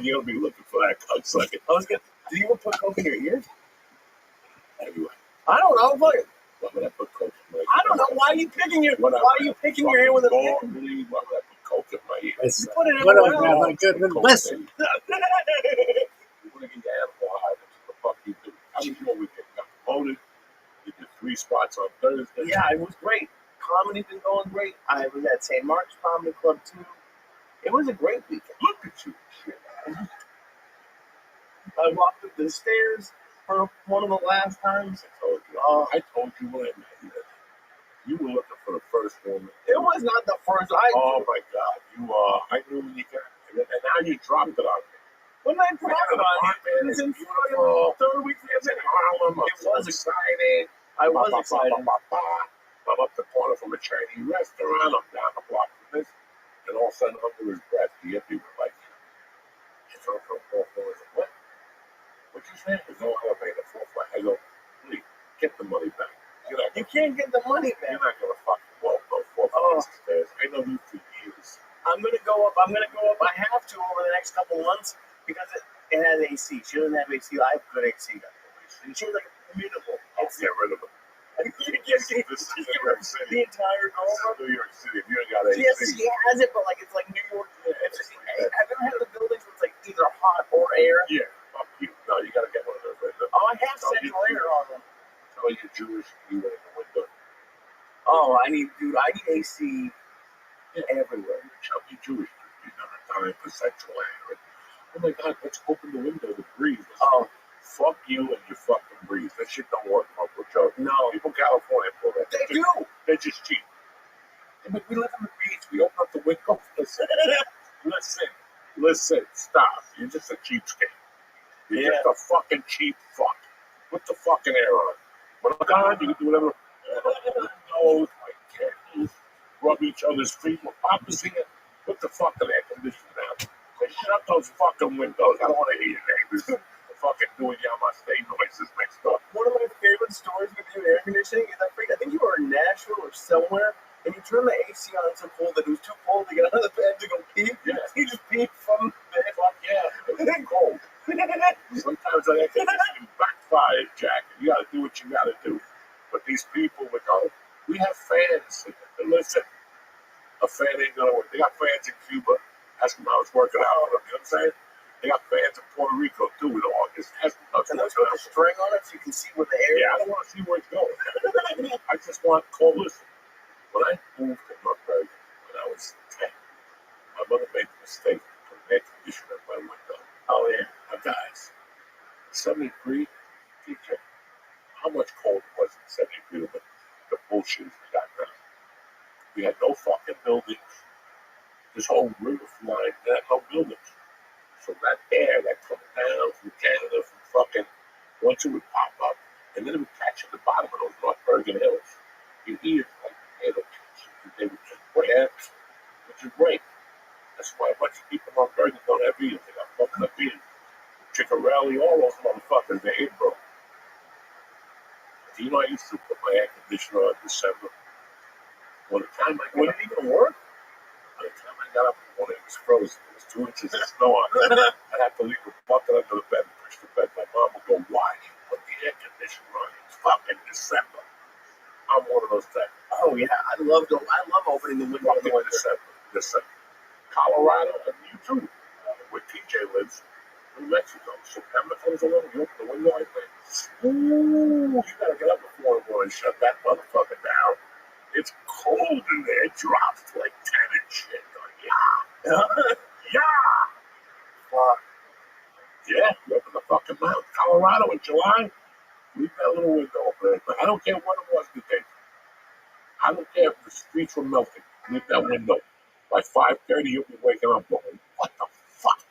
You'll be looking for that cocksucker. Did you ever put coke in your ears? Everywhere. I don't know. But Why would I put coke in my ear? I don't know. Why are you picking your? Why are you picking your ear with a Why would I put coke in my ear? You put it everywhere else. Good listen. You want to get your animal high? That's what the fuck you do. How did you know we got promoted? You did 3 spots on Thursday. Yeah, it was great. Comedy's been going great. I was at St. Mark's Comedy Club too. It was a great weekend. Look at you. Shit. I walked up the stairs for one of the last times. I told you when I met you. You were looking for the first woman. It was not the first. Oh my God! I knew when you got it, and now you dropped it on me. When I dropped it on you, it was in the third week. It was exciting. I was excited. I'm up the corner from a Chinese restaurant. I'm down the block from this, and all of a sudden, under his breath, the hippie was like, "It's on from 4 floors." What? What you saying? There's no elevator 4 floors. I go, please get the money back. You can't get the money back. You're not gonna fucking walk those 4 floors of stairs. I know you for years. I'm gonna go up. I have to over the next couple months because it has AC. She doesn't have AC. I have good AC. And she's like minimal. I'll get rid of it. You can get the entire New York City. If you ain't got AC. Yes, she has it, but like it's like New York. I've never had the buildings where it's like either hot or air. Yeah, fuck you. No, you gotta get one of those right there. Oh, I have central air on them. Tell you Jewish, you in the window. Oh, I need AC everywhere. Tell you Jewish, you're not dying for central air. Oh my God, let's open the window to breathe. Oh. Fuck you and your fucking breeze. That shit don't work, Uncle Joe. No. People in California pull that. They do. They're just cheap. I mean, we live on the beach. We open up the window. Listen. Stop. You're just a cheapskate. You're just a fucking cheap fuck. Put the fucking air on. When I'm gone, you can do whatever. Nose, my kids, rub each other's feet. When Papa's here, put the fucking air conditioner down. And shut those fucking windows. I don't want to hear your neighbors. Fucking doing Yamaste noises next door. One of my favorite stories with you in air conditioning is I think you were in Nashville or somewhere, and you turned the AC on so cold that it was too cold to get out of the bed to go pee. Yeah. You just peed from the bed. Fuck yeah, it's cold. Sometimes I air conditioning backfired, Jack. You gotta do what you gotta do. But these people would go, we have fans. And listen, a fan ain't gonna work. They got fans in Cuba. That's when I was working out. You know what I'm saying? They got fans in Puerto Rico too in August. And that's with the string on it so you can see where the air is. Yeah, I don't want to see where it's going. I just want cold. Listen, when I moved to North America when I was 10, my mother made the mistake to put an air conditioner in my window. Oh, yeah. Now, guys, 73, teacher, how much cold was it 73 with the bullshit we got now? We had no fucking buildings. This whole river line, they had no buildings. So that air that comes down from Canada, from fucking, once it would pop up, and then it would catch at the bottom of those North Bergen Hills. You hear like, hey, they would just break, which is great. That's why a bunch of people in North Bergen don't have ears. They got fucking up ears. Chickarelli, all those motherfuckers, they ain't broke. Do you know I used to put my air conditioner on December? When the time I got Would it even work? By the time I got up in the morning, it was frozen. There was 2 inches of snow on it. I'd have to leave a bucket under the bed and push the bed. My mom would go, why did you put the air conditioner on? It's fucking December. I'm one of those types. Oh, yeah. I love opening the window in the winter. December. Colorado, and you too, where TJ lives, New Mexico. September comes along, you open the window, I think, ooh, you gotta get up before the morning and shut that motherfucker down. It's cold in there. It drops to like 10 and shit. Yeah. Fuck. Yeah, you open the fucking mouth. Colorado in July, leave that little window open. I don't care what it was today. I don't care if the streets were melting. Leave that window. By 5:30, you'll be waking up going, what the fuck?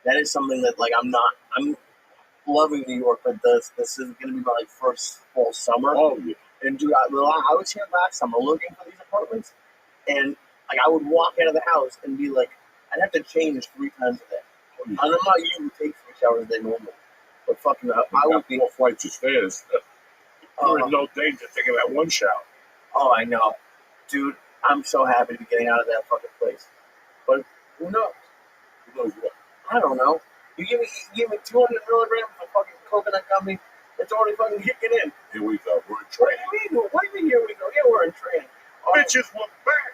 That is something that, like, I'm loving New York, but this is going to be my first full summer. Oh, yeah. And dude, I was here last summer looking for these apartments, and like I would walk out of the house and be like, I'd have to change 3 times a day. Oh, yeah. I don't know how you would take 3 showers a day normally, but fucking, I would be 4 flights of stairs. You're in no danger taking that one shower. Oh, I know, dude. I'm so happy to be getting out of that fucking place. But who knows? Who knows what? I don't know. You give me 200 milligrams of fucking coconut gummy. It's already fucking kicking in. Here we go. We're in What training. do you mean? What do you mean here we go? Yeah, we're in training. Oh, Bitches were back.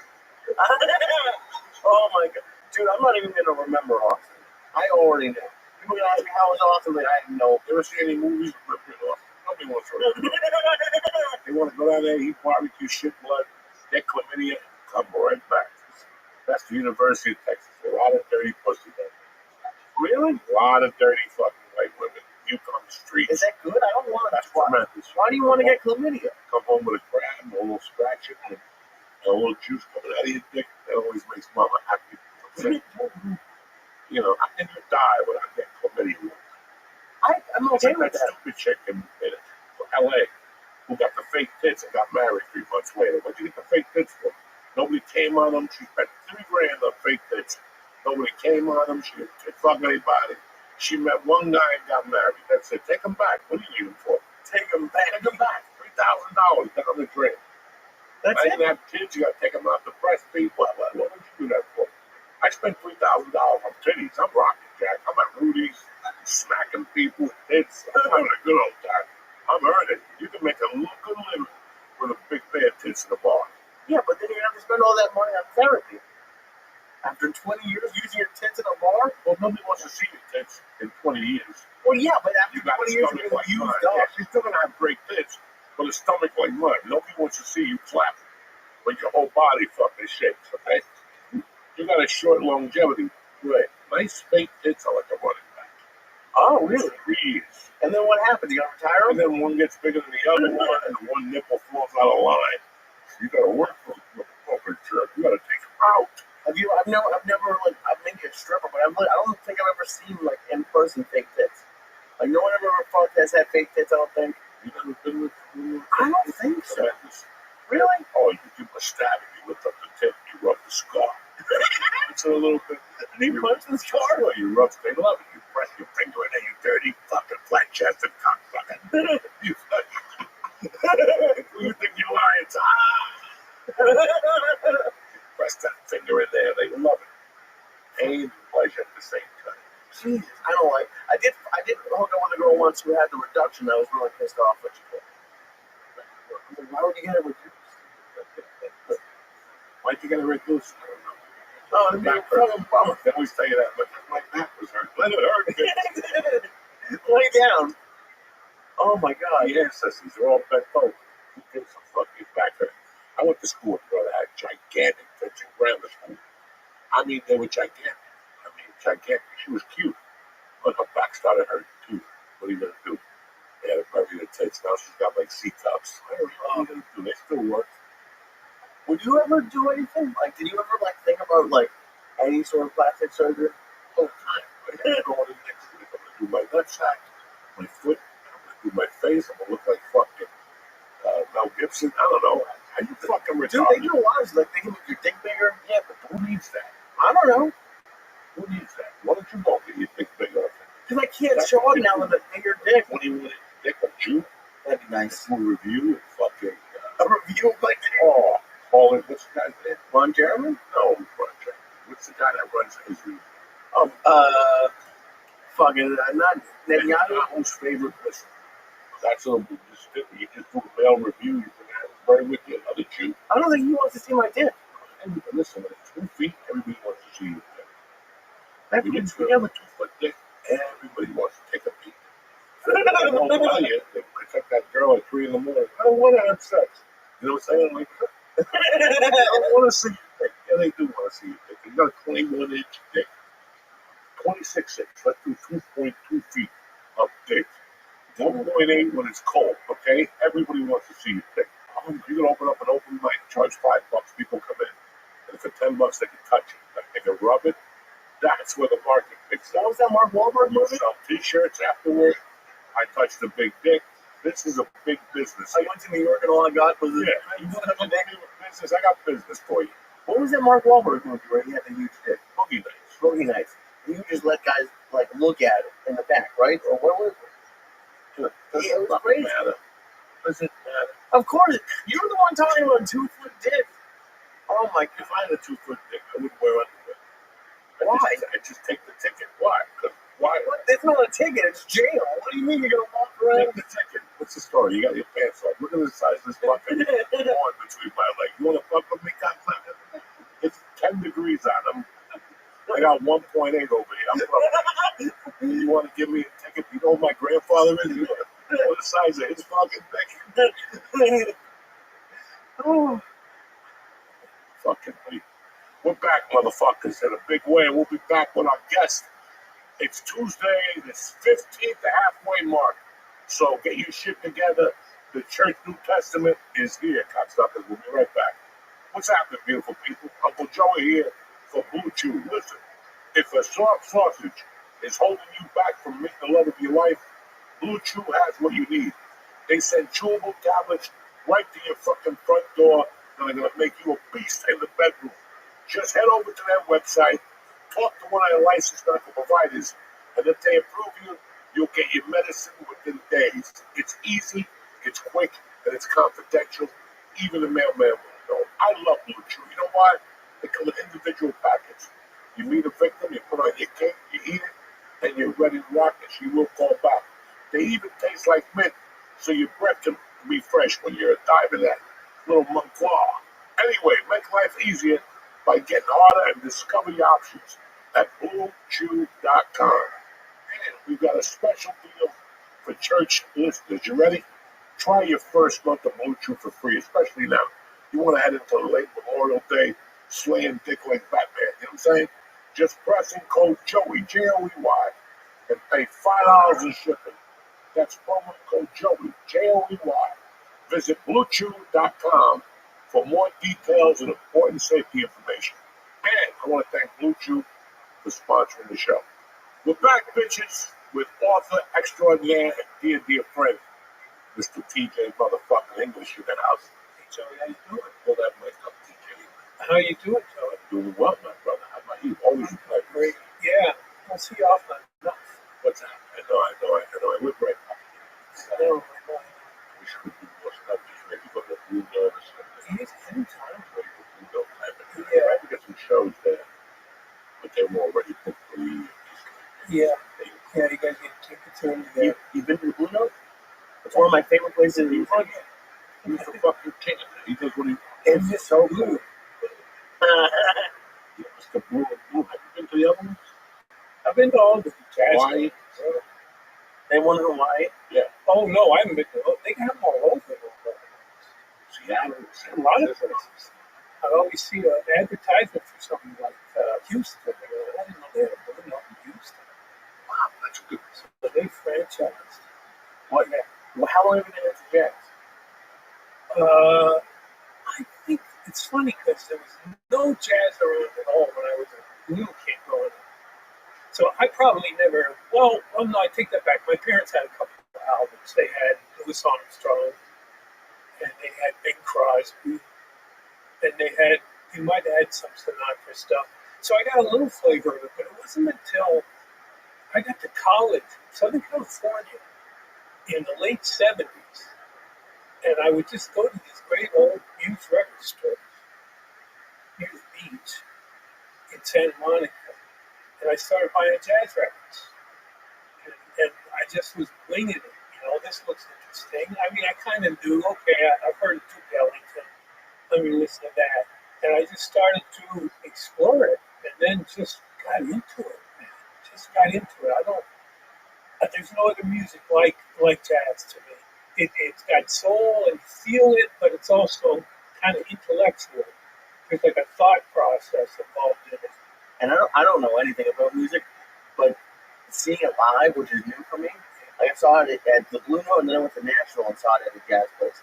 oh my god. Dude, I'm not even going to remember Austin. I already know. People are going to ask me how was Austin, like, I know. You ever see any movies with Austin? Nobody wants to remember. They want to go down there, eat barbecue, shit blood, get chlamydia, come right back. That's the University of Texas. A lot of dirty pussy there. Really? A lot of dirty fucking white women. You come streets. Is that good? I don't want it. That's tremendous. Why do you want to get chlamydia? Come home with a crab, a little scratching, and a little juice coming out of your dick. That always makes mama happy. You know, how can you die without getting chlamydia? I'm okay with that that. stupid chick in LA who got the fake tits and got married 3 months later. What'd you get the fake tits for? Nobody came on them. She spent $3 grand on fake tits. Nobody came on them. She didn't fuck anybody. She met one guy and got married. That's it. Take them back. What are you using for? Take them back. Take them back. $3,000 down the drain. That's I it. didn't have kids. You got to take them out the breastfeed. What would you do that for? I spent $3,000 on titties. I'm rocking, Jack. I'm at Rudy's, smacking people with tits. I'm having a good old time. I'm earning. You can make a good living with a big pair of tits in the bar. Yeah, but then you have to spend all that money on therapy. After 20 years using your tits in a bar? Well, nobody wants to see your tits in 20 years. Well, yeah, but after You got 20 a years, stomach you're like used mine. up. Yeah, she's still going to have great tits, but a stomach like mine. Nobody wants to see you clap when your whole body fucking shakes, okay? You got a short longevity. Right. Nice fake tits are like a running back. Oh, really? 3 years. And then what happens? You got to retire And them? then one gets bigger than the other one, and one nipple falls out of line. You got to work for the fucking jerk. You got to take them out. I've never, like, I'm maybe a stripper, but I don't think I've ever seen, like, in-person fake tits. Like, no one ever fucked has had fake tits, I don't think. You never been with I don't think so. tremendous? Really? Oh, you must stab it. You lift up the tip, you rub the scar. It's a little bit. Did he punch the scar? Sure, you rub, they love it. You press your finger in there, you dirty fucking flat-chested cocksucker. You you think you're lying? Press that finger in there, they love it. Pain and pleasure at the same time. Jesus, I don't like. I did hook up with a girl once who had the reduction. I was really pissed off when she did. I'm like, why would you get it reduced? Why'd you get it reduced? I don't know. Oh, it'd be a fucking bummer. They always tell you that, but my back was hurt. Let it hurt. Lay down. Oh my god. The ancestors are all bent over. Who gives a fuck? Your back hurt. I went to school with a girl that had gigantic tits in grammar school. I mean, they were gigantic. Gigantic. She was cute, but her back started hurting too. What are you gonna do? They had to bury the tits. Now she's got like C cups. I don't know what are you gonna do. They still work. Would you ever do anything? Like, did you ever like think about like any sort of plastic surgery? All the time. I have to go on the next week. I'm gonna do my nutsack, my foot. I'm gonna do my face. I'm gonna look like fucking Mel Gibson. I don't know. Are you fucking retarded? Dude, they do a lot of like they can make your dick bigger. Yeah, but who needs that? I don't know. Who needs that? Why don't you go get your dick bigger? Because I can't show up now with a bigger dick. What do you want? Dick of you? That'd be nice. Full review and fucking. A review of my dick. Oh, Paul, what's the guy's name? Ron Jeremy? No, Ron Jeremy. What's the guy that runs Israel? Fucking not Netanyahu. Netanyahu's favorite person. That's a you just do a male review. You can have it very with you, another Jew. I don't think he wants to see my dick. And listen, when it's 2 feet, everybody wants to see your dick. That's When true. you have a 2-foot dick, everybody wants to take a peek. They won't tell you. They protect that girl at 3 in the morning. I don't want to have sex. You know what I'm saying? Like, I don't want to see your dick. Yeah, they do want to see your dick. You got a 21-inch dick. 26 inch. Let's do 2.2 feet of dick. 1.8 when it's cold, okay? Everybody wants to see your dick. You can open up an open mic, charge $5, people come in. And for $10, they can touch it. They can rub it. That's where the market picks up. What was that Mark Wahlberg You movie? sell t-shirts afterward. I touched the big dick. This is a big business. I went to New York and all I got was Yeah, you want to have a business? I got business for you. What was that Mark Wahlberg movie where he had the huge dick? Boogie Nights. Boogie Nights. You just let guys like look at it in the back, right? Or what was it? Does Yeah, it it was crazy. matter? Does it matter? Of course, you're the one talking about 2-foot dick. Oh my If I had a 2-foot dick, I wouldn't wear underwear. Why? I just take the ticket. Why? It's not a ticket, it's jail. What do you mean you're going to walk around? Take the ticket. What's the story? You got your pants off. Look at the size of this fucking horn between my legs. You want to fuck with me? It's 10 degrees out. I got 1.8 over here. I'm from. You want to give me a ticket? You know who my grandfather is? You know the size of his fucking dick? Oh, fucking me. We're back, motherfuckers, in a big way. We'll be back with our guest. It's Tuesday, the 15th, the halfway mark. So get your shit together. The Church New Testament is here, cocksuckers. We'll be right back. What's happening, beautiful people? Uncle Joey here for Blue Chew. Listen, if a soft sausage is holding you back from meeting the love of your life, Blue Chew has what you need. They send chewable tablets right to your fucking front door that are going to make you a beast in the bedroom. Just head over to their website, talk to one of their licensed medical providers, and if they approve you, you'll get your medicine within days. It's easy, it's quick, and it's confidential. Even the mailman will know. I love Blue Chew. You know why? They come in individual packets. You meet a victim, you put on your cake, you eat it, and you're ready to rock, and she will call back. They even taste like mint, so your breath can be fresh when you're diving that little Montclair. Anyway, make life easier by getting harder and discover your options at BlueChew.com. And we've got a special deal for church listeners. You ready? Try your first month of Blue Chew for free, especially now. You want to head into the late Memorial Day, slaying dick like Batman. You know what I'm saying? Just press in code Joey, Joey, and pay $5 in shipping. That's promo code Joey, Joey. Visit BlueChew.com for more details and important safety information. And I want to thank Blue Chew for sponsoring the show. We're back, bitches, with author extraordinaire and dear friend, Mr. TJ motherfucking English in the house. Hey, Joey, how you doing? Pull that mic up, TJ. How you doing, Joey? Doing well, my brother. How about you? Always a pleasure. Great. Yeah, I'll see you often enough. What's that? I know. I live right back here. I know. We should do more stuff. Just maybe go to Blue Note or something. Anytime. Maybe go to Blue Note time. Yeah. I get some shows there, but they were already booked for the Yeah. Yeah, you guys get tickets in there. You've been to the Blue Note? It's one of my favorite places in the world. He's the fucking king. He does what he wants. It's so cool. Mr. Blue and Blue. Have you been to the other ones? I've been to all the jazz. Hawaii. They won in Hawaii? Yeah. Oh, no, I haven't been to those. They have them all over. Seattle. A lot of places. I always see an advertisement for something like Houston. I didn't know they had a Blue Note in Houston. Wow, that's good. So they franchised. What? Yeah. Well, how long have you been into jazz? I think it's funny because there was no jazz around at all when I was a little kid growing up. So I probably never, well, no, I take that back. My parents had a couple of albums. They had Louis Armstrong, and they had Bing Crosby, and you might have had some Sinatra stuff. So I got a little flavor of it, but it wasn't until I got to college, Southern California, in the late 70s, and I would just go to these great old used record stores near the beach in Santa Monica, and I started buying jazz records, and I just was winging it. This looks interesting. I mean, I kind of knew, okay, I've heard of Duke Ellington, let me listen to that, and I just started to explore it, and then just got into it, man. Just got into it. There's no other music like jazz to me. It's got soul and you feel it, but it's also kind of intellectual. There's like a thought process involved in it. And I don't know anything about music, but seeing it live, which is new for me, like I saw it at the Blue Note, and then I went to Nashville and saw it at a jazz place.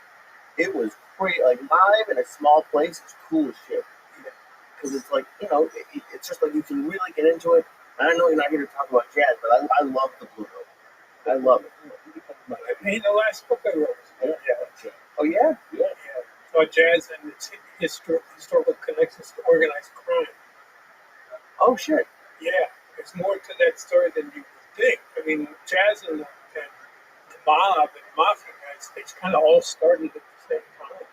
It was great. Like live in a small place, it's cool as shit. Because it's like, it's just like you can really get into it. And I know you're not here to talk about jazz, but I love the Blue Note. I love it. I made the last book I wrote. Yeah. Oh, yeah? Yeah. About jazz and its historical connections to organized crime. Oh, shit. Yeah. There's more to that story than you would think. I mean, jazz and the mob and mafia guys, they kind of all started at the same time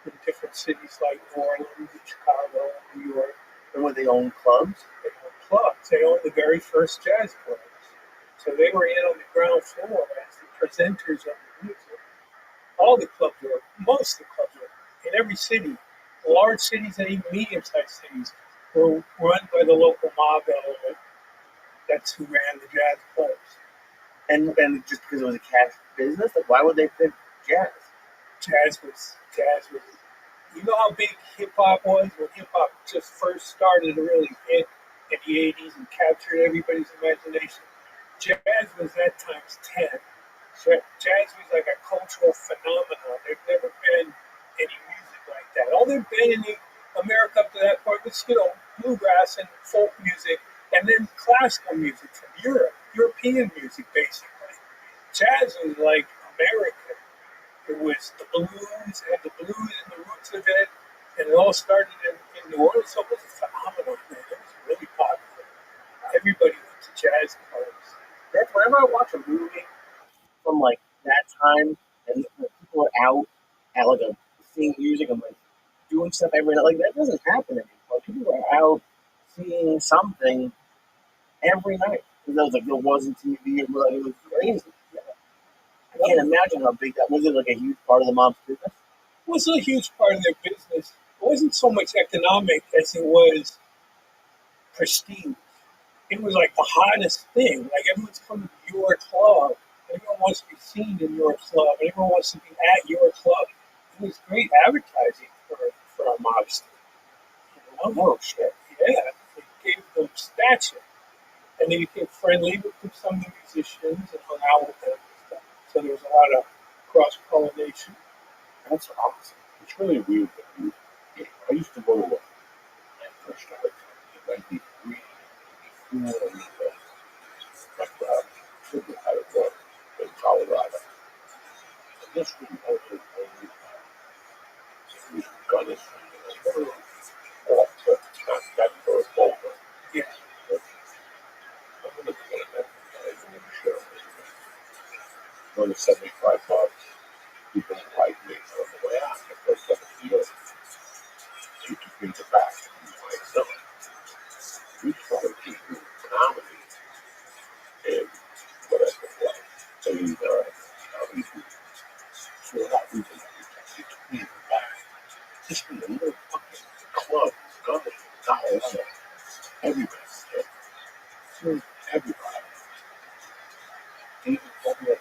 in different cities like New Orleans and Chicago and New York. And were they own clubs? They owned clubs. They owned the very first jazz clubs. So they were in on the ground floor as the presenters of the music. All the clubs were, most of the clubs were, in every city, large cities and even medium-sized cities, were run by the local mob element. That's who ran the jazz clubs. And just because it was a cash business, like why would they pick jazz? Jazz was. You know how big hip hop was when hip hop just first started to really hit in the '80s and captured everybody's imagination. Jazz was that times 10. So jazz was like a cultural phenomenon. There's never been any music like that. All there'd been in America up to that point was, bluegrass and folk music, and then classical music from Europe, European music, basically. Jazz was like American. It was the blues and the roots of it, and it all started in New Orleans. So it was a phenomenon, man. It was really popular. Everybody went to jazz clubs. That's whenever I watch a movie from like that time, and people are out at like a seeing music and like doing stuff every night. Like that doesn't happen anymore. People are out seeing something every night. Because there wasn't TV. It was crazy. I can't imagine how big that was. It like a huge part of the mob's business. It wasn't a huge part of their business. It wasn't so much economic as it was prestige. It was like the hottest thing. Like everyone's coming to your club. Everyone wants to be seen in your club. Everyone wants to be at your club. It was great advertising for a mobster. Oh shit! Yeah, it gave them stature, and they became friendly with some of the musicians and hung out with them and stuff. So there was a lot of cross pollination. That's awesome. It's really weird that I used to go to when I first started in 93, 94, my children had a book in Colorado. And this was only GUINNESS. Off to that for a folder. Yeah. I'm going to get that. I'm going to share it. Going to $75. People like me on the way out. The first time in New York. You can bring it back and you might know it. We started to do comedy and whatever it was. So so that we can bring it back. Just be a little fucking club, Colorado. Everybody. Everybody. Even probably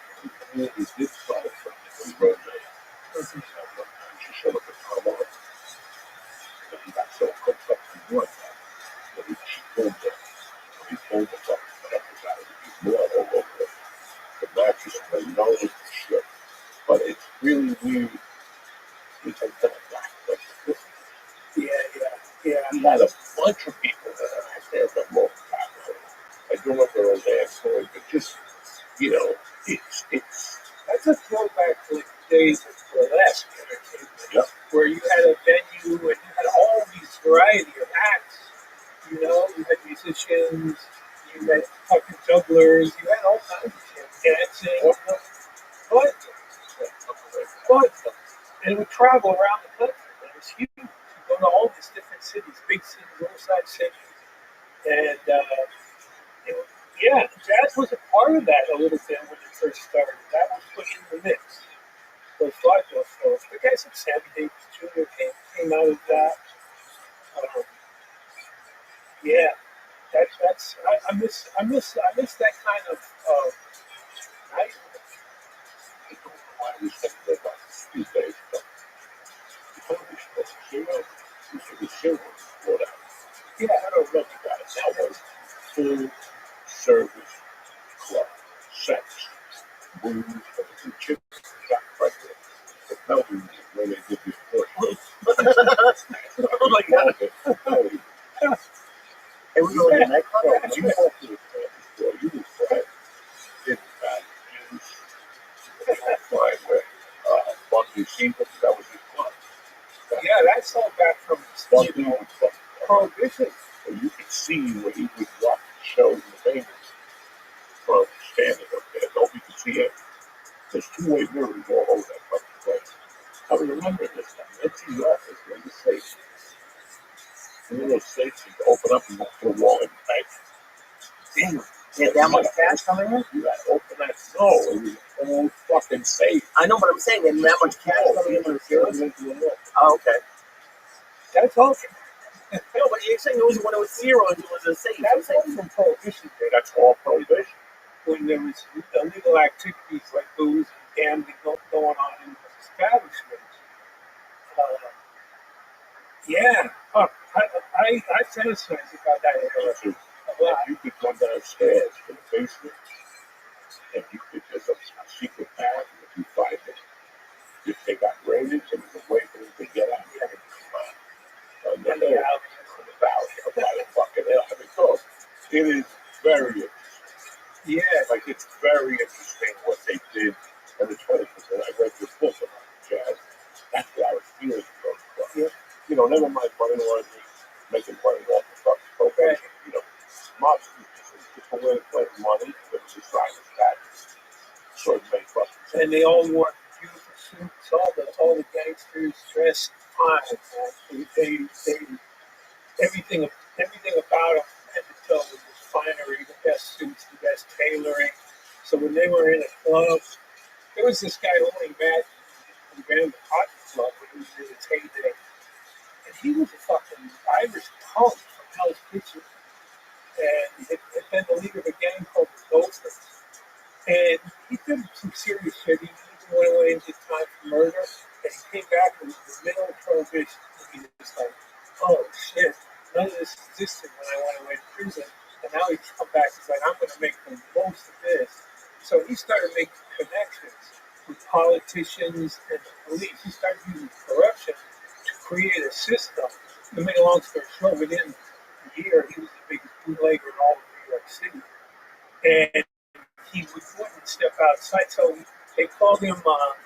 communities this side from the road. She showed up at Tom on. But he got so cooked up from doing that she pulled the fucking peppers out of it. He's blood all over it. The mattress and the nose and shit. But it's really weird. We take that back. Yeah. We had a bunch of people that are out there that love capital. I don't know if they're old assholes, but just, it's That's a throwback to the days of burlesque entertainment, where you had a venue and you had all these variety of acts. You had musicians, you had fucking jugglers, you had all kinds of shit, dancing. But, and it would travel around the country. It was huge. You go to all these different cities, big cities, little-sized cities, and jazz was a part of that a little bit when it first started. That was put in the mix. Those vaudeville shows. The guys like Sammy Davis Jr. came out of that. That's I miss that kind of night. I don't know why we think about these days, but the television was zero for that. Yeah, I don't know if you got it. That was full service club, sex, booze, and chips, Jack Breakfast. The Belgians where they did this portion. Oh my god. It was going to the nightclub. You walked to the store, you would find in juice, find where Bugsy Siegel, that was his club. That's all back from Prohibition. So you could see where he would watch shows in Vegas from standing up there. Nobody could see it. There's two-way mirrors all over that fucking place. I remember this time. That's the office where the safe. One of those safes you open up and look to the wall and bang. Damn. They had that much cash coming in? You had to open that. No, it was all fucking safe. I know, but I'm saying they had that much cash coming in when it was zero. Oh, okay. That's all. No, but you're saying it was when it was zero and it was a safe. That's all from Prohibition Day. That's all prohibition. When there was illegal activities like booze and gambling going on in the establishments. Yeah. I fantasize about that a lot. You could come downstairs to the basement and you could just a secret path, and if you find it, you take out ratings and you can wait for them to get out there and come out. And then they're out in the valley about the fucking hell. I mean, so it is very interesting. Yeah. Like, it's very interesting what they did. And it's funny because I read this book about jazz. That's what I was feeling from stuff. Yeah. You know, never mind money laundering, making money off the fucking probation. You know, mobsters just a way of making money, but it's a sign of status. So it made fucking sense. And they all wore beautiful suits. All the gangsters dressed fine. Everything about them had to tell them was finery, the best suits, the best tailoring. So when they were in a club, there was this guy only Matt who ran the Cotton Club when he was in its heyday. And he was a fucking Irish punk from Hell's Kitchen. And he had been the leader of a gang called the Gophers. And he did some serious shit. He even went away and did time for murder. And he came back and was in the middle of Prohibition. And he was like, oh shit, none of this existed when I went away to prison. And now he's come back. He's like, I'm going to make the most of this. So he started making connections with politicians and the police. He started using corruption to create a system. To make a long story short, within a year, he was the biggest bootlegger in all of New York City. And he wouldn't step outside. So they called him, what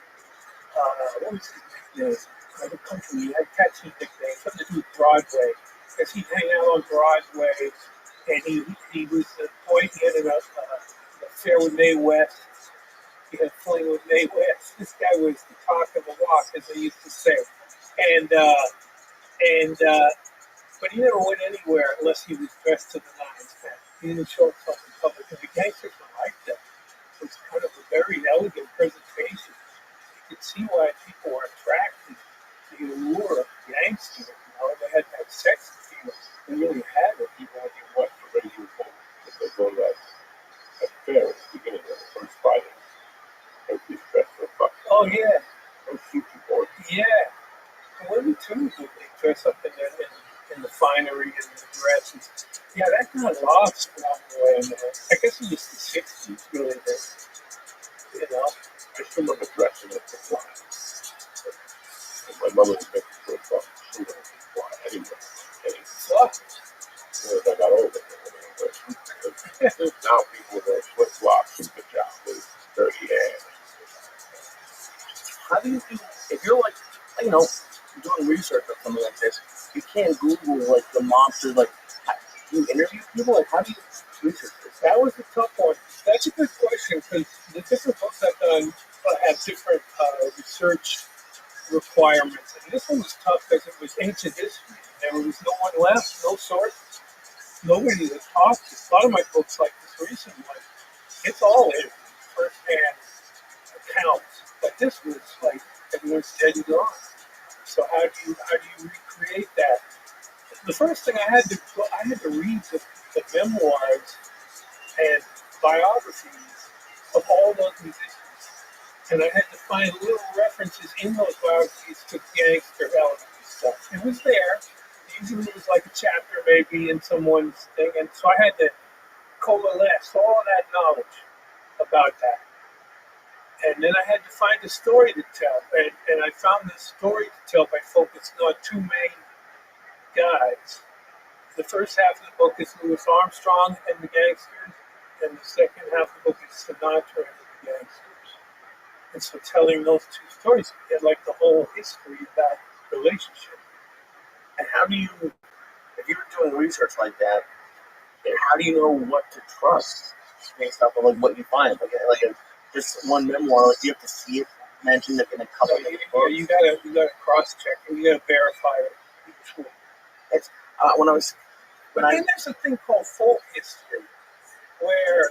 was his nickname? The country, he had catchy nicknames, something to do with Broadway. Because he'd hang out on Broadway, and he was the boy, he had an affair with Mae West. He had a fling with Mae West. This guy was the talk of the walk, as they used to say. But he never went anywhere unless he was dressed to the nines. He didn't show himself in public, and the gangsters were like that. It was kind of a very elegant presentation. You could see why people were attracted to the allure of gangsters. You know, they had that sex appeal. They really had it. People when you watch the radio program, if they go to that fair at the beginning of the first Friday, everybody's dressed for a fucking. Oh, yeah. Those sushi boys. Yeah. And women, too, they dress up in the finery and the dresses. Yeah, that got lost along the way. I guess it was the 60s, really. You know? I still remember dressing up for fly. And my mother was making for a fucking suit on the fly. I didn't know anything. What? As I got older, now people wear flip flops and pajamas, dirty hands. How do you do, if you're like, you know, doing research or something like this, you can't Google like the mobsters, like, do you interview people? Like, how do you research this? That was a tough one. That's a good question because the different books I've done have different research requirements. And this one was tough because it was ancient history. There was no one left, no sources, nobody to talk to. A lot of my books, like this recent one, it's all in first-hand accounts. But this was like everyone's dead and gone. So how do you recreate that? The first thing I had to read the memoirs and biographies of all those musicians, and I had to find little references in those biographies to gangster elements and stuff. It was there. Usually it was like a chapter maybe in someone's thing, and so I had to coalesce all of that knowledge about that. And then I had to find a story to tell, and I found this story to tell by focusing on two main guys. The first half of the book is Louis Armstrong and the gangsters, and the second half of the book is Sinatra and the gangsters. And so telling those two stories, you get like the whole history of that relationship. And how do you, if you're doing research like that, how do you know what to trust based off of like what you find? Like just one memoir, like you have to see it mentioned in a couple of books. You gotta cross check it. You gotta verify it. It's when I was But then there's a thing called folk history. where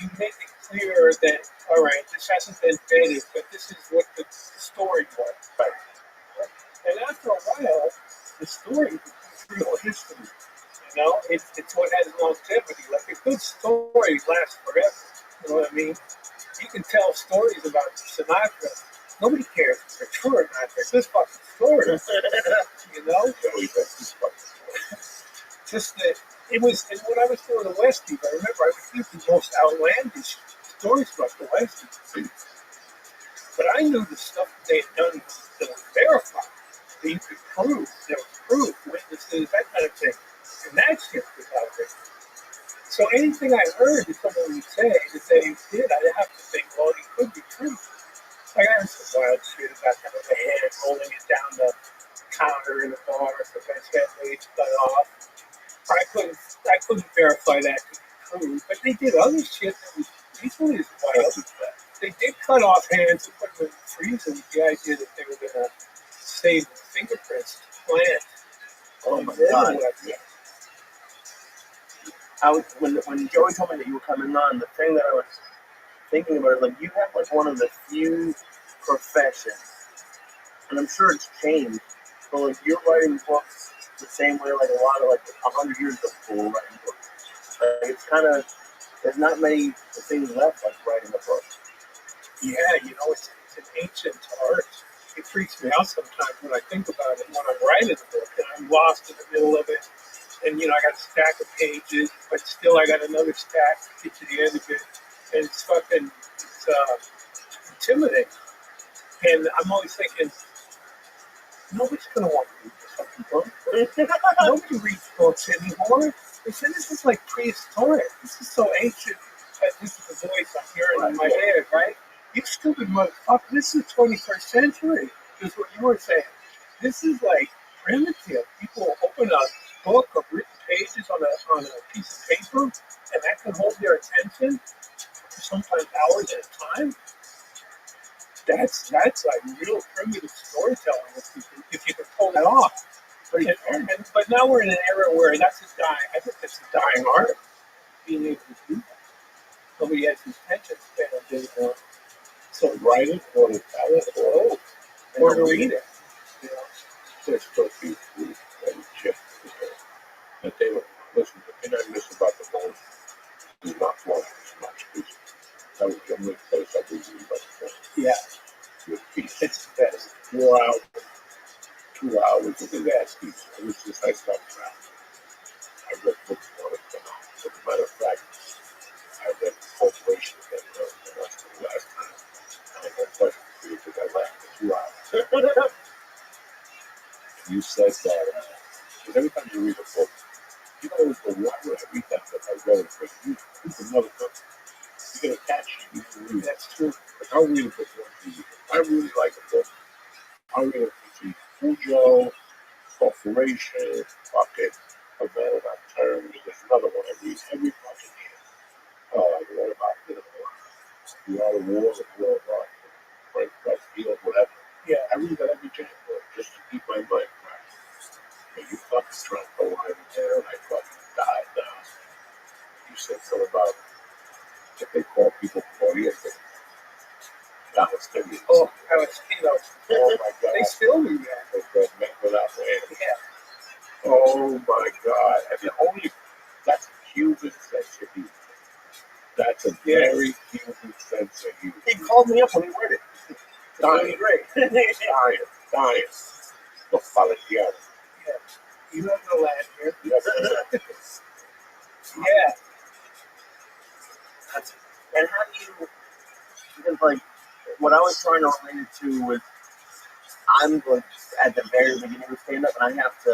you make it clear that, all right, this hasn't been vetted, but this is what the story was. Right. And after a while, the story becomes real history. You know, it's what has longevity. Like a good story lasts forever. You know what I mean? You can tell stories about Sinatra. Nobody cares if they're true or not. They're just fucking stories. You know? Just that it was, and when I was doing the Westies, I remember I would hear the most outlandish stories about the Westies. But I knew the stuff that they had done that was verified, that you could prove, there was proof, witnesses, that kind of thing. And that shit was out there. So anything I heard that someone would say that they did, I'd have to think, well, it could be true. Like I heard some wild shit about kind of a hand rolling it down the counter in the bar, so that's that way it's cut off. I couldn't verify that to be true, but they did other shit that was equally as wild. They did cut off hands and put them in the freezer with the idea that they were going to save the fingerprints to plant. Oh my God. When Joey told me that you were coming on, the thing that I was thinking about is like you have like one of the few professions, and I'm sure it's changed, but like you're writing books the same way like a lot of like 100 years ago people were writing books. It's kind of, there's not many things left like writing a book. Yeah, you know, it's an ancient art. It freaks me out sometimes when I think about it. When I'm writing a book and I'm lost in the middle of it, and you know, I got a stack of pages, but still I got another stack to get to the end of it, and it's fucking, intimidating. And I'm always thinking, nobody's gonna want to read this fucking book. Nobody reads books anymore. They said this is like prehistoric. This is so ancient. This is the voice I'm hearing in my head, right? You stupid motherfucker. This is the 21st century. This is what you were saying. This is like primitive. People open a book of written pages on a piece of paper, and that can hold their attention for sometimes hours at a time. That's like real primitive storytelling if you can pull that off. But now we're in an era where that's a dying. I think that's a dying art. Being able to do that. Nobody has the attention span anymore. So write it or to tell it Or to read it. You know? There's still people who shift that they would listen. The thing I miss about the phone is not flowing as much. That was the only place I could read about the phone. Yeah. With peace. It's the best. 4 hours, 2 hours of the last piece. It was just like something else. I read books on it. As a matter of fact, I read Corporation again. That's the last time. I had no question for you because I laughed for 2 hours. You said that because every time you read a book, you always go, why would I read that book? I read it, but you another book. You're going to catch it. You can read it. That's true. Like, I'll read a book once a year. I really like a book. I'll read it to see Fujo, Corporation, fucking Havana Nocturne. There's another one I read every fucking year. The one about, the Art of War, the War of Art, Frank Westfield, whatever. Yeah. I read that every chapter just to keep my mind fresh. And you fucking drunk the line there, and I fucking died down. You said something about if they call people Koreans, Palestinians. Oh, Palestinos. Oh my God. They still do that. They make without land. Yeah. Oh my God. And the only, that's a Cuban sense of humor. That's a very Cuban sense of humor. He called me up when he read it. Dying. Great. Dying. Los Palestinos. Yeah. You have no land here. Yes. Yeah. And how do you, because like, what I was trying to relate it to was, I'm like at the very beginning of stand-up, and I have to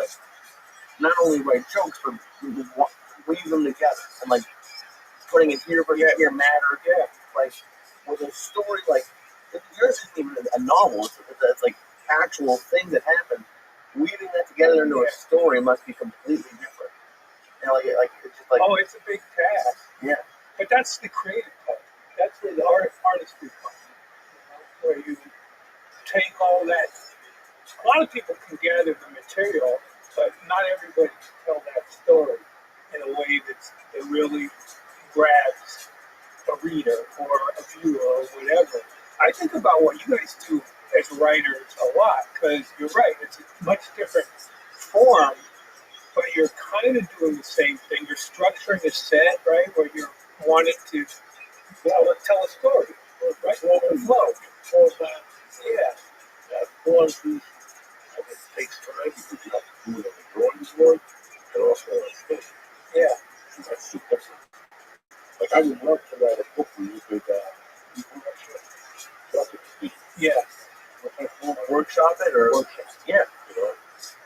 not only write jokes, but weave them together, and like, putting it here versus here matter. Yeah. Like, with a story, like, yours isn't even a novel, it's like actual thing that happened. Weaving that together into a story must be completely different. And like it's just like, Oh, it's a big task. Yeah. But that's the creative part. That's where the artistry comes in. Where you take all that. A lot of people can gather the material, but not everybody can tell that story in a way that really grabs a reader or a viewer or whatever. I think about what you guys do as writers a lot because you're right. It's a much different form, but you're kind of doing the same thing. You're structuring a set, right, where you're wanting to tell a story, right? Well, flow. Yeah. Poetry, it takes time because you have to do it on the drawing board and also on stage. Yeah. That's the difference. Like I would love to write a book where you could Yeah. Workshop it or workshop. yeah. You know,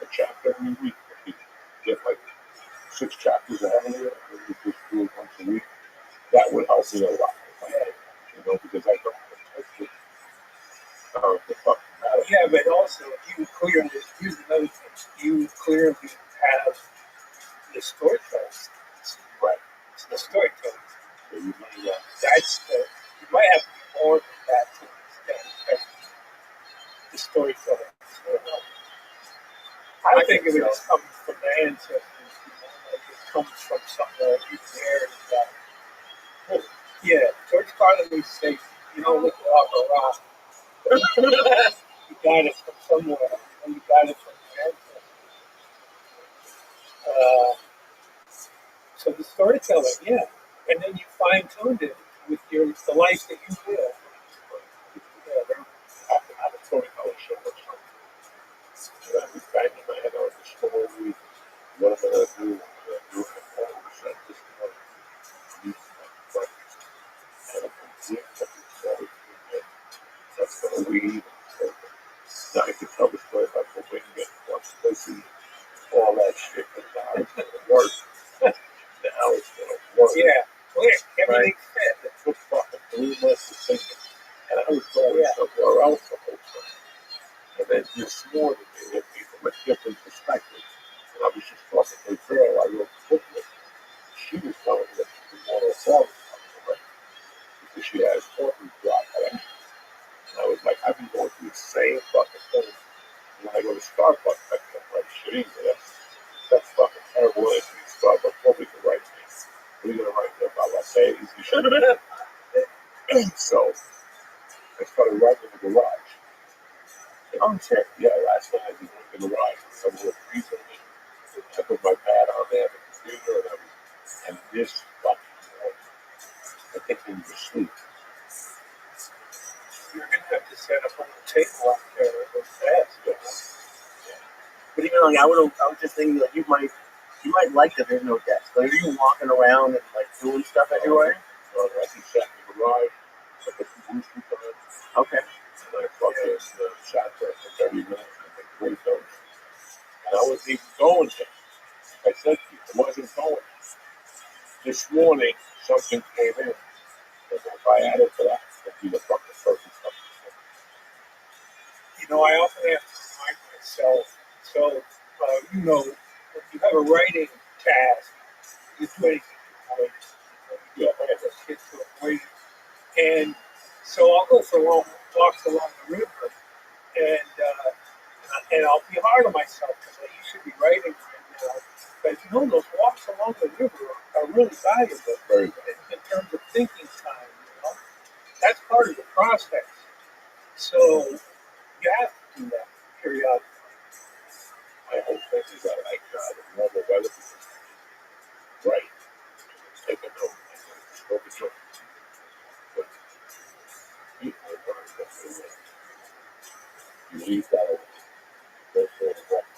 a chapter every week. If you get like 6 chapters out of it, and you just do it once a week, that would help me a lot. You know, because I don't touch it. The fucking matter. Yeah, but also you clearly, here's another thing, you clearly have the storytelling skills. Right. It's the storytelling. So you might, That's the, you might have to be more than that to understand the storytelling. I think of it as coming from the ancestors, you know, like it comes from somewhere you inherited that. Yeah, George Carlin used to say, you don't look off a rock. You got it from somewhere, and you got it from the ancestors. So the storytelling, yeah, and then you fine tuned it with the life that you live. Yeah, have to have a storytelling show or something. And I was banging my head on the story. What am I going to do? I'm going to do it all of a sudden. This is what I need to breakfast. And I'm going to get something story that's going to read. Now I can tell the story about the wing and what's pussy, all that shit. And now it's going to work. Now it's going to work. yeah, clear. Everything fit. It took fucking 3 months to think it. And I was going somewhere else the whole time. And then this morning it hit me from a different perspective. And I was just talking to a girl I wrote the book with. She was telling me that she didn't want her father coming away because she has orphan block. And I was like, I've been going through the same fucking thing. When I go to Starbucks, I can't write shit either. That's fucking terrible. If you Starbucks, nobody can write things. What are you going to write there about Lattes and shit? So I started writing in the garage. Oh shit. Yeah, last night I was in the garage. Some of the freezing. I put my pad on there, the computer, and everything. And this fucking morning, I think when you sleep. You're going to have to set up a little table out there real fast. Yeah. But even like I was just thinking like you might like that there's no desk. Like are you walking around and like doing stuff everywhere? I can sat in the garage. I put the booster on. Okay. And I fucking sat there for 30 minutes and I played those. And I wasn't even going there. I said to you, I wasn't going. This morning, something came in. And if I added to that, it'd be the fucking perfect something. You know, I often have to remind myself. So, you know, when you have a writing task, you do anything to avoid it. You know, I just get to avoid it. And so I'll go for long walks along the river, and I'll be hard on myself because you should be writing right now. But you know, those walks along the river are really valuable Very in terms of thinking time. You know, that's part of the process. So you have to do that periodically. My whole thing is that I the normal weather because right. Take a note. Go to joke. But people are going to go you leave that over. Go for a walk.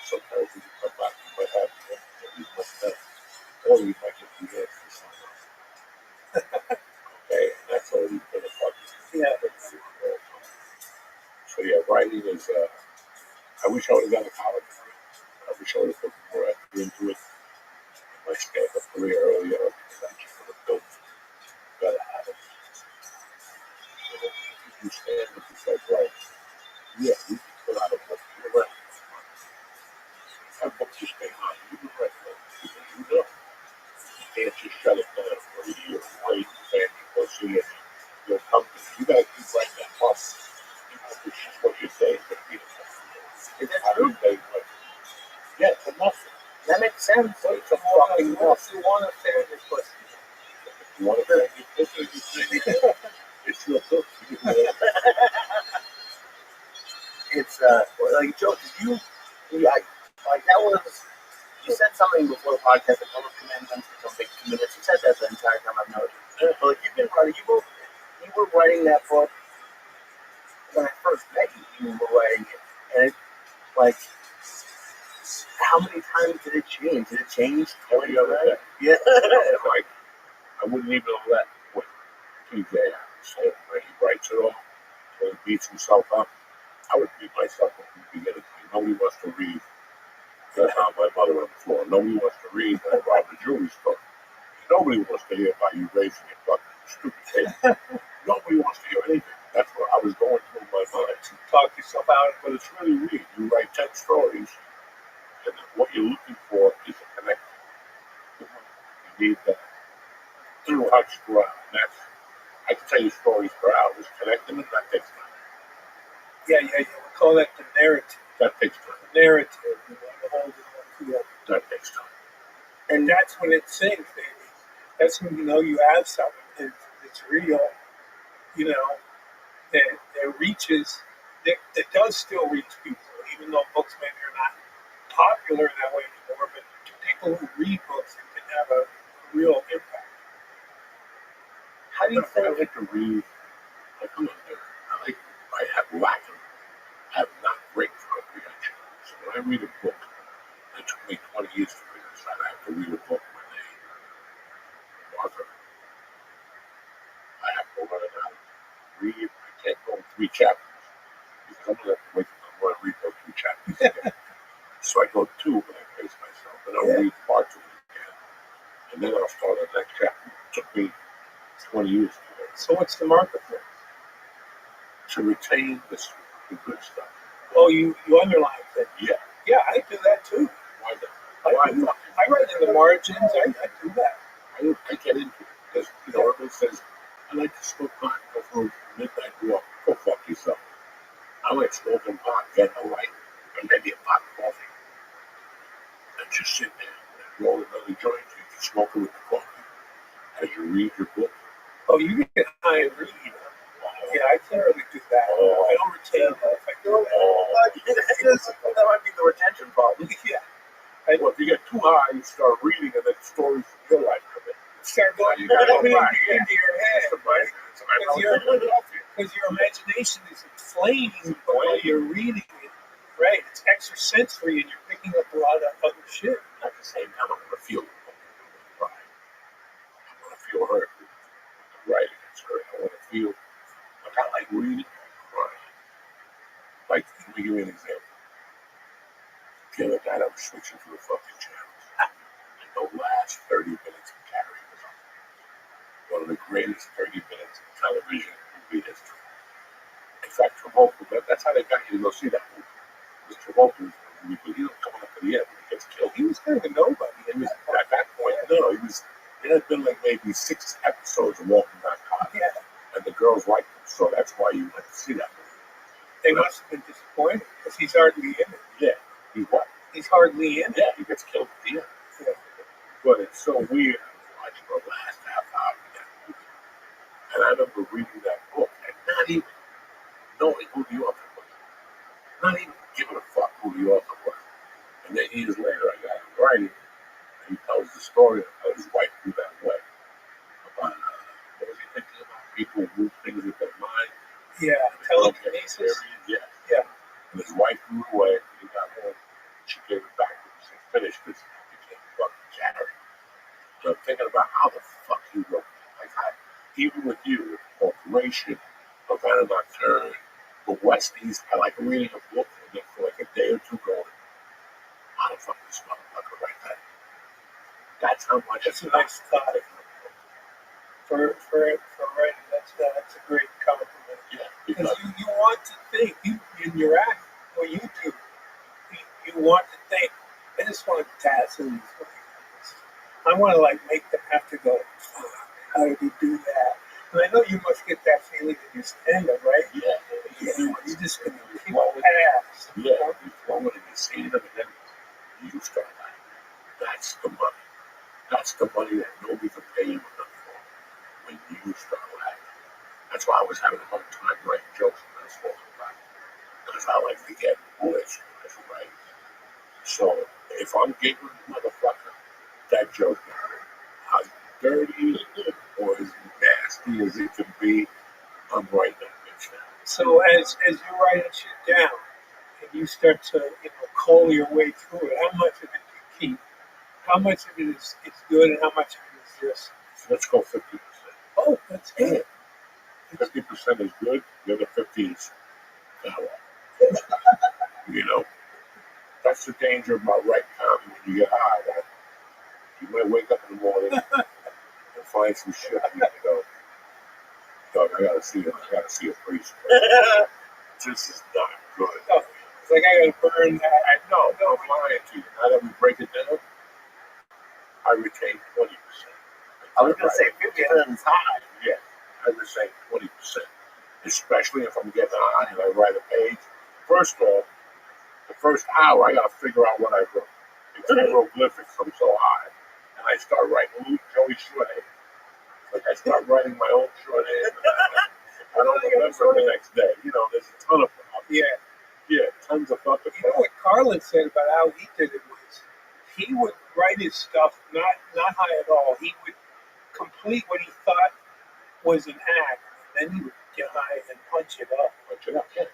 Sometimes when you come back, you might have you must have, or you might just be there for something. Okay, and that's all you've been a part of. Yeah. So yeah, writing is I wish I would have done a college degree. I wish I would have put more effort into it. My stand-up career earlier, because I just would have built better habits. So if you stand up and say, well, yeah, we can put out a book. You're right. That book just came out. You can write that because you know. You can't just shut it down for a year and wait and family go see it. You'll come to you gotta keep writing that book. You know, it's just what you're saying, but you know, Is that how true? you say what. Yeah, it's a nothing. That makes sense. So it's a fucking walk. You want to say this, bit. It's your book. It's like Joe. Like that was. You said something before the podcast, like all the commandments, some big commitments. You said that the entire time I've known you. But like, you've been writing. You were writing that book when I first met you. You were writing it, and it, like, how many times did it change? Did it change? Every other day. Yeah. Like, I wouldn't even let what TJ say when he writes it all, when he beats himself up. I would beat myself up from the beginning. Nobody wants to read that how my mother on the floor. Nobody wants to read that Robert Julie's book. Nobody wants to hear about you raising your fucking stupid kid. Nobody wants to hear anything. That's what I was going through in my mind. To talk yourself out. But it's really weird. You write 10 stories, and what you're looking for is a connection. You need that through Hutch Brown. That's, I can tell you stories for hours. Connecting them, that takes time. Yeah. We call that the narrative. That takes time. The narrative. You know, the whole deal. That takes time. And that's when it sings, baby. That's when you know you have something. It's real. You know, it reaches. It does still reach people, even though books maybe are not popular that way anymore. But to people who read books, it can have a real impact. How do you I think? like to read. Like, I have lacking. I have not great comprehension. So when I read a book, it took me 20 years to figure this out. I have to read a book when they author. I have to learn how to read. I can't go 3 chapters because I'm going to have to wait. I'm going to read those 2 chapters again. So I go 2 when I pace myself, and I'll read parts of it again, and then I'll start the next chapter. It took me 20 years to do it. So what's the market for? To retain the good stuff. Oh, you underline things. Yeah. Yeah, I do that too. Why not? I write in the margins. I do that. I get into it because, everybody says, I like to smoke pot, go for a midnight walk. Go fuck yourself. I like smoking pot, getting a light, and maybe a pot of coffee. And just sit there and roll another joint. You can smoke it with the coffee. As you read your book. Oh, you get high and read. Yeah, I can't really do that. I don't retain that if I do that. That might be the retention problem. Yeah. Well, if you get too high, you start reading, and then stories from your life come in. Start going You gotta go into back. your head. Because your imagination is inflamed while you're reading it. Right. It's extrasensory and you're picking up a lot of other shit. At the same time, I want to feel pride. I want to feel hurt. Right against her. I want to feel like I like reading and crying. Like, let me give you an example. The other night I was switching through the fucking channels. And the last 30 minutes of Carrie was on. One of the greatest 30 minutes in television movie history. In fact, Travolta, that's how they got you to go see that movie. Because Travolta was in the movie, but he don't come up to the end when he gets killed. He was kind of a nobody. He was, at that point, no, he was, it had been like maybe 6 episodes of Walking Back High. Yeah. And the girls liked him, so that's why you went to see that movie. They must have been disappointed because he's hardly in it. Yeah. He's what? He's hardly in it. Yeah, he gets killed at the end. Yeah. But it's so weird watching the last half hour of that movie. And I remember reading that book and not even knowing who the author was. Not even giving a fuck who the author was. And then years later, I got him writing, and he tells the story of how his wife grew that way. About, what was he thinking about? People move things with their mind. Yeah, telekinesis. Yeah. And his wife grew away, and he got home. She gave it back to him. She finished this. He became fucking Carrie. So I'm thinking about how the fuck he wrote that. Like, even with you, with Corporation, Havana Nocturne, the Westies, I like reading a book and then for like a day or two going, how the fuck this motherfucker write that? That's how much That's a nice thought. For writing, that's a great compliment. Yeah, because you want to think, in your act, what you do, you want to think. I just want to dazzle these things. I want to make them have to go, oh, how did he do that? And I know you must get that feeling in your stand-up, right? Yeah. You're just going to keep past. Yeah, you throw it in your stand-up and then you start laughing. That's the money. That's the money that nobody can pay you enough for. when you start laughing. That's why I was having a hard time writing jokes when I was talking about it. Because I like to get bullets, right? So if I'm giggling, motherfucker, that joke got as dirty or as nasty as it can be, I'm writing that bitch down. So as you're writing shit down and you start to cull your way through it, how much of it do you keep? How much of it is good and how much of it is just? So let's go 50%. Oh, that's it. 50% is good. The other 50 is foul. That's the danger about writing comedy when you get high. That you might wake up in the morning and find some shit and you go, dog, I gotta see a priest. This is not good. No, it's like I gotta burn that. I know, I'm lying to you. Now that we break it down, I retain 20%. I was gonna say 50% is high. Yeah, I retain 20%. Especially if I'm getting high and I write a page. First off, the first hour I gotta figure out what I wrote. It's hieroglyphics, I'm so high. And I start writing Joey Shorthand. Like I start writing my own shorthand. I don't remember the next day. There's a ton of problems. Yeah, tons of fucking You know what Carlin said about how he did it was he would write his stuff not high at all. He would complete what he thought was an act, and then he would get high and punch it up. Yeah.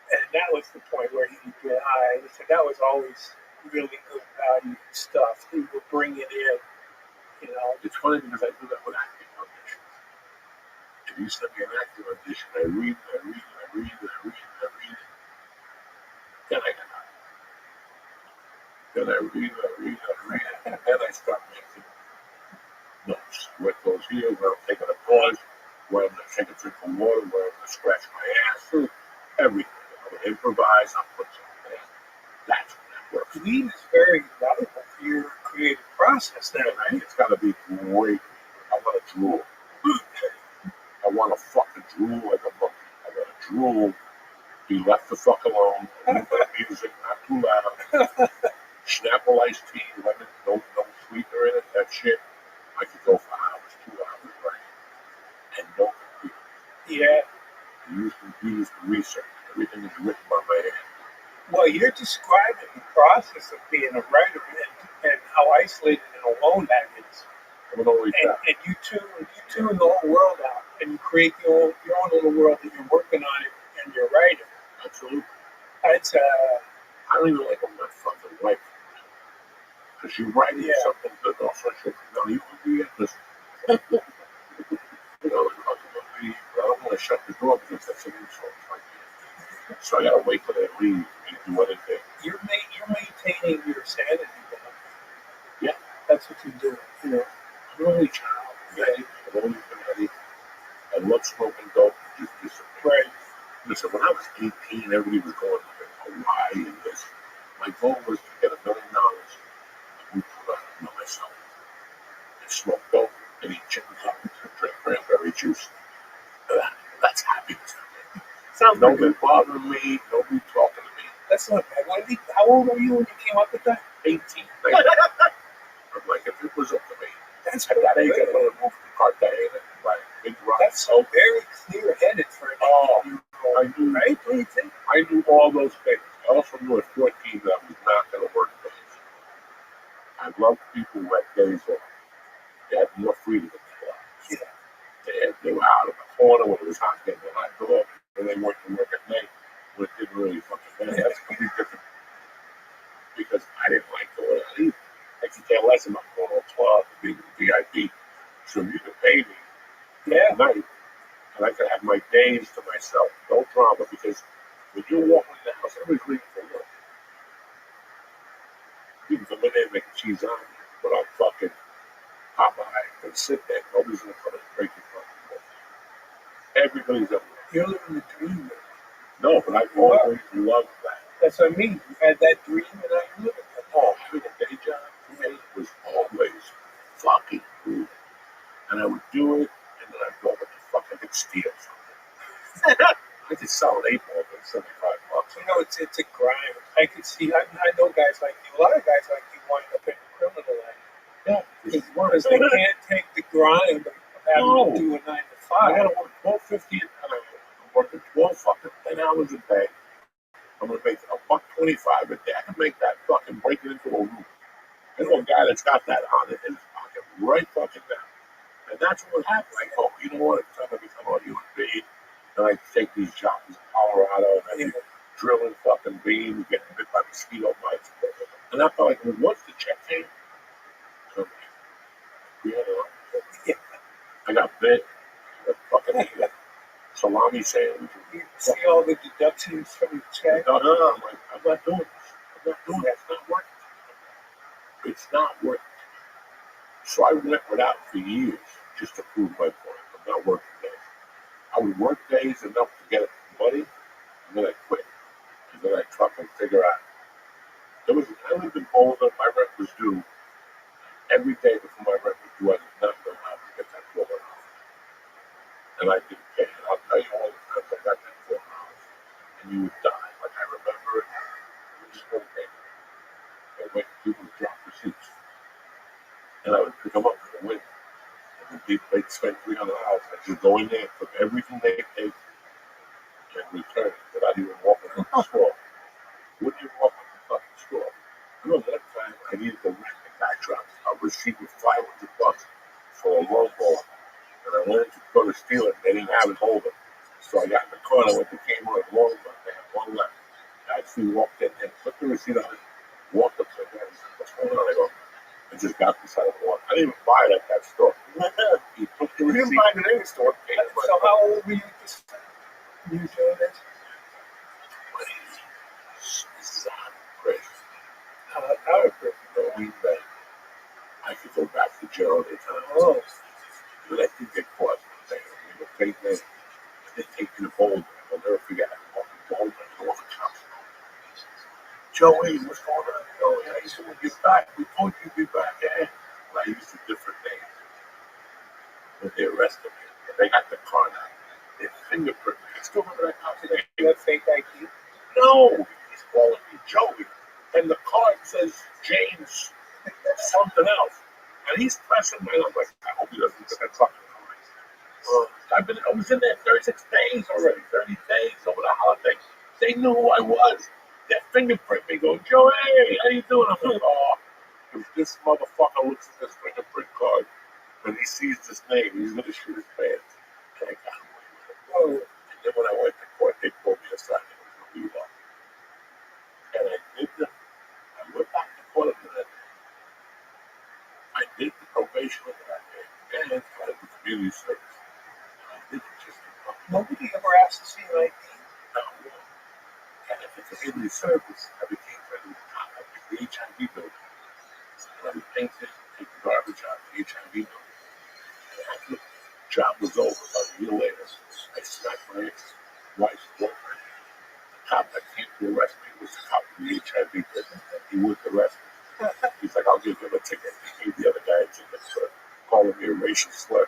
And that was the point where he would get high. He said that was always really good value stuff. He would bring it in. It's funny because I do that with acting auditions. If you send me an acting audition, I read it. Then I get high. Then I read it. And then I start making notes. What goes here, where I'm taking a pause, where I'm going to take a drink of water, where I'm going to scratch my ass, everything. I'm going to improvise, I'll put something in. That's when that works. Weed is very valuable for your creative process now, right? It's got to be great. I want to drool. I want to fucking drool like a monkey. I want to drool. Be left the fuck alone. Music, not too loud. Snapple iced tea, lemon, no sweetener in it. That shit, I could go for hours, 2 hours, right? And no computer. Yeah. Use computers to research. Everything is written by my hand. Well, you're describing the process of being a writer and how isolated and alone that is. I'm always and you tune the whole world out, and you create your own little world that you're working on it, and you're writing. Absolutely. It's I don't even like when my fucking wife, because you're writing something that also should know you can do it. Listen, I don't want to shut the door because that's an insult. So I gotta wait till they leave and do anything. You're maintaining your sanity. Yeah, that's what you do. I'm an only child. I've always been ready. I love smoking dope. Just right. Listen, when I was 18, everybody was going to Hawaii and this. My goal was to get $1 million and move to myself and smoke dope and eat chicken nuggets and drink cranberry juice. That's happiness. Nobody bothering me. Nobody talking to me. That's not bad. How old were you when you came up with that? 18. I'm like, if it was up to me, that's at that age, I would have moved to Cartagena and buy a big rock. That's so very clear-headed for an 18-year-old. I knew, right? What do you think? I knew all those things. I also knew at 14 that I was not going to work days. I loved people who had days off. They had more freedom in their lives. Yeah. They were out of the corner when it was hot, getting a hot dog, and they went to work at night, but it didn't really fucking matter. That's completely different. Because I didn't like going out either. I could care less about going to a club, being VIP. So you could pay me at night, and I could have my days to myself. No drama, because when you're walking in the house, everybody's leaving for work. You can come in there and make a cheese omelet, but I'm fucking Popeye and sit there. Nobody's going to come and break your fucking work. Everybody's at work. You're living the dream. No, but I've always loved that. That's what I mean. You had that dream, and now you're living it. Oh, having a day job for me was always fucking cool. And I would do it, and then I'd go, what the fuck, I could steal something. I could sell an 8-ball for $75. It's a grind. I could see, I know guys like you, a lot of guys like you wind up in the criminal life. Yeah. Because they can't take the grind of having No. to do a 9 to I 5. gotta work 12.50 an hour. I'm working 12 fucking 10 hours a day. I'm gonna make $1.25 a day. I can make that fucking break it into a room. I know a guy that's got that on it in his pocket right fucking now. And that's what happened. I go, you know what? It's time to become a human being. And I take these jobs in Colorado and I be drilling fucking beans, getting bit by mosquito bites. And I felt like, well, once the check came, I got bit. I fucking ate a salami sandwich. You see all the deductions from your check. No, I'm like, I'm not doing this. I'm not doing that. It's not working. It's not working. So I went without for years just to prove my point. I'm not working days. I would work days enough to get money, and then I quit. And then I fucking figure out. I lived in Boulder. My rent was due. Every day before my rent was due, I did not know how to get that $400. And I didn't pay it. I'll tell you all the times I got that $400. And you would die. Like I remember it. I just wouldn't pay it. I went to people to drop receipts. And I would pick them up in the window. And they'd spend $300. I just go in there, took everything they paid, and return it without even walking in the store. Wouldn't even walk in the fucking store. I know that time I needed to rent a backdrop. I received $500 for a lawnmower. And I went to go to steal it. They didn't have it holder. So I got in the car and I went to Kmart and Walmart. They had one left. I actually walked in there, put the receipt on it, walked up to the guy and said, what's going on? I go, I just got this out of the water. I didn't even buy it at that store. He took the You receipt. didn't buy it at any store. So how old were you at this time? You were doing this? This is out of prison. Out of prison. Knowing that I could go back to jail anytime. Oh. But I think they caught me there. We were fake men. They take you to Boulder. I'll never forget. I walked to Boulder and all the cops. Joey, what's going on? Joey, I used to get back. We told you to be back. And I used a different name. When they arrested me, and they got the car now. They fingerprint me. I still remember that cop today. You have fake ID? No, he's calling me Joey. And the card says James something else. And he's pressing me. I'm like, I hope he doesn't get that fucking card. I was in there 36 days already, 30 days over the holiday. They knew who I was. They fingerprint me, going, Joey, hey, how you doing? I'm like, oh, if this motherfucker looks at this fingerprint card and he sees this name, he's gonna shoot his pants. And I got away with it. Oh. And then when I went to court, they pulled me aside and was gonna leave up. And I went back to court after that. I did the probation on that day, and I did the community service. And I did it just to come. Nobody ever asked to see an ID? No. And at the community service, I became friendly with the cop. I picked the HIV building. And I would paint it, take the garbage out of the HIV building. And after the job was over, about a year later, I smacked my ex-wife's boyfriend. The cop that came to arrest me was the cop from the HIV building. He wouldn't arrest me. He's like, I'll give him a ticket. He gave the other guy a ticket for calling me a racial slur.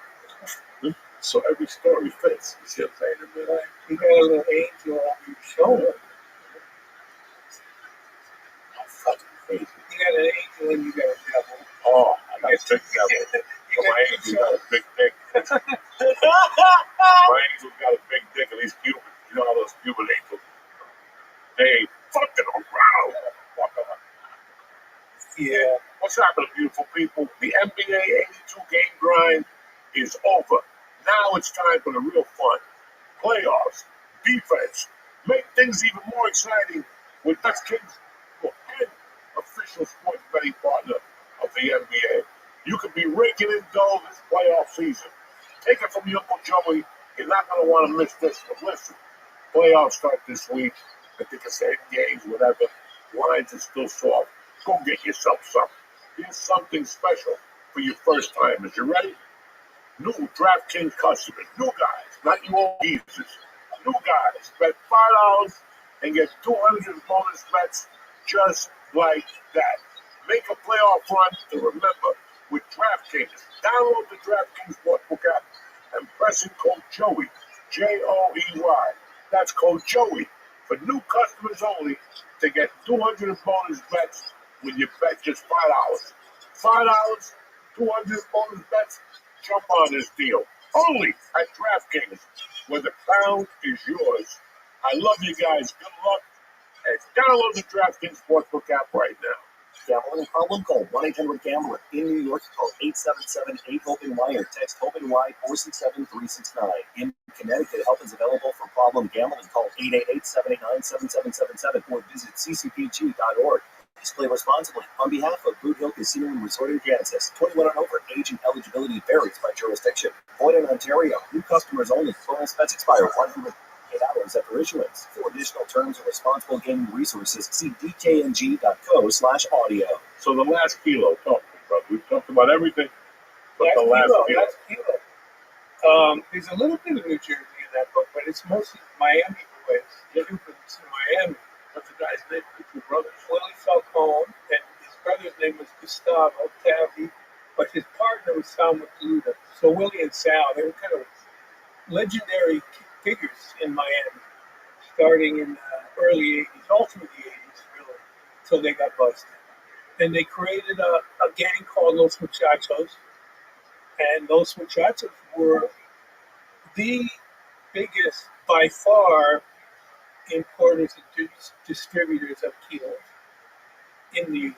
So every story fits. You see what I'm saying? You got a little angel on your shoulder. I'm fucking crazy. You got an angel and you got a devil. Oh, I got a big devil. So my angel got a big dick. My angel got a big dick and he's Cuban. You know how those Cuban angels, they ain't fucking around. Yeah. What's happening, beautiful people? The NBA 82 game grind is over. Now it's time for the real fun. Playoffs, defense, make things even more exciting with ROTHSCHILD and official sports betting partner of the NBA. You could be raking in dough this playoff season. Take it from your Uncle Joey. You're not going to want to miss this. But listen, playoffs start this week. I think it's 8 games, whatever. Lines are still soft. Go get yourself something. Here's something special for your first timers. You ready? New DraftKings customers, new guys, not you old geezers. New guys, bet $5 and get 200 bonus bets just like that. Make a playoff run to remember with DraftKings. Download the DraftKings Sportsbook app and press in code Joey, Joey. That's code Joey for new customers only to get 200 bonus bets when you bet just $5. $5, 200 bonus bets. Jump on this deal. Only at DraftKings, where the crown is yours. I love you guys. Good luck. And download the DraftKings Sportsbook app right now. Gambling problem? Call 1-800-GAMBLER. In New York, call 877-8-HOPE-Y or text HOPE-Y 467-369. In Connecticut, help is available for problem gambling. Call 888-789-7777 or visit ccpg.org. Please play responsibly. On behalf of Boot Hill Casino and Resort in Kansas, 21 and over. Age and eligibility varies by jurisdiction. Void in Ontario. New customers only. Bonus bets expire 108 hours after issuance. For additional terms and responsible gaming resources, see dkng.co/audio. So the last kilo, talk to me, brother. We've talked about everything but the last kilo. Last kilo. There's a little bit of New Jersey in that book, but it's mostly Miami boys. Two from Miami. What's the guy's name? The two brothers. Willie Falcone, and his brother's name was Gustavo Tavi, but his partner was Sal McLuda. So Willie and Sal, they were kind of legendary figures in Miami, starting in the early 80s, all through the 80s, really, until they got busted. And they created a gang called Los Muchachos, and Los Muchachos were the biggest, by far, importers and distributors of kilos in the U.S.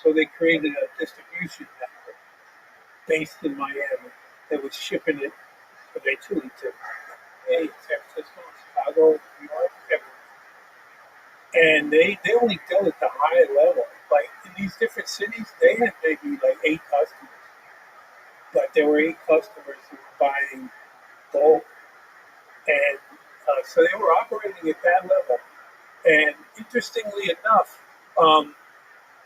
So they created a distribution network based in Miami that was shipping it eventually to San Francisco, Chicago, New York, everywhere. And they only dealt at the high level. Like in these different cities, they had maybe like 8 customers. But there were 8 customers who were buying bulk. And so they were operating at that level. And interestingly enough,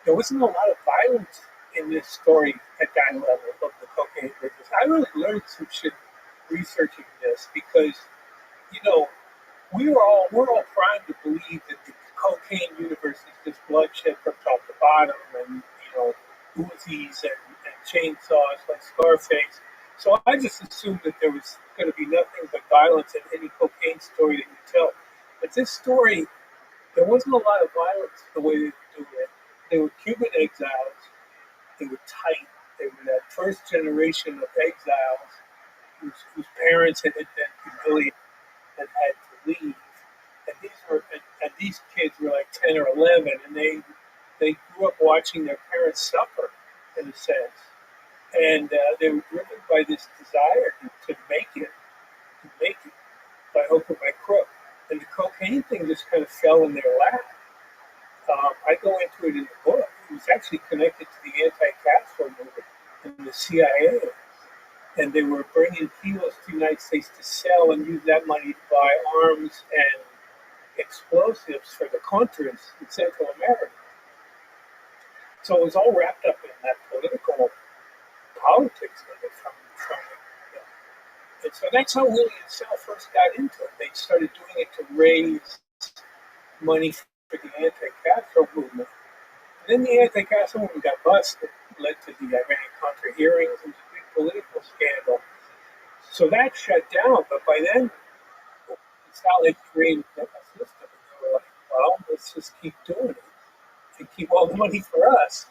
there wasn't a lot of violence in this story at that level of the cocaine business. I really learned some shit researching this because, you know, we're all primed to believe that the cocaine universe is just bloodshed from top to bottom, and Uzis and chainsaws like Scarface. So I just assumed that there was going to be nothing but violence in any cocaine story that you tell. But this story, there wasn't a lot of violence the way they were doing it. They were Cuban exiles. They were tight. They were that first generation of exiles whose parents had been humiliated and had to leave. And these kids were like 10 or 11, and they grew up watching their parents suffer, in a sense. And they were driven by this desire to make it by hook or by crook. And the cocaine thing just kind of fell in their lap. I go into it in the book. It was actually connected to the anti-Castro movement and the CIA. And they were bringing kilos to the United States to sell and use that money to buy arms and explosives for the Contras in Central America. So it was all wrapped up in that political politics of it from and so that's how Willie and Sal first got into it. They started doing it to raise money for the anti-Castro movement. And then the anti-Castro movement got busted, led to the Iran-Contra hearings. It was a big political scandal. So that shut down, but by then, Sal had created a system. And they were like, well, let's just keep doing it and keep all the money for us.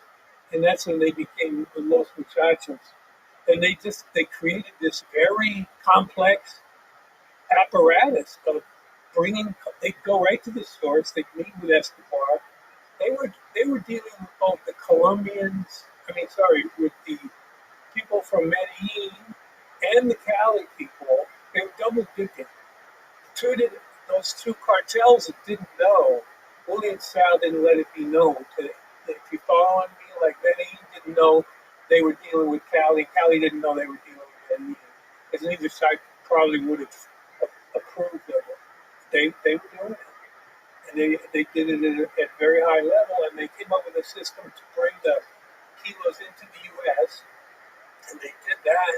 And that's when they became the Los Muchachos. And they created this very complex apparatus of they'd go right to the source, they'd meet with Escobar. They were dealing with both the with the people from Medellin and the Cali people. They were double dipping. Those two cartels that didn't know, Willie and Sal didn't let it be known. If you follow me, like Medellin didn't know they were dealing with Cali. Cali didn't know they were dealing with Medellin. Because neither side probably would have approved of it. They were doing it. And they did it at a very high level, and they came up with a system to bring the kilos into the U.S., and they did that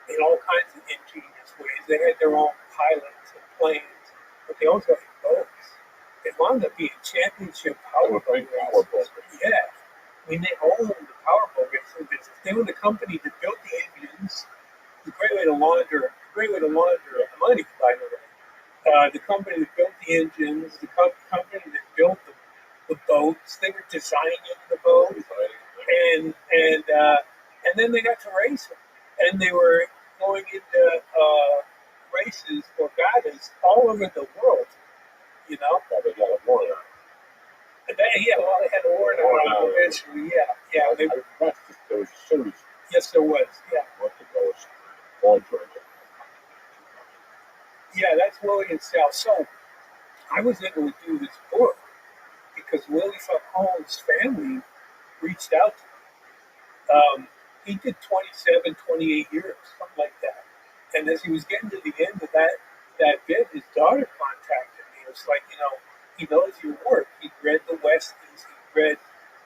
in all kinds of ingenious ways. They had their own pilots and planes, but they also had boats. They wound up being championship powerboat racers. Yeah. I mean, they owned the powerboat racing business. They were the company that built the engines. It's a great way to launder money, by the way. The company that built the engines, the company that built the boats. They were designing the boats, and then they got to race them. And they were going into races or battles all over the world, you know. Yeah, they got a war now. And they had a war now eventually. Yeah. I watched this. There was a series. Yes, there was. Yeah. What the goes on during it. Yeah, that's Willie and Sal. So I was able to do this book because Willie Falcone's family reached out to me. He did 27, 28 years, something like that. And as he was getting to the end of that bit, his daughter contacted me. It was like, he knows your work. He read the Westies, he read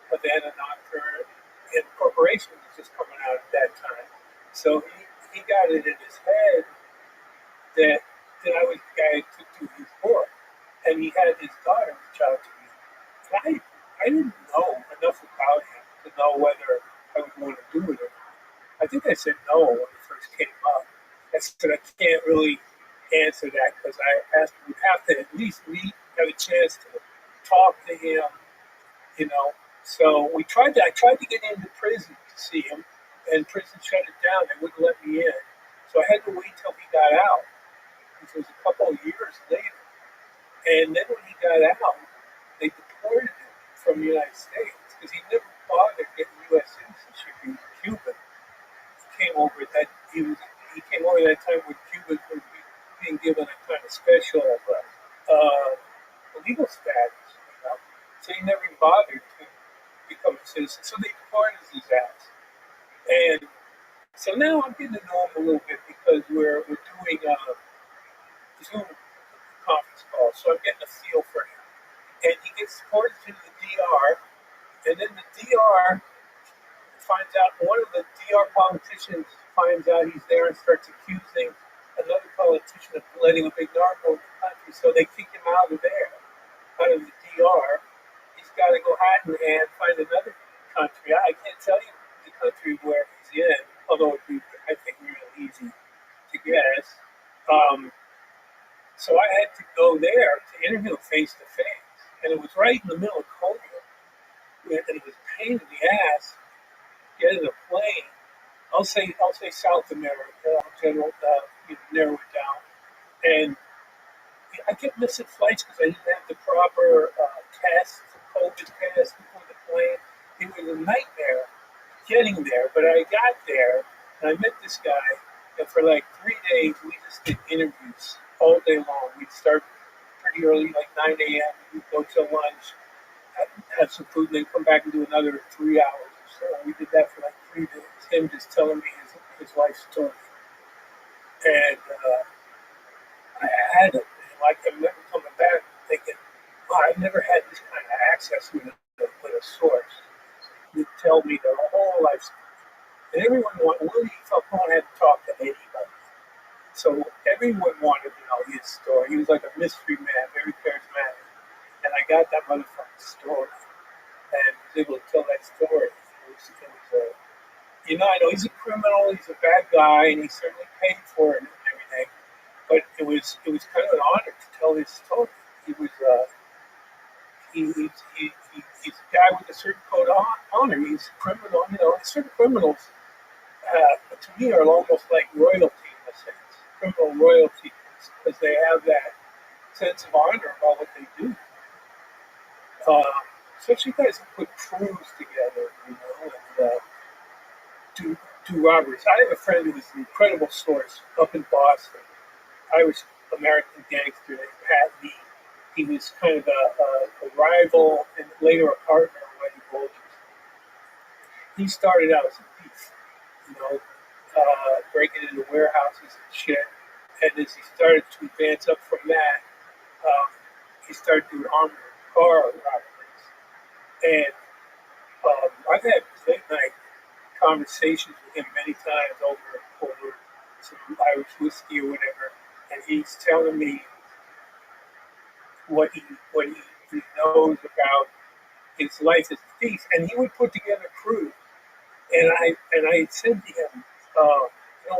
Havana Nocturne, and Corporation was just coming out at that time. So he got it in his head that I was the guy to do his book. And he had his daughter reach out to me. And I didn't know enough about him to know whether I would want to do it or not. I think I said no when it first came up. I said I can't really answer that because I asked we have to at least meet, have a chance to talk to him, you know. So I tried to get into prison to see him, and prison shut it down. They wouldn't let me in. So I had to wait till he got out, which was a couple of years later. And then when he got out, they deported him from the United States because he never bothered getting U.S. citizenship. He was Cuban. He came over that time when Cubans were being given a kind of special legal status, you know. So he never bothered to become a citizen. So they deported his ass. And so now I'm getting to know him a little bit because we're doing Zoom conference calls. So I'm getting a feel for him. And he gets deported to the DR, and then the DR finds out, one of the DR politicians finds out he's there and starts accusing another politician of letting a big narco in the country, so they kick him out of there, out of the DR. He's got to go hat in hand, find another country. I can't tell you the country where he's in, although it'd be, I think, real easy to guess. So I had to go there to interview him face to face. And it was right in the middle of COVID. And it was a pain in the ass getting a plane. I'll say South America, general, narrow it down. And I kept missing flights because I didn't have the proper test, COVID test before the plane. It was a nightmare getting there. But I got there, and I met this guy. And for like 3 days, we just did interviews all day long. We'd start pretty early, like 9 a.m. We'd go till lunch, have some food, and then come back and do another 3 hours or so. We did that for like 3 days. Him just telling me his life story. And I had it. And like, I remember coming back thinking, wow, I never had this kind of access with a source. He'd tell me their whole life story. And Willie Falcone hadn't talked to anybody. So everyone wanted to know his story. He was like a mystery man, very charismatic. And I got that motherfucking story and was able to tell that story. I know he's a criminal, he's a bad guy, and he certainly paid for it and everything. But it was kind of an honor to tell his story. He was he's a guy with a certain code of honor. He's a criminal, certain criminals to me are almost like royalty in a sense, criminal royalty, because they have that sense of honor about what they do. Especially guys who put crews together, and do robberies. I have a friend who was an incredible source up in Boston, Irish American gangster named Pat Lee. He was kind of a rival and later a partner of Whitey Bulger's. He started out as a thief, breaking into warehouses and shit. And as he started to advance up from that, he started doing armored car robberies. And I've had late night conversations with him many times over some Irish whiskey or whatever, and he's telling me what he knows about his life as a thief, and he would put together crews. And I said to him,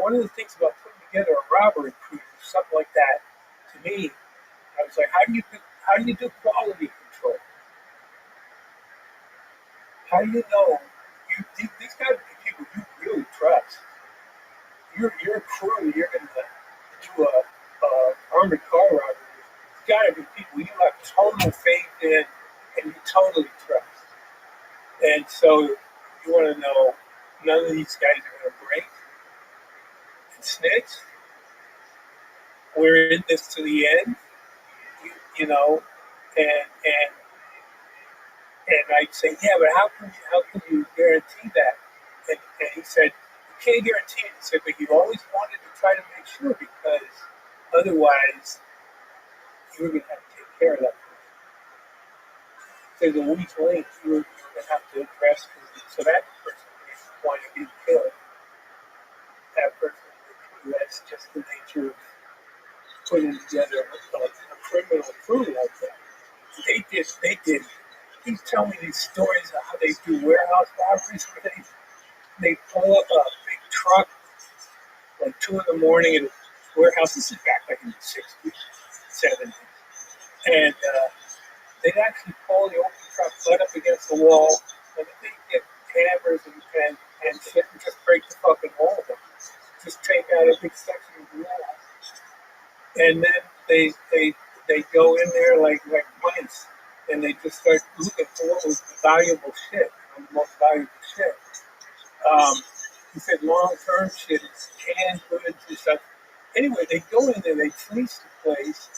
one of the things about putting together a robbery crew or something like that, to me, I was like, how do you do quality control? How do you know these guys are the people you really trust? your crew, you're going to do a armored car robbery. It's got to be people you have total faith in and you totally trust. And so you want to know none of these guys are going to break and snitch. We're in this to the end, you know, and I'd say, yeah, but how can you guarantee that? And he said, you can't guarantee it. He said, but you always wanted to try to make sure because otherwise you were going to have to take care of that person. There's a weak link you were going to have to address so that person didn't want to be killed. That person, that's just the nature of putting together a criminal crew like that. They did. He's telling me these stories of how they do warehouse robberies where they pull up a big truck like 2 in the morning in a warehouse. This is back like in the 60s, 70s. And they'd actually pull the open truck butt up against the wall and they'd get hammers and shit and just break the fucking wall down. Just take out a big section of the wall. And then they go in there like mice, and they just start looking for what was the valuable shit, the most valuable shit. He said long-term shit is canned goods and stuff. Anyway, they go in there, they fleece the place,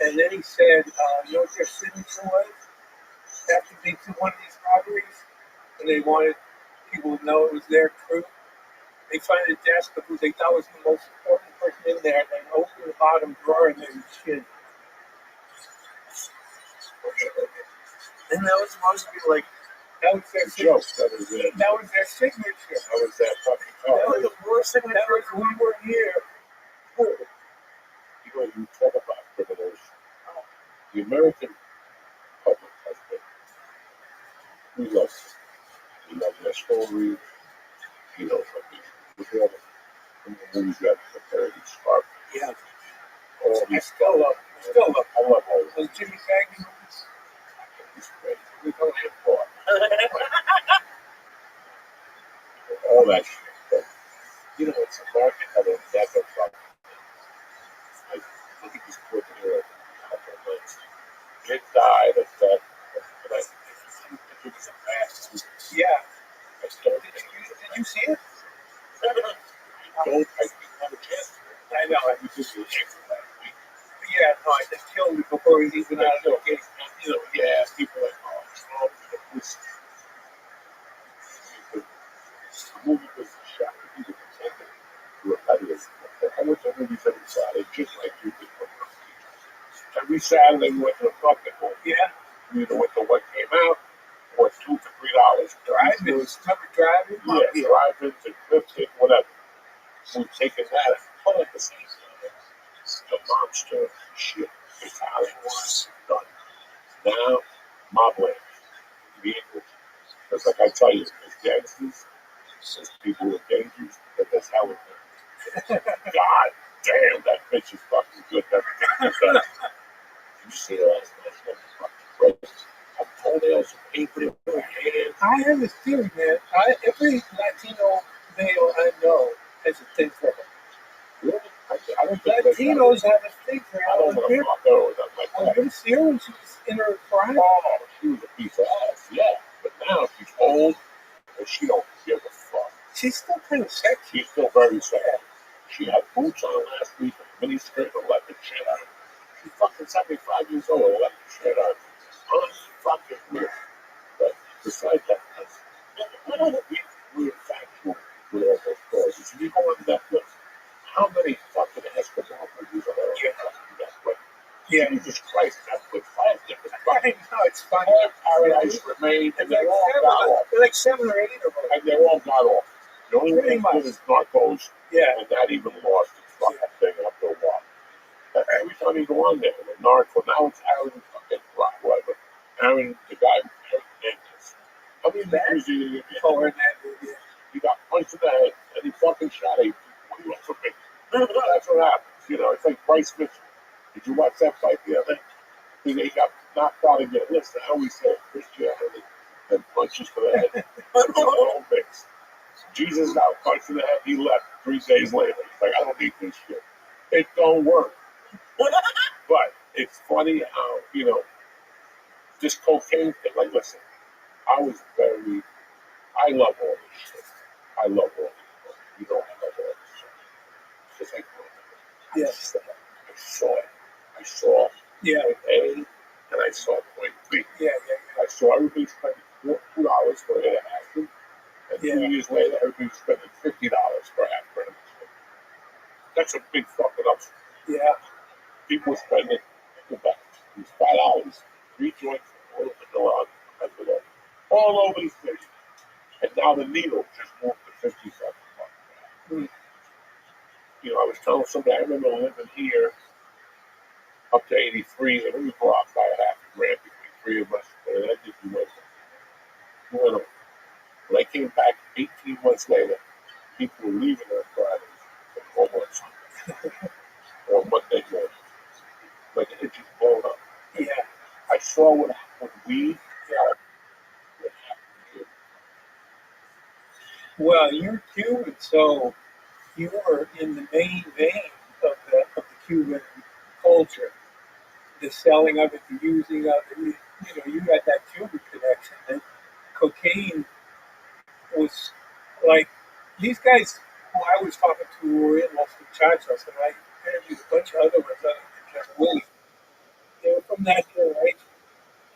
and then he said, you know what their signature was after they did one of these robberies? And they wanted people to know it was their crew. They find a desk of who they thought was the most important person in there, and then open the bottom drawer and then shit. And that was supposed to be like, That was their Joke. signature. That was their signature. That was that fucking that car. was the worst signature. That was when we were here. You know, you talk about criminals. The American public has been. We love them. We love their stories. You know, from the movies you have to compare these stars. Yeah. All I these still love them. I love all of Those Jimmy Cagney movies. these great. We don't have thought. All that shit. But, you know, it's American have a better fucking. Like, look at this poor hero. Kid died of that. But I think it was a fast. Yeah. I still Did you see it? I didn't have a chance to. I know. We just were here for that week. Yeah, no, I just killed him before he was even out of the gate. You know, yeah, people are like, oh, Trump, the movie was shot. He was intended to repetitive. I went to movies every Saturday, just like you did. Every Saturday we went to the fucking movie. Yeah. We either went to what came out or $2 to $3. Drive-ins. Remember driving? Yeah, drive-ins and Clifton, whatever. We've taken that and put it the same the monster shit. Italian wine done. Now, mobland vehicles. Because like I tell you, there's gangsters, there's people who are dangerous, but that's how it is. God damn, that bitch is fucking good. Everything she's done. You see her last night, fucking crazy. Her toenails are painted in her hands. I have this theory, man. Every Latino male I know has a thing for her. Really? I don't think that's Latinos have a thing for I don't her. want to fuck her with that like Oh, that. you see her when she was in her prime? Oh, she was a piece of ass, yeah. But now she's old and she don't give a fuck. She's still kind of sexy. She's still very sad. She had boots on last week, a mini skirt, and a leopard shirt on. She's fucking 75 years old, a leopard shirt on. Unfucking weird. But besides that, we're factual with all those stories. If you go on Netflix, how many fucking Eskimo movies are there on Netflix? Yeah. Jesus Christ, Netflix, 5 different I fucking know, it's funny. Paradise Remains, and they're all got off. They're like 7 or 8 of them. And they're all got off. The only Pretty one much. good is Narcos, Yeah. and that even lost its fucking thing after a while. Every time you go on there, with Narco, now it's Aaron fucking whatever. Aaron, the guy who Hernandez. How many movies do you get? Oh, Hernandez. He got punched in the head, and he fucking shot 8 people. What do you want from me? That's what happens. You know, it's like Bryce Mitchell. Did you watch that fight the other day? He got knocked out again. Listen, how we said Christianity and punches to the head. It's all mixed. Jesus got punched in the head. He left 3 days later. He's like, I don't need this shit. It don't work. But it's funny how, this cocaine thing, like, listen, I love all this shit. I love all this shit. You know I love all this shit. It's just like, Yes. I saw it. I saw Yeah. point A and I saw point B. Yeah. I saw everybody spending $2 for an aspirin, and 2 years later, everybody's spending $50 for aspirin. That's a big fucking up. Yeah. People spending these $5, 3 joints, all over the city. And now the needle just moved to 57 bucks. I was telling somebody, I remember living here up to 83, and we blocked by a half a grand between 3 of us. And I think we went. When I came back 18 months later, people were leaving their Fridays and homeless on Monday morning. Like it just blown up. Yeah. I saw what happened with weed. Well, you're Cuban, so you were in the main vein of the Cuban culture. The selling of it, the using of it. You had that Cuban connection. And cocaine was like these guys who I was talking to who were in Los Muchachos, and I interviewed a bunch of other ones other than just Willie. They were from that generation,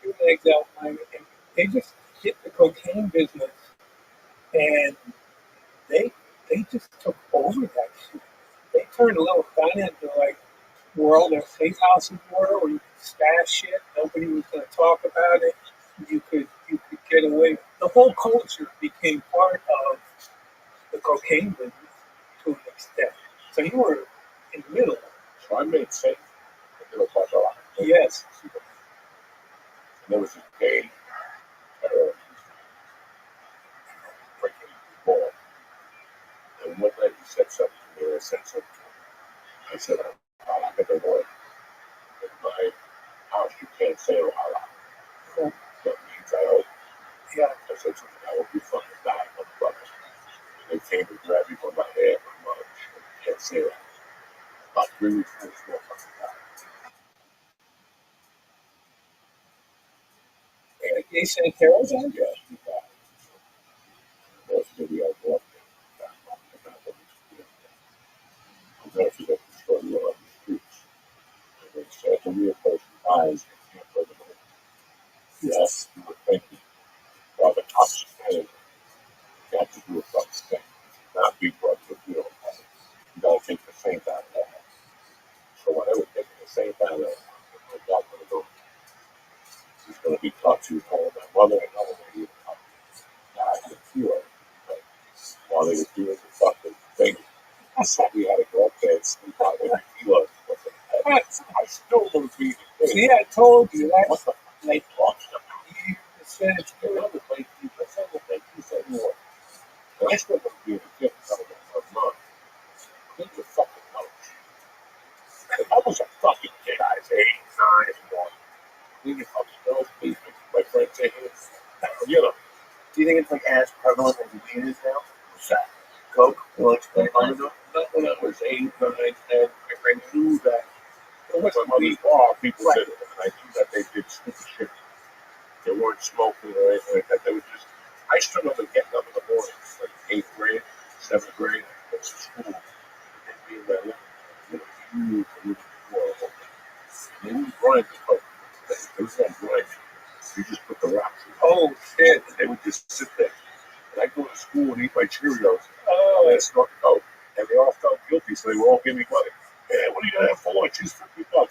Cuban exile time, and they just hit the cocaine business, and they just took over that shit. They turned a little Havana into like world of safe houses were, where you could stash shit. Nobody was going to talk about it. You could get away. The whole culture became part of the cocaine business to an extent. So you were in the middle. So I made safe. I did a lot. Yes. And there was a gay terrorist freaking ball. And one night he said something to me, and I said something to him. I said, I got the word. In my house, you can't say Allah. That means I hope. Yeah. I said something, I hope you fucking die, motherfucker. And they came and grabbed me by my hair, my mother. You can't say that. About 3 weeks later, this motherfucker died. And they sent Carol down? Yeah, he died. That's maybe I go up there. I'll never forget the story on the streets. And they said to me, a person dies, you can't live in it. Yes, you were thinking, well, the cops are saying, you have to do a fucking thing. Not be brought to a field. You gotta take the same time that. So when I was taking the same time that, my dad gonna go. He's gonna be taught to home. My mother and another lady died in a cure. But while they were doing the fucking thing, I said we had to go up there and sleep out with the kilos. I still don't be the See, I told you that. What the fuck they talking about? You said it's good. Another place, people said what they said more. And I still don't be the kid of mine. Clean your fucking nose. If I was a fucking kid, I was 8, 9, and 1. Clean your fucking nose, please. My friend say, Do you think it's like as prevalent as weed is now? what's that? Coke? Will explain on the Not when I was 8, 9, 10. I knew that. It wasn't my bar. People said it, and I knew that they did stupid shit. They weren't smoking or anything like that. They were just. I still remember getting up in the morning, like 8th grade, 7th grade, I went to school. And me and my living, huge horrible. And then we grind the coke. There was no grind. You just put the rocks in. Oh, shit. And they would just sit there. And I'd go to school and eat my Cheerios. Oh, And snort coke. And they all felt guilty, so they would all give me money. Hey, what are you going to have for lunch? It's $50.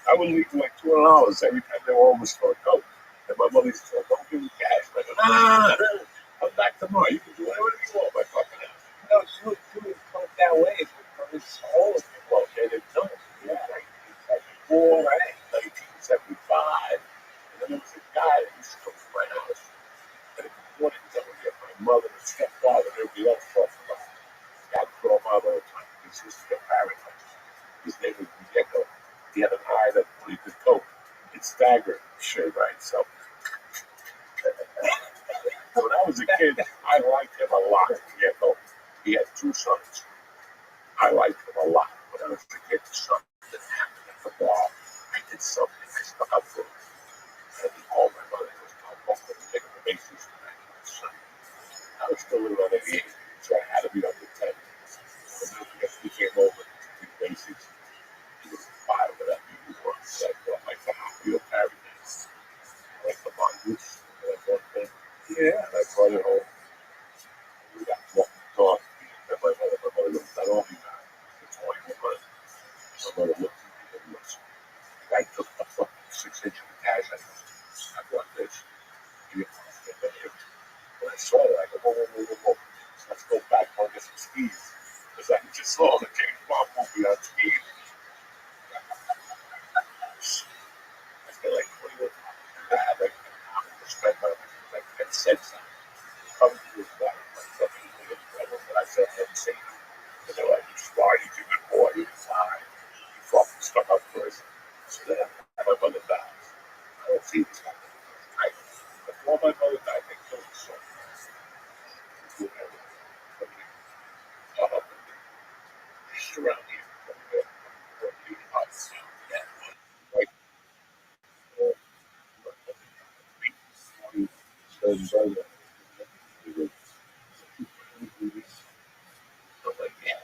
I would leave like $200 every time they were almost snort coke. And my mother said, don't give me cash. And I go, nah, I'm back tomorrow. You can do whatever you want, my fucking ass. no, you would do it that way. It's all of it. Well, they didn't know. Yeah, 1974, right? 1975. And then there was a guy that used to come to my house. And in the morning, I would get my mother and stepfather and everybody else talking about it. God called my mother all the time. His sister got paradise. His name was Gecko. He had an eye that when he did coke, it staggered. Sure, right? So When I was a kid, I liked him a lot. He had two sons. I liked him a lot. When I was a kid, something happened at the bar. I did something. I stuck up for him. And he called my mother. He was welcome to take him to Macy's tonight. I was still a little age, so I had to be under 10. And he came over to Macy's. He was 5 of that. He was like the Hospital Paradise. Like the mongoose. Like one thing. Yeah. And I brought it home. We got walking talk. And my mother goes, not only that, it's only one month. My mother looked at me and looks. I took a fucking 6-inch cash. I brought this. He didn't want to get that hit. When I saw it, I go, whoa. Let's go back on get some skis. Because I just saw the James Bond movie on skis. I feel like 21 I had like respect my like that said something. Coming to his back, like something that I said I hadn't seen. And they're like, he's smart, he's a good boy, he's fine. He fucking stuck up for us. So then my mother dies. I don't see this happening. Before my mother died, they killed his son. Just around here. Right. Like, yeah,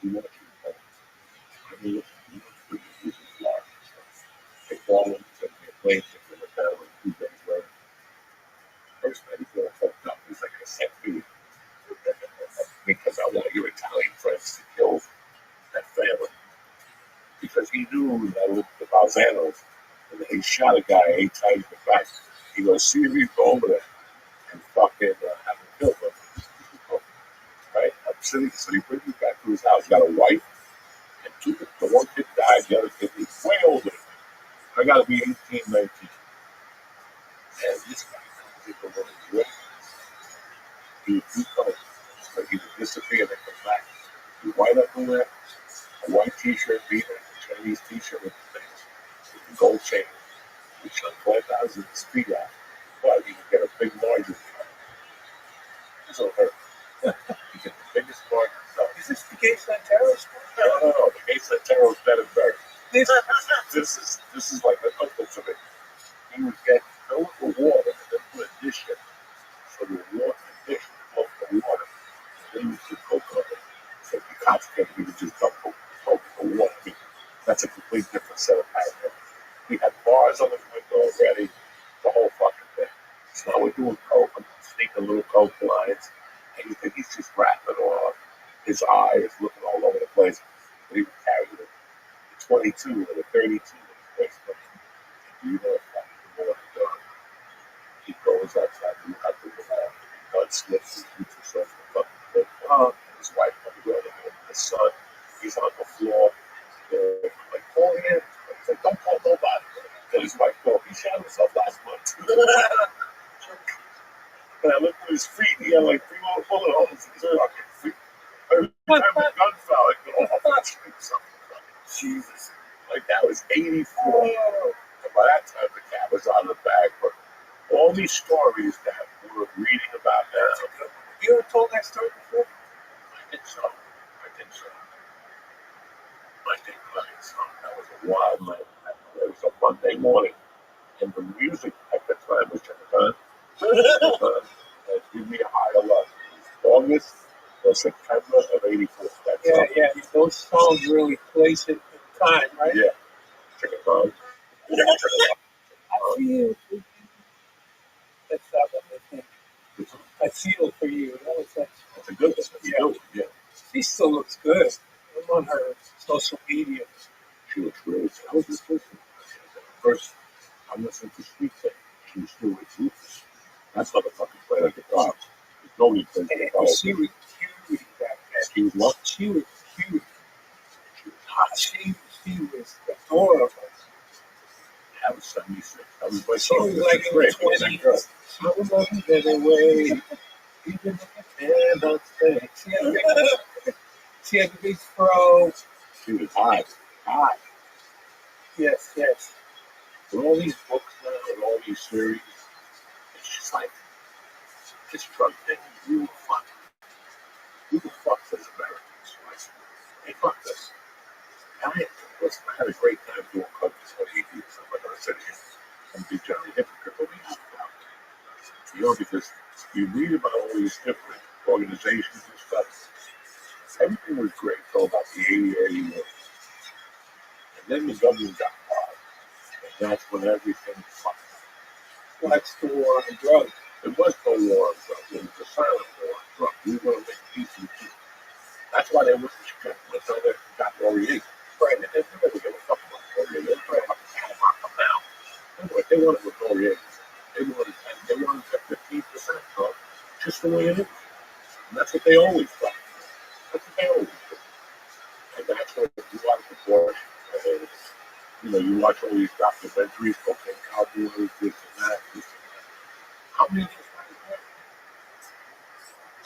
you want to I mean, they call them, so they play it in the town with 2 days later. First night he got fucked up. He's like a set food. Because I want your Italian friends to kill that family. Because he knew that the Balzanos, and he shot a guy 8 times in the back. He goes, see if you go over there and fucking have him killed him. Right? I'm sitting, so he brings me back to his house. He got a wife and 2. The one kid died, the other kid is way older than me. I gotta be 18, 19. And this guy comes in the woman's he comes, but he would disappear and come back. He white underwear, a white t-shirt, beater, a Chinese t-shirt with the things, with the gold chain. He shot 5,000 in the speed out. But he could get a big margin. So hurt. He get the biggest margin. No. Is this the Gates Santero story? No. The Gates Santero is better than This is like an uncle to me. He would get filled with water and then put a dish in. So the water, the dish would the water. And then you put coke on it. So if you concentrate, you would just dump coke in the water. I mean, that's a complete different set of paragraphs. We had bars on the window already, the whole fucking thing. So now we're doing coke, I'm sneaking little coke lines, and you think he's just rapping off. His eye is looking all over the place. But he would carry the 22 or the 32 in his waist. You know, fucking more than done. He goes outside, you have to go out. God slips and shoots himself in the fucking foot. His wife comes over, his son, he's on the floor. They're like, call him. He's like, don't call nobody. Then his wife goes, he shot himself last month. And I looked at his feet, he had like 3 little bullet holes in his fucking feet. Every time the gun fell, I go, oh, Jesus. Like, that was 84. And by that time, the cat was out of the bag. But all these stories that we're reading about now. You ever told that story before? I think so. That was a wild night. It was a Monday morning. And the music at the time was give me a high of love. August or September of 84. Yeah. Those songs really place it in time, right? Yeah. Check it out. I feel for you. That's not what I think. I feel for you. That's a good one. Yeah. She still looks good. I'm on her social media. She looks really good. I was just listening. First, I'm listening to Street Thing. She was still with Rufus. That's how the fucking play like guitar. Nobody plays guitar. She was cute back then. She was what? She was cute. She was hot. She was adorable. That was 76. That was like, she was like in the 20s. She was looking anyway. Even if I cannot say. She had the big fro. She was hot. Yes. With all these books now and all these series, it's just like This drug thing, we were fucked. We were fucked as Americans. Right? They fucked us. Listen, I had a great time doing coke for 8 years. I'm not going to sit here and be Johnny hypocrite, but we had fun. You know, because you read about all these different organizations and stuff. Everything was great till about the 80 years. And then the government got involved. And that's when everything fucked up. Well, that's the war on drugs. It was no war on drugs. It was a silent war on drugs. We were going to make peace with people. That's why they went to Chicago until they got Laurier. Right? And they never gave a fuck about Laurier. They were talking about the lock them down. Anyway, they wanted with Laurier. They wanted that 15% drug, just the way it is. And that's what they always thought. That's what they always do. And that's what you watch the course. You know, you watch all these documentaries, cocaine cowboys, this and that, this and that. How many of these guys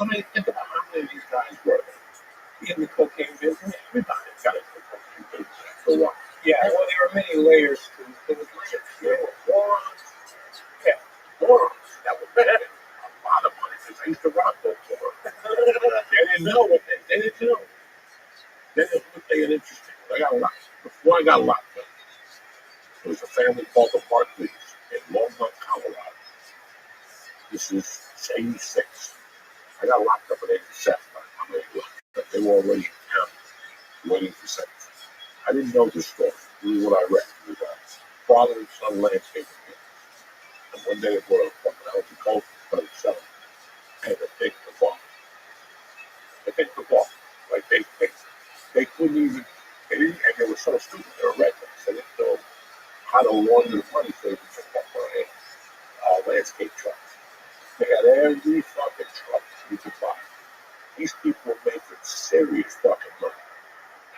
were there? Think about how many of these guys were there in the cocaine business. Everybody got into the cocaine business. So what? Yeah, well, there were many layers to it. There was layers. There were morons. Yeah, morons that were bad. A lot of money because they used to rob those morons. They didn't know what they didn't know. They didn't know what they had interesting. I got locked. Before I got locked up, there was a family called the Barclays in Longmont, Colorado. This is 86. I got locked up in 87. I'm already locked up. They were already in town waiting for sentence. I didn't know this story. This is what I read. It was a father and son landscaping business. And one day they brought a fucking ounce of coke for themselves. And they take the ball. They take the ball. Like they couldn't even, they didn't, and they were so stupid. They were rednecks. They didn't know how to launder the money so they could pick up their landscape trucks. They had every fucking truck you could buy. These people were making serious fucking money.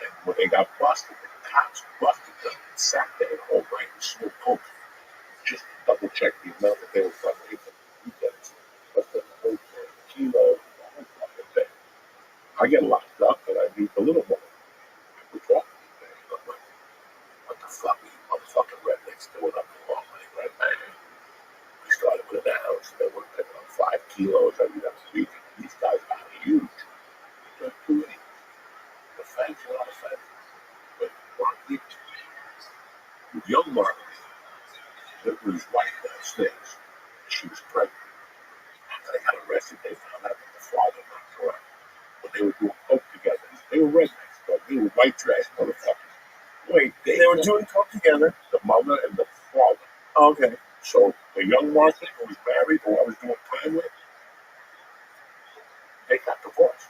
And when they got busted, the cops busted them and sat there the whole night and smoked coke. Just to double check the amount that they were fucking making. Weekends. But the whole kilo, the whole fucking thing. I get locked up and I meet the little woman. We talk to me, man. I'm like, what the fuck are you motherfucking rednecks doing up in Long Lake, right, man? We started with an ounce, then we're picking up 5 kilos every other week. These guys are huge. They're too many. The fangs are not offensive. But Mark Lee, with young Margaret, that was his wife downstairs. She was pregnant. After they got arrested, they found out that the father knocked her out. When they were doing coke together, they were rednecks, but they were white trash motherfuckers. Wait, they were doing coke together? The mother and the father. Okay. So the young Martha who was married, who I was doing time with, they got divorced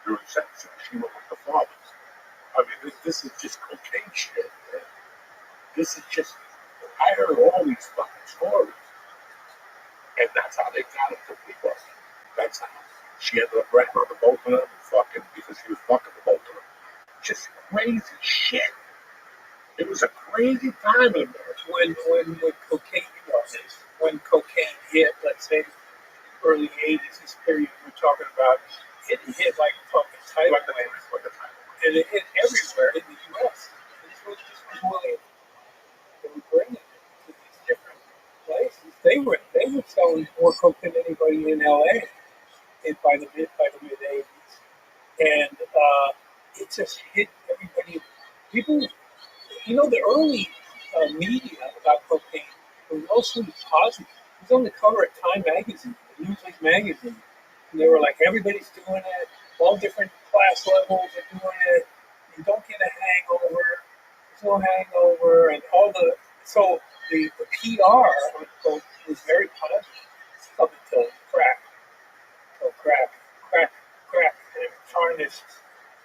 during sentencing. She went with the father. I mean, this is just cocaine shit, man. This is just, I heard all these fucking stories. And that's how they got it to people. That's how she ended up writing on the both of them and fucking, because she was fucking the both of them. Just crazy shit. It was a crazy time in America. When cocaine hit, let's say early 80s, this period we're talking about, it hit like a fucking tidal wave. And it hit everywhere in the U.S. This was really, they were bringing it to these different places. They were selling more coke than anybody in L.A. By the mid 80s, and it just hit everybody. People, the early media about cocaine was mostly positive. It was on the cover of Time magazine, the Newsweek magazine, and they were like, everybody's doing it. All different class levels are doing it. You don't get a hangover. There's no hangover, and all the PR on coke was very positive up until crack. So crack,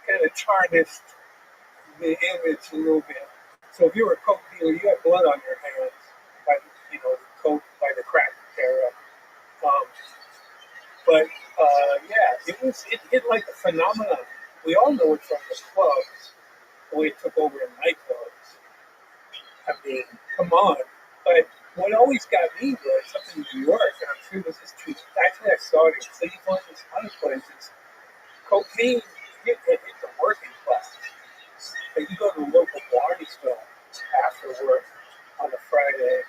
and it tarnished the image a little bit. So if you were a coke dealer, you had blood on your hands by the coke, by the crack era. It hit like a phenomenon. We all know it from the clubs, the way it took over in nightclubs. I mean, come on. But what always got me was up in New York, and I'm sure this is true. Actually, I saw it in Cleveland and other places. Cocaine hit the working class. Like you go to a local Barneysville after work on a Friday,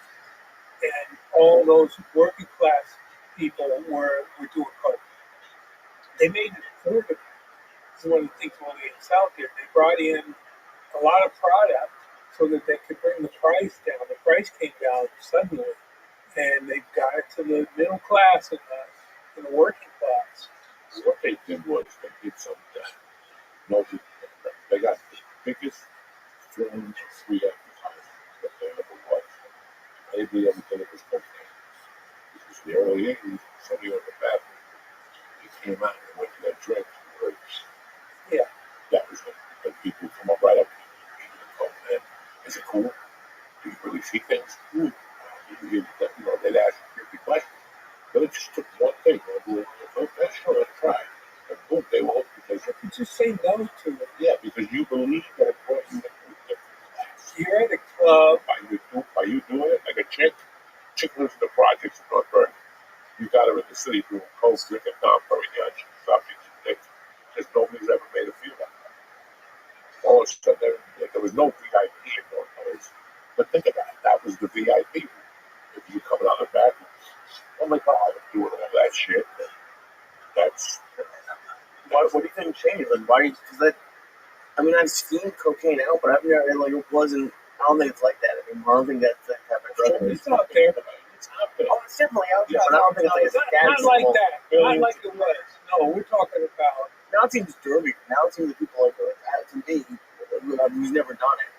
and all those working class people were doing coke. They made it affordable. This is one of the things when they in South here. They brought in a lot of product so that they could bring the price down. The price came down suddenly, and they got it to the middle class and the working class. What they did was they did some they got the biggest film free advertising that there ever was. Maybe everything was cocaine. Because in the early 80s, somebody on the bathroom, he came out and went to that drink. Yeah. That was it. And people come up right up to you and go, man, is it cool? Do you really see things? They'd ask you 50 questions. But it just took one thing. Okay, sure, let's try it. And boom, they will hook because You just say no to it. yeah, because you believe that it's what you do. You're at a club. By you doing it, like a chick lives in the projects in North Bergen. You got her in the city doing coke, drinking Dom Perignon, she's subject to dick. Because nobody's ever made her feel that way. All of a sudden, there was no VIP in North Bergen. But think about it, that was the VIP. If you coming out of the back, oh my God, I'm doing all that shit. That's What do you think changed? Like, why? Because that, I mean, I've seen cocaine out, but I've never like it wasn't. I don't think it's like that anymore. I don't think that's that type of drug. It's out there. it's out there. Oh, it's definitely out there, Yeah, but I don't think it's like a Not like that. Not like it was. No, we're talking about. Now it seems dirty. Now it seems that people like that to me. Who's never done it.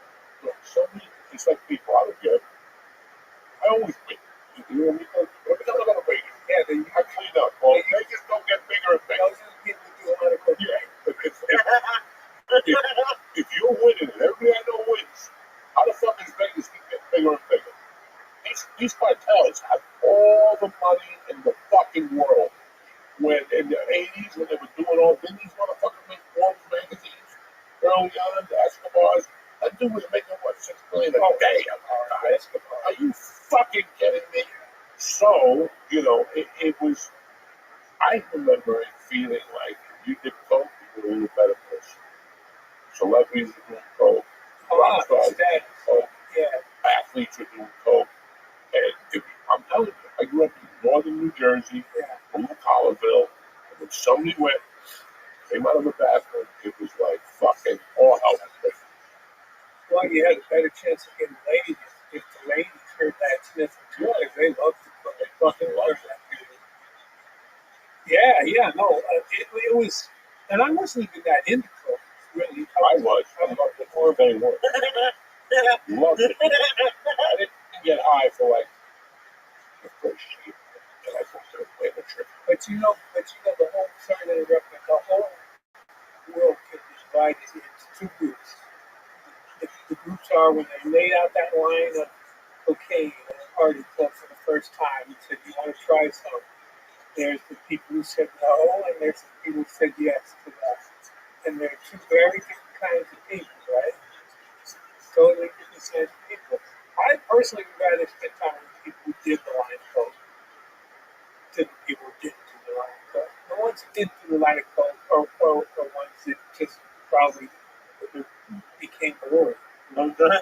Look, so many, it's like people I would get. I always wait. You know, every time I go to Vegas, Yeah, they I clean up. Well, they just don't get bigger and bigger. those are the people who do a lot of cocaine. Yeah, but if you're winning and everybody I know wins, how the fuck is Vegas keep getting bigger and bigger? These cartels have all the money in the fucking world. When in the 80s, when they were doing all, didn't these motherfuckers make Forbes magazines early on? The Escobars, that dude was making what, $6 million a day? Are you fucking kidding me? So, it was. I remember it feeling like if you did coke, you were a little better person. Celebrities were doing coke, rock stars were doing coke, Yeah. athletes were doing coke, and I'm telling you, I grew up in northern New Jersey, blue collarville, and when somebody came out of the bathroom, it was like fucking all hell. Well, you had a better chance of getting ladies if the ladies heard that sniffing too, because they loved it. They fucking loved that. Yeah, no, it was, and I wasn't even that into coke, really. I loved it more than they were. Loved it. I didn't get high for like the first year, and I thought they were playing a trick. But you know, the whole, sorry to interrupt, but the whole world can be divided into two groups. The groups are when they laid out that line of cocaine at a party club for the first time and said, you want to try some? There's the people who said no, and there's the people who said yes to that. And they're two very different kinds of people, right? Totally different kinds of people. I personally would rather spend time with people who did the line of coke than the people who didn't do the line of coke. The ones who didn't do the line of coke are ones that just probably became boring. I'm gonna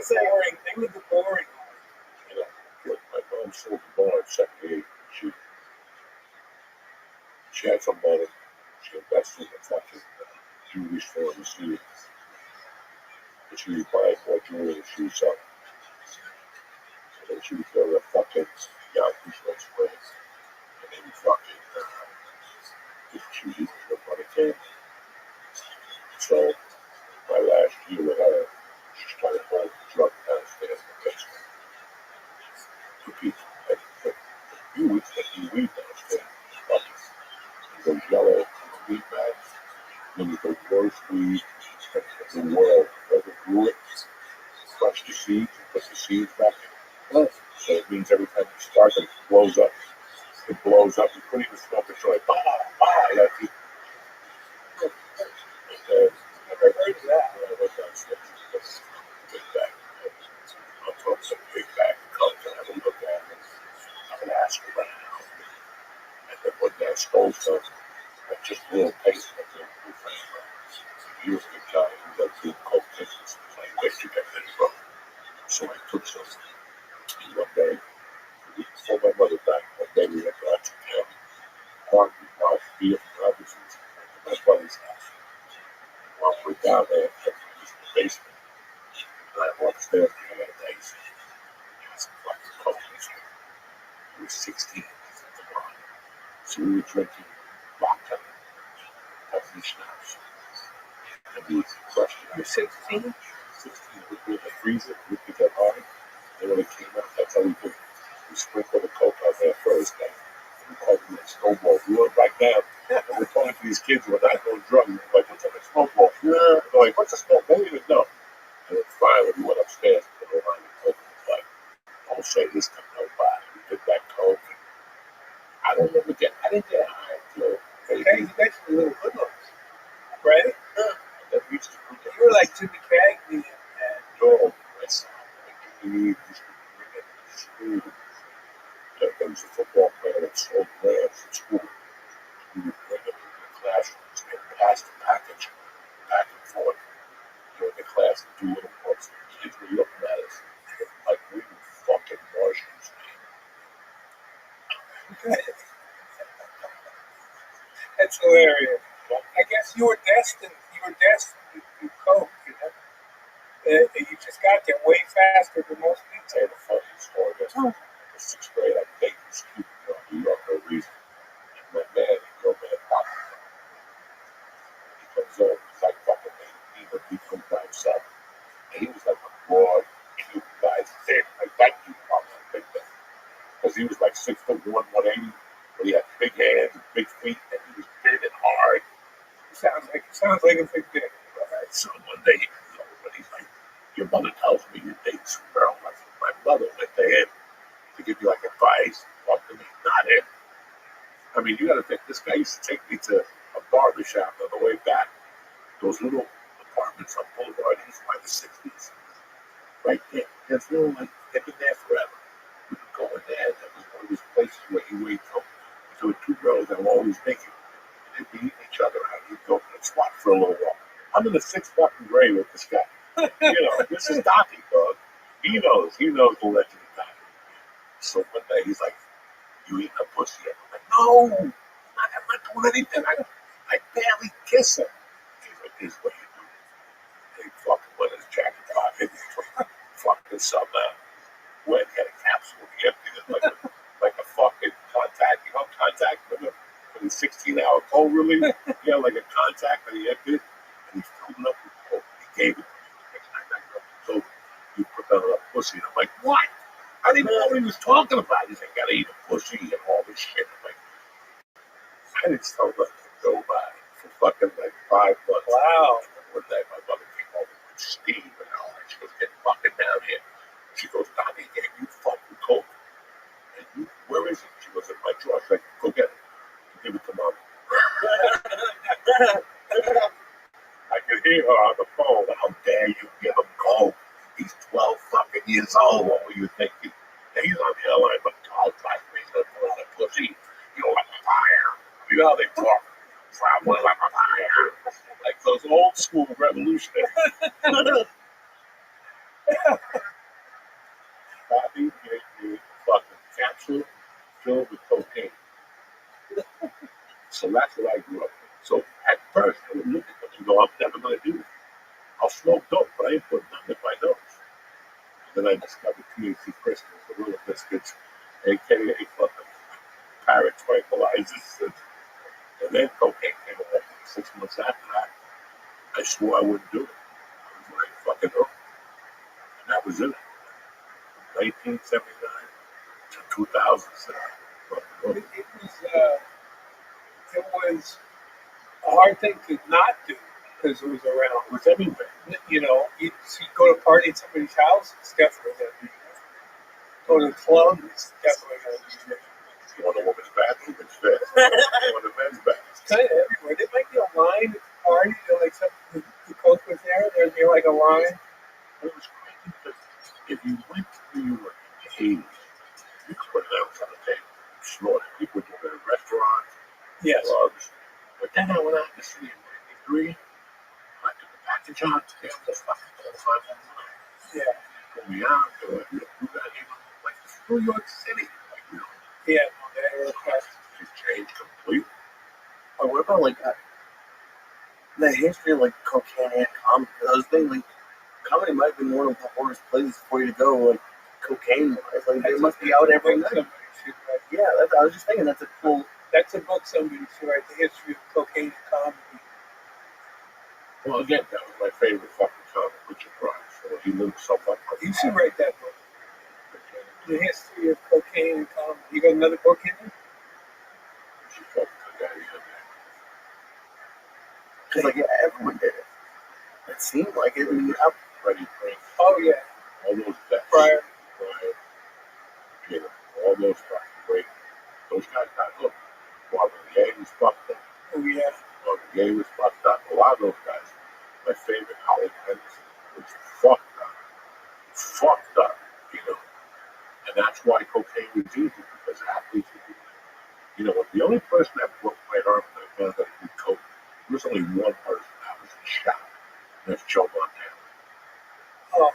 say boring. They were the boring ones. Look, my mom sold the bar at 78. She had some money. She invested in a fucking jewelry store in the city. And she was buying more jewelry than she was selling. And then she was going to fucking Yankees next spring. And then she was using her money came. So, my last year with her, she's trying to hold the drug downstairs in the basement. To people. And you would get you weed downstairs. Those yellow weed bags. It was the worst weed in the world. Whoever grew it, crushed the seeds, and put the seeds back in. So it means every time you start it blows up. It blows up. You couldn't even smoke it. So like, that's it. Never heard of that. I went downstairs. Big bag. I'll talk some big bag of coke and have a look at it. I'm going to ask around. And then when that stole stuff, I just a little taste of it. He was a good guy. He was like doing coke business. Like, where'd you get this from? So I took some. And one day, before my mother died, crushed it. You're 16? 16 was in the freezer, we could get hard. And when it came out, that's how we did it. We sprinkled the coke on there first, and we called it a snowball. We went right down, and we're talking to these kids who are not doing drugs. We're like, what's a snowball? They're like, what's a snowball? They don't even know. And then finally, we went upstairs and put a line of coke. And like, don't say this to nobody. We did that coke. And I didn't get high until Okay, you guys were little hoodlums, right? and then we used to do You were like Jimmy Cagney and no, that's not. We used to bring it to school. There was a football player that sold grams at school. We would bring it into the classrooms and pass the package back and forth during the class and do little books. The kids were looking at us like we were fucking Martians. that's hilarious. I guess you were destined to do coke, you know? You just got there way faster than most people. Tell you the funniest story. That's in the sixth grade. I'm dating this cute girl in New York for a reason. And my man, he go, man, pop. He comes over. He's like fucking me. He comes by himself. And he was like a broad, cute guy. Thick, like that cute probably big thing. Because he was like 6'1", 180. But he had big hands and big feet. And he was big and hard. Sounds like a big dick. Right? So one day he comes over and he's like, your mother tells me you're dating some girl. I said, my mother went to him to give you like advice. Talk to me, not him. I mean, you got to think this guy used to take me to a barber shop on the way back. Those little apartments on Boulevard East by the 60s. Right there. There's little, like, they've been there forever. We could go in there. That was one of those places where you wait till there were two girls that were always naked. They'd be eating each other out. You'd go and swat for a little while. I'm in the sixth fucking grade with this guy. You know, this is Docky, dog. He knows the legend of Docky. So one day he's like, you eating a pussy? I'm like, no, I'm not doing anything. I barely kiss her. He's like, this is what you do. And he fucking went in his jacket pocket and fucking something out. Went, had a capsule, he emptied it like a fucking contact, you know, contact for the 16-hour cold relief. Yeah, like a contact that he emptied it. And he filled it up with coke. He gave it to me. Next time I go to coke, you put that on a pussy. And I'm like, what? I didn't even know what he was talking about. He's like, gotta eat a pussy and all this shit. I'm like, I didn't tell that to go by for fucking like 5 months. Wow. And then one day my mother came over with steam and all that. She goes, get fucking down here. She goes, Donnie gave you fucking coke. And you, where is it? She goes, in my drawer. She's like, go get it. Give it to mom. I could hear her on the phone. How dare you give him coke? He's 12 fucking years old. What were you thinking? And he's on the airline, but God's like me. He's going to put on a pussy. You know, like a fire. You know how they talk. Traveling like a fire. Like those old school revolutionaries. Bobby gave me a fucking capsule filled with cocaine. So that's what I grew up with. So at first, I would look at them and go, I'm never going to do it. I'll smoke dope, but I ain't putting nothing in my nose. And then I discovered THC crystals, the little biscuits, aka fucking parrot tranquilizers. And then cocaine came along 6 months after that. I swore I wouldn't do it. I was like fucking hooked. And that was it. 1979 to 2007. It was a hard thing to not do because it was around. It was everywhere. You know, you'd go to party at somebody's house, it's definitely going to be there. Go to the club, it's definitely going to be there. You want a woman's bathroom? It's there. You want a men's bathroom? It's kind of everywhere. There might be a line at the party, you know, like something, the coke was there, there'd be like a line. It was crazy because if you went to New York in the 80s, you could put an ounce on the table. Slaughter. People were doing it in restaurants, Yes. clubs. But then I went out in the city in 93. I took the package out. They were just fucking qualified for mine. Yeah. Pulled me out. They were like, you got even like it's New York City. Like, you know, Yeah. it's changed completely. Oh, what about like the history of like cocaine and comedy? I was thinking like comedy might be one of the hardest places for you to go, like cocaine wise. Like it must be out every night. Yeah, I was just thinking that's a cool. That's a book somebody should write, The History of Cocaine and Comedy. Well, again, that was my favorite fucking comic, Richard Price. So he lived himself up. You should write that book. The history of cocaine and comedy. You got another book in there? She fucking the guy the other day. Because like everyone did it. It seemed like it. Freddie Prinze. Oh yeah. All those guys. Prior. You know, all those fucking great. Those guys got hooked. Marvin Gaye was fucked up. Oh yeah. Marvin Gaye was fucked up. A lot of those guys. My favorite, Holly Henderson, was fucked up. Fucked up, you know. And that's why cocaine was easy, because athletes would do that. You know, the only person that broke my arm that I found that did coke, there was only one person that was in shock. And that's Joe Montana. Oh.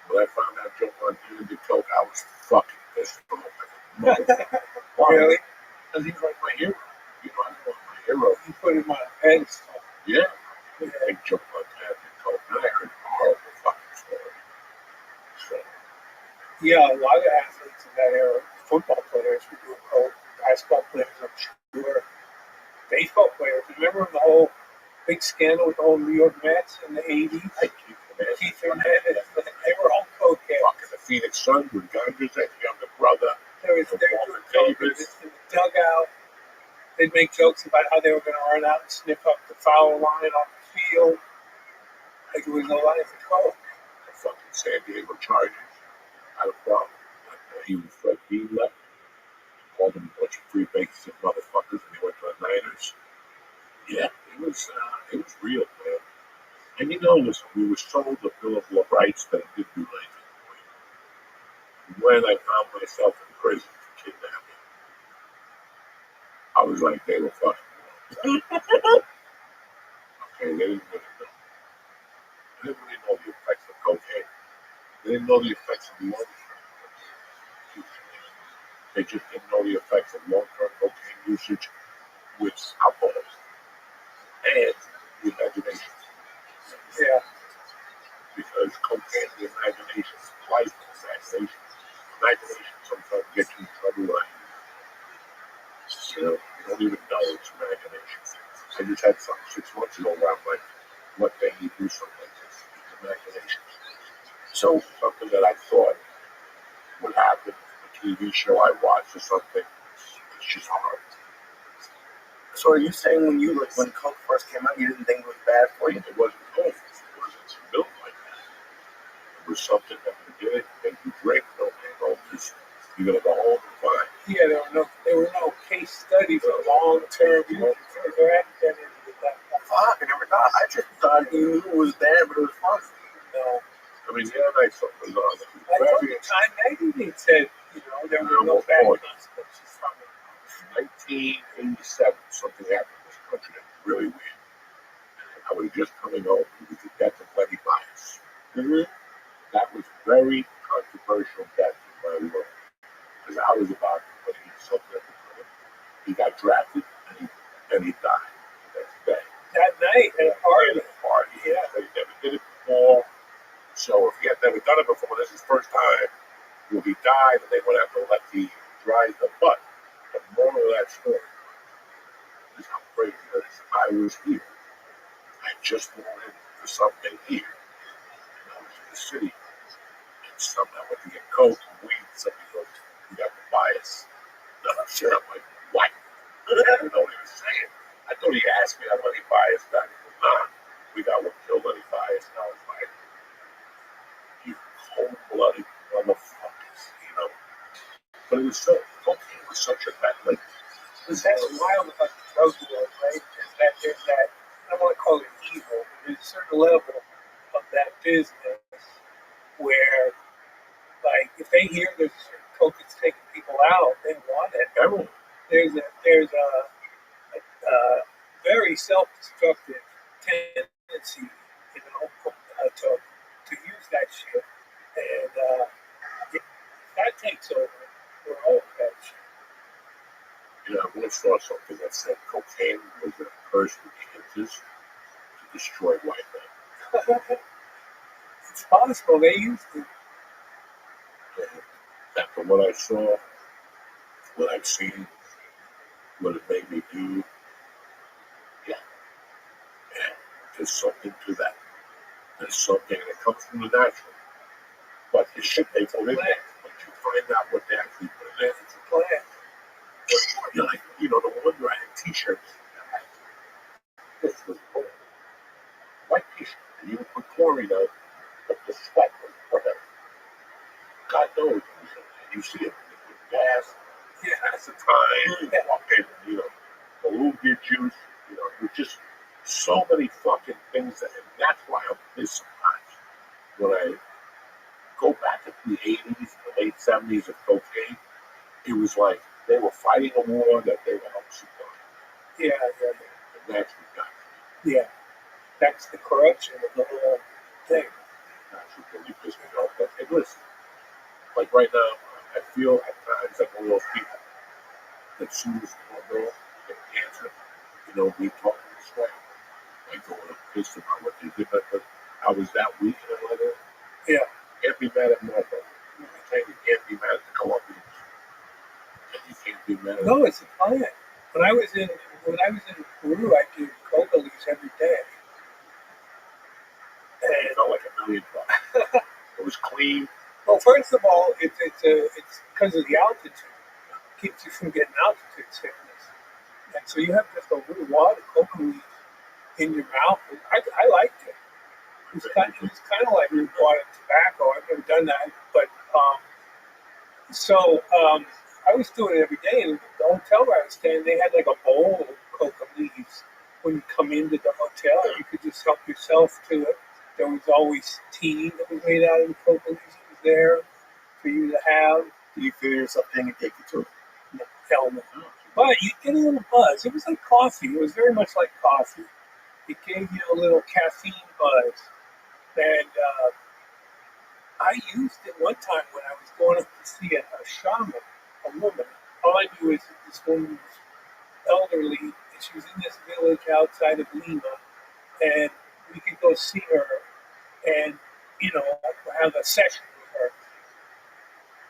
When I found out Joe Montana did coke, I was fucking pissed off. Why? Really? Because he's like my hero. You know, I was my hero. You put him on a pedestal. Yeah. I think Joe Montana did coke. And I heard horrible fucking stories. So, Yeah, a lot of athletes in that era, football players were doing coke, basketball players, I'm sure, baseball players. Remember the whole big scandal with the whole New York Mets in the 80s? Keith Hernandez, they were all cokeheads. Fucking the Phoenix Suns with Gondra's younger brother. They were doing coke in the dugout. They'd make jokes about how they were going to run out and sniff up the foul line on the field. Like it was no line for coke. The fucking San Diego Chargers had a problem. He was like, he left. Called them a bunch of free bases and motherfuckers, and he went to the Niners. Yeah, it was real, man. And you know, listen, we were sold the Bill of Rights that it didn't do anything. When I found myself in prison for kidnapping, I was like, they were fucking wrong. Okay, they didn't really know. They didn't really know the effects of cocaine. They didn't know the effects of long-term cocaine. They just didn't know the effects of long-term cocaine usage with alcohol and the imagination. Yeah. Because cocaine, the imagination, life and imagination. Imagination sometimes gets you in trouble right. You know, you don't even know it's imagination. I just had something 6 months ago where I'm like, what day you do something like this? It's imagination. So something that I thought would happen, a TV show I watched or something, it's just hard. So are you saying when coke first came out, you didn't think it was bad for you? It wasn't coke. It wasn't built like that. It was something that you did and you drink. No, you're gonna go home and find. Yeah, there were no case studies of long-term use. There hadn't been any of that. Fuck, I never thought. I just thought you knew it was bad, but it was fun. No. I mean, yeah, like something was on. I told you, Time Magazine said, there were no bad consequences from it. 1987, something happened in this country that was really weird. I was just coming home. We could get to Plenty Bias. Mm-hmm. That was very controversial death in my world. Because I was about to put in something at the time. He got drafted and he died the next day. That night at a party. Yeah. He never did it before. So if he had never done it before, this is his first time. Well, he died and they went out to let the dry the butt. The moral of that story is how crazy that is. I was here. I just wanted for something here. And I was in the city. And something I went to get coke and weed. Somebody goes, you got the bias. And I'm sure I'm like, what? I didn't know what he was saying. I thought he asked me how many bias got. Nah, we got one killed Lenny Bias. And I was like, you cold-blooded motherfuckers, But it was cocaine was such a bad, That's wild about the drug world, right? Is that there's that, I don't want to call it evil, but there's a certain level of that business where, like, if they hear there's a certain coke that's taking people out, they want it. Everyone. There's a very self-destructive tendency, to use that shit. And if that takes over, we're all that shit. I once saw something that said cocaine was a curse for Kansas to destroy white men. It's possible they used it. After what I saw, what I've seen, what it made me do, yeah. there's something to that. There's something that comes from the natural. But the shit they put in there, once you find out what they actually put in there, it's a plant. You're like, the wonder I had t-shirts that had this was cool. White t-shirt. And you would put chlorine on, but the sweat was whatever. God knows. You see it with gas, acetine, fucking, Beluga juice, there's just so many fucking things and that's why I'm pissed sometimes when I go back into the 80s, the late 70s of cocaine, it was like they were fighting a war that they were helping supply. Yeah. And that's what got me. Yeah. That's the corruption of the whole thing. That's what really pissed me off. But hey, listen, like right now, I feel at times like one of those people that soon as one girl get cancer, we talking this way. Like going up pissed about what they did, but I was that weak in a letter. Yeah. Can't be mad at mother. You can't be mad at the Colombians. And you can't be mad at No, it's a plant. When I was in Peru, I did coca leaves every day. And it felt like $1 million. It was clean. Well, first of all, it's because of the altitude. It keeps you from getting altitude sickness. And so you have just a little wad of coca leaves in your mouth. I liked it. It was kind of like water tobacco. I've never done that, but I was doing it every day. And the hotel where I was staying, they had like a bowl of coca leaves when you come into the hotel. You could just help yourself to it. There was always tea that was made out of the coca leaves that was there for you to have. Do you feel yourself getting addicted to it? No, hell no. But you get a little buzz. It was like coffee. It was very much like coffee. It gave you a little caffeine buzz. And I used it one time when I was going up to see a shaman, a woman. All I knew is that this woman was elderly, and she was in this village outside of Lima, and we could go see her and, have a session with her.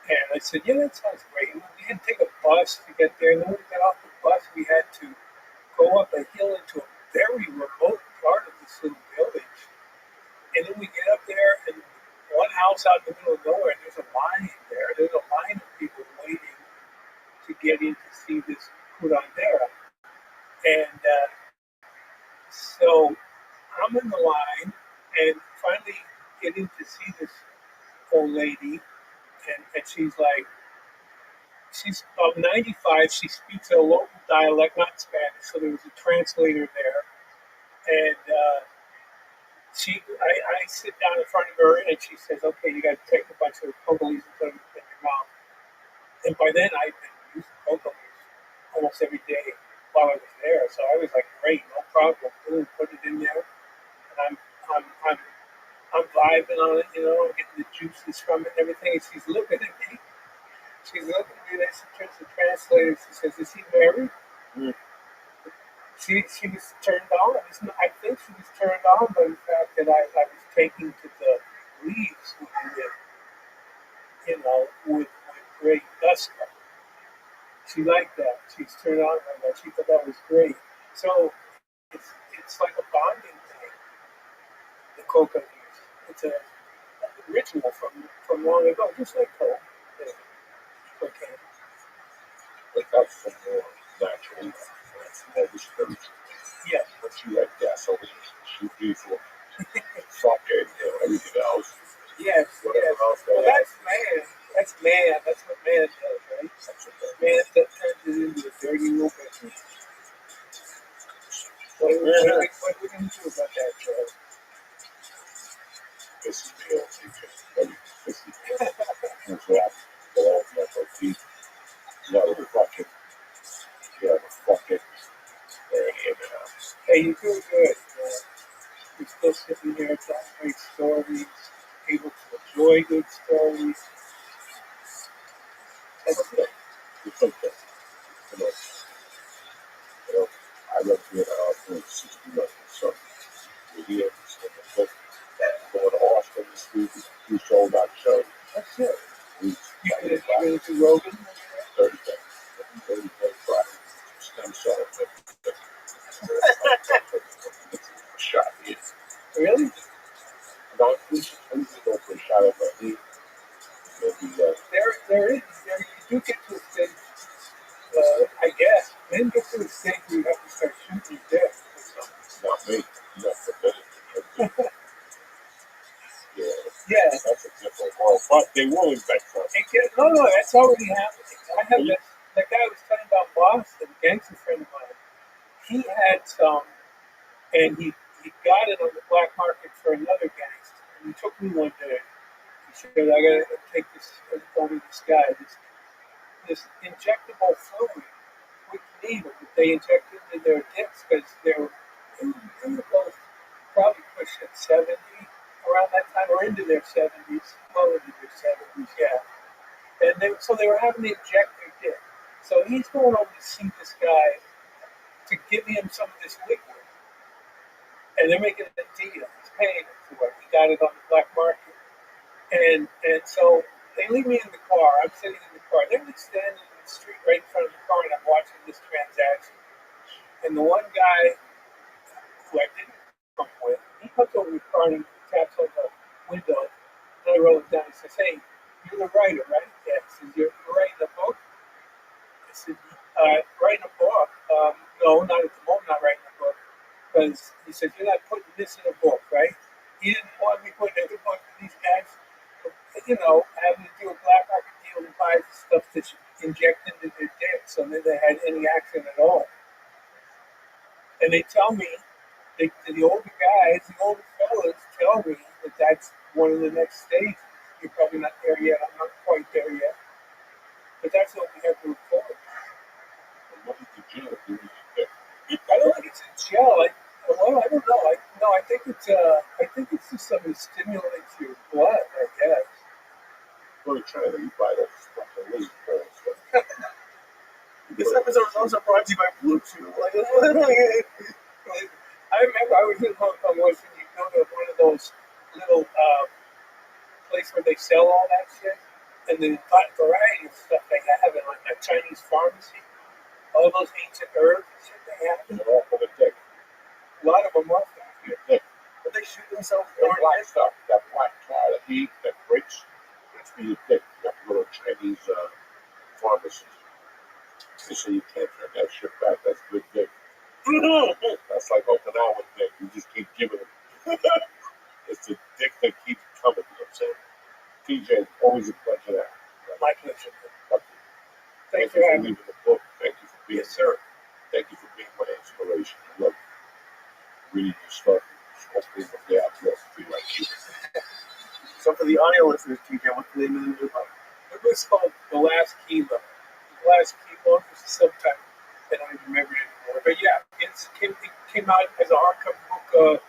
And I said, yeah, that sounds great. And we had to take a bus to get there, and then when we got off the bus, we had to go up a hill into a very remote part of this little village. And then we get up there, and one house out in the middle of nowhere, and there's a line there. There's a line of people waiting to get in to see this curandera. And so I'm in the line, and finally get in to see this old lady, and she's about 95. She speaks a local dialect, not Spanish, so there was a translator there. And I sit down in front of her, and she says, okay, you got to take a bunch of coca leaves and put them in your mouth. And by then, I'd been using coca leaves almost every day while I was there. So I was like, great, no problem. Boom, put it in there. And I'm vibing on it, getting the juices from it and everything. And she's looking at me. She's looking at me, and she turns to the translator. She says, is he married? She was turned on. I think she was turned on by the fact that I was taking to the leaves with great gusto. She liked that. She's turned on by that. She thought that was great. So it's like a bonding thing. The coca leaves. It's a ritual from long ago, just like coke. Cocaine. But that's some more natural. That's more spiritual. Yeah. But you like gasoline, she's beautiful. Fucking, everything else. Yes. Whatever else. Well, that's man. That's man. That's what man does, right? Man that turns it into a dirty little business. What are we going to do about that, Joe? This is the old teacher. This is the old teacher. Hey, you're doing good. You're still sitting here telling great stories, able to enjoy good stories. That's good. It's okay. I went through it for 60 months. So we're here. Going to Austin this week. We sold out show. That's good. You going to Rogan? Thursday Friday. Stem cell. Shot here. out of heat. Maybe, There is, you do get to a stage, I guess, men get to a stage where you have to start shooting your dick or something. not me. Not forbidden. Yeah, Yeah. that's a different world. But they will invent something. No, that's already happening. I have that guy I was telling about Boston, a gangster friend of mine. He had some, and he got it on the black market for another gangster. And he took me one day. He said, I gotta take this over this guy, this injectable fluid with needle that they injected into their dicks because they were both probably pushing 70 around that time, or into their 70s, well into their 70s, yeah. And so they were having to inject their dick. So he's going over to see this guy to give him some of this liquid. And they're making a deal. He's paying him for it. He got it on the black market. And so they leave me in the car. I'm sitting in the car. They're just standing in the street right in front of the car, and I'm watching this transaction. And the one guy who I didn't come with, he comes over to the car and he taps on the window. And I roll it down. He says, "Hey, you're the writer, right?" Yeah. He says, "You're writing a book?" I said, "Writing a book? No, not at the moment, not writing a book." Because he said, "You're not putting this in a book, right?" He didn't want me putting every book for these guys, having to do a black market deal and buy stuff that you inject into their dick so that they had any action at all. And they tell me, the older guys, the older fellas tell me that that's one of the next stages. You're probably not there yet. I'm not quite there yet. But that's what we have to look forward to. What is the jail doing? I don't think it's a gel. I don't know. I think it's just something that stimulates your blood, I guess. Go to China, you buy those fucking leaf balls. This episode is also brought to you by Blue Chew. I remember I was in Hong Kong once, and you go to one of those little places where they sell all that shit, and the variety of stuff they have in like a Chinese pharmacy. All those ancient herbs and shit they have. They're all for the dick. A lot of them are for Your dick. But they shoot themselves That in black stuff, that black tar, that heat, that breaks, that's for your dick. You got to go to a Chinese pharmacy. They say you can't turn that shit back. That's good dick. That's like Okinawa dick. You just keep giving it. It's the dick that keeps coming. You know what I'm saying? TJ, always a pleasure to have you. my pleasure. Thank Thanks you for for having me. leaving the book. Thank you for being Yes, sir. Thank you for being my inspiration. I love reading your stuff. Hopefully one day I'll be able to be like you. So for the audio listeners, TJ, what's the name of the new book? It was called The Last Kilo. The Last Kilo was the subtitle. I don't even remember it anymore. But yeah, it came out as a hardcover book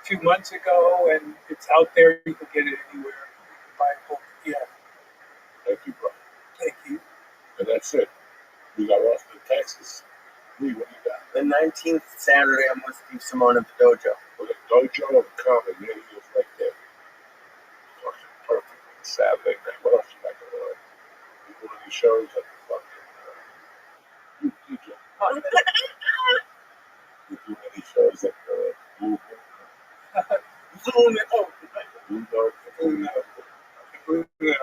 2 months ago, and it's out there. You can get it anywhere. You can buy a book. Yeah. Thank you, bro. Thank you. And that's it. We got Austin, Texas. Lee, what do you got? The 19th Saturday, I'm with Steve Simone at the dojo. With a dojo of comedy, yeah, he was right there. Fucking perfect. Saturday night. What else you got going on? You doing any shows at the fucking you DJ? You doing any shows at the Blue Blue Yeah.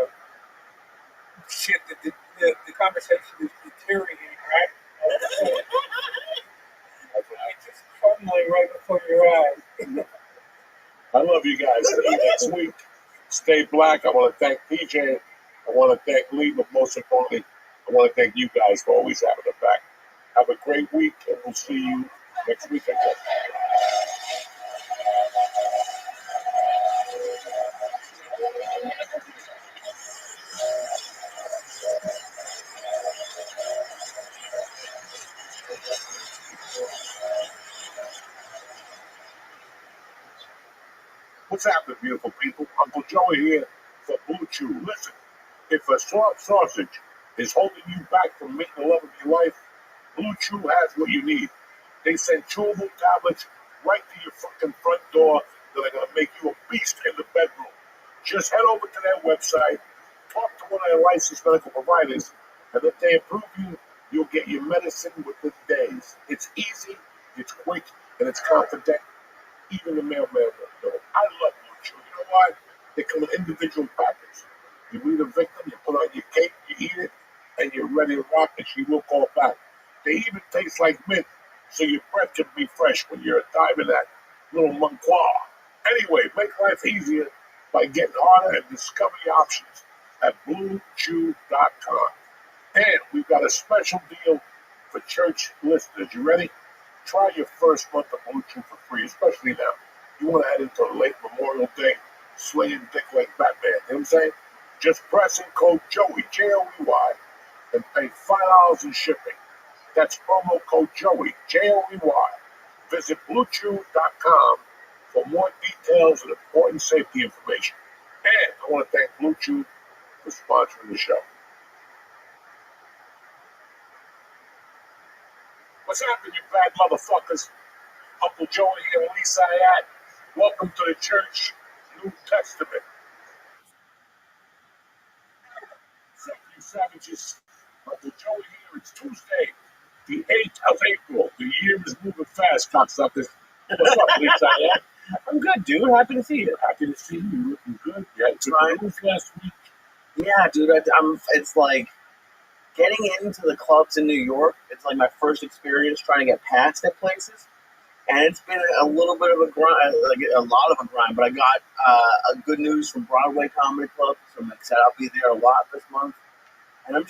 Shit, the conversation is deteriorating, right? It's just crumbling right before your eyes. I love you guys. See you next week. Stay black. I want to thank PJ. I want to thank Lee, but most importantly, I want to thank you guys for always having a back. Have a great week, and we'll see you next week, I guess. What's happening, beautiful people? Uncle Joey here for Blue Chew. Listen, if a soft sausage is holding you back from meeting the love of your life, Blue Chew has what you need. They send chewable tablets right to your fucking front door that are going to make you a beast in the bedroom. Just head over to their website, talk to one of their licensed medical providers, and if they approve you, you'll get your medicine within days. It's easy, it's quick, and it's confident. Even the mailman will know. I love Blue Chew. You know why? They come in individual packets. You meet a victim, you put on your cake, you eat it, and you're ready to rock, and she will call back. They even taste like mint, so your breath can be fresh when you're diving that little Monqua. Anyway, make life easier by getting harder and discover your options at BlueChew.com. And we've got a special deal for church listeners. You ready? Try your first month of Blue Chew for free, especially now. You want to head into a late Memorial Day, slaying dick like Batman. You know what I'm saying? Just press in code Joey, Joey, and pay $5 in shipping. That's promo code Joey, Joey. Visit BlueChew.com for more details and important safety information. And I want to thank Blue Chew for sponsoring the show. What's happening, you bad motherfuckers? Uncle Joey here and Lisa Ayat. Welcome to the church, New Testament. Thank you, savages. Uncle Joey here. It's Tuesday, the 8th of April. The year is moving fast, cocksuckers. What's up, Lisa Ayat? I'm good, dude. Happy to see you. Happy to see you. You're looking good. You had good news last week. Yeah, dude. It's like getting into the clubs in New York. It's like my first experience trying to get past at places. And it's been a little bit of a grind, like a lot of a grind. But I got a good news from Broadway Comedy Club. So I'm excited. I'll be there a lot this month. And I'm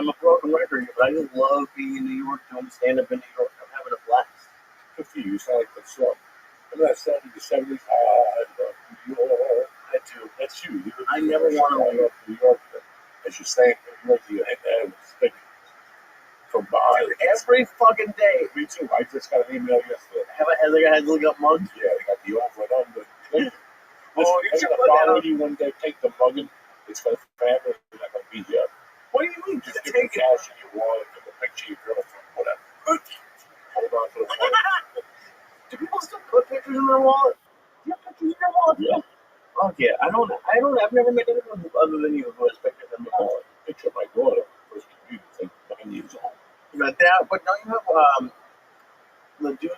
a broken record here, but I just love being in New York, doing stand-up in New York. I'm having a blast. Good for you. You sound like that song. Remember that song in the 70s? I love New York. I do. That's you. I never want to love New York. As you say, New York, you hit that and stick from behind. Dude, every fucking day. Me too. I just got an email yesterday. I had to look up mugs. Yeah, they got the over and under. Listen, You should I'm put gonna that follow on. you one day. Take the mugging. It's gonna forever. You're not gonna be here. What do you mean? Just give Take the it. cash in your wallet, give a picture of your girlfriend, whatever. Hold on to the phone. Do people still put pictures in their wallet? You have pictures in your wallet? Yeah. Fuck yeah. I've never met anyone other than you who has pictures in their wallet. Picture of my daughter, first computer, like 9 years old. You got that, but don't you have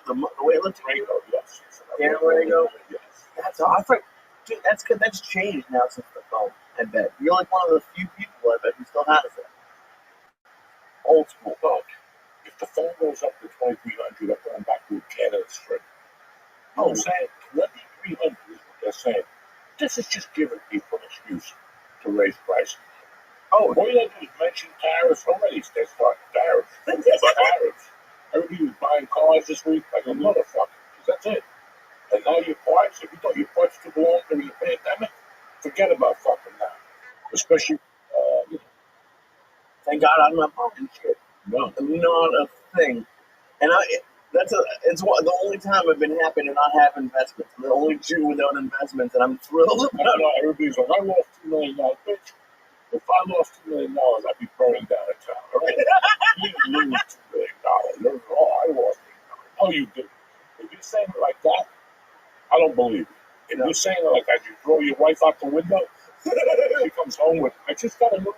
the weightlifting? Rango, yes. Dan Rango? Yes. That's awesome. Dude, that's changed now since the phone, I bet. You're like one of the few people I bet who still has it. Old school. Well, if the phone goes up to 2,300, I'm going back to a Canada strip. You know what I'm saying? 2,300 is what they're saying. This is just giving people an excuse to raise prices. Oh, All you gotta do is mention tariffs already. They start tariffs. Tariffs. Everybody was buying cars this week like a motherfucker. That's it. And now your parts, if you thought your parts took long during the pandemic, forget about fucking now. Especially, thank God I'm not buying shit. no. Not a thing. And the only time I've been happy to not have investments. The only Jew without investments, and I'm thrilled about it. Everybody's like, I lost $2 million, bitch. If I lost $2 million, I'd be burning down a town. All right? You didn't lose $2 million. Oh, I lost $1 million. Oh, you did. If you're saying it like that, I don't believe it. If you're saying it like that, you throw your wife out the window, she comes home with, I just got a new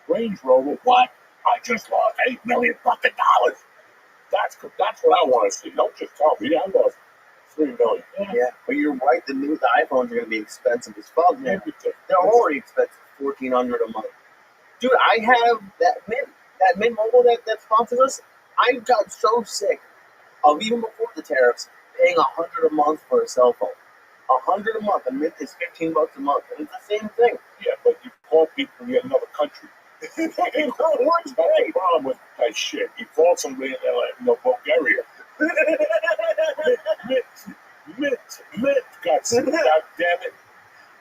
Range Rover. What? I just lost $8 million fucking dollars. That's what I want to see. Don't just tell me I lost $3 million. Yeah, but you're right. The iPhones are going to be expensive as fuck. Man. Everything. They're already expensive, $1,400 a month. Dude, I have that Mint Mobile that sponsors us. I got so sick of, even before the tariffs, paying $100 a month for a cell phone. $100 a month, and Mint is $15 a month, and it's the same thing. Yeah, but you call people in another country. That's the problem with that shit. You call somebody in Bulgaria. Mint. God damn it.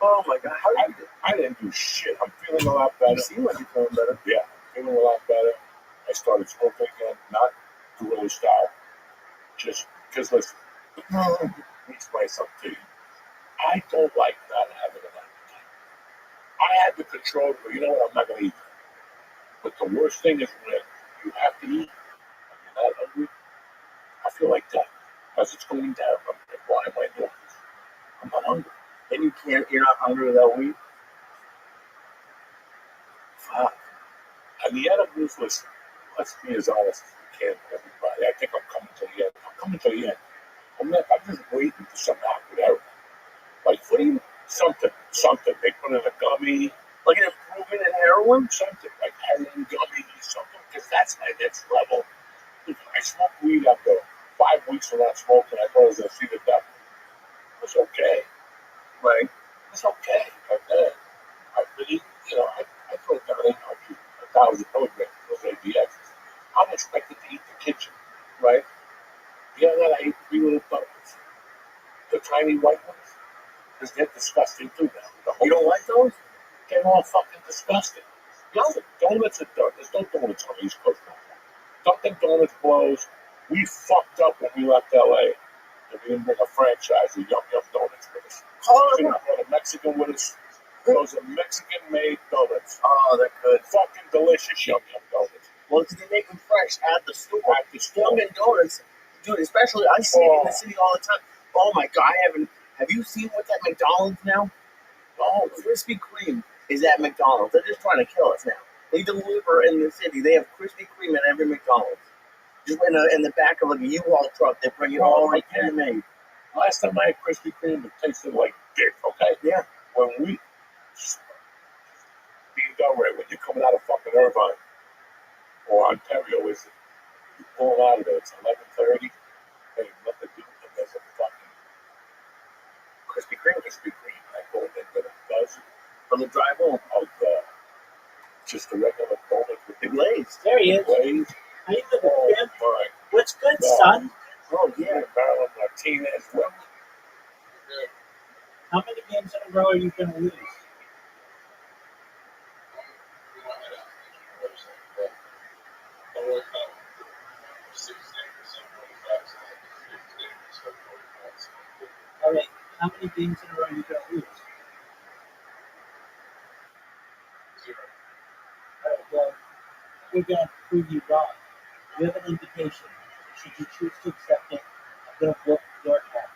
Oh my God, how did you do? I didn't do shit. I'm feeling a lot better. You seem like you're feeling better. Yeah, I'm feeling a lot better. I started smoking again, not guerrilla style. Just because, listen, let me explain something to you. I don't like not having an appetite. I had the control, but you know what? I'm not going to eat. But the worst thing is when you have to eat and you're not hungry. I feel like that because it's going down. I'm like, why am I doing this? I'm not hungry. And you're not hungry without weed? Fuck. And the edibles, listen, let's be as honest as we can with everybody. I think I'm coming to the end. I'm just waiting for something to happen with everything. Like, what do you, something. They put in a gummy, Like an improvement in heroin? something like heroin gummy, something, because that's my next level. I smoked weed after 5 weeks without smoking. I thought I was going to see the devil. It was okay. Right. It was okay. But then, I really, I thought down in 1,000 milligrams, those ABX. I'm expected to eat the kitchen, right? You know that I ate 3 little donuts, the tiny white ones, because they're disgusting too now. You don't like those? They're all fucking disgusting. Listen, donuts are done. There's no donuts on the East Coast no more. Dunkin' Donuts blows. We fucked up when we left LA. And we didn't bring a franchise of Yum Yum Donuts with us. We didn't bring a Mexican with us. Those are Mexican-made donuts. Oh, they're good. Fucking delicious Yum Yum Donuts. Well, because they make them fresh at the store. At the store. Dunkin' Donuts, dude, especially, I see it in the city all the time. Oh my God, have you seen what's at McDonald's now? Oh, Krispy Kreme is at McDonald's. They're just trying to kill us now. They deliver in the city. They have Krispy Kreme at every McDonald's. Just in the back of like a U-Haul truck, they bring it all right pre-made. Last time I had Krispy Kreme, it tasted like dick, okay? Yeah. When we, being done right, when you're coming out of fucking Irvine or Ontario, is it? You pull out of there, it's 11:30. Hey, nothing to do with there's a fucking Krispy Kreme. I go in there, get a dozen From the drive home. of just a regular donut with The glaze. There he is. glaze. How you doing, Oh Jim? my What's good, God. son? Oh, yeah. Maryland Martinez. Well, How many games in a row are you going to lose? All right. How many games in a row are you going to lose? All right. Well, we're going to prove you wrong. You have an invitation. Should you choose to accept it, I'm going to book your account.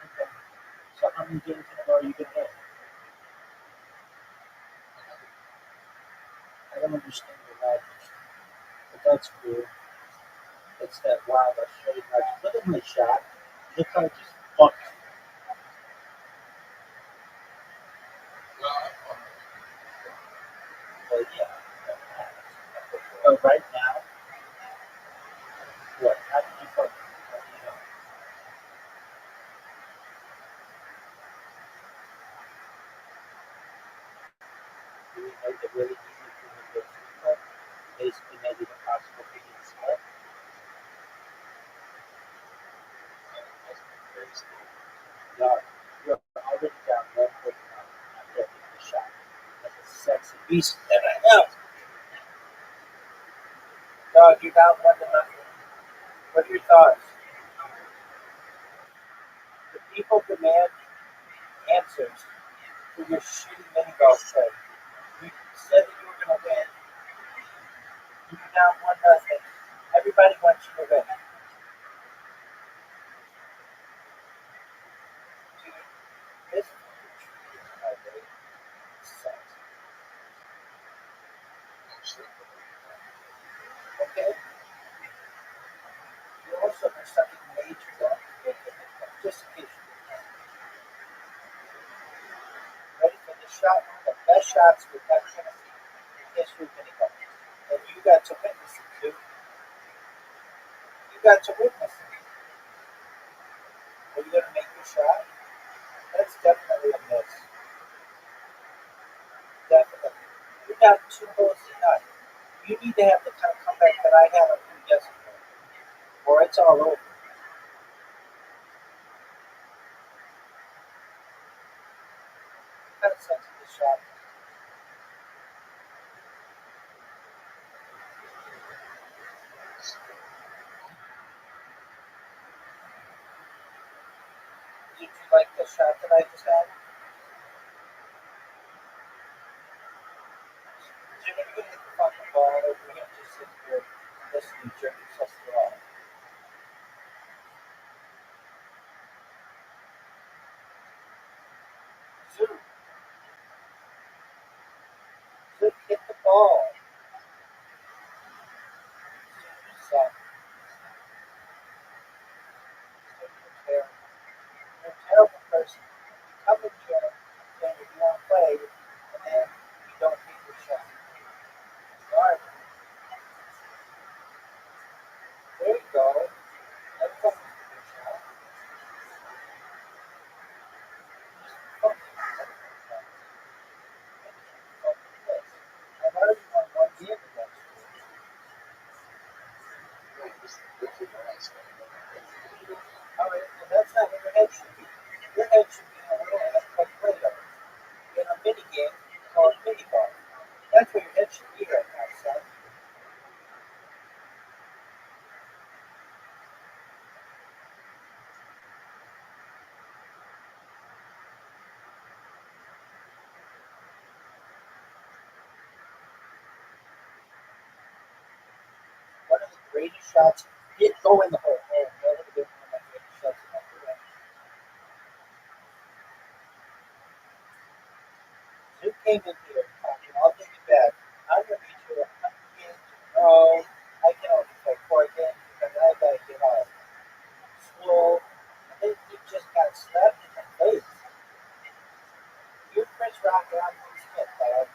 Okay. So how many games in a row are you going to win? I don't understand the logic, but that's cool. It's that wild Australian logic. Look at my shot. Look how it just fucked. Well, yeah. So right now, what? How did you fuck? What do you know? Do we know that really easy to make those people basically made it impossible for you to smoke? No, you're already down 1 point now after taking the shot. Like a sexy beast that I am. Dog, you're down 1-0. What are your thoughts? The people demand answers to your shitty mini golf play. You said that you were going to win. You're down 1-0. Everybody wants you to win. This sucks. Okay? You also are such a major just in case you ready for the shot, one of the best shots we've ever seen in history of mini golf. And you got to witness it, too. You got to witness it. Are you going to make your shot? That's definitely a miss. Definitely. You got 2 holes tonight. You need to have the kind of comeback that I had on you yesterday, or it's all over. Kind of sense of the shot. Did you like the shot that I just had? Jim, are you going to hit the fucking ball over here and just sit here and listen to jerk yourself off? Zoom. Zoom, hit the ball. Zoom, you suck. Zoom, you're terrible. greatest shots did go in the hole. Oh, that would have been one of my favorite shots in my career. Zook came in here talking all things bad. I'm going to beat you 100 games. No, I can only play 4 games because I got to get out. Slow. I think he just got slapped in the face. You're Chris Rock and I'm Will Smith, dog.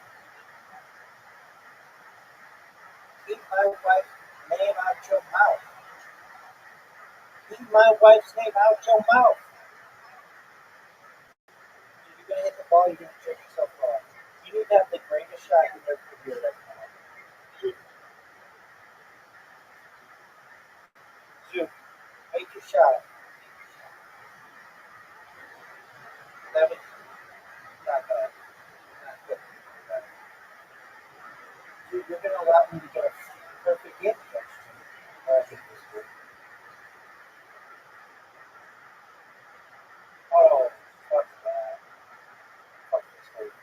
Keep my wife's name out your mouth. Keep my wife's name out your mouth. If you're going to hit the ball, you're going to jerk yourself off. You need to have the greatest shot in your career right now. Zoom, make your shot. That was not bad. Not good. Dude, you're going to allow me to get a perfect game against you. I think this is good. Oh, fuck that. Fuck this whole.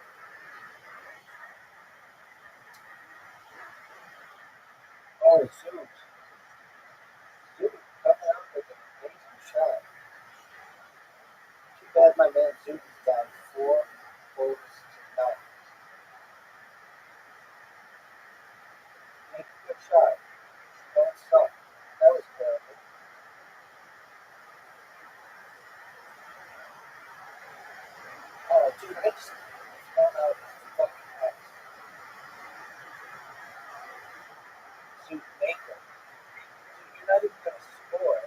Oh, Zoom. Zoom coming out with an amazing shot. Too bad my man Zoom is down 4 goals to none. Make a good shot. Don't suck. That was terrible. Oh, dude, I just found out this fucking X. Zoom, make it. Dude, you're not even going to score.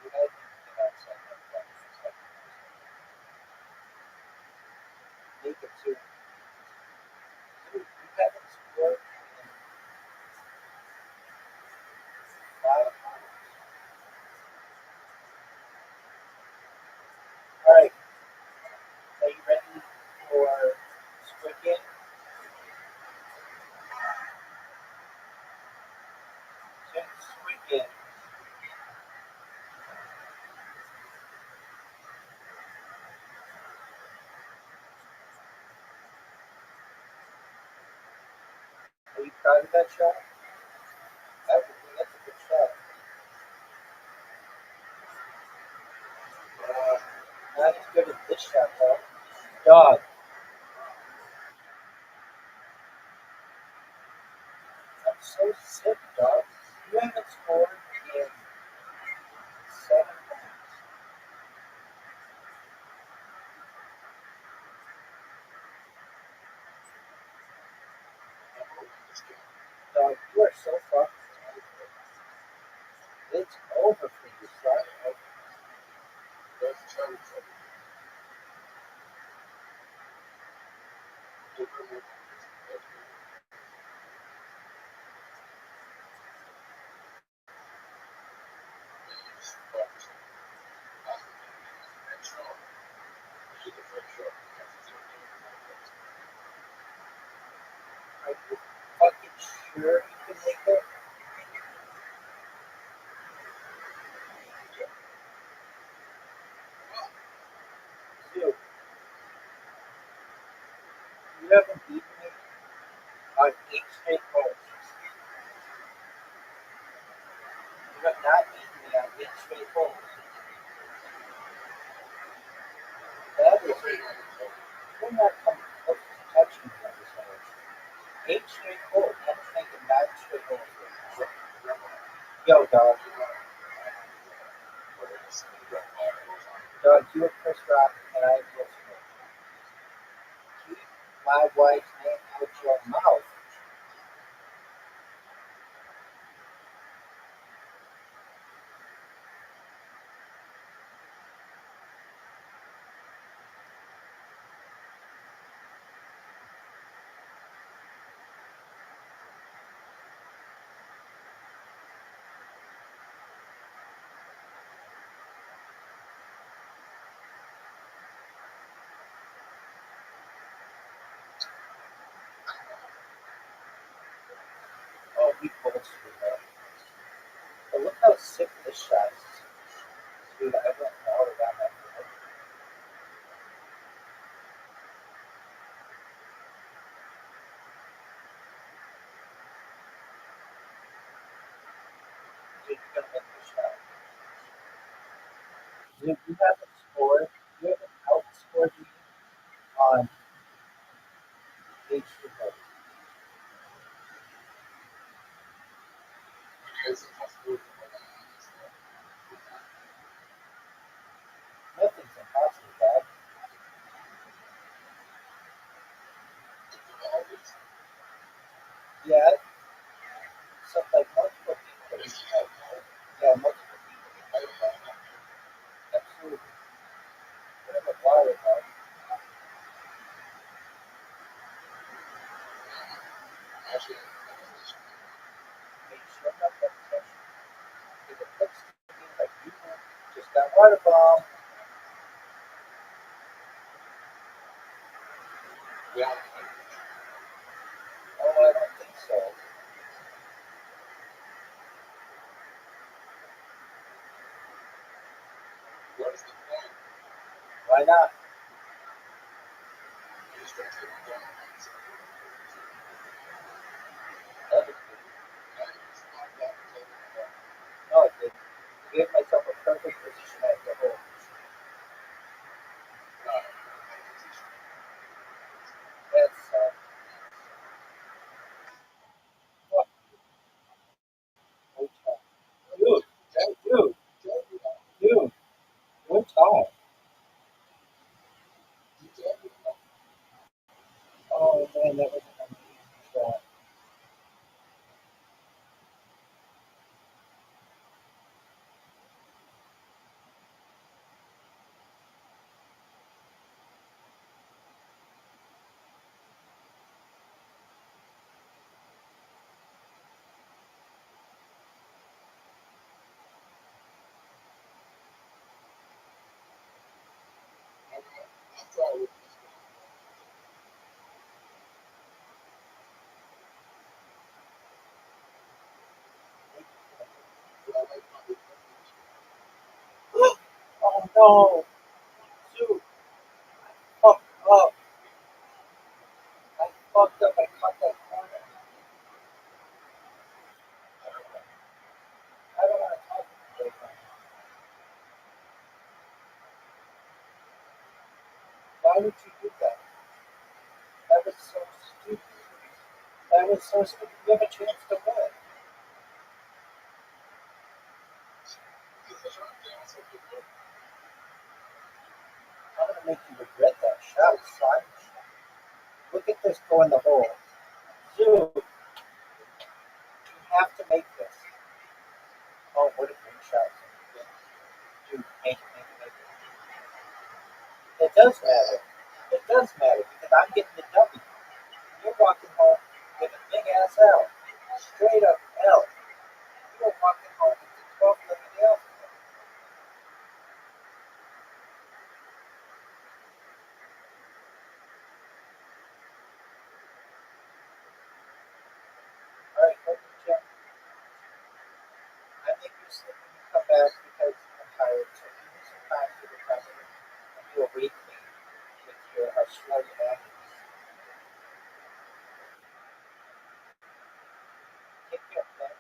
Dude, I need to get outside that fucking second. Make it, Zoom. Dude, you haven't scored in 5 months. Alright, are you ready for Squid Game? Zoom, Squid Game. Are you proud of that shot? That's a good shot. Not as good as this shot, though. Dog, I'm so sick, dog. You haven't scored in 7 months. Dog, you are so fucking talented. It's over for you, son. Are you fucking sure you can make it? Dude, you haven't beaten me on 8 straight goals. You have not beaten me on 8 straight goals. That is, you're not coming close to touching me on this one. 8 straight goals. I'm thinking 9 straight goals right now. Yo, dog. Dog, you are Chris Rock and I am Will Smith. Keep my wife's name out your mouth. weak bullets we have. But look how sick this shot is. Dude, I went all around that field. Dude, you're gonna make this shot. Dude, you haven't scored. You haven't outscored me on H2O. Nothing's impossible, Dad. Yeah, except like multiple people. Yeah, multiple people. Absolutely. Whatever water, Dad. Make sure I'm not that pressure. Because it looks to me like you just got water bomb. Oh, I don't think so. Why not? No, I didn't. I gave myself a perfect position at the hole. That's what? Dude, dude, dude, one time. Oh man, that was an amazing shot. Oh no, dude, fucked up. I fucked up. I caught that corner. I don't want to talk to you right now. Why would you do that? That was so stupid. That was so stupid. You have a chance to win. I'm gonna make you regret that shot, son. Look at this go in the hole. Dude, you have to make this. Oh, what a great shot. Dude, make it. It does matter. It does matter because I'm getting the W. You're walking home with a big ass L. Straight up L. You're walking home with the 12th living L. Alright, welcome, Jim. I think you sleep when you come back because I'm tired. So give me some time to recover and you'll wake me with your slow habits. Take care, man.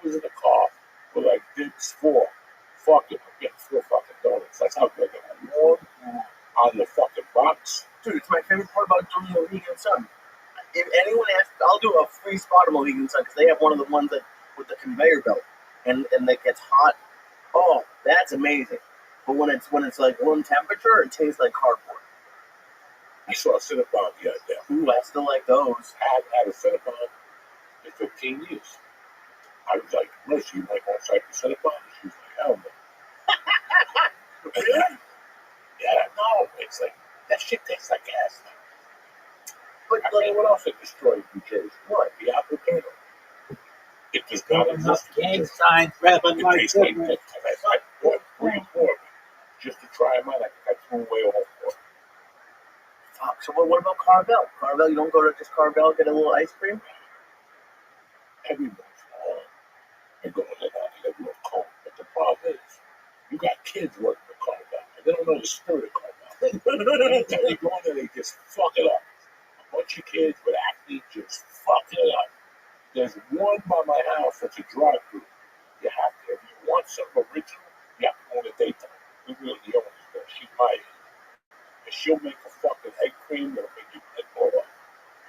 was in the car with like dips for fucking, I'm getting 4 fucking donuts. That's how good they are. Warm on the fucking box. Dude, it's my favorite part about doing Mohegan Sun. If anyone asks, I'll do a free spot at Mohegan Sun because they have one of the ones that with the conveyor belt and that gets hot. Oh, that's amazing. But when it's like room temperature, it tastes like cardboard. I saw a Cinnabon the other day. Ooh, I still like those. I haven't had a Cinnabon in 15 years. I was like, Melissa, you might want to try the Cinnabon? She was like, hell no. Really? Yeah, no. It's like, that shit tastes like gas. But I mean, what else it destroyed New Jersey? What? The avocado. It does not enough exist. gang signs, rapping It like tastes like goodness. that. I bought 3 more just to try them out. I think I threw away all 4. fuck. So what about Carvel? Carvel, you don't go to just Carvel get a little ice cream? Every once in a while, I go in there and I get a little cold. But the problem is, you got kids working at Carvel, and they don't know the spirit of Carvel. Anytime they go in there, they just fuck it up. A bunch of kids with acne just fucking it up. There's one by my house that's a drive-through. You have to, if you want something original, you have to go in the daytime. We really the owners there. She's my age. And she'll make a fucking egg cream that'll make you head blow up.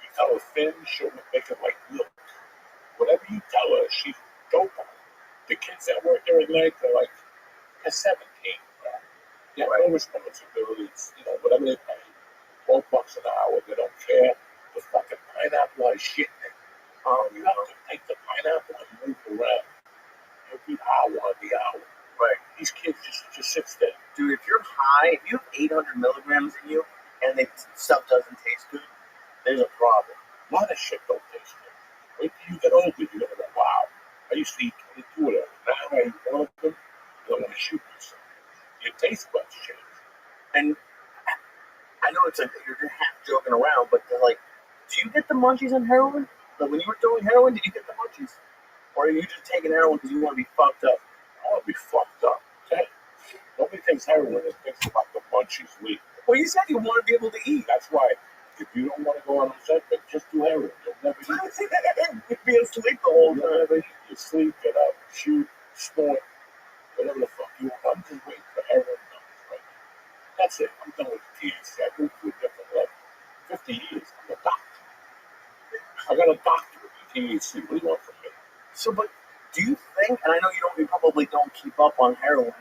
You tell her thin, she'll make it like milk. Whatever you tell her, she's dope on it. The kids that work there at night, they're like, they're 17. They have no responsibilities, you know, whatever they pay. $12 an hour, they don't care. The fucking pineapple has shit in it. You have to take the pineapple and move it around every hour on the hour. Right. These kids just sits there. Dude, if you're high, if you have 800 milligrams in you and the stuff doesn't taste good, there's a problem. A lot of shit don't taste good. Wait till you get older, you're gonna go, wow. I used to eat 22 of them. Now I eat one of them, and I want to shoot myself. Your taste buds change. And I know it's like you're half joking around, but they're like, do you get the munchies on heroin? Like when you were doing heroin, did you get the munchies? Or are you just taking heroin because you want to be fucked up? I want to be fucked up. Okay? Nobody takes heroin and thinks about the munchies leave. Well, you said you want to be able to eat. That's why, if you don't want to go on Ozempic, just do heroin. You'll never eat. You'd be asleep the whole You'll time. never eat. You sleep, get up, shoot, snort, whatever the fuck you want. I'm just waiting for heroin numbers right now. That's it. I'm done with the THC. I moved to a different level. 50 years. I'm a doctor. I got a doctorate in THC. What do you want from me? So, but do you think, and I know you probably don't keep up on heroin,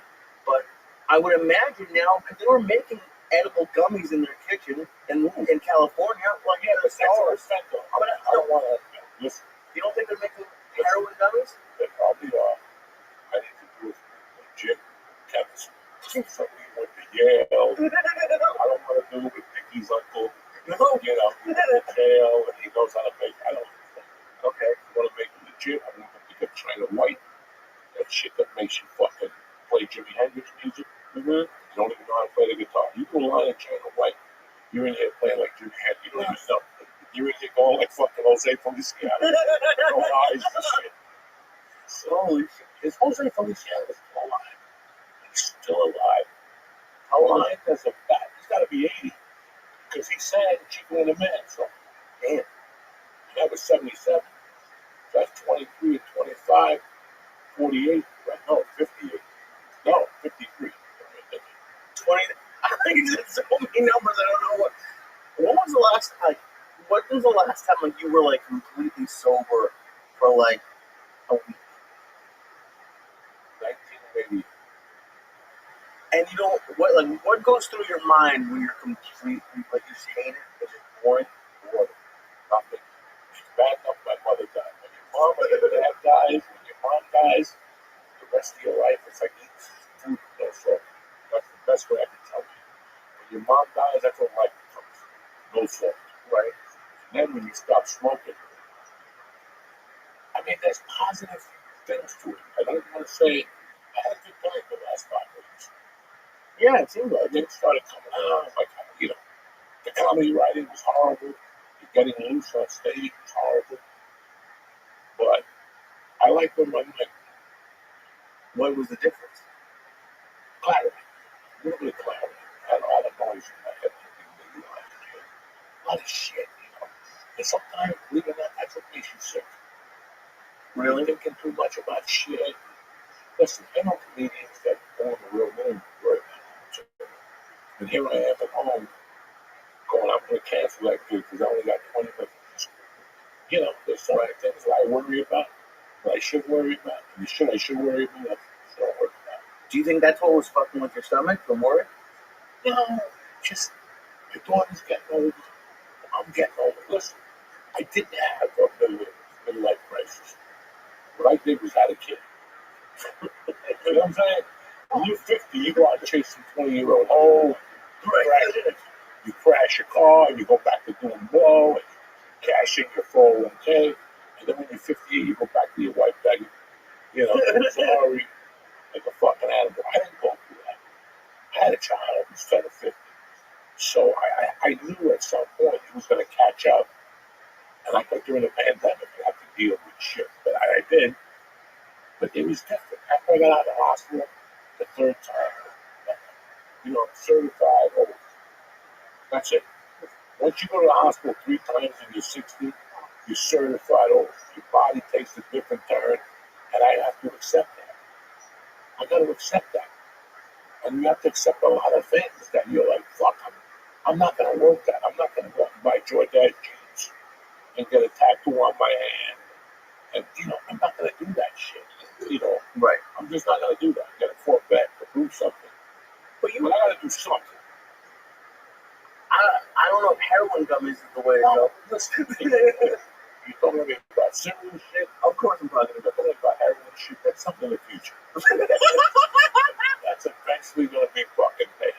but I would imagine now, because they were making edible gummies in their kitchen in California, well, yeah, there's That's stars. fentanyl. I don't want to listen. You don't think they're making heroin gummies? They probably are. I need to do it legit chemistry. Somebody went to Yale. I don't want to do it with Dicky's uncle. No. You know, he went to jail and he knows how to make. I don't. Okay. I want to make it legit. I want them to get China White. That shit that makes you fucking play Jimi Hendrix music. Mm-hmm. You don't even know how to play the guitar. You do a line of China White. You're in here playing like Jimi Hendrix. You don't even know. You're in here going like fucking Jose Feliciano. No eyes and shit. Holy shit. Is Jose Feliciano still alive? He's still alive. How alive as a bat? He's got to be 80. Because he sang Chico and the Man. So, damn. That was 77. So that's 23 and 25, 48. Right? No, 58. No, 53. 20. I think there's so many numbers. I don't know what. What was the last time like you were like completely sober for like a week? 1980. And you don't what goes through your mind when you're completely like you just hate it? It's just boring. Boring. Nothing. It's bad enough my mother died. When your mom or your dad dies, when your mom dies, the rest of your life it's like eating food with no salt. That's the best way I can tell you. When your mom dies, that's what life becomes. No salt. Right? And then when you stop smoking, I mean, there's positive things to it. I don't want to say I had a good time the last 5 weeks. Yeah, it seems like Things started coming out. Like, you know, the comedy writing was horrible. Getting loose on stage was horrible. But I like when my mic. what was the difference? Clarity. A little bit of clarity. I had a lot of noise in my head. A lot of shit, you know. And sometimes, believe it or not, that's what makes you sick. Really? Thinking too much about shit. Listen, I know comedians that go on the real moon right now. And here I am at home going, I'm going to cancel that gig because I only got 20 minutes. You know, there's so many things that I worry about, that I should worry about. And I should worry about. Don't worry about. Do you think that's what was fucking with your stomach, the worry? No, just my daughter's getting older. I'm getting older. Listen, I didn't have a midlife crisis. What I did was had a kid. You know what I'm saying? When you're 50, you go out and chase some 20-year-old home. You crash your car, you go back to doing blow, and you cash in your 401k. And then when you're 58, you go back to your wife begging, you know, sorry, like a fucking animal. I didn't go through that. I had a child instead of 50. So I knew at some point he was going to catch up. And I thought during the pandemic, I had to deal with shit. But I did. But it was different. After I got out of the hospital, the third time, you know, I'm certified. Oh, that's it. Once you go to the hospital 3 times and you're 60, you're certified. Oh, your body takes a different turn. And I have to accept that. I got to accept that. And you have to accept a lot of things that you're like, fuck, I'm not going to work that. I'm not going to go out and buy Jordan jeans and get a tattoo on my hand. And, you know, I'm not going to do that shit. You know, Right. I'm just not going to do that. I got to fall back to prove something. But I got to do something. I don't know if heroin gummies is the way to No, go. listen, you talking to me about serious shit? Of course I'm talking about Talking about heroin shit, that's something in the future. That's eventually going to be fucking paid.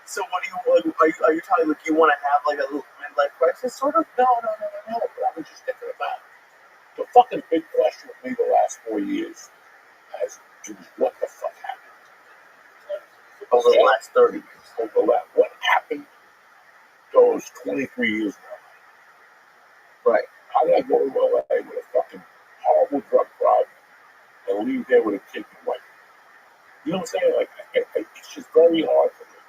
So what do you are you talking like you want to have like a little midlife crisis sort of? No. But I was just thinking about the fucking big question with me the last 4 years has been what the fuck happened Over the last 30 years. What happened those 23 years now? Right. How did I go to LA with a fucking horrible drug problem and leave there with a kid and wife? You know what I'm saying? Like, it's just very hard for me.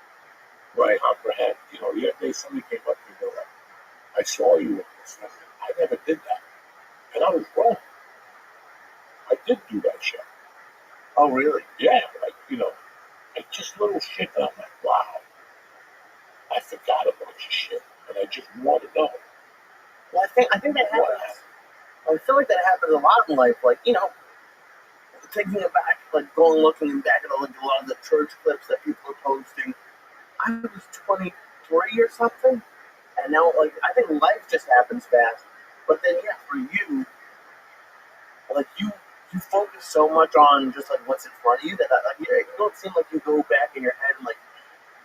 Right, comprehend. You know, the other day somebody came up to me and they were like, I saw you with this. And I never did that. And I was wrong. I did do that shit. Oh really? Yeah, like, you know, like just little shit that I'm like, wow, I forgot a bunch of shit. And I just want to know. Well, I think that happens. I feel like that happens a lot in life. Like, you know, taking it back, like looking back at like a lot of the church clips that people are posting. I was 23 or something, and now like I think life just happens fast. But then yeah, for you, like you focus so much on just like what's in front of you that like you don't seem like you go back in your head and like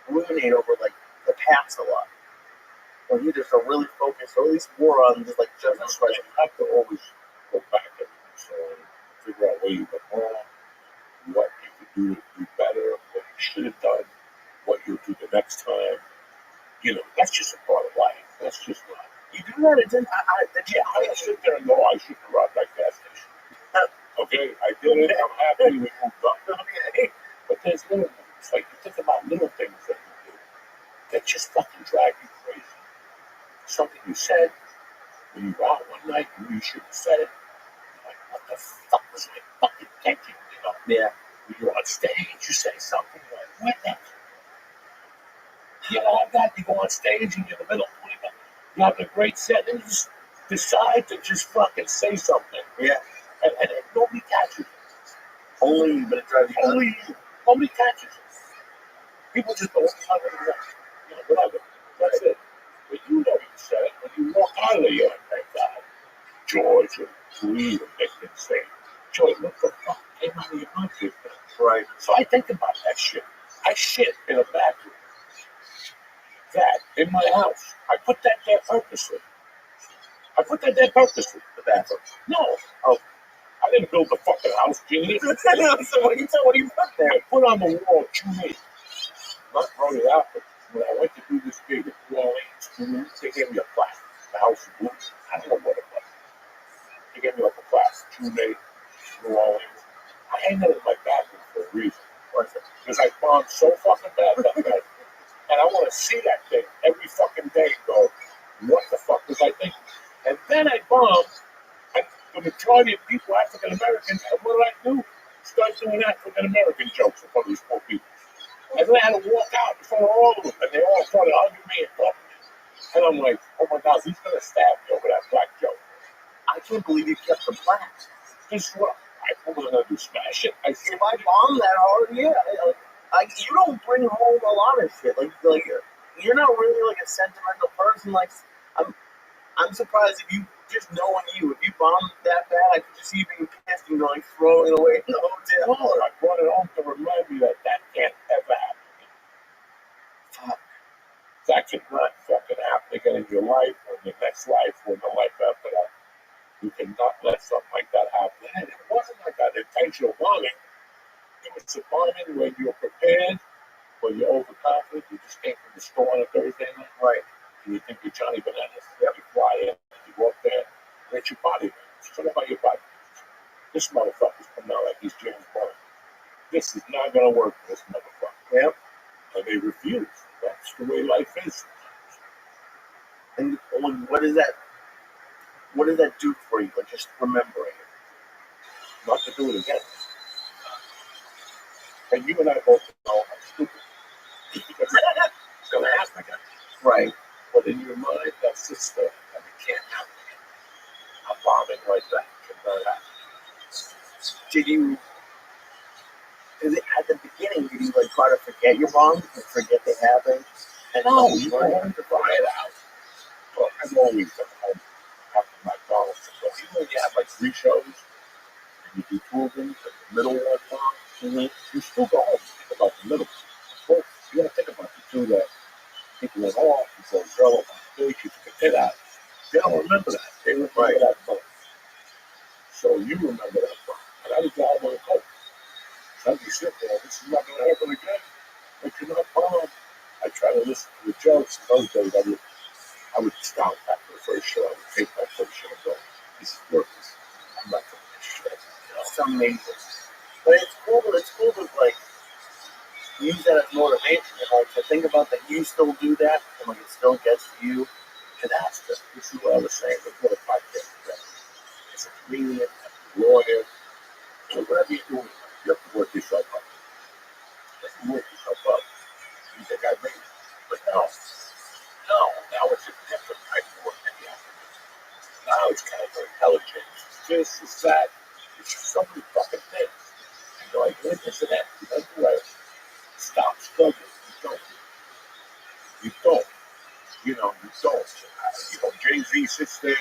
ruminate over like the past a lot. Like you just are really focused, or at least more on just like just That's why you have to always go back and figure out where you went wrong, what you could do better, what you should have done, what you'll do the next time. You know, that's just a part of life. That's just not. you do that. It's I didn't sit there and go, I shouldn't have robbed that gas station. Okay, I did it. I'm happy we moved on. okay. But there's little things. Like, you think about little things that you do that just fucking drive you crazy. Something you said when you were out one night, you knew you shouldn't have said it. Like, what the fuck was I fucking thinking? You know? Yeah. When you're on stage, you say something like, what the? You know, that you go on stage and you're in the middle of 20 minutes. You have a great set, and you just decide to just fucking say something. Yeah. And nobody catches it. Only you, but it drives you nuts. Nobody catches it. People just don't cover it up. You know, whatever. That's it. But you know you said it. When you walk out of there, you're like, thank God. George or Lee or Nick can say, George, what the fuck came out of your mouth this thing? Right. So I think about that shit. I shit in a bathroom. That in my house. I put that there purposely. The bathroom. No. Oh, I didn't build the fucking house, genius. So what do you put there? I put on the wall 2 weeks. Not wrote it out, but when I went to do this gig at New Orleans, they gave me a plaque. The house of blues. I don't know what it was. They gave me like a plaque. 2 days, New Orleans. I hang it in my bathroom for a reason. Because I bombed so fucking bad that night. And I want to see that thing every fucking day and go, what the fuck was I thinking? And then I bombed, and The majority of people, African Americans, and what did I do? Start doing African American jokes in front of these poor people. And then I had to walk out in front of all of them, and they all started hugging me and talking to me. And I'm like, oh my God, he's going to stab me over that black joke. I can't believe you kept the plaques. This is what I was going to do, smash it. I said, If I bomb that hard, yeah. You don't bring home a lot of shit. Like you're not really like a sentimental person. Like I'm surprised if you just knowing you, if you bombed that bad, I could just see you being pissed and like throwing it away in the hotel. no, I brought it home to remind me that that can't ever happen. Fuck. That cannot fucking happen again in your life or in your next life or in the life after that. You cannot let something like that happen. And it wasn't like an intentional bombing. It was a bombing when you're prepared, when you're overconfident. You just came from the store on a Thursday night, Right. and you think you're Johnny Bananas. You fly in, you go up there, and it's your body. Forget about your body. This motherfucker's coming out like he's James Bond. This is not going to work for this motherfucker. Yep. And they refuse. That's the way life is. And what does that? What does that do for you? Like just remembering it. Not to do it again. And you and I both know I'm stupid. Because it's going to happen again. Right. But in your mind, that's just and it can't happen again. A bombing like that cannot happen. Did you? At the beginning, did you like try to forget your bombs and forget they happened? And No, you don't have to buy it out. But I'm always at home after McDonald's. So even when you have like 3 shows and you do 2 of them, and the middle one bomb, you still go home and think about the middle. Of course, you got to think about the 2 that people went off, people fell off on stage, you took a hit out. They don't remember that. They remember that bomb. So you remember that bomb. And I was all one coach. So I just sit there, this is not going to happen again. I cannot bomb. I try to listen to the jokes. Those days I would stop after the first show. I would take my first show and go, this is worthless. I'm not doing this shit. It's amazing. But it's cool. It's cool to like use that as motivation and like to think about that you still do that and like it still gets to you. And that's this is what I was saying before the podcast. As a comedian, as a lawyer, so whatever you're doing, you have to work yourself up. You have to work yourself up. You think I made it. But no, now it's a different type of work that you have to do. Now it's kind of intelligent. It's this, it's that. It's so many fucking things. And you're like, witness to that. You don't do it. Stop struggling. You don't. You don't. You don't. Jay-Z sits there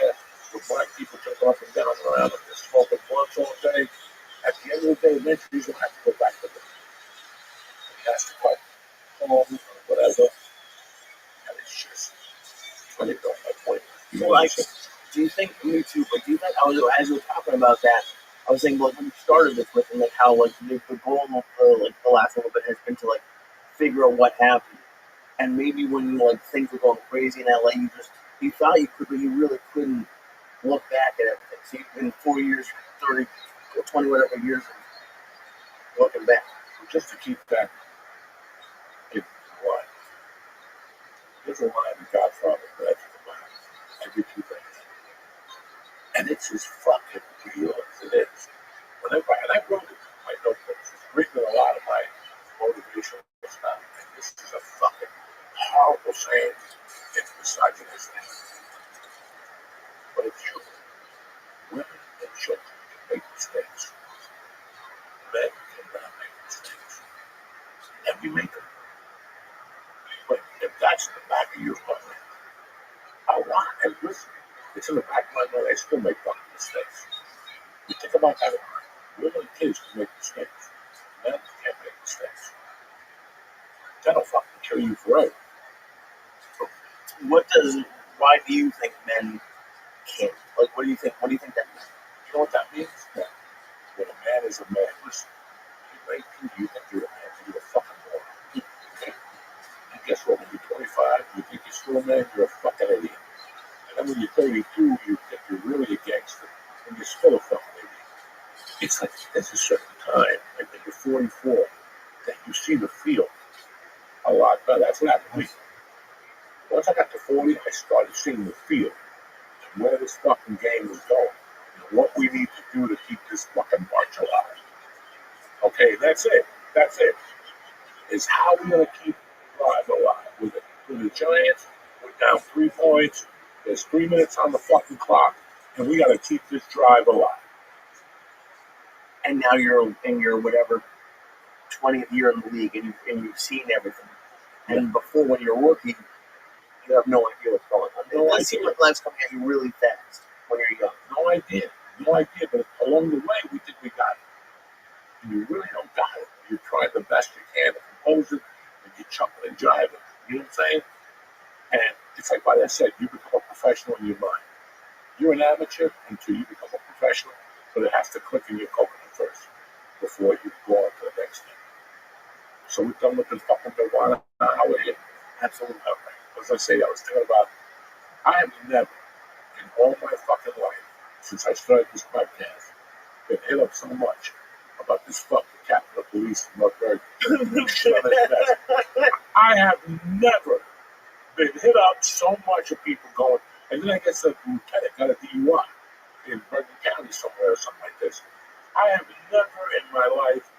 with black people jumping up and down around him, just smoking blunts all day. At the end of the day, eventually he's going to have to go back to them. And he has to fight home or whatever. And it's just, really don't my point. Like, do you think, me too, but do you think, as you were talking about that, I was thinking, like, when you started this with, and like, how, like, the goal of, like, the last little bit has been to, like, figure out what happened. And maybe when, like, things were going crazy in LA, you thought you could, but you really couldn't look back at everything. So you've been 4 years, 30, 20, whatever years, looking back. Just to keep that in mind. There's a line in Godfather that I think about every 2 days. And it's as fucking real as it is. And I wrote it in my notebooks. It's written in a lot of my motivational stuff. And this is a fucking horrible saying. It's misogynistic. But it's true. Women and children can make mistakes. Men cannot make mistakes. And we make them. But if that's in the back of your mind, and listen, it's in the back of my mind, I still make fucking mistakes. You think about that a lot. Women and kids can make mistakes. Men can't make mistakes. That'll fucking kill you forever. Why do you think men can't? Like, what do you think that means? You know what that means? Yeah. When a man is a man, listen, you think you're a man, you're a fucking moron. Okay? And guess what? When you're 25, you think you're still a man, you're a fucking idiot. And then when you're 32, you think you're really a gangster, and you're still a fucking idiot. It's like there's a certain time, like when you're 44, that you see the field a lot better. That's what happened to me. Once I got to 40, I started seeing the field and where this fucking game was going. what we need to do to keep this fucking march alive. Okay, that's it. That's it. Is how we're going to keep drive alive. With the Giants, we're down 3 points. There's 3 minutes on the fucking clock, and we got to keep this drive alive. And now you're in your whatever 20th year in the league, and you've seen everything. And before, when you're rookie, you have no idea what's going on. No It does idea. seem like life's coming at you really fast when you're young. No idea. No idea. But along the way, we think we got it. And you really don't got it. You try the best you can to compose it, and you chuckle and jive it. You know what I'm saying? And it's like what I said, you become a professional in your mind. You're an amateur until you become a professional, but it has to click in your coconut first before you go on to the next thing. So we're done with this fucking marijuana. Now we're here. Absolutely. Okay. As I say, I was thinking about, I have never in all my fucking life, since I started this podcast, been hit up so much about this fucking captain of police in North Bergen. I have never been hit up so much of people going, and then I guess the lieutenant got a DUI in Bergen County somewhere or something like this. I have never in my life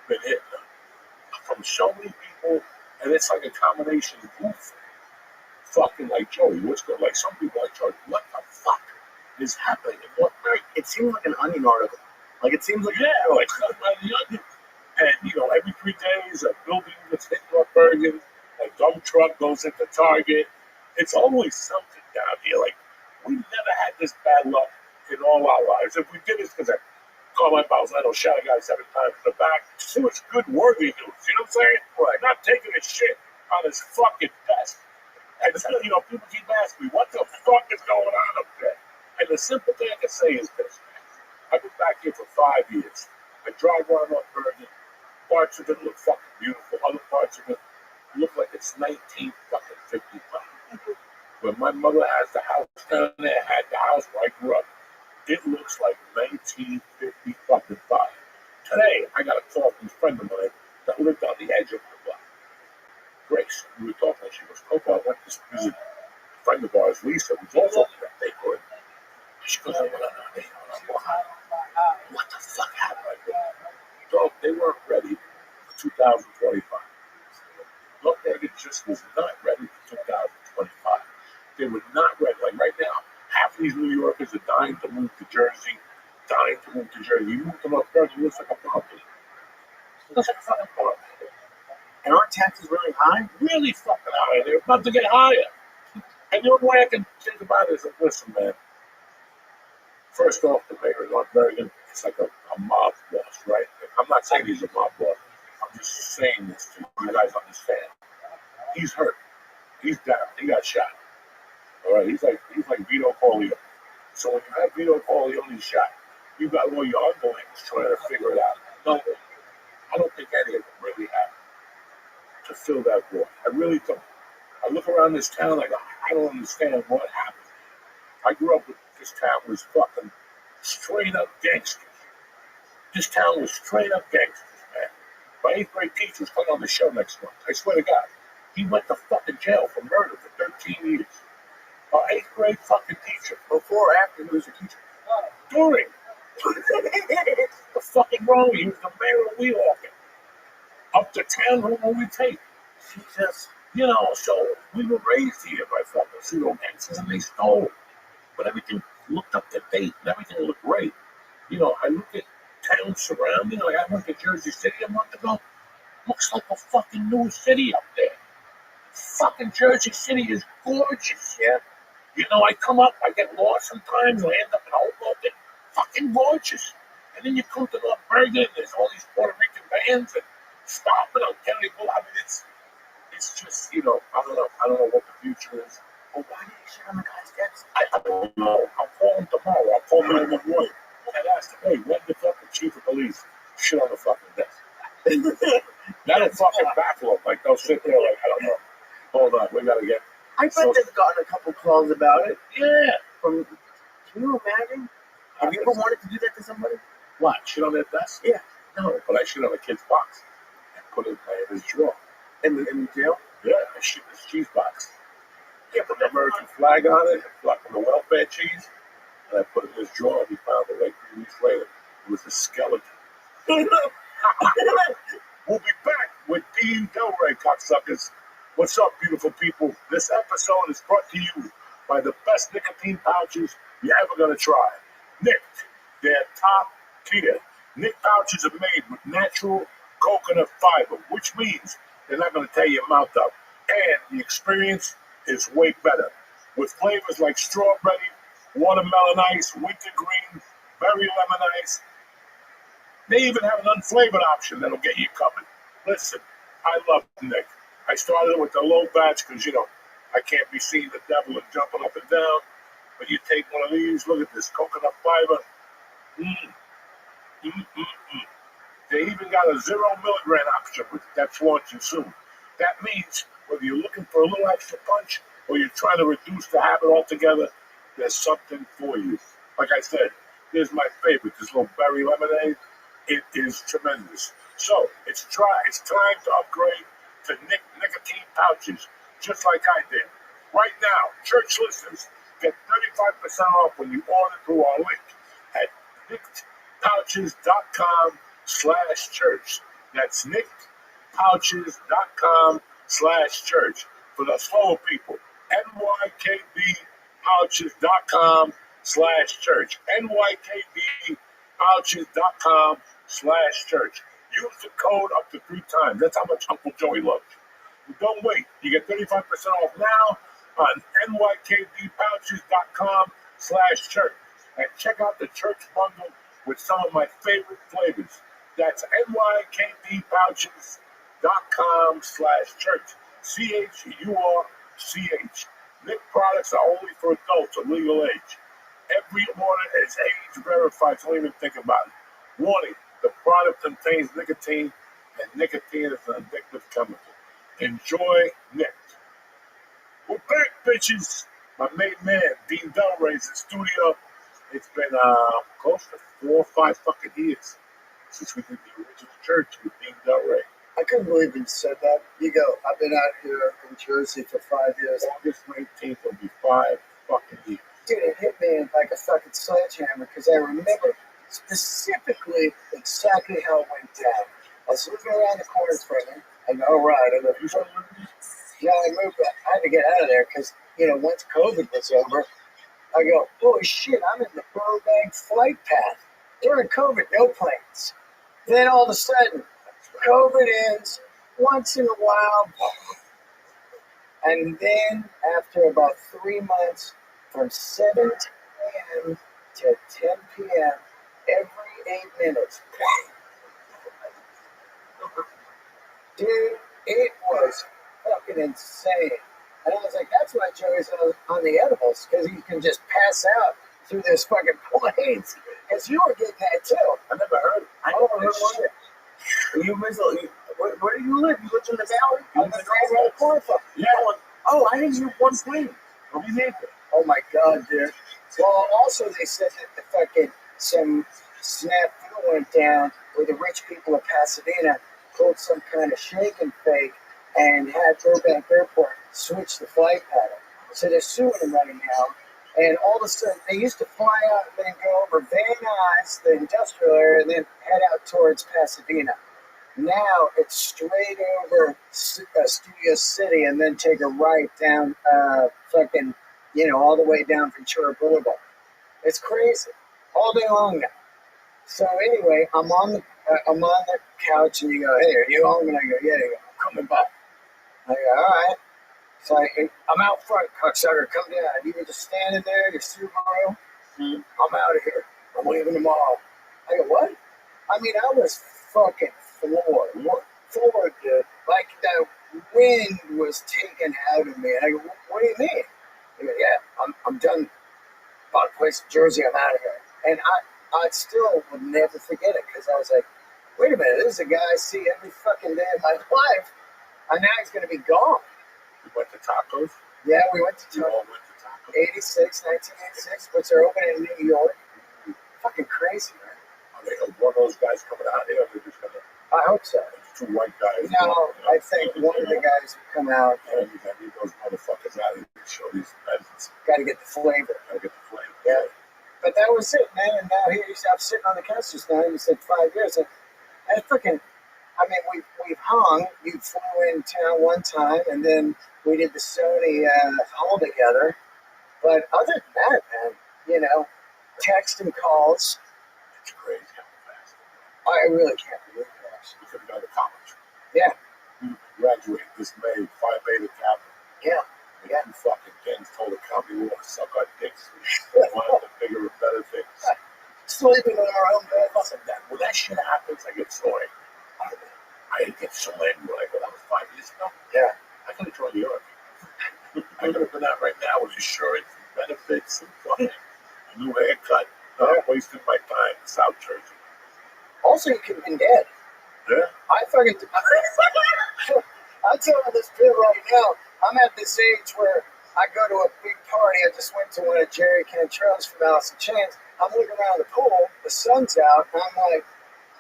been hit from so many people, and it's like a combination of goof, fucking like Joey, what's good? Like some people like Joey, what the fuck is happening in North Bergen? It seems like an Onion article. Like it seems like Like cut by the onion. And every 3 days a building gets hit in North Bergen, a dump truck goes into Target. It's always something down here. Like we've never had this bad luck in all our lives. If we did, it's because I called my Balzano, shot a guy 7 times in the back. It was good worthy news. You know what I'm saying? Right. Not taking a shit on his fucking desk. And people keep asking me, what the fuck is going on up there? And the simple thing I can say is this. I've been back here for 5 years. I drive around North Bergen. Parts of it look fucking beautiful. Other parts of it look like it's 1955. When my mother has the house down there, had the house where I grew up, it looks like 1955. Today, I got a call from a friend of mine that lived on the edge of my block. Grace, we were talking, she goes, Coco, I went to visit a friend of ours, Lisa, who's also in that neighborhood. She goes, I went on our neighborhood. What the fuck happened? So they weren't ready for 2025. North Bergen just was not ready for 2025. They were not ready. Like right now, half of these New Yorkers are dying to move to Jersey, You move to North Bergen, it looks like a property. It looks like a fucking property. And aren't taxes really high? Really fucking high. They're about to get higher. And the only way I can think about it is, listen, man. First off, the mayor of North Bergen, it's like a mob boss, right? I'm not saying he's a mob boss. I'm just saying this to you guys understand. He's hurt. He's down. He got shot. All right. He's like Vito Corleone. So when you have Vito Corleone shot, you got all your underlings trying to figure it out. No, I don't think any of them really have to fill that void. I really don't. I look around this town like I don't understand what happened. I grew up with this town was fucking straight up gangsters. This town was straight up gangsters, man. My 8th grade teacher was coming on the show next month. I swear to God. He went to fucking jail for murder for 13 years. Our 8th grade fucking teacher. Before or after he was a teacher? During. The fucking wrong. He was the mayor of Weehawken. Up to town, who will we take? Jesus. So we were raised here by fucking pseudo gangsters and they stole. But everything looked up to date and everything looked great. I look at towns surrounding, like I went to Jersey City a month ago. Looks like a fucking new city up there. Fucking Jersey City is gorgeous. Yeah. I come up, I get lost sometimes, I end up in Hoboken. Fucking gorgeous. And then you come to North Bergen, and there's all these Puerto Rican bands and stopping on Kennedy Boulevard. I mean, it's just, I don't know what the future is. Well, why did you shit on the guy's desk? I don't know. I'll call him tomorrow. I'll call him in the morning and ask him, hey, when the fucking chief of police shit on the fucking desk? That'll fucking baffle him. Like, they'll sit there like, I don't know. Hold on, we gotta get. I bet they've gotten a couple calls about it. Yeah. Can you imagine? Have you ever wanted to do that to somebody? What? Shit on their desk? Yeah. No, but I shit on a kid's box and put it in his drawer. In the jail? Yeah, I shit in his cheese box. Yeah, put the American flag on it and fucking the welfare cheese. And I put it in his drawer, and he found it like 3 weeks later. It was a skeleton. We'll be back with Dean Delray, cocksuckers. What's up, beautiful people? This episode is brought to you by the best nicotine pouches you're ever going to try. Nick, they're top tier. Nick pouches are made with natural coconut fiber, which means they're not going to tear your mouth up. And the experience is way better. With flavors like strawberry, watermelon ice, wintergreen, berry lemon ice. They even have an unflavored option that'll get you covered. Listen, I love Nick. I started with the low batch because, I can't be seeing the devil and jumping up and down. But you take one of these, look at this coconut fiber. They even got a 0 milligram option, which that's launching soon. That means whether you're looking for a little extra punch or you're trying to reduce the habit altogether, there's something for you. Like I said, here's my favorite, this little berry lemonade. It is tremendous. So it's time to upgrade to nicotine pouches, just like I did. Right now, church listeners get 35% off when you order through our link at nicpouches.com/church. That's nicpouches.com/church. For the slower people, nykbpouches.com/church. nykbpouches.com/church. Use the code up to 3 times. That's how much Uncle Joey loves you. Don't wait. You get 35% off now on nykbpouches.com/church. And check out the church bundle with some of my favorite flavors. That's nykbpouches.com/church. CHURCH. Nick products are only for adults of legal age. Every order is age verified, so don't even think about it. Warning, the product contains nicotine, and nicotine is an addictive chemical. Enjoy Nick. We're back, bitches. My main man, Dean Delray's in studio. It's been close to 4 or 5 fucking years since we did the original church with Dean Delray. I couldn't believe you said that. You go, I've been out here in Jersey for 5 years. August 19th will be 5 fucking years. Dude, it hit me like a fucking sledgehammer because I remember specifically exactly how it went down. I was looking around the corner from him. I go, all right. I go, yeah, I moved. I had to get out of there because, once COVID was over, I go, holy shit, I'm in the Burbank flight path. During COVID, no planes. Then all of a sudden, COVID ends once in a while. And then after about 3 months, from 7 a.m. to 10 p.m., every 8 minutes. Dude, it was fucking insane. And I was like, that's why Joey's on the edibles, because he can just pass out through this fucking planes. Because you were getting that too. I never heard it. I never heard one. Where do you live? You live in the valley? I'm the right around the corner from. Yeah. Oh, I didn't hear one plane. What do you mean? Oh my God, dude. Well, also they said that the fucking some snafu went down where the rich people of Pasadena pulled some kind of shake and fake and had Burbank Airport switch the flight pattern. So they're suing them right now. And all of a sudden, they used to fly out and then go over Van Nuys, the industrial area, and then head out towards Pasadena. Now it's straight over Studio City and then take a right down all the way down Ventura Boulevard. It's crazy. All day long now. So anyway, I'm on the couch and you go, hey, are you home? And I go, yeah, you go, I'm coming by. I go, all right. So I'm out front, cocksucker, come down. You were just standing there, your Subaru. I'm out of here. I'm leaving tomorrow. I go, what? I mean, I was fucking floored, dude. Like the wind was taken out of me. And I go, what do you mean? He goes, yeah, I'm done. Bought a place in Jersey, I'm out of here. And I still would never forget it because I was like, wait a minute, this is a guy I see every fucking day of my life, and now he's going to be gone. We went to tacos. Yeah, we went to We all went to tacos. 1986, which are open in New York. Fucking crazy, man. Are they one of those guys coming out here? Or they're just gonna, I hope so. it's 2 white guys. No, I think one of the guys will come out. I need those motherfuckers out here to show these peasants. Got to get the flavor. Gotta get the flavor. Yeah. that was it, man. And now here I'm sitting on the couch just now. You said 5 years. And I freaking, I mean, we've hung. You flew in town one time, and then we did the Sony all together. But other than that, man, you know, text and calls. It's crazy how fast. I really can't believe it, actually. We could have gone to college. Yeah. You graduate this May, Phi Beta Kappa. Yeah. And you fucking gangs told the company we want to suck our dicks. We want the bigger and better things. Sleeping in our own bed. Listen, when that shit happens, I get so angry. I get so angry when I go, that was 5 years ago. Yeah. I could have joined the Army. I could have been out right now with insurance and benefits and fucking a new haircut. Not wasting my time in South Jersey. Also, you could have been dead. Yeah? I fucking. I'm telling this bit right now. I'm at this age where I go to a big party. I just went to one of Jerry Cantrell's from Alice in Chains. I'm looking around the pool. The sun's out. And I'm like,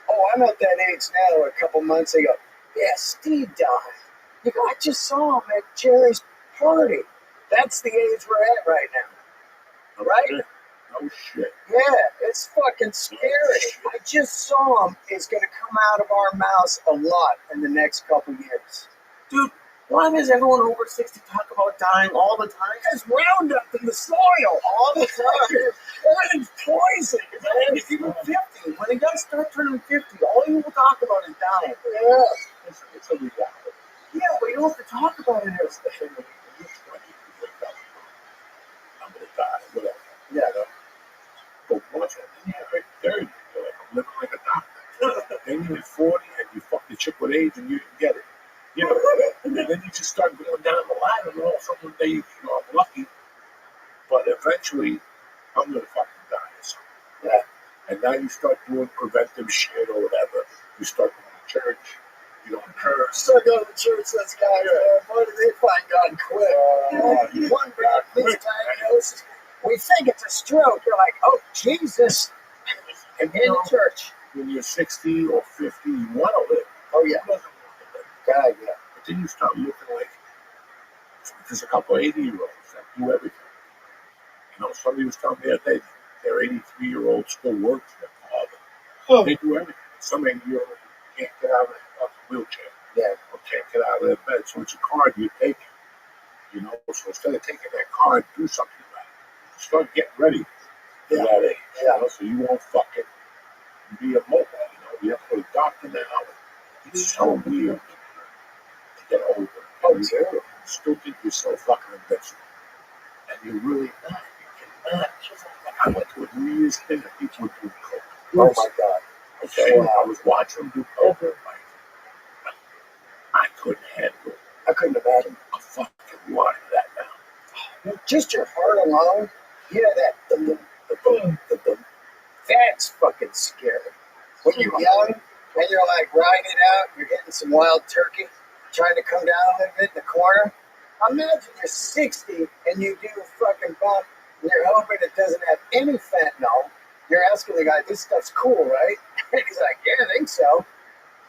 oh, I'm at that age now. A couple months ago. Yeah, Steve died. You go, I just saw him at Jerry's party. That's the age we're at right now. Right? No shit. Yeah, it's fucking scary. I just saw him. It's going to come out of our mouths a lot in the next couple years. Dude, why does everyone over 60 talk about dying all the time? There's Roundup in the soil all the time. Everything's poison. It's even 50. When the guys start turning 50, all you will talk about is dying. Yeah. It's a reality. Yeah, but you don't have to talk about it as the thing. I'm going to die, whatever. Yeah. But once you're like 30, you're like, I'm living like a doctor. Then you're 40 and you fuck the chick with AIDS and you didn't get it. You know, and then you just start going down the line and all some day, you know, I'm lucky. But eventually, I'm going to fucking die or something. Yeah. And now you start doing preventive shit or whatever. You start going to church. You don't curse. Start going to church, that's guy. Why do they find God quick? One bad misdiagnosis. We think it's a stroke. You're like, oh, Jesus. And in the church. When you're 60 or 50, you want to live. Oh, yeah. Who doesn't want to live? God, yeah. But then you start looking like there's a couple of 80-year-olds that do everything. You know, somebody was telling me the other day, their 83-year-old still works for their father. Oh. They do everything. Some 80-year-old can't get out of a wheelchair. Yeah. Or can't get out of their bed. So it's a card you take. You know, so instead of taking that card, do something about it. Start getting ready for that age. Yeah. You know, so you won't fucking be a mobile. You know, we have to go to the doctor now. It's so weird to get older. Oh, You too. still think you're so fucking invincible. And you're really not. You cannot. I went to a New Year's thing that people were doing coke. Oh, my God. Okay? Wow. I was watching them do coke. I couldn't handle it. I couldn't imagine. I'm fucking wired to that now. Just your heart alone, you know that the boom. That's fucking scary. When you're young and you're like riding it out, you're hitting some wild turkey, trying to come down a little bit in the corner. Imagine you're 60 and you do a fucking bump and you're hoping it doesn't have any fentanyl. You're asking the guy, this stuff's cool, right? And he's like, yeah, I think so.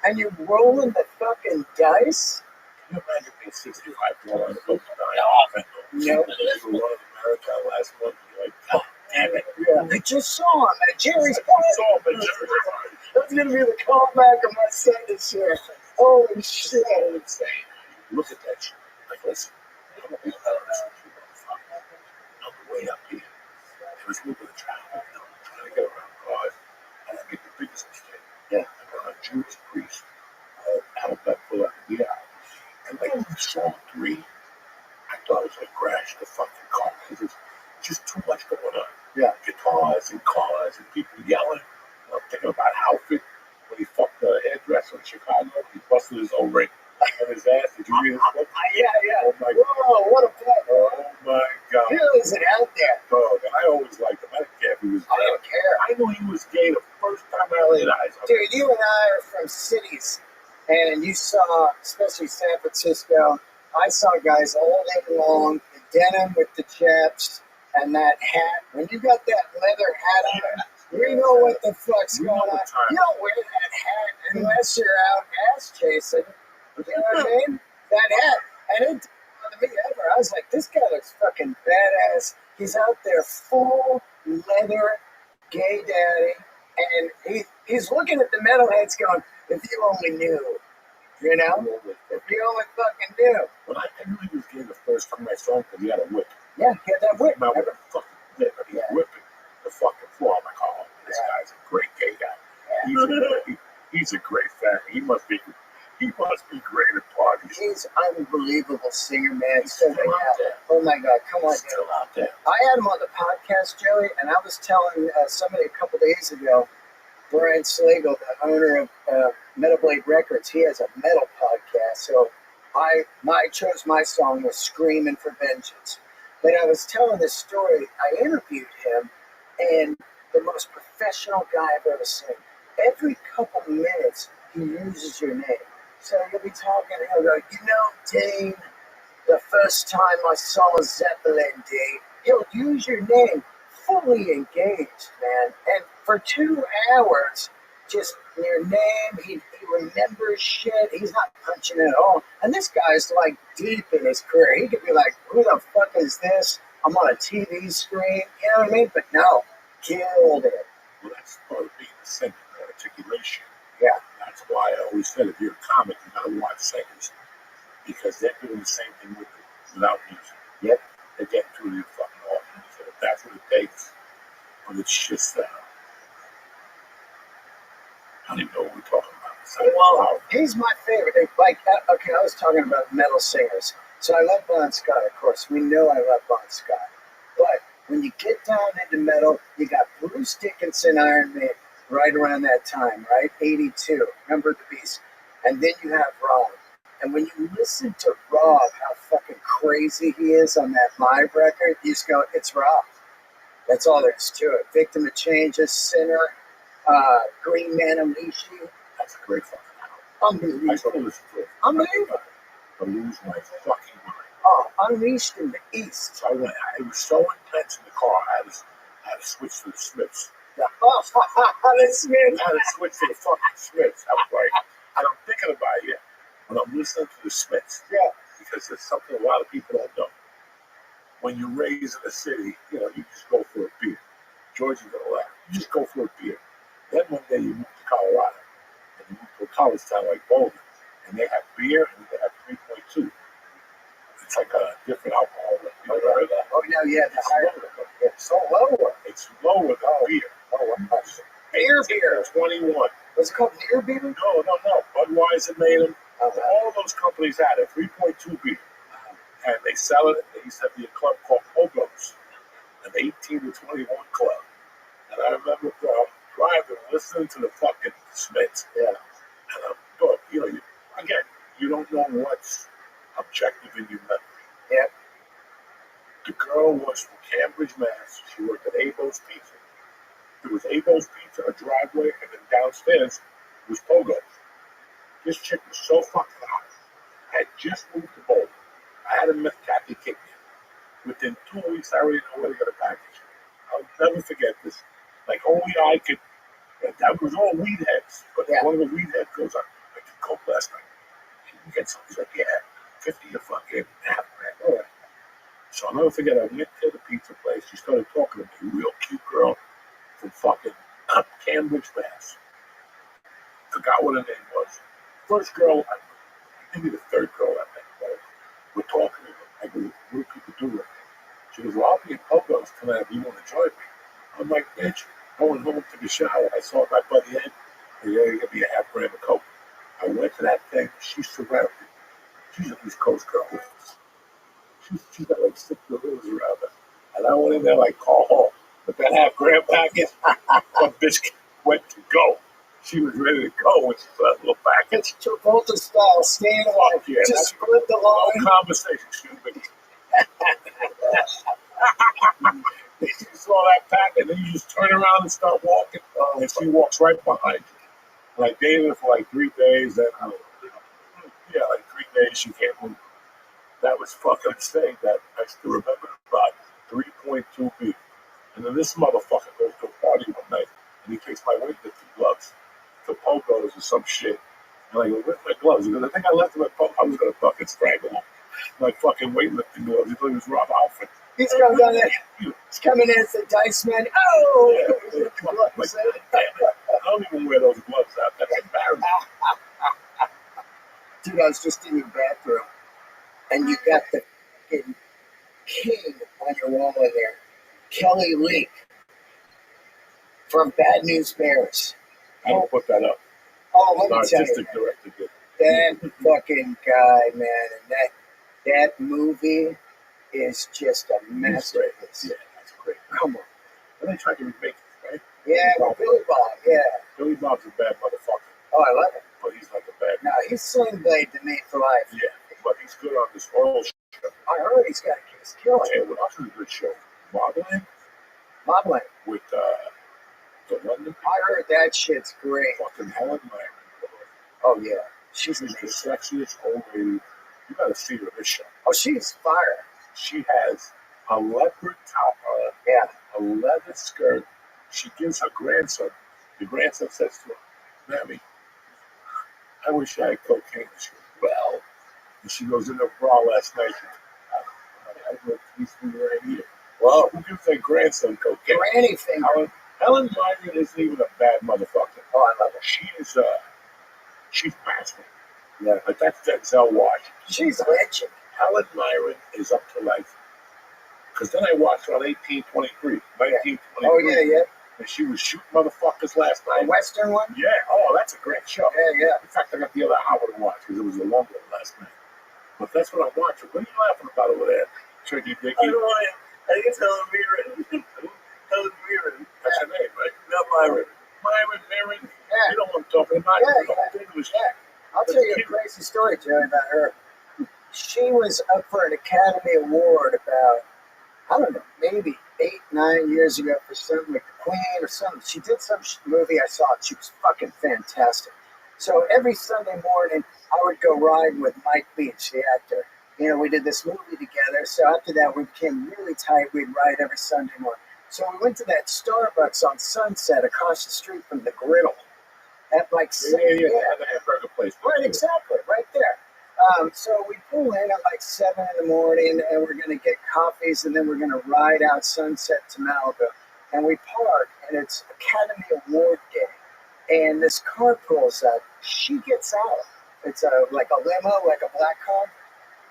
And you're rolling the fucking dice. Can you imagine being 65 going on the boat No. You were running America last month, you're like, God damn it. Yeah. I just saw him at Jerry's party. So, but Jerry's party. That's going to be the callback of my sentence here. Holy shit. So insane. Look at that shit. Like, listen, I'm going to be honest with you, motherfucker. I'm way up here. There was a little bit of traffic, you know, trying to get around cars. And I make the biggest mistake. Yeah. I got a Jewish priest, Alphabet full of the And like, we saw 3. I thought it was like crash the fucking car. Because there's just too much going on. Yeah. Guitars and cars and people yelling. I'm thinking about Halford when he fucked the hairdresser in Chicago. He busted his O-ring on his ass. Did you read his book? Yeah. Oh my God. Whoa, what a fuck. Oh my God. Really is it out there? Dog. And I always liked him. I didn't care if he was I gay. don't care. I knew he was gay the first time I laid eyes on him. Dude, you and I are from cities, and you saw, especially San Francisco, I saw guys all day long, the denim with the chaps and that hat. When you got that leather hat on, you know what the fuck's going on. You don't wear that hat unless you're out ass chasing. You know what I mean? That hat. And it didn't bother me ever. I was like, this guy looks fucking badass. He's out there full leather gay daddy, and he's looking at the metalheads going, if you only knew, you know? If you only fucking knew. When I knew he was gay the first time I saw him because he had a whip. Yeah, he had that whip. He with a fucking whip, and he's whipping the fucking floor. I'm like, oh, this guy's a great gay guy. He's a great fan. He must be great at parties. He's an unbelievable singer, man. He's still out there. Oh my God, come on, He's still out there. I had him on the podcast, Joey, and I was telling somebody a couple days ago, Brian Slagle, the owner of Metal Blade Records, he has a metal podcast. So I chose my song was "Screaming for Vengeance." But I was telling this story. I interviewed him, and the most professional guy I've ever seen. Every couple minutes, he uses your name. So you'll be talking, and he'll go, you know, Dean, the first time I saw Zeppelin, Dean, he'll use your name, fully engaged, man. And for 2 hours, just your name, he remembers shit. He's not punching at all. And this guy's like deep in his career. He could be like, who the fuck is this? I'm on a TV screen. You know what I mean? But no, killed it. Well, that's part of being a singer, articulation. Yeah. That's why I always said if you're a comic, you gotta watch singers. Because they're doing the same thing without music. Yep. They're getting through the fucking audience. So if that's what it takes. But it's just, I don't even know what we're talking about. Well, he's my favorite. Like, okay, I was talking about metal singers. So I love Bon Scott, of course. We know I love Bon Scott. But when you get down into metal, you got Bruce Dickinson, Iron Maiden, right around that time, right? 82, Remember the Beast. And then you have Rob. And when you listen to Rob, how fucking crazy he is on that live record, you just go, it's Rob. That's all there is to it. Victim of Changes, Sinner, Green Man Unleashed. That's a great fucking album. Unbelievable. I still listen to it. Unbelievable. I lose my fucking mind. Oh, Unleashed in the East. So it was so intense in the car, I had to switch to the Smiths. Yeah. Oh, the Smiths. I had to switch to the fucking Smiths. I was like, and I'm thinking about it when I'm listening to the Smiths. Yeah. Because there's something a lot of people don't know. When you're raised in a city, you know, you just go for a beer. George is gonna laugh. You just go for a beer. Then one day you move to Colorado, and you move to a college town like Boulder, and they have beer and they have 3.2. It's like a different alcohol. You ever heard of that? Oh, no, yeah. It's lower. It's so lower. It's lower than beer. Oh, beer. 21. Was it called near beer? No. Budweiser made them. Oh, All those companies had it. 3.2 beer. And they sell it. They used to have a club called Pogos, an 18 to 21 club. And I remember driving, listening to the fucking Smiths. Yeah. And I'm going, you know, again, you don't know what's objective in your memory. Yeah. The girl was from Cambridge, Mass. She worked at Abo's Pizza. There was Abo's Pizza, a driveway, and then downstairs was Pogos. This chick was so fucking hot. I had just moved to Boulder. I hadn't met Kathy Kickman. Within 2 weeks, I already know where to get a package. I'll never forget this. Like, only I could. That was all weed heads. But one of the weed heads goes, I could go last night. Can you get something? He's like, yeah, 50 a fucking half grand. All right. So I'll never forget, I went to the pizza place. She started talking to me, real cute girl from fucking Cambridge, Mass. Forgot what her name was. First girl, maybe the third girl I met. We're talking to her. I go, what do people do right now? She goes, well, I'll be in Poco's tonight if you want to join me. I'm like, bitch, I went home, took a shower. I saw my buddy Ed. Yeah, you're going to be a half gram of coke. I went to that thing. She's surrounded. She's an East Coast girl. She's got like 6 gorillas around her. And I went in there like, call home. But that half gram package, that bitch went to go. She was ready to go when she saw that little package. Travolta style, staying alive. Yeah, just split the line. No conversation, stupid. You saw that packet, and then you just turn around and start walking, and she walks right behind you. And I dated her for like 3 days, and like 3 days she can't move. That was fucking insane. That I still remember about 3.2 beer. And then this motherfucker goes to a party one night, and he takes my weightlifting gloves to Poco's or some shit. And I go, where's my gloves? He goes, I left them at Poco's. I was going to fucking strangle him. My fucking weightlifting gloves. He thought he was Rob Alfred. He's coming down there. He's coming in as the dice man. Oh! Yeah, I don't even wear those gloves out. That's embarrassing. Dude, I was just in your bathroom, and you got the fucking king on your wall in there. Kelly Leak from Bad News Bears. I don't put that up. Oh, let The me tell you, artistic director did. that fucking guy, man, and that movie is just a masterpiece. Yeah, that's great. Come on. And they tried to remake it, right? Yeah, with Billy Bob, yeah. Billy Bob's a bad motherfucker, Oh, I love it. but he's like a bad. No, he's Sling Blade to me for life. Yeah, but he's good on this oil show. I heard he's got a case killing. And what else is a good show? Modeling Modeling. with the London. I heard that shit's great. Fucking Helen Mirren. Oh, yeah. She's She's the amazing. sexiest old lady. You gotta see her in this show. Oh, she's fire. She has a leopard top on, Yeah. a leather skirt. She gives her grandson. The grandson says to her, "Mammy, I wish I had cocaine." She goes, "Well," and she goes in her bra last night. She goes, I go peacefully right here. Whoa. Who gives their grandson cocaine? Granny finger. Helen Mirren isn't even a bad motherfucker. Oh, I love her. She's masculine. Yeah. Like that's Denzel Washington. She's a legend. Helen Mirren is up to like, because then I watched her on 1823, 1923. Oh, yeah, yeah. And she was shooting motherfuckers last A night. Western one? Yeah, oh, that's a great show. Yeah, yeah. In fact, I got the other hour to watch because it was a long one last night. But that's what I'm watching. What are you laughing about over there, Tricky Dicky? I don't want to. I think it's Helen Mirren. Helen Mirren. That's her name, right? Not Myron. Mirren. Yeah. You know what I'm talking about. Yeah, You know, yeah. English. Yeah. I'll tell you a crazy story, Joey, about her. She was up for an Academy Award about, I don't know, maybe 8, 9 years ago for something like The Queen or something. She did some movie I saw. She was fucking fantastic. So every Sunday morning, I would go ride with Mike Beach, the actor. You know, we did this movie together. So after that, we became really tight. We'd ride every Sunday morning. So we went to that Starbucks on Sunset across the street from the Griddle. At like Yeah. The hamburger place. Right, exactly, right there. So we pull in at like 7 in the morning, and we're going to get coffees, and then we're going to ride out Sunset to Malibu. And we park, and it's Academy Award Day. And this car pulls up. She gets out. It's like a limo, like a black car.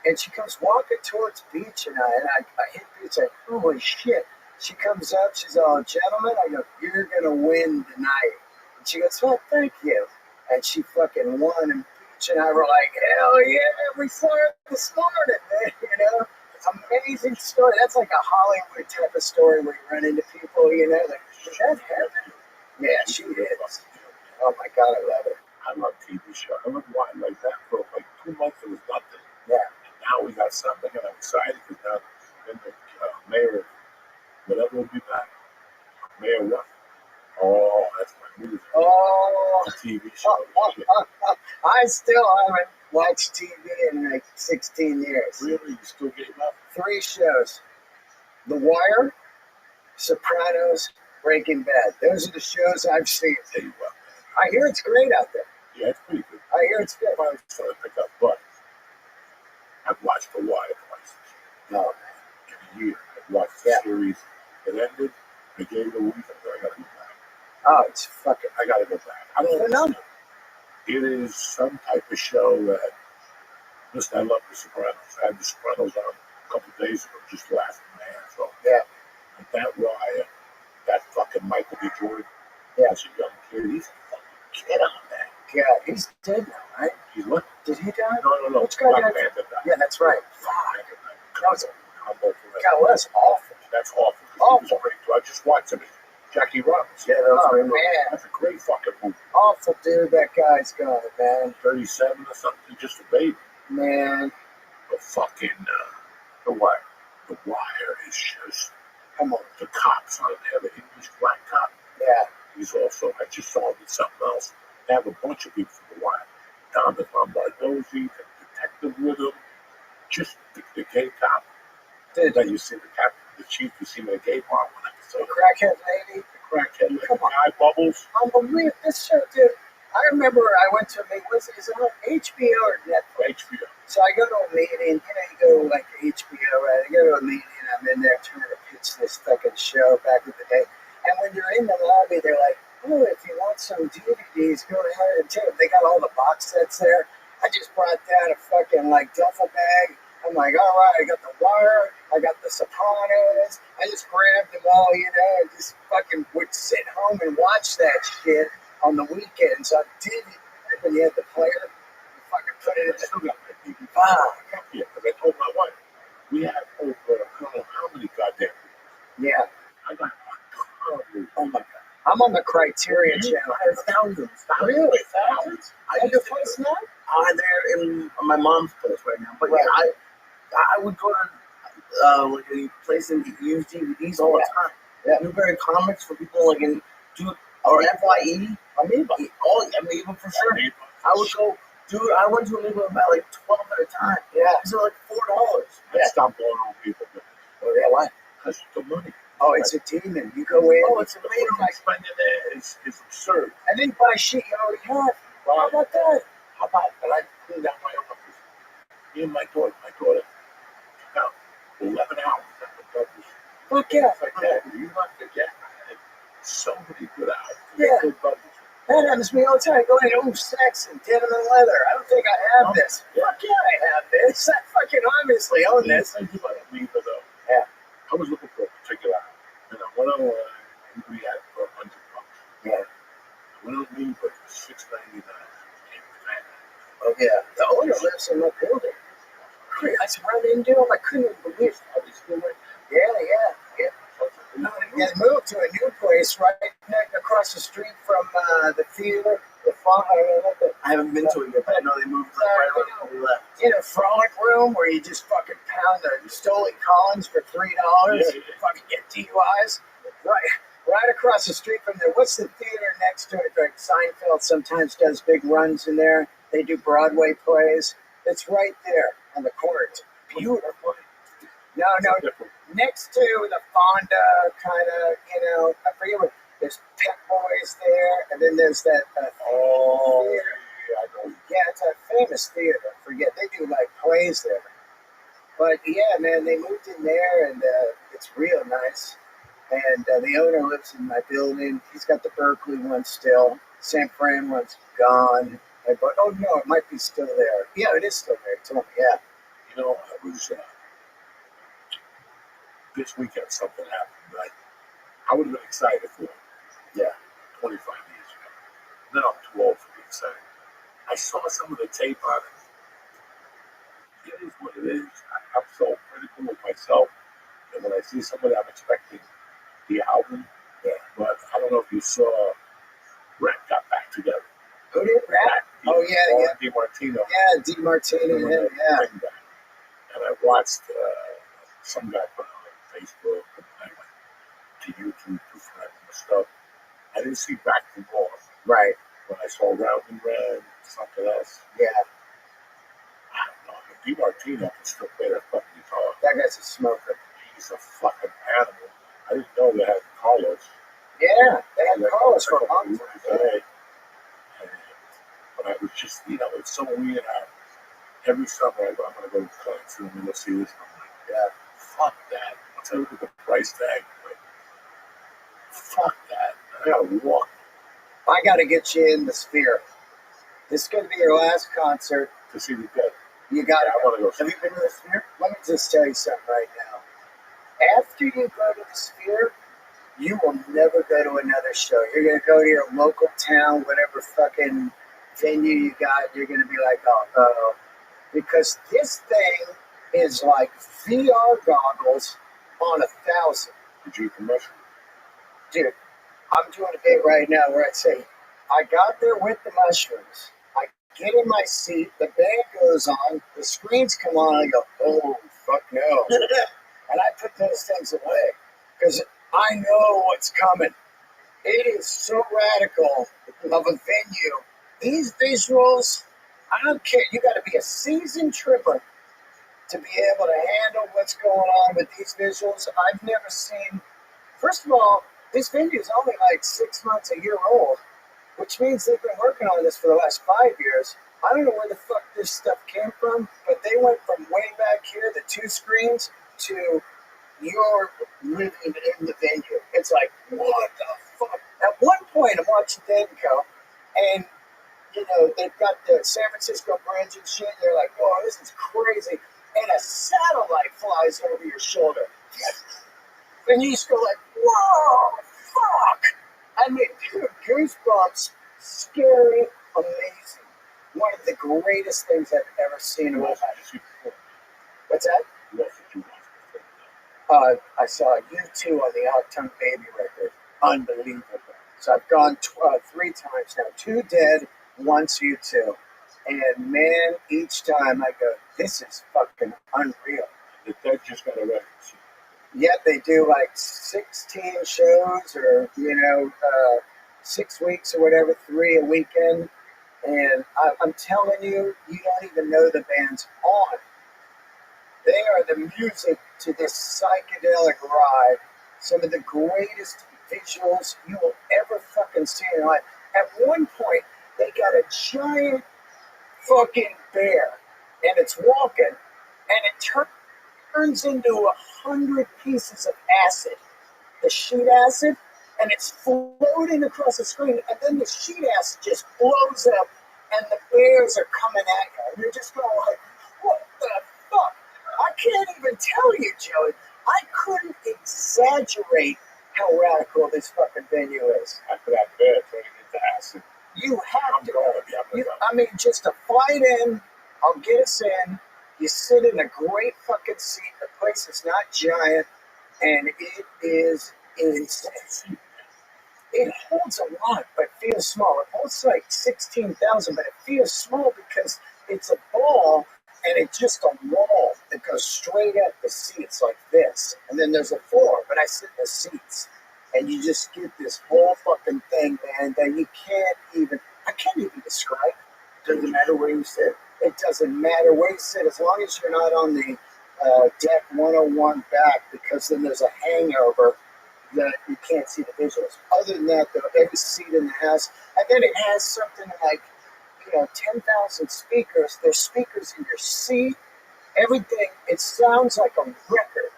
And she comes walking towards Beach, and I hit Beach, like, holy shit. She comes up, she's all, gentlemen, I go, you're going to win tonight. And she goes, oh, thank you. And she fucking won, and Beach and I were like, hell yeah, we saw her this morning, man, you know? Amazing story. That's like a Hollywood type of story where you run into people, you know, like, did that happen? Yeah, she is. Oh my God, I love it. I love TV shows. I love watching like that for like 2 months. It was nothing. Yeah. And now we got something, and I'm excited because now then the mayor, whatever will be back. Mayor what? Oh, that's my movie. Oh, The TV show. I still haven't watched TV in like 16 years. Really? You still getting up? 3 shows. The Wire, Sopranos, Breaking Bad. Those are the shows I've seen. Tell you what, I hear it's great out there. yeah, it's pretty good. I hear it's good. I finally started to pick up, but I've watched The Wire twice No, in a year. I've watched the Yeah. series. It ended. I gave it a week. I said, I gotta go back. oh, it's fucking I gotta go back. I don't know. phenomenal. It is some type of show that, listen, I love The Sopranos. I had The Sopranos on a couple of days ago, just laughing my ass off. Yeah. But that Wire, that fucking Michael B. Jordan, Yeah. as a young kid, he's a fucking kid on that. God, he's dead now, right? He's what? Did he die? No. Which guy Black died? Panther died. Yeah, that's right. Black Fuck. Panther died. That was Combo for that. God, well, that's awful. That's awful. 'Cause he Awful. was great, too. I just watched him. Jackie Robinson. Yeah, that was Oh, great. man. That's a great fucking movie. Awful dude that guy's gone, man. 37 or something, just a baby. Man, But fucking The Wire. The Wire is just, Come on. the cops on there, the English black cop. Yeah. He's also, I just saw him in something else. They have a bunch of people from The Wire. Thomas Lombardozzi, the detective with him, just the gay cop. Dude, Then you see the chief, you see the gay bar one the episode. crackhead lady. The crackhead, like Come on. the eye bubbles. Unbelievable. This show, dude. I remember I went to a meeting. Is it on HBO or Netflix? HBO. So I go to a meeting. You know, you go like HBO, right? I go to a meeting. I'm in there trying to pitch this fucking show back in the day. And when you're in the lobby, they're like, oh, if you want some DVDs, go ahead and take them. They got all the box sets there. I just brought down a fucking like duffel bag. I'm like, all right, I got The Wire, I got The Sopranos. I just grabbed them all, and just fucking would sit home and watch that shit on the weekends on DVD. When you had the player, you fucking put it in I still got my DVD. the Yeah, because I told my wife, we have over, I don't know how many goddamn movies. yeah. I got a ton of movies. Oh my god. I'm on the Criterion channel. I have thousands. Really? Thousands? I I your used place now? they're in my mom's place right now. But Right. yeah, I would go to like a place and use DVDs all the time. Yeah. Newberry Comics for people like in or FYE. Amoeba. Oh, Amoeba for sure. I would go, dude. I went to Amoeba about like 12 at a time. Yeah. These are like $4. I stopped going on people Oh yeah, why? because the money. Oh, it's a demon. You go in. Oh, it's The amazing. money I'm spending there is absurd. And then you buy shit you already have. How about that? How about that? I cleaned out my office. Me and my daughter took out 11 hours at the brothers. Fuck yeah. It's like that. You not forget. I had so many good hours. Yeah. Good buddies. That happens to me all the time. Go in, oh, sex and denim and leather. I don't think I have this. Fuck yeah, I have this. I fucking obviously own this. Thank you about Amoeba though. Yeah. I was looking for a particular house. And I went online and we had it for $100. Yeah. I went on Amoeba for $6.99. Oh yeah. The owner lives in my building. I ran into him. I couldn't even believe it. Are they still there? Yeah. Yeah, moved to a new place right across the street from the theater, the I haven't been to it yet, but I know they moved like right around the left. frolic room where you just fucking pound the Stoli Collins for $3. Yeah. Fucking get DUIs. Right across the street from there. What's the theater next to it? Like Seinfeld sometimes does big runs in there. They do Broadway plays. It's right there on the corner. It's beautiful. No, Different. next to the Fonda kind of, I forget what. There's Pet Boys there, and then there's that Oh, theater. yeah, I know. Yeah, it's a famous theater. I forget. They do like plays there. But yeah, man, they moved in there, and it's real nice. And the owner lives in my building. He's got the Berkeley one still. San Fran one's gone. But oh no, it might be still there. Yeah, it is still there. Tell me, yeah. You know, I was this weekend something happened, right? I would have been excited for it. Yeah, 25 years ago. Now I'm too old to be excited. I saw some of the tape on it. It is what it is. I'm so critical of myself. And when I see somebody, I'm expecting the album. Yeah. But I don't know if you saw Rap got back together. Who did that? Oh yeah. DiMartino. Yeah, DiMartino. Yeah. And I watched some guy put it on Facebook, and I went to YouTube to find my stuff. I didn't see Back to War. Right. When I saw Round and Round, something else. Yeah. I don't know. But DiMartino can still play that fucking guitar. That guy's a smoker. He's a fucking animal. I didn't know they had Carlos. Yeah, they had Carlos for a long time. Yeah. But I was just, it's so weird how every summer I go, I'm going to go to the concert and I'm going to see this. I'm like, yeah, fuck that. Once I look at the price tag, I'm like, fuck that. I got to walk I got to get you in the Sphere. This is going to be your last concert. to see the dead. You got I to. want to go see Have you been to the Sphere? Let me just tell you something right now. After you go to the Sphere, you will never go to another show. You're going to go to your local town, whatever fucking venue you got. You're going to be like, oh, because this thing is like VR goggles on 1,000. Did you commercial? Dude, I'm doing a bit right now where I say, I got there with the mushrooms. I get in my seat, the band goes on, the screens come on, I go, oh, fuck no. And I put those things away because I know what's coming. It is so radical of a venue. These visuals, I don't care. You got to be a seasoned tripper to be able to handle what's going on with these visuals. I've never seen, first of all, this venue is only like 6 months, a year old, which means they've been working on this for the last 5 years. I don't know where the fuck this stuff came from, but they went from way back here, the 2 screens, to you're living in the venue. It's like, what the fuck? At one point, I'm watching Dead and Co. And, they've got the San Francisco Bridge and shit. They're like, whoa, this is crazy. And a satellite flies over your shoulder. And you just go like, whoa, fuck. I mean, dude, goosebumps, scary, amazing. One of the greatest things I've ever seen in my life. What's that? I saw U2 on the Octung Baby record. Unbelievable. So I've gone 3 times now. 2 Dead, once U2. And man, each time I go, this is fucking unreal. The Dead just got a record. Yet they do like 16 shows or, 6 weeks or whatever, 3 a weekend. And I'm telling you, you don't even know the band's on. They are the music to this psychedelic ride. Some of the greatest visuals you will ever fucking see in your life. At one point, they got a giant fucking bear, and it's walking, and it turns into 100 pieces of acid, the sheet acid, and it's floating across the screen, and then the sheet acid just blows up, and the bears are coming at you, and you're just going like, what the fuck? I can't even tell you, Joey. I couldn't exaggerate how radical this fucking venue is. After that bear turning into acid. You have to. Going. Just to fly in, I'll get us in. You sit in a great fucking seat. The place is not giant, and it is insane. It holds a lot, but feels small. It holds like 16,000, but it feels small because it's a ball, and it's just a wall that goes straight at the seats like this. And then there's a floor, but I sit in the seats. And you just get this whole fucking thing, man, that I can't even describe. Doesn't matter where you sit. It doesn't matter where you sit, as long as you're not on the deck 101 back, because then there's a hangover that you can't see the visuals. Other than that, though, every seat in the house, and then it has something like, 10,000 speakers. There's speakers in your seat, everything. It sounds like a record.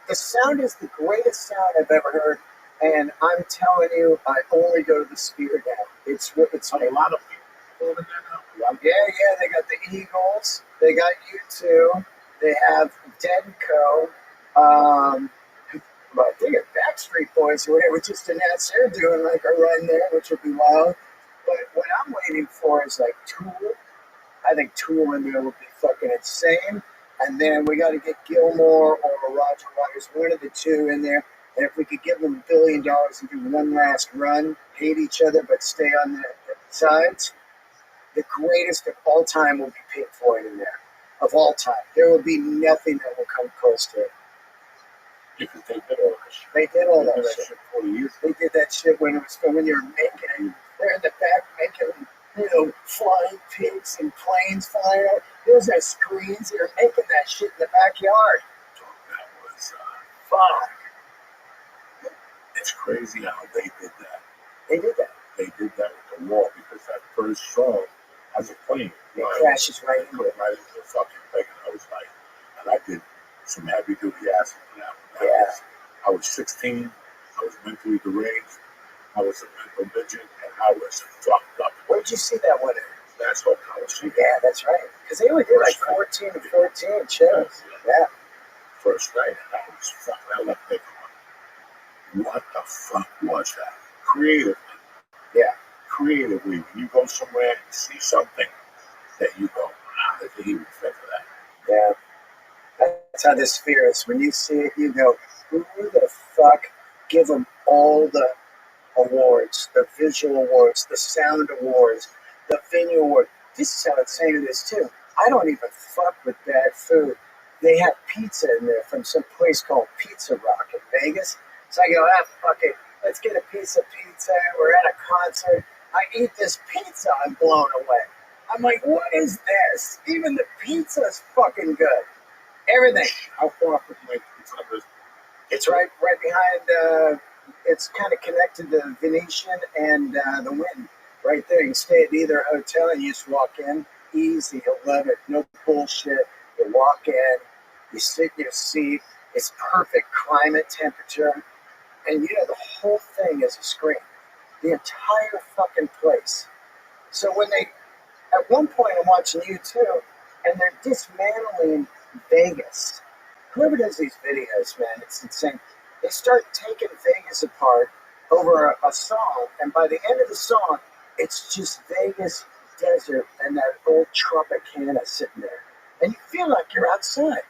The sound is the greatest sound I've ever heard, and I'm telling you, I only go to the Spear Down. It's a lot of people over there now. Yeah, they got the Eagles, they got U2, they have Dead and Co. I think it's Backstreet Boys or whatever just announced they're doing like a run there, which would be wild. But what I'm waiting for is like Tool. I think Tool in there would be fucking insane. And then we got to get Gilmore or Roger Waters, one of the two in there. And if we could give them $1 billion and do one last run, hate each other but stay on the sides, the greatest of all time will be Pink Floyd in there. Of all time. There will be nothing that will come close to it. Because they did all that shit. They did all that shit. 40 years. They did that shit when you were making it. They're in the back making, flying pigs and planes flying out. There's that screens. They're making that shit in the backyard. That was, fuck. It's crazy how they did that. They did that. They did that with the wall because that first song has a plane. It crashes right into it. Right into the fucking thing. And I was like, and I did some heavy duty acid for that. I was 16. I was mentally deranged. I was a mental midget, and I was fucked up. Where'd you see that one at? That's what college. Yeah, that's right. Because they only did like 14 or 14 shows. Yeah. First night, and I was fucked. I left thinking, what the fuck was that? Creatively. Yeah. Creatively, when you go somewhere and see something that you go, I didn't even think of that. Yeah. That's how this Sphere is. When you see it, you go, who the fuck give them all the awards, the visual awards, the sound awards, the venue award. This is how insane it is too. I don't even fuck with bad food. They have pizza in there from some place called Pizza Rock in Vegas. So I go, fuck it. Let's get a piece of pizza. We're at a concert. I eat this pizza. I'm blown away. I'm like, what is this? Even the pizza is fucking good. Everything. How far from my pizza is? It's right behind. It's kind of connected to Venetian and the Wynn. Right there. You can stay at either hotel and you just walk in. Easy. You'll love it. No bullshit. You walk in. You sit in your seat. It's perfect climate temperature. And the whole thing is a screen. The entire fucking place. So when at one point I'm watching YouTube and they're dismantling Vegas. Whoever does these videos, man, it's insane. They start taking Vegas apart over a song, and by the end of the song, it's just Vegas desert and that old Tropicana sitting there. And you feel like you're outside.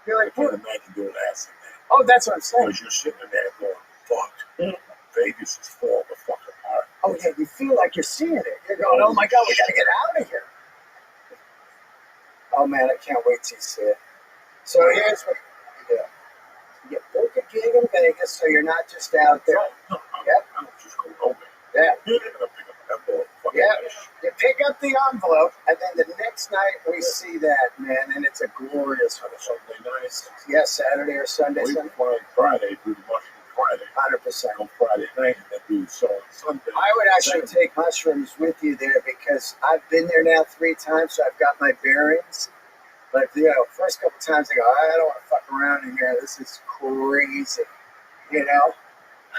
You're I like, can't imagine doing acid, man. oh, that's what I'm saying. Because you're sitting in there going, fuck. Vegas is falling the fuck apart. Oh, yeah, you feel like you're seeing it. You're going, oh my God, we got to get out of here. Oh man, I can't wait till you see it. So here's what you do. You book a gig in Vegas so you're not just out there. No, Yep. I don't just go nowhere. Yeah. You're going to pick up an envelope. Yeah. You pick up the envelope, and then the next night we see that, man, and it's a glorious one. Sunday night. Yeah, Saturday or Sunday. We Sunday. fly Friday, do the mushroom Friday. 100%. On Friday night, and then do so on Sunday. I would actually take mushrooms with you there because I've been there now 3 times, so I've got my bearings. But, first couple times I go, I don't want to fuck around in here. This is crazy,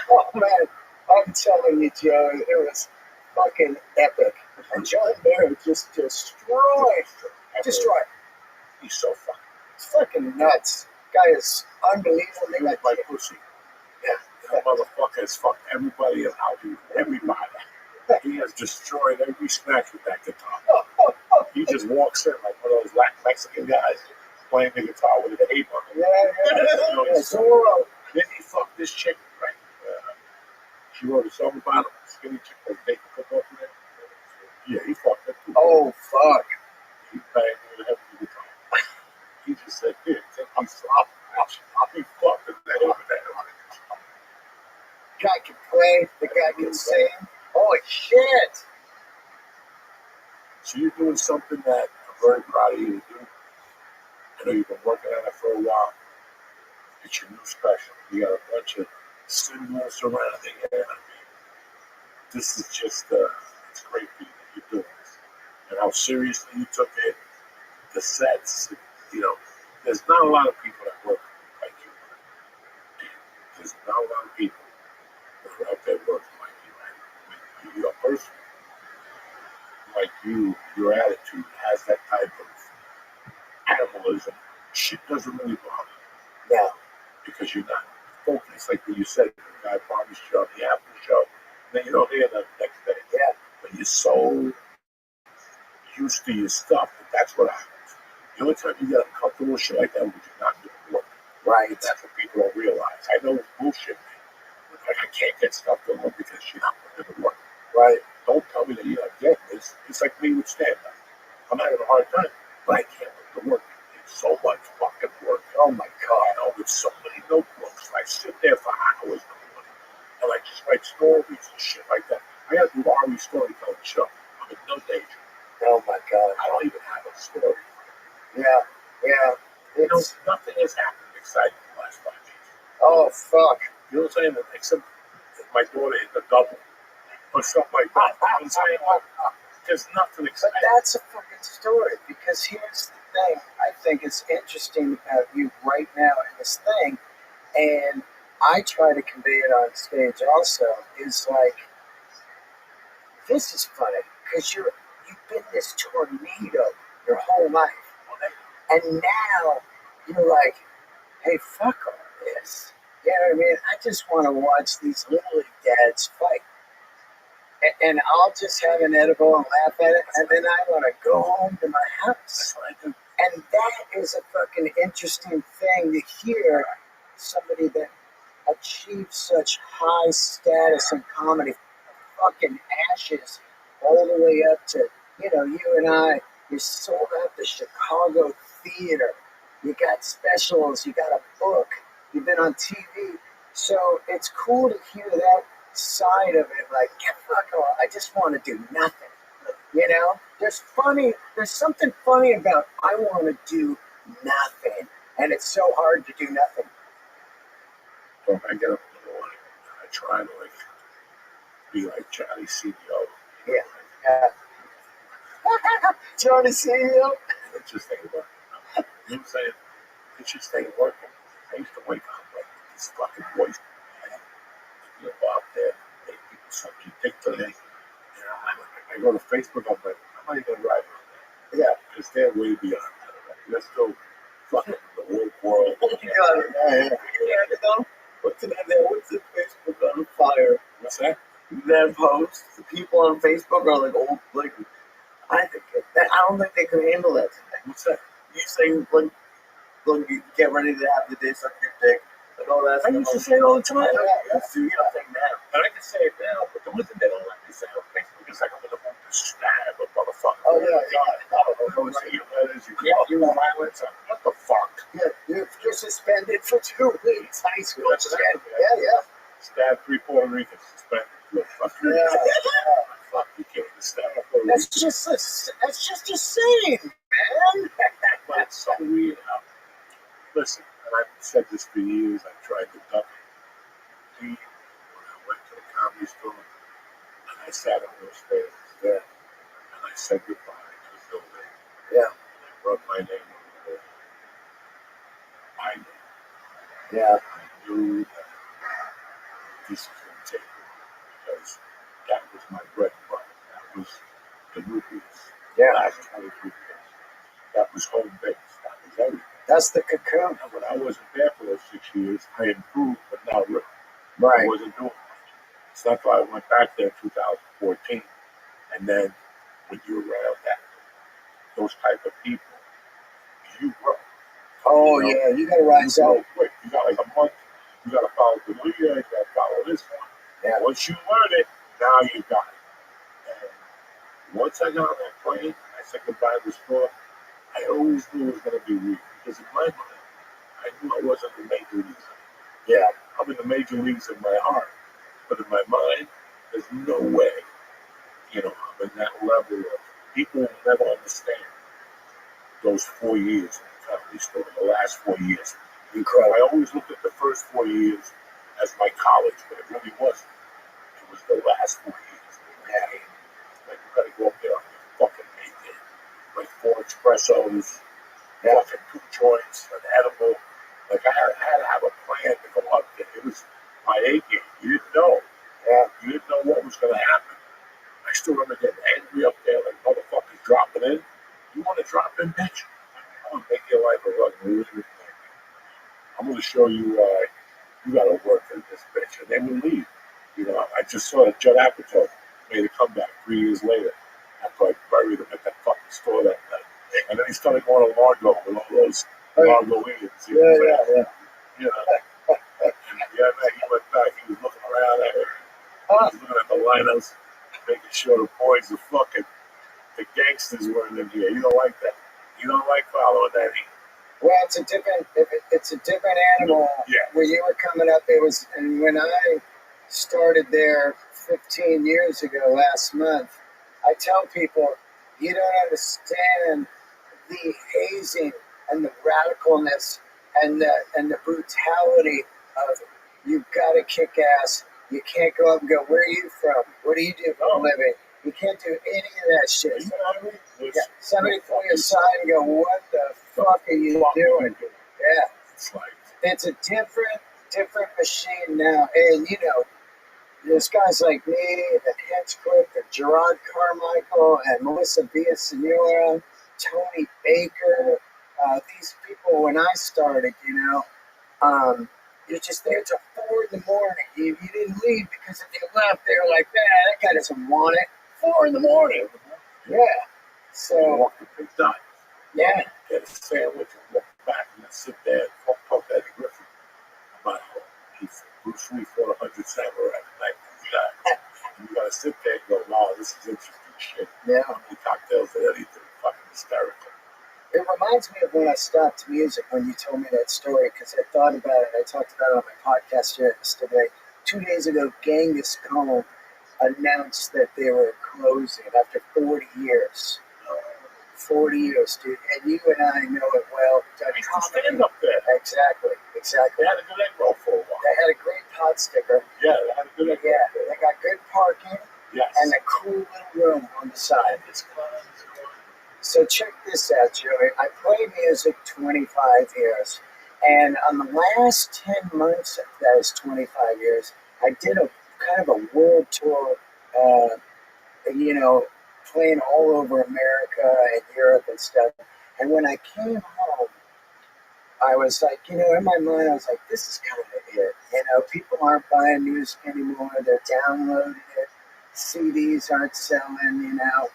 Oh, man, I'm telling you, Joe, it was fucking epic. And John Mayer just destroyed. He's so fucking. It's fucking nuts. Guy is unbelievable. He was my pussy. Yeah. That motherfucker has fucked everybody in Hollywood. Everybody. He has destroyed every smack with that guitar. He just walks in like one of those black Mexican guys playing the guitar with an ape on it. Yeah. Then he fucked this chick, right? She wrote a song about him, skinny chick that they could off of it. Yeah, he fucked her too. Oh, fuck. He banged her with a heavy guitar. He just said, here, take these flops. He fucked her that over there. Guy can play, the guy can sing. Holy shit. So you're doing something that I'm very proud of you to do. I know you've been working on it for a while. It's your new special. You got a bunch of symbols surrounding it. I mean, this is just, it's great for you that you're doing this. And how seriously you took it, the sets, there's not a lot of people that work like you. There's not a lot of people that are out there working like you. And you're a person like you, your attitude has that type of animalism. Shit doesn't really bother you. Yeah. Because you're not focused. Like when you said, the guy promised you on the Apple show, and then you don't hear them the next day. Yeah. But you're so used to your stuff that that's what happens. The only time you get uncomfortable with shit like that is when you're not doing work. Right. And that's what people don't realize. I know it's bullshit, man. Like I can't get stuff done because you're not putting in the work. Right. Don't tell me that you're not getting this. It's like me with stand-up. I'm having a hard time, but I can't put the work in. It's so much fucking work. Oh my God. With so many notebooks. I sit there for hours and I just write stories and shit like that. I got to do Ari's storytelling show. I'm in no danger. Oh my God. I don't even have a story. Yeah. Nothing has happened exciting in the last 5 years. Oh, fuck. You know what I'm saying? Except my daughter hit the double or something like that. You know what I'm saying? There's nothing exciting. But that's a fucking story because here's the thing I think is interesting about you right now in this thing, and I try to convey it on stage also, is like, this is funny because you've been this tornado your whole life. And now you're like, hey, fuck all this. You know what I mean? I just want to watch these little league dads fight. And I'll just have an edible and laugh at it, and then I want to go home to my house. And that is a fucking interesting thing to hear somebody that achieved such high status in comedy, fucking ashes, all the way up to, you and I, you sold out the Chicago theater. You got specials, you got a book, you've been on TV. So it's cool to hear that side of it, like, get fuck off. I just want to do nothing. There's something funny about I want to do nothing. And it's so hard to do nothing. So I get up in the morning, I try to be like Johnny CEO. Yeah. Johnny CEO? It just ain't working. You know what I'm saying? It just ain't working. I used to wake up like this fucking voice. You know, out there, make people suck your dick today. You know, I go to Facebook, I'm like, how am I going to write on that? Yeah, because they're way beyond that. Right? They're still fucking the whole world. What's the Facebook on fire? What's that? That post, the people on Facebook are like old, like I don't think they can handle that today. What's that? You saying like you get ready to have the day suck your dick, like all that. I used to say it all the time. Yeah, that's the thing now. And I can say it now, but the one thing they don't let me say on Facebook is like I'm going to stab a motherfucker. Oh yeah. You know violence. What the fuck? Yeah, you're suspended for 2 weeks. High school. That's exactly Yeah. Stab 3 Puerto Ricans. Suspended. Fuck. Fuck, you can't stab a Puerto Rican. That's just a saying, man. But it's so weird how. Listen, and I've said this for years. I tried to duck it. When I went to the comedy store, and I sat on those stairs there, and I said goodbye to the building. Yeah. And I wrote my name on the wall. I knew. Yeah. I knew that this was going to take me because that was my bread and butter. That was the nucleus. Yeah. Last 23 years. That was home base. That was everything. That's the cocoon. And when I wasn't there for those 6 years, I improved, but not really. I Right. wasn't doing much. So that's why I went back there in 2014. And then when you're around those type of people, you grow. Oh, You know, yeah. You got to rise you up. grow quick. You got like a month. You got to follow the leader. You got to follow this one. Yeah. Once you learn it, now you got it. And once I got on that plane, I said goodbye to the store. I always knew it was going to be weird because in my mind, I knew I wasn't in the major leagues. Yeah, I'm in the major leagues in my heart, but in my mind, there's no way, I'm in that level of people will never understand those 4 years in the comedy store, the last 4 years. Incredible. I always looked at the first 4 years as my college, but it really wasn't. It was the last 4 years. Like, you got to go up there on your fucking naked, like 4 espressos, fucking 2 joints, an edible. Like, I had to have a plan to go up there. It was my A game. You didn't know. Yeah. You didn't know what was going to happen. I still remember getting angry up there, like motherfuckers dropping in. You want to drop in, bitch? I'm going to make your life a rug. I'm going to show you you got to work in this bitch. And they would leave. I just saw that Judd Apatow made a comeback 3 years later after I buried him at that fucking store that night. And then he started going to Largo with all those Largoians. Yeah. And he went back. He was looking around at it. He was looking at the lineups, making sure the boys the gangsters weren't in here. You don't like that. You don't like following that heat. Well, it's a different animal. Yeah. When you were coming up, and when I started there 15 years ago last month, I tell people, you don't understand the hazing and the radicalness and the brutality of you've got to kick ass. You can't go up and go, where are you from? What do you do for a living? You can't do any of that shit. You know what I mean? Somebody pull you aside and go, what the fuck are you doing? Yeah. It's a different machine now. And, there's guys like me, and Hinchcliffe, and Gerard Carmichael, and Melissa Villasenora, Tony Baker. These people, when I started, you're just there till 4 in the morning. You didn't leave because if you left, they were like, man, that guy doesn't want it. 4 in the morning. Yeah. So. Walk the big dot. Yeah. Get a sandwich and walk back and then sit there and talk to Eddie Griffin about how Bruce Lee fought 100 samurai in 1959. And you gotta sit there and go, wow, this is interesting shit. Yeah. How many cocktails did Eddie do? Fucking hysterical. It reminds me of when I stopped music when you told me that story, because I thought about it. I talked about it on my podcast yesterday. 2 days ago, Genghis Khan announced that they were closing after 40 years. 40 years, dude. And you and I know it well. I used to stand up there. Exactly. They had a good egg roll for a while. They had a great pot sticker. Yeah, they had a good egg roll. Yeah, they got good parking. Yes. And a cool little room on the side. So check this out, Joey. I played music 25 years. And on the last 10 months, that is 25 years, I did a kind of a world tour, you know, playing all over America and Europe and stuff. And when I came home, I was like, you know, in my mind, I was like, this is kind of it. You know, people aren't buying music anymore. They're downloading it. CDs aren't selling, you know.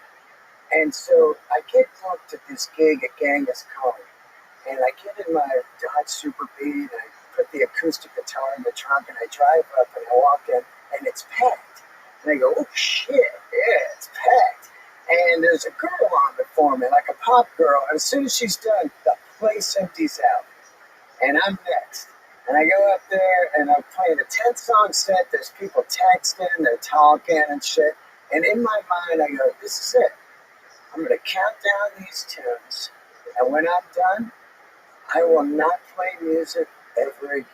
And so I get booked at this gig at Genghis Khan. And I get in my Dodge Super Beat, and I put the acoustic guitar in the trunk, and I drive up, and I walk in, and it's packed. And I go, oh, shit, yeah, it's packed. And there's a girl on before me, like a pop girl. And as soon as she's done, the place empties out. And I'm next. And I go up there, and I'm playing a 10-song set. There's people texting, they're talking and shit. And in my mind, I go, this is it. I'm going to count down these tunes. And when I'm done, I will not play music ever again.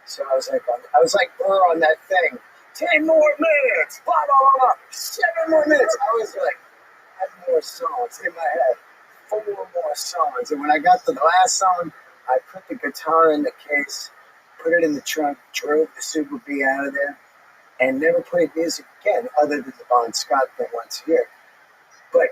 So I was like Burr on that thing. 10 more minutes, blah, blah, blah, blah. 7 more minutes. I was like, I had more songs in my head. 4 more songs. And when I got to the last song, I put the guitar in the case, put it in the trunk, drove the Super B out of there, and never played music again other than the Bon Scott thing once a year. But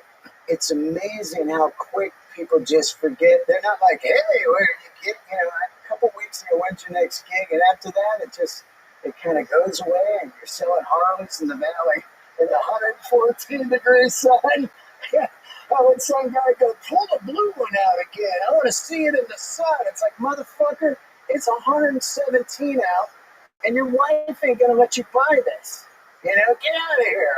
it's amazing how quick people just forget. They're not like, hey, where did you get, you know, a couple weeks ago, when's your next gig? And after that, it kind of goes away, and you're selling Harleys in the valley in the 114-degree sun. I would some guy go, pull the blue one out again. I want to see it in the sun. It's like, motherfucker, it's 117 out, and your wife ain't going to let you buy this. You know, get out of here.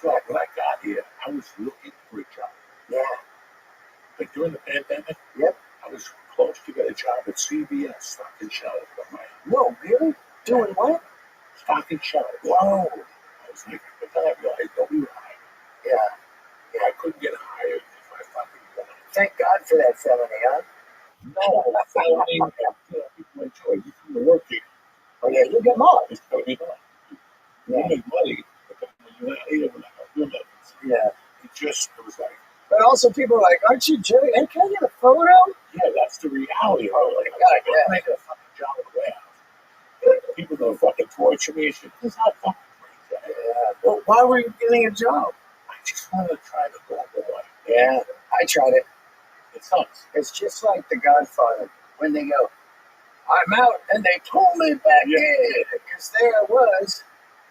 Like when I got here, I was looking for a job. Yeah. Like during the pandemic, Yep. I was close to get a job at CVS, stock and shelf. No, really? Doing what? Stock and shelf. Whoa. I was like, but then I realized nobody would hire. Yeah. I couldn't get hired if I fucking wanted. Thank God for that felony, huh? No, felony, you know, people enjoy. You can work it. Oh, yeah, you get more. It's going to be done. You Yeah. make money, but then when you're not here, we're not going to do nothing. Yeah. It was like, But also people are like, aren't you joking? Hey, can I get a photo? yeah, that's the reality. Oh, Like, my God, I'm yeah. making a fucking job in the warehouse. People gonna fucking torture me and shit. This is not fucking crazy. Yeah. Well, why were you getting a job? I just want to try to go away. Yeah. I tried it. It sucks. It's just like The Godfather. When they go, I'm out, and they pull me back in. Because there I was.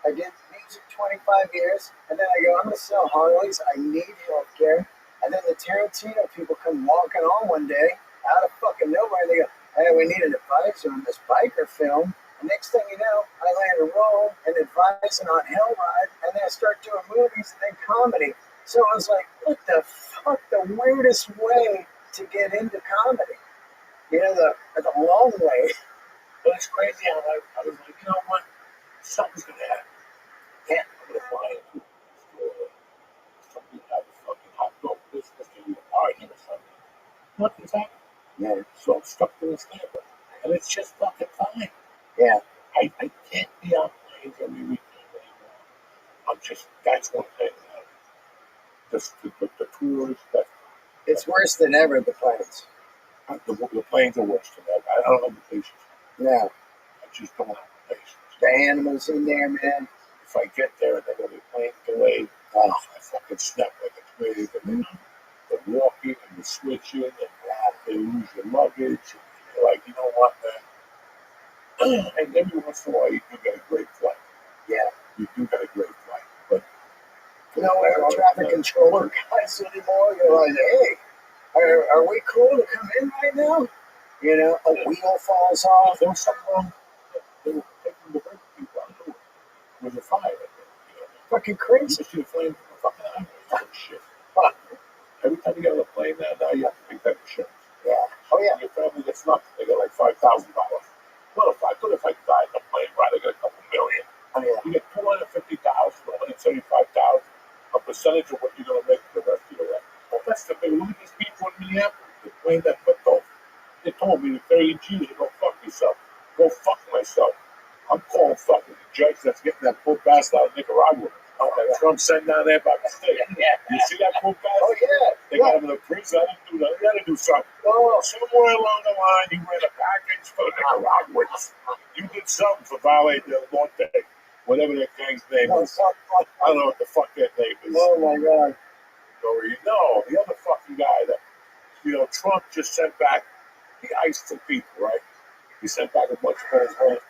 I did music 25 years, and then I go, I'm going to sell Harleys. I need health care. And then the Tarantino people come walking on one day, out of fucking nowhere, and they go, hey, we need an advisor on this biker film. And next thing you know, I land a role and advising on Hellride, and then I start doing movies and then comedy. So I was like, what the fuck, the weirdest way to get into comedy. You know, the long way. But it's crazy how I was like, you know what? Something's gonna happen. Yeah. I'm gonna fly into a store. Something have a fucking hot dog business, maybe a party or something. Nothing's happening. Yeah. So I'm stuck doing stand-up. And it's just fucking fine. Yeah. I can't be on planes every weekend anymore. That's one thing. The tours, It's worse than ever, the planes. the planes are worse than that. I don't have the patience. Yeah. I just don't have the patience. The animals in there, man. If I get there and they're going to be plane delayed, I fucking snap like a twig. And the walking and the switching, and they lose your luggage. And you're like, you know what, man? And every once in a while, you do get a great flight. Yeah. You do get a great flight. But You know, we're traffic controller guys anymore. You're like, hey, are we cool to come in right now? You know, a wheel falls off. there was something wrong. They were taking the brake people out of the way. With a fire. Fucking You crazy. just see a flame from the fucking highway. Oh, shit. Fuck. Every time you get on a plane now you have to pay that insurance. Yeah. Oh, yeah. Your family gets nothing. They get like $5,000. What if I died in a plane ride? I get a couple million. Oh, yeah. You get 250,000, 175,000. A percentage of what you're gonna make for the rest of your life. Well, that's the thing. Look at these people in Minneapolis. The plane that went off. They told me 30 G's to go fuck yourself. Go fuck myself. I'm calling fucking the judge that's getting that poor bastard out of Nicaragua. That Trump sent down there by mistake. Yeah. You see that poor bastard? Oh, yeah. They got him in a prison. I didn't do that. He had to do something. Oh, Somewhere along the line, he ran a package for the Nicaraguans. You did something for Valet del Norte, whatever that gang's name is. I don't know what the fuck that name is. oh my God. No, the other fucking guy that, Trump just sent back, he iced some people, right? He sent back a bunch of Venezuelans.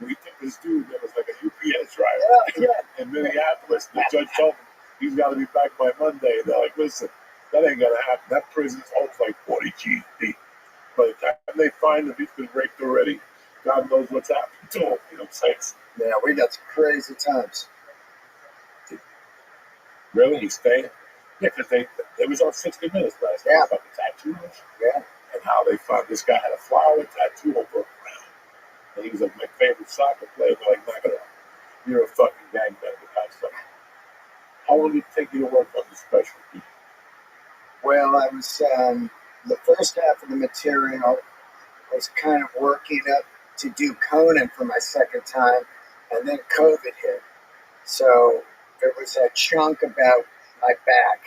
We took this dude that was like a UPS driver in Minneapolis. The judge told him he's got to be back by Monday. They're like, listen, that ain't going to happen. That prison's holds like 40 G's deep. By the time they find him, he's been raped already. God knows what's happened to him. You know what I'm saying? Yeah, we got some crazy times. Really? He's staying? Yeah, because they was on 60 Minutes last night about the tattoos. Yeah. And how they found this guy had a flower tattoo over around. And he was like my favorite soccer player. They're like, knock it off. You're a fucking gangbanger. That's something. How long did it take you to work on the special? Well, I was, the first half of the material was kind of working up to do Conan for my second time, and then COVID hit. So there was a chunk about my back.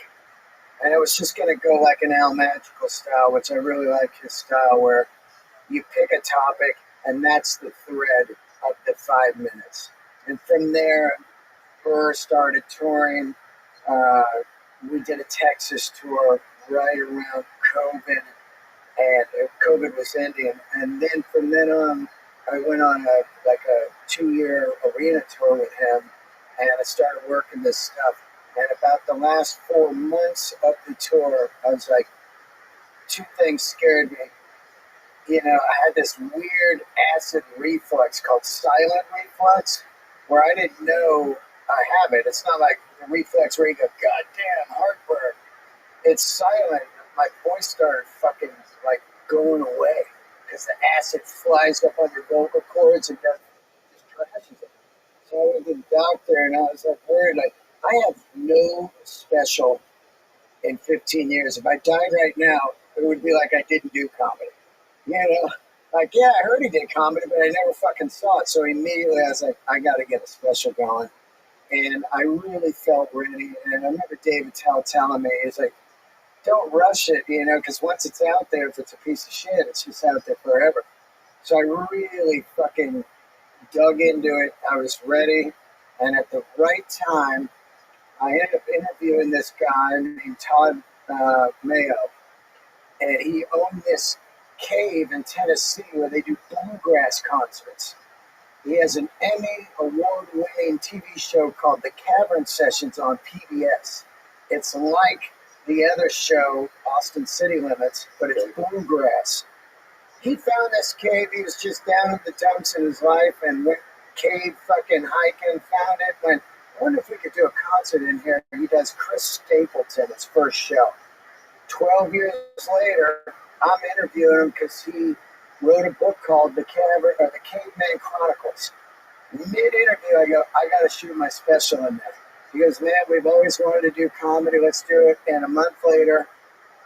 And it was just going to go like an Al Magical style, which I really like his style, where you pick a topic and that's the thread of the 5 minutes. And from there, Burr started touring. We did a Texas tour right around COVID, and COVID was ending. And then from then on, I went on a 2-year arena tour with him, and I started working this stuff. And about the last 4 months of the tour, I was like, two things scared me. I had this weird acid reflux called silent reflux, where I didn't know I have it. It's not like the reflex where you go, God damn, heartburn. It's silent. My voice started fucking like going away because the acid flies up on your vocal cords and just trashes it. So I went to the doctor and I was like worried, like, I have no special in 15 years. If I died right now, it would be like I didn't do comedy. Like, yeah, I heard he did comedy, but I never fucking saw it. So immediately I was like, I got to get a special going. And I really felt ready. And I remember David Tell telling me, he's like, don't rush it, because once it's out there, if it's a piece of shit, it's just out there forever. So I really fucking dug into it. I was ready. And at the right time, I ended up interviewing this guy named Todd Mayo, and he owned this cave in Tennessee where they do bluegrass concerts. He has an Emmy award-winning TV show called The Cavern Sessions on PBS. It's like the other show, Austin City Limits, but it's bluegrass. He found this cave. He was just down in the dumps in his life and went cave fucking hiking, found it, went, I wonder if we could do a concert in here. He does Chris Stapleton, his first show. 12 years later, I'm interviewing him because he wrote a book called The Caveman Chronicles. Mid-interview, I go, I got to shoot my special in there. He goes, man, we've always wanted to do comedy. Let's do it. And a month later,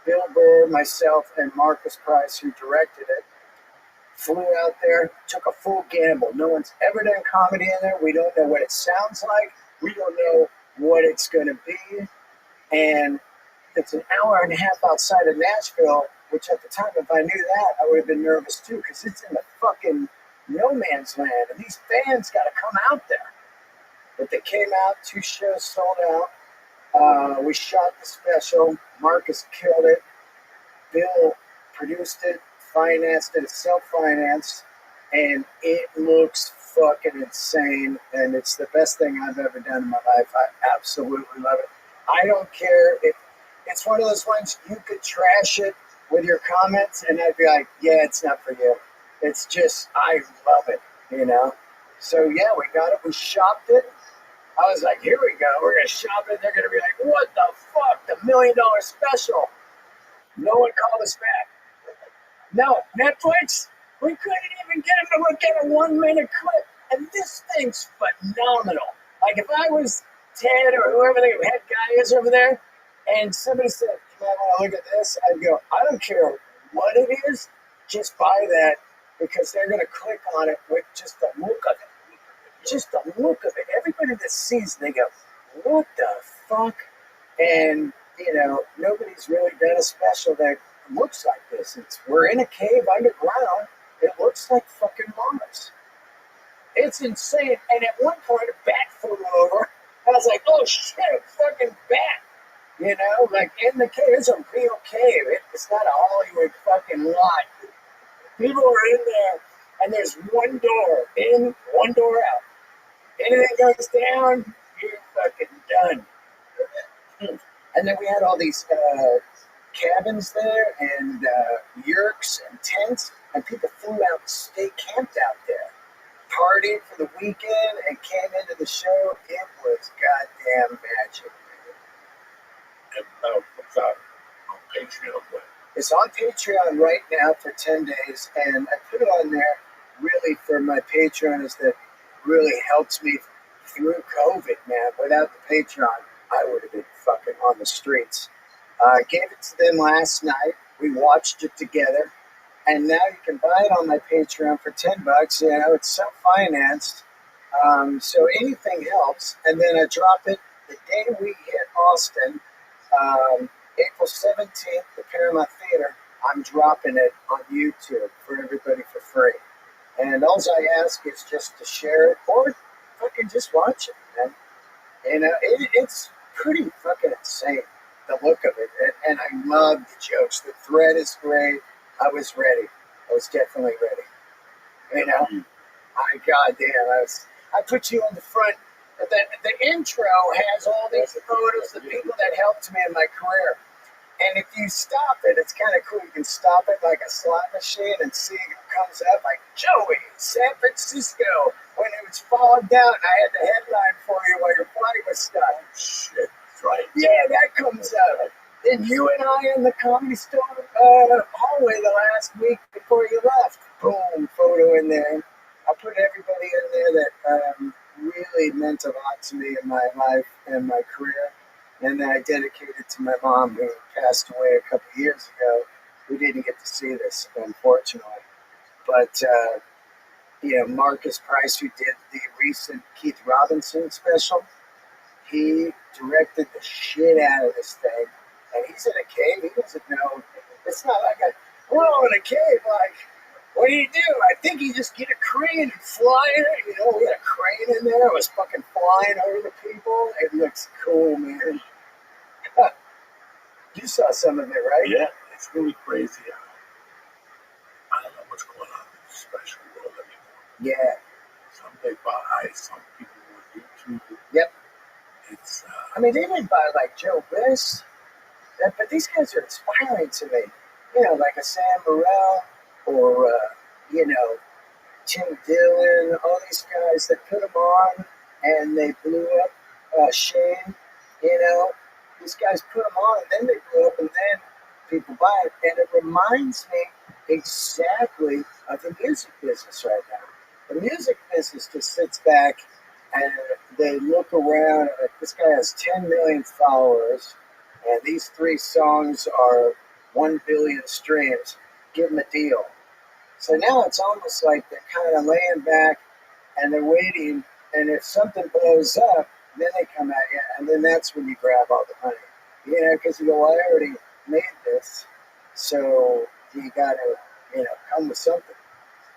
Bill Burr, myself, and Marcus Price, who directed it, flew out there, took a full gamble. No one's ever done comedy in there. We don't know what it sounds like. We don't know what it's going to be. And it's an hour and a half outside of Nashville, which at the time, if I knew that, I would have been nervous too, because it's in the fucking no man's land. And these fans got to come out there. But they came out, 2 shows sold out. We shot the special. Marcus killed it. Bill produced it, financed it, self-financed, and it looks fucking insane. And it's the best thing I've ever done in my life. I absolutely love it. I don't care if it's one of those ones you could trash it with your comments, and I'd be like, yeah, it's not for you. It's just, I love it, So yeah, we got it. We shopped it. I was like, here we go. We're going to shop it. They're going to be like, what the fuck? The $1 million special. No one called us back. No, Netflix, we couldn't even get them to look at a 1-minute clip. And this thing's phenomenal. Like if I was Ted or whoever the head guy is over there, and somebody said, you might want to look at this, I'd go, I don't care what it is, just buy that because they're going to click on it with just the look of it. Just the look of it. Everybody that sees it, they go, what the fuck? And, nobody's really done a special that looks like this. We're in a cave underground. It looks like fucking Mars. It's insane. And at one point, a bat flew over. I was like, oh shit, a fucking bat. Like in the cave. It's a real cave. It's not a Hollywood fucking lot. People are in there, and there's one door in, one door out. Anything goes down, you're fucking done. And then we had all these cabins there, and yurks and tents, and people flew out and stayed camped out there, partied for the weekend, and came into the show. It was goddamn magic. And now it comes out on Patreon. It's on Patreon right now for 10 days, and I put it on there really for my patrons that really helps me through COVID, man. Without the Patreon, I would have been fucking on the streets. I gave it to them last night. We watched it together, and now you can buy it on my Patreon for $10. It's self-financed, so anything helps. And then I drop it the day we hit Austin. April 17th, the Paramount Theater, I'm dropping it on YouTube for everybody for free. And all I ask is just to share it or fucking just watch it, man. It's pretty fucking insane, the look of it. And I love the jokes. The thread is great. I was ready. I was definitely ready. I put you on the front. The intro has all these photos of people that helped me in my career. And if you stop it, it's kind of cool. You can stop it like a slot machine and see who comes up, like Joey, San Francisco, when it was falling down. I had the headline for you while your body was stuck. Shit, that's right. Yeah, that comes up. Then you and I in the Comedy Store hallway the last week before you left. Boom, photo in there. I put everybody in there that really meant a lot to me in my life and my career. And then I dedicated it to my mom, who passed away a couple of years ago. We didn't get to see this, unfortunately. But, Marcus Price, who did the recent Keith Robinson special, he directed the shit out of this thing. And he's in a cave. He doesn't know. It's not like we're all in a cave. Like, what do you do? I think you just get a crane and fly it. We had a crane in there. It was fucking flying over the people. It looks cool, man. You saw some of it, right? Yeah, it's really crazy. I don't know what's going on in this special world anymore. Yeah. Some they buy, some people on YouTube. Yep. It's. They didn't buy like Joe Bliss, but these guys are inspiring to me. Like a Sam Morril or Tim Dillon, all these guys that put them on and they blew up. Shane, these guys put them on and then they blew up and then people buy it. And it reminds me exactly of the music business right now. The music business just sits back and they look around. This guy has 10 million followers and these 3 songs are 1 billion streams. Give them a deal. So now it's almost like they're kind of laying back and they're waiting, and if something blows up, then they come at you, and then that's when you grab all the money. Because you go, well, I already made this, so you got to, come with something.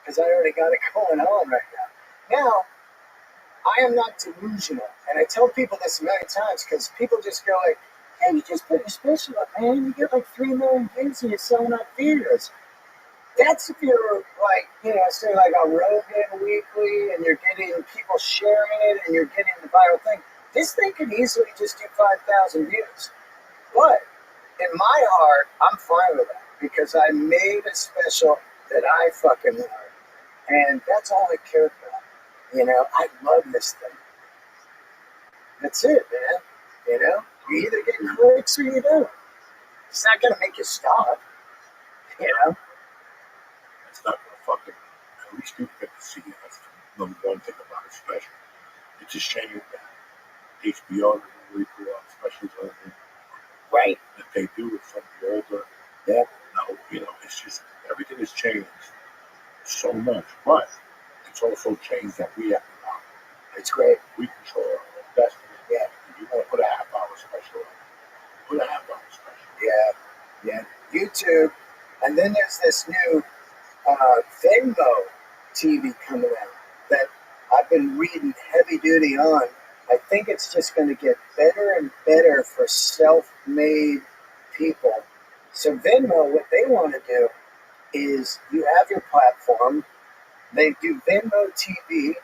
Because I already got it going on right now. Now, I am not delusional, and I tell people this a million times, because people just go like, hey, you just put your special up, man, you get like 3 million views and you're selling out theaters. That's if you're like, say like on Rogan Weekly and you're getting people sharing it and you're getting the viral thing. This thing could easily just do 5,000 views. But in my heart, I'm fine with that because I made a special that I fucking love. And that's all I care about. I love this thing. That's it, man. You either get clicks or you don't. It's not going to make you stop. It's not going to fucking. At least people get to see it. That's the number one thing about it special. It's a shame that HBO doesn't really do specials on it. Right. That they do with something older. Yeah. No, it's just everything has changed so much. But it's also changed that we have to know. It's great. We control our own destiny. Yeah. If you want to put a half-hour special on, put a half-hour YouTube, and then there's this new Venmo TV coming out that I've been reading heavy duty on. I think it's just going to get better and better for self-made people. So Venmo, what they want to do is you have your platform. They do Venmo TV.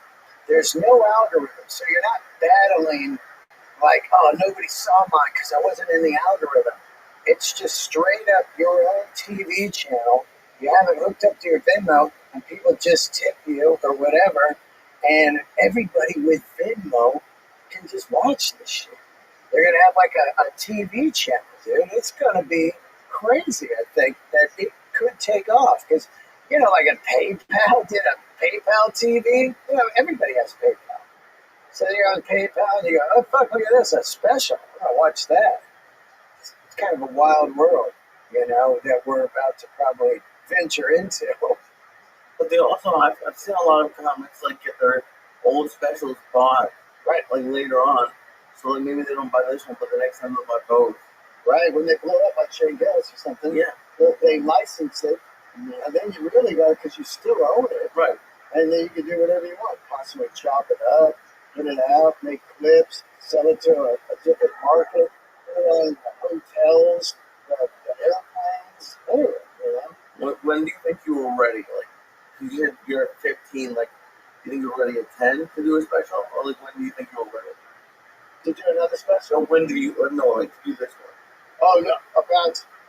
There's no algorithm, so you're not battling like, oh, nobody saw mine because I wasn't in the algorithm. It's just straight up your own TV channel. You have it hooked up to your Venmo, and people just tip you or whatever, and everybody with Venmo can just watch this shit. They're going to have like a TV channel, dude. It's going to be crazy, I think, that it could take off. Because, like a PayPal did a PayPal TV. Everybody has PayPal. So you're on PayPal and you go, oh, fuck, look at this, a special. I'm going to watch that. It's kind of a wild world, that we're about to probably venture into. But they also, I've seen a lot of comics like get their old specials bought, right, like later on. So like maybe they don't buy this one, but the next time they'll buy both. Right, when they blow up like Shane Gillis or something, Yeah. they license it, and then you really got it because you still own it. Right. And then you can do whatever you want, possibly chop it up, put it out, make clips, sell it to a different market, put it on hotels, the airplanes, anywhere, When do you think you were ready? Like, you said you're at 15, like, do you think you're ready at 10 to do a special? Or like, when do you think you're ready? To do another special? So when do you, like, to do this one? Oh, no,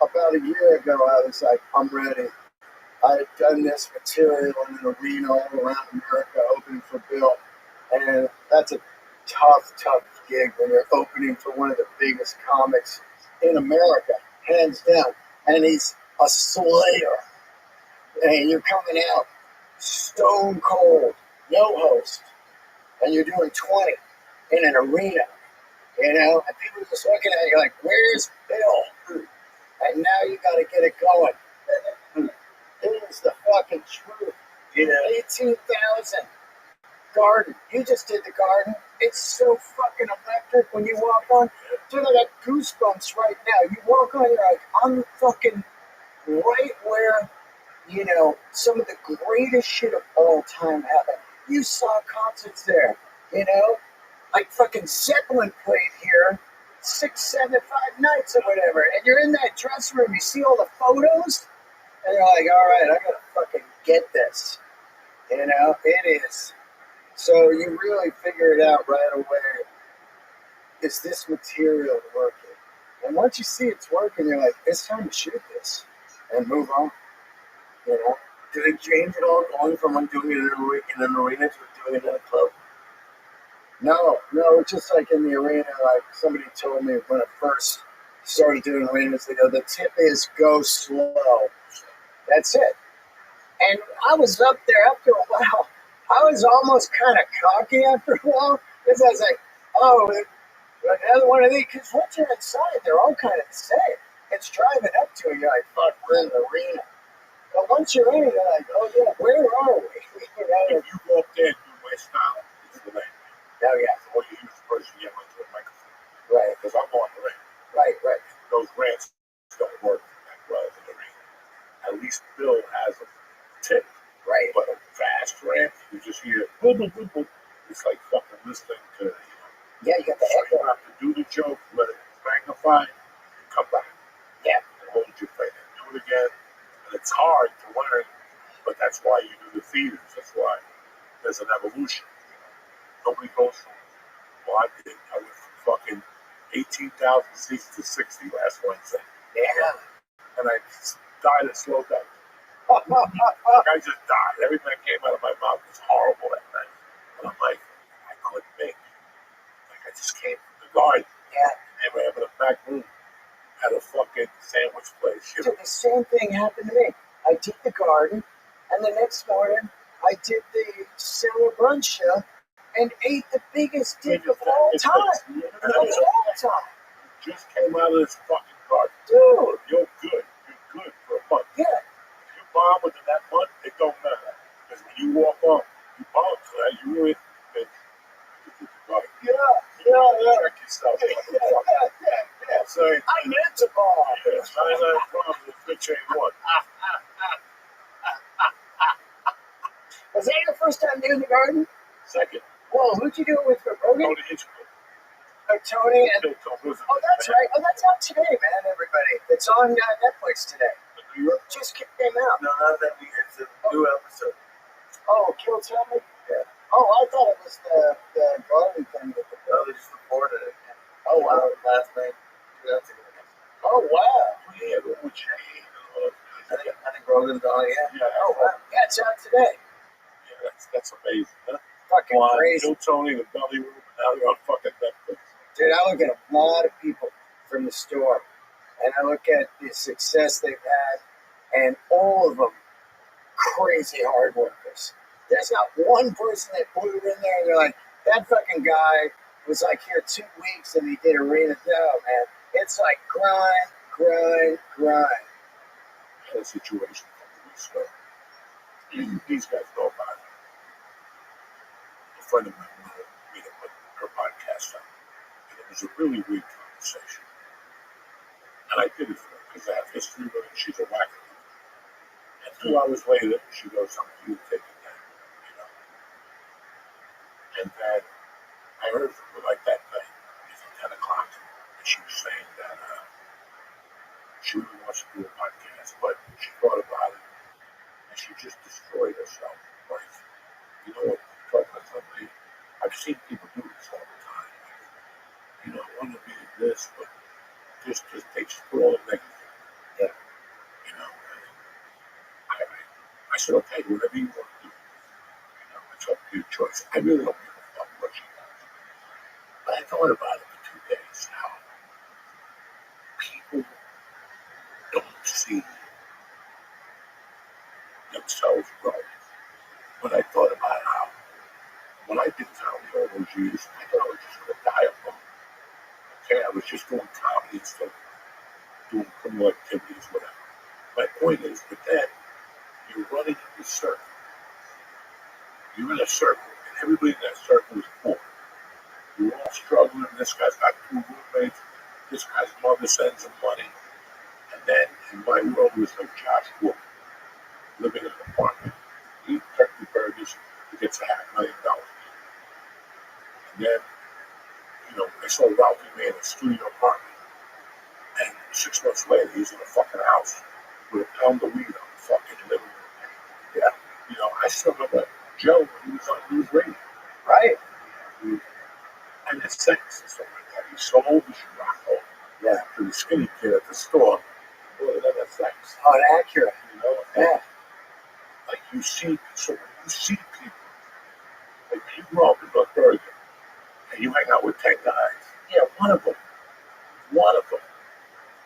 about a year ago, I was like, I'm ready. I had done this material in an arena all around America, opening for Bill. And that's a tough gig when you're opening for one of the biggest comics in America, hands down. And he's a slayer. And you're coming out stone cold, no host. And you're doing 20 in an arena, and people are just looking at you like, where's Bill? And now you got to get it going. It is the fucking truth. 18,000 Garden. You just did the Garden. It's so fucking electric when you walk on. Dude, I got goosebumps right now. You walk on, you're like, I'm fucking right where, some of the greatest shit of all time happened. You saw concerts there, like fucking Zeppelin played here 6, 7, 5 nights or whatever, and you're in that dressing room, you see all the photos, and you're like, all right, I gotta fucking get this. It is. So you really figure it out right away. Is this material working? And once you see it's working, you're like, it's time to shoot this and move on. Did it change at all going from like doing it in an arena to doing it in a club? No, just like in the arena, like somebody told me when I first started doing arenas, they go, the tip is go slow. That's it. And I was up there after a while. I was almost kind of cocky after a while because I was like, oh, another one of these. Because once you're inside, they're all kind of the same. It's driving up to it. You're like, fuck, we're in the arena. But once you're in, you're like, oh yeah, where are we? If you walked in through my style, it's the name. Oh yeah. So all you use first, you get onto a microphone. Right. Because I'm on the ring. Right. Those ramps don't work that well in the ring. At least Bill has a tip. Right. But a fast ramp, you just hear boom, boom, boom, boom. It's like fucking listening to, Yeah, you got the so echo. you have to do the joke, let it magnify, and come back. Yeah. And hold your thing and do it again. And it's hard to learn, but that's why you do the theaters. That's why there's an evolution. Nobody goes from, well, I went from fucking 18,000 seats to 60 last Wednesday. Yeah. And I died a slow death. I just died. Everything that came out of my mouth was horrible that night. And I'm like, I couldn't make it. Like, I just came from the garden. Yeah. They were having a back room at a fucking sandwich place. So the same thing happened to me. I did the Garden, and the next morning I did the Silver Brunch show and ate the biggest dick of all time. Of all time. Just came out of this fucking garden. Dude. You're good. You're good for a month. Yeah. If you bomb within that month, it don't matter. Because when you walk off, you bomb for that. You really, check yourself. Yeah. So, I meant to bomb. yeah, 99 problems. chain one. Was that your first time doing the garden? Second, Whoa, who'd you do it with for Rogan? Tony Hitchcock. Tony and Bill Tony. oh, that's right. Oh, that's out today, man. Everybody, it's on Netflix today. New York. Just came out. No, not that we. It's a new episode. Oh, Kill Tony. Yeah. Oh, I thought it was the garden thing with the. No, they just reported it. Oh wow. Last night, 2 nights ago. Oh wow. Yeah, the whole chain. I think Rogan's on. Yeah. Oh wow. Yeah, it's out today. Yeah, that's amazing. Huh? Fucking Well, crazy. Bill Tony, the belly room, and now they're on fucking Netflix. Dude, I look at a lot of people from the store, and I look at the success they've had, and all of them crazy hard workers. There's not one person that put it in there and they're like, that fucking guy was like here 2 weeks and he did arena. No, man. It's like grind, grind, grind. I had a situation a couple weeks ago. These guys know about it. A friend of mine wanted me to put her podcast on. And it was a really weird conversation. And I did it for her because I have history with her. She's a whacker. And 2 hours later, she goes, I'm going to take it down. You know? And then I heard from her like that night, at 10 o'clock. And she was saying that she really wants to do a podcast, but she thought about it. And she just destroyed herself. Like, you know what? Talking about somebody, I've seen people do this all the time. Like, you know, I want to be this, but just they just put all the negative. Yeah. You know, I said, okay, whatever you want to do. You know, it's up to your choice. I really don't give a fuck what she does. But I thought about it for 2 days, how people don't see themselves growing. But I thought about how, when I did comedy all those years, I thought I was just going to die alone. Okay, I was just doing comedy instead of doing criminal activities, whatever. My point is, with that, you're running in this circle. You're in a circle, and everybody in that circle is poor. You're all struggling. This guy's got 2 roommates. This guy's mother sends him money. And then, in my world, it was like Josh Wolf, living in an apartment, eating turkey burgers, he gets $500,000. And then, you know, I saw Ralphie May in a studio apartment. And 6 months later, he's in a fucking house with a pound of weed on the fucking living room. Yeah. You know, I still remember Joe when he was on News Radio. Right. And his sex and stuff like that. He sold the Scirocco to the skinny kid at the store. Well, then that's sex. Oh, accurate. You know? Yeah. Like you see, so when you see people, like you grow up in North Bergen, and you hang out with 10 guys, yeah, one of them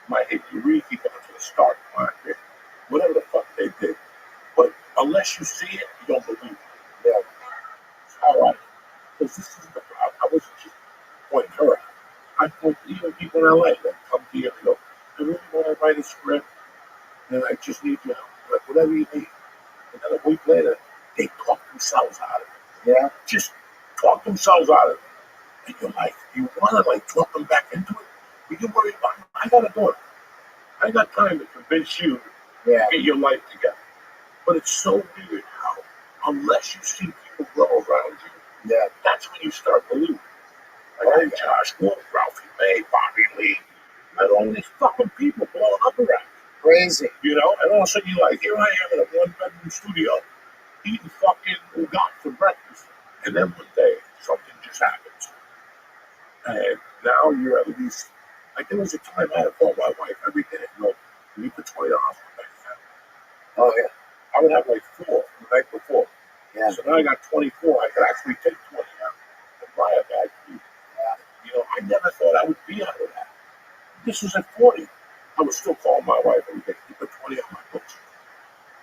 might hit you really going to the stock market, whatever the fuck they did. But unless you see it, you don't believe it. Yeah. That's how because this is I wasn't just pointing her out. I point to even people in LA that come to you and go, I really want to write a script, and I just need your help, like whatever you need. And then a week later, they talk themselves out of it. Yeah. Just talk themselves out of it. And you're like, you want to like talk them back into it, but you worry about, I got to do it. I got time to convince you to get your life together. But it's so weird how, unless you see people grow around you, that's when you start believing. Like Josh Wolf, Ralphie May, Bobby Lee, and all these fucking people blowing up around you. Crazy. You know, and all of a sudden you're like, here I am in a 1-bedroom studio eating fucking ugat for breakfast. And then one day, something just happens. And now you're at least, like there was a time I had to call my wife every day and go, you need to put $20 in the bank account. Oh, yeah. I would have like 4 the night before. Yeah. So now I got 24. I could actually take 20 out and buy a bag of food. You know, I never thought I would be out of that. This was at 40. I was still calling my wife every day to put 20 on my books.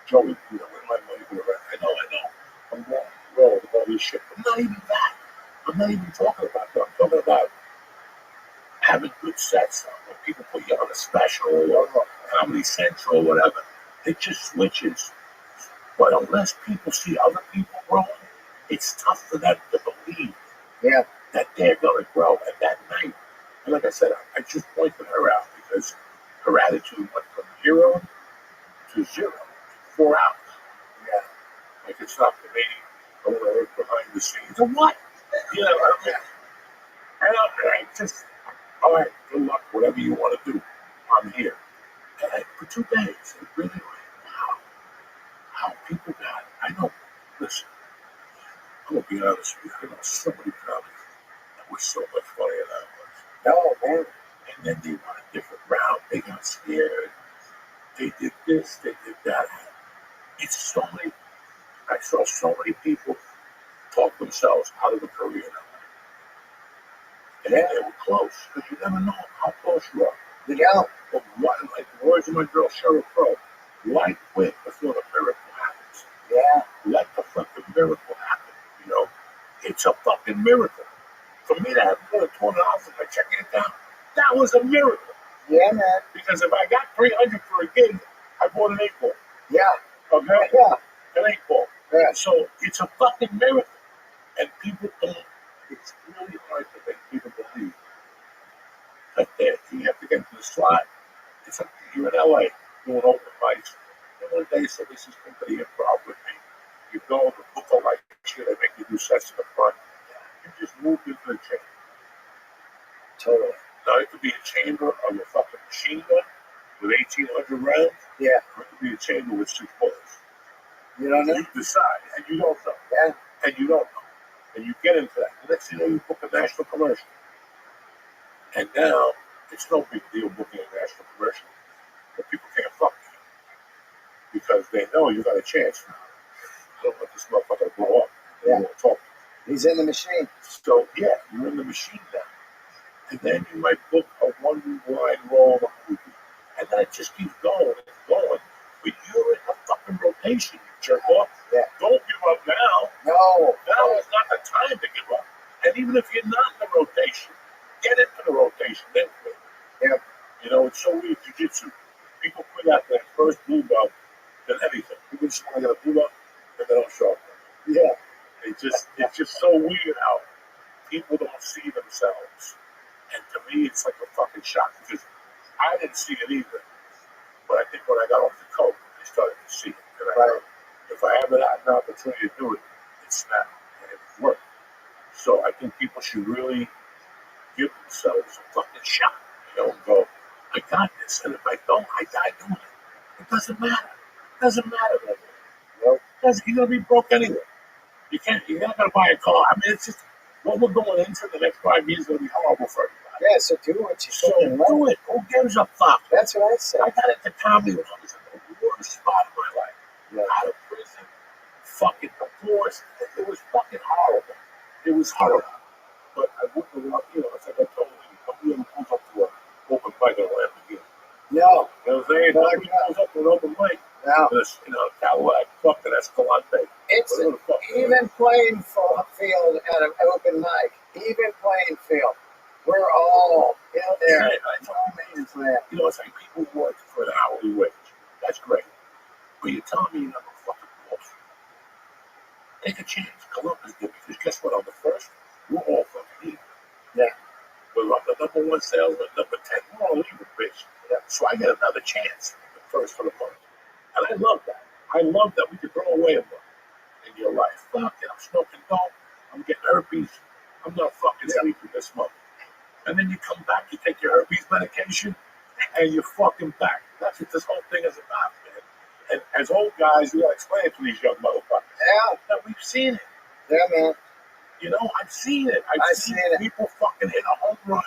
Joey, you know, where my money go around. I know. I'm going to roll with all this shit. But not even that. I'm not even talking about that. I'm talking about having good sets when people put you on a special or Comedy Central or whatever. It just switches. But unless people see other people growing, it's tough for them to believe that they're going to grow at that night. And like I said, I just pointed her out because her attitude went from hero to 0, 4 hours. Yeah. Like it's not for me. I want to work behind the scenes. Or what? You know what I mean? And I just, all right, good luck, whatever you want to do. I'm here. And for 2 days, it really like, wow, how people got, I know, listen, I'm going to be honest with you, I know so many comics that were so much funnier than I was. No, man. And then they went a different route. They got scared. They did this. They did that. It's so many. I saw so many people talk themselves out of a career. And they were close. Because you never know how close you are. Yeah. But what, like the words of my girl Cheryl Crow, why quit before the miracle happens? Yeah. Let the fucking miracle happen. You know, it's a fucking miracle. For me to have more than $200 in my checking account, that was a miracle. Yeah, man. Because if I got $300 for a gig, I bought an 8-ball. Yeah. Okay? Yeah. An 8-ball. Yeah. So it's a fucking miracle. And people don't, it's really hard to make people believe that you have to get into the slot. It's like you're in LA doing open mics. And one day somebody says, come to the improv with me. You go, the book will like shit, they make you do sets in the front. You just move into the chamber. Totally. Now it could be a chamber of a fucking machine gun with 1,800 rounds. Yeah. Or it could be a chamber with 6 bullets. You don't know? You decide, and you don't know. Yeah. And you don't know. And you get into that. The next thing you know, you book a national commercial. And now, it's no big deal booking a national commercial. But people can't fuck you. Because they know you got a chance now. I don't want this motherfucker to blow up. They don't want to talk to you. He's in the machine. So, yeah, you're in the machine now. And then you might book a one-line role in a movie. And then it just keeps going and going. But you're in a fucking rotation, you jerk off. Yeah. Don't give up now. No. Now is not the time to give up. And even if you're not in the rotation, get into the rotation then quit. Yeah. You know, it's so weird. Jiu-jitsu. People quit after that first blue belt than anything. People just want to get a blue belt and they don't show up. Yeah. It's just so weird how people don't see themselves. And to me, it's like a fucking shock because I didn't see it either. But I think when I got off the coke, I started to see it. And I Right. if I ever had an opportunity to do it, it's now. And it worked. So I think people should really give themselves a fucking shot. You know, and go, I got this. And if I don't, I die doing it. It doesn't matter. It doesn't matter. No more. You know, you're going to be broke anyway. You're not going to buy a car. I mean, it's just what we're going into the next 5 years is going to be horrible for everybody. Yeah, so do what you So fucking love. do it. Who gives a fuck? That's what I said. I got into comedy when I was in the worst spot of my life. Yeah. Out of prison, fucking divorce. It was fucking horrible. It was horrible. But I wouldn't have loved, it's like I told you, nobody ever pulls up to an open mic and Lamborghini. No. You know what I'm saying? No, Nobody pulls up to an open mic. No. This, Cadillac, fucking Escalante. It's Whatever the fuck. even playing field at an open mic. Even playing field. We're all in there. I told you, it's like people work for an hourly wage. That's great. But you're telling me you're not gonna fucking boss. Take a chance. Columbus did, because guess what? On the first, we're all fucking even. Yeah. We're on the number 1 salesman, number 10. We're all even, bitch. Yeah. So I get another chance the first for the month. And I love that. I love that we can throw away a month in your life. Fuck it, I'm smoking dope. I'm getting herpes. I'm not fucking sleeping this month. And then you come back, you take your herpes medication, and you're fucking back. That's what this whole thing is about, man. And as old guys, we gotta explain it to these young motherfuckers. Yeah. That we've seen it. Yeah, man. I've seen it. I've seen it. people fucking hit a home run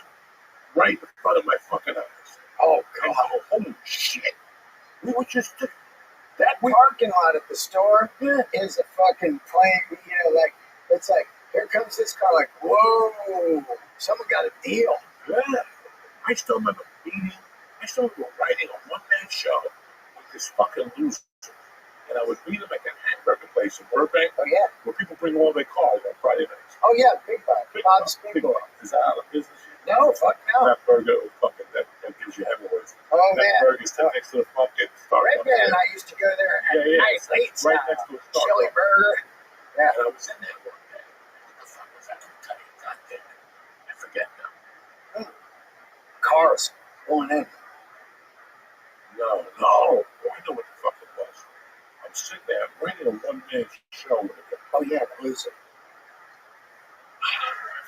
right in front of my fucking eyes. Oh, And God. I go, holy shit. We were just That parking lot at the store is a fucking plane, it's like, here comes this car, like, whoa, someone got a deal. Yeah. I still remember writing a one-man show with this fucking loser. And I would meet him at that hamburger place in Burbank, Oh, yeah. where people bring all their cars on Friday nights. Oh, yeah, Big Bob. Bob's Big Boy. Is that out of business yet? No, fuck no. That burger that gives you hemorrhoids. Oh, That man. burger's next to the fucking Starbucks. Redman and I used to go there at night, It's late right time. next to a Chili Starbucks. burger. Yeah. And I was in there one day. What the fuck was that? God damn it. I forget now. Cars going in. No. I know what the fuck it running a one-man show with a Oh yeah, the loser. I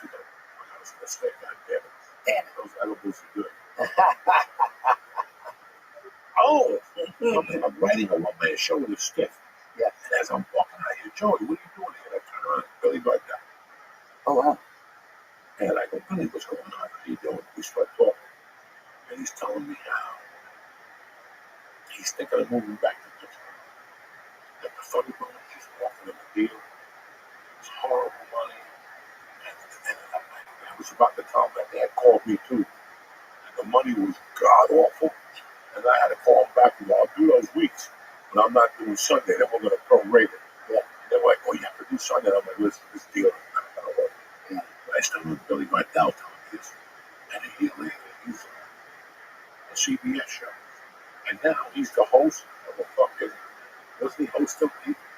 forgot what I was going to say. God damn it. Damn Those edibles are good. it. Oh, I'm writing a one-man show with a stiff. Yeah. And as I'm walking out here, Joey, what are you doing here? And I turn around, Billy right there. Oh wow. And I go, Billy, what's going on? How you doing? We start talking. And he's telling me how he's thinking of moving back to Pittsburgh. That the funny bone is just walking in the deal. It's horrible money. And I was about to tell him that they had called me too. And the money was god awful. And I had to call him back and go, I'll do those weeks. But I'm not doing Sunday. Then we're going to prorate it. Yeah. They're like, oh, you have to do Sunday. I'm like, listen, this deal is not going to work. Yeah. But I still remember Billy Vidal telling me this. And a year later, he's on a CBS show. And now he's the host of a fucking, wasn't he host of,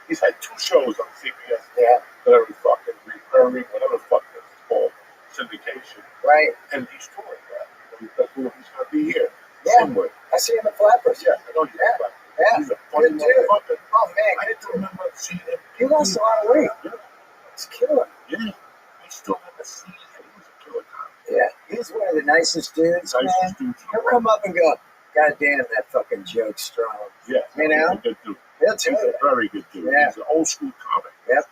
he's had 2 shows on CBS. Yeah. Whatever fucking recurring, whatever the fuck it's called, syndication. Right. And he's touring that. He's going to be here. Yeah. Somewhere. I see him at Flappers. Yeah, I know he's Yeah. black. Yeah. He's a funny Good dude. motherfucker. Oh man, I good don't dude. remember seeing him. He lost a lot of weight. Yeah, It's killer. yeah. I still never seen him. He was a killer guy. Yeah. He's one of the nicest dudes, man. Nicest dude. He'll come up and go, God damn, that fucking joke's strong. Yeah, You know? he's a good dude. He'll tell He's you a that. very good dude. Yeah. He's an old school comic. Yep.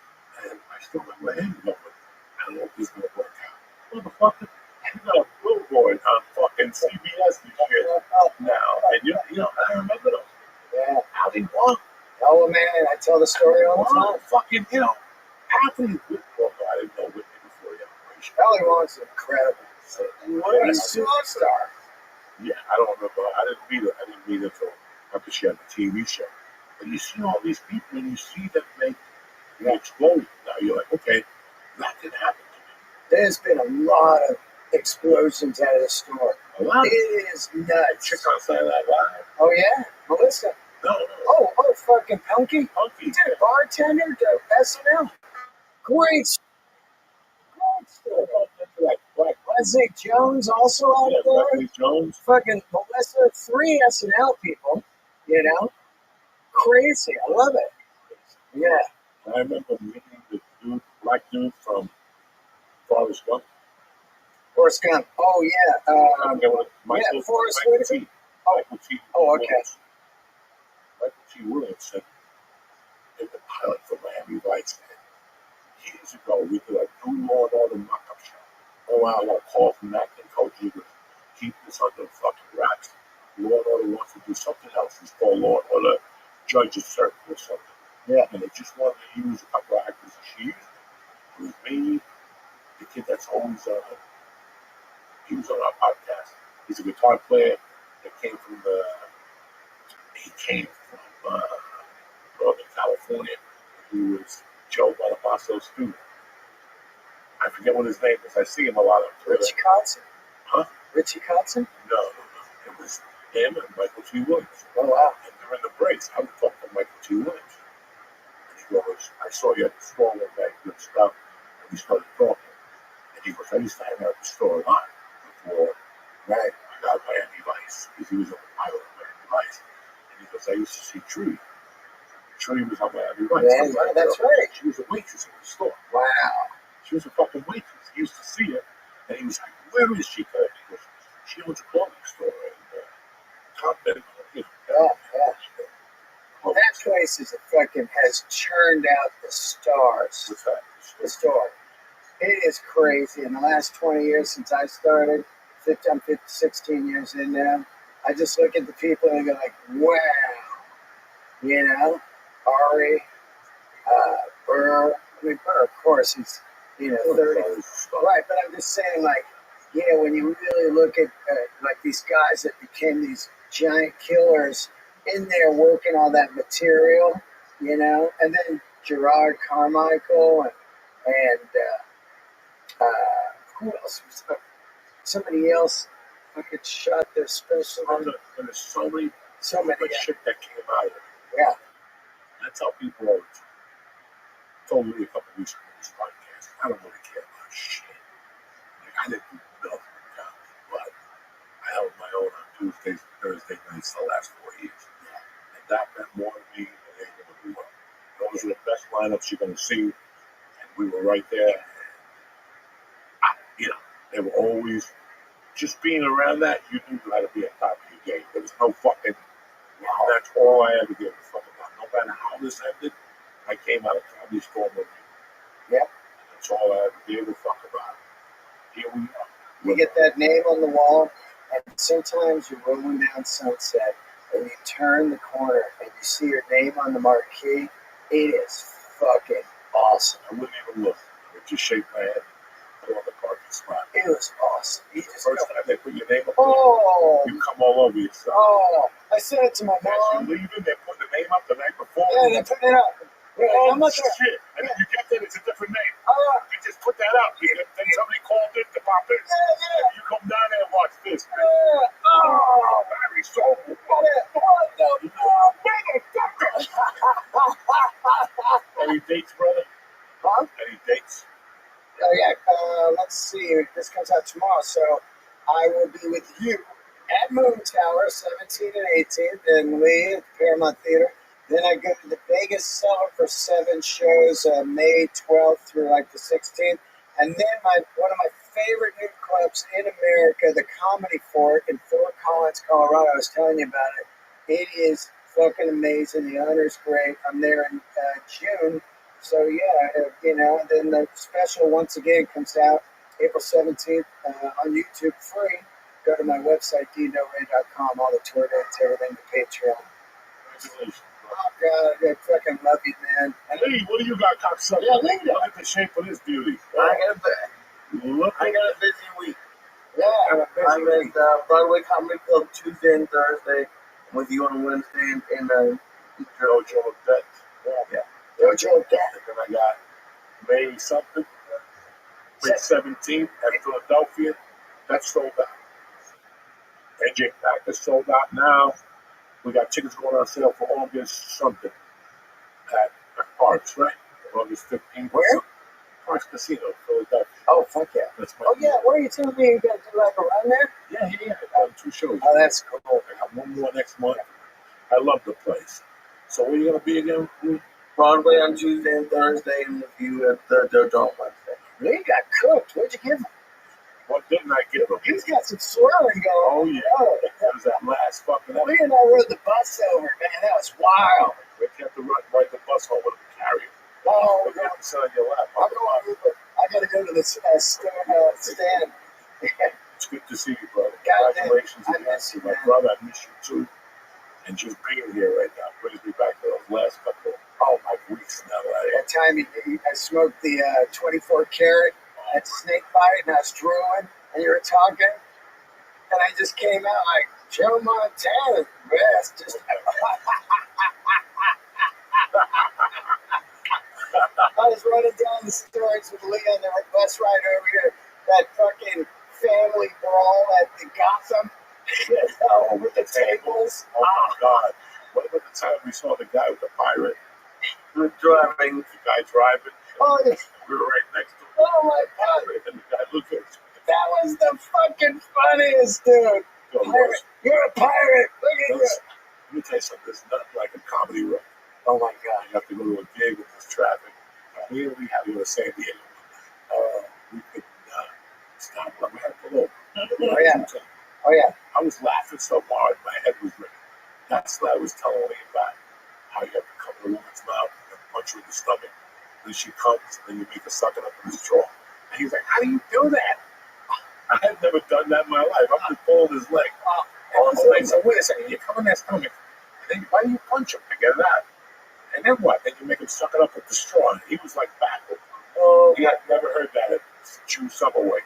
And I still remember him going, I don't know if this is going to work out. Motherfucker, you got a billboard on fucking CBS and shit now. And you know, I remember those. Yeah. How they walk. Oh man, I tell the story all the time. Fucking, you know, half of these, well, I didn't know Whitney before the operation. Ellie Wong's incredible. What a Yeah. superstar. Yeah, I don't remember. I didn't meet her till after she had the TV show. But you see all these people and you see them make explode. Now you're like, okay, that can happen to There's been a lot of explosions out of the store. me. A lot of It is nuts. chicks on Saturday Night Live. Oh yeah? Melissa. No, Oh, fucking Punky. Punky. Dude, bartender to SNL. Great story. Like Black Leslie Jones also out of there. Leslie Jones. Fucking Melissa, 3 SNL people, you know? Crazy. I love it. Yeah. I remember meeting the dude, black dude from Forrest Gump. Forrest Gump. Oh, yeah. I forget what Michael, Forrest Michael Whitaker. T. Michael T. Oh, okay. Williams. Michael T. Williams said, in the pilot for Miami Vice, years ago, we did a new Law and Order mock-up show. Oh, wow. I got a call from that and told you to keep this under fucking wraps. Law and Order wants to do something else. It's called Law and Order Judges Circle or something. Yeah. And they just wanted to use a couple of actors, and she used it. It was me, the kid that's always he was on our podcast. He's a guitar player that came from Northern California. He was Joe Bonifacio's student. I forget what his name is. I see him a lot on Twitter. Richie Kotzen. Huh? Richie Kotzen? No. It was him and Michael T. Williams. Oh, wow. And during the breaks, I would talk to Michael T. Williams. And he goes, I saw you at the store one day, good stuff. And we started talking. And he goes, I used to hang out at the store a lot before I got Miami Vice. Because he was on the pilot of Miami Vice. And he goes, I used to see Tree. Tree was on Miami Vice. Yeah, that's right. She was a waitress in the store. Wow. She was a fucking waitress. He used to see her. And he was like, where is she? He goes, she owns a clothing store in Compton. You know, Yeah. That place is has churned out the stars. What's that? The store. It is crazy. In the last 20 years since I started, I'm 16 years in now, I just look at the people and I go like, wow. You know, Ari, Burr. I mean, Burr, of course, he's, 30. Right, but I'm just saying, like, when you really look at, like, these guys that became these giant killers in there working on that material, and then Gerard Carmichael and who else was there? Somebody else fucking shot their special. There's so many Yeah. shit that came out of it. Yeah. I tell people all the time. Told me a couple weeks ago on this podcast, I don't really care about shit. Like, I didn't do nothing in comedy, but I held my own on Tuesdays and Thursday nights the last 4 years. And that meant more to me than anything in the world. Those are the best lineups you're going to see. And we were right there. You know, they were always, just being around that, you knew you had to be on top of your game. There was no fucking, that's all I ever gave a fuck about. No matter how this ended, I came out of comedy store movie. Yep. That's all I ever gave a fuck about. Here we are. You get that name on the wall, and sometimes you're rolling down Sunset, and you turn the corner, and you see your name on the marquee. It is fucking awesome. I wouldn't even look. I would just shake my head. Go on the parking spot. It was awesome. You just First time they put your name up, oh, you come all over yourself. oh! I sent it to my As mom. you leaving, they put the name up the night before. Yeah, they put it up. Yeah, Oh, I'm not sure. shit. And then you get there, it's a different name. Oh, You just put that up. Then somebody called in to pop in. yeah. You come down there and watch this. Oh, Very sober. what the Motherfucker! Any dates, brother? Huh? Any dates? Oh, yeah. Let's see. This comes out tomorrow, so I will be with you at Moon Tower, 17th and 18th, in Lee at the Paramount Theater. Then I go to the Vegas Cellar for 7 shows, May 12th through like the 16th. And then one of my favorite new clubs in America, the Comedy Fort in Fort Collins, Colorado. I was telling you about it. It is fucking amazing. The owner's great. I'm there in June. So yeah, then the special once again comes out April 17th on YouTube free. Go to my website, dnoray.com, all the tour dates, everything, the Patreon. Congratulations. Oh, God, I fucking love you, man. And Lee, what do you got, cocksucker? Yeah, Lee. Look at the shape of this beauty. I Look got at a busy week. Yeah, I'm at Broadway Comedy Club Tuesday and Thursday. I'm with you on Wednesday in Jojo Bet. yeah. Jojo Bet. And then I got May something, May 17th at Philadelphia. That's sold out. AJ Pack is sold out now. We got tickets going on sale for August something at Parks, right? August 15th. Where? Parks Casino, Philadelphia. Oh, fuck yeah. That's my Oh, yeah, what are you telling me? You got to do like a run there? Yeah. I got 2 shows. Oh, that's cool. I got one more next month. I love the place. So where you gonna be again? Broadway on Tuesday and Thursday, and with you at the Dojo on Wednesday. Lee got cooked. What'd you give him? What didn't I give him? He's got some swirling going. Oh yeah. That was that last fucking episode. Lee and I rode the bus over, man. That was wild. We have to ride the bus home with a carrier. Oh, We have to sit on your lap. I'm going over. I got to go to the stand. It's good to see you, brother. Goddamn, Congratulations I again miss to you, my man. brother. I miss you too. And just being here right now brings me back to those last couple of weeks now that I That time I smoked the 24 karat at the snake bite, and I was drooling, and you were talking, and I just came out like Joe Montana, best. Just I was running down the stairs with Leah on the bus ride over here. That fucking family brawl at the Gotham, with the tables. Oh my God. What about the time we saw the guy with the pirate? Who's driving? The guy driving. Oh, We were right next to him. oh my God. And the guy looked at us. That was the fucking funniest, dude. Go, Pirate. You're a pirate. Look at you. Let me tell you something. It's not like a comedy room. Oh my God. You have to go to a gig with this traffic. We had to go to San Diego. We couldn't stop. We had to pull over. Oh, yeah. Oh, yeah. I was laughing so hard, my head was ringing. That's what I was telling me about. How you have to come to a woman's mouth and punch her in the stomach. Then she comes, and then you make her suck it up in his jaw. And he's like, how do you do that? I had never done that in my life. I'm just pulling his leg. So wait a second, you come in that stomach, and then why do you punch him to get it out? And then what? Then you make him suck it up with the straw. And he was like backward. Oh, He had never heard that at Jew summer weight.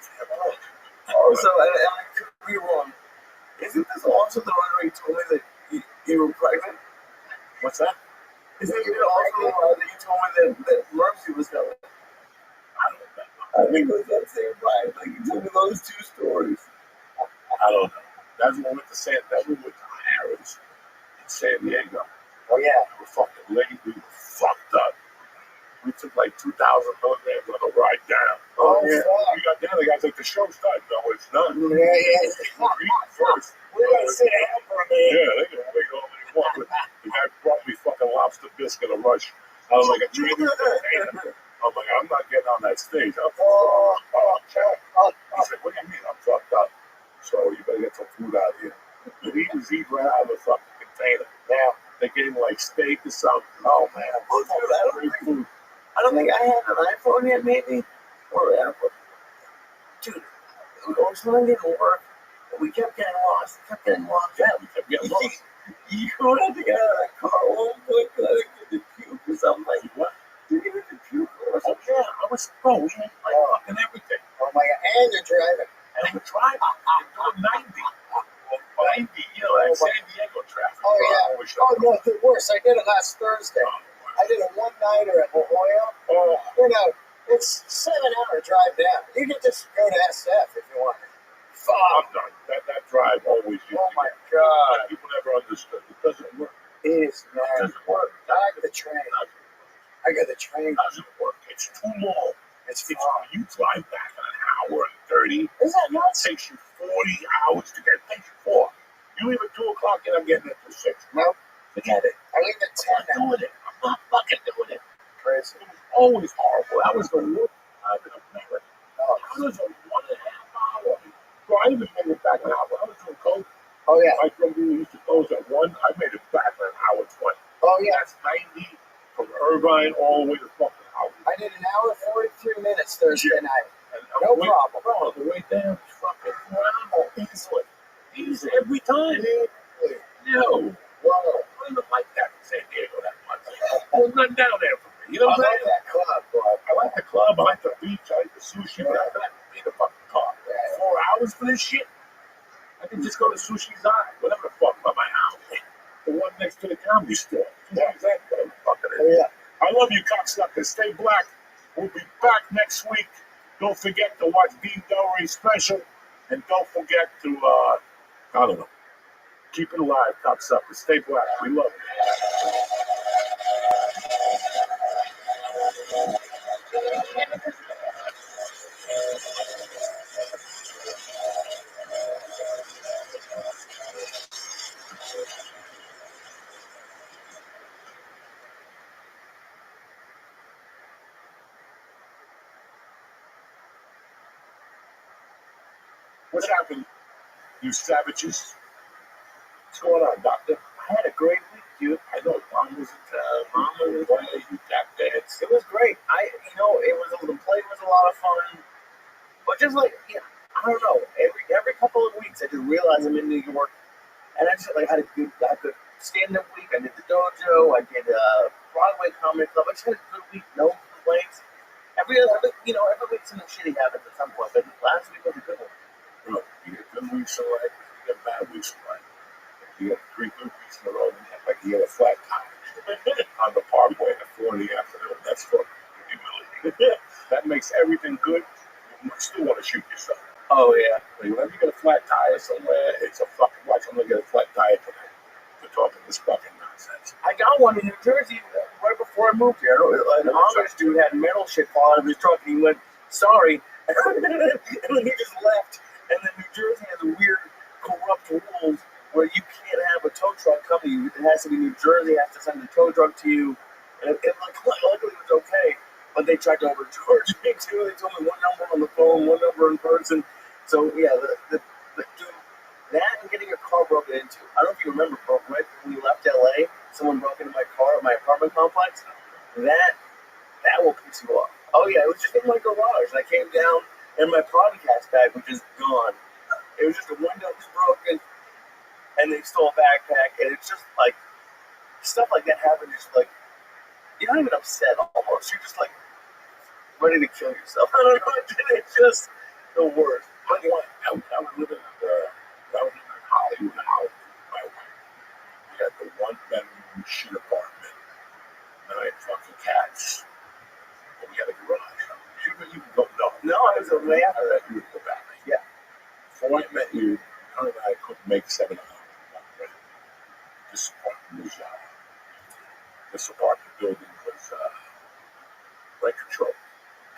Also, I could be wrong. Isn't this also the one where you told me that you were pregnant? What's that? Isn't it also the one that you told me that Mercy was coming? I don't know. I think it was that same vibe. Like, you told me those 2 stories. I don't know. That's when we went to Harris in San Diego. oh yeah. We were fucking late. We were fucked up. We took like 2,000 milligrams on the ride down. Oh, yeah. fuck. We got down. The guy's like, the show's started. No, it's not. Yeah. We're eating first. We're going to sit down for a minute. Yeah, they can wait all they want. But the guy brought me fucking lobster bisque in a rush. I was like a training container. I'm like, I'm not getting on that stage. Oh, Jack. He said, what do you mean? I'm fucked up. So you better get some food out of here. And he was eating right out of the fucking container. Yeah. They gave him like steak or something. Oh man. Great food. I don't think I had an iPhone yet, maybe. Or Apple. Dude, Ocean didn't work. We kept getting lost. Yeah, we kept getting lost. You had to get out of that car one quick because I didn't get the puke or something. Like, What? did you get the puke or Oh, something? yeah, I was we had like fucking everything. Oh my god, and you're driving. And I'm driving. I'm doing 90. 90, like San Diego traffic. Oh yeah. Oh no, the worst. I did it last Thursday. I did a one-nighter at La Jolla. Oh, You know, it's 7-hour drive down. You can just go to SF if you want. Fuck. I'm done. That drive always used Oh to my get- god. People never understood. It doesn't work. It is, It man. doesn't work. I like the train. I got the train. It doesn't work. It's too long. It's It's, fun. you drive back in an hour and 30. Is that It nuts? takes you 40 hours to get. It takes you 4. You leave at 2 o'clock and I'm getting there till 6. Nope. Forget it. I leave at 10 I'm now. not doing it. I'm not fucking doing it. Crazy. It was always horrible. That was the worst time in America. Oh, I was a 1.5 hour driving made it back an hour. I was doing coke. oh yeah. My drug dealer used to close at 1. I made it back in an hour 20. Oh yeah. That's 90 from Irvine all the way to fucking Howard. I did an hour 43 minutes Thursday night. And No on the way, problem. Bro, on the way down, fucking phenomenal. Easily. Easy every time. Really? No. Whoa. I don't even like that in San Diego that much. There's nothing down there for me. You know I what I'm love saying? that club, bro. I like the club, I like the beach, I like the sushi, but I like to be in the fucking car. Yeah. 4 hours for this shit? I can just go to Sushi's Eye, whatever the fuck, by my house. The one next to the comedy store. Whatever the fuck it Oh is. yeah. I love you, cocksuckers. Stay black. We'll be back next week. Don't forget to watch Dean Delray's special. And don't forget to, I don't know, keep it alive, cocksuckers. Stay black. We love you. What's happened, you savages? What's going on, doctor? I had a great week, dude. I know Mom was in town. Mom was away. You tap dance. It was great. The play was a lot of fun. But just like, I don't know. Every couple of weeks, I just realize I'm in New York, and I just like had a good stand-up week. I did the dojo. I did Broadway comedy club. I just had a good week. No complaints. Every week something shitty happens at some point. But last week was a good one. Bro, you get good weeks in life, you get bad weeks in life. You get 3 good weeks in a row, like you get a flat tire on the parkway at 4 in the afternoon. That's fucking humility. That makes everything good. You still want to shoot yourself. Oh yeah. Like, whenever you get a flat tire somewhere, it's a fucking watch. I'm gonna get a flat tire today. We're talking this fucking nonsense. I got one in New Jersey right before I moved here. An Amish dude had metal shit fall out of his truck, and he went, "Sorry," and then he just left. And then New Jersey has a weird, corrupt rules where you can't have a tow truck come to you. It has to be New Jersey has to send the tow truck to you. And luckily it was okay, but they tried to overcharge me too. They told me one number on the phone, one number in person. So yeah, the dude, that and getting your car broken into. I don't know if you remember, bro, right when we left LA, someone broke into my car at my apartment complex. That will piss you off. Oh yeah, it was just in my garage, and I came down, and my podcast bag was just gone. It was just a window was broken, and they stole a backpack, and it's just like stuff like that happens. Just like you're not even upset almost. You're just like ready to kill yourself. I don't know. It's just the worst. I was living in Hollywood house with my wife. We had the 1-bedroom shit apartment, 9 fucking cats, and we had a garage. You don't know. No, I was a man. I met you in the back. Yeah. Before I met you, her and I couldn't make 7 hours. This apartment building was rent control,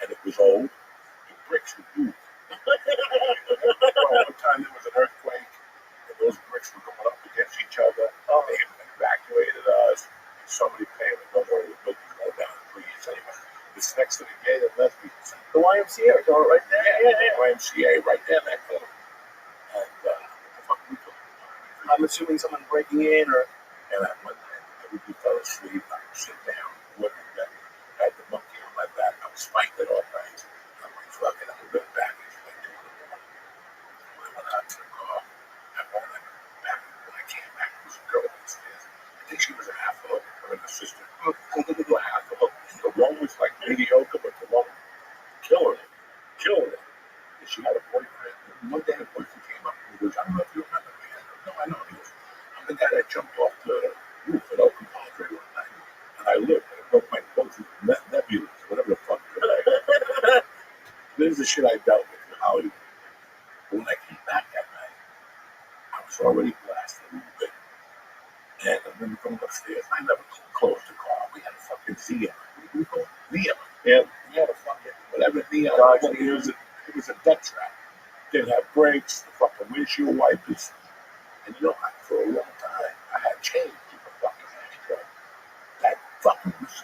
and it was old. The bricks would move. One time there was an earthquake, and those bricks were going up against each other. They evacuated us, and somebody came and don't worry, the building's going down. It's next to the gay and lesbian center. The YMCA door right there. YMCA right there in that corner. And what the fuck are we doing? I'm assuming someone breaking in or. And I went there. Everybody fell asleep. I would sit down. Went in bed. I had the monkey on my back. I was fighting it all night. I'm like, fuck it. I'm going back. It's like 2 in the morning. I went out to the car. I went back. When I came back, there was a girl upstairs. I think she was a half a hook. Her and her sister. A half a hook. The one was like mediocre, but the one killing it. And she had a boyfriend. And one day the boyfriend came up and he goes, I don't know if you remember me. I go, no, I know. He goes, I'm the guy that jumped off the roof at Open Padre one night. And I lived. And I broke my both nebulas, whatever the fuck. This is the shit I dealt with in Hollywood. But when I came back that night, I was already blasted a little bit. And I remember going upstairs. I never closed the car. We had a fucking Zia. What do we call it? Neon. Yeah. We had a fucking, whatever Neon. Dodge It was a death trap. Didn't have brakes, the fucking windshield wipers. And you know, for a long time, I had change in the fucking ashtray. That fucking was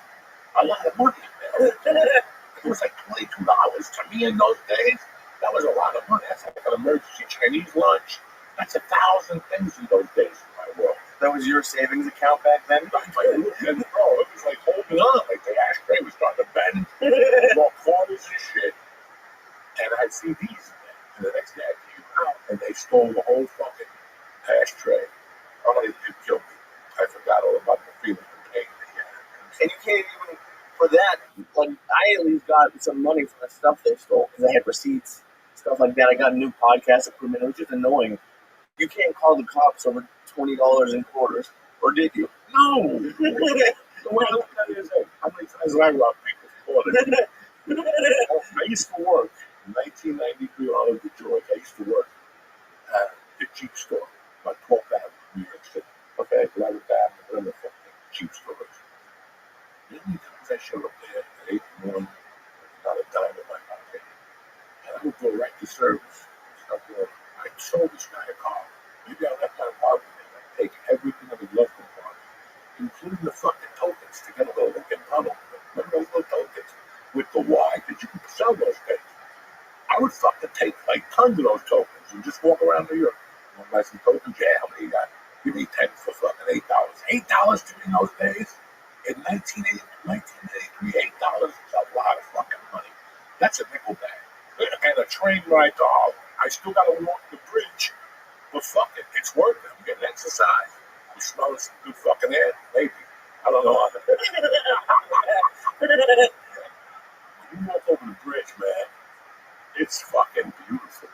a lot of money in there. It was like $22 to me in those days. That was a lot of money. That's like an emergency Chinese lunch. That's 1,000 things in those days in my world. That was your savings account back then? And bro, it was like holding on. Like the ashtray was starting to bend. More corners and shit. And I'd see these in there. And the next day I came out and they stole the whole fucking ashtray. Oh, it killed me. I forgot all about the feeling of pain that he had. And you can't even, for that, like, I at least got some money for the stuff they stole because I had receipts, stuff like that. I got new podcast equipment. It was just annoying. You can't call the cops over $20 in quarters, or did you? No! Well, that is it. How many times did I rob people for it? I used to work in 1993 on George. I used to work at the Jeep store on 12th Avenue, New York City. Okay, so I was down in one of the fucking Jeep stores. How many times I showed up there at 8 in the morning, not a dime in my pocket, and I would go right to service. Start going, I sold this guy a car. Maybe I left my apartment and I take everything of his left compartment, including the fucking tokens to get a little Lincoln tunnel. Remember those little tokens with the Y? Because you can sell those things. I would fucking take like tons of those tokens and just walk around New York. You want to buy some tokens? Yeah, how many you got? Give me 10 for fucking $8. $8 to me in those days? In 1983, $8 is a lot of fucking money. That's a nickel bag. And a train ride to Harlem. I still got to walk the bridge, but fuck it, it's worth it. I'm getting exercise. I'm smelling some good fucking air, maybe. I don't know. When you walk over the bridge, man, it's fucking beautiful.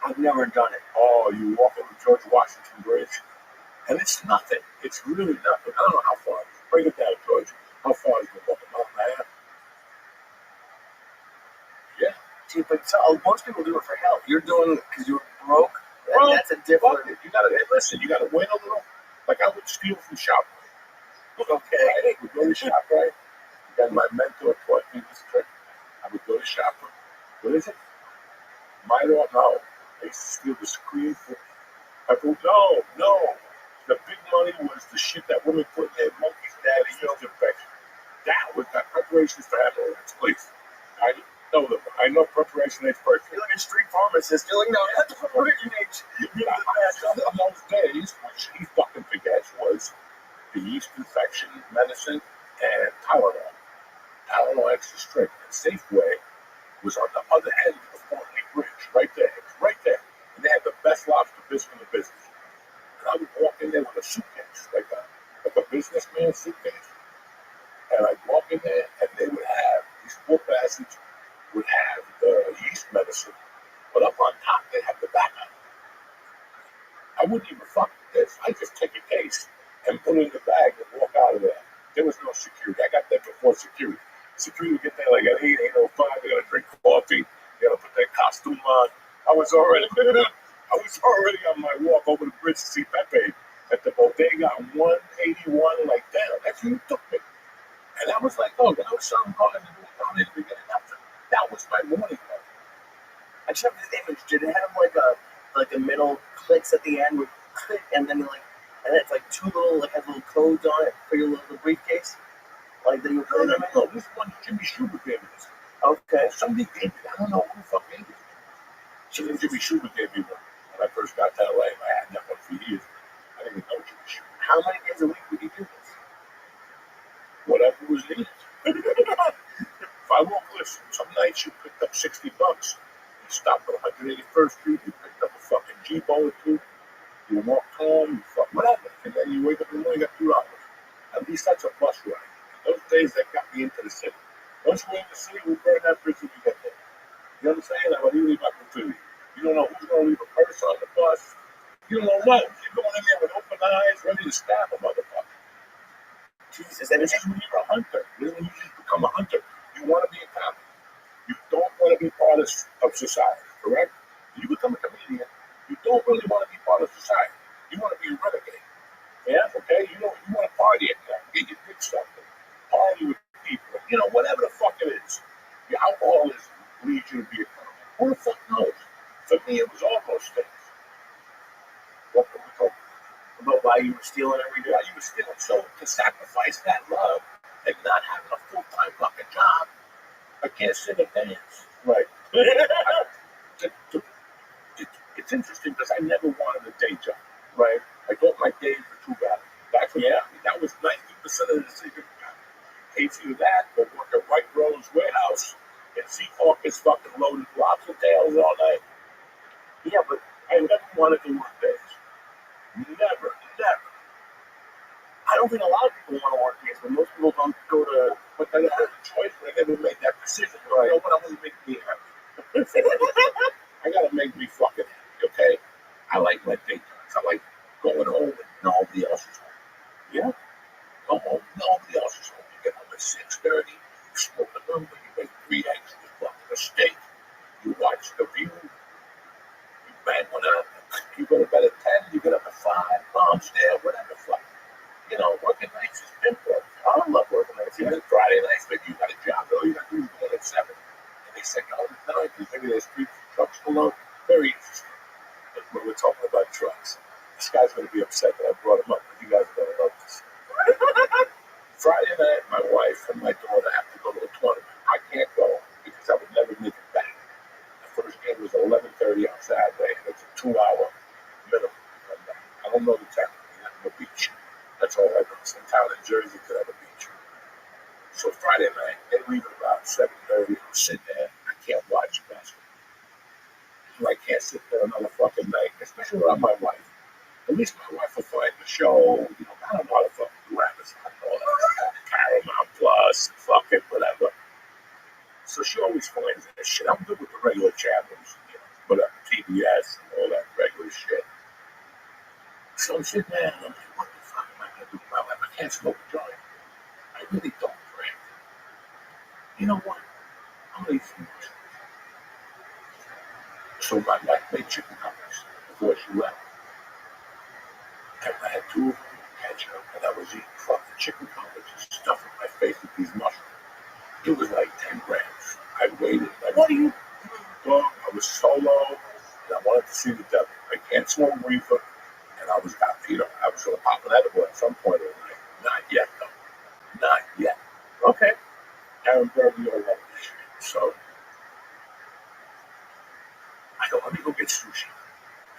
I've never done it. Oh, you walk over George Washington Bridge, and it's nothing. It's really nothing. I don't know how far. Break it down, George. How far is it? Walk a mile and a half? Yeah. See, but most people do it for health. You're doing it because you're broke. Well, That's a different. fuck it. You gotta listen. You gotta win a little. Like I would steal from ShopRite. Okay. I would go to ShopRite. Then my mentor taught me this trick. I would go to ShopRite. What is it? Milo? No. I used to steal the screen for. I go, no. The big money was the shit that women put in their monkey's daddy used infection. That was the preparations for hemorrhoids, please. I know them. I know preparation aids first. You're like a street pharmacist. You're like, no, that's the preparation age. In those days, what he fucking forgets was the yeast infection medicine and Tylenol. Tylenol extra strength. And Safeway was on the other end of Fort Lee Bridge, right there. It was right there. And they had the best lobster biscuit in the business. And I would walk in there with a suitcase, like a businessman suitcase. And I'd walk in there, and they would have, these poor bastards would have the yeast medicine, but up on top, they'd have the backup. I wouldn't even fuck with this. I'd just take a case and put it in the bag and walk out of there. There was no security. I got there before security. Security would get there like at 8, 8:05. They're going to drink coffee. They're going to put their costume on. I was already on my walk over the bridge to see Pepe at the bodega on 181, like, damn, that's who you took me. And I was like, oh, I was selling cars down in the beginning. That was my morning though. I just have this image. Did it have like the middle clicks at the end with click and then it's like two little has little codes on it for your little briefcase? Like that you were putting them in? No, this one, Jimmy Schubert gave me this. Okay. Somebody gave me, I don't know who the fuck gave me it. Jimmy Schubert gave me one when I first got to LA. I had that one for years. I didn't even know Jimmy Schubert. How many days a week would you do this? Whatever was needed. If I walk listen, some nights you picked up $60. You stopped on 181st Street, you picked up a fucking G-Bowl or two, you walked home, you fuck whatever, and then you wake up in the morning, you got $2. At least that's a bus ride. Those days that got me into the city. Once we're in the city, we burn that bridge when we get there. You know what I'm saying? Like, when you leave out the city, you don't know who's going to leave a purse on the bus. You don't know what. You're going in there with open eyes, ready to stab a motherfucker. Jesus, And this is when you're a hunter. This is when you just become a hunter. You want to be a cop. You don't want to be part of society, correct? You become a comedian, you don't really want to be part of society. You want to be a renegade. Yeah, okay? You want to party at night, get your dick sucked, party with people, whatever the fuck it is. Your alcoholism leads you to be a criminal. Who the fuck knows? For me, it was all those things. What can we talk about why you were stealing every day? why you were stealing? So to sacrifice that love and not having a full-time fucking job, I can't sing and dance. Right. It's interesting because I never wanted a day job. Right. I thought my days were too bad. That's what that was 90% of the decision. Paid for that, but work at White Rose Warehouse and see Hawkins fucking loaded lobster tails all night. Yeah, but I never wanted to work days. Never. I don't think a lot of people want to work days, but most people don't go to. But I had a choice, but I never made that decision. Right. You know what? I'm going to make me happy. I got to make me fucking happy, okay? I like my daytimes. I like going home and nobody else is home. Yeah? Go home, nobody else is home. You get home at 6:30, you smoke a number, you make 3 eggs with fucking a steak. You watch The View, you bang one out. You go to bed at 10, you get up at 5, mom's there, whatever the fuck. Working nights is simple. I love working nights. Even Friday nights, maybe you got a job, though, you got to do it at 7. And they say, no, maybe there's 3 trucks below. Very interesting. But when we're talking about trucks, this guy's going to be upset that I brought him up, but you guys are going to love this. Friday night, my wife and my daughter have to go to a tournament. I can't go because I would never make it back. The first game was at 11:30 on Saturday, and it's a 2-hour minimum. I don't know the town. We have a beach. That's all I know. Some town in Jersey could have a beach. So Friday night, they leave at about 7:30. I'm sitting there. I can't watch basketball. I can't sit there another fucking night, especially around my wife. At least my wife will find the show. I don't know how to fucking do Amazon and all that. Paramount Plus, fucking whatever. So she always finds that shit. I'm good with the regular channels, whatever, TBS and all that regular shit. So I'm sitting there and I'm like, what the fuck am I going to do with my life? I can't smoke a joint. I really don't drink. You know what? I'm going to eat some mushrooms. So my wife made chicken cutlets before she left. And I had 2 of them, ketchup, and I was eating fucking chicken cutlets and stuffing my face with these mushrooms. It was like 10 grams. I waited. What are you doing? Well, I was solo, and I wanted to see the devil. I can't smoke reefer, and I was going to pop an edible at some point in the night. Not yet, though. Not yet. Okay. Aaron Burby all over this shit. So I go, let me go get sushi.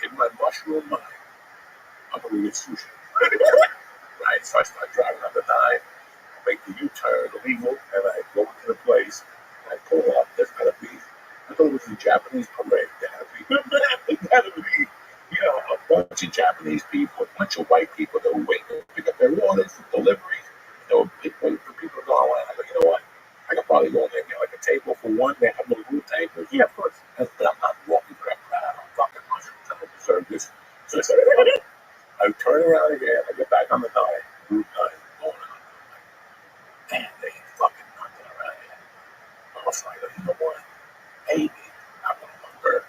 In my mushroom mind, I'm going to get sushi. Right? So I start driving on the 9, I make the U-turn legal, and I go into the place, and I pull up. There's got to be, I thought it was a Japanese parade. There had to be, a bunch of Japanese people, a bunch of white people that were waiting to pick up their orders for deliveries. They were waiting for people to go online. I go, you know what? I could probably go in there and get like a table for one. They have little room tables. Yeah, of course. But I'm not walking for that crowd. I'm fucking mushrooms. I don't deserve this. So I said, I turn around again. I get back on the 9, Route 9, going on. Man, they ain't fucking nothing around here. I was like, you know what? Maybe I want one burger.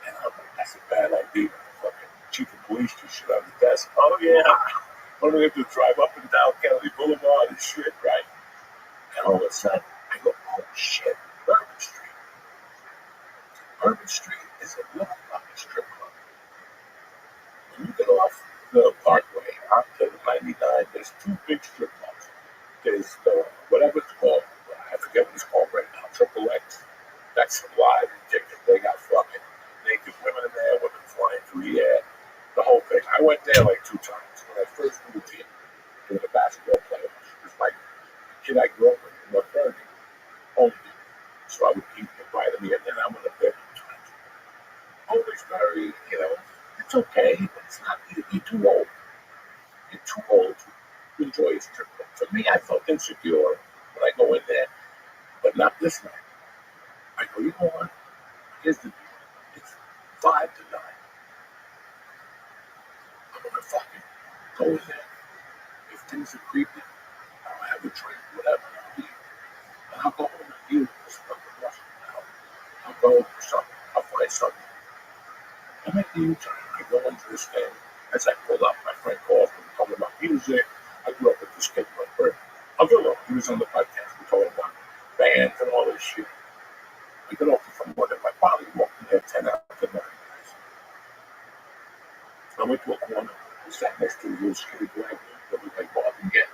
And I'm like, that's a bad idea. Fucking chief of police just shit on the desk. Oh, yeah. What do we have to drive up and down Kennedy Boulevard and shit, right? And all of a sudden, I go, oh, shit, Bourbon Street. Bourbon Street is a little fucking strip club. When you get off the Parkway onto the 99, there's 2 big strip clubs. doing a basketball player. She was like the kid I grew up with in North Bergen, owned it. So I would keep inviting me, and then I went up there. Always very, it's okay, but it's not, you're too old. You're too old to enjoy a strip club. For me, I felt insecure when I go in there, but not this night. I go, you know what? Here's the deal. It's 5 to 9. I'm gonna fucking go in there. If things are creepy, I'll have a drink, whatever, and I'll leave. And I'll go home and deal with this fucking Russian now. I'll go for something. I'll find something. I make the U-turn. I go into this thing. As I pull up, my friend calls me talking about music. I grew up with this kid, my friend. I'll go up. He was on the podcast. We talking about bands and all this shit. I get off from work, and my father walked in there 10 hours a night. I went to a corner. We sat next to a little skinny black dude that was like Bob and Get.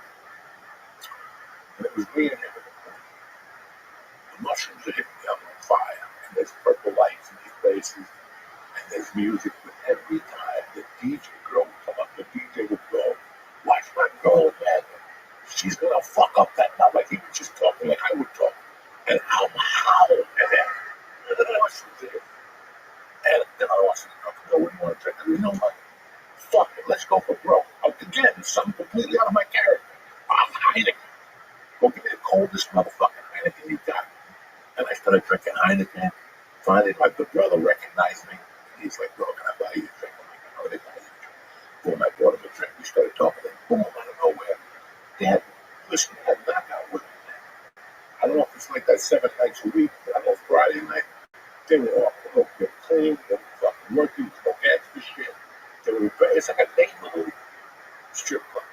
And it was me and him in the corner. The mushrooms are hitting me up on fire. And there's purple lights in these places. And there's music. But every time the DJ girl would come up, the DJ would go, watch my girl, man. She's going to fuck up that night. Like he was just talking like I would talk. And I'm howling at him. And then the mushrooms are hitting. And then I was like, what do you want to drink? And you know what? Fuck it, let's go for broke. Again, something completely out of my character. I'm Heineken. Go give me the coldest motherfucking Heineken you got. And I started drinking Heineken. Finally, my brother recognized me. And he's like, bro, can I buy you a drink? I'm like, no, they buy you a drink. Boom, I bought him a drink. We started talking. And boom, out of nowhere. Dad, listen, they had knockout with me. I don't know if it's like that 7 nights a week, but I know Friday night, they were all clean, they were fucking working, no gangster shit. It's like a neighborhood strip club.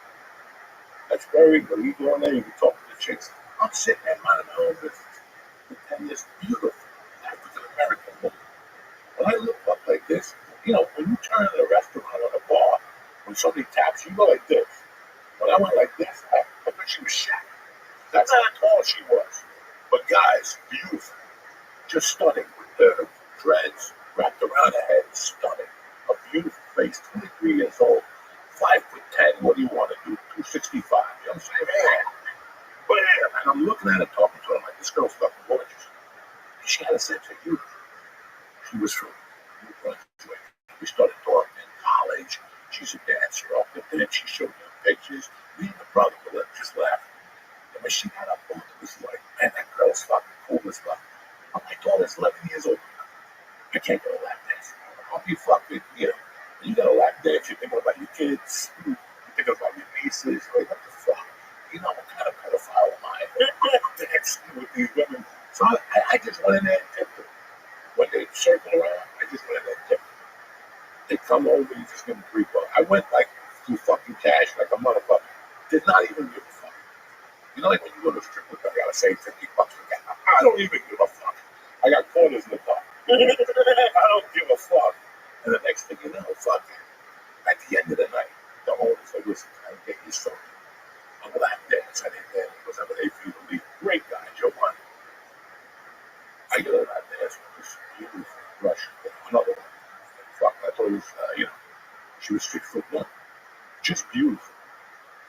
That's very good. You go in there, you can talk to the chicks. I'm sitting there minding my own business. And this beautiful African American woman. When I look up like this, when you turn in a restaurant or a bar, when somebody taps you, go like this. When I went like this, I thought she was shy. That's how tall she was. But guys, beautiful. Just stunning with the dreads wrapped around her head. Stunning. A beautiful face, 23 years old, 5'10". What do you want to do? 265. You know what I'm saying? Bam! And I'm looking at her, talking to her. I'm like, this girl's fucking gorgeous. And she had a sense of humor. She was from New Brunswick. We started talking in college. She's a dancer off the bench. She showed me pictures. Me and my brother were just laughing. And when she got up, it was like, man, that girl's fucking cool as fuck. My daughter's 11 years old. I can't go to lap dance. I'll be fucking, you got a lap dance, you're thinking about your kids, you're thinking about your nieces, like, what the fuck? What kind of pedophile am I? Dancing with these women. So I just went in there and tipped them. When they circle around, I just went in there and tipped them. They come over, you just give them $3. I went like through fucking cash like a motherfucker. Did not even give a fuck. Like when you go to a strip club, I gotta say $50 for gas. I don't even give a fuck. I got quarters in the car. I don't give a fuck. And the next thing you know, fucking, at the end of the night, the owner said, listen, I'll get you something. I'm a lap dance. I didn't get it. Because I'm an A for you. Great guy, Joe Money. I get a lap dance with this beautiful Russian girl. Another one. Fuck, I told you, she was 6'1". Just beautiful.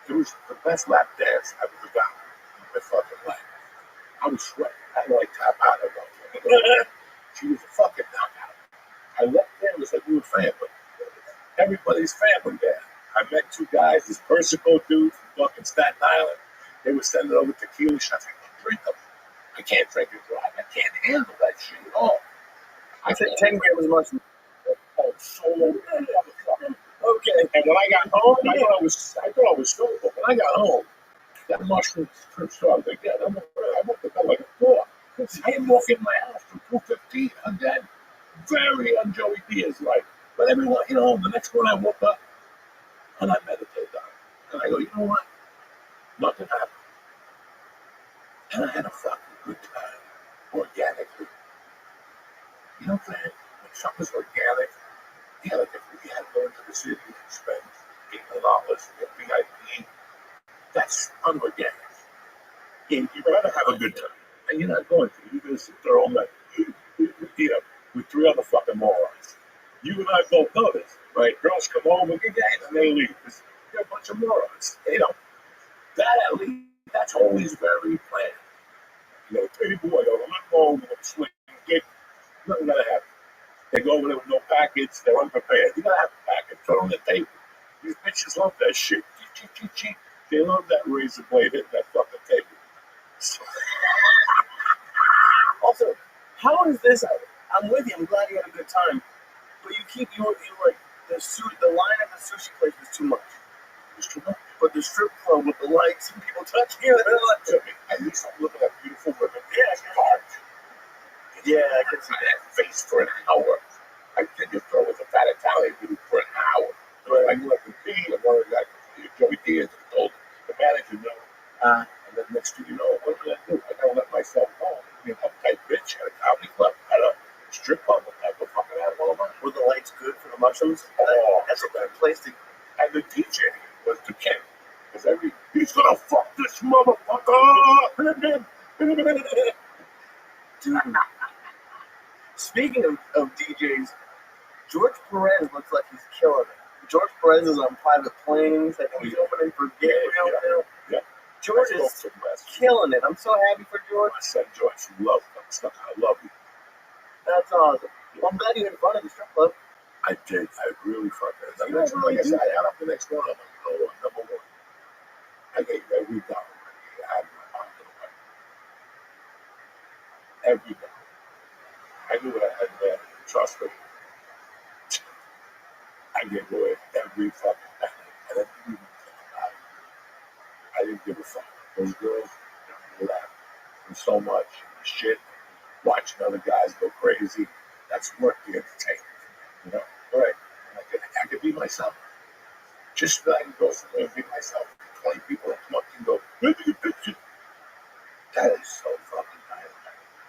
It was the best lap dance I've ever got in my fucking life. I was sweating. I had to like tap out of her. She was a fucking knockout. I left there, it was like we were family. Everybody's family there. I met 2 guys, this Persico dude from fucking Staten Island. They were sending over tequila shots. I can't drink them. I can't drink and drive. I can't handle that shit at all. I said 10 grams mushroom. Oh, so motherfucker. Okay. And when I got home, I thought I was sober. When I got home, that mushroom trip started again. I went to bed like a dog. I didn't walk in my house from 2:15 again. Very on Joey Diaz like. But everyone, the next morning I woke up and I meditated on it. And I go, you know what? Nothing happened. And I had a fucking good time. Organically. You know what I'm saying? When something's organic, like if we had gone to the city and spent $800 to get VIP, that's unorganic. You'd rather have a good time. And you're not going to. You're going to sit there all night, with 3 other fucking morons. You and I both know this, right? Girls come home and get games and they leave. They're a bunch of morons. always very planned. You know, pretty boy, I'm not going with a swing gig. Nothing gonna happen. They go over there with no package. They're unprepared. You gotta have a package. Put it on the table. These bitches love that shit. They love that razor blade at that fucking table. Also, how is this? I'm with you. I'm glad you had a good time. But you were like, the line at the sushi place was too much. It's too much. But the strip club with the lights and people touching you, at least I'm looking at beautiful women. Yeah, Hard. Yeah, I can see that face for an hour. I did just throw with a fat Italian dude for an hour. I knew I could be, and one of the guys, Joey Diaz, and told the manager no. And then next thing you know, what did I do? I gotta let myself go. You know, uptight bitch at a comedy club, at a strip club, at the fucking animal. Were the lights good for the mushrooms? Oh, that's a good place to. And the DJ was the king. Because he's gonna fuck this motherfucker. Dude. Speaking of DJs, George Perez looks like he's killing it. George Perez is on private planes. I think he's opening for Gabriel now. Yeah. George is killing it. I'm so happy for George. I said, George, you love him. I love you. That's awesome. Well, I'm glad you had fun at the strip club. I did. I really fucking did. Like I said, I had up the next one. I'm number one. I gave every dollar. I had my pocket away. Every dollar. I knew what I had there. Trust me. I gave away every fucking penny. And I didn't even think about it. I didn't give a fuck. Those girls, they laughed so much. Shit. Watching other guys go crazy. That's worth the entertainment. You know? Right. And I could be myself. Just so I can go somewhere and be myself. 20 people that come up and go, look at your picture. That is so fucking tired.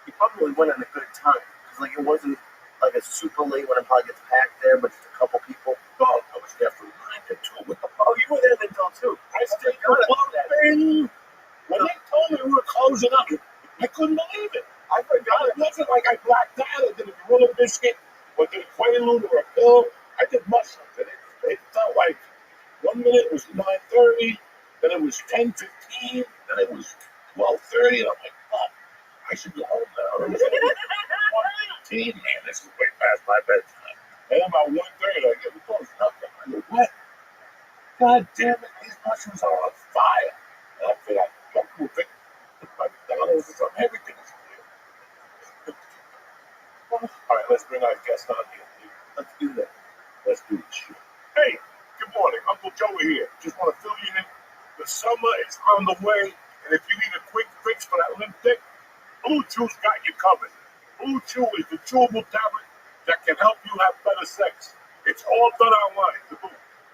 He probably went on a good time. Because, like, it wasn't like a super late when it probably gets packed there, but just a couple people. Oh, I was there from 9 to 2 with the Oh, you were there until 2. I stayed there with when they told me we were closing up, I couldn't believe it. I forgot. It wasn't like I blacked out or did a gorilla biscuit or did a Quaalude or a pill. I did mushrooms. And it felt like 1 minute it was 9:30, then it was 10:15, then it was 12:30, and I'm like, fuck, I should go home now. It was 1:18, man, this is way past my bedtime. And then about 1:30, I get the phone, nothing. I go, what? God damn it, these mushrooms are on fire. And I feel like, I'm moving. My McDonald's is on everything. All right, let's bring our guest on here. Let's do that. Let's do this shit. Hey, good morning. Uncle Joey here. Just want to fill you in. The summer is on the way, and if you need a quick fix for that limp dick, Blue Chew's got you covered. Blue Chew is the chewable tablet that can help you have better sex. It's all done online.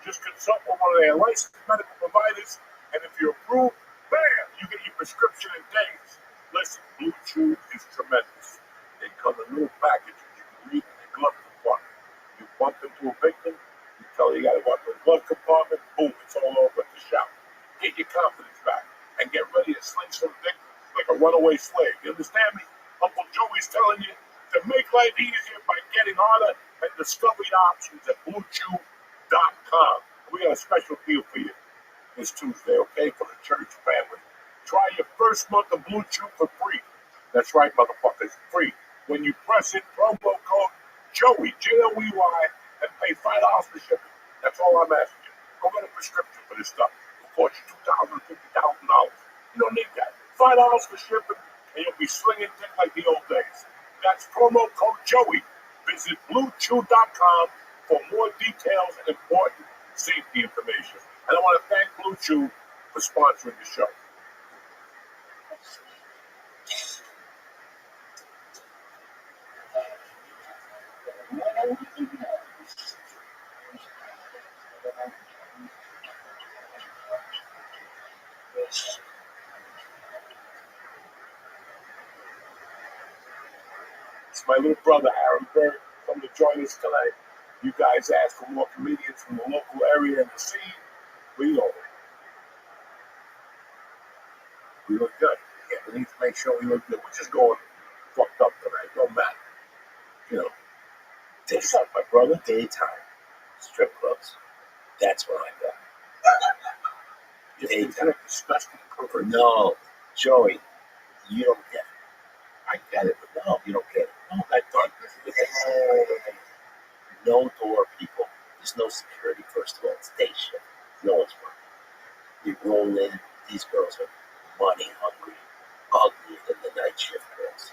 Just consult with one of their licensed medical providers, and if you're approved, bam, you get your prescription in days. Listen, Blue Chew is tremendous. They come in little packages you can leave in your glove compartment. You bump into a victim, you tell her you got to go to the glove compartment, boom, it's all over at the shop. Get your confidence back and get ready to sling some dick like a runaway slave. You understand me? Uncle Joey's telling you to make life easier by getting harder and discover your options at BlueChew.com. We got a special deal for you this Tuesday, okay, for the church family. Try your first month of Blue Chew for free. That's right, motherfuckers, free. When you press in promo code Joey, Joey, and pay $5 for shipping. That's all I'm asking you. Go get a prescription for this stuff. It'll cost you $2,000, $50,000. You don't need that. $5 for shipping, and you'll be slinging things like the old days. That's promo code Joey. Visit BlueChew.com for more details and important safety information. And I want to thank Blue Chew for sponsoring the show. It's my little brother, Aaron Burke, come to join us tonight. You guys asked for more comedians from the local area and the scene. We look good. Yeah, we need to make sure we look good. We're just going fucked up tonight. Don't matter. You know, what's up, my brother? Daytime strip clubs. That's what I got. It's kind of disgusting pervert. No, Joey, you don't get it. I get it, but no, you don't get it. No, that darkness. No door, people. There's no security, first of all. It's day shift. No one's working. You roll in, these girls are money hungry, uglier than the night shift girls.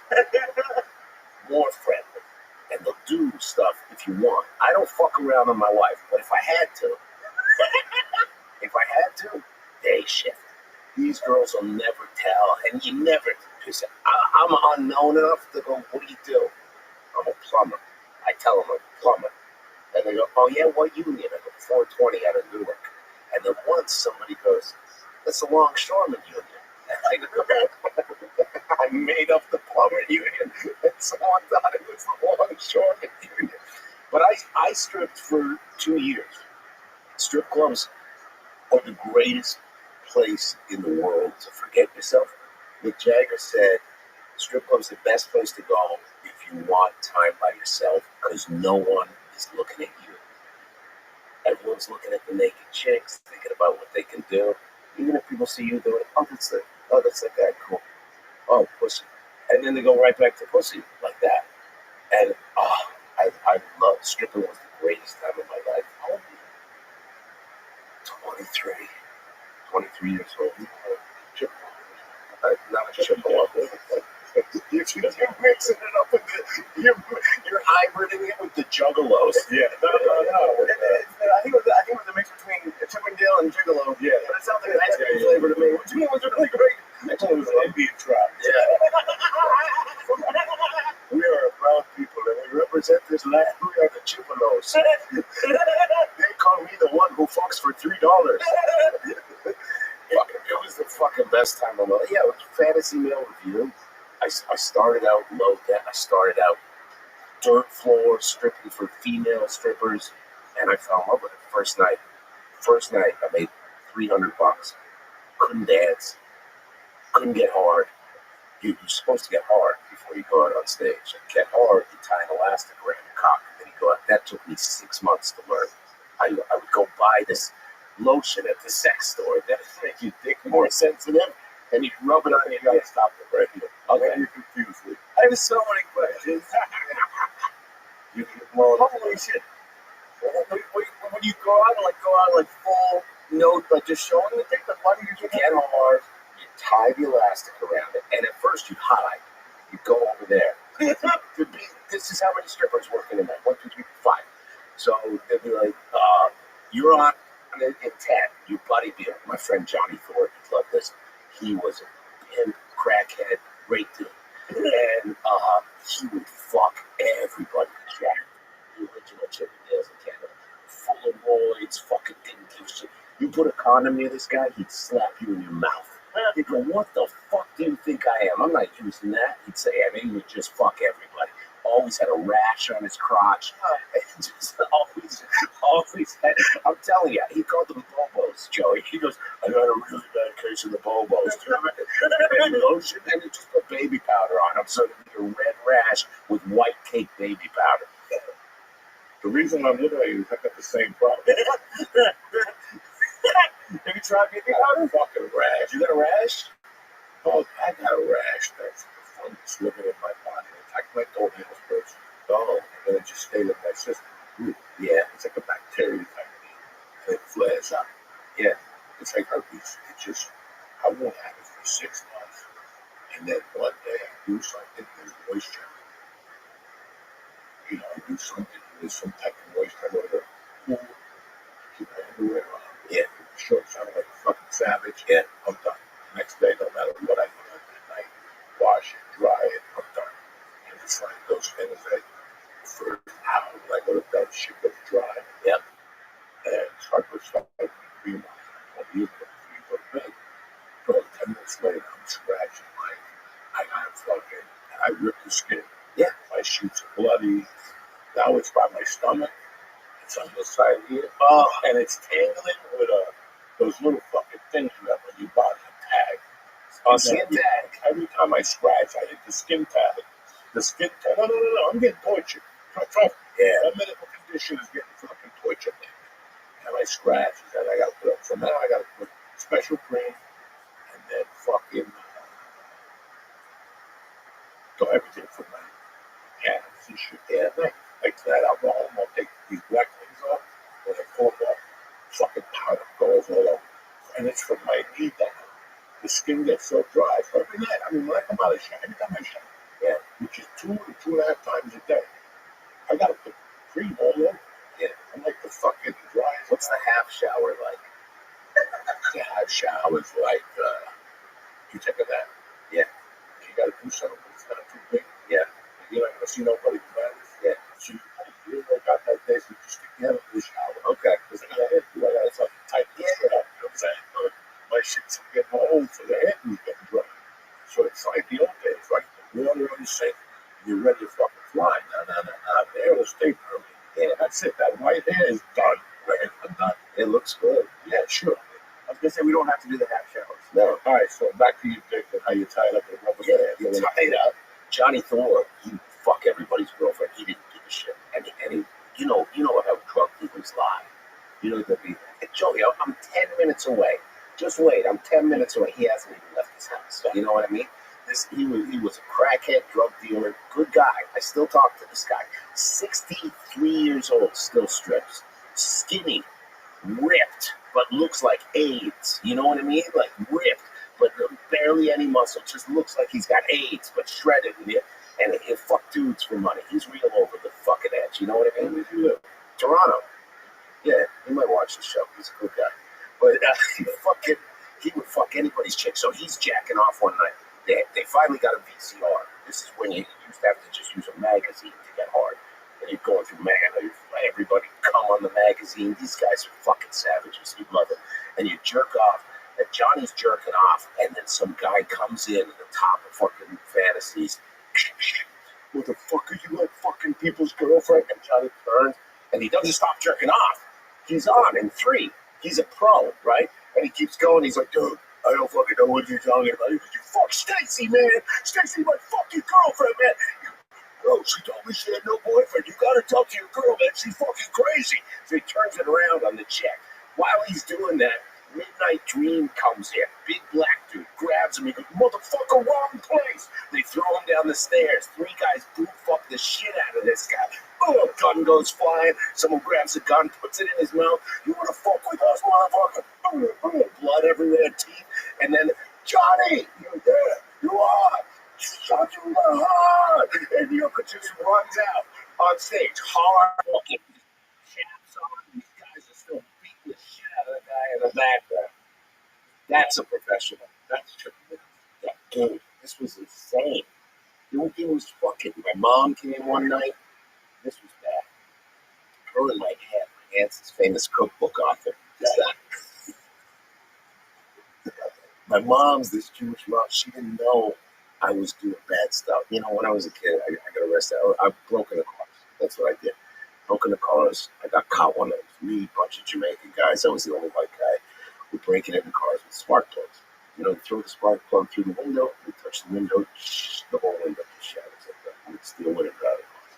More friendly. And they'll do stuff if you want. I don't fuck around on my wife, but if I had to, day shift. These girls will never tell, and you never. I'm unknown enough to go, what do you do? I'm a plumber. I tell them I'm a plumber. And they go, oh yeah, what union? I go, 420 out of Newark. And then once somebody goes, that's the longshoreman union. And I go, I made up the plumber union. And someone thought it was the longshoreman union. But I stripped for 2 years. Strip clubs are the greatest place in the world to forget yourself. Mick Jagger said, strip club's the best place to go if you want time by yourself because no one is looking at you. Everyone's looking at the naked chicks, thinking about what they can do. Even if people see you doing it, that's that guy, cool. Oh, pussy. And then they go right back to pussy like that. And I love stripping. Was the greatest time of my life. How old are you? 23 years old. Not a Chippewa. You're mixing it up with you're hybriding it with the Juggalos. Yeah. No. I think it was a mix between Chippendale and Gigolo. Yeah. But it sounds like an ice cream flavor to me. To me, it was really great. I told you it was an Indian tribe. Yeah. We are a proud people and we represent this land. We are the Chippewas. They call me the one who fucks for $3. It was the fucking best time of my life. Yeah, it was Fantasy Male Review. I started out low debt. I started out dirt floor stripping for female strippers, and I fell in love with it. First night, I made $300. Couldn't dance. Couldn't get hard. You're supposed to get hard before you go out on stage. Get hard, you tie an elastic around your cock, and then you go out. That took me 6 months to learn. I would go buy this lotion at the sex store that would make your dick more sensitive, and you can rub it on and you gotta stop it right here. Okay, you're confused. I have so many questions. Holy shit. When you go out and full note, like just showing the dick, like why do you get hard? You tie the elastic around it, and at first you hide. You go over there. This is how many strippers work in a night. 1, 2, 3, 4, 5. So they'd be like, you're on in 10. You buddy beer. My friend Johnny Thor, he loved this. He was a pimp, crackhead, great dude. And he would fuck everybody. Jack, the original Chippendales in Canada. Full of roids, fucking didn't give a shit. You put a condom near this guy, he'd slap you in your mouth. He'd go, what the fuck do you think I am? I'm not using that. He'd say, I mean, he would just fuck everybody. Always had a rash on his crotch. Just always had, I'm telling you, he called them Bobos, Joey. He goes, I got a really bad case of the Bobos. And lotion, and he just put baby powder on him. So it'd be a red rash with white cake baby powder. The reason I'm looking at you is I got the same problem. Have you tried baby powder? Fucking rash. You got a rash? Oh, I got a rash. That's the fungus living in my body. I my toenails first. Oh, and then it just stayed in my system. Ooh, yeah, it's like a bacteria type of thing. It flares up. Yeah, it's like herpes. It just, I won't have it for 6 months. And then one day I do something, there's moisture. You know, I do something, there's some type of moisture. I go to the pool, keep my underwear on. Yeah, shorts on like a fucking savage. Yeah, I'm done. Next day, no matter what I do that night, wash it, dry it, I'm done. And it's like those things that for an hour when I go to bed, shit gets dry. Yep. And so I put stuff like 3 months. I don't use it before you go to bed. But 10 minutes later, I'm scratching like I got fucking, and I ripped the skin. Yeah. My sheets are bloody. Now it's by my stomach. It's on this side here. Oh, and it's tangling with those little fucking things you have when you buy a tag. Skin tag. Every time I scratch, I hit the skin tag. The skin tag. No. I'm getting tortured. Yeah. That medical condition is getting fucking tortured. And I scratch, and I got to put up. So now I got to put special cream, and then fucking do everything for my hands and shit. Yeah, like that. I'll go home, I'll take these black things off, and I pull them off. Fucking powder goes all over. And it's from my knee down. The skin gets so dry. So every night, I mean, when I come out of the shower, every time I shower, yeah, which is 2.5 times a day, I gotta put cream all over. Yeah, I'm like the fucking dry. What's the half shower like? The half shower is like, you take a nap. Yeah. You gotta do something. It's not too big. Yeah. You're not gonna see nobody about it. Yeah. So you work out that day, so you just stick your head up in the shower. Okay. Because I gotta hit you. I gotta fucking tighten the shit up. You know what I'm saying? My shit's getting old, so the head is getting dry. So it's like the old days, right? The water on the sink, you're ready to fucking fly. No. The hair will stay permanent. Yeah, that's it. That white hair is done. Right? I'm done. It looks good. Yeah, sure. I was gonna say we don't have to do the half showers. No. All right, so back to your dick and how you tied up with a rubber band. You tied up. Johnny Thor, he fuck everybody's girlfriend. He didn't give a shit. And he, you know how drug dealers lie. You know that be. Joey, I'm 10 minutes away. Just wait, I'm 10 minutes away. He hasn't even left his house. You know what I mean? He was a crackhead, drug dealer, good guy. I still talk to this guy. 63 years old, still strips. Skinny, ripped, but looks like AIDS. You know what I mean? Like ripped, but barely any muscle. Just looks like he's got AIDS, but shredded. And he'll fuck dudes for money. He's real over the fucking edge. You know what I mean? Where do you live? Toronto. Yeah, he might watch the show. He's a good guy. But he would fuck anybody's chick. So he's jacking off one night. They finally got a VCR. This is when you used to have to just use a magazine to get hard. And you're going through, everybody come on the magazine. These guys are fucking savages. You love it. And you jerk off. And Johnny's jerking off. And then some guy comes in at the top of fucking fantasies. What the fuck are you like fucking people's girlfriend? And Johnny turns. And he doesn't stop jerking off. He's on in 3. He's a pro, right? And he keeps going. He's like, dude, I don't fucking know what you're talking about. You fuck Stacy, man. Stacy might fuck your girlfriend, man. Bro, she told me she had no boyfriend. You gotta talk to your girl, man. She's fucking crazy. So he turns it around on the chick. While he's doing that, Midnight Dream comes in. Big black dude grabs him. He goes, motherfucker, wrong place. They throw him down the stairs. 3 guys boot fuck the shit out of this guy. Oh, a gun goes flying. Someone grabs a gun, puts it in his mouth. You wanna fuck with us, motherfucker? Blood everywhere, teeth. And then, Johnny, you're there. You are. Shot you in the heart. And Yoko just runs out on stage. Hard fucking chaps on. These guys are still beating the shit out of the guy in the background. That's a professional. That's true. Yeah, dude, this was insane. It was fucking. My mom came one night. This was bad. Her and my aunt's famous cookbook author. My mom's this Jewish mom. She didn't know I was doing bad stuff. You know, when I was a kid, I got arrested. I broke into cars. That's what I did. Broke into cars. I got caught one night. Me, a bunch of Jamaican guys. I was the only white guy. We're breaking into cars with spark plugs. You know, you throw the spark plug through the window, we touch the window, the whole window just shatters like that. We'd steal window out of the cars.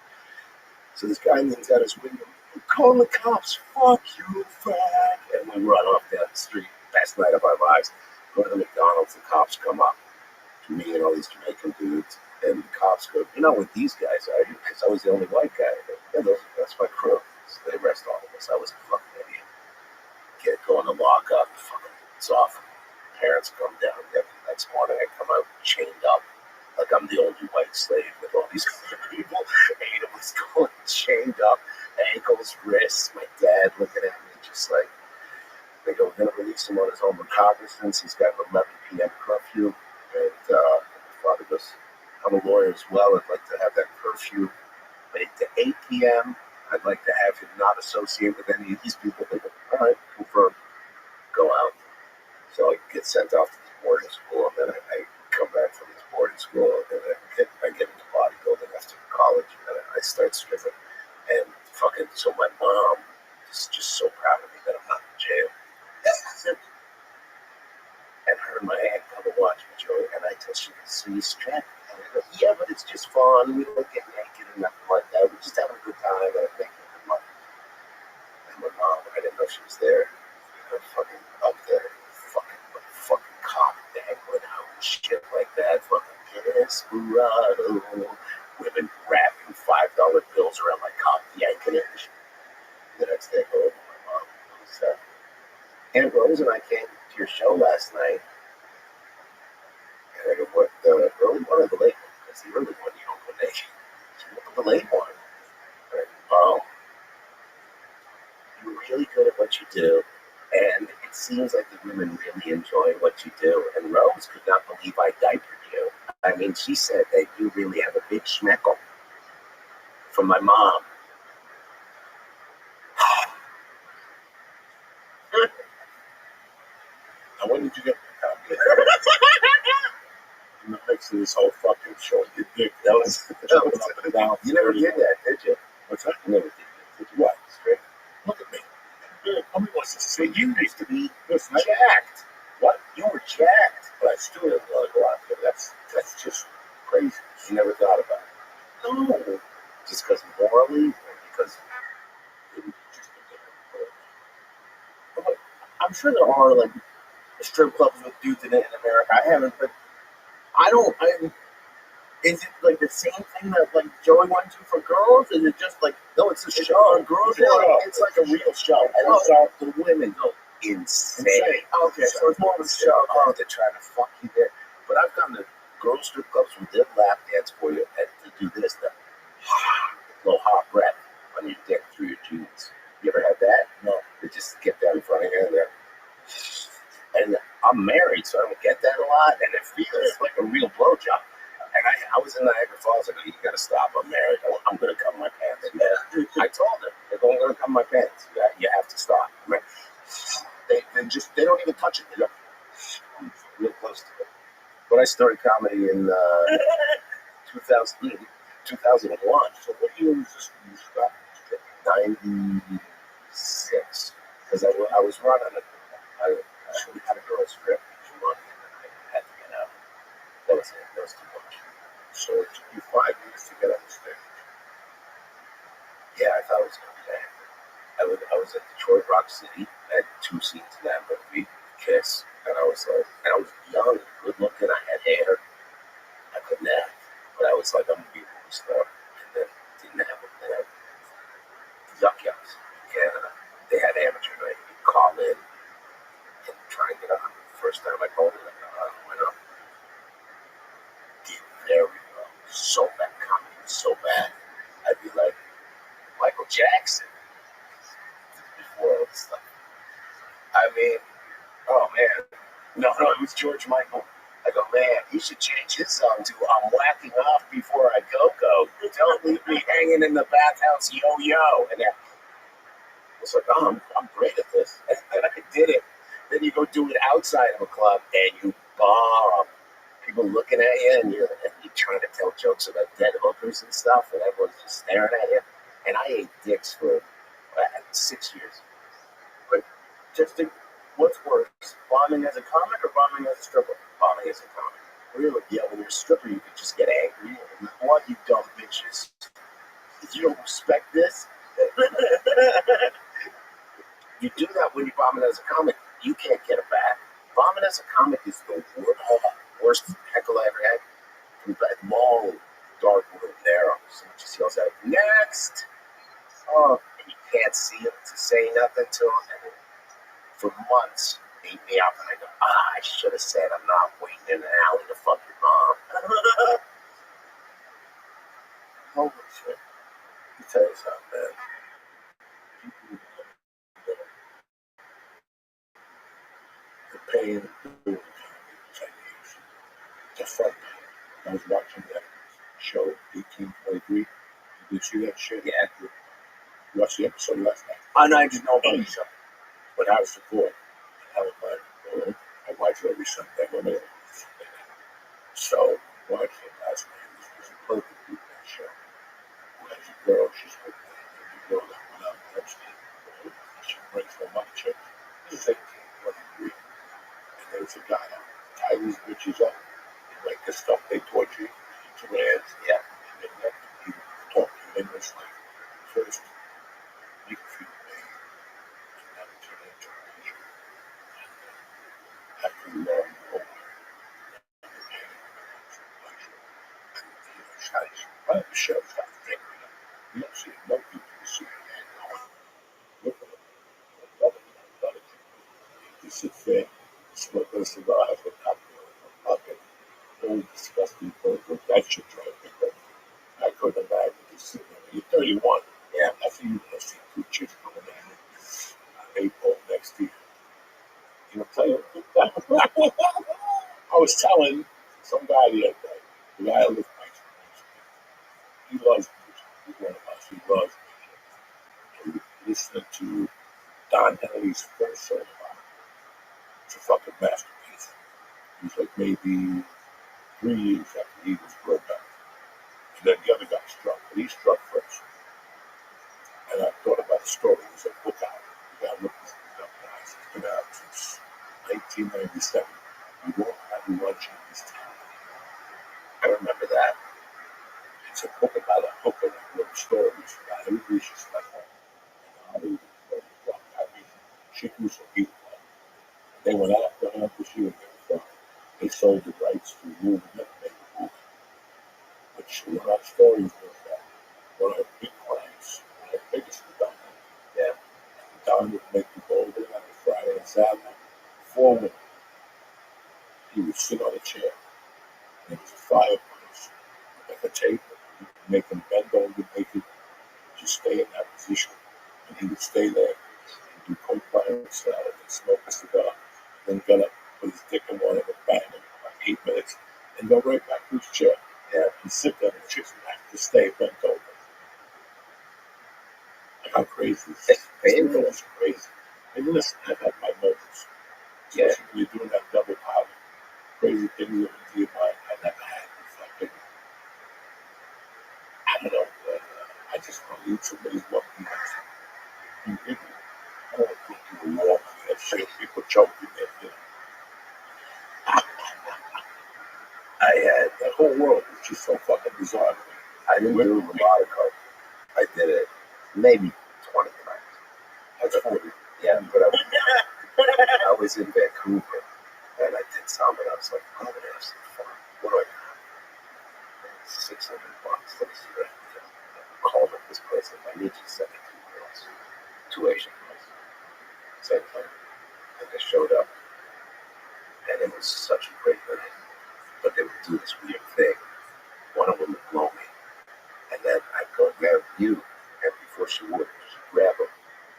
So this guy leans out his window. We're calling the cops. Fuck you, fag. And we run off down the street. Best night of our lives. Go to the McDonald's. The cops come up. Me and all these Jamaican dudes. And the cops go, you're not with these guys, are you? Because I was the only white guy. Yeah, that's my crew. So they arrest all of us. I was a fucking idiot. Kid going to lock up. Fucking, it's awful. Parents come down. The next morning I come out chained up. Like I'm the only white slave with all these other people. 8 of us going chained up. Ankles, wrists. My dad looking at me just like, they go, we're going to release him on his own recognizance. He's got an 11 p.m. curfew. And my father goes, I'm a lawyer as well. I'd like to have that curfew made to 8 p.m. I'd like to have him not associate with any of these people. They go, all right, confirm. Go out. So I get sent off to this boarding school, and then I come back from this boarding school, and I get into bodybuilding after college, and I start stripping. And fucking, so my mom is just so proud of me that I'm not in jail. And her and my aunt come and watch me, Joey, and I tell she can see strap. And I go, yeah, but it's just fun. We don't get naked or nothing like that. We're just having a good time and making good money. And my mom, I didn't know she was there. Fucking up there, fucking desperado. Women wrapping $5 bills around my cock, yanking it. The next day, I go over to my mom. Aunt Rose and I came to your show last night. And I go, what, the early one or the late one? Because the early one, you don't go naked. The late one. Oh, you're really good at what you do. And it seems like the women really enjoy what you do. And Rose could not believe I diapered you. I mean, she said that you really have a big schmeckle from my mom. Now, when did you get the compliment? In the mix of this whole fucking show, your dick. That was jumping up and down. You never did that, did you? What's that? You never did that, did you? What? Straight. Look at me. Nobody wants to see You used to be Listen, jacked. what? You were jacked. But I still didn't want to go out there. That's just crazy. You never thought about it. No. Just because morally or because It was just But I'm sure there are like strip clubs with dudes in it in America. I haven't, but I don't. Is it like the same thing that like Joey went to for girls? Is it just like no, it's a it's show. for girls? No, it's like a real show. And Oh. so the women go insane. Okay, so it's more of a show. Oh, they're trying to fuck you there. But I've gone to girl strip clubs where they'll lap dance for you and to do this, the little hot breath on your dick through your jeans. You ever had that? No. They just get down in front of you and and I'm married, so I don't get that a lot, and it feels like a real blowjob. And I was in Niagara Falls. I go, you gotta stop. I'm married. I'm gonna come my pants. And I told them, they're going, I'm gonna come my pants. You have to stop. They don't even touch it. They go real close to it. But I started comedy in 2001. So what year was this when you stopped? 96. Because I was running it. I had a girl strip. She wanted it, and I had to get out. That was it. That was too much. So it took you 5 years to get on the stage. Yeah, I thought it was going to be that. I was at Detroit Rock City. I had 2 scenes in that movie, Kiss, and I was like, and I was young, good looking. I had hair. I couldn't act, but I was like, I'm gonna be a movie star. And then didn't have it. They had Yuck Yucks in Canada. They had amateur night. You call in and try and get on. The first time I called in, I went up. Did very well. So bad. Comedy was so bad. I'd be like Michael Jackson before all this stuff. I mean, oh man. No, it was George Michael. I go, man, he should change his song to I'm whacking off before I go. Don't leave me hanging in the bathhouse, yo. And I was like, oh, I'm great at this. And then I did it. Then you go do it outside of a club and you bomb. People looking at you and you're trying to tell jokes about dead hookers and stuff, and everyone's just staring at you. And I ate dicks for 6 years. But just to, what's worse, bombing as a comic or bombing as a stripper? Bombing as a comic. Really? Yeah, when you're a stripper, you could just get angry. And what, you dumb bitches? If you don't respect this, you do that when you're bombing as a comic. You can't get it back. Bombing as a comic is the worst heckle I ever had. From that long, dark room there, someone just yells out, next! Oh, and you can't see him to say nothing to him. And for months, beat me up, and I go, I should have said I'm not waiting in an alley to fuck your mom. Holy shit. Let me tell you something, man. People the pain of doing comedy for 10 years. The fun pain. I was watching that show, 1823. Did you see that shit? Yeah. You watched the episode last night. And I just know about the show. But I was support. I watch it every Sunday. So, watching it last night. It was a perfect group that show. As a girl, she's with the girl that went out and she brings home up chick. This is 1823. And there's a guy out. Tie these bitches up. Like the stuff they torture you. To hands. Yeah. And then let you talk to you in this like first you can feel pain. And then turn into a picture. And after you learn over, the pain becomes a pleasure. shows got figured out. You don't see no people you see that going. Look at it. You sit there, smoke a cigar, have a cocktail, fucking old disgusting burger. That shit drives me crazy. I couldn't imagine just sitting there. You're 31. Yeah, after you want to see two chicks coming at you, 8 next to you. You know, tell you, I was telling some guy the other day, the guy who lives next to me, he loves music. He's one of us. He loves music. And listening to Don Henley's first solo album. It's a fucking masterpiece. He's like maybe 3 years after he was broke up. And then the other guy struck, but he struck first. And I thought about the story. He was like, look out. You gotta look this thing up, guys. It's been out since 1997. You won't have lunch in this town. I remember that. It's a book about a hooker that wrote stories about everybody she slept on. And I mean, she grew so beautiful. They went after her because she was very fun. They sold the rights to the movie, never made the movie. But one of her stories was that one of her big clients, one of her biggest was Don. Yeah. And Don would make the golden on a Friday and Saturday. 4 women. He would sit on a chair. And there was a fireplace. Like a table. He would make them bend over, make it just stay in that position. And he would stay there and do coke by himself and smoke a cigar. Then get up, put his dick in one of them, bang him for like 8 minutes, and go right back to his chair. Yeah, and sit there and the chicks would have to stay bent over. Like how crazy is this? Painful. It's crazy. And listen, I've had my moments. Especially when you're doing that double powder. Crazy things that into your mind. I never had fucking, I don't know, I just want to eat somebody's monkey. You give me, I don't want to put you in the wall. That shit, people choking there, you know. I had the whole world was just so fucking bizarre to me. I didn't do a lot of coke. I did it maybe 20 times. That's 40. Yeah, but I was in Vancouver and I did some and I was like, I'm gonna have some fun. What do I got? $600. Let me see what I can do. I called up this place and I need you to send me 2 girls. 2 Asian girls. Same thing. And they showed up and it was such a great night. But they would do this weird thing. One of them would blow me. And then I'd go grab you. And before she would, she'd grab a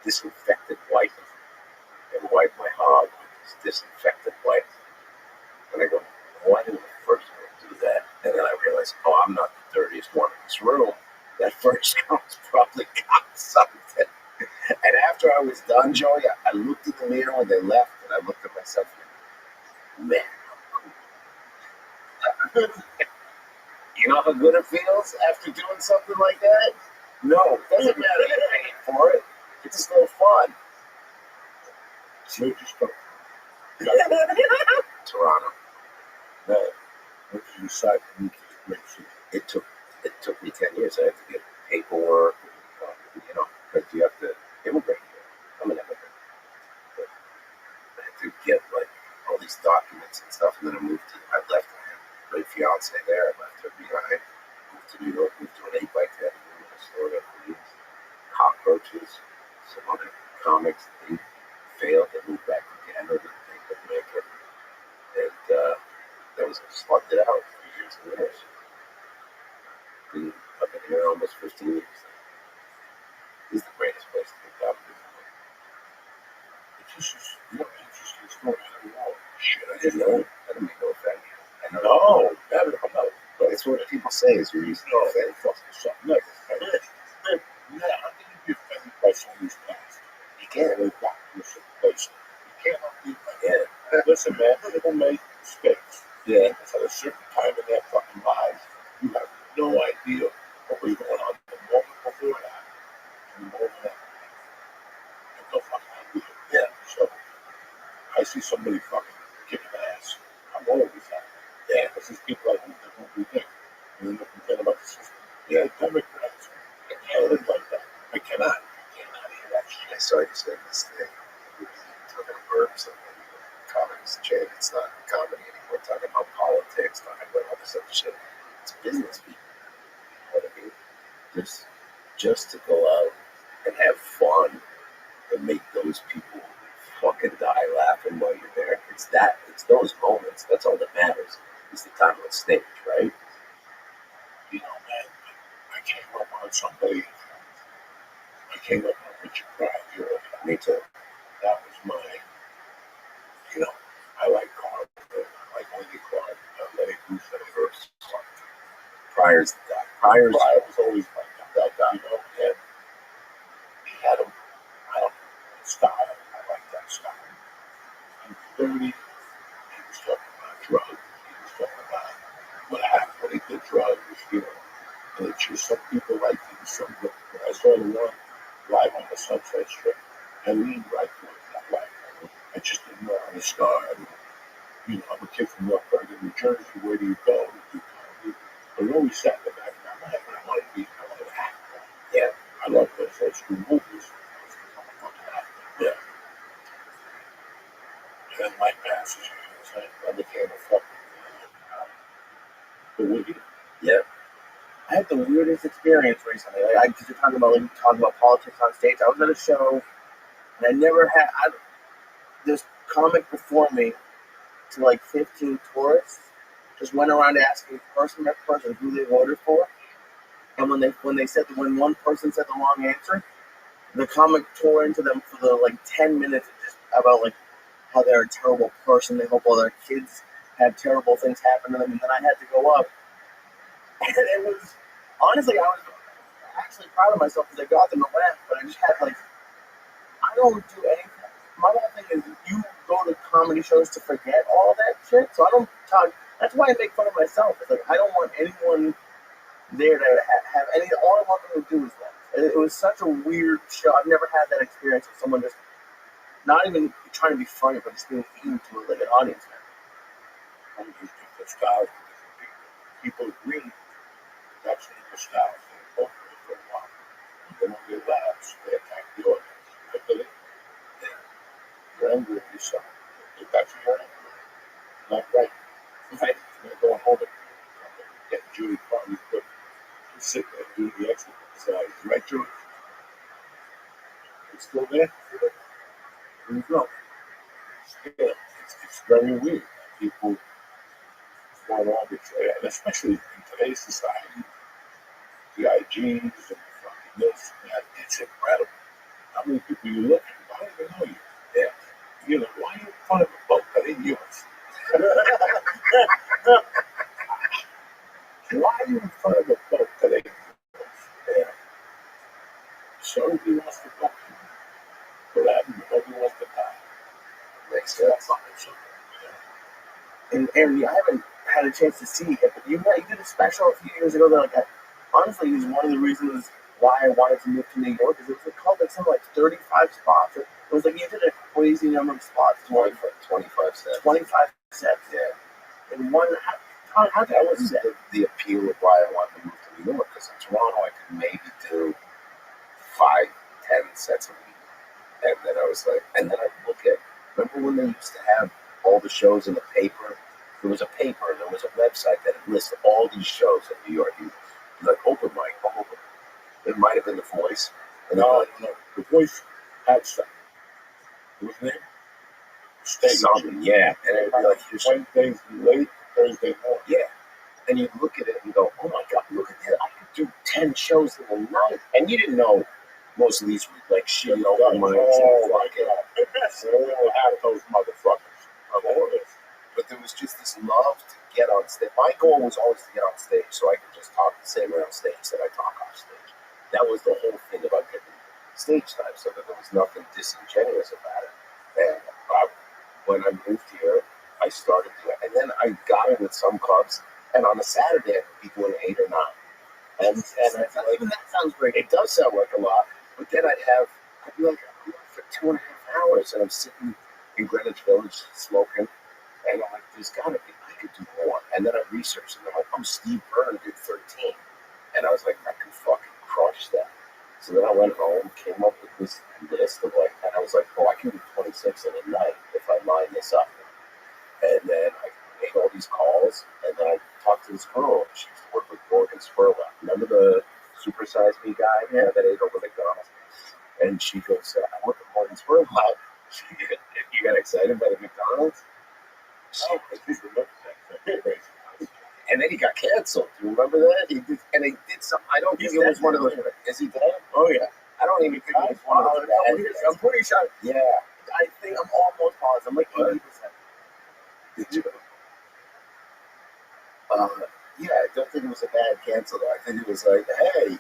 disinfectant wipe and wipe my hog with this disinfectant wipe. And I go, why didn't the first one do that? And then I realized, oh, I'm not the dirtiest one in this room. That first girl's probably got something. And after I was done, Joey, I looked in the mirror when they left and I looked at myself and man, you know how good it feels after doing something like that? No, it doesn't matter you're paying for it. It's still fun. So you just don't. Toronto. Man, when did you decide to move to the great city? It took me 10 years. I had to get paperwork, you know, because you have to immigrate here. I'm an immigrant. But I had to get like all these documents and stuff, and then I left. I had a great fiance there. I left her behind. Moved to New York, moved to an 8x10 room in a store that produced cockroaches, some other comics. They failed. They moved back to Canada. They couldn't make it. And that was slugged it out for years and years. I've been here almost 15 years. This is the greatest place to be comedy. It's just, you know, interesting story. I don't know. Shit, I I didn't didn't know. know. I didn't mean no offend you. I know. No, never know. But It's what people say is you're used to no, offend. fucking something. Never. Yeah, how can you be offended by somebody's past? You can't. They got to a certain place. You can't be offended. Yeah. Listen, man, people make mistakes. Yeah. At a certain time in their fucking lives, you have no idea what was going on the moment before that and the moment after. And no fucking idea. Yeah. So I see somebody fucking kicking ass. I'm always happy. Yeah. Because these people like that won't be there. And then they complain about the system. Yeah. Democrats. I can't live like that. I cannot. Hear that shit. I saw you saying this thing. Talking about verbs and comedy's changed. It's not comedy anymore. Talking about politics, talking about all this other shit. It's business people. You know what I mean? just to go out and have fun and make those people fucking die laughing while you're there. It's those moments. That's all that matters. It's the time on stage, right? You know, man, I came up on somebody. I came up on Richard Pryor. Me too. That was my, you know, I like Carl. I like Wendy Clark. I like Bruce Universe. Pryor's the guy. Pryor was always like that guy, you know, and he had a, I don't know, style. I like that style. He was dirty. He was talking about drugs. He was talking about what happened when he did drugs, you know. And it's just some people like him. Some people, I saw the one live on the Sunset Strip. I leaned right towards that light. I just didn't know how to start. I mean, you know, I'm a kid from North Bergen, New Jersey. Where do you go? I always sat in the back of my mind, but I wanted to act. Yeah. I love those old school movies. Yeah. And then my passes, I became a fucking the Woody. Yeah. I had the weirdest experience recently. Because you're talking about politics on stage. I was at a show, and I never had this comic before me to like 15 tourists. Just went around asking person by person who they voted for, and when one person said the wrong answer, the comic tore into them for the like 10 minutes just about like how they're a terrible person. They hope all their kids have terrible things happen to them, and then I had to go up, and it was honestly I was actually proud of myself because I got them to laugh, but I just had like I don't do anything. My whole thing is you go to comedy shows to forget all that shit, so I don't talk. That's why I make fun of myself. It's like I don't want anyone there to have any. All I want them to do is laugh. It was such a weird show. I've never had that experience of someone just not even trying to be funny, but just being mean to like an audience member. I'm just different styles for different people. People agree that's the styles. They both do it for a while. Then when they laughs, they attack the audience. I get it. You're angry at yourself. If that's what you're angry at, not right. Right? You're going home and get Judy Farley put and sit there and do the exercise. Right, Judy? It's still there? There you go. Yeah, it's very weird. People want to arbitrate, and especially in today's society, the IGs and the fucking this, man, it's incredible. How many people you look at, I don't even know you. Yeah. You know, why are you in front of a boat that ain't yours? Why are you in front of a boat that ain't yours? Yeah. So nobody wants to fuck you. But nobody wants to die. Makes sense. And Aaron, I haven't had a chance to see it, but you did a special a few years ago that like honestly is one of the reasons why I wanted to move to New York because it was called like something like 35 spots. It was like you did a crazy number of spots. 25 cents. 25 sets. Yeah. And one, how that was the appeal of why I wanted to move to New York because in Toronto I could maybe do 5, 10 sets a week. And then I was like, and then I look at, remember when they used to have all the shows in the paper? There was a paper, and there was a website that listed all these shows in New York. You'd be like, open mic, open. It might have been The Voice. And No. The Voice had stuff. What's his name? something, yeah. And it'd be like, here's Wednesdays late, Thursday morning. yeah. And you look at it and go, oh my God, look at that. I could do 10 shows in a night. And you didn't know most of these were like shitty open mics. Oh my God. We'll have those motherfuckers. But there was just this love to get on stage. My goal was always to get on stage so I could just talk the same way on stage that I talk off stage. That was the whole thing about getting stage time, so that there was nothing disingenuous about it. And when I moved here, I started doing it. And then I got in with some clubs, and on a Saturday, I could be doing 8 or 9. And I feel like, that sounds great. it does sound like a lot, but then I'd be like, I'm on for 2.5 hours, and I'm sitting in Greenwich Village smoking. And I'm like, there's got to be, I could do more. And then I researched, and I'm like, oh, Steve Byrne did 13. And I was like, I can fucking crush that. So then I went home, came up with this list of like, and I was like, oh, I can do 26 in a night if I line this up. And then I made all these calls, and then I talked to this girl. She used to work with Morgan Spurlock. Remember the supersize me guy that ate over McDonald's. And she goes, I went to Martinsburg. You got excited by the McDonald's? Oh, I think remember that. Crazy. And then he got canceled. Do you remember that? He did, and they did something. I don't think it was one of those. Is he dead? Oh yeah. I don't even think it was one of those. I'm pretty sure. Yeah. I think I'm almost positive. I'm like 80%. Did you? Yeah, I don't think it was a bad cancel though. I think it was like, hey,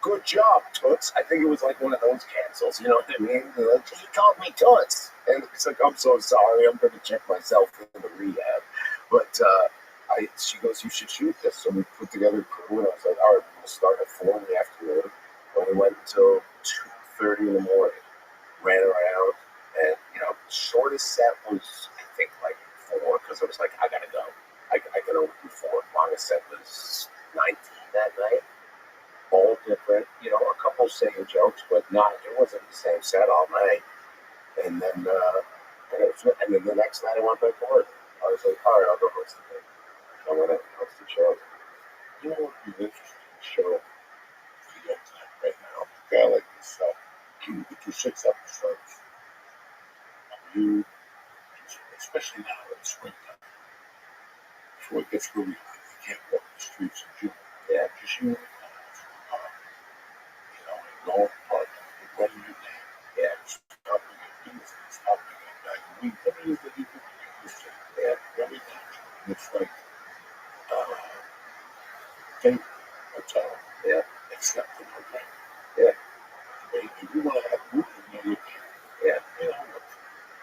good job, Toots. I think it was like one of those cancels. You know what I mean? They're like, he called me Toots, and it's like, I'm so sorry. I'm going to check myself in the rehab. But she goes, you should shoot this. So we put together a crew, and I was like, all right, we'll start at 4 in the afternoon. And we went until 2:30 in the morning. Ran around, and shortest set was I think like 4 because I was like, I gotta go. I can only do 4. Longest set was 19 that night. All different, a couple saying jokes, but it wasn't the same set all night. And then, the next night I went back to work. I was like, all right, I'll go host the thing. I went out and hosted the show. You know what would be an interesting show for the young time right now? A guy like yourself, you do 6 episodes. You, especially now in springtime, before it gets really hot, you can't walk the streets in June. Yeah. Just you and going park, running your day. Yeah. Stopping at things, stopping at back. Whatever it is that you do, yeah, very natural. And it's like, think hotel, Yeah. except for no drink. Yeah. If you want to have movement, you can. Yeah.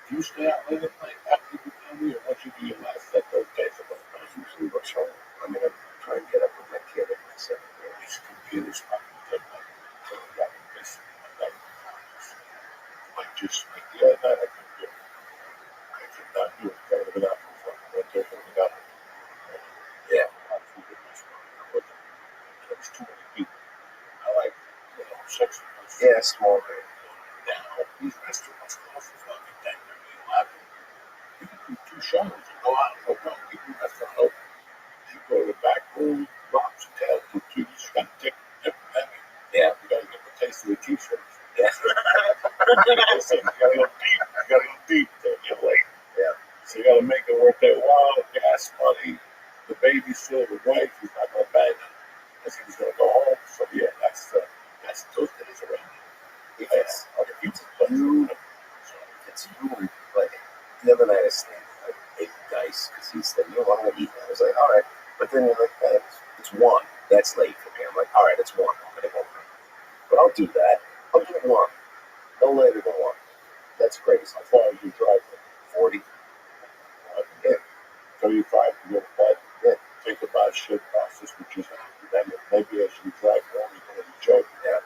If you stay out late at night after you tell me or once you do your last set, those days are going I usually rush home. I'm gonna try and get up with my kid at my 7 year. These computers fucking take like this. Like just like the other night I couldn't do it. I could not do it. I would have been out for fucking winter. I would have got it. Yeah. I food in this one. There was too many people. I like, 6 of us. Yeah, small. Now, these restaurants cost a fucking 10, 11. You can do 2 shows and go out and go, no, keep your restaurant open. You go to the back room, lobster tail, you just got to take different menu. Yeah. You got to get the taste of the t-shirts. Yeah. Listen, you got to go deep. You got to go deep to get late. Yeah. So you got to make it worth that while. Gas money. The baby's still the wife. He's not going to bang her because he was going to go home. So yeah, that's those days are right. It's If it's you, like the other night I stayed like 8 dice because he said, I'm going to eat that. I was like, all right. But then you're like, hey, it's 1. That's late for me. I'm like, all right, it's 1. I'm going to go for it. But I'll do that. I'll do 1. No later than 1. That's crazy. How far as you drive? 40. Yeah. 35 to go to bed. Yeah. Think about shit process, which is then maybe as you drive, you're only going to be joking. Yeah.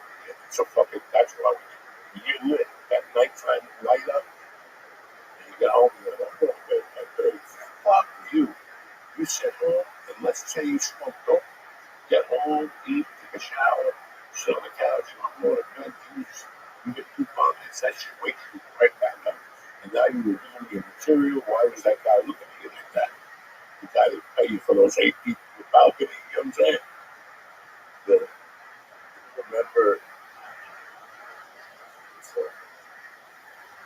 So fucking, that's what I would do. You get lit. That nighttime light up. And you get home, you're like, I'm going to bed at 30. Fuck you. You sit home, and let's say you smoke dope. Get home, eat, take a shower, sit on the couch, I'm going to bed, you get 2 pockets. That shit wakes you right back up. And now you're reviewing your material. Why was that guy looking at you like that? The guy that paid you for those 8 people in the balcony, you know what I'm saying? Remember,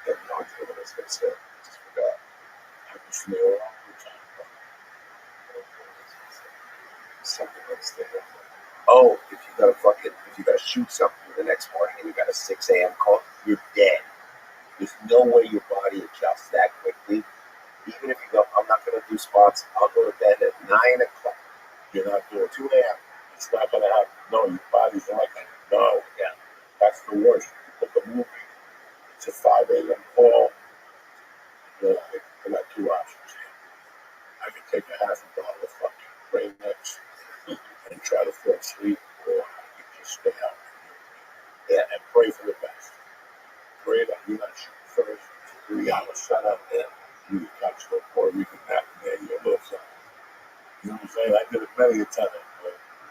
I was going to say, I just forgot. I was there all the time. Something else there. Oh, if you gotta shoot something the next morning and you got a 6 a.m. call, you're dead. There's no way your body adjusts that quickly. Even if you go, I'm not gonna do spots, I'll go to bed at 9 o'clock. You're not doing 2 a.m. It's not going to happen. No, your body's not like that. No, Yeah. that's the worst. You put the movie, it's a 5 a.m. call. You're like, I got 2 options here. I can take a half a bottle of fucking Rain-X and try to fall asleep, or I can just stay out. Yeah. And pray for the best. Pray that you're not shooting first. 3 hours shut up there. You catch the Puerto Rican back there, you're a little something. You know what I'm saying? I did it many a time.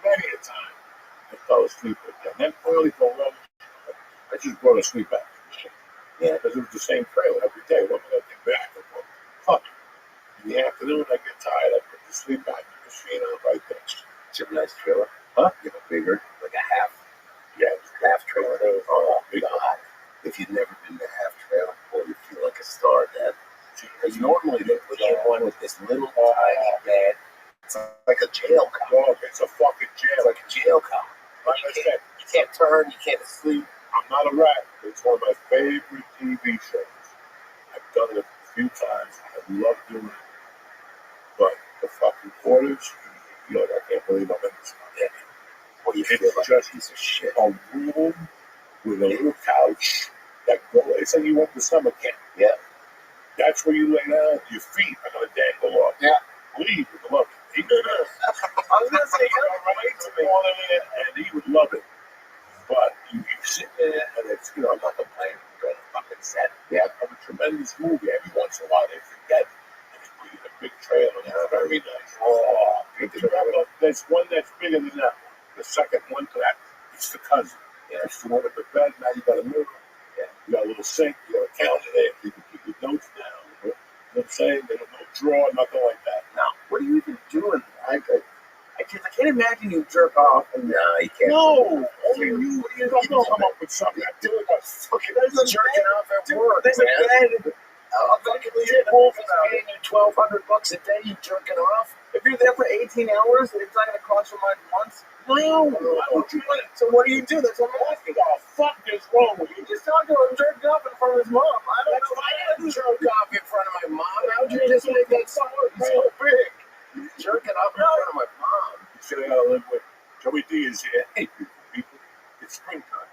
Many a time. I fell asleep with them. Then early for lunch, I just brought a sleep after the shit. Yeah. Because it was the same trailer every day. What am I going to get back? Fuck it. In the afternoon, I get tired. I put the sleep back in the machine on right there. It's a nice trailer. Huh? You have a bigger, like It's like a jail cop. Dog, it's a fucking jail. It's like a jail cop. Like I said, You can't turn, you can't sleep. I'm not a rat. It's one of my favorite TV shows. I've done it a few times. I love doing it. But the fucking quarters, you know, I can't believe I'm in this. Yeah. Well, you feel It's like just a piece of shit. a room with a little couch that go. It's like you went to summer camp. Yeah. That's where you lay down. Your feet are gonna dangle off. Yeah. Leave would love it. He I was gonna say, right to me on it, and he would love it. But you sit there, and it's, you know, I'm not complaining. You're on a fucking set. Yeah, of a tremendous movie. Every once in a while, they forget, and they put you in a big trailer. And it's very nice. Oh, there's one that's bigger than that. The second one to that, it's the cousin. Yeah, it's the one with the bed. Now you got a mirror. Yeah, you got a little sink. You got a counter there. You can keep your notes down. You know what I'm saying? There's no drawer, nothing like that. now, what are you even doing? I can't imagine you jerk off and No, you can't. No, only you. You don't come up with something. I do it. Fucking jerking off at work, there's a man. bed. I'll fucking leave Wolf is paying you $1,200 a day. You jerking off? If you're there for 18 hours, it's not going to cost you much months. No, why would you want it? So what do you do? That's what I'm asking. What the fuck is wrong with you? You just talked to him jerking off in front of his mom. I don't That's know. why I didn't jerk off in front of my mom. How'd you just make that so big? Jerking off in front of my mom. You say I gotta live with Joey D is here. Hey, beautiful people, it's springtime.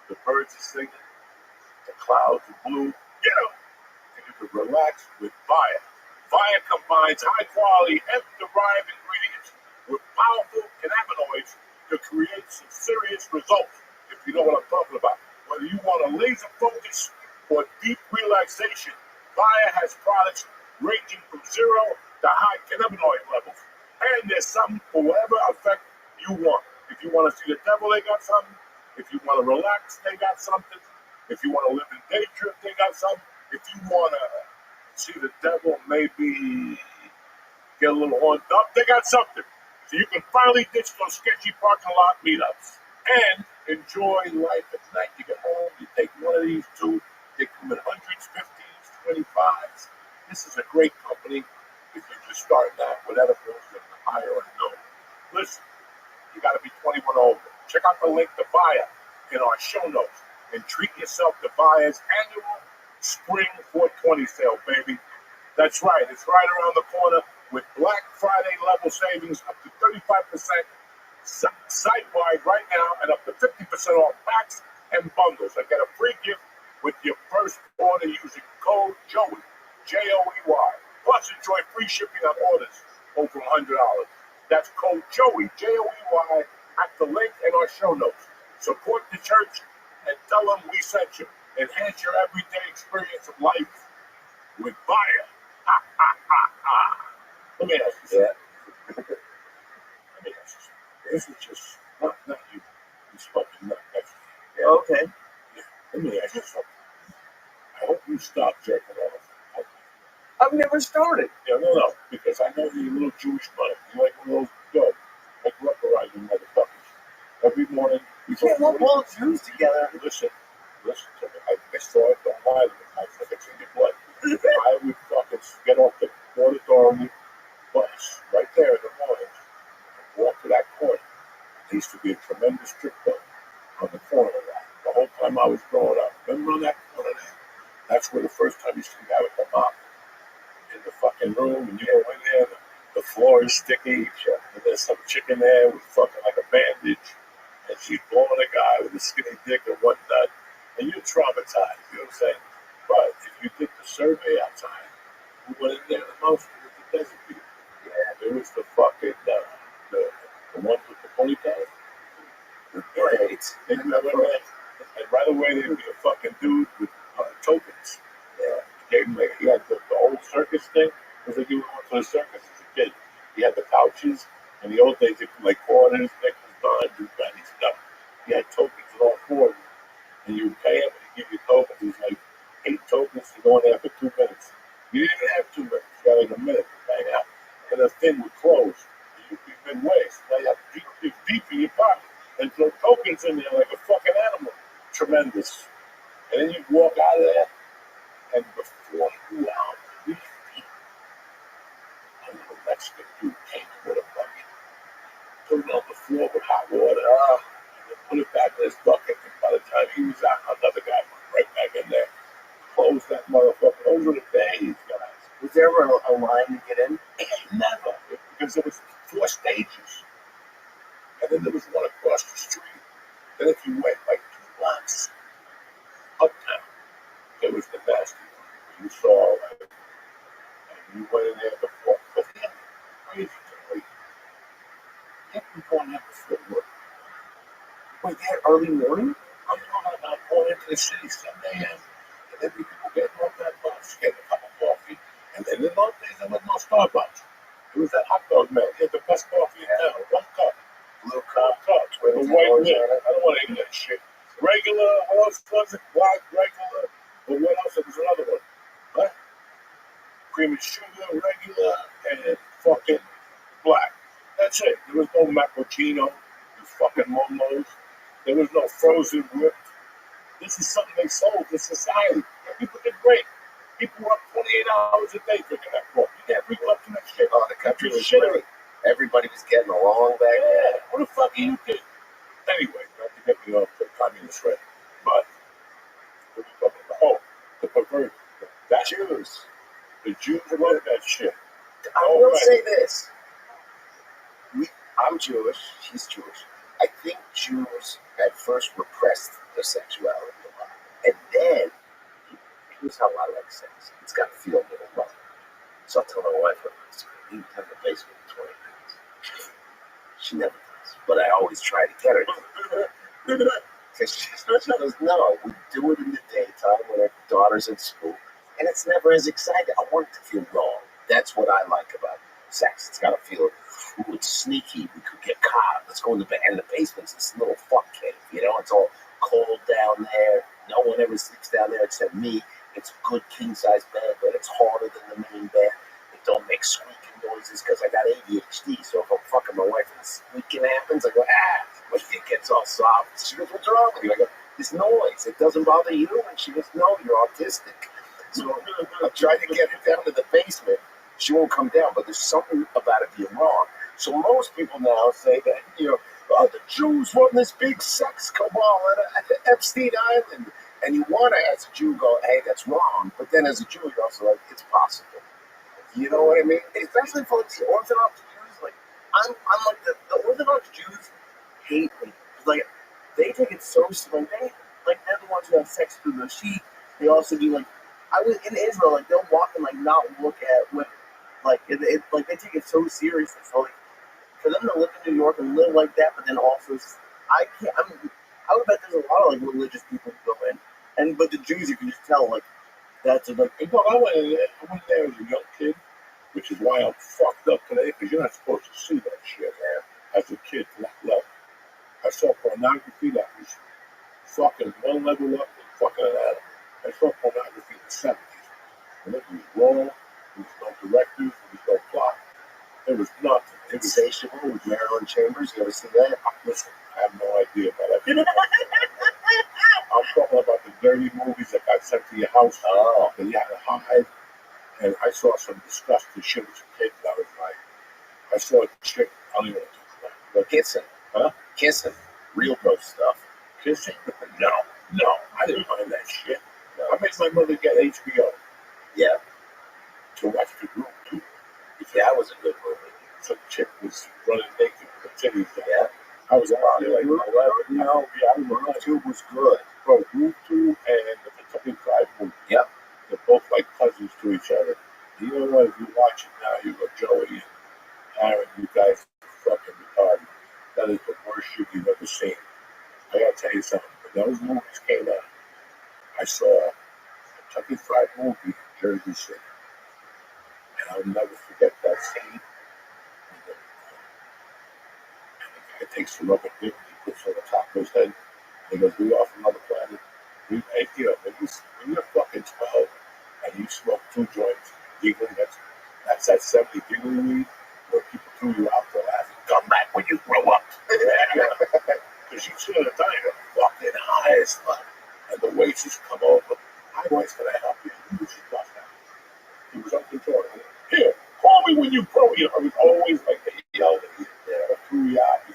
The birds are singing. The clouds are blue. Get up, and you can relax with Via. Via combines high-quality, hemp-derived ingredients with powerful cannabinoids to create some serious results. If you know what I'm talking about, whether you want a laser focus or deep relaxation, Via has products ranging from 0 to high cannabinoid levels. And there's something for whatever effect you want. If you want to see the devil, they got something. If you want to relax, they got something. If you want to live in day trip, they got something. If you want to see the devil, maybe get a little horned up, they got something. So you can finally ditch those sketchy parking lot meetups and enjoy life at night. You get home, you take one of these two, they come in hundreds, 50s, 25s. This is a great company if you're just starting out with edibles and higher unknown. Listen, you got to be 21 or older. Check out the link to Via in our show notes and treat yourself to Via's annual Spring 420 sale, baby. That's right. It's right around the corner with Black Friday level savings up to 35% site-wide right now and up to 50% off packs and bundles. I get a free gift with your first order using code JOEY, Joey. Plus, enjoy free shipping on orders over $100. That's code JOEY, Joey, at the link in our show notes. Support the church and tell them we sent you. Enhance your everyday experience of life with Via. Ha, ha, ha, ha. Let me ask you something. Let me ask you something. This is just not you. You fucking nut next to me. Yeah, okay. Yeah. Let me ask you something. I hope you stop jerking off. I've never started. Yeah, no, because I know you're a little Jewish mind. You like one of those like rubberizing motherfuckers. Every morning, You can't lump all Jews together. Listen to me. I saw it, don't lie to me. I think it's in your blood. I would fucking get off the Port Authority bus right there in the morning and walk to that corner. There used to be a tremendous strip club on the corner of that. The whole time I was growing up. Remember on that corner there? That's where the first time you see the guy with the mop in the fucking room, and you go in there, the floor is sticky, and there's some chick in there with fucking like a bandage, and she's blowing a guy with a skinny dick and whatnot, and you're traumatized, you know what I'm saying? But if you did the survey outside, who went in there the most? It was the desert people. Yeah, it was the fucking, the ones with the ponytails. Right. They remember that? And right away there'd be a fucking dude with tokens. Yeah. Gave him, like, he had the old circus thing. It was like you went to the circus as a kid. He had the pouches. In the old days, you could like quarters, nickels, dimes, do penny stuff. He had tokens in all four of them. And you would pay him and he'd give you tokens. It was like 8 tokens to go in there for 2 minutes. You didn't even have 2 minutes. You had like a minute to bang out. And the thing would close. You'd be midway. So now you have to deep in your pocket and throw tokens in there like a fucking animal. Tremendous. And then you'd walk out of there, and before you out 3 feet, a little Mexican dude came with a put it on the floor with hot water, and then put it back in his bucket. And by the time he was out, another guy went right back in there. Close that motherfucker. Those were the days, guys. Was there ever a line to get in? Never. Because there was 4 stages. And then there was one across the street. Then if you went like 2 blocks uptown, there was the nasty one. You saw like, and you went in there before. But yeah, crazy to me. Yeah, we going there before work. Wait, they had early morning? I'm going into the city 7 a.m. And then people getting off that bus, getting a cup of coffee. And then in those days, there was no Starbucks. It was that hot dog man. He had the best coffee in town. 1 cup. Blue cup. With a white lid. I don't want to eat that shit. Regular, what else was it? Black, regular. But what else? There was another one. What? Cream and sugar, regular, and fucking black. That's it. There was no macchiato, these fucking momos. There was no frozen whip. This is something they sold to society. And people did great. People were up 28 hours a day drinking that coffee. You can't bring up to that shit. Oh, the country was shit. great. Everybody was getting along back then. Yeah. What the fuck are you doing? Anyway, not to get me off the communist thread, but what are you talking about? Oh, the perverted. That Jews. The Jews wrote that shit. I will say this. I'm Jewish. He's Jewish. I think Jews at first repressed their sexuality a lot. And then, here's how I like sex. It's got to feel a little right. So I tell my wife, you can have the basement in 20 minutes. She never does. But I always try to get her to. Because she goes, no, we do it in the daytime when our daughter's in school. And it's never as exciting. I want it to feel wrong. That's what I like about sex. It's got to feel, ooh, it's sneaky. We could get caught. Let's go in the and the basement's this little fuck cave. You know, it's all cold down there. No one ever sleeps down there except me. It's a good king-size bed, but it's harder than the main bed. It don't make squeaking noises because I got ADHD. So if I'm fucking my wife and the squeaking happens, I go, my feet gets all soft. She goes, what's wrong with you? I go, this noise. It doesn't bother you? And she goes, no, you're autistic. So I'm trying to get her down to the basement. She won't come down, but there's something about it being wrong. So most people now say that, the Jews run this big sex cabal at Epstein Island. And you want to, as a Jew, go, hey, that's wrong. But then as a Jew, you're also like, it's possible. You know what I mean? Especially for the Orthodox Jews, like I'm like the Orthodox Jews hate me. Like they take it so seriously. They're the ones who have sex through the sheet. They also do I was in Israel, they'll walk and not look at women. Like they take it so seriously. So for them to live in New York and live like that, but then also I would bet there's a lot of religious people who go in, but the Jews you can just tell that's I went there as a young kid, which is why I'm fucked up today, because you're not supposed to see that shit, man. As a kid, I saw pornography that was fucking one level up and fucking an animal. I saw pornography in the 70s. And it was raw, there was no directors, there was no plot. There was nothing. It was Insatiable with Marilyn Chambers. You ever see that? Listen, I have no idea about that. I'm talking about the dirty movies that got sent to your house that you had to hide. And I saw some disgusting shit as a kid. I was like, I saw a chick, I don't even want to talk about it. Kissing. Huh? Kissing. Real gross stuff. Kissing? No, I didn't mind that shit. No. I made my mother get HBO Yeah. to watch The Group 2. That was a good movie. Some chick was running naked with her titties down. Yeah. I was probably like, Group 2, I remember Group 2 was good. Bro, Group 2 and the Kentucky Fried movie. Yep. They're both like cousins to each other. You know what? If you watch it now, you go, Joey and Aaron, you guys are fucking retarded. That is the worst shit you've ever seen. I gotta tell you something. When those movies came out, I saw a Kentucky Fried movie in Jersey City. And I'll never forget that scene. And the guy takes the rubber dick, he puts it on the top of his head, and he goes, we off another planet. When you're fucking 12 and you smoke 2 joints, that's that 70 giggly weed where people threw you out for laughing. Come back when you grow up. Because you sit at a diner fucking high as fuck. And the waitress come over. Hi, boys, can I help you? He was just bust out. He was uncontrollable. Here, call me when you grow. I was always like, they yelled at you. Threw you out. You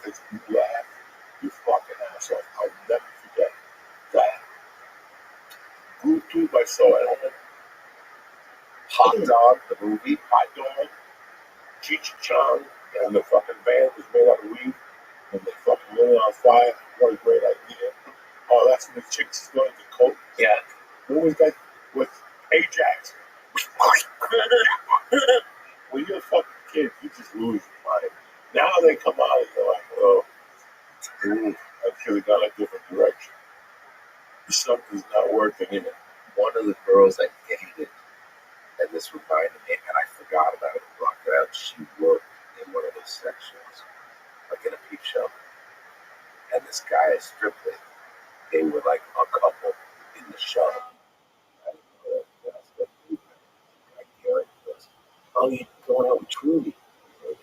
and the fucking van was made out of weed, and they fucking lit it on fire. What a great idea. Oh, that's when the chicks is going to coke. Yeah. What was that with Ajax? When you're a fucking kid, you just lose your mind. Now they come out and you're like, oh, I should have gone a different direction. Something's not working in it. One of the girls I dated, and this reminded me, and I forgot about it and blocked it out, she worked in one of those sections, like in a peep show. And this guy, a stripper, they were like a couple in the show. I didn't know that. I said, I Garrett goes, oh, you're going out with Trudy? I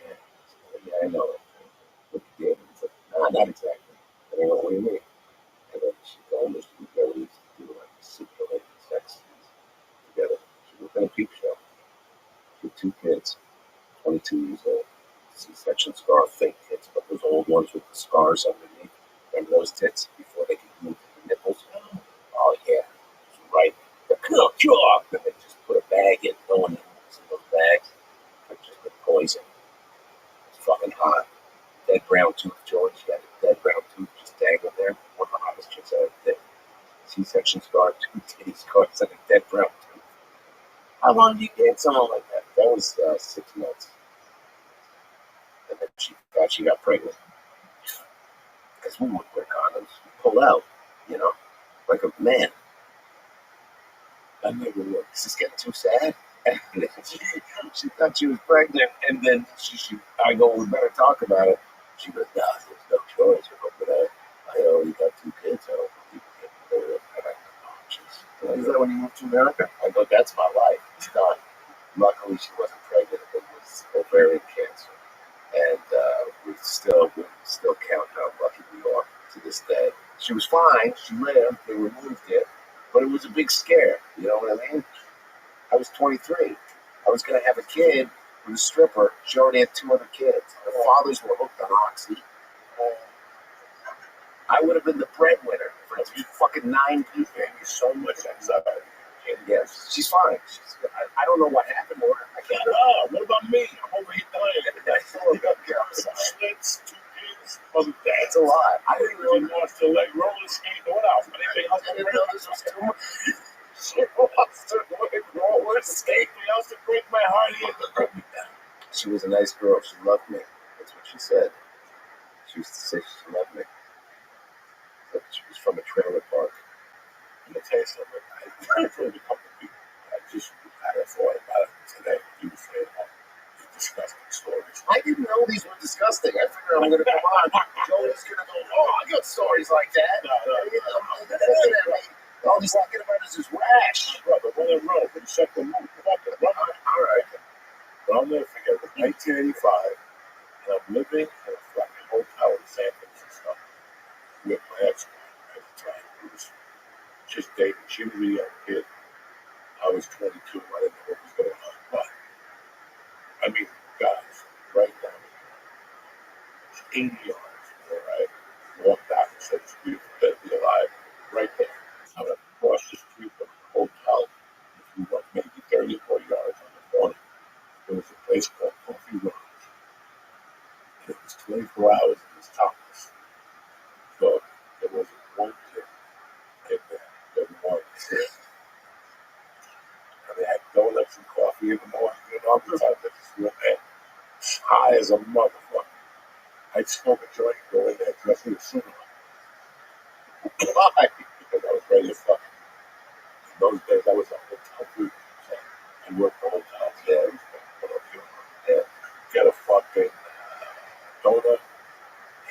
said, yeah, I know it. Look at David. He's like, nah, not exactly. I don't know, what do you mean? And then she told me she really used to do like simulated sex scenes together. She was in a peep show with 2 kids, 22 years old. C-section scar, fake tits, but those old ones with the scars underneath. Remember those tits before they could move to the nipples? Oh, yeah. Right. And they just put a bag in, throwing nipples in those bags. Like just the poison. It's fucking hot. Dead brown tooth, George. She had a dead brown tooth just dangled there. One of the hottest chicks I ever did. C-section scar, 2 titty scars, and a dead brown tooth. How long do you get someone like that? That was 6 months. And then she thought she got pregnant. Because we wouldn't wear condoms. We pull out, you know, like a man. That never worked. This is getting too sad. And then she thought she was pregnant, and then I go, we better talk about it. She goes, no, there's no choice. But I already got 2 kids. I don't think people get pregnant. And I go, oh, jeez. Is that when you moved to America? I go, that's my life. It's done. Luckily, she wasn't pregnant. It was ovarian cancer. And we still count how lucky we are to this day. She was fine. She lived. They removed it. But it was a big scare. You know what I mean? I was 23. I was going to have a kid with a stripper. She already had 2 other kids. The fathers were hooked on Oxy. I would have been the breadwinner for fucking 9 people. So much anxiety. Yes, she's fine. I don't know what happened to her. I can't What about me? I'm over here dying. Slits, 2 kids, other dads. It's a lot. I didn't really want to let roller skate. What else? I didn't know this was too much. She wants to let roller skate. She wants to break my heart. He had to break me down. She was a nice girl. She loved me. That's what she said. She used to say she loved me. But she was from a trailer park. I'm going to tell you something. I told a couple of people. I just had a thought about it today. You were saying about the disgusting stories. I didn't know these were disgusting. I figured I'm going to come on. Joey's going to go, oh, I got stories like that. No. All he's talking about is his rash. Brother, when I run, when you shut the move, All right. But I'll never forget, it was 1985, and I'm living in a fucking hotel in San Francisco with my ex-wife at the time. It was just dating. She was a young kid. I was 22. I didn't know what was going on. But, I mean, guys, right down there, 80 yards, all right? Walked out and said, it's beautiful, better be alive, right there. I went across the street from the hotel. If you went maybe 30 or 40 yards on the corner, there was a place called Coffee Rose. And it was 24 hours in this topless. So there was one kid in there that wanted to sit. And they had donuts and coffee in the morning. You know, I'm talking about this real man, high as a motherfucker. I'd smoke a joint, go in there, dress in a suit on. Why? Because I was ready to fuck. In those days, I was a hotel food. I worked for hotels. Yeah. Get a fucking donut,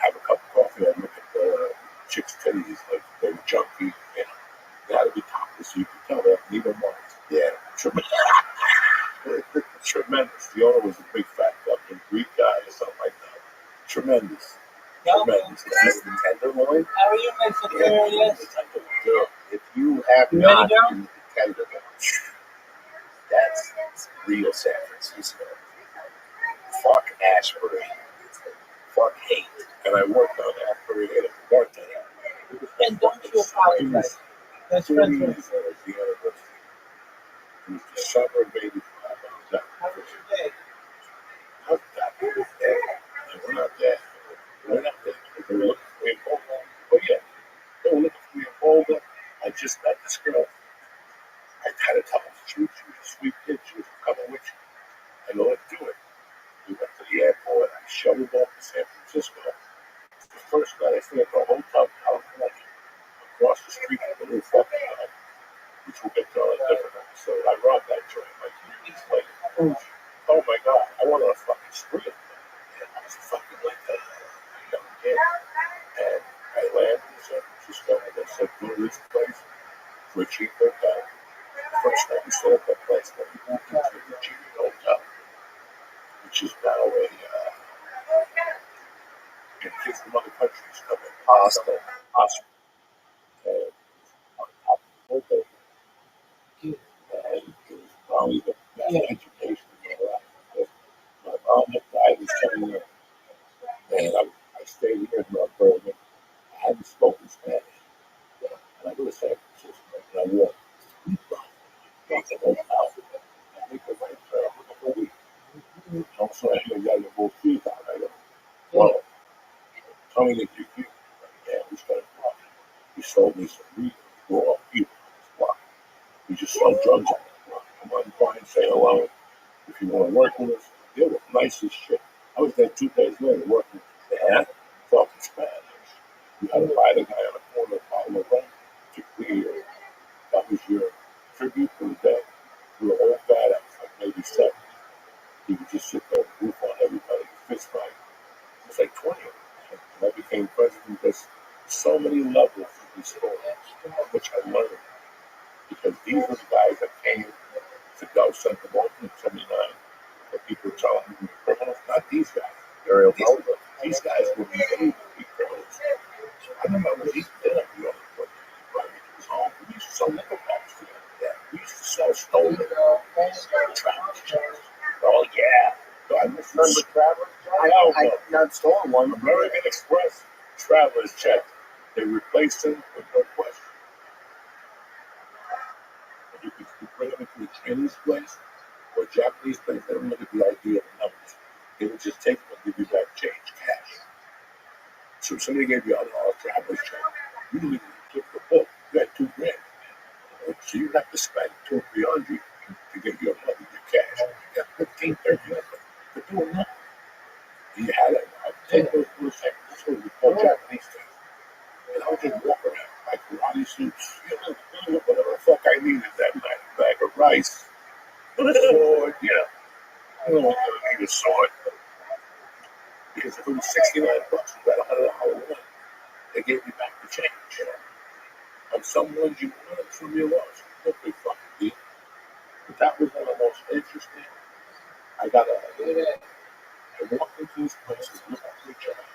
have a cup of coffee, and look at the chicks' titties like they were junky. You know, they had to be topless so you could tell they neither one. Yeah, tremendous. Tremendous. The owner was a big fat fucking Greek guy or something like that. Tremendous. Tremendous. Is this the tenderloin? How are you, Mr. Curious? If you have You not ready, Joe? been to the tenderloin, that's real San Francisco. Fuck Ashbury. Fuck hate. And I worked on Ashbury at a bartender. And don't you apologize. That's Three friends. years at the university. It was the summer of '85. How was your day? How's that? off to San Francisco. The first night I stayed at the Hotel California across the street from the new fucking town, which we'll get to on a different episode. I robbed that joint like 3 weeks later. Oh my god, I went on a fucking spree. And I was fucking like a young kid. And I landed in San Francisco and they said, go to this place for a cheap hotel. First time we stayed at that place, then we moved into the G Hotel, which is now a and kids from other countries come in. Hostel. And on top of the whole building. And it was probably the best education in my life. My mom had died was 10 years. And I stayed here in North Bergen. I hadn't spoken Spanish. And I go to San Francisco and I walked 3 blocks. Got the hotel. I think I went for a week. Also, I hear you both feet out. I go, whoa. Tell me that you do. Yeah, we started talking. He sold me some weed. We're all people on this block. We just sold drugs on this block. Come on, fine, say hello. If you want to work with us, they were nice as shit. I was there 2 days later working with the hat, talking Spanish. You had to buy the guy on the corner of Pablo to clear. That was your tribute for the day. We were all badass, like maybe 7. He would just sit there and goof on everybody, fist fight. It was like 20 of them. And I became president because so many levels of this story, which I learned. Because these were the guys that came to go send them off in 79. That people were telling them to be criminals. Not these guys. These guys were made to be criminals. I remember these dinner we only put in his home. We used to sell nickel packs together. Yeah. We used to sell stolen travelers checks. Oh, yeah. So I miss remember travelers checks? I not stolen one. American Express travelers check. They replaced them with no question. And you could bring them into a Chinese place or a Japanese place. They don't look at the idea of the numbers. They would just take them and give you back change, cash. So if somebody gave you $100 traveler's check, you didn't even flip the book. You had $2 grand. So you have to spend $200 or $300 to get your money, your cash. You got 15, 30 of them for doing nothing. You had it. I would take those little seconds. That's what we call Japanese things. And I would just walk around like karate suits, whatever the fuck I needed that night. A bag of rice, a sword, I don't know if I need a sword. Because if it was $69, you got $100 one. They gave me back the change. On some ones you wanted, some you lost. No big fucking deal. But that was one of the most interesting. I walked into this place and looked at each other.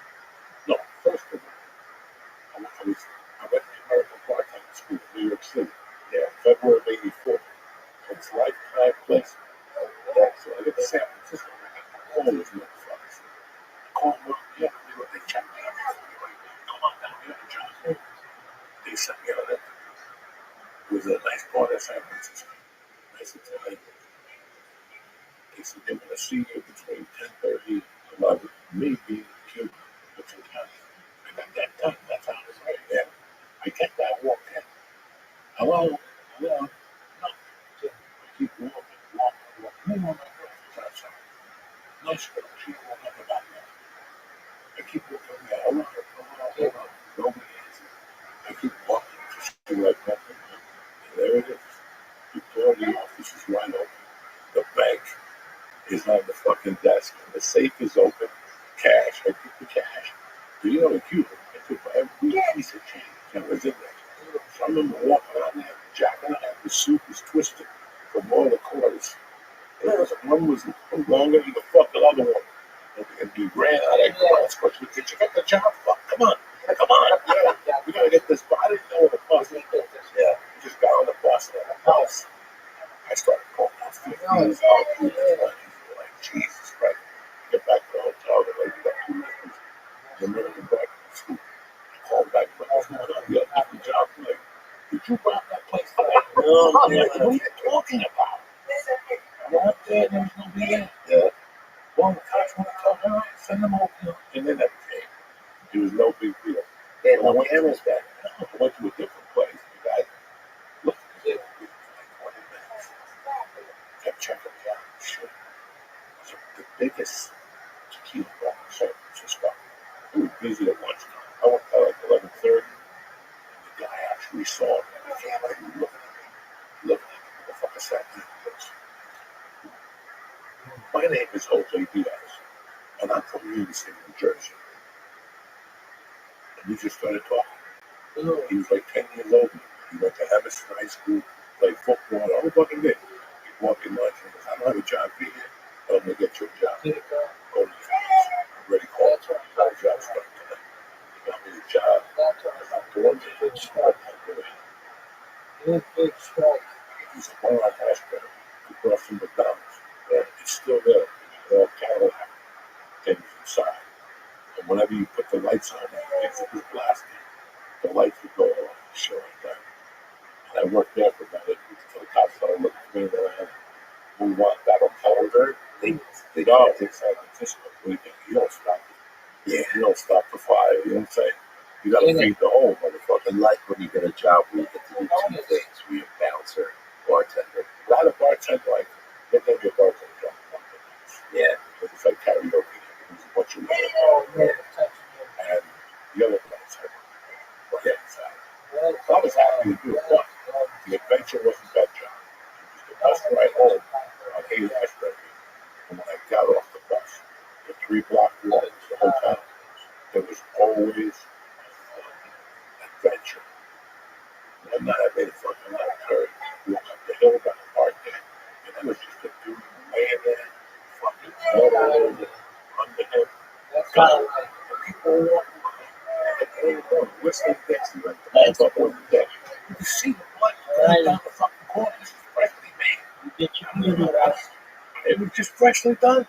No, first of all, I went to the American Part-Time School in New York City. Yeah, February of '84. It's lifetime place. Yeah, so I get to San Francisco. All those motherfuckers. Call them up, they checked me out. Come on down here, John. They sent me on it. It was a nice part of San Francisco. Nice Italian. They said they want to see you between 10:30 and 11. Me being Cuban, it's Italian. I got that done. That's how I was right there. I get that walk in. Hello? No. I keep walking. No, my girlfriend's outside. Nice girl. She won't have about that. I keep looking there. Hello? Nobody answers. I keep walking. Just like nothing. And there it is. The door of the office is wide open. The bank is on the fucking desk. And the safe is open. Cash. I took the cash. So you know, in Cuba, I took every piece of change that was in there. So I remember walking on there, jacking out. The suit was twisted from all the corners. One was longer than the fucking other one. And we ran out of glass. Did you get the job? Fuck, come on. We gotta get this. But I didn't know what the bus was. Yeah, we just got on the bus and at the house. I started calling out 15s, like, Jesus Christ. Get back to the hotel. The lady got 2 lessons. The American Breakfast School. I called back, but I was not on the other job. Like, did you rob that place today? No, what are you talking about? I went up there and there was nobody there. Yeah. Well, the cops want to tell her, all right, send them over. And then that came. It was no big deal. Yeah, no cameras back. I went to a different place. The guy looked at it for like 20 minutes. Kept checking me out. Shit. It was the biggest tequila bar in San Francisco. busy at lunchtime. I went there like 11:30. The guy actually saw me. He came right looking at me. What the fuck is that? My name is Jose Diaz, and I'm from Union City, New Jersey. And we just started talking. He was like 10 years old. He went to Emerson High School, played football, the whole fucking day. He bought me lunch and goes, I don't have a job for you. But I'm going to get you a job. Go to the office. I'm ready to call. Got a job starting tonight. He got me a job. I'm doing it. Big strike. Big strike. He's a bar on Ashburn. Across from McDonald's. It's still there. All Cadillac things inside. And whenever you put the lights on, if it was blasting, the lights would go on. Shit like that. And I worked there for about 8 weeks until the cops started looking for me around. We want that on Calendar. They don't take San Francisco. You don't stop. Yeah, you don't stop the fire. You don't say. You gotta feed the whole motherfucker. Like when you get a job where you get to do two things, where you're a bouncer, bartender. Not a bartender, like, they gave me a bartender job. Yeah. It's like karaoke. It was a bunch of women. Oh, man. And the other guys had one inside. So I was happy to do it. But the adventure wasn't that job. It was the bus ride home on Hayes Ashburn. And when I got off the bus, the 3-block walk to the hotel, there was always adventure. One night I made a fucking left turn, walk up the hill, got a park there, and there was just a dude laying there, fucking blood all over, under him, gone. And people were walking by, and they were going, whistling Dixie, like the motherfucker wasn't dead. You could see the blood going down the fucking corner. This is freshly made. It was just freshly done.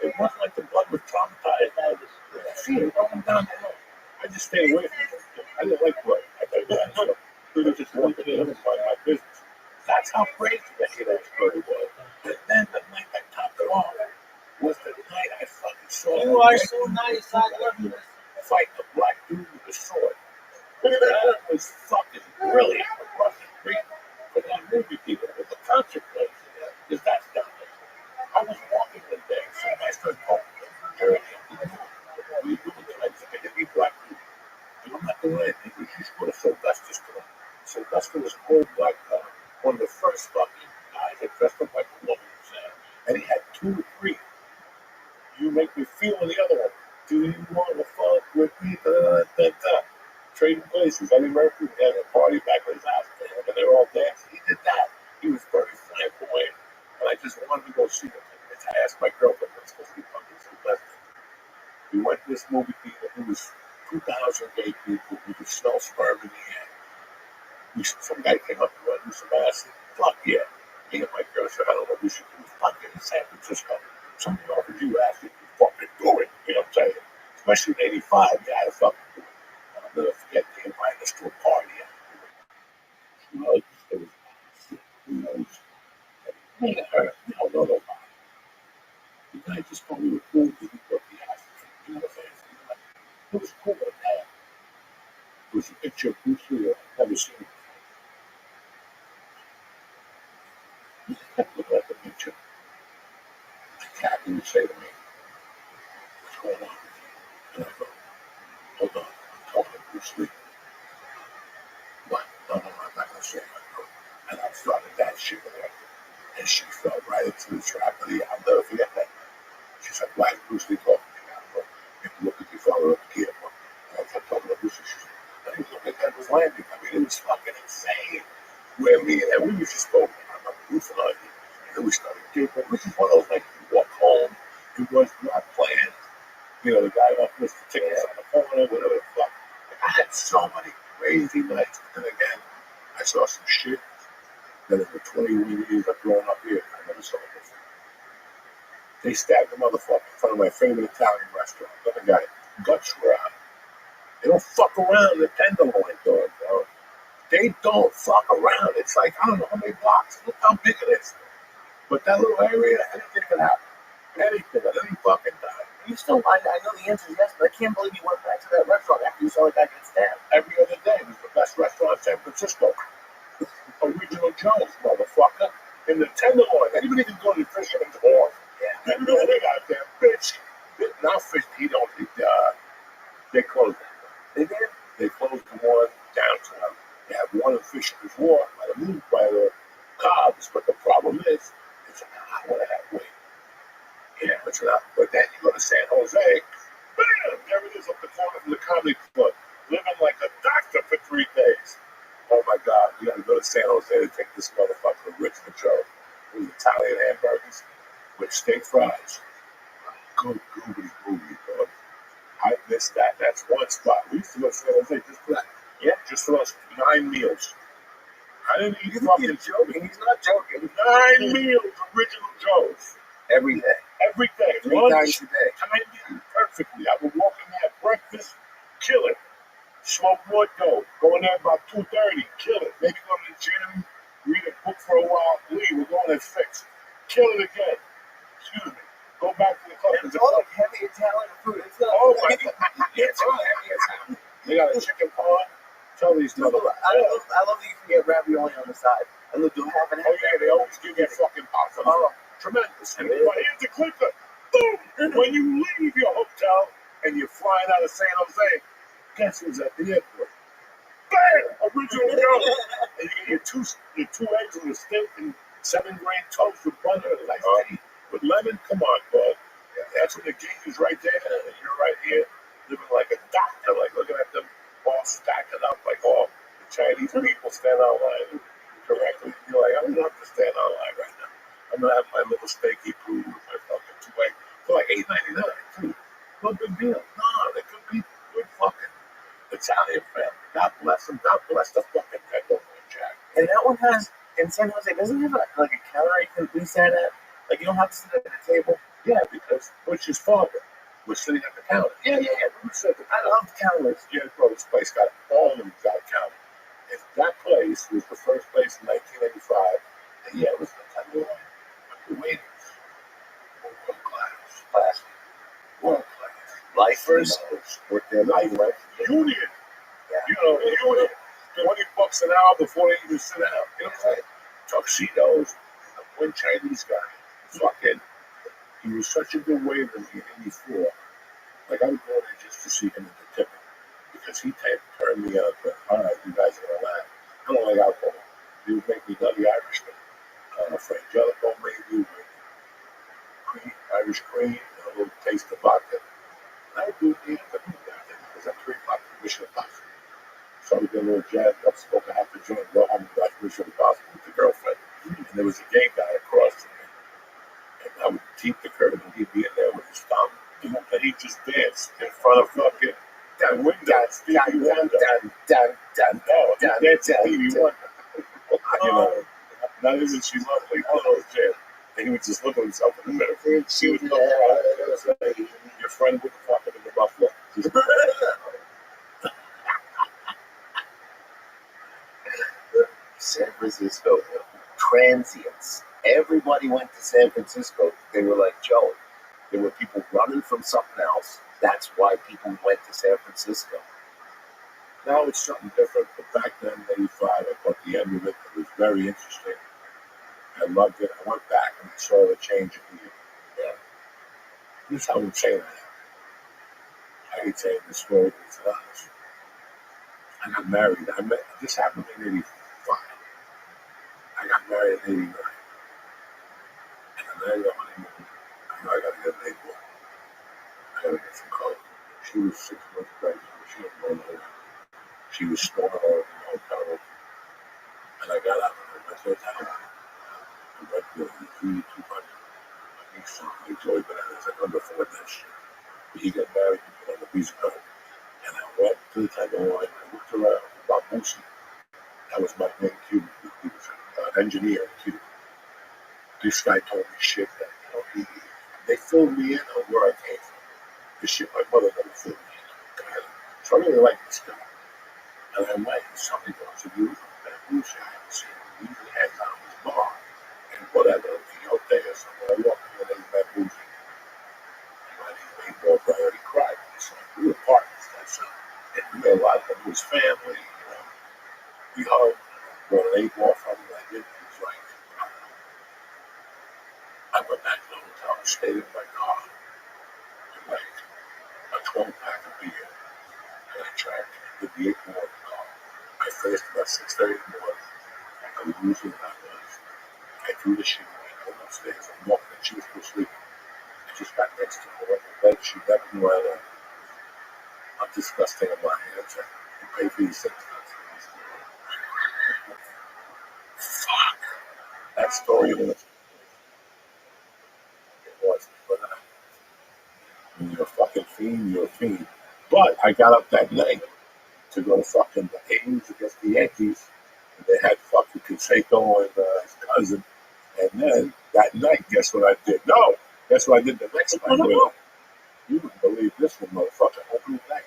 It wasn't like the blood was traumatized. I just see it rolling down the hill. I just stayed away from it. I didn't like blood. I thought that so we were just working to mind my business. That's how crazy that hit Ashburn was. And then the night I topped it off was the night I fucking saw You are so nice. I love you. fight the black dude with a sword. That was fucking brilliant across the street for that movie theater with the concert place. Because that's down there. I was walking one day, so I started talking to him. What are you doing tonight? He's like, I hit black dude. And I'm not doing anything. We just go to Sylvester's club. Sylvester was an old black guy. One of the first fucking guys that dressed up like a woman. And he had 2 or 3. You make me feel the other one. Do you want to fuck with me? Trading places. Eddie Murphy had a party back at his house, and they were all dancing. He did that. He was very flamboyant, and I just wanted to go see him. I asked my girlfriend, let's go see fucking Sylvester. We went to this movie theater. It was 2,000 gay people. We could smell sperm in the air. Some guy came up to us and some acid. Fuck yeah. Me and my girl said, I don't know what we should do. Fucking in San Francisco. Somebody offered you acid. You fucking do it. You know what I'm saying? Especially in 85, you had to fucking do it. I'll never forget they invited us to a party. You know, it was, who knows? Me and her, we don't know nobody. The guy just told me we were cool. He broke the acid. You know what I'm saying? It was cool like that. It was a picture of Bruce Lee. I've never seen it. He kept looking at the picture. The captain would say to me, what's going on? And I go, hold on, I'm talking to Bruce Lee. What? No, I'm not going to say that. And I started that shit with her. And she fell right into the trap of the, I'll never forget that. She said, why is Bruce Lee talking to me? I go, if you look at your father up here. And I kept talking to Bruce Lee. She said, I didn't look at that was landing. I mean, it was fucking insane. Where me and we was just spoken. I remember Bruce and I. And then we started giggling. This is one of those nights you walk home. It was not planned. You know, the guy offered us the tickets on the corner, whatever the fuck. I had so many crazy nights. And then again, I saw some shit that in the 21 years I've grown up here, I never saw it before. They stabbed the motherfucker in front of my favorite Italian restaurant. Another guy, guts were out. They don't fuck around the tenderloin dog, bro. They don't fuck around. It's like, I don't know how many blocks. Look how big it is. But that little area, anything can happen. Anything at any fucking time. You still, I know the answer is yes, but I can't believe you went back to that restaurant after you saw the guy get stabbed. Every other day, it was the best restaurant in San Francisco. Original Joe's, motherfucker. In the tenderloin. Anybody can go to the fisherman's wharf. Yeah. They got there, bitch. Now fish, they Family Club. Living like a doctor for 3 days. Oh my God, we gotta go to San Jose to take this motherfucker to Richmond Joe. With Italian hamburgers with steak fries. Good goobly goobly, dog. I missed that. That's one spot. We used to go to San Jose just for that. Yeah, just for those 9 meals. I didn't eat fucking joking. He's not joking. 9 meals, original Joe's. Every day. Every day. 3 Lunch, times a day. timed perfectly. I would walk in there at breakfast, kill it. Smoke more dope. Go in there about 2:30, kill it. Maybe go to the gym, read a book for a while, leave. We're going at 6. Kill it again. Excuse me. Go back to the club. It's all like heavy Italian food. It's not. Oh my God. It's all heavy Italian. They got a chicken pie. Tell these Dude, motherfuckers. I love that you can get ravioli on the side. And they'll do half and half. Oh yeah, they always give you fucking pasta. Oh, tremendous. And here's the clicker. Boom! When you leave your hotel and you're flying out of San Jose, guess who's at the airport? Bam! Original Joe. And you get your two eggs with a steak and 7-grain toast with butter and nice tea with lemon. Come on, bud. That's when the king is right there and you're right here living like a doctor, like looking at them all stacking up like all the Chinese people stand online correctly. You're like, I don't have to stand online right now. I'm gonna have my little steaky food with my fucking 2 eggs for like $8.99 too. No big deal. No, they could be good fucking Italian family. God bless them. God bless the fucking Pedro Jack. And that one has, in San Jose, doesn't it have like a counter you can be sat at? Like you don't have to sit at the table. Yeah, because Butch's father was sitting at the counter. Yeah. Who said that? I love counters. Yeah, bro, this place got all of them got a counter. And that place was the first place in 1985. And yeah, it was the kind of the waiters were world class. World class. Lifers. Worked their life, right? Union. Yeah. You know, union. $20 an hour before they even sit down. You know what I'm saying? Tuxedos. One Chinese guy. Fucking. He was such a good waiter in '84. Like, I would go there just to see him at the tipping. Because he turned me up. All right, you guys are going to laugh. I don't like alcohol. He would make me Nutty Irishman. Frangelico maybe with cream, Irish cream, and a little taste of vodka. And I would do the afternoon down there because at 3 o'clock, Mission Impossible. So I would get a little jazzed up, smoke a half a joint, go home and watch Mission Impossible with the girlfriend. And there was a gay guy across from me. And I would keep the curtain and he'd be in there with his thumb. And he'd just dance in front of fucking that window. Stevie Wonder. No, that's Stevie Wonder. You know, not even she lovely. Oh, shit. And he would just look at himself in the mirror. She would look around. Your friend with the fucking in the buffalo. San Francisco. Transients. Everybody went to San Francisco. They were like, Joe, there were people running from something else. That's why people went to San Francisco. Now it's something different, but back then, '85, I caught the end of it. It was very interesting. I loved it. I went back and I saw the change in me. Yeah. This is how insane I am. I hate saying this story, but it's honest. I got married. This happened in '85. I got married in '89. And I married on honeymoon. I know I got to get an April. I got to get some coke. She was 6 months pregnant. She was going away. She was snoring all in the hotel room. And I got out of her. I said, I went to the 200. I think something Joy Bananas. I couldn't afford that shit. But he got married on the Beach Club. And I went to the Tenderloin. I looked around about Boosie. That was my main cue. He was an engineer in Cuba. This guy told me shit that, they filled me in on where I came from. This shit my mother never filled me in. So I really like this guy. And I went and somebody goes, if you was on that Boosie, I haven't seen him. He usually hangs out in his bar. And whatever, Quixote or something. I walked in and they met Boosie. And his main girlfriend already cried. So we were partners that summer. And we met a lot of them. It was family, We hugged. Brought an 8-ball from him. I did. He was like, I went back to the hotel and stayed in my car with like a 12-pack of beer. And I drank with the 8-ball in the car. I finished about 6:30 in the morning. I was losing what I was. I threw the shit away. I went upstairs. I'm walking and she was still sleeping. I just got next to her. I went to bed. She never knew I left. not disgusting. I'm not hands. You pay for these things. Fuck. That story was. It was. But when you're a fucking fiend, you're a fiend. But I got up that night to go to fucking the A's against the Yankees. And they had fucking Canseco and his cousin. And then that night, guess what I did? No, guess what I did the next night? You wouldn't believe this one, motherfucker. Opening night.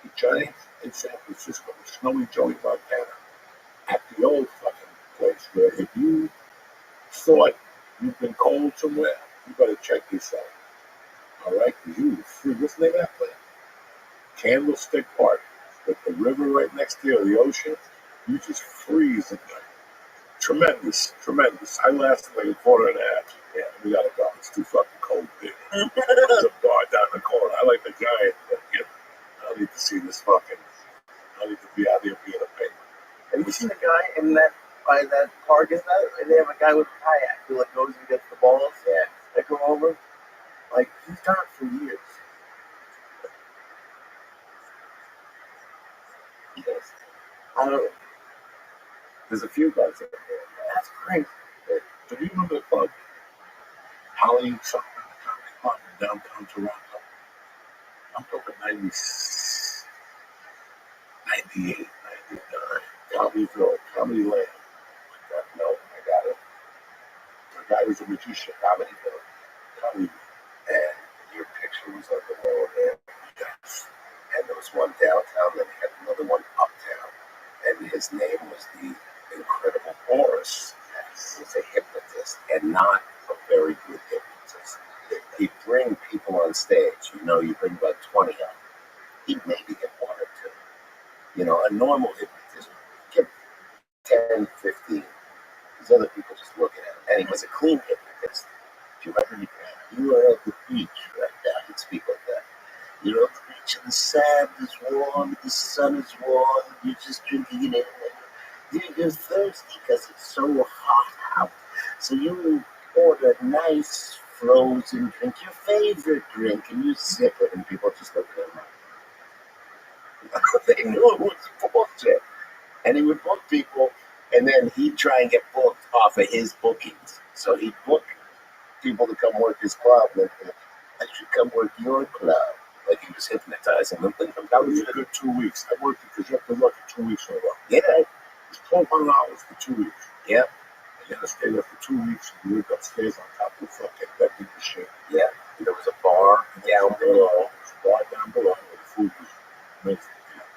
The Giants in San Francisco, Snowy Joey Montana, at the old fucking place where if you thought you've been cold somewhere, you better check yourself. All right? Because you were free. What's the name of that place? Candlestick Park. With the river right next to you, the ocean, you just freeze in there. Tremendous, tremendous. I lasted like a quarter and a half. Yeah, we gotta go. It's too fucking cold here. There's a bar down the corner. I like the Giants, but I don't need to see this fucking. I don't need to be out here being a pain. Have you seen the guy in that by that park? Is that? And they have a guy with a kayak who like goes and gets the balls. Yeah, that go over. Like he's done it for years. Yes. I don't know. There's a few guys out there. That's crazy. Do you remember the club? Holly something, club in downtown Toronto. I'm talking 98, 99. Comedyville, Comedy Land. No, I got it. The guy was a magician, Comedyville. Comedy. And your picture was on the wall there. Yes. And there was one downtown, then we had another one uptown. And his name was the Incredible Boris. He was a hypnotist, and not a very good hypnotist. He'd bring people on stage. You know, you bring about 20 of them. He'd maybe get one or two. You know, a normal hypnotist would get 10, 15. These other people just looking at him. And he was a clean hypnotist. If you ever you were at the beach right now, he'd speak like that. You're at the beach and the sand is warm, the sun is warm, you're just drinking it in. You're thirsty because it's so hot out. So you order a nice frozen drink, your favorite drink, and you sip it, and people just look at him like, they knew it was bullshit. And he would book people, and then he'd try and get booked off of his bookings. So he'd book people to come work his club, and I should come work your club. Like he was hypnotizing them. That was a good 2 weeks. I worked because you have to work for 2 weeks in a row. Yeah. It's $1,200 for 2 weeks. Yeah. And you had to stay there for 2 weeks and you lived upstairs on top of the fucking vending machine. Yeah. And there was a bar down below. There was a bar down below where the food was amazing. Yeah.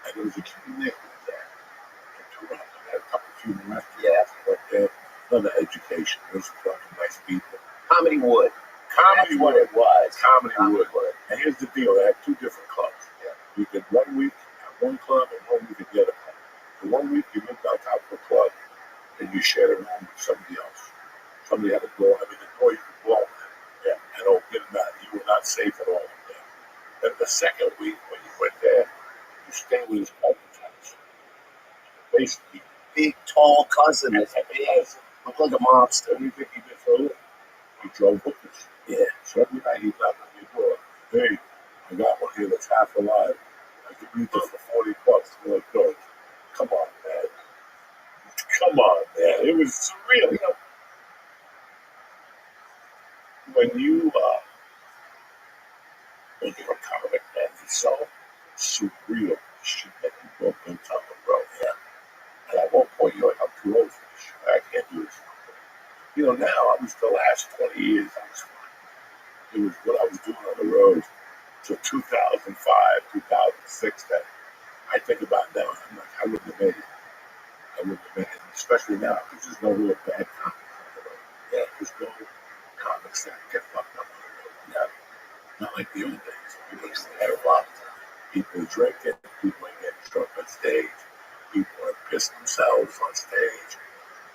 And there was a cuban neighborhood there in Toronto. They had a couple of Cuban restaurants. Yeah. But another education. There was fucking nice people. Comedy Wood. Comedy That's what Wood. it was. Comedy Wood. And here's the deal. They had two different clubs. Yeah. You could 1 week at one club and 1 week at the other club. For 1 week, you lived on top of the club and you shared a room with somebody else. Somebody had a door. I mean, the door you could blow in. Yeah. And oh, get mad. You were not safe at all in there. Then the second week, when you went there, you stayed with his cousin's house. Basically, Big, tall cousin. Looked like a mobster. what do you think he did for a living? He drove hookers. Yeah. So every night he'd knock on your door. Hey, I got one here that's half alive. I could beat this for $40. You're like, no, come on, man. Come on, man. It was surreal. You know, when you're a comic, man, it's so surreal shit that you go on top of, bro. Yeah. And at one point, you're like, I'm too old for this shit. I can't do this. You know, now I was the last 20 years, I was fine. It was what I was doing on the road. So 2005, 2006, that I think about now, I'm like, I wouldn't have made it. I wouldn't have made it, especially now, because there's no real bad comics on the road. Yeah, there's no comics that get fucked up on the road. No, not like the old days. We used to have a lot of time. People drinking, people ain't getting drunk on stage, people are pissed themselves on stage.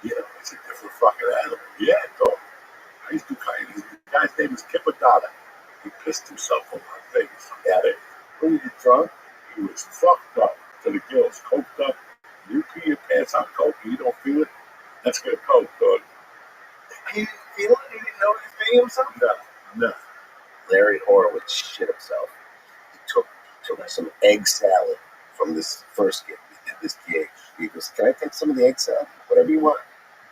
You know, it's a different fucking animal. Yeah, dog. I used to kind of, the guy's name is Kipadata. He pissed himself on my face. Yeah, when he was drunk, he was fucked up to the gills, coked up. You pee your pants on coke and you don't feel it, that's good coke, dog. He didn't feel it? He didn't know he was paying himself? No. Larry Horowitz shit himself. took some egg salad from this first kid. We did this gig. He goes, "Can I take some of the egg salad? Whatever you want."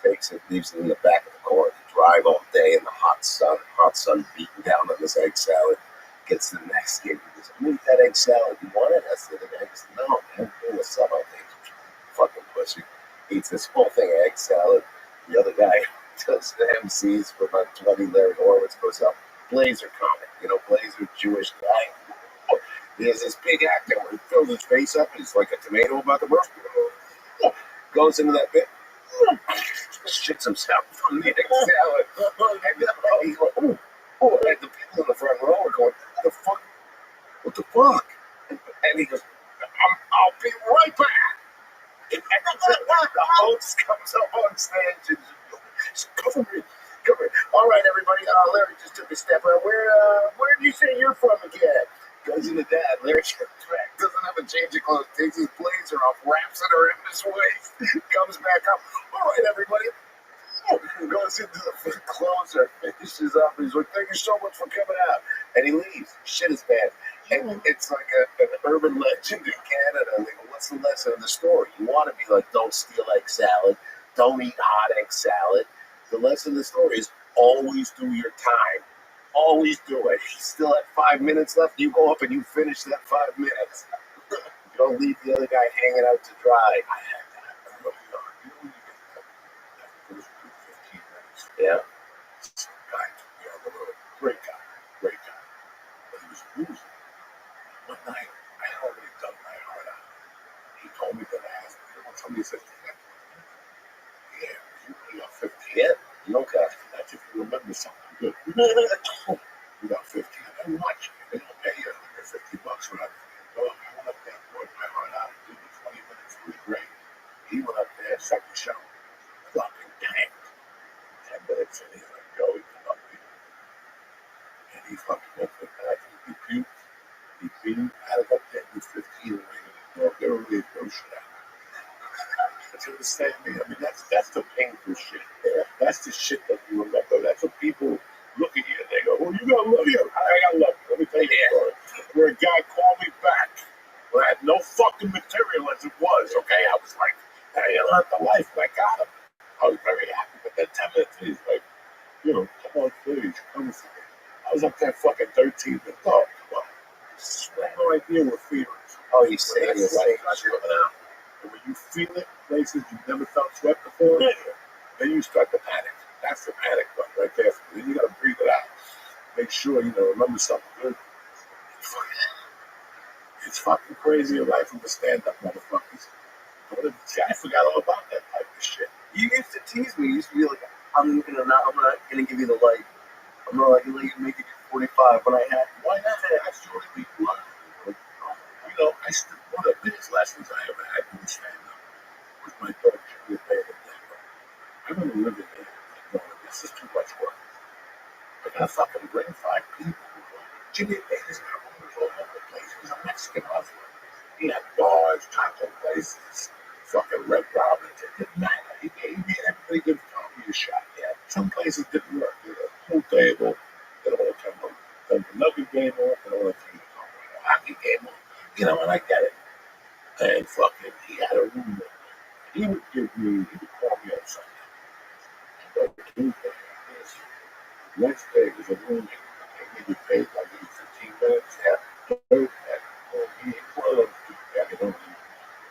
Takes it, leaves it in the back of the car. They drive all day in the hot sun beating down on this egg salad. Gets to the next gig. He goes, "I'm gonna eat that egg salad. You want it?" I said, "I said, no, man. What's up? I'll take it." Fucking pussy. Eats this whole thing of egg salad. The other guy does the MCs for about 20. Larry Horowitz goes up. Blazer comic. You know, Blazer, Jewish guy. He has this big actor where he fills his face up. He's like a tomato about to burst. Goes into that bit. Shits himself from the egg salad. And he's like, "Oh, oh," and the people in the front row are going, "What the fuck? What the fuck?" And he goes, "I'll be right back." And the host comes up on stage and just, "Cover me, cover me." "All right, everybody. Larry just took a step. Where do you say you're from again?" Goes into dad. Larry doesn't have a change of clothes. Takes his blazer off, wraps it around his waist, comes back up. "All right, everybody." Goes into the closer, finishes up. He's like, "Thank you so much for coming out." And he leaves. Shit is bad. And it's like an urban legend in Canada. They go, "What's the lesson of the story?" You want to be like, don't steal egg salad. Don't eat hot egg salad. The lesson of the story is always do your time. Always do it. You still have 5 minutes left. You go up and you finish that 5 minutes. Don't leave the other guy hanging out to dry. I had that early on. You know when you get that first 15 minutes? Yeah. Some guy took me on the road. Great guy. Great guy. But he was losing. One night, I had already done my heart out. He told me that I asked him, "You want somebody says, yeah, you got 15. Yeah, no cash. That's if you remember something good. You got 15. And watch. They don't pay you under $50 for that. So I went up there, worked my heart out. Did the 20 minutes. It was great. He went up there, second show. Fucking tanked. 10 minutes, and he's like, "Joey, come up here." And he fucking went to the back. He puked. He peed. I had to go up there with 15 later. Well, there really is no shit out. But you understand me? I mean, that's the painful shit. Yeah. That's the shit that you remember. That's what people look at you and they go, "Oh, you got love you." I got love you. Let me tell you a story. Where a guy called me back. Where I had no fucking material as it was, okay? I was like, "Hey, I learned the life, and I got him." I was very happy. But then 10 minutes, he's like, "Come on, please, come with me." I was up there fucking 13 and thought, come on. I have no idea what fear is. Oh, you say it's like coming out. And when you feel it, places you've never felt sweat before, then you start to panic. That's the panic button right there. Then you gotta breathe it out. Make sure, remember something good. It's fucking crazy in life with the stand-up motherfuckers. I forgot all about that type of shit. You used to tease me. You used to be like, I'm not gonna give you the light. I'm gonna let you make it 45 when I had. Why not? I still speak blood. One of the biggest lessons I ever had doing stand-up was my daughter Jimmy Payne in Denver. I remember living there and going, "This is too much work. I gotta fucking bring 5 people." Jimmy Payne is not all over the place. He was a Mexican hustler. He had bars, taco places, fucking Red Robins. It didn't matter. He made everybody give comedy a shot. Yeah. Some places didn't work. Pool table, they don't want to turn the nugget game on, they don't want to turn the hockey game on. And I get it. And fucking, he had a room. He would call me on Sunday. And go, Tuesday, this. Wednesday was a room. He would pay like 15 minutes. Yeah. Thursday, he one of those people.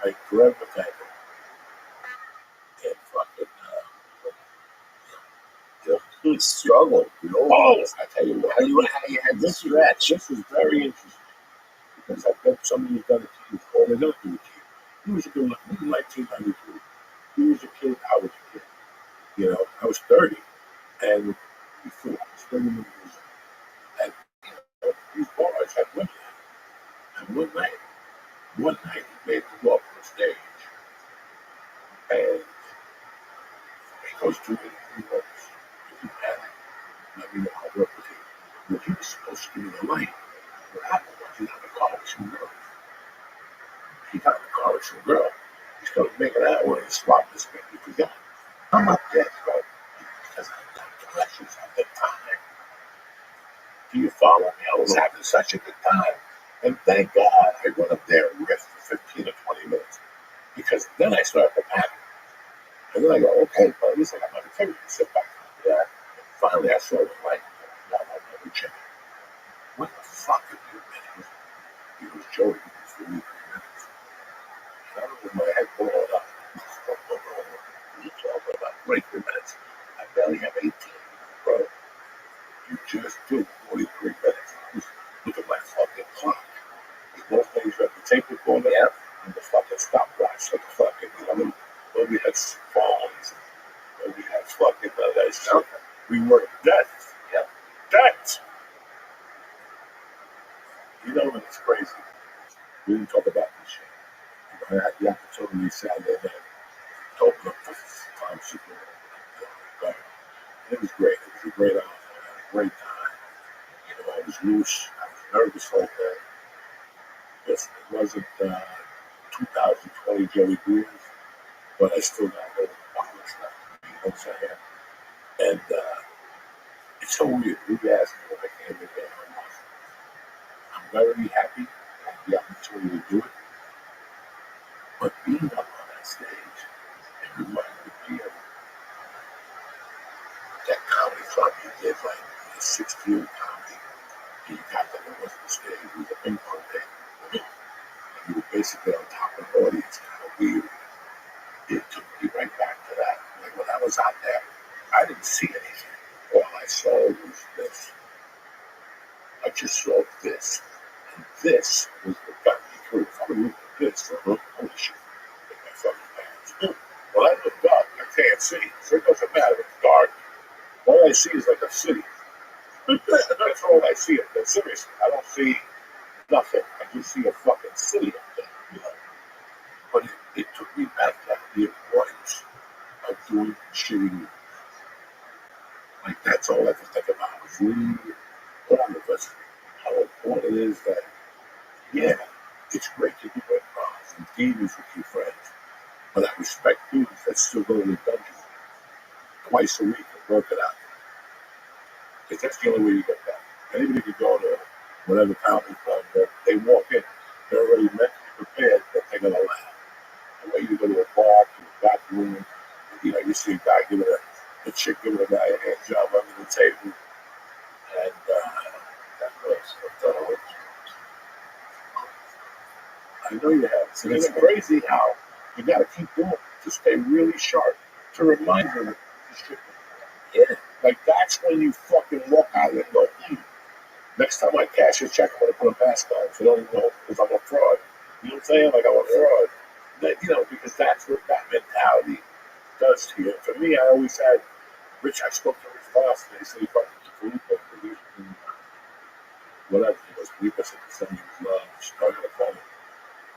I forever thank him. And fucking, just struggle. Oh, I tell you what. How you had this stretch. This was very interesting. Because I bet somebody's done it to you, or they're not doing it to you. He was a good looking. He was 1992. He was a kid. I was a kid. I was 30. And before, I was 30 years old. And these bars had women. And one night, he made me go up on stage. And he goes to me, he goes, "If you panic, let me know I'll work with you." But he was supposed to give me the light. What happened was he got in the car with some girls. He started making out with her and swapped this thing. He forgot. I'm up there, bro. Because I got directions at the time. Do you follow me? I was having such a good time. And thank God I went up there and riffed for 15 or 20 minutes. Because then I started to panic. And then I go, okay, well, at least I got my integrity to sit back. Yeah. And finally I saw the light. Now I'm going to check. What the fuck have you been? He was Joey for 3 minutes. And I was with my head blowing up. You talking about 23 minutes? I barely have 18. Bro, you just did 43 minutes. Look at my fucking clock. Those days you have the tape recorder and the fucking stopwatch. Like fucking, nobody had phones. Nobody had fucking none of that shit. We worked death. Yeah. Death! You know when it's crazy. We didn't talk about this shit. I had the opportunity Saturday night to open up this time super. It was great. It was a great hour. I had a great time. I was loose. I was nervous all day. Yes, it wasn't 2020 Joey Greens, but I still got a little box left. You know what I'm saying? And it's so weird. You asked me when I came in there. I'm very happy I had the opportunity to do it. But being up on that stage, it reminded me of that comedy club you did, like the 16 comedy. And you got that it wasn't a stage, it was a ping pong thing. And you were basically on top of the audience, kind of weird. It took me right back to that. Like when I was out there, I didn't see anything. All I saw was this. I just saw this. And this was what got me through. If I would look at this, I look, holy shit, in my fucking pants. When I look up, I can't see. So it doesn't matter. It's dark. All I see is like a city. That's all I see. Seriously, I don't see nothing. I just see a fucking city up there. But it took me back to the importance of doing shitty movies. Like that's all I can think about. It's really all of us. How important it is that, yeah, it's great to do improv and theaters with your friends. But I respect dudes that still go to the dungeon twice a week and work it out. Because that's the only way you get that. Anybody can go to whatever comedy club, they walk in, they're already mentally prepared that they're going to laugh. The way you go to a bar, to a back room, you see a guy giving a chick giving a guy a hand job under the table, and that was I know you have. So it's crazy how you got to keep doing it to stay really sharp, to remind them of the shit. Yeah, like that's when you fucking walk out and go, next time I cash a check, I'm going to put a mask on. So don't even know because I'm a fraud. You know what I'm saying? Like I'm a fraud. That, because that's what that mentality does to you. For me, I always had Rich. I spoke to Rich last day. He said he fucking Felipe, whatever. He goes, Felipe said the son he was started to call him.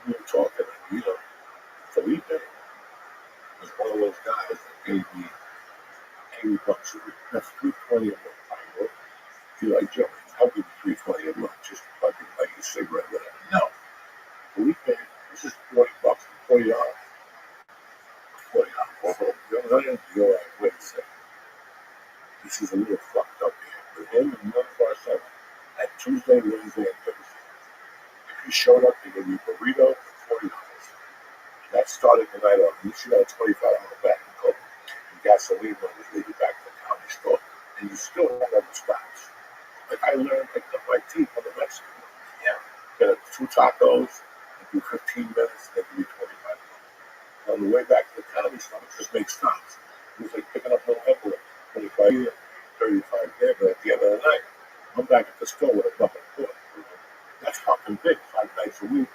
We were talking, Felipe was one of those guys that gave me $80 a week. That's $320 a month. If you like Joe, I'll give you $320 a month just to fucking buy you a cigarette, whatever. No. Felipe, this is $40 for $40. $40. You know what I'm saying? You're like, wait a second. This is a little fucked up here. With him and none of our sons at Tuesday, Wednesday, and Thursday. If you showed up, they give you a burrito for $40. That started the night off. You should have a $25 back and coke and gasoline money to leave you back to the comedy store. And you still have other spots. Like I learned to cut my teeth on the Mexican one. Yeah. Get 2 tacos and do 15 minutes, then give me $25. On the way back to the comedy store, just make stops. It was like picking up little envelopes. 25 here, 35 there, but at the end of the night, I'm back at the store with a buck and $1.25. That's fucking big. 5 nights a week.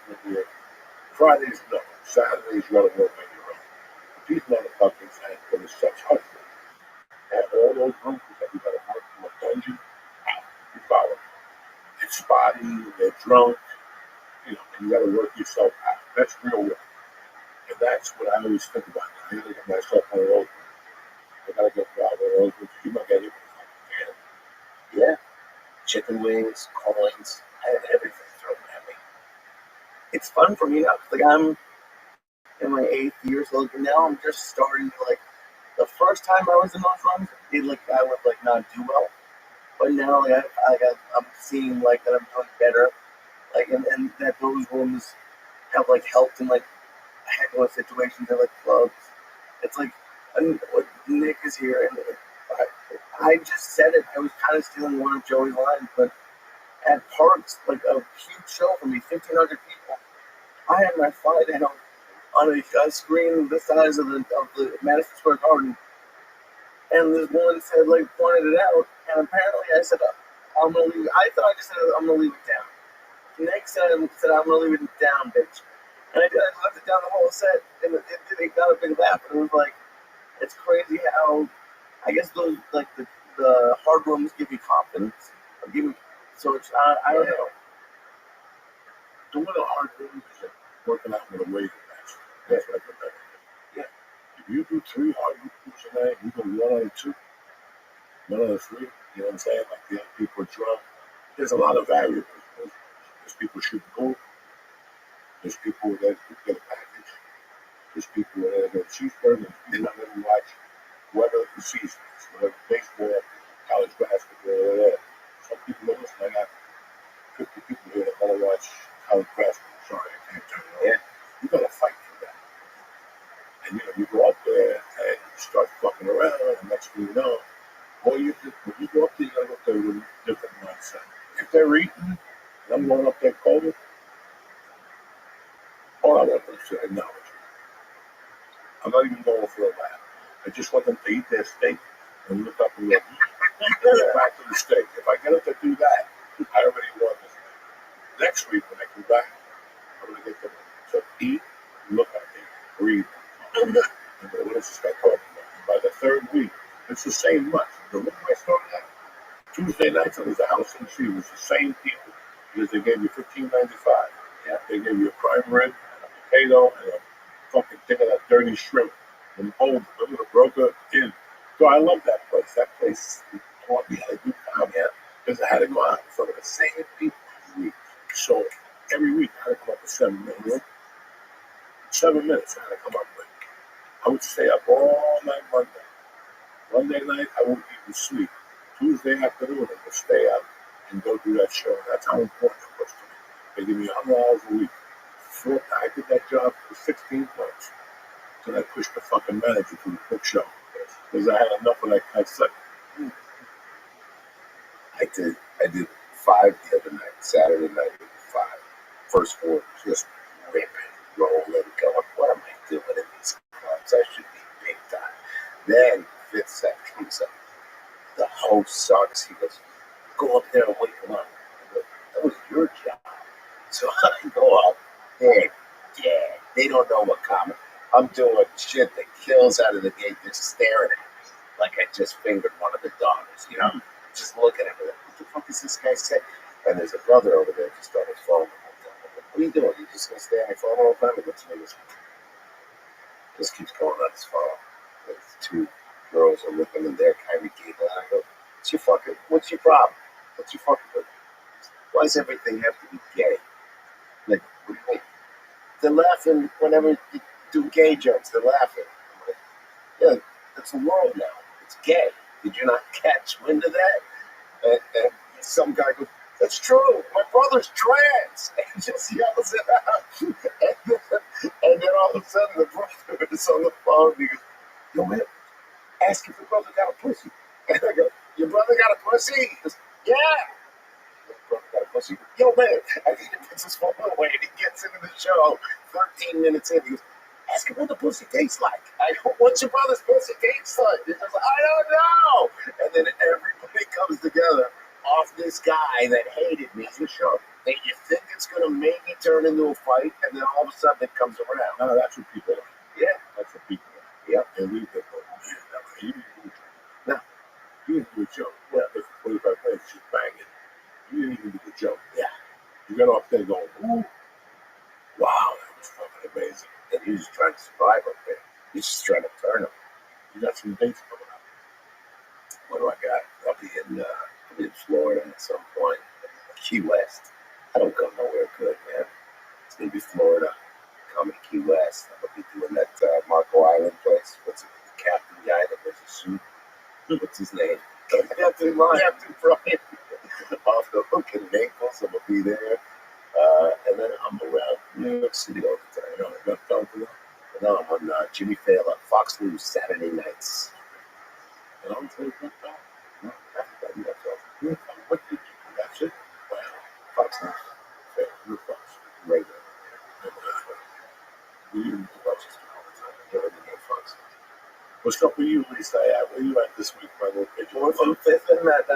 Fridays, no. Saturdays, you gotta work on your own. But these motherfuckers had been such hustle. They had all those rooms that you gotta work from a dungeon out. You follow. They're spotty, they're drunk, and you gotta work yourself out. That's real work. And that's what I always think about. I gotta get myself one of those. I gotta get one of those. You might get it with a fucking can. Yeah. Chicken wings, coins, I have everything thrown at me. It's fun for me now. Like I'm in my 8th year, so like now I'm just starting to the first time I was in those runs, I would not do well. But now I'm seeing that I'm doing better. And those rooms have like helped in like a heck of situations at like clubs. It's like, Nick is here, and I just said it. I was kind of stealing one of Joey's lines, but at parks, like a huge show for me, 1,500 people, I had my fight on a screen the size of the Madison Square Garden, and this woman said, like, pointed it out, and apparently I said, I'm gonna leave. I thought I just said I'm gonna leave it down. Nick said I'm gonna leave it down, bitch. And I left it down the whole set, and it got a big laugh. And it was like, it's crazy how, I guess those, like, the hard rooms give you confidence. So it's, I don't know. Doing a hard rooms is like working out with a weighted match. That's what I put that in. Yeah. If you do 3 hard rooms a night, you go 1 out of 2, 1 out of 3, you know what I'm saying? Like, the other people are drunk. There's a lot of variables. There's people shooting pool. There's people that get a package. There's people that get cheeseburgers. People that never watch whatever the season is, whether baseball, college basketball, whatever. Some people don't listen. I got 50 people here that want to watch college basketball. Sorry, I can't turn it on. Yeah. You gotta fight for that. And you go up there and you start fucking around, and next thing you know, when you go up there, you gotta go up there with a different mindset. If they're eating, and I'm going up there cold, all I want them to acknowledge. I'm not even going for a laugh. I just want them to eat their steak and look up and go, get back to the steak. If I get them to do that, I already won this. Next week when I come back, I'm going to get them to eat, look at me, breathe. And what is this guy talking about? And by the 3rd week, it's the same much. The room I started at, Tuesday nights, it was a house and she was the same people because they gave you $15.95. Yeah, they gave you a prime rib and a potato and a fucking thing of that dirty shrimp and bold with a broker in. So I love that place. That place taught me how to do comedy because I had to go out in front of the same people every week. So every week I had to come up with 7 minutes. 7 minutes I had to come up with. I would stay up all night Monday. Monday night I wouldn't even sleep. Tuesday afternoon I would stay up and go do that show. That's how important it was to me. They give me 100 hours a week. I did that job for 16 months. So I pushed the fucking manager to the book show because I had enough of that kind of stuff. I did 5 the other night. Saturday night, 5. First 4, just ripping, rolling, going, what am I doing in these clubs? I should be big time. Then, 5th set comes up. The host sucks. He goes, go up there and wake him up. I go, that was your job. So I go up, and yeah, they don't know what comedy. I'm doing shit that kills out of the gate. They're staring at me like I just fingered one of the daughters, you know? Just looking at me like, what the fuck is this guy saying? And there's a brother over there just on his phone. What are you doing? You just gonna stay on your phone all the time? He looks at me, just keeps going on his phone. There's 2 girls are looking and they're kind of giggling. I go, what's your problem? What's your fucking problem? Why does everything have to be gay? Like, what do you mean? They're laughing whenever you do gay jokes. They're laughing. I'm like, yeah, that's the world now. It's gay. Did you not catch wind of that? And some guy goes, that's true. My brother's trans. And he just yells it out. And then all of a sudden the brother is on the phone. And he goes, yo, man, ask if your brother got a pussy. And I go, your brother got a pussy? He goes, yeah. Got a pussy. Yo, man. And he puts his phone away and he gets into the show 13 minutes in. He goes, ask him what the pussy tastes like. I go, what's your brother's pussy taste like? He goes, I don't know. And then everybody comes together off this guy that hated me. The show. And you think it's going to maybe turn into a fight, and then all of a sudden it comes around. No, that's what people are. Yeah. That's what people are. Yep. And we think, oh, man, you didn't do a joke. No. You didn't do a joke. Yeah. If 45 minutes, she's banging. You didn't even do the joke. Yeah. You got off there going, ooh, wow, that was fucking amazing. And he's just trying to survive up there. He's just trying to turn him. You got some dates coming up. What do I got? I'll be in Florida at some point. Key West. I don't go nowhere good, man. It's going to be Florida. Coming to Key West. I'm going to be doing that Marco Island place. What's it? The captain guy that wears a suit. What's his name? Captain Brian. Off the hook in Naples. I'm going to be there. And then I'm New York City all the time. I got down to that. No, I'm on Jimmy Fallon, Fox News, Saturday nights. And I'm saying, what the? No, that's all. What did you do? That's it? Wow. Fox News. Fair, Fox. Regular. We watch this all the time. You're in the Fox. What's up with you, Lisa? Where you at this week, my little picture? We're from 5th and at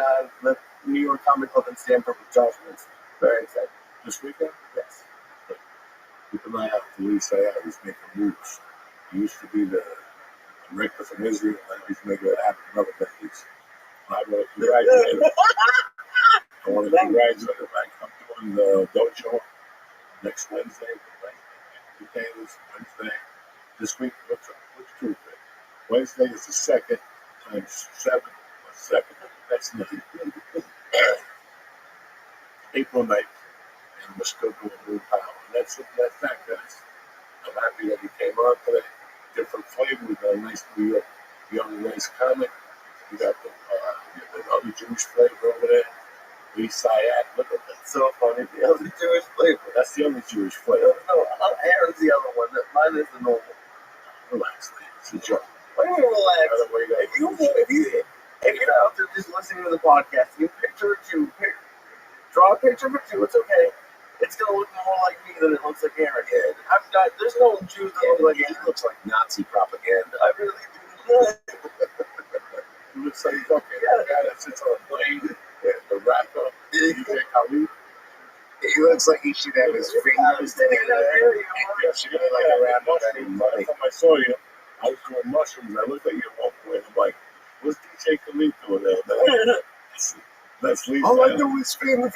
the New York Comic Club in Stamford with Josh Winston. Very excited. This weekend? Yes. Keep an eye out for Lisa. He's making moves. He used to be the director from Israel, and he's making it happen in other countries. I want to congratulate him. I want to congratulate him. I'm doing the dojo next Wednesday. Today is Wednesday. This week, what's Tuesday? Wednesday is the 2nd times 7. Second. That's 9. April 9th. And we're still doing New Power. And that's that, guys. I'm happy that you came on today. Different flavor. We got a nice New York young nice comic. We got the other Jewish flavor over there. Lee Sayat. Look at that. So funny. The other Jewish flavor. That's the other Jewish flavor. No, Aaron's the other one. Mine is the normal. Relax, man. It's a joke. What do you mean relax? If you're out there just listening to the podcast, you picture a Jew, draw a picture of a Jew, it's okay. It's going to look more like me than it looks like Aaron. Yeah. There's no Jews that look like Aaron. He looks like Nazi propaganda. I really do. He looks like fucking guy that sits on a plane. The rapper. DJ Khalid. He looks like he should have his fingers in there. Yeah, she did like around mushrooms. Last time I saw you, I was doing mushrooms. I looked at you at one point. I'm like, what's DJ Khalid doing there? That's Lisa. All I do is fin the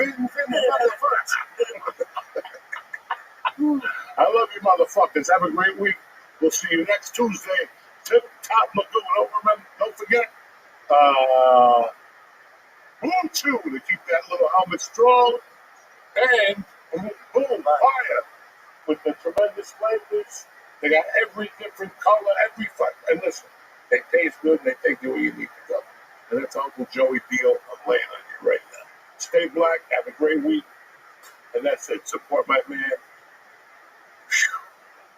I love you, motherfuckers. Have a great week. We'll see you next Tuesday. Tip Top Magoo. Don't forget, Blue Chew to keep that little helmet strong. And boom, fire with the tremendous flavors. They got every different color, every flavor. And listen, they taste good and they take you where you need to go. And that's Uncle Joey Deal. I'm laying on you right now. Stay black. Have a great week. And that's it. Support my man,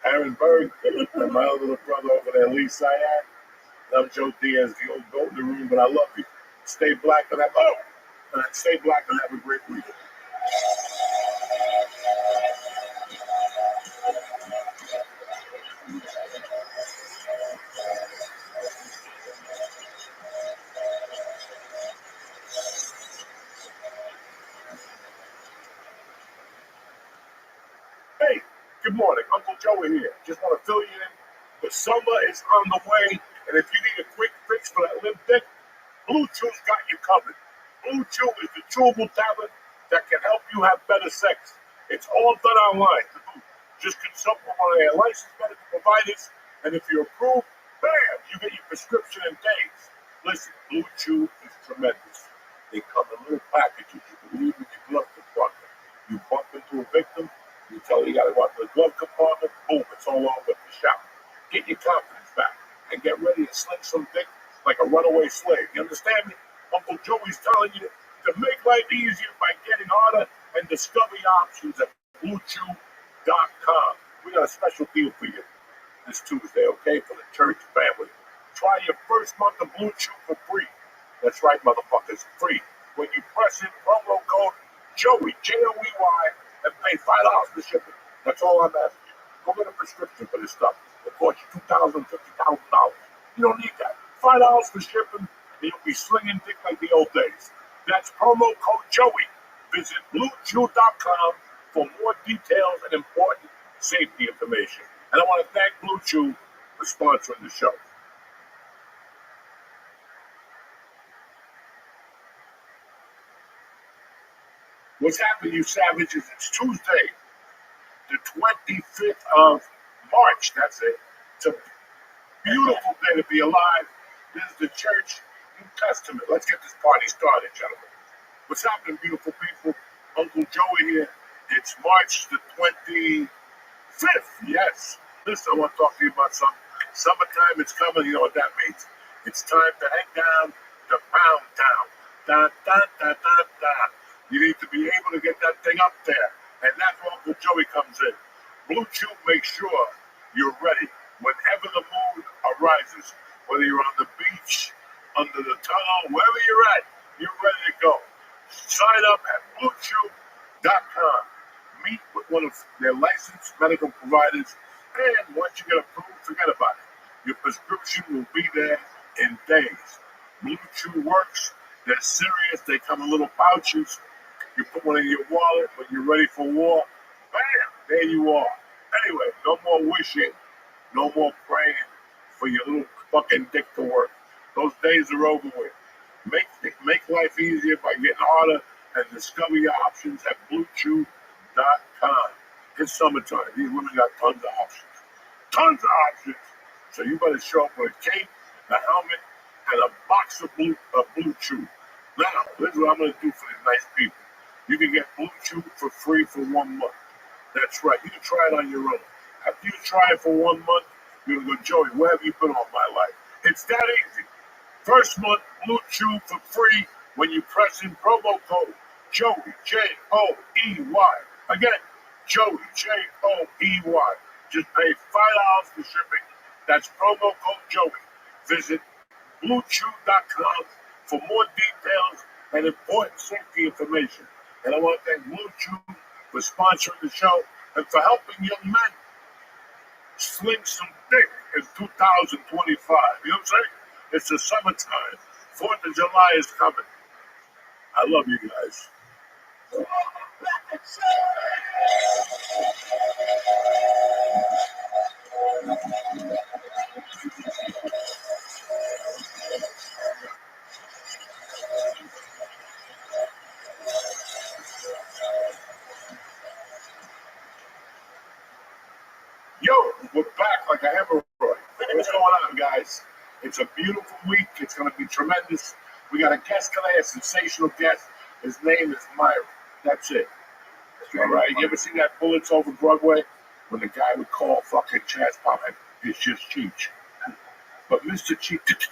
Aaron Berg, and my other little brother over there, Lee Sayat. And I'm Joe Diaz, the old goat in the room, but I love you. Stay black and stay black and have a great week. Hey, good morning. Uncle Joey here. Just want to fill you in. The summer is on the way, and if you need a quick fix for that limp dick, Blue Chew's got you covered. Blue Chew is the chewable tablet that can help you have better sex. It's all done online. Just consult with one of their licensed medical providers, and if you're approved, bam, you get your prescription in days. Listen, Blue Chew is tremendous. They come in little packages. You can leave in your glove compartment. You bump into a victim, you tell her you got to go out to the glove compartment, boom, it's all over the shop. Get your confidence back and get ready to sling some dick like a runaway slave. You understand me? Uncle Joey's telling you to make life easier by getting harder and discover your options at BlueChew.com. We got a special deal for you this Tuesday, okay, for the church family. Try your first month of Blue Chew for free. That's right, motherfuckers, free. When you press in promo code Joey, Joey, and pay $5 for shipping. That's all I'm asking you. Go get a prescription for this stuff. It costs you $2,000, $50,000. You don't need that. $5 for shipping, and you'll be slinging dick like the old days. That's promo code Joey. Visit BlueChew.com for more details and important safety information. And I want to thank Blue Chew for sponsoring the show. What's happening, you savages? It's Tuesday, the 25th of March. That's it. It's a beautiful day to be alive. This is the Church New Testament. Let's get this party started, gentlemen. What's happening, beautiful people? Uncle Joey here. It's March the 25th. Yes. Listen, I want to talk to you about something. Summertime is coming. You know what that means? It's time to head down to Pound Town. Da, da, da, da, da. You need to be able to get that thing up there. And that's where Uncle Joey comes in. Blue Chew makes sure you're ready whenever the mood arises. Whether you're on the beach, under the tunnel, wherever you're at, you're ready to go. Sign up at BlueChew.com. Meet with one of their licensed medical providers, and once you get approved, forget about it. Your prescription will be there in days. Blue Chew works. They're serious. They come in little pouches. You put one in your wallet when you're ready for war. Bam! There you are. Anyway, no more wishing. No more praying for your little fucking dick to work. Those days are over with. Make life easier by getting harder and discover your options at BlueChew.com. It's summertime. These women got tons of options. Tons of options. So you better show up with a cape, a helmet, and a box of Blue Chew. Now, this is what I'm going to do for these nice people. You can get Blue Chew for free for 1 month. That's right. You can try it on your own. After you try it for 1 month, you're going to go, Joey, where have you been all my life? It's that easy. First month, Blue Chew for free when you press in promo code Joey, Joey. Again, Joey, Joey. Just pay $5 for shipping. That's promo code Joey. Visit BlueChew.com for more details and important safety information. And I want to thank Blue Chew for sponsoring the show and for helping young men sling some dick in 2025. You know what I'm saying? It's the summertime. 4th of July is coming. I love you guys. Yo, we're back like a hemorrhoid. What's going on, guys? It's a beautiful week. It's going to be tremendous. We got a guest today, a sensational guest. His name is Myron. That's it. All right. You ever see that Bullets Over Broadway? When the guy would call fucking Chaz Pop, it's just Cheech. But Mr. Cheech, it's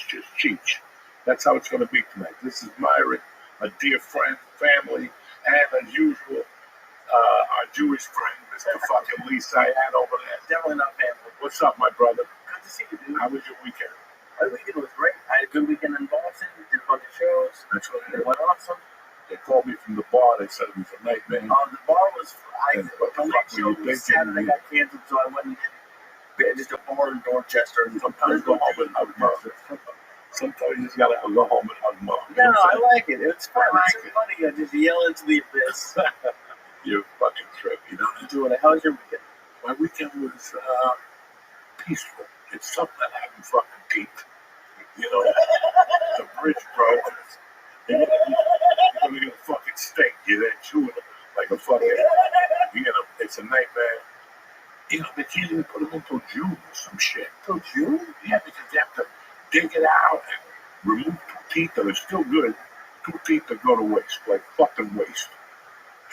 just Cheech. That's how it's going to be tonight. This is Myron, a dear friend, family, and as usual, our Jewish friend, Mr. fucking Lee Syed over there. Definitely not family. What's up, my brother? Good to see you, dude. How was your weekend? My weekend was great. I had a good weekend in Boston. Did a bunch of shows. That's what It went awesome. they called me from the bar. They said it was a nightmare. The bar was. And what the The fuck next were show you was thinking? Saturday got canceled, so I went and did just a bar in Dorchester. Sometimes go home and hug mom. Sometimes you just gotta go home and hug mom. No, I like it. It's fun. I like It's funny. I just yell into the abyss. You're fucking trip, you know? Doing it. How was your weekend? My weekend was peaceful. It's something that happened fucking deep. You know, the bridge, bro. You're gonna get a fucking steak. You're there chewing it like a fucking. It's a nightmare. You know, they can't even put them until June or some shit. Until June? Yeah, because they have to dig it out and remove 2 teeth that are still good. 2 teeth that go to waste, like fucking waste.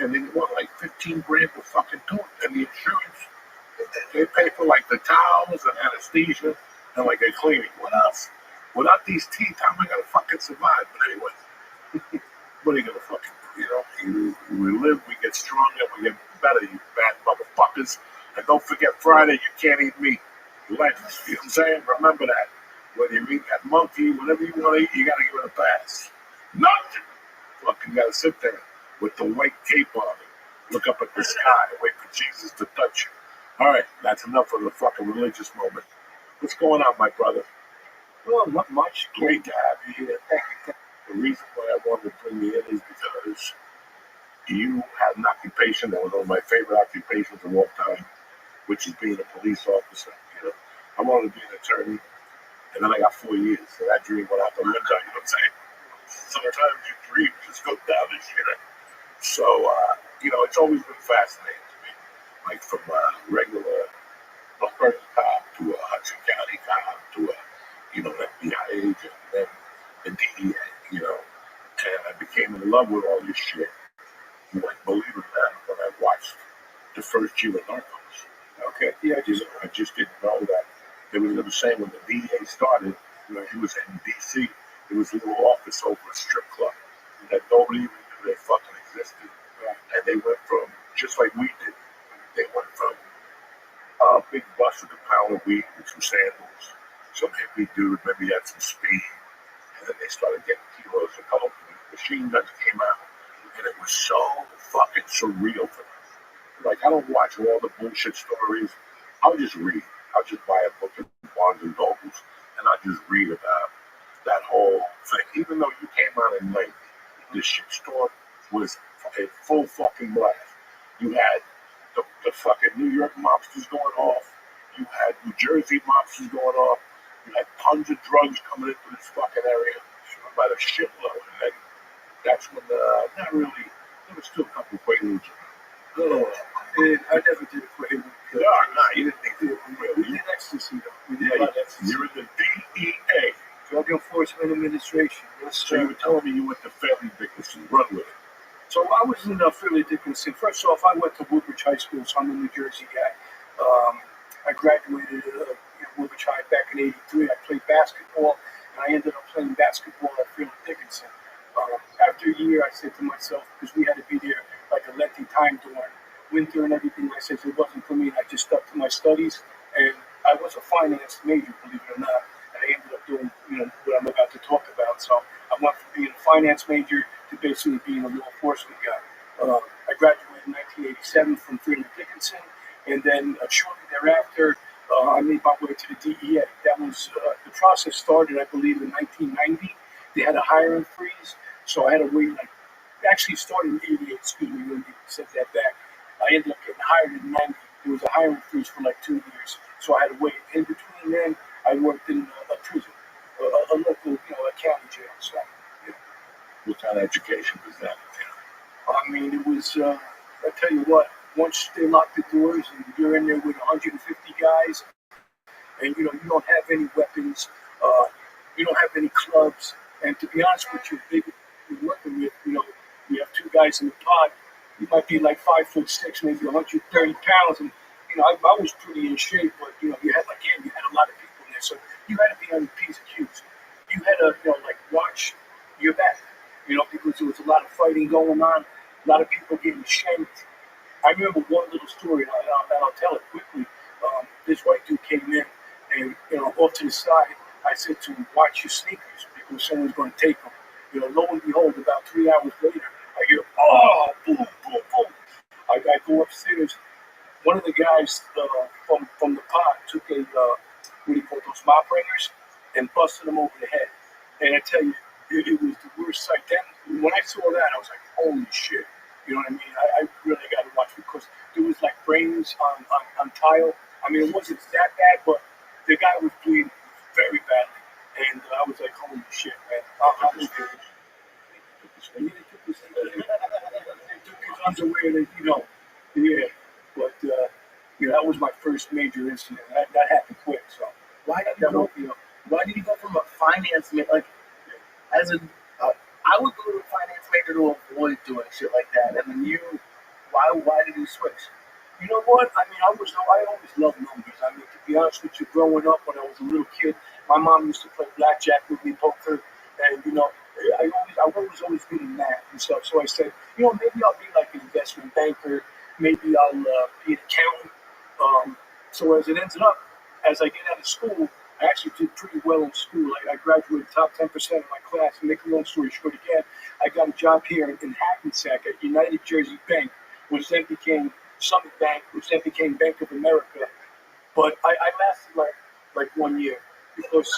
And they want like 15 grand for fucking tooth, and the insurance, they pay for like the towels and anesthesia and like a cleaning. What else? Without these teeth, how am I gonna fucking survive? But anyway, what are you gonna fucking do? You know, we live, we get stronger, we get better, you bad motherfuckers. And don't forget Friday, you can't eat meat. Legends, you know what I'm saying? Remember that. Whether you eat that monkey, whatever you want to eat, you gotta give it a pass. Nothing. Fucking gotta sit there with the white cape on it. Look up at the sky and wait for Jesus to touch you. All right, that's enough of the fucking religious moment. What's going on, my brother? Well, not much. Great to have you here. The reason why I wanted to bring you in is because you had an occupation that was one of my favorite occupations of all time, which is being a police officer. You know, I wanted to be an attorney, and then I got 4 years, so that dream went out the window. You know what I'm saying? Sometimes your dream just goes down the shit. So, you know, it's always been fascinating to me, like from regular person cop to a Hudson County cop to a, you know, an FBI agent, and then the DEA, you know, and I became in love with all this shit. You wouldn't believe it when I watched the first year of Narcos. Okay, yeah, I just didn't know that. They were saying when the DEA started, you know, he was in D.C., there was a little office over a strip club that nobody even knew they fucking existed. And they went from, just like we did, they went from pound of weed and some sandals. Some hippie dude maybe had some speed. And then they started getting kilos of coke. And machine guns came out. And it was so fucking surreal for me. Like, I don't watch all the bullshit stories. I'll just read. I'll just buy a book at Barnes and Nobles, and I'll just read about that whole thing. Even though you came out at night, the shitstorm was a full fucking blast. You had the fucking New York mobsters going off. You had New Jersey mobsters going off. You had tons of drugs coming into this fucking area by the shitload. And then that's when not really, there was still a couple of Quaaludes. No, I never did Quaalude. No, you didn't think it was real. We did ecstasy, though. We did a lot of ecstasy. You're in the DEA. Drug Enforcement Administration. Yes, So you were telling me you went to Fairleigh Dickinson. Run with it. So I was in Fairleigh Dickinson. First off, I went to Woodbridge High School, so I'm a New Jersey guy. I graduated Woodbridge High back in '83. I played basketball, and I ended up playing basketball at Fairleigh Dickinson. After a year, I said to myself, because we had to be there like a lengthy time during winter and everything, I said it wasn't for me. I just stuck to my studies, and I was a finance major, believe it or not. And I ended up doing, what I'm about to talk about. So I went from being a finance major to basically being a law enforcement guy. I graduated in 1987 from Fairleigh Dickinson, and then shortly thereafter, I made my way to the DEA. That was the process started, I believe, in 1990. They had a hiring freeze, so I had to wait. Actually, started in '88. Excuse me, when they said that back. I ended up getting hired in '90. There was a hiring freeze for like 2 years, so I had to wait. In between then, I worked in a prison, a local, a county jail. So, yeah. What kind of education was that? I mean, it was. I tell you what. Once they lock the doors and you're in there with 150 guys, and you don't have any weapons, you don't have any clubs, and to be honest with you, you're working with, you have 2 guys in the pod. You might be like 5'6", maybe 130 pounds, and I was pretty in shape, but you had a lot of people in there, so you had to be on the P's and Q's. You had to watch your back, because there was a lot of fighting going on, a lot of people getting shanked. I remember one little story, and I'll tell it quickly. This white dude came in, and off to the side, I said to him, "Watch your sneakers, because someone's going to take them." Lo and behold, about 3 hours later, I hear, "Oh, boom, boom, boom!" I go upstairs. One of the guys from the pod took a what do you call those mop ringers and busted him over the head. And I tell you, it was the worst sight. Then when I saw that, I was like, "Holy shit!" You know what I mean? I really got to watch, because there was like brains on tile. I mean, it wasn't that bad, but the guy was bleeding very badly. And I was like, "Holy shit, man." He took his underwear, yeah. But, that was my first major incident. That happened quick, so. Why did you go from a finance major, I would go to a finance major to avoid doing shit like that, and then why did you switch? You know what? I mean, I always loved numbers. I mean, to be honest with you, growing up when I was a little kid, my mom used to play blackjack with me, poker, and I was always good in math and stuff. So I said, maybe I'll be like an investment banker. Maybe I'll be an accountant. So as it ended up, as I get out of school, I actually did pretty well in school. I graduated top 10% of my class. To make a long story short, again, I got a job here in Hackensack at United Jersey Bank, which then became Summit Bank, which then became Bank of America. But I lasted like 1 year, because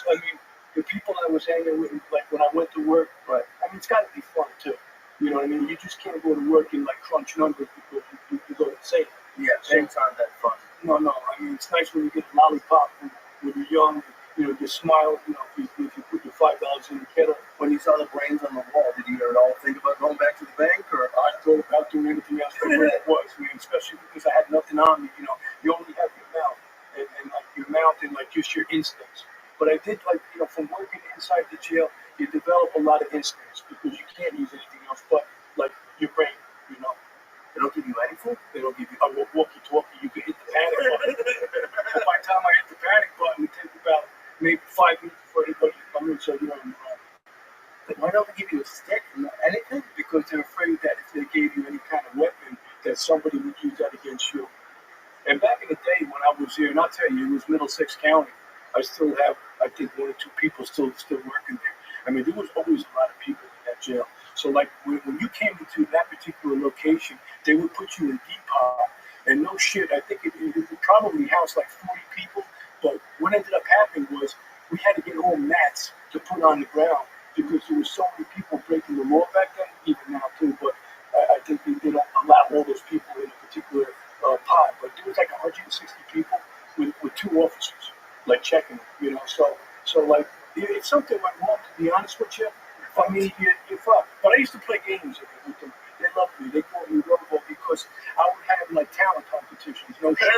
the people I was hanging with, like when I went to work, but it's got to be fun too. You know what I mean? You just can't go to work and crunch numbers because you go insane. Yeah, things aren't that fun. No. I mean, it's nice when you get a lollipop when you're young. You smile. If you put your $5 in the kettle. When you saw the brains on the wall, did you at all think about going back to the bank, or I thought about doing anything else but where it was, especially because I had nothing on me. You only have your mouth and like your mouth and like just your instincts. But I did from working inside the jail, you develop a lot of instincts because you can't use anything else but like your brain. they don't give you anything? They don't give you a walkie-talkie. You can hit the panic button. By the time I hit the panic button, it takes about maybe 5 minutes for anybody to come in, so you don't know. But why don't they give you a stick and anything? Because they're afraid that if they gave you any kind of weapon, that somebody would use that against you. And back in the day when I was here, and I'll tell you, it was Middlesex County. I still have, I think, one or two people still working there. I mean, there was always a lot of people in that jail. So, like, when you came into that particular location, they would put you in depot. And no shit, I think it probably housed like 40 people. But what ended up happening was we had to get all mats to put on the ground because there were so many people breaking the law back then, even now too. But I think they don't allow all those people in a particular pod. But there was like 160 people with two officers, like checking them, you know. So like, if something went wrong, to be honest with you, I mean, you're fucked. But I used to play games with them. They loved me. They called me Rumble because I would have like talent competitions. No shit.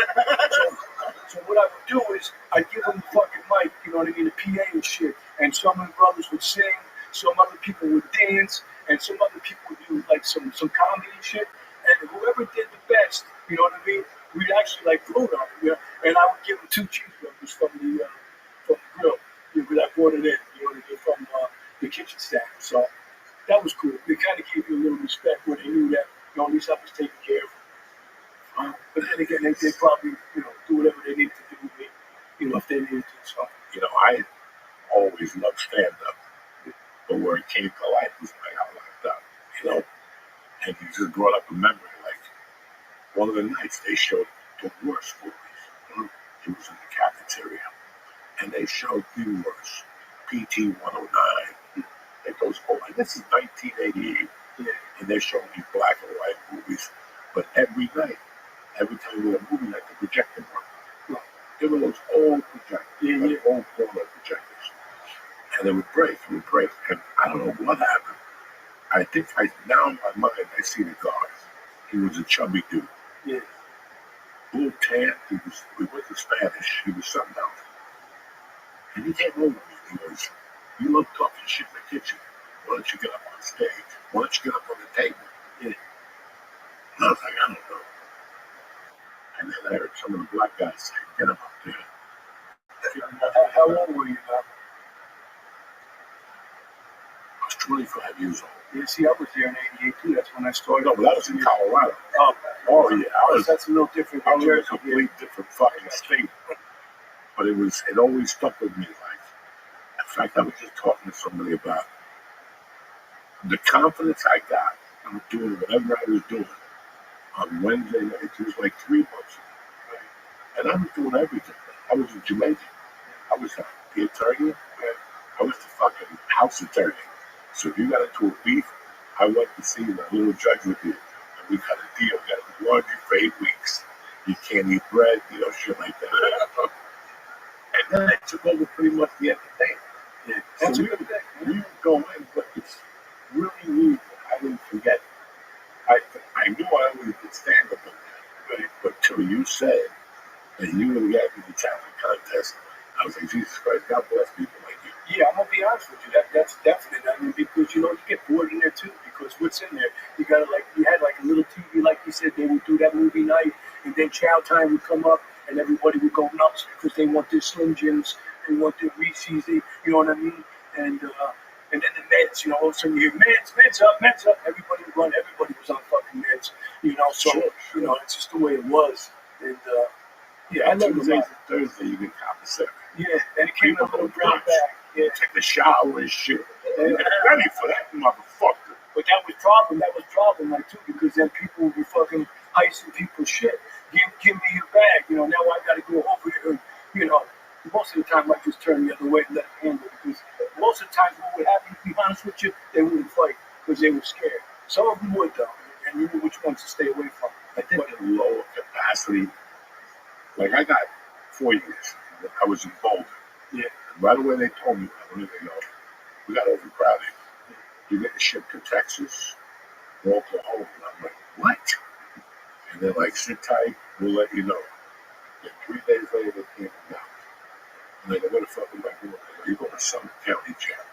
So what I would do is I'd give them the fucking mic, you know what I mean, the PA and shit. And some of the brothers would sing, some other people would dance, and some other people would do like some comedy and shit. And whoever did the best, you know what I mean, we'd actually like vote on it, you know. And I would give them 2 cheeseburgers from the grill. You know, I brought it in, you know what I mean, from the kitchen staff. So that was cool. They kind of gave you a little respect when they knew that, you know, at least I was taking care of them. But then again, they probably, you know, do whatever they need to do with me, you know, if they need to. So, You know, I always loved stand-up, but where it came to life was when I got locked up, you know. And you just brought up a memory, like one of the nights they showed the worst movies. It was in the cafeteria, and they showed the worst PT 109. It goes, oh, and this is 1988, and they're showing these black and white movies. But every night, every time we had a movie night, the projector worked. There were those old projectors, like old porno projectors, and it would break, and I don't know what happened. I think now in my mind I see the guard. He was a chubby dude. yeah. Blue tan. We went to Spanish. He was something else. And he came over to me. He goes, "You look tough and shit in the kitchen. Why don't you get up on stage? Why don't you get up on the table?" Yeah. And I was like, "I don't know." And then I heard some of the black guys say, "Get him up there." How old were you now? I was 25 years old. Yeah, see, I was there in '88 too. That's when I started. No, but that was in Colorado. Oh, yeah. that's a little different. I was in a Jersey, complete different fucking state. But it always stuck with me. Like, in fact, I was just talking to somebody about the confidence I got from doing whatever I was doing on Wednesday nights. It was like 3 months ago, right? And I was doing everything. I was a Jamaican. I was the attorney. I was the fucking house attorney. So if you got into a beef, I went to see the little judge with you. And we got a deal. We got to do laundry for 8 weeks. You can't eat bread, you know, shit like that. And then I took over pretty much the entertainment. Yeah, So that's a good thing. we would go in, but it's really weird. I didn't forget. I knew I always did stand up in there, right? But till you said that you were the guy for the talent contest, I was like, Jesus Christ, God bless people like you. Yeah, I'm gonna be honest with you. That's definite. I mean, because you know you get bored in there too. Because what's in there, you had like a little TV, like you said, they would do that movie night, and then Chow Time would come up, and everybody would go nuts because they want their Slim Jims, they want their Reese's, you know what I mean? And then the meds, you know, all of a sudden you hear meds up. Everybody would run. Everybody was on fucking meds, you know. So you know, it's just the way it was. And yeah, I love Tuesdays it. and Thursday, you get commissary. Yeah, and it came in a little brown bag. Yeah. Take a shower and shit. Yeah. Get ready for that motherfucker. But that was problem like too, because then people were fucking icing people's shit. Give me your bag, you know. Now I got to go over there, and, you know. Most of the time, I just turn the other way and let them handle it. Because most of the time, what would happen, to be honest with you, they wouldn't fight because they were scared. Some of them would though, and you knew which ones to stay away from. I think in lower capacity, like I got 4 years. I was in Boulder. Yeah. And right away they told me, they go, we got overcrowded. You're getting shipped to Texas or Oklahoma. And I'm like, what? And they're like, sit tight, we'll let you know. And 3 days later, they came down. And I go, what the fuck am I doing? They go, you're going to Summit County Jail.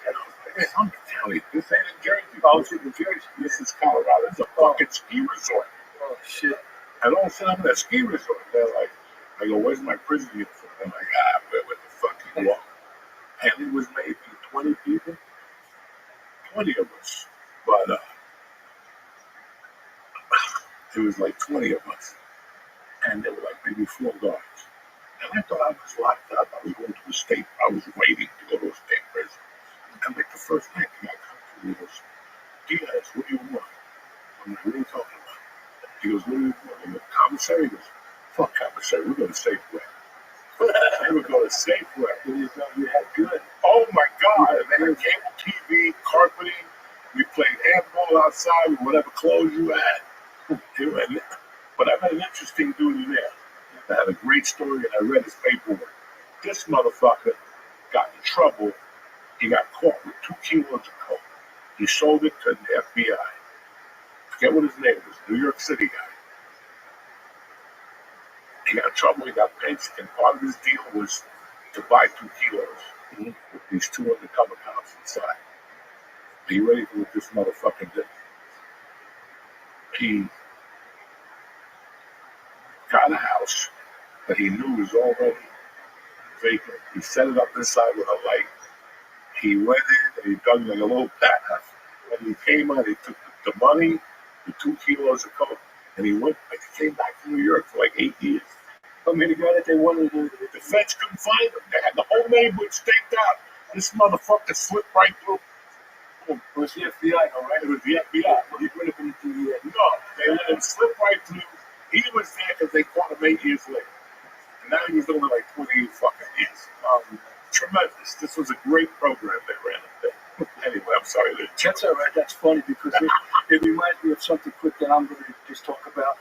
And I was like, Summit County? This ain't in Jersey. I was in New Jersey. This is Colorado. It's a fucking ski resort. Oh, shit. And all of a sudden, I'm at a ski resort. They're like, I go, where's my prison uniform? I'm like, where the fuck you are? And it was maybe 20 people. 20 of us. But it was like 20 of us. and there were like maybe 4 guards. And I thought I was locked up. I was going to a state. I was waiting to go to a state prison. And like the first night, the guy comes to me and goes, Diaz, what do you want? I'm like, what are you talking about? He goes, what do you want? I'm like, commissary? He goes, fuck commissary. We're going to Safeway. We were going to Safeway. You had good. Oh my God. And then cable TV, carpeting. We played handball outside with whatever clothes you had. But I met an interesting dude there. I had a great story, and I read his paperwork. This motherfucker got in trouble. He got caught with 2 kilos of coke. He sold it to the FBI. Forget what his name was, New York City guy. He got in trouble, he got paid, and part of his deal was to buy 2 kilos with these 2 undercover cops inside. Are you ready for what this motherfucker did? He got a house that he knew was already vacant. He set it up inside with a light. He went in and he dug like a little path. When he came out, he took the money, the 2 kilos of coke, and he came back to New York for like 8 years. I mean, the guy that they wanted to. The feds couldn't find him. They had the whole neighborhood staked out. This motherfucker slipped right through. It was the FBI, though, right? It was the FBI. Well, he would have been the DEA. No, they let him slip right through. He was there because they caught him 8 years later. And now he was only like 28 fucking years. Tremendous. This was a great program they ran up there. Anyway, I'm sorry. That's all right. That's funny because it reminds me of something quick that I'm going to just talk about.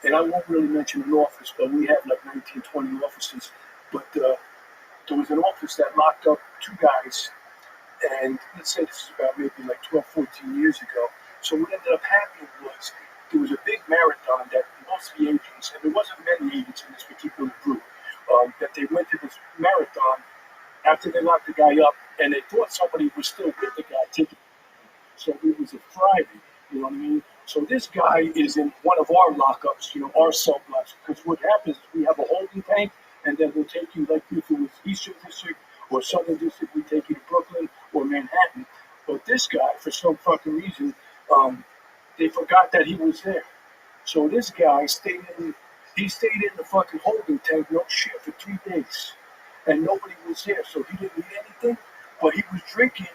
And I won't really mention an office, but we have like 19, 20 offices. But there was an office that locked up 2 guys. And let's say this is about maybe like 12, 14 years ago. So what ended up happening was there was a big marathon that most of the agents, and there wasn't many agents in this particular group, that they went to this marathon after they locked the guy up, and they thought somebody was still with the guy taking. So it was a Friday, you know what I mean? So this guy is in one of our lockups, our cell blocks, because what happens is we have a holding tank, and then we'll take you, like if it was Eastern District or Southern District, we take you to Brooklyn or Manhattan. But this guy, for some fucking reason, they forgot that he was there. So this guy stayed in the fucking holding tank, no shit, for 3 days. And nobody was there, so he didn't eat anything, but he was drinking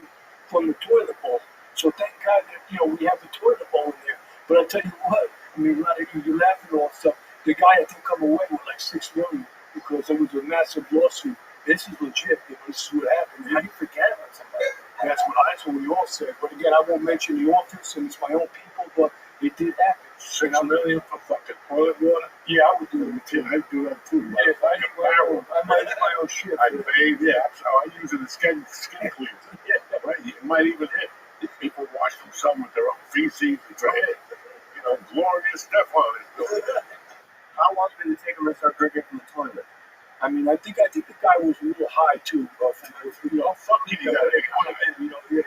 from the toilet bowl. So thank God that, we have the toilet bowl in there. But I tell you what, I mean, a lot of you laughing and all that stuff. The guy, I think, come away with like $6 million because there was a massive lawsuit. This is legit. This is what happened. How do you forget about somebody? That's what we all said. But again, I won't mention the office, and it's my own people, but it did happen. $6 million for fucking toilet water? Yeah, I would do it too. I'd do that too. Yeah, if I might have my own shit. I bathe, yeah. So I use it as skin cleanser. Yeah. Right? It might even hit. If people wash themselves with their own feces, it's a hit. Gloria Stefan is doing that. How long did it take him to start drinking from the toilet? I mean, I think the guy was a little high too. Fucking you got it.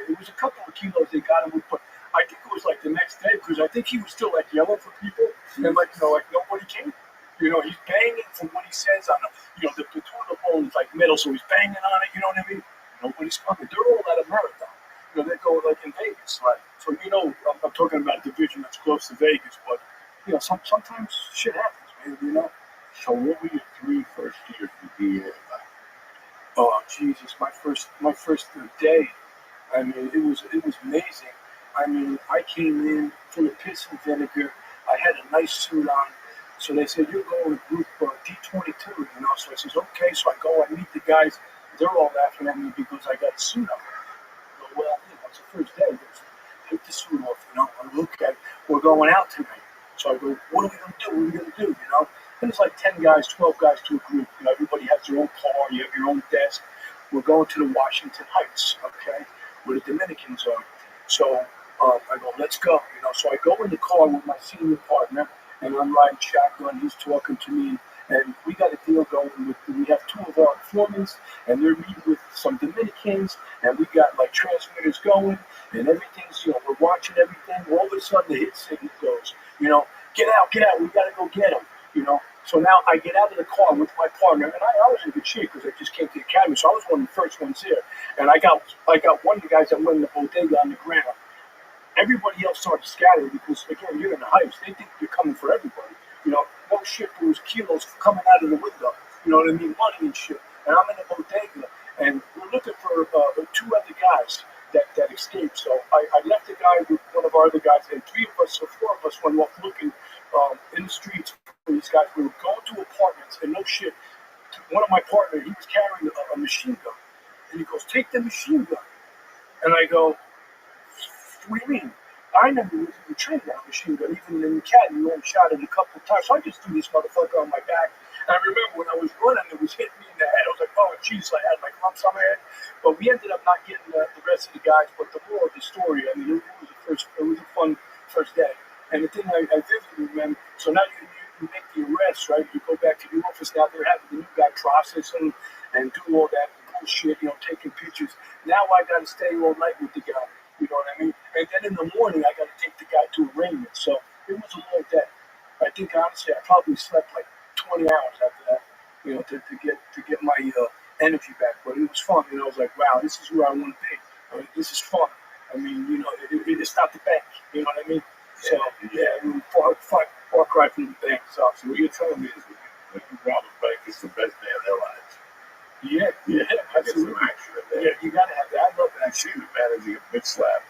It was a couple of kilos they got him with, but I think it was like the next day because I think he was still like yelling for people and like nobody came. He's banging from what he says on the toilet bowl is like metal, so he's banging on it. You know what I mean? Nobody's coming. They're all at a marathon. They go like in Vegas, right? So I'm talking about a division that's close to Vegas, but sometimes shit happens, man. So what were your 3 first years to be in? Oh Jesus, my first day. I mean, it was amazing. I mean, I came in full of piss and vinegar. I had a nice suit on. So they said, you're going to group D22, So I says, okay. So I go, I meet the guys. They're all laughing at me because I got a suit on. I go, well, it's the first day. Take the suit off, I look at it. We're going out tonight. So I go, what are we going to do? What are we going to do, And it's like 10 guys, 12 guys to a group. Everybody has their own car. You have your own desk. We're going to the Washington Heights, okay, where the Dominicans are. So I go, let's go, So I go in the car with my senior partner, and I'm riding shotgun. He's talking to me, and we got a deal going with. We have 2 of our informants, and they're meeting with some Dominicans, and we got like transmitters going, and everything's, we're watching everything. All of a sudden, the hit signal goes, get out, we got to go get them, So now I get out of the car with my partner, and I was in good shape because I just came to the academy, so I was one of the first ones there. And I got one of the guys that went in the bodega on the ground. Everybody else started scattering because, again, you're in the Heights. They think you're coming for everybody. No shit, there was kilos coming out of the window. You know what I mean? Money and shit. And I'm in a bodega, and we're looking for two other guys that escaped. So I left the guy with one of our other guys, and three of us or four of us went off looking in the streets for these guys. We were going to apartments, and no shit, one of my partners, he was carrying a machine gun. And he goes, take the machine gun. And I go, what do you mean? I never was even trained on a machine gun. Even in the academy, we only shot it a couple of times. So I just threw this motherfucker on my back. And I remember when I was running, it was hitting me in the head. I was like, oh, jeez, I had like lumps on my head. But we ended up not getting the rest of the guys. But the moral of the story, I mean, it was a fun first day. And the thing I vividly remember, so now you make the arrest, right? You go back to the office now, they're having the new guy process him and do all that bullshit, taking pictures. Now I got to stay all night with the guy, you know what I mean? And then in the morning, I got to take the guy to arraignment. So it was a long day. I think, honestly, I probably slept like 20 hours after that, to get my energy back. But it was fun, I was like, wow, this is where I want to be. I mean, this is fun. I mean, it's not the bank, you know what I mean? So, yeah, I mean, far cry from the bank. So what you're telling me is when you rob a bank, it's the best day of their lives. Yeah, I get some absolutely. action in there. Yeah, you got to have that. I love I that. see you managing a big slab.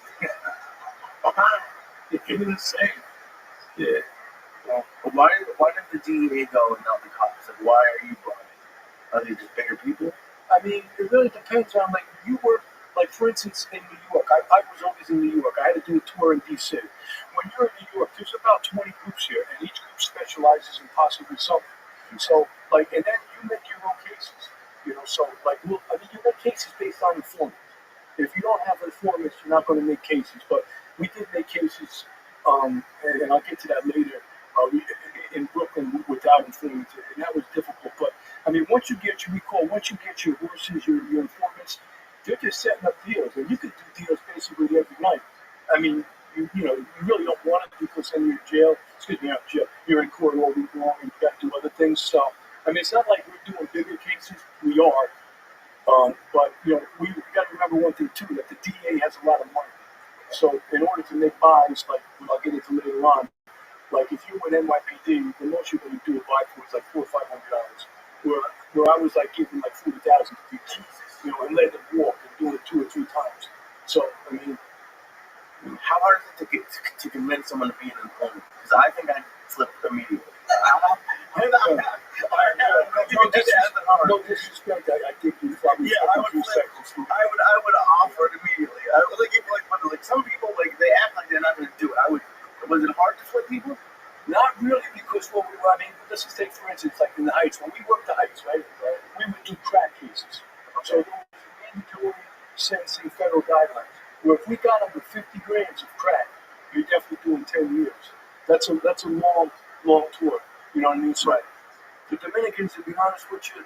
It's insane. Yeah. But why did the DEA go and not the cops? Like, why are you brought in? Are they just bigger people? I mean, it really depends on, like, you work, like, for instance, in New York. I was always in New York. I had to do a tour in D.C. When you're in New York, there's about 20 groups here, and each group specializes in possibly something. So, like, and then you make your own cases, So, like, you make cases based on informants. If you don't have informants, you're not going to make cases. But we did make cases, and I'll get to that later, in Brooklyn without informants, and that was difficult. But, I mean, once you get your horses, your informants, they're just setting up deals, and you can do deals basically every night. I mean, you really don't want it because then you're in jail. Excuse me, not in jail. You're in court all week long, and you got to do other things. So, I mean, it's not like we're doing bigger cases. We are. But we got to remember one thing too, that the DA has a lot of money. So in order to make buys, like I'll get into later on, like if you were in NYPD, the most you're going to do a buy for is like $400 or $500. Where I was like giving like 40,000 to people, and let them walk and do it 2 or 3 times. So I mean, How hard is it to convince someone to be an informant? Because I think I'd flip immediately. No disrespect. I think you probably I would a few flip. seconds. I would offer it immediately. I would like some people they act like they're not going to do it. Was it hard to flip people? Not really, because let's just take for instance, like in the Heights, when we worked the Heights, right, we would do crack cases. So there was mandatory sentencing federal guidelines, where if we got them with 50 grams of crack, you're definitely doing 10 years. That's a long tour, you know what I mean? So the Dominicans, to be honest with you,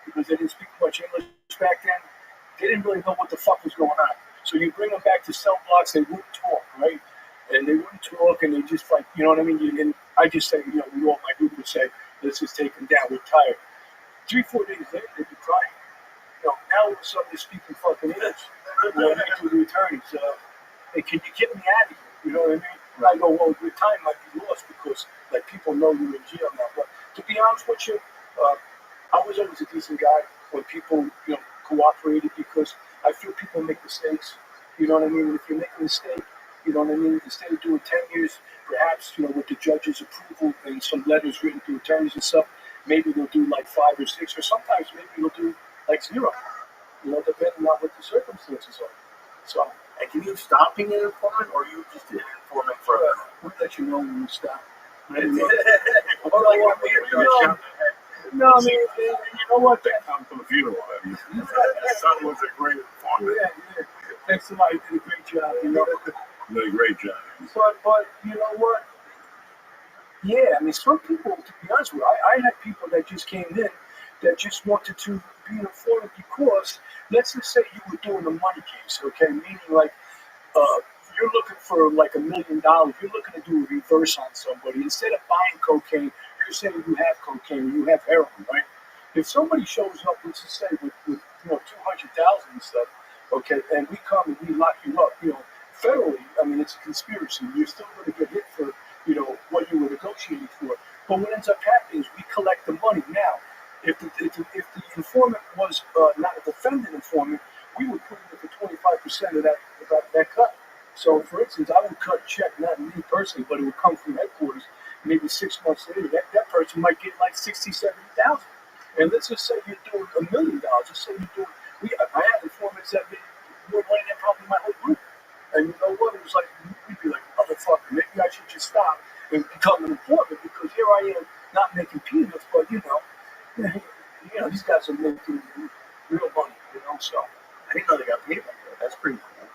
because they didn't speak much English back then, they didn't really know what the fuck was going on. So you bring them back to cell blocks, they wouldn't talk, right? And they wouldn't talk, and they just like, you know what I mean? And I just say, we all, my group would say, let's just take them down, we're tired. 3-4 days later, they'd be crying. Now all of a sudden they're speaking fucking English. To the attorneys, hey, can you get me out of here? You know what I mean? And I go, well, your time might be lost because, like, people know you're in jail now. But to be honest with you, I was always a decent guy when people, cooperated, because I feel people make mistakes. You know what I mean? And if you make a mistake, you know what I mean? Instead of doing 10 years, perhaps, with the judge's approval and some letters written to attorneys and stuff, maybe they'll do like 5 or 6, or sometimes maybe they'll do like 0. Depending on what the circumstances are. So, And can you stop being an informant, or you just an informant forever? we'll let you know when we stop. No, I mean, you know what? That come from the funeral. I mean, his son was a great informant. Yeah. Thanks a lot. You did a great job. You did a great job. But you know what? Yeah, I mean, some people, to be honest with you, I had people that just came in that just wanted to be an informant because, let's just say you were doing a money case, okay? Meaning like, you're looking for like $1 million. You're looking to do a reverse on somebody. Instead of buying cocaine, you're saying you have cocaine, you have heroin, right? If somebody shows up, let's just say with 200,000 and stuff, okay, and we come and we lock you up, federally, I mean, it's a conspiracy. You're still going to get hit for, what you were negotiating for. But what ends up happening is we collect the money. Now, if the informant was not a defendant informant, we would put in for 25% of that cut. So, for instance, I would cut a check, not me personally, but it would come from headquarters. Maybe 6 months later, that person might get like 60, 70,000. And let's just say you're doing $1 million. Let's say you're doing. I had informants that made more money than probably my whole group. And you know what? It was like we'd be like, motherfucker, maybe I should just stop and become an informant because here I am not making peanuts, but you know, these guys are making real money. You know, so I didn't know they got paid like that. That's pretty cool.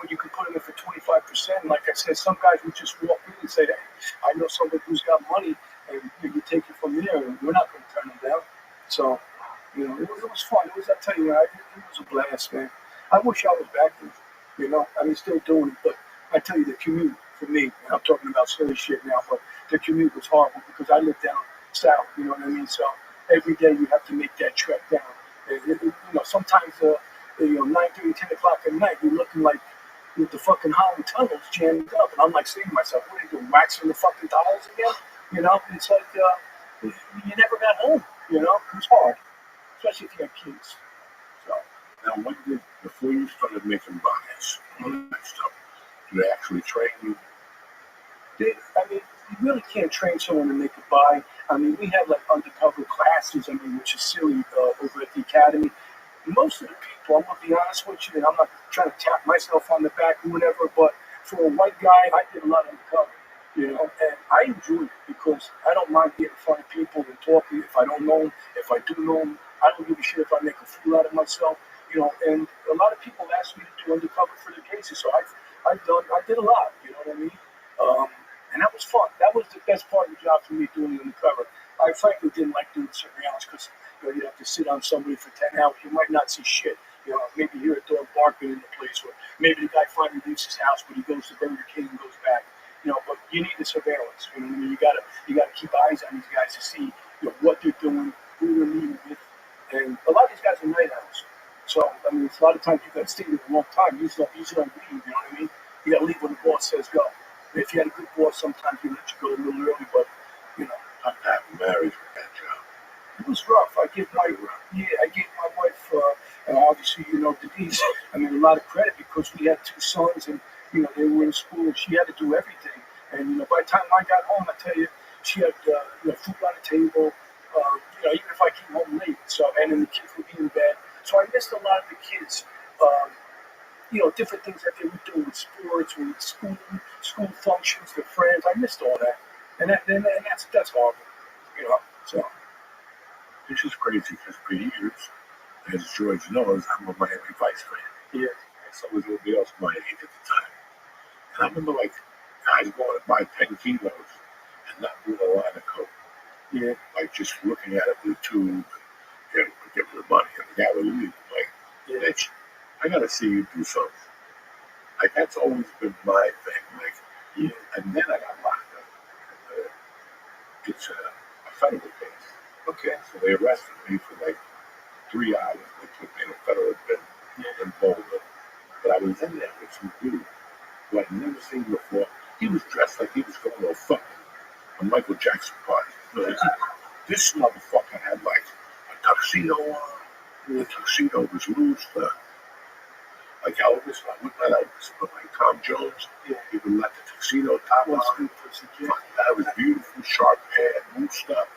you can put them in for 25%. Like I said, some guys would just walk in and say, "Hey, I know somebody who's got money, and you take it from there, and we're not going to turn them down." So, you know, it was fun. I tell you, it was a blast, man. I wish I was back there. You know, I mean, still doing it, but I tell you, the commute for me, and I'm talking about silly shit now, but the commute was horrible because I live down south. You know what I mean? So every day you have to make that trek down. And you know, sometimes 9:30, 10 o'clock at night, you're looking like with the fucking Holland tunnels jammed up, and I'm like saying to myself, "What are they doing, waxing the fucking tires again?" You know, it's like you never got home. You know, it was hard, especially if you had kids. So now, when did before you started making buys and all that stuff, did they actually train you? I mean, you really can't train someone to make a buy. I mean, we have like undercover classes. I mean, which is silly over at the academy. Most of the people, I'm gonna be honest with you, and I'm not trying to tap myself on the back or whatever, but for a white guy, I did a lot of undercover, you know, and I enjoy it because I don't mind getting in front of people and talking. If I don't know them, if I do know them, I don't give a shit if I make a fool out of myself, you know. And a lot of people ask me to do undercover for their cases, so I did a lot, you know what I mean? And that was fun. That was the best part of the job for me, doing the undercover. I frankly didn't like doing surveillance because you have to sit on somebody for 10 hours. You might not see shit. You know, maybe hear a dog barking in the place, or maybe the guy finally leaves his house, but he goes to Burger King and goes back. You know, but you need the surveillance. You know what I mean? You gotta keep eyes on these guys to see what they're doing, who they're meeting with, and a lot of these guys are night owls. So I mean, a lot of times you got to stay there a long time. You don't leave. You know what I mean? You got to leave when the boss says go. If you had a good boss, sometimes he let you go a little early, but you know. I'm happy married with that job. It was rough. I gave my wife, obviously, Denise, I mean, a lot of credit because we had two sons and, they were in school and she had to do everything. And, by the time I got home, I tell you, she had, food on the table, even if I came home late. So, and then the kids would be in bed. So I missed a lot of the kids, different things that they would do with sports, with school functions, their friends. I missed all that. And that's horrible, so. This is crazy because for years, as George knows, I'm a Miami Vice fan. Yeah. And so was everybody else my age at the time. And I remember, guys going to buy 10 kilos and not doing a line of coke. Yeah. Just looking at it with a tube, give me the money. And the guy would leave, bitch, I got to see you do something. That's always been my thing. And then I got locked up. It's a federal case. Okay. So they arrested me for 3 hours. They put me in a federal bin in Boulder. But I was in there with some dude who I'd never seen before. He was dressed like he was going to a Michael Jackson party. This motherfucker had a tuxedo on. The tuxedo was loose. Like Elvis, not Elvis, but Tom Jones. He would let the tuxedo top on. That was beautiful, sharp hair, moosed up.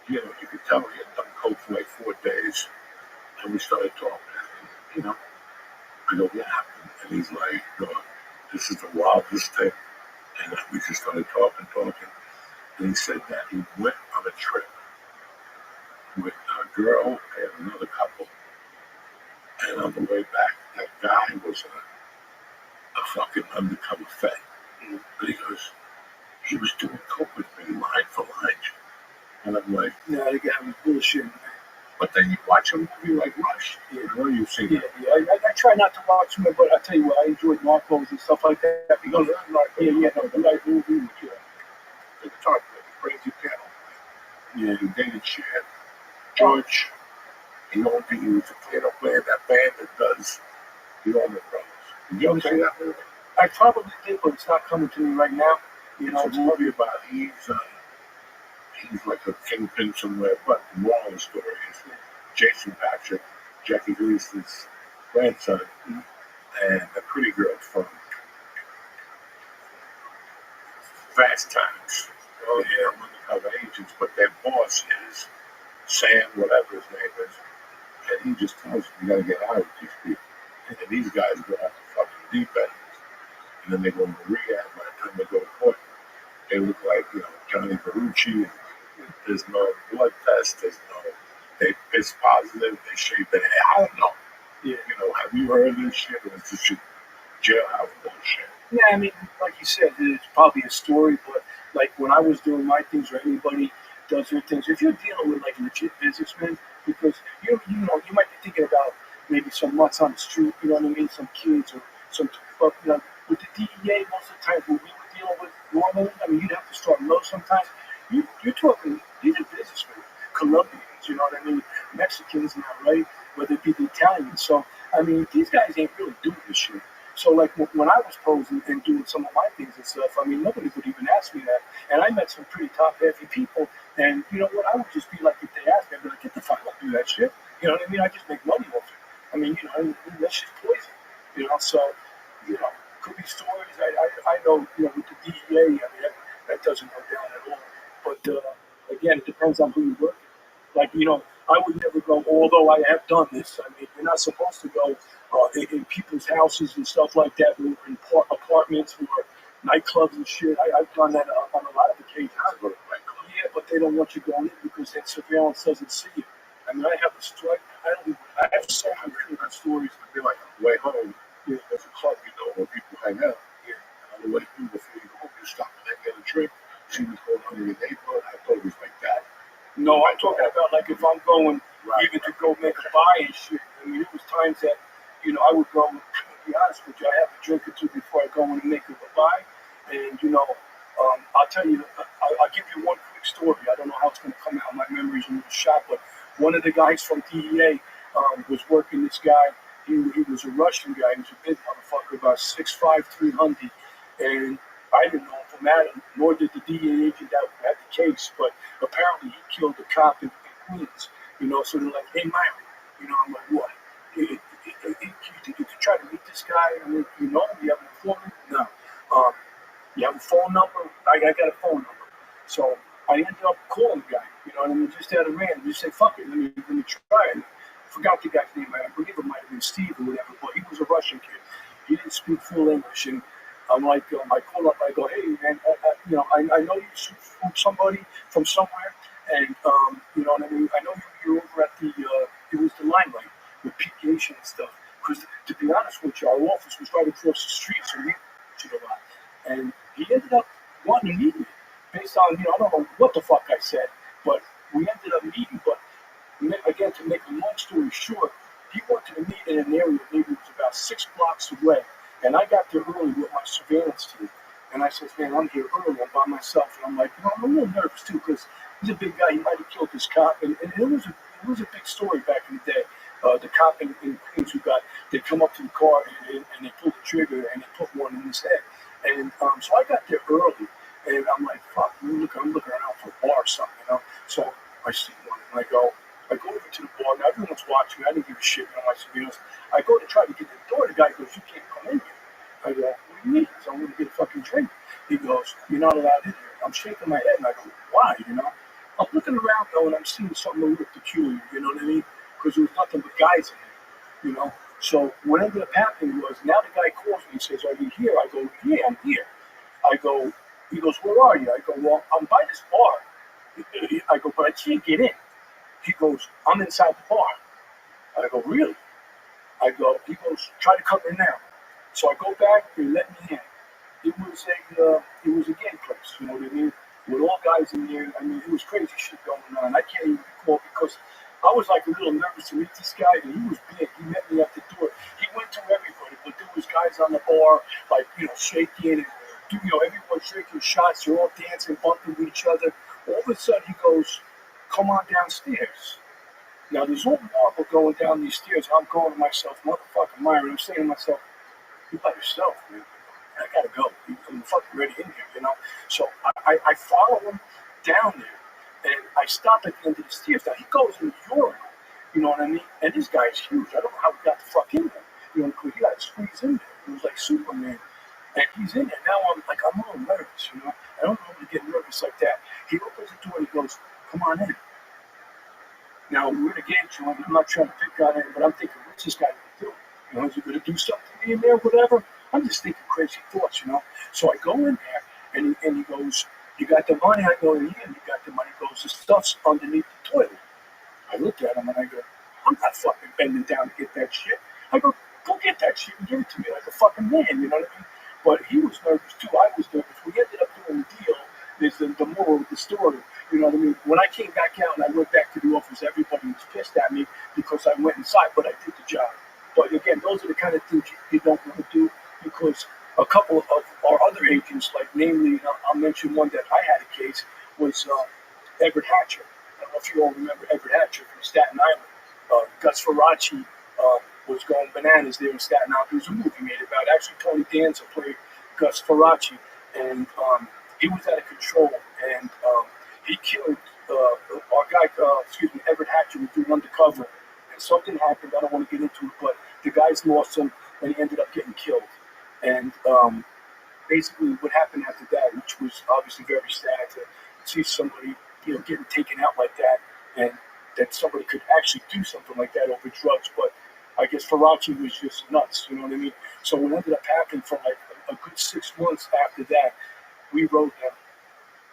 You could tell he had done coke for 4 days. And we started talking. I go, what happened? And he's like, this is the wildest thing. And we just started talking. And he said that he went on a trip with a girl and another couple. And on the way back, that guy was a fucking undercover fed. But he goes, he was doing coke with me line for line. And I'm like, no, the guy was bullshit. But then you watch a movie like Rush. Where you've seen it. I try not to watch them, but I tell you what, I enjoyed Narcos and stuff like that. Because the right movie with the guitar player, the crazy piano player. He dated Chad. George, he owned the piano player, that band that does the Allman Brothers. Did you ever see that movie? I probably did, but it's not coming to me right now. You know, It's a movie about he's like a kingpin somewhere, but the moral of the story is Jason Patrick, Jackie Gleason's grandson, and a pretty girl from Fast Times. Oh, yeah, undercover agents, but their boss is Sam, whatever his name is, and he just tells them, you gotta get out of these people. And these guys go off the fucking deep end, and then they go into rehab. By the time they go to court, they look like, Johnny Berucci. There's no blood test. There's no, they piss positive. They shave their hair. I don't know. yeah. Have you heard of this shit? Or is this just jailhouse bullshit? Yeah, I mean, like you said, it's probably a story, but like when I was doing my things, or anybody does their things, if you're dealing with like legit businessmen, because you might be thinking about maybe some mutts on the street, you know what I mean, some kids or some, but with the DEA, most of the time when we were dealing with normally, I mean, you'd have to start low sometimes. You're talking, these are businessmen, Colombians, you know what I mean, Mexicans now, right? Whether it be the Italians. So, I mean, these guys ain't really doing this shit. So, like, when I was posing and doing some of my things and stuff, I mean, nobody would even ask me that. And I met some pretty top-heavy people, and you know what? I would just be like, if they asked me, I'd be like, get the fuck up, do that shit. You know what I mean? I just make money off it. I mean, that's just poison. So, could be stories. I know, with the DEA, I mean, that doesn't go down at all. But again, it depends on who you work with. Like, I would never go, although I have done this. I mean, you're not supposed to go in people's houses and stuff like that, or in apartments or nightclubs and shit. I've done that on a lot of occasions. Yeah, but they don't want you going in because that surveillance doesn't see you. I mean, I have a story. I have so many different stories. I feel like on the way home, Yeah. there's a club, where people hang out. Yeah. And on the way home, before you go home, you stop and then get a drink. See what's going on in your neighborhood. I thought it was like that. No, I'm talking about like if I'm going even to go make a buy and shit. I mean, it was times that, I would go, to be honest with you, I have a drink or two before I go in and make a buy. And, I'll tell you, I'll give you one quick story. I don't know how it's going to come out. My memory's a little shot, but one of the guys from DEA was working this guy. He was a Russian guy. He was a big motherfucker, about 6'5", 300. And I didn't know him from Adam, nor did the DEA agent that had the case. But apparently he killed a cop in Queens. So they're like, hey, Myron. I'm like, what? You think you could try to meet this guy? I mean, you have an informant? No. You have a phone number? I got a phone number. So I ended up calling the guy, you know what I mean, just out of random. Just say, fuck it, let me try it. I forgot the guy's name. I believe it might have been Steve or whatever, but he was a Russian kid. He didn't speak full English. And I'm like, I call up, I go, hey, man, I know you from somebody from somewhere. And, you know what I mean, I know you're over at it was the Limelight with Pete Gation and stuff. Because to be honest with you, our office was right across the street, so we did a lot. And he ended up wanting to meet me based on, I don't know what the fuck I said, but we ended up meeting. But again, to make a long story short, he wanted to meet in an area maybe it was about 6 blocks away. And I got there early with my surveillance team. And I said, man, I'm here early. I'm by myself. And I'm like, I'm a little nervous too because he's a big guy. He might have killed this cop. And it was a big story back in the day. The cop in Queens they come up to the car and they pull the trigger and they put one in his head. And so I got there early, and I'm like, fuck, I'm looking around for a bar or something, So I see one, and I go over to the bar. Now everyone's watching. I didn't give a shit on my surveillance. I go to try to get the door. The guy goes, you can't come in here. I go, what do you mean? So I'm going to get a fucking drink. He goes, you're not allowed in here. I'm shaking my head, and I go, why, I'm looking around, though, and I'm seeing something a little peculiar, you know what I mean? Because there was nothing but guys in there, So what ended up happening was now the guy calls me and says, are you here? I go, yeah, I'm here. He goes, where are you? I go, well, I'm by this bar. I go, but I can't get in. He goes, I'm inside the bar. I go, really? He goes, try to come in now. So I go back, they let me in. It was a gay place, you know what I mean? With all guys in there. I mean, it was crazy shit going on. I can't even recall because I was like a little nervous to meet this guy, and he was big. He met me at the door. He went to everybody, but there was guys on the bar, like, shaking, and, everyone shaking shots. They're all dancing, bumping with each other. All of a sudden, he goes, come on downstairs. Now, there's all marble going down these stairs. I'm going to myself, motherfucking Myron. I'm saying to myself, you by yourself, man. I gotta go. I'm fucking ready in here, you know. So I follow him down there, and I stop at the end of the stairs. Now he goes in the urinal, you know what I mean? And this guy's huge. I don't know how he got the fuck in there. You know, because he got to squeeze in there. It was like Superman. And he's in there. Now I'm a little nervous, you know. I don't normally get nervous like that. He opens the door and he goes, come on in. Now, we're in a game show, and I'm not trying to pick on him, but I'm thinking, what's this guy going to do? You know, is he going to do something to me in there, whatever? I'm just thinking crazy thoughts, you know. So I go in there, and he goes, you got the money? I go, yeah, you got the money. He goes, the stuff's underneath the toilet. I look at him, and I go, I'm not fucking bending down to get that shit. I go, go get that shit and give it to me like a fucking man, you know what I mean? But he was nervous, too. I was nervous. We ended up doing the deal. There's the moral of the story. You know what I mean? When I came back out and I went back to the office, everybody was pissed at me because I went inside, but I did the job. But again, those are the kind of things you don't want to do, because a couple of our other agents, like namely, I'll mention one that I had a case, was Everett Hatcher. I don't know if you all remember Everett Hatcher from Staten Island. Gus Faraci was going bananas there in Staten Island. There was a movie made about it. Actually, Tony Danza played Gus Faraci, and he was out of control, and he killed our guy, Everett Hatcher was doing undercover, and something happened. I don't want to get into it, but the guys lost him, and he ended up getting killed. And basically, what happened after that, which was obviously very sad to see somebody, you know, getting taken out like that, and that somebody could actually do something like that over drugs. But I guess Faraci was just nuts, you know what I mean? So what ended up happening for like a good 6 months after that, we wrote them.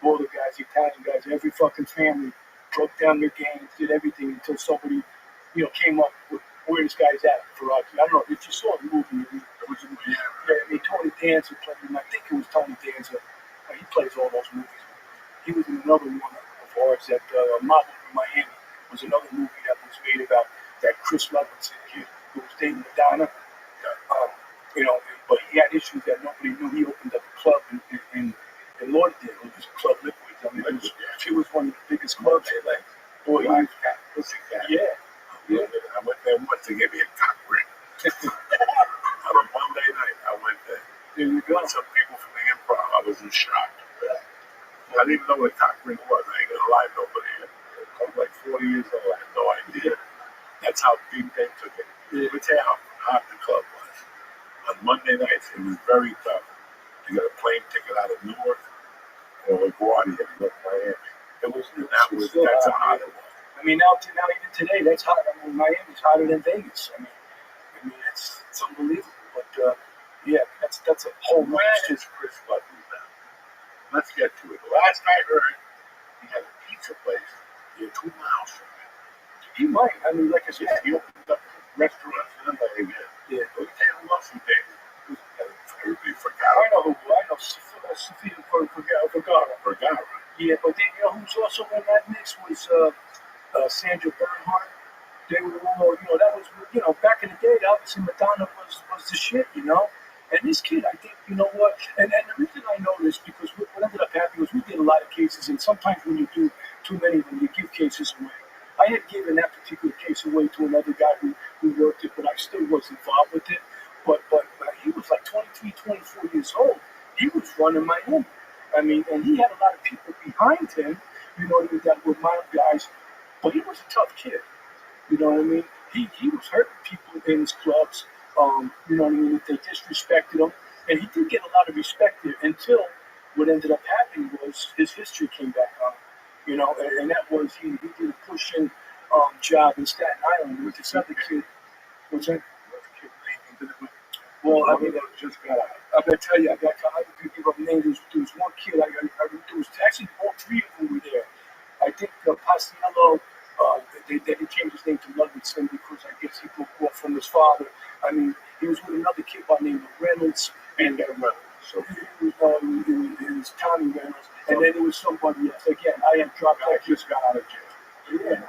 All the guys, the Italian guys, every fucking family broke down their games, did everything until somebody, you know, came up with where this guy's at. Faraci. I don't know if you saw the movie. It was a movie. Yeah, I mean, Tony Danza played him. I think it was Tony Danza. He plays all those movies. He was in another one of ours that Model in Miami was another movie that was made about that Chris Levinson kid who was dating Madonna. You know, but he had issues that nobody knew. He opened up a club in Lauderdale. It was Club Liquid. I mean, it was one of the biggest clubs. Like, boy, yeah. I went there once to give me a cock ring. On a Monday night, I went there. There you go. With some people from the improv. I was in shock. I didn't even know what a cock ring was. I ain't gonna lie, nobody. I was like 40 years old. I had no idea. That's how deep they took it. Let me tell you how hot the club was. On Monday nights, it was very tough. You got a plane ticket out of Newark or LaGuardia to go to Miami. That's how hot it was. I mean, now even today, that's hot. I mean, Miami's hotter than Vegas. I mean, it's unbelievable. But yeah, that's a whole. Where is Chris Levinson now? Let's get to it. The last I heard, he had a pizza place here 2 miles from him. He might. I mean, like I said, He opened up restaurants in the Bay Area. Yeah. But he can't love from there. Everybody forgot. I know Sofia Vergara. Yeah, but then you know who's also in that mix was Sandra Bernhardt. They were all, you know, that was, you know, back in the day, obviously Madonna was the shit, you know. And this kid, I think, you know what, and the reason I know this, because what ended up happening was we did a lot of cases, and sometimes when you do too many of them, you give cases away. I had given that particular case away to another guy who worked it, but I still was involved with it. But he was like 23, 24 years old. He was running Miami. I mean, and he had a lot of people behind him, you know, that were my guys. But he was a tough kid. You know what I mean? He was hurting people in his clubs. You know what I mean? They disrespected him. And he did get a lot of respect there until what ended up happening was his history came back on. You know, and that was he did a pushing job in Staten Island with this other kid. What's that? Well, I mean, just got out. I'm gonna tell you, I could give up names. There was one kid. There was actually all 3 of them were there. I think Pastiello. They changed his name to Ludwigson because I guess he broke off from his father. I mean, he was with another kid by the name of Reynolds. And Reynolds. So it was Tommy Reynolds, and then there was somebody else. Again, I had dropped I out. just got out of jail. Yeah.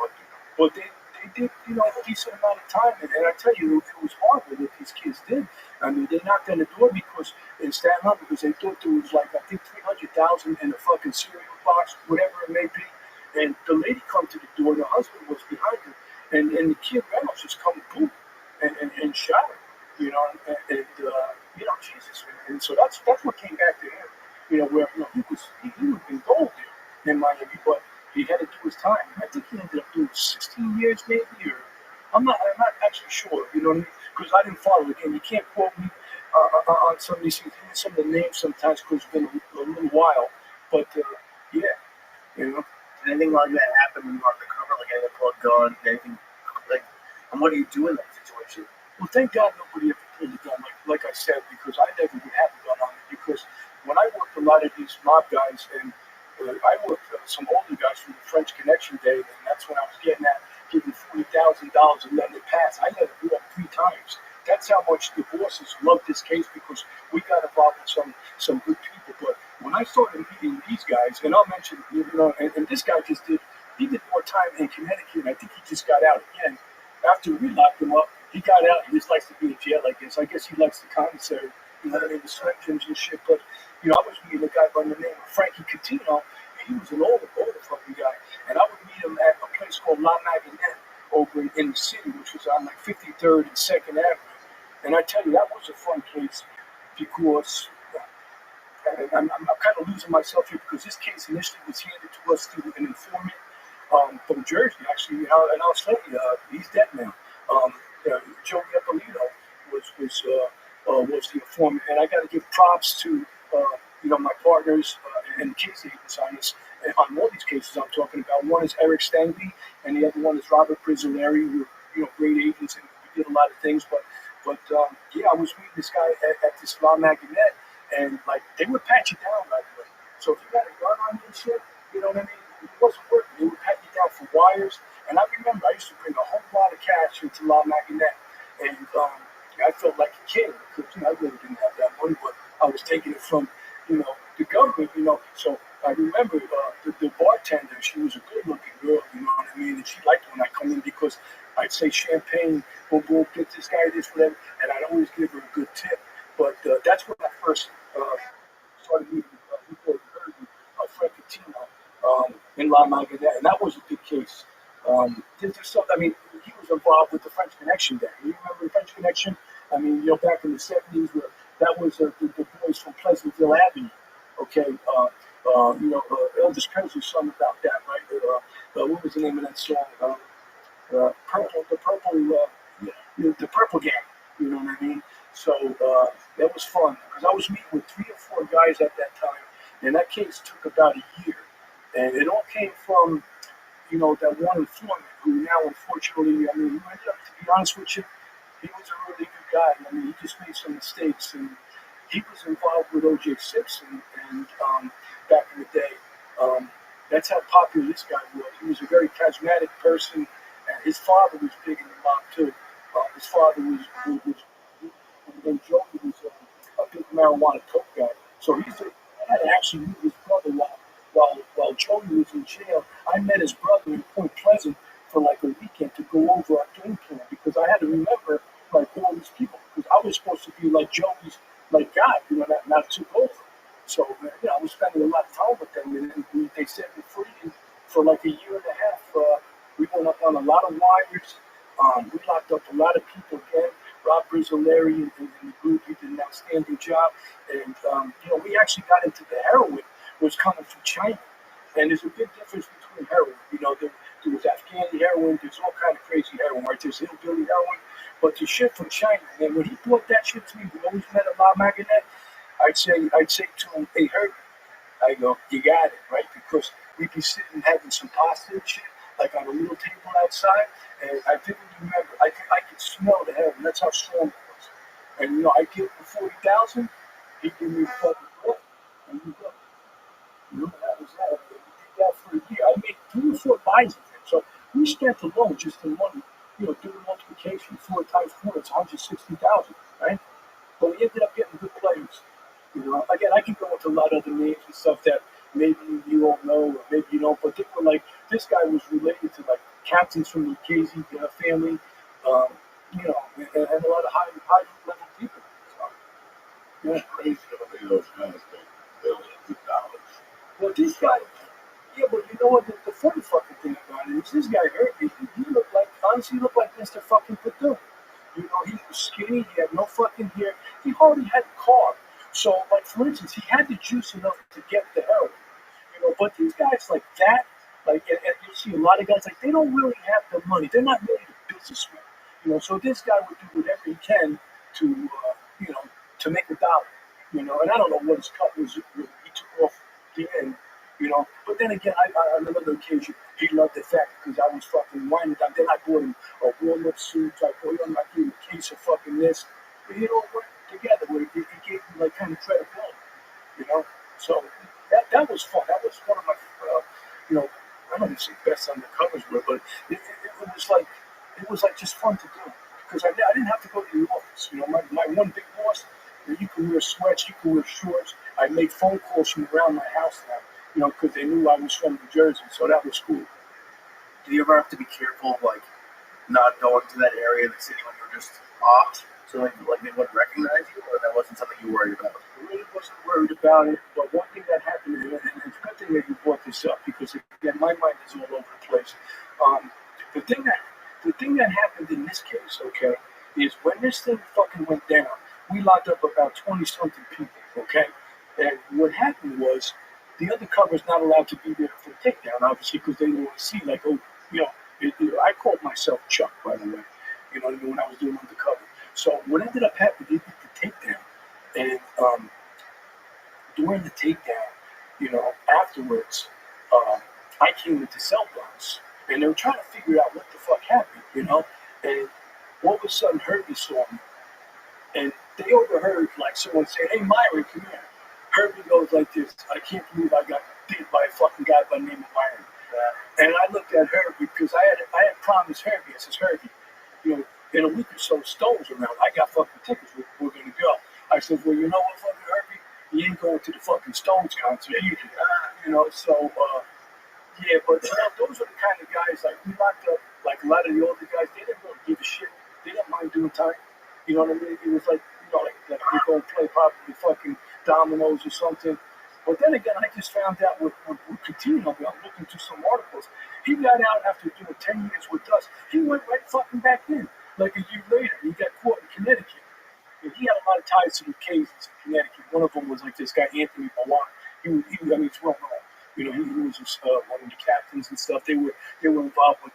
But they did, you know, a decent amount of time. And I tell you, it was hard what these kids did. I mean, they knocked on the door because in Staten Island, because they thought there was like, I think, $300,000 in a fucking cereal box, whatever it may be. And the lady come to the door, the husband was behind her, and the kid Reynolds just come boom and shot her, you know, and you know, Jesus, man. And so that's Miami, but he had to do his time. I think he ended up doing 16 years, maybe, or I'm not actually sure. You know what I mean? Because I didn't follow it. Again, you can't quote me on some of these things, some of the names sometimes because it's been a little while. But yeah, you know. Did anything like that happen when you were undercover? Like anything pull a gun, anything like? And what do you do in that situation? Well, thank God nobody ever pulled a gun, like I said, because I never would have a gun on me. Because when I worked a lot of these mob guys, and I worked some older guys from the French Connection day, and that's when I was getting at giving $40,000 and letting it pass. I let it go up 3 times. That's how much the bosses loved this case because we got involved with some good people. But when I started meeting these guys, and I'll mention, and this guy he did more time in Connecticut, and I think he just got out again. After we locked him up, he got out. He just likes to be in jail, I guess. I guess he likes the commissary, the sweat gyms and shit. But, I was meeting a guy by the name of Frankie Catino, and he was an older fucking guy. And I would meet him at a place called La Maginette over in the city, which was on like 53rd and 2nd Avenue. And I tell you, that was a fun place because I'm kind of losing myself here because this case initially was handed to us through an informant from Jersey, actually, and I'll tell you, he's dead now. Joe Eppolito was the informant, and I got to give props to my partners and case agents on this. On all these cases I'm talking about, one is Eric Stangley, and the other one is Robert Prisoleri, who are great agents and we did a lot of things. But I was meeting this guy at this La Maginette, and like they would pat you down right away. So if you got a gun on you and shit, you know what I mean? It wasn't working. They would pat you down for wires. And I remember I used to bring a whole lot of cash into La Maginette, and I felt like a king because I really didn't have that money, but I was taking it from the government. So I remember the bartender. She was a good-looking girl. You know what I mean? And she liked when I come in because I'd say champagne, boom, boom, get this guy this, whatever, and I'd always give her a good tip. But that's when I first started meeting Frank Catino in La Maginette, and that was a big case. There's something, he was involved with the French Connection there. You remember the French Connection? Back in the 70s, where that was the boys from Pleasantville Avenue. Okay, Elvis Presley sung about that, right? What was the name of that song? The Purple Gang. You know what I mean? So that was fun because I was meeting with 3 or 4 guys at that time, and that case took about a year, and it all came from that one informant who now, unfortunately, who ended up, to be honest with you, he was a really good guy. He just made some mistakes, and he was involved with O.J. Simpson, and back in the day, that's how popular this guy was. He was a very charismatic person, and his father was big in the mob too. His father was and Joe was a big marijuana coke guy. So I had to actually meet his brother while Joey was in jail. I met his brother in Point Pleasant for like a weekend to go over our game plan because I had to remember like all these people because I was supposed to be like Joey's like guy, not took over. So I was spending a lot of time with them, and they set me free. And for like a year and a half, we went up on a lot of wires. We locked up a lot of people again. Rob Brizoleri and the group, he did an outstanding job. And, we actually got into the heroin was coming from China. And there's a big difference between heroin. There was Afghani heroin, there's all kind of crazy heroin, right? There's hillbilly heroin. But the shit from China, and when he brought that shit to me, we always met at La Maginette, I'd say to him, hey, Herbie, I go, you got it, right? Because we'd be sitting having some pasta and shit, like on a little table outside, and I vividly remember, I could smell the heroin. That's how strong it was. And, I give him 40,000, he give me fucking what? And you go. That was that. We did that for a year. I made 3 or 4 buys of it. So we spent alone just in money, doing multiplication, 4 times 4, it's 160,000, right? But we ended up getting good players. Again, I can go into a lot of other names and stuff that maybe you don't know or maybe you don't, but they were like, this guy was related to like captains from the KZ family, and a lot of high level people. So, It's crazy how many of those guys make billions of dollars. Well, this guy, but you know what? The funny fucking thing about it is this guy Herbie, he looked like, honestly, looked like Mr. fucking Perdue. He was skinny, he had no fucking hair, he hardly had a car. So, like, for instance, he had the juice enough to get the heroin. But these guys like that lot of guys, like, they don't really have the money. They're not really the businessmen. You know, so this guy would do whatever he can to, you know, to make a dollar. You know, and I don't know what his cut was. He took off the end. You know, but then again, on another occasion, he loved the fact because I was fucking whining down. Then I bought him a warm-up suit. I bought him, I gave him a case of fucking this. But it all went together where he gave me like kind of credibility, you know. So that was fun. That was one of my, you know, I don't even say best undercovers were, but it was like just fun to do because I didn't have to go to the office. You know, my one big boss, you can wear sweats, you can wear shorts. I made phone calls from around my house now. You know, because they knew I was from New Jersey, so that was cool. Do you ever have to be careful, like, not going to that area of the city when you're just off, so like they wouldn't recognize you, or that wasn't something you worried about? I really wasn't worried about it, but one thing that happened, and it's a good thing that you brought this up, because again, my mind is all over the place. The thing that happened in this case, okay, is when this thing fucking went down, we locked up about 20-something people, okay? And what happened was, the undercover's not allowed to be there for takedown, obviously, because they don't want to see, like, oh, you know, I called myself Chuck, by the way, you know what I mean, when I was doing undercover. So what ended up happening, they did the takedown, and during the takedown, you know, afterwards, I came into cell blocks, and they were trying to figure out what the fuck happened, you know, and all of a sudden, Herbie saw me, and they overheard, like, someone saying, hey, Myron, come here. Herbie goes like this, I can't believe I got beat by a fucking guy by the name of Myron. And I looked at Herbie because I had promised Herbie, I says, Herbie, you know, in a week or so, Stone's around. I got fucking tickets. We're going to go. I said, well, you know what, fucking Herbie? He ain't going to the fucking Stones concert either. You know, so, yeah, but you know, those are the kind of guys, like, we locked up, like, a lot of the older guys, they didn't really give a shit. They didn't mind doing time. You know what I mean? It was like, you know, like we go play probably fucking dominoes or something. But then again, I just found out with Coutinho, I'm looking through some articles, he got out after doing 10 years with us. He went right fucking back in. Like a year later, he got caught in Connecticut. And he had a lot of ties to the cases in Connecticut. One of them was like this guy, Anthony Milan. I mean, it's well known. You know, he was just, one of the captains and stuff. They were involved with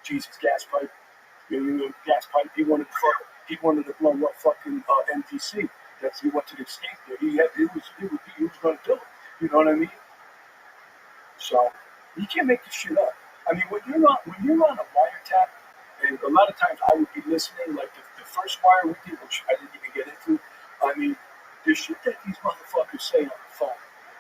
Jesus gas pipe. You know, gas pipe. He wanted to blow up fucking MTC. He went to the escape there. He was going to do it. You know what I mean? So you can't make this shit up. I mean, when you're on a wiretap, and a lot of times I would be listening, like the first wire we did, which I didn't even get into. I mean, the shit that these motherfuckers say on the phone.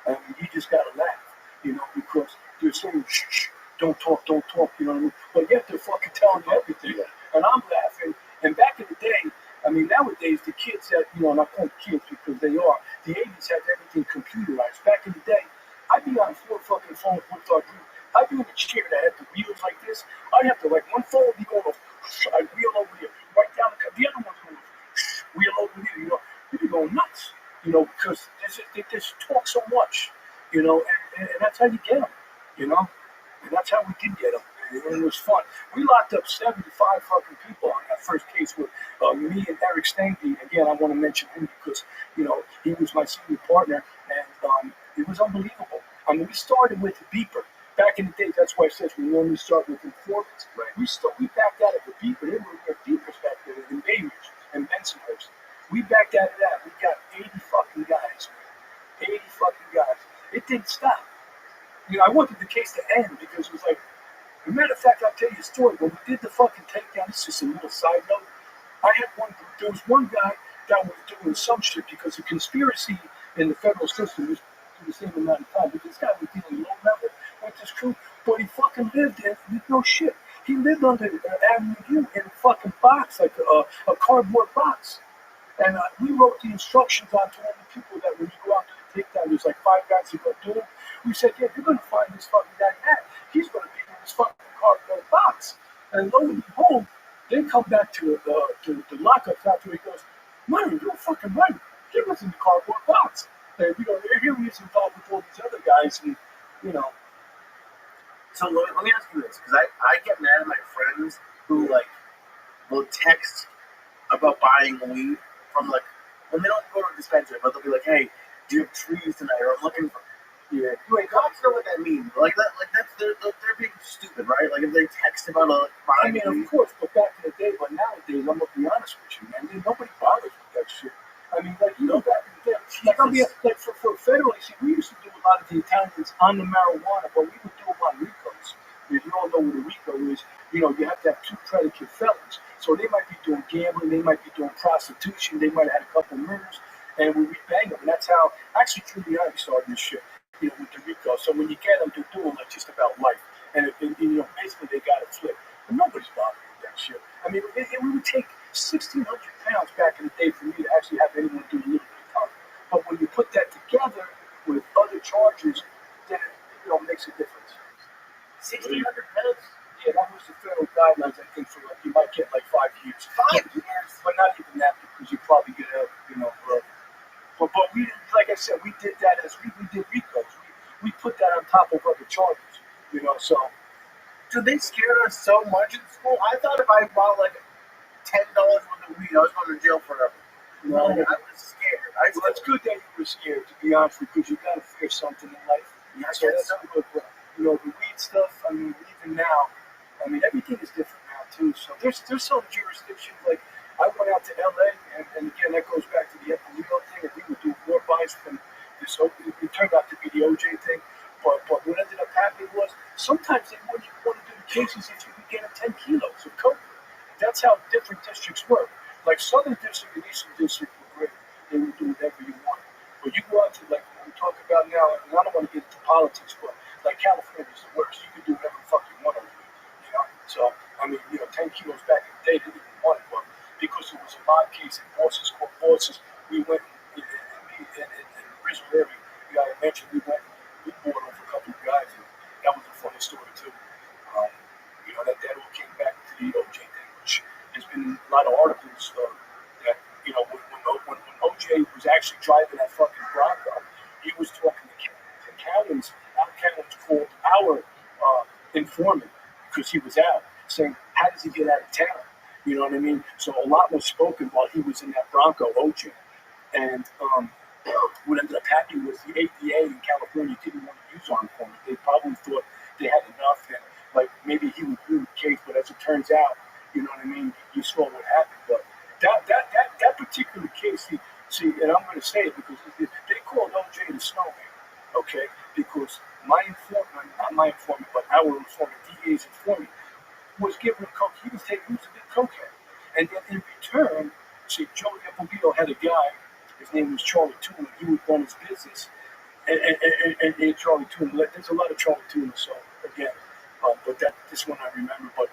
I mean, you just gotta laugh, you know, because they're saying shh, shh, don't talk, you know what I mean? But yet they're fucking telling you everything, and I'm laughing. And back in the day, I mean, nowadays, the kids that, you know, and I call them kids because they are, the 80s had everything computerized. Back in the day, I'd be on 4 fucking phones with our group. I'd be in a chair that had the wheels like this. I'd have to, like, one phone would be going, I'd wheel over here, right down the other one's going, wheel over here, you know. You'd be going nuts, you know, because they just talk so much, you know, and that's how you get them, you know. And that's how we did get them. And it was fun. We locked up 75 fucking people on that first case with me and Eric Stanky. Again, I want to mention him because, you know, he was my senior partner, and it was unbelievable. I mean, we started with the beeper. Back in the day, that's why I said we normally start with informants. Right. We backed out of the beeper. They were beepers back then in Bainbridge and Bensonhurst. We backed out of that. We got 80 fucking guys. 80 fucking guys. It didn't stop. You know, I wanted the case to end because it was like, as a matter of fact, I'll tell you a story. When we did the fucking takedown, this is just a little side note. There was one guy that was doing some shit because the conspiracy in the federal system was the same amount of time. But this guy was dealing low level with this crew, but he fucking lived there with no shit. He lived under Avenue U in a fucking box, like a cardboard box. And we wrote the instructions onto all the people that when you go out to the takedown, there's like 5 guys who go do it. We said, yeah, you're going to find this fucking guy at. He's going to be in this fucking cardboard box. And lo and behold, they come back to the lockup after he goes, Myron, you're fucking right. He was in the cardboard box. And, you know, here he is involved with all these other guys, and, you know. So let me ask you this, because I get mad at my friends who, like, will text about buying weed from, like, when they don't go to a dispensary, but they'll be like, hey, do you have trees tonight? Or I'm looking for... Yeah. You ain't cops know what that means. Like, that's they're being stupid, right? Like if they text about a I mean, of course, but back in the day, but nowadays, I'm gonna be honest with you, man. Nobody bothers with that shit. I mean, like you know, back in the day, like for federally, see, we used to do a lot of the Italians on the marijuana, but we would do them on RICOs. If you don't know what a RICO is, you know, you have to have 2 predicate felons. So they might be doing gambling, they might be doing prostitution, they might have had a couple murders, and we bang them. And that's how actually Giuliani started this shit, you know, with the RICO. So when you get them, they're doing like just about life. And you know, basically they got it flipped. But nobody's bothering with that shit. I mean, it would take 1,600 pounds back in the day for me to actually have anyone do a little bit of time. But when you put that together with other charges, then it makes a difference. 1,600 pounds. Yeah, that was the federal guidelines. I think for like you might get like 5 years. 5 years. But not even that because you probably get out, you know. But we, like I said, we did that as we did RICOs. We put that on top of other charges. You know, so Dude, they scared us so much in school. I thought if I bought like $10 worth of weed, I was going to jail forever. No, I was scared. well, it's good that you were scared, to be honest, because you got to fear something in life. So that's good. But, you know, the weed stuff. I mean, even now, I mean, everything is different now too. So there's some jurisdictions like I went out to LA, and again that goes back to the Eppolito thing, and we would do more buys from this. It turned out to be the OJ thing. But what ended up happening was sometimes they wouldn't even want to do the cases if you could get 10 kilos of coke. That's how different districts work. Like Southern District and Eastern District were great. They would do whatever you want. But you go out to, like, what we talk about now, and I don't want to get into politics, but like California is the worst. You can do whatever the fuck you want over here. You know? So, I mean, you know, 10 kilos back in the day, they didn't even want it. But because it was a mob case and bosses called bosses, we went in Rizzo area. I mentioned we bought over a couple of guys, and that was a funny story too. You know, that all came back to the OJ thing, which there's been a lot of articles that, you know, when OJ was actually driving that fucking Bronco, he was talking to accountants. Our accountants called our informant because he was out, saying, how does he get out of town? You know what I mean? So a lot was spoken while he was in that Bronco, OJ. And what ended up happening was the ADA in California didn't want to use armed formant. They probably thought they had enough, and like maybe he would win the case. But as it turns out, you know what I mean. You saw what happened. But that particular case, see, and I'm going to say it because they called OJ the snowman, okay? Because my informant, not my informant, but our informant, DA's informant, was giving him coke. He was a big cokehead, and then in return, see, Joe Eppolito had a guy. His name was Charlie Tuna. He would run his business. And Charlie Tuna. There's a lot of Charlie Tuna, so again, but this one I remember. But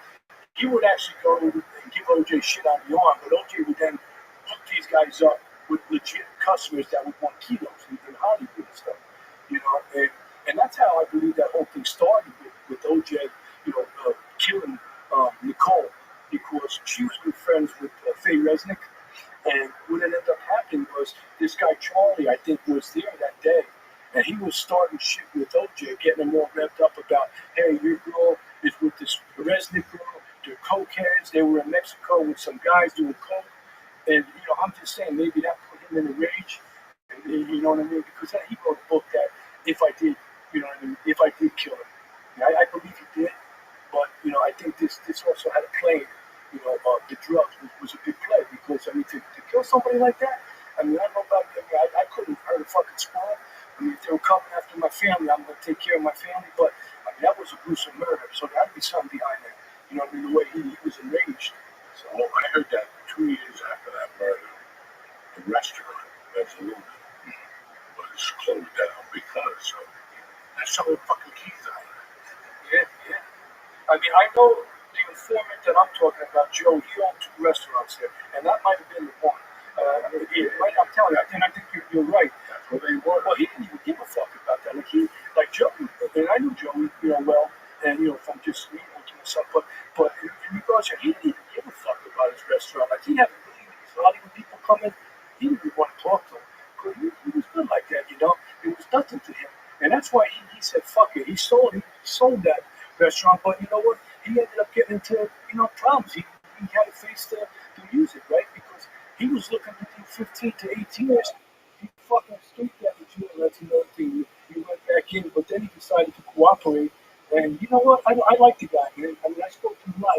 he would actually go and give OJ shit on the arm, but OJ would then hook these guys up with legit customers that would want kilos in Hollywood and stuff. You know, and that's how I believe that whole thing started with OJ, you know, killing Nicole because she was good friends with Faye Resnick. And what ended up happening was this guy Charlie, I think, was there that day, and he was starting shit with OJ, getting them all revved up about, hey, your girl is with this Resnick girl, they're cokeheads, they were in Mexico with some guys doing coke, and you know, I'm just saying maybe that put him in a rage, and you know what I mean? Because he wrote a book that if I did, you know what I mean, if I did kill him, yeah, I believe he did, but you know, I think this also had a play. You know, the drugs was a big play because, I mean, to kill somebody like that, I mean, I don't know about, I couldn't hurt a fucking squirrel. I mean, if they were coming after my family, I'm going to take care of my family, but, I mean, that was a gruesome murder, so there had to be something behind that. You know, I mean, the way he was enraged. So I heard that 2 years after that murder, the restaurant, Resolute, was closed down because of they're selling fucking keys out of it. Yeah. I mean, I know the informant that I'm talking about, Joe, he owned 2 restaurants there, and that might have been the one. I'm telling you, I think you're right. That's what they were. Well, he didn't even give a fuck about that. Like Joey, and I knew Joey, you know, well, and you know, from just to myself. But in regards to, he didn't even give a fuck about his restaurant. Like he had really these Hollywood people come in, he didn't even want to talk to them. Because he was good like that, you know. It was nothing to him, and that's why he said fuck it. He sold that restaurant, but you know what? He ended up getting into, you know, problems. He had to face the music, right? Because he was looking to do 15 to 18 years. He fucking escaped that with you, and that's another thing. He went back in, but then he decided to cooperate, And you know what? I like the guy, man. I mean, I spoke to him a lot.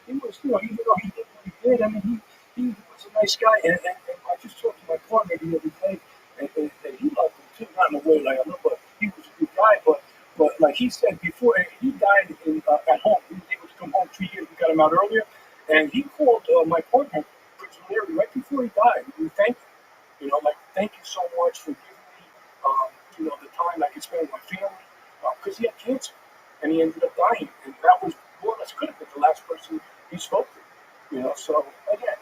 He was, even though he did what he did, I mean, he was a nice guy. And I just talked to my partner the other day, and he loved him too. Not in a way like I know, but he was a good guy. But like he said before, he died at home. He was able to come home 2 years. We got him out earlier. And he called my partner, Prince Larry, right before he died. We thanked him. Like, thank you so much for giving me, the time I could spend with my family. Because he had cancer. And he ended up dying. And that was more or less could have been the last person he spoke to. So again,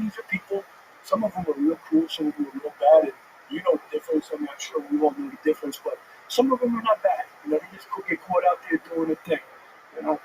these are people, some of them are real cruel, some of them are real bad, and you know the difference. I'm not sure we all know the difference, but some of them are not bad. They just get caught out there doing a thing. So,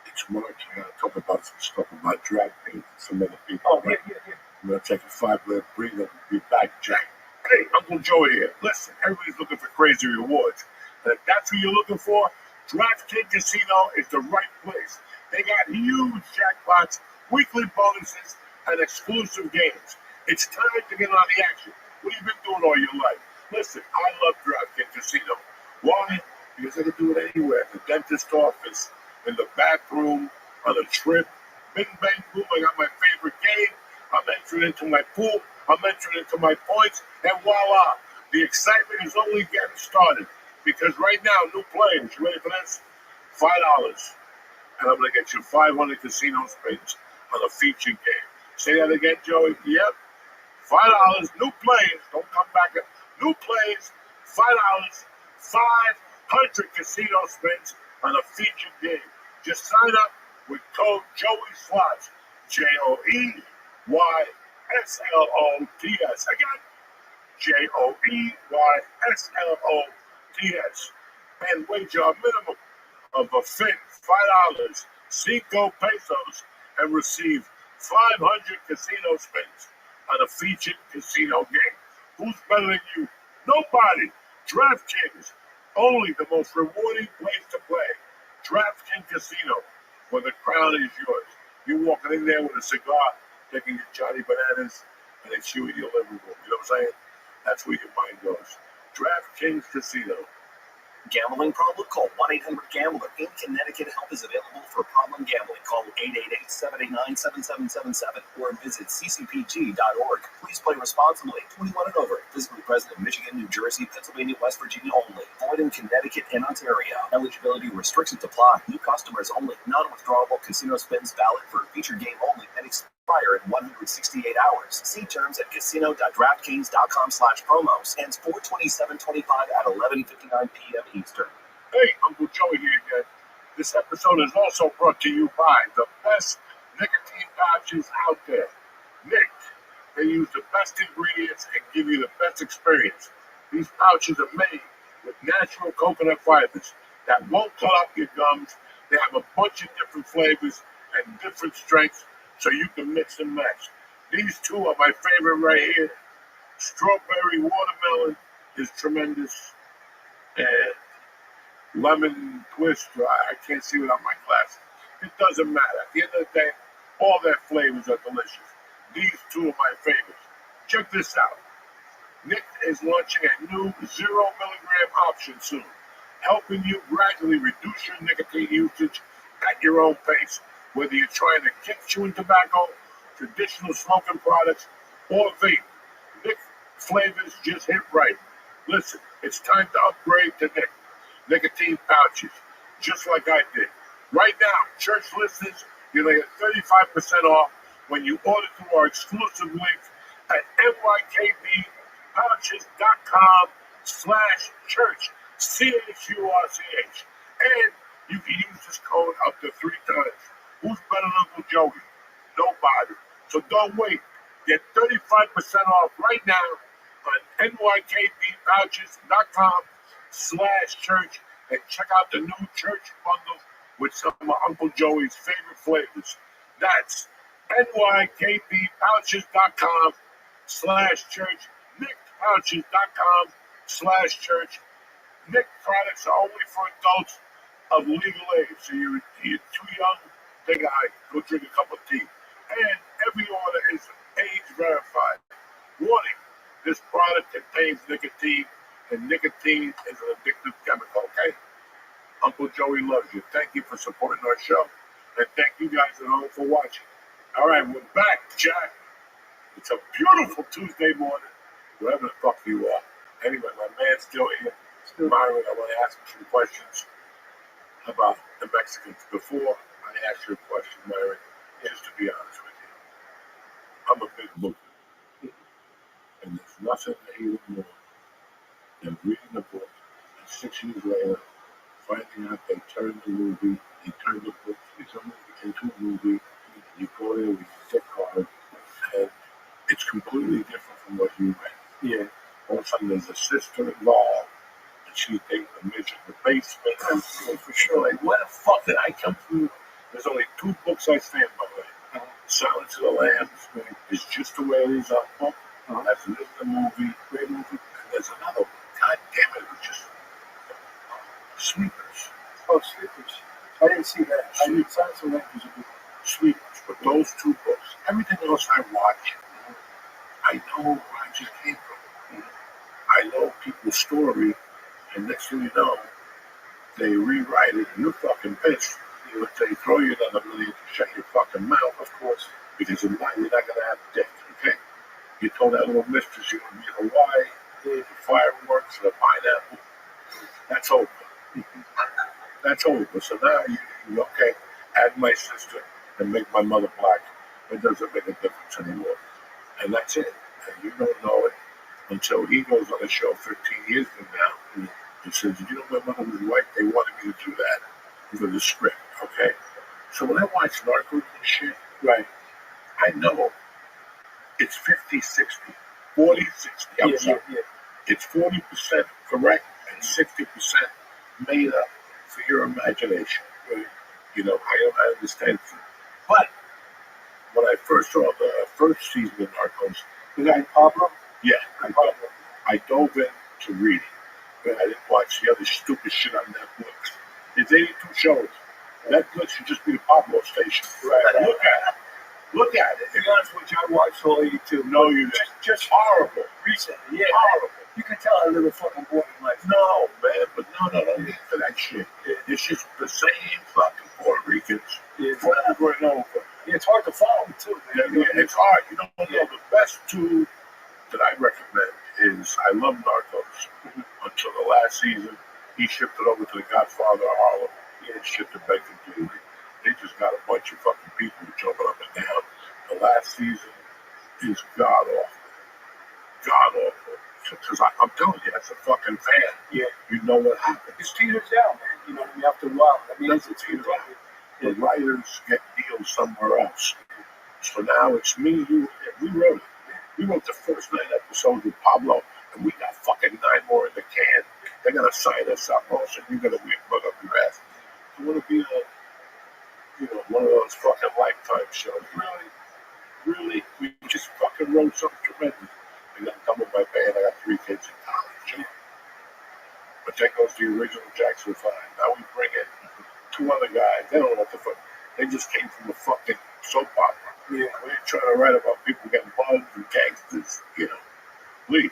It's Mark. You gotta talk about some stuff about drag queens and some other people. oh, Right? yeah. I'm gonna take a 5-minute breather and be back, Jack. Hey, Uncle Joey here. Listen, everybody's looking for crazy rewards. And if that's who you're looking for, DraftKings Casino is the right place. They got huge jackpots, weekly bonuses, and exclusive games. It's time to get on the action. What have you been doing all your life? Listen, I love DraftKings Casino. Why? Because I can do it anywhere. At the dentist office, in the bathroom, on a trip. Bing, bang, boom, I got my favorite game. I'm entering into my pool. I'm entering into my points. And voila, the excitement is only getting started. Because right now, new players, you ready for this? $5. And I'm going to get you 500 casino spins on a featured game. Say that again, Joey. Yep. $5. New players. Don't come back. New players. $5. 500 casino spins on a featured game. Just sign up with code Joey Slots. JOEYSLOTS. Again, JOEYSLOTS. And wager a minimum of a fit $5 Cinco pesos and receive 500 casino spins on a featured casino game. Who's better than you? Nobody. DraftKings, only the most rewarding place to play. DraftKings Casino, where the crown is yours. You're walking in there with a cigar, taking your Johnny Bananas, and it's you in your living room. You know what I'm saying? That's where your mind goes. DraftKings Casino. Gambling problem? Call 1-800-GAMBLER. In Connecticut, help is available for problem gambling. Call 888-789-7777 or visit ccpg.org. Please play responsibly. 21 and over. Physically present in Michigan, New Jersey, Pennsylvania, West Virginia only. Void in Connecticut and Ontario. Eligibility restrictions apply. New customers only. Non-withdrawable casino spins valid for feature game only and expire in 168 hours. See terms at casino.draftkings.com/promos. Ends 4/27/25 at 11:59 p.m. Eastern. Hey, Uncle Joey here again. This episode is also brought to you by the best nicotine pouches out there. Nick, they use the best ingredients and give you the best experience. These pouches are made with natural coconut fibers that won't cut up your gums. They have a bunch of different flavors and different strengths so you can mix and match. These two are my favorite right here. Strawberry watermelon is tremendous. And lemon twist, I can't see without my glasses. It doesn't matter. At the end of the day, all their flavors are delicious. These two are my favorites. Check this out. Nick is launching a new 0 milligram option soon, helping you gradually reduce your nicotine usage at your own pace. Whether you're trying to kick chewing tobacco, traditional smoking products, or vape, Nick flavors just hit right. Listen, it's time to upgrade to Nick nicotine pouches, just like I did. Right now, church listeners, you're going to get 35% off when you order through our exclusive link at nykbpouches.com/church, CHURCH. And you can use this code up to 3 times. Who's better than Uncle Joey? Nobody. So don't wait. Get 35% off right now on nykbpouches.com/church and check out the new church bundle with some of Uncle Joey's favorite flavors. That's nykbpouches.com/church, nickpouches.com/church. Nick products are only for adults of legal age. So you're too young, big eye, go drink a cup of tea. And every order is age verified. Warning, this product contains nicotine, and nicotine is an addictive chemical, okay? Uncle Joey loves you. Thank you for supporting our show. And thank you guys at home for watching. All right, we're back, Jack. It's a beautiful Tuesday morning, wherever the fuck you are. Anyway, my man's still here. Myron, I want to ask you some questions about the Mexicans. Before I ask you a question, Myron, just to be honest with you, I'm a big book, and there's nothing I hate more than reading a book and 6 years later finding out they turned the book into a movie. You go there with a thick card, and it's completely different from what you read. Yeah. All of a sudden, there's a sister involved, and she's dating a midget in the basement. And for sure, like, where the fuck did I come from? There's only 2 books I stand by. Silence of the Lambs is just the way it is on book. As it is the movie, great movie. And there's another one. God damn it, it was just Sweepers. Oh, Sleepers. I didn't see that. I didn't Silence of the Lambs was a good one. Sweepers. But those 2 books, everything else I watch, I know where I just came from. I know people's story, and next thing you know, they rewrite it, and you're fucking pissed. But they throw you another million to shut your fucking mouth, of course, because if not, you're not going to have dick, okay? You told that little mistress you want to be in Hawaii, the fireworks, the pineapple. That's over. That's over. So now you okay, add my sister and make my mother black. It doesn't make a difference anymore. And that's it. And you don't know it until he goes on the show 15 years from now and says, "Did you know my mother was white? They wanted me to do that for the script." Okay? So when I watch Narcos and shit, right, I know it's 50-60, 40-60. I'm sorry. Yeah. It's 40% correct and 60% made up for your imagination. Right? You know, I understand. But when I first saw the first season of Narcos, Was that Pablo? yeah, I dove in to read it. But I didn't watch the other stupid shit on Netflix. There's 82 shows. Netflix should just be the Pablo station. Right. Look at it. Look at it. To be honest with you, I watched all 82. No, you just horrible. Recently, yeah. Horrible. You can tell I live a fucking boring life. No, man, but no need for that shit. It's just the same fucking Puerto Ricans over and over. Yeah, it's hard to follow too, man. Yeah, it's hard. You don't know. The best 2 that I recommend is I love Narcos. Until the last season, he shifted over to the Godfather of Harlem. He had shipped it back completely. They just got a bunch of fucking people jumping up and down. The last season is god awful. God awful. Because I'm telling you, as a fucking fan, you know what happened. It's teeters down, man. You know what I mean? After a while. I mean, it's teeters down. The writers get deals somewhere else. So now it's me, you, and we wrote it. We wrote the first 9 episodes with Pablo, and we got fucking 9 more in the can. They're gonna sign us up, also. You're gonna bug up your ass. I want to be one of those fucking Lifetime shows. Really, we just fucking wrote something tremendous. I got to come with my band. I got 3 kids in college. But that goes to the original Jackson 5. Now we bring in 2 other guys. They don't know what the fuck. They just came from a fucking soap opera. Yeah, we ain't trying to write about people getting bugs and gangsters, Lee.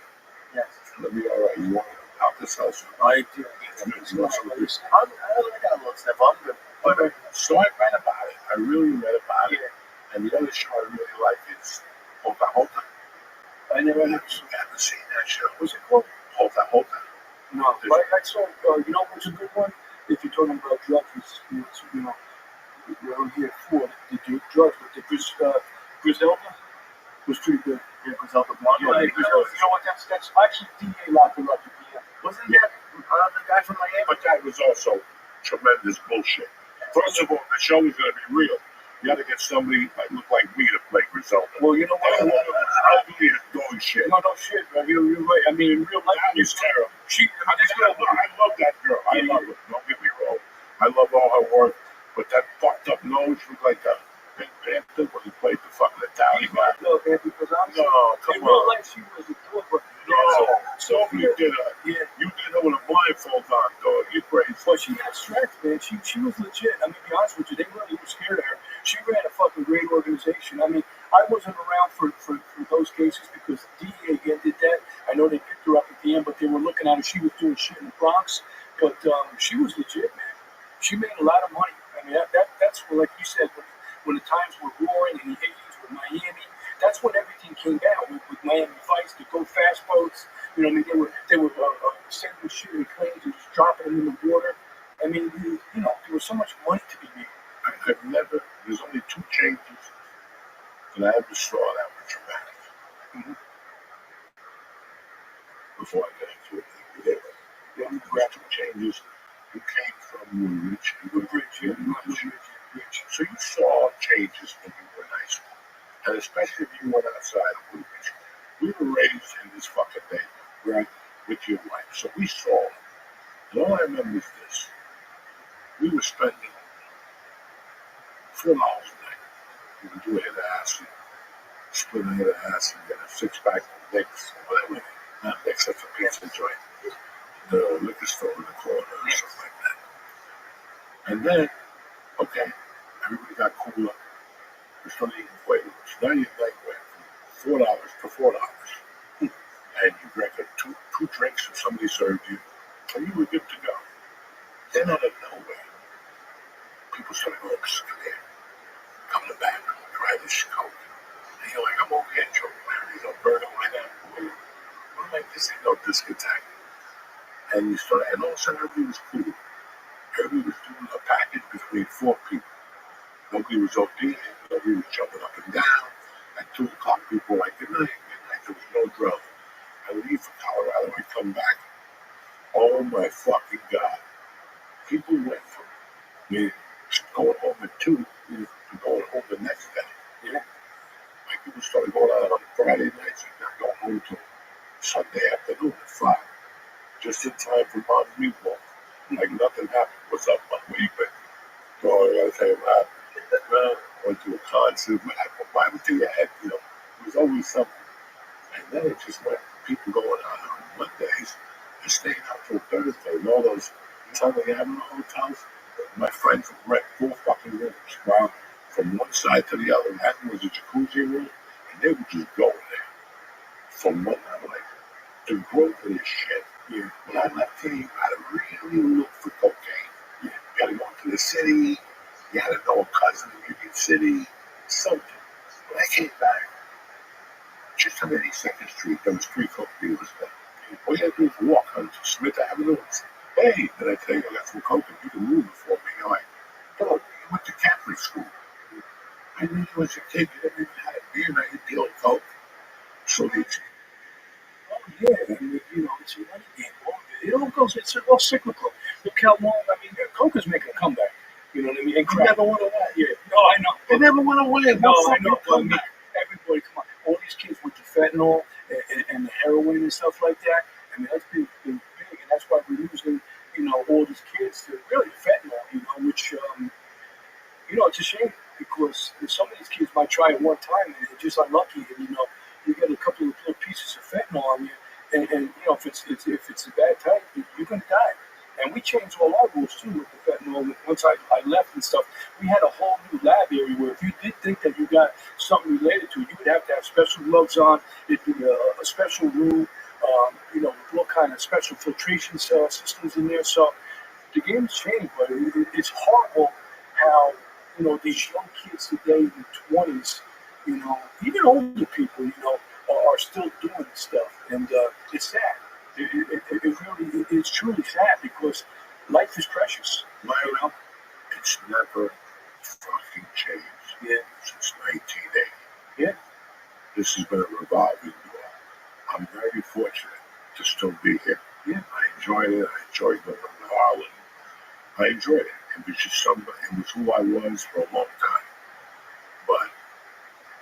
Yes. It'll be all right. You want to help this house? I do. You want some of this? I got a little stuff. I'm good. But so I read about it. I really read about it. And the other show I really like is Hota. I never haven't seen that show. What's it called? Hota. No, but I saw, you know what's a good one? If you're talking about drugs, we're on here for the drugs, but the Griselda was pretty good. Yeah, Griselda Blonde. Yeah, you know what? That's actually DA locked her up. Wasn't that the guy from Miami? But that was also tremendous bullshit. First of all, the show was going to be real. You had to get somebody that looked like me to play Griselda. Well, you know what? That woman was ugly as dog shit. No shit, man. You're right. I mean, in real life, That was terrible. I love that girl. I love her. Don't get me wrong. I love all her work. But that fucked up nose was like a Big Panther when he played the fucking Italian guy. No, because No, come in real on. life, she was a dog. No, Sophie did her. You did her with a blindfold on, dog. You crazy. But she had strength, man. She was legit. I mean, to be honest with you, they really were scared of her. She ran a fucking great organization. I mean, I wasn't around for those cases because DEA again did that. I know they picked her up at the end, but they were looking at her. She was doing shit in the Bronx, but she was legit, man. she made a lot of money. I mean, that's what, like you said, when the times were roaring in the 80s with Miami, that's when everything came down with Miami Vice, the Go Fast boats. You know, I mean, they were sending shit in planes and just dropping them in the water. I mean, you know, there was so much money to be made. I've never. There's only 2 changes that I ever saw that were dramatic. Mhm. Before I get into it, there were 2 changes. You came from were rich, you were rich, you were rich. So you saw changes when you were in high school. And especially if you went outside of Woodbridge. We were raised in this fucking neighborhood, right? With your wife. So we saw it. And all I remember is this. We were spending $4 a night. You would do a hit of acid, split a hit of acid, get a 6-pack of Nicks, whatever. Not Nicks, that's a pizza joint. The liquor store in the corner or something like that. And then, okay, everybody got cooler. We started eating flavors. Now your night went from $4 to $4. And you drank two drinks that somebody served you, and you were good to go. Then out of nowhere, people started going, come here, come to the back, try this coke. And you're like, I'm over here, Joe, you know, Berto, like that. I'm like, this ain't no discotheque. And you started, and all of a sudden, everybody was cool. Everybody was doing a package between 4 people. Nobody was ODing, nobody was jumping up and down. At 2 o'clock, people were like, good night, good night. There was no drug. I leave for Colorado, I come back. Oh my fucking God. People went from me going home at 2 to going home the next day. Yeah. Like people started going out on Friday nights and not going home till Sunday afternoon at 5. Just in time for Mom's meatball. Like nothing happened. What's up, Mom? Where you been? Oh, I gotta tell you what happened. Well, went to a concert, what happened? Why would you head? You know, it was always something. And then it just went people going out on Mondays and staying out till Thursday. And all those Southern Avenue hotels, my friends would rent 4 fucking rooms. Wow. From one side to the other. And that was a jacuzzi room. And they would just go there. From one night, like, the growth of this shit. Yeah. When I left here, you had to really look for cocaine. Yeah. You had to go to the city. You had to know a cousin in Union City. Something. When I came back, just on 82nd Street, there was 3 coke dealers there. All you had to do was walk onto Smith Avenue and say, hey, did I tell you I got some coke and you can move it for me? You're like, oh, you went to Catholic school. I knew you as a kid, you never even had a beer, now you deal coke. So they Oh yeah, and you know, it's a money game. It all goes. It's all cyclical. Look how long. I mean, Coke is making a comeback. You know what I mean? And never went away. Yeah. No, I know. They never went away. No, I know. But I mean, everybody, come on. All these kids with the fentanyl and the heroin and stuff like that. I mean, that's been big, and that's why we're losing, you know, all these kids to really fentanyl. You know, which you know, it's a shame because some of these kids might try it one time and they're just unlucky, and you know, you get a couple of little pieces of fentanyl on you, and you know, if it's a bad type, you're gonna die. And we changed all our rules too with the fentanyl. Once I left and stuff, we had a whole new lab area where if you did think that you got something related to it, you would have to have special gloves on. It'd be a special room, you know, with all kind of special filtration systems in there. So the game's changed, but it's horrible how, you know, these young kids today in the 20s, you know, even older people, you know, are still doing this stuff, and it's sad. It really, it's truly sad because life is precious. You know, it's never fucking changed. Yeah. Since 1980. Yeah. This has been a revolving door. I'm very fortunate to still be here. Yeah. I enjoyed it. I enjoyed going to Harlem. I enjoyed it. It was just somebody. It was who I was for a long time. But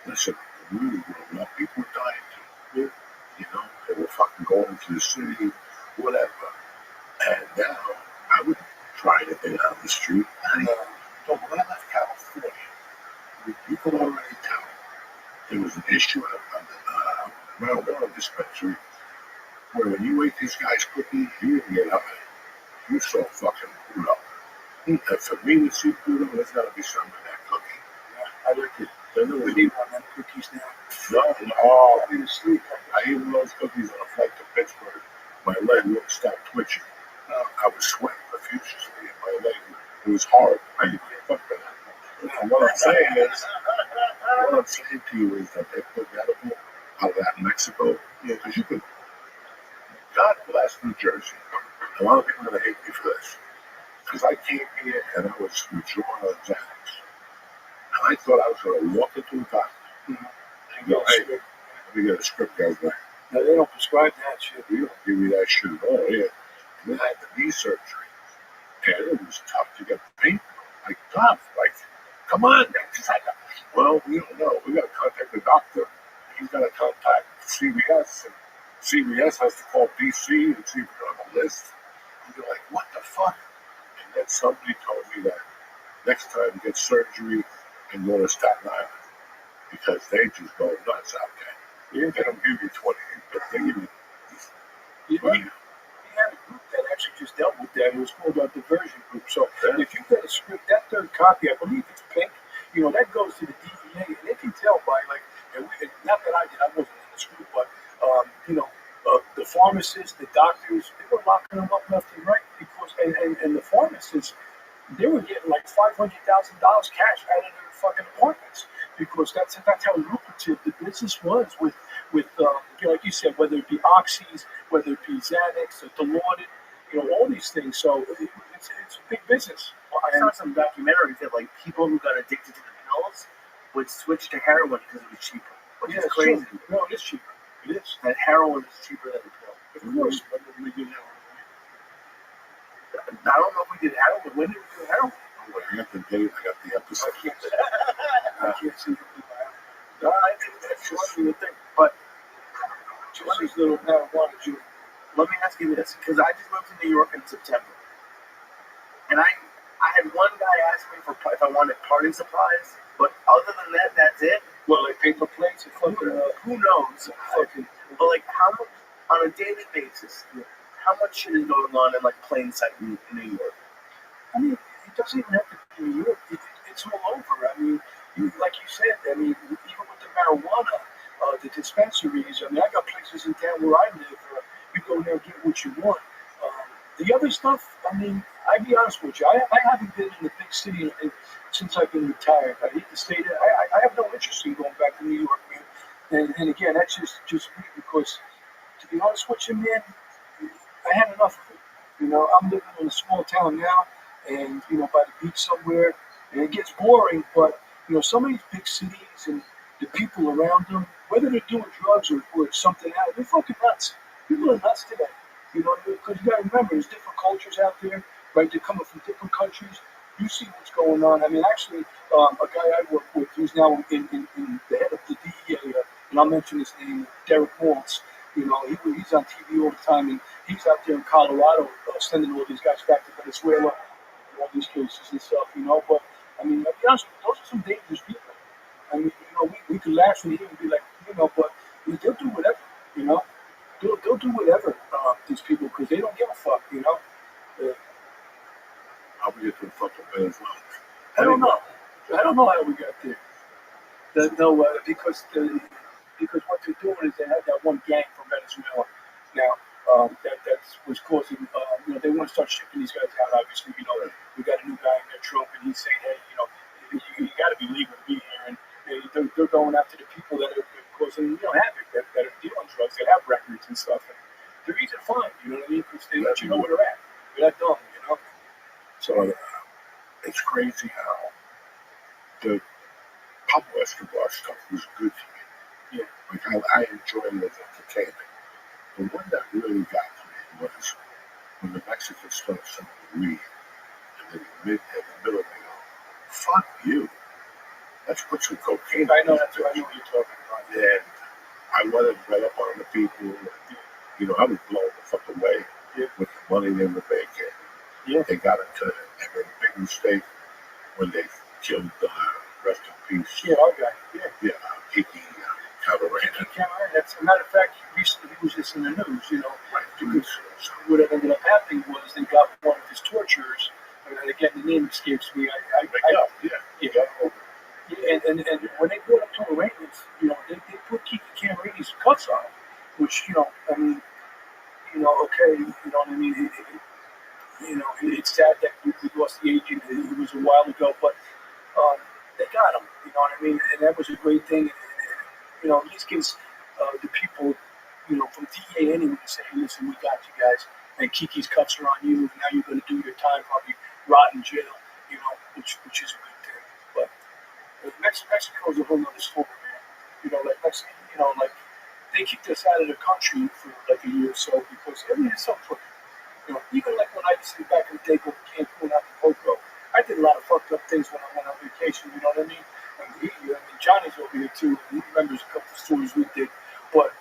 listen, when we were growing up, people were dying too. Yeah. You know, they were fucking going to the city, whatever. And now I would try anything on the street. And so when I left California, you could already tell there was an issue at the marijuana dispensary where when you ate these guys' cookies, you didn't get high. You saw fucking Pluto. And for me to see Pluto, there's got to be some in that cookie. Yeah, I like it. Then there We was need one of them cookies now. oh, I need to sleep. I ate one of those cookies on a flight to Pittsburgh. My leg wouldn't stop twitching. I was sweating profusely, and my leg would It was hard. I didn't fuck with that. And what I'm saying to you is that they put medical out of that in Mexico. Yeah, because you could. God bless New Jersey. A lot of people are gonna hate me for this. Because I came here and I was withdrawn on Xanax. And I thought I was gonna walk into a doctor and go, hey, let me get a script, guys. No, they don't prescribe that shit. We don't give you that shit at all. Yeah. And then I had the knee surgery. And it was tough to get pain. Like, tough. Like, come on, man. Well, we don't know. We got to contact the doctor. He's got to contact CVS. And CVS has to call BC and see if we're on the list. And you're like, what the fuck? And then somebody told me that next time get surgery and go to Staten Island. Because they just go nuts out there. Yeah. They don't give you 20, but they give you 20. We had a group that actually just dealt with that. It was called our diversion group. So if you get a script, that third copy, I believe it's pink, that goes to the DEA, and they can tell by, like, not that I did, I wasn't in this group, but, the pharmacists, the doctors, they were locking them up left and right because, and the pharmacists, they were getting like $500,000 cash out of their fucking apartments because that's how lucrative the business was with like you said, whether it be oxys, whether it be Xanax or Dilaudid, all these things. So it's a big business. Well, I saw some documentaries that like people who got addicted to the pills would switch to heroin because it was cheaper. Which is crazy. True. No, it is cheaper. It is. That heroin is cheaper than the pill. Of course, when did we do heroin? I don't know if we did heroin. When did we do heroin? Oh, I got the date. I got the episode. I can't see the people. No, I think that's one of the thing. But just this little marijuana juice. Let me ask you this, because I just moved to New York in September, and I had one guy ask me for if I wanted party supplies, but other than that, that's it. Well, like paper plates and fucking, who knows? But like, how much on a daily basis? How much shit is going on in like plain sight in New York? I mean, it doesn't even have to be New York. It's all over. I mean, like you said, even with the marijuana, the dispensaries. I mean, I got places in town where I live. You go there and get what you want. The other stuff, I mean, I'll be honest with you. I haven't been in the big city since I've been retired. I hate to say that. I have no interest in going back to New York, man. And again, that's just me because, to be honest with you, man, I had enough of it. I'm living in a small town now, and by the beach somewhere, and it gets boring. But some of these big cities and the people around them, whether they're doing drugs or something else, they're fucking nuts. People are nuts today. Because you got to remember, there's different cultures out there, right? They're coming from different countries. You see what's going on. I mean, actually, a guy I work with, who's now in the head of the DEA, and I'll mention his name, Derek Waltz. He's on TV all the time, and he's out there in Colorado sending all these guys back to Venezuela, and all these cases and stuff. But I mean, I'll be honest with you, those are some dangerous people. I mean, we could laugh and be like, but they'll do whatever. They'll do whatever, these people, because they don't give a fuck, How we get to fucking Venezuela? I don't know. I don't know how we got there. Because what they're doing is they have that one gang from Venezuela. Now, that was causing, they want to start shipping these guys out, obviously. We got a new guy in their trunk, and he's saying, hey, you got to be legal to be here. And they're going after the people that are causing, havoc, that are dealing drugs, that have records and stuff. And they're easy to find, you know what I mean? Because they let you know where they're at. They're that dumb, So it's crazy how the Pablo Escobar stuff was good to me. Yeah. Like I enjoyed it as entertainment. The one that really got to me was when the Mexicans started selling the weed, and then in the middle they go, fuck you. Let's put some cocaine. I know that's what you're talking about. And I wanted to read up on the people. And, I was blown the fuck away with the money they were making. Yeah. They got into a big mistake when they killed rest in peace. Yeah, our guy. Yeah, Kiki Camarena. As a matter of fact, recently he was just in the news, Right. because what ended up happening was they got one of his torturers, and again, the name escapes me. And when they brought up to arrangements, they put Kiki Camarini's cuts on, which, I mean, okay, you know what I mean? It's sad that we lost the agent it was a while ago, but they got him. You know what I mean? And that was a great thing. And at least gives the people, from DA anyway, to say, hey, listen, we got you guys. And Kiki's cuts are on you, and now you're going to do your time, probably rot in jail, which is a good thing. But Mexico's a whole other story, man. Like Mexico, like they kicked us out of the country for like a year or so because everything is so crooked. Even like when I used to back in the day go to Cancun, Acapulco, I did a lot of fucked up things when I went on vacation. You know what I mean? Johnny's over here too. He remembers a couple of stories we did. But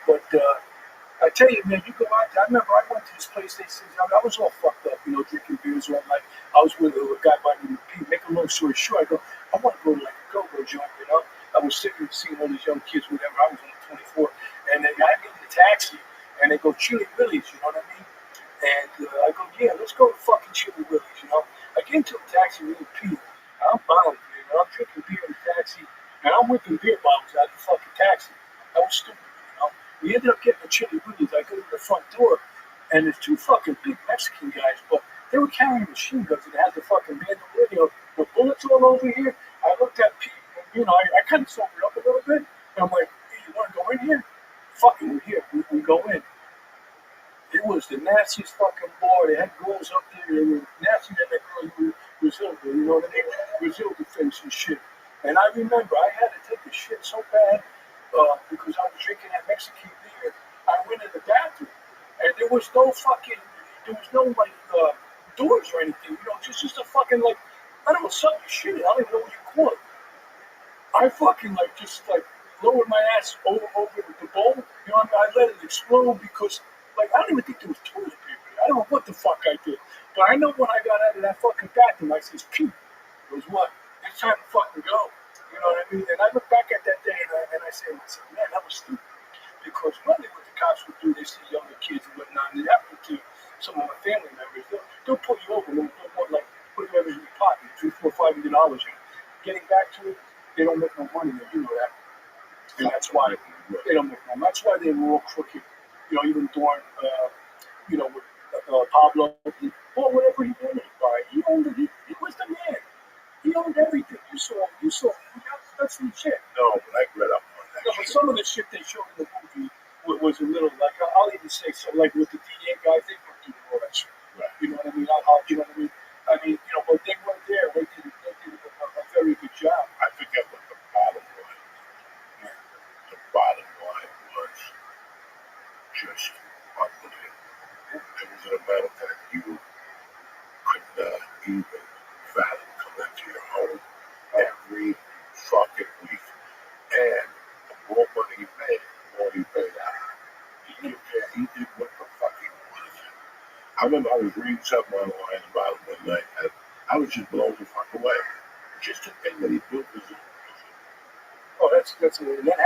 I tell you, man, you go out there. I remember I went to this place. They said I was all fucked up, drinking beers all night. I was with a guy by the name of Pete. Make a long story short, I go, I want to go to like a go-go joint, I was sick of seeing all these young kids, whatever. I was only 24, and they got me in the taxi, and they go Chili Willy's, you know what I mean? And I go, yeah, let's go to fucking Chili Willy's, I get into a taxi with Pete. I'm bound, man. I'm drinking beer in the taxi, and I'm whipping beer bottles out of the fucking taxi. That was stupid, We ended up getting a Chili Willy's. I go to the front door, and there's two fucking big Mexican guys, but they were carrying machine guns, and they had the fucking bandolier, the bullets all over here. I looked at Pete, and, I kind of sobered up a little bit, and I'm like, hey, you want to go in here? Fucking, we're here. We go in. It was the nastiest fucking bar. They had girls up there. They were nastier than that girl who Brazil, you know what I mean? Brazil defense and shit. And I remember I had to take a shit so bad because I was drinking that Mexican beer. I went in the bathroom, and there was no like doors or anything. Just a fucking like I don't know something shit. I don't even know what you call it. I fucking just lowered my ass over the bowl. I let it explode because I don't even think there was toilet paper. I don't know what the fuck I did. But I know when I got out of that fucking bathroom, I says, Pete, it was what? It's time to fucking go. You know what I mean? And I look back at that day and I say to myself, man, that was stupid. Because normally what the cops would do, they see younger kids and whatnot, and it happened to some of my family members. They'll pull you over and they'll want put whatever in your pocket, $300, $400, $500. Getting back to it, they don't make no money. You know that. And that's why they don't make no money. That's why they were all crooked. Even during, with Pablo, or whatever he wanted to buy. He owned it. He was the man. He owned everything. You saw. That's legit. No, but I read up on that. No, but some of the shit they showed in the movie was a little I'll even say so. Like with the DA guys, they weren't doing all that shit. Right. You know what I mean? You know what I mean? But they weren't there. They did a very good job. I forget what the bottom line was. The bottom line was just unbelievable. It was an amount of time you could not even fathom coming into your home every fucking week. And the more money you paid, the more you paid out. He did what the fuck he wanted. I remember I was reading something online about him one night, and I was just blown the fuck away. Just the thing that he built was Oh, that happened. that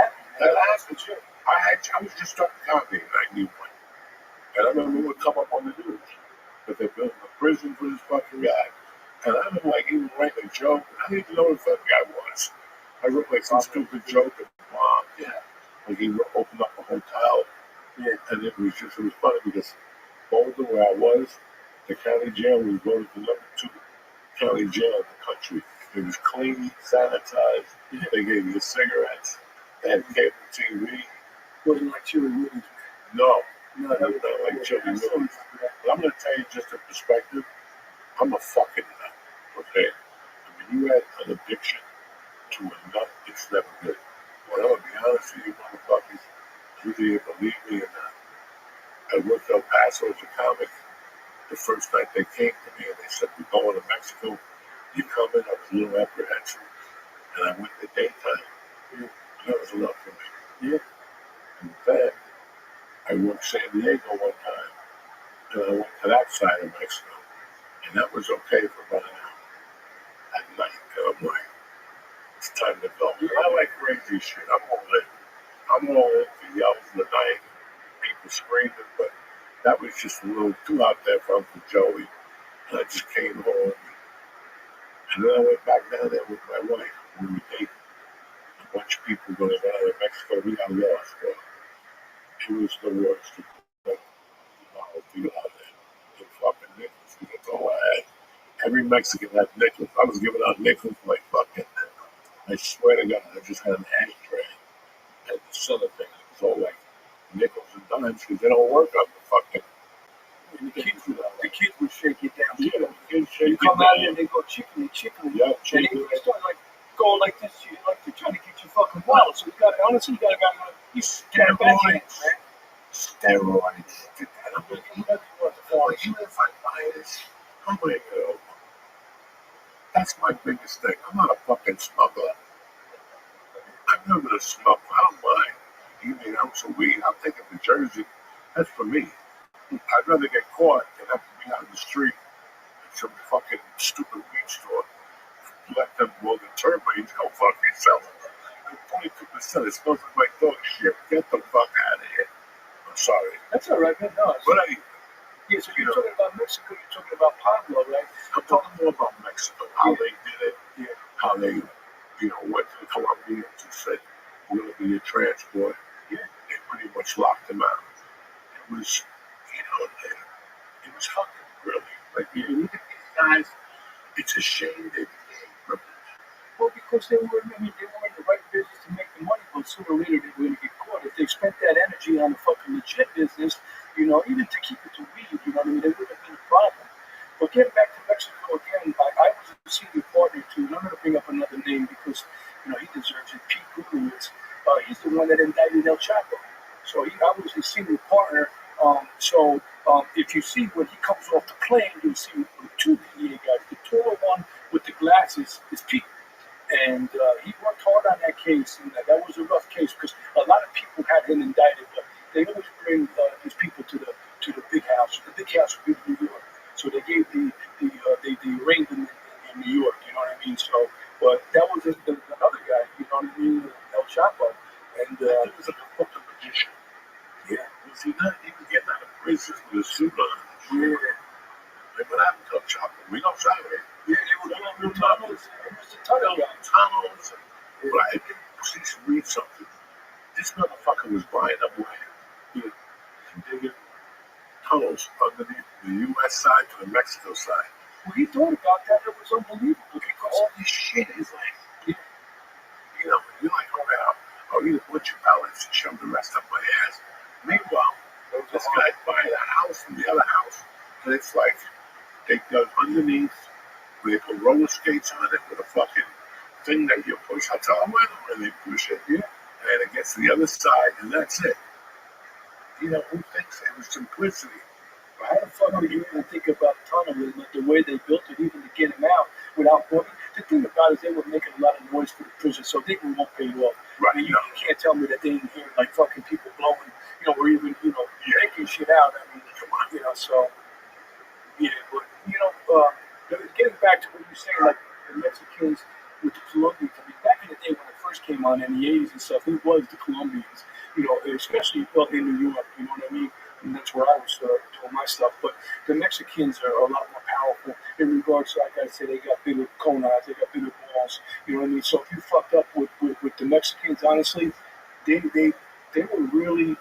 happened. Sure. I was just starting comedy in 91. And I remember it would come up on the news that they're building a prison for this fucking guy. And I remember even writing a joke. I didn't even know who the fuck guy was. I wrote some stupid joke at mom. Yeah. He opened up a hotel. Yeah. And it was funny because Boulder, where I was, the county jail was voted the #2 county jail in the country. It was clean, sanitized. Yeah. They gave you cigarettes. They had cable TV. Wasn't like Chili Willy's. No, not like Chili Willy's. But I'm going to tell you just a perspective. I'm a fucking nut, okay? You had an addiction to a nut, it's never good. But I'm going to be honest with you, motherfuckers, you didn't believe me or not. I worked El Paso as a comic. The first night they came to me and they said, we're going to Mexico. You coming? I was a little apprehensive. And I went the daytime. Yeah. And that was enough for me. Yeah. And then I worked San Diego one time. And I went to that side of Mexico. And that was okay for about an hour at night. And I'm like, it's time to go. Yeah. I like crazy shit. I'm all in for yells in the night, people screaming, but that was just a little too out there for Uncle Joey. And I just came home. And then I went back down there with my wife. We were dating. A bunch of people going down to Mexico. We got lost. It was the worst. If you go out there, the fucking niggas, that's all I had. Every Mexican had nickels. I was giving out nickels like fucking. I swear to God, I just had an ashtray at the center thing. It was all like nickels and dimes because they don't work on the fucking. The kids would shake it down. Yeah, the kids shake You it come out down. and they go chickeny. Yeah, And shake they it. start like going like this, like they're trying to get you fucking wild. So you got honestly, you got you stand back in, man. Steroids. I'm like, you if I buy this, how am I gonna? That's my biggest thing. I'm not a fucking smuggler. I'm not gonna smuggle. I don't mind. You need an ounce of weed. I'm taking the Jersey. That's for me. I'd rather get caught than have to be out in the street at some fucking stupid weed store. Let them blow the turbines. Go fuck yourself. 22%. It smells like my dog shit. Get the fuck out of here. I'm sorry. That's all right, man. No, But I, yeah, so you're talking about Mexico, you're talking about Pablo, right? I'm talking more about Mexico, how they did it, Yeah. how they, went to the Colombians and said, we're going to be your transport. Yeah. They pretty much locked them out. It was, it was fucking really. Like, you look at these guys, it's a shame they became criminals. Well, because they were in the right business to make the money, but sooner or later they were going to get caught. If they spent that energy on the fucking legit business, even to keep it to weed, they wouldn't have been a problem. But getting back to Mexico again, I was a senior partner too, and I'm going to bring up another name because, he deserves it. Pete Guggenowitz. He's the one that indicted El Chapo. So I was his senior partner. If you see when he comes off the plane, you'll see two DEA guys. The taller one with the glasses is Pete. And he worked hard on that case, and that was a rough case because a lot of people had him indicted, but they always bring his people to the big house. The big house would be New York, so they gave they arraigned him in New York. You know what I mean? So, but that was another guy. You know what I mean? El Chapo, and He was like a fucking magician. yeah, Was he not even getting out of prison with a suit on? yeah. Like, what happened to El Chapo? We don't try it. Yeah, they were doing tunnels. It was the tunnel guy. Tunnels. But I didn't please read something. This motherfucker was buying up land and digging tunnels underneath the U.S. side to the Mexico side. When he thought about that, it was unbelievable because All this shit is like, you're like, oh, yeah, I'll eat a bunch of pellets and shove the rest up my ass. Meanwhile, this guy's buying a house from the other house, and it's like they dug underneath, where they put roller skates on it with a fucking thing that you push. I tell them I don't really push it, and it gets to the other side, and that's it. Who thinks it was simplicity? how the fuck would you even think about tunneling, like the way they built it, even to get him out without money? The thing about it is they were making a lot of noise for the prison, so they won't pay off. Right. I mean, you can't tell me that they didn't hear like fucking people blowing, or even taking shit out. I mean, come on, so yeah. But getting back to what you were saying, like the Mexicans with the Colombians. I mean, back in the day when it first came on in the '80s and stuff, it was the Colombians. Especially in New York. You know what I mean? And that's where I was doing my stuff. But the Mexicans are a lot more powerful in regards to, like I said, they got bigger conas, they got bigger balls. You know what I mean? So if you fucked up with the Mexicans, honestly, they were really,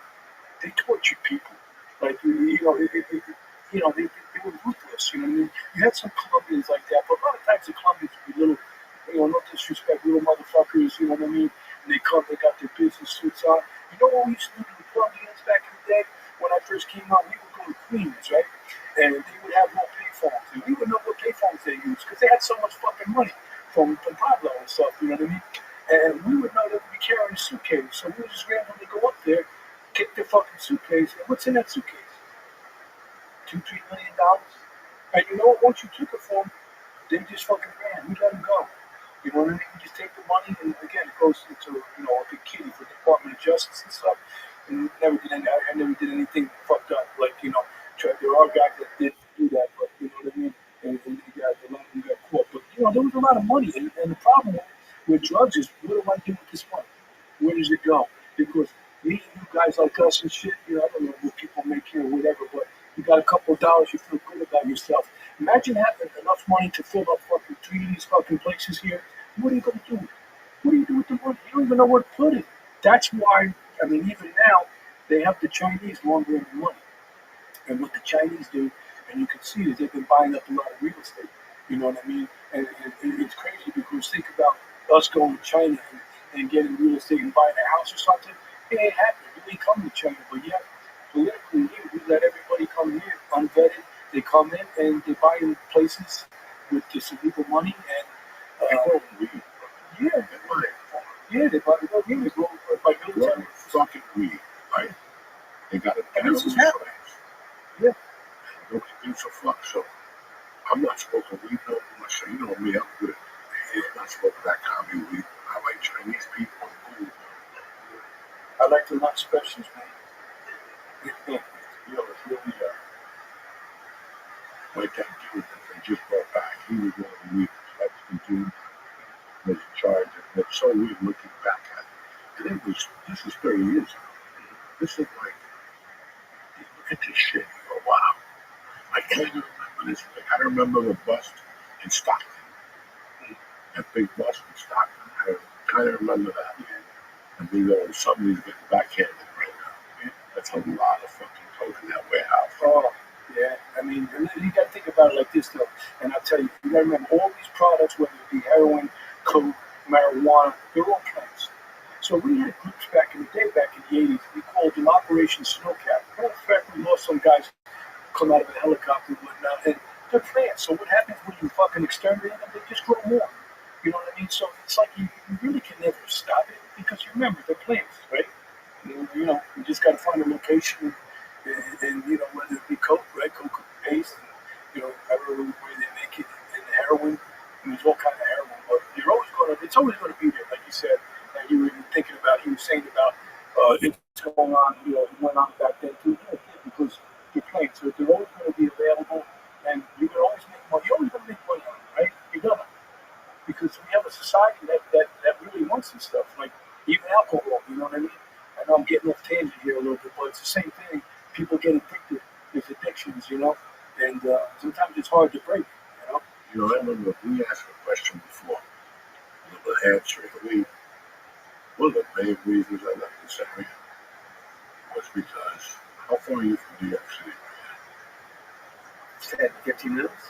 they tortured people. Like they were ruthless. You know what I mean? You had some Colombians like that, but a lot of times the Colombians would be little, no disrespect, little motherfuckers. You know what I mean? And they got their business suits on. You know what we used to do to the Colombians back in the day? When I first came out, we would go to Queens, right? And they would have no payphones. And we would know what payphones they used because they had so much fucking money from Pablo and stuff, you know what I mean? And we would know that we'd be carrying a suitcase. So we would just randomly go up there, kick the fucking suitcase, and what's in that suitcase? $2-3 million? And you know what? Once you took it from them, they just fucking ran. We let them go. You know what I mean? We just take the money, and again, it goes into a big kitty for the Department of Justice and stuff. And I never did anything fucked up. Like there are guys that did do that, but you know what I mean. And a lot of them got caught. But there was a lot of money, and the problem with drugs is, what do I do with this money? Where does it go? Because me and you guys like us and shit, I don't know what people make here or whatever, but you got a couple of dollars, you feel good about yourself. Imagine having enough money to fill up fucking 3 of these fucking places here. What are you gonna do? What do you do with the money? You don't even know where to put it. That's why, even now, they have the Chinese laundering the money. And what the Chinese do, and you can see that they've been buying up a lot of real estate. You know what I mean? And it's crazy because think about us going to China and getting real estate and buying a house or something. It ain't happening. We ain't coming to China, but yet politically here, we let everybody come here unvetted. They come in and they buy in places with this illegal money and They grow weed. yeah, They buy yeah, they buy they grow by military. fucking weed, right? They got a And this is damn happening. place. Yeah. Nobody gives a fuck. So I'm not smoking weed no more. So you know me, I'm good. I'm not smoking that commie weed. I like Chinese people. Ooh. I like the nut specials, man. You know, it's really like that dude that they just brought back. He was one of the weed. That's the dude was in charge. And it's so weird looking back at it. And this is 30 years ago. This is like, you look at this shit and you go, wow. I can't even remember this. Like, I remember the bust in Stockton. That big bust in Stockton. I kind of remember that. And we go, somebody's getting backhanded right now. That's a lot of fucking coke in that warehouse. Oh, yeah. I mean, you got to think about it like this, though. And I'll tell you, you got to remember all these products, whether it be heroin, coke, marijuana, they're all plants. So we had groups back in the day, back in the 80s, we called them Operation Snowcat. Matter of fact, we lost some guys come out of a helicopter and whatnot, and they're plants. So what happens when you fucking exterminate them? They just grow more. You know what I mean? So it's like you really can never stop it because you remember they're plants, right? You know, you just got to find a location and, you know, whether it be coke, right? Coke paste, and, you know, however way they make it, and the heroin. And there's all kind of heroin, but it's always going to be there, like you said. And you were even thinking about, he was saying about it's going on, you know, it went on back then too. Yeah, because you're playing, so they're always going to be available, and you can always make money. You're always going to make money on it, right? You're going to. Because we have a society that really wants this stuff, like even alcohol, you know what I mean? I know I'm getting off tangent here a little bit, but it's the same thing. People get addicted. There's addictions, you know, and sometimes it's hard to break, you know? You know, I remember we asked a question before. The answer is one of the main reasons I left this area was because how far are you from New York City? 10, 15 minutes?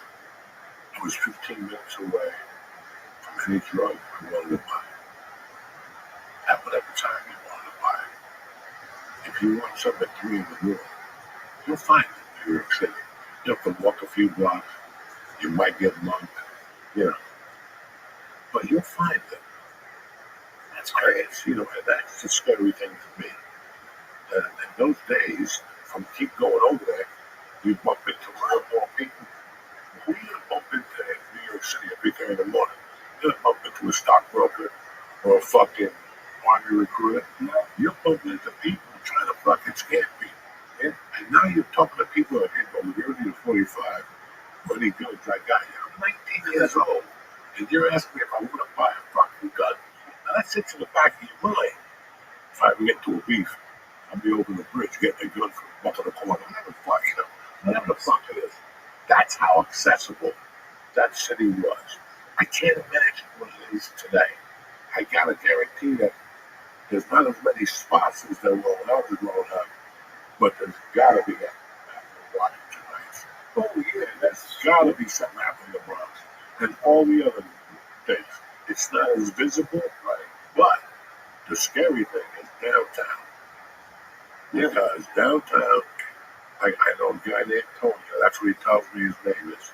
I was 15 minutes away from any drug I wanted to buy. At whatever time you wanted to buy it. If you want something at 3 in the morning, you'll find it in New York City. You have to walk a few blocks. You might get mugged, you know. But you'll find it. That's crazy, you know, and that's the scary thing to me. And in those days, from keep going over there, you bump into a lot more people. Who you gonna bump into in New York City at 3 in the morning? You're gonna bump into a stockbroker or a fucking army recruiter. No, you're bumping into people trying to fucking scam people. Yeah? And now you're talking to people that ain't over 30 to 45. What any goods I got you? I'm 19 years old. And you're asking me if I want to buy a fucking gun. Now that sits in the back of your mind. If I ever get to a beef, I'll be over the bridge getting a gun from a buck in the corner. Whatever the fuck, you know, whatever the fuck it is. That's how accessible that city was. I can't imagine what it is today. I gotta guarantee that there's not as many spots as there were when I was growing up, but there's gotta be Washington Heights. Oh yeah, there's gotta be something happening in the Bronx and all the other things. It's not as visible, right? But the scary thing is downtown. Because downtown, I know a guy named Tony. That's what he tells me his name is.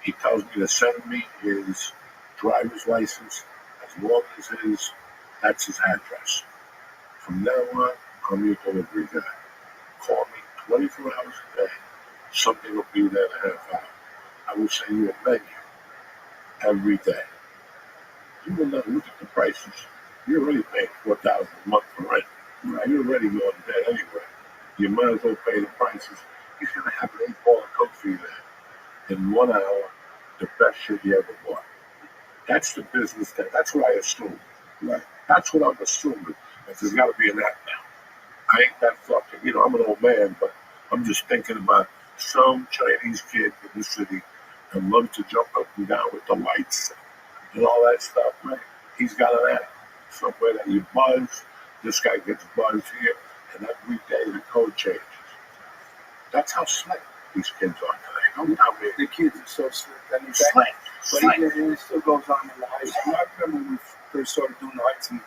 He tells me to send me his driver's license as long as that's his address. From now on, I'm your delivery guy. Call me 24 hours a day. Something will be there in a half hour. I will send you a menu every day. You will not look at the prices. You're already paying $4,000 a month for rent. Right? You're already going to bed anyway. You might as well pay the prices. He's going to have an 8-ball of coke for you there. In 1 hour, the best shit you ever bought. That's the business thing. That's what I assume. Right? That's what I'm assuming. If there's got to be an app now. I ain't that fucking, you know, I'm an old man, but I'm just thinking about some Chinese kid in the city that loves to jump up and down with the lights and all that stuff, man. He's got an app somewhere that you buzz. This guy gets buzzed here, and every day the code changes. That's how slick these kids are today. No doubt, man. The kids are so slick. I mean, Slick. but it still goes on in the heights. I remember when we first started doing the heights, and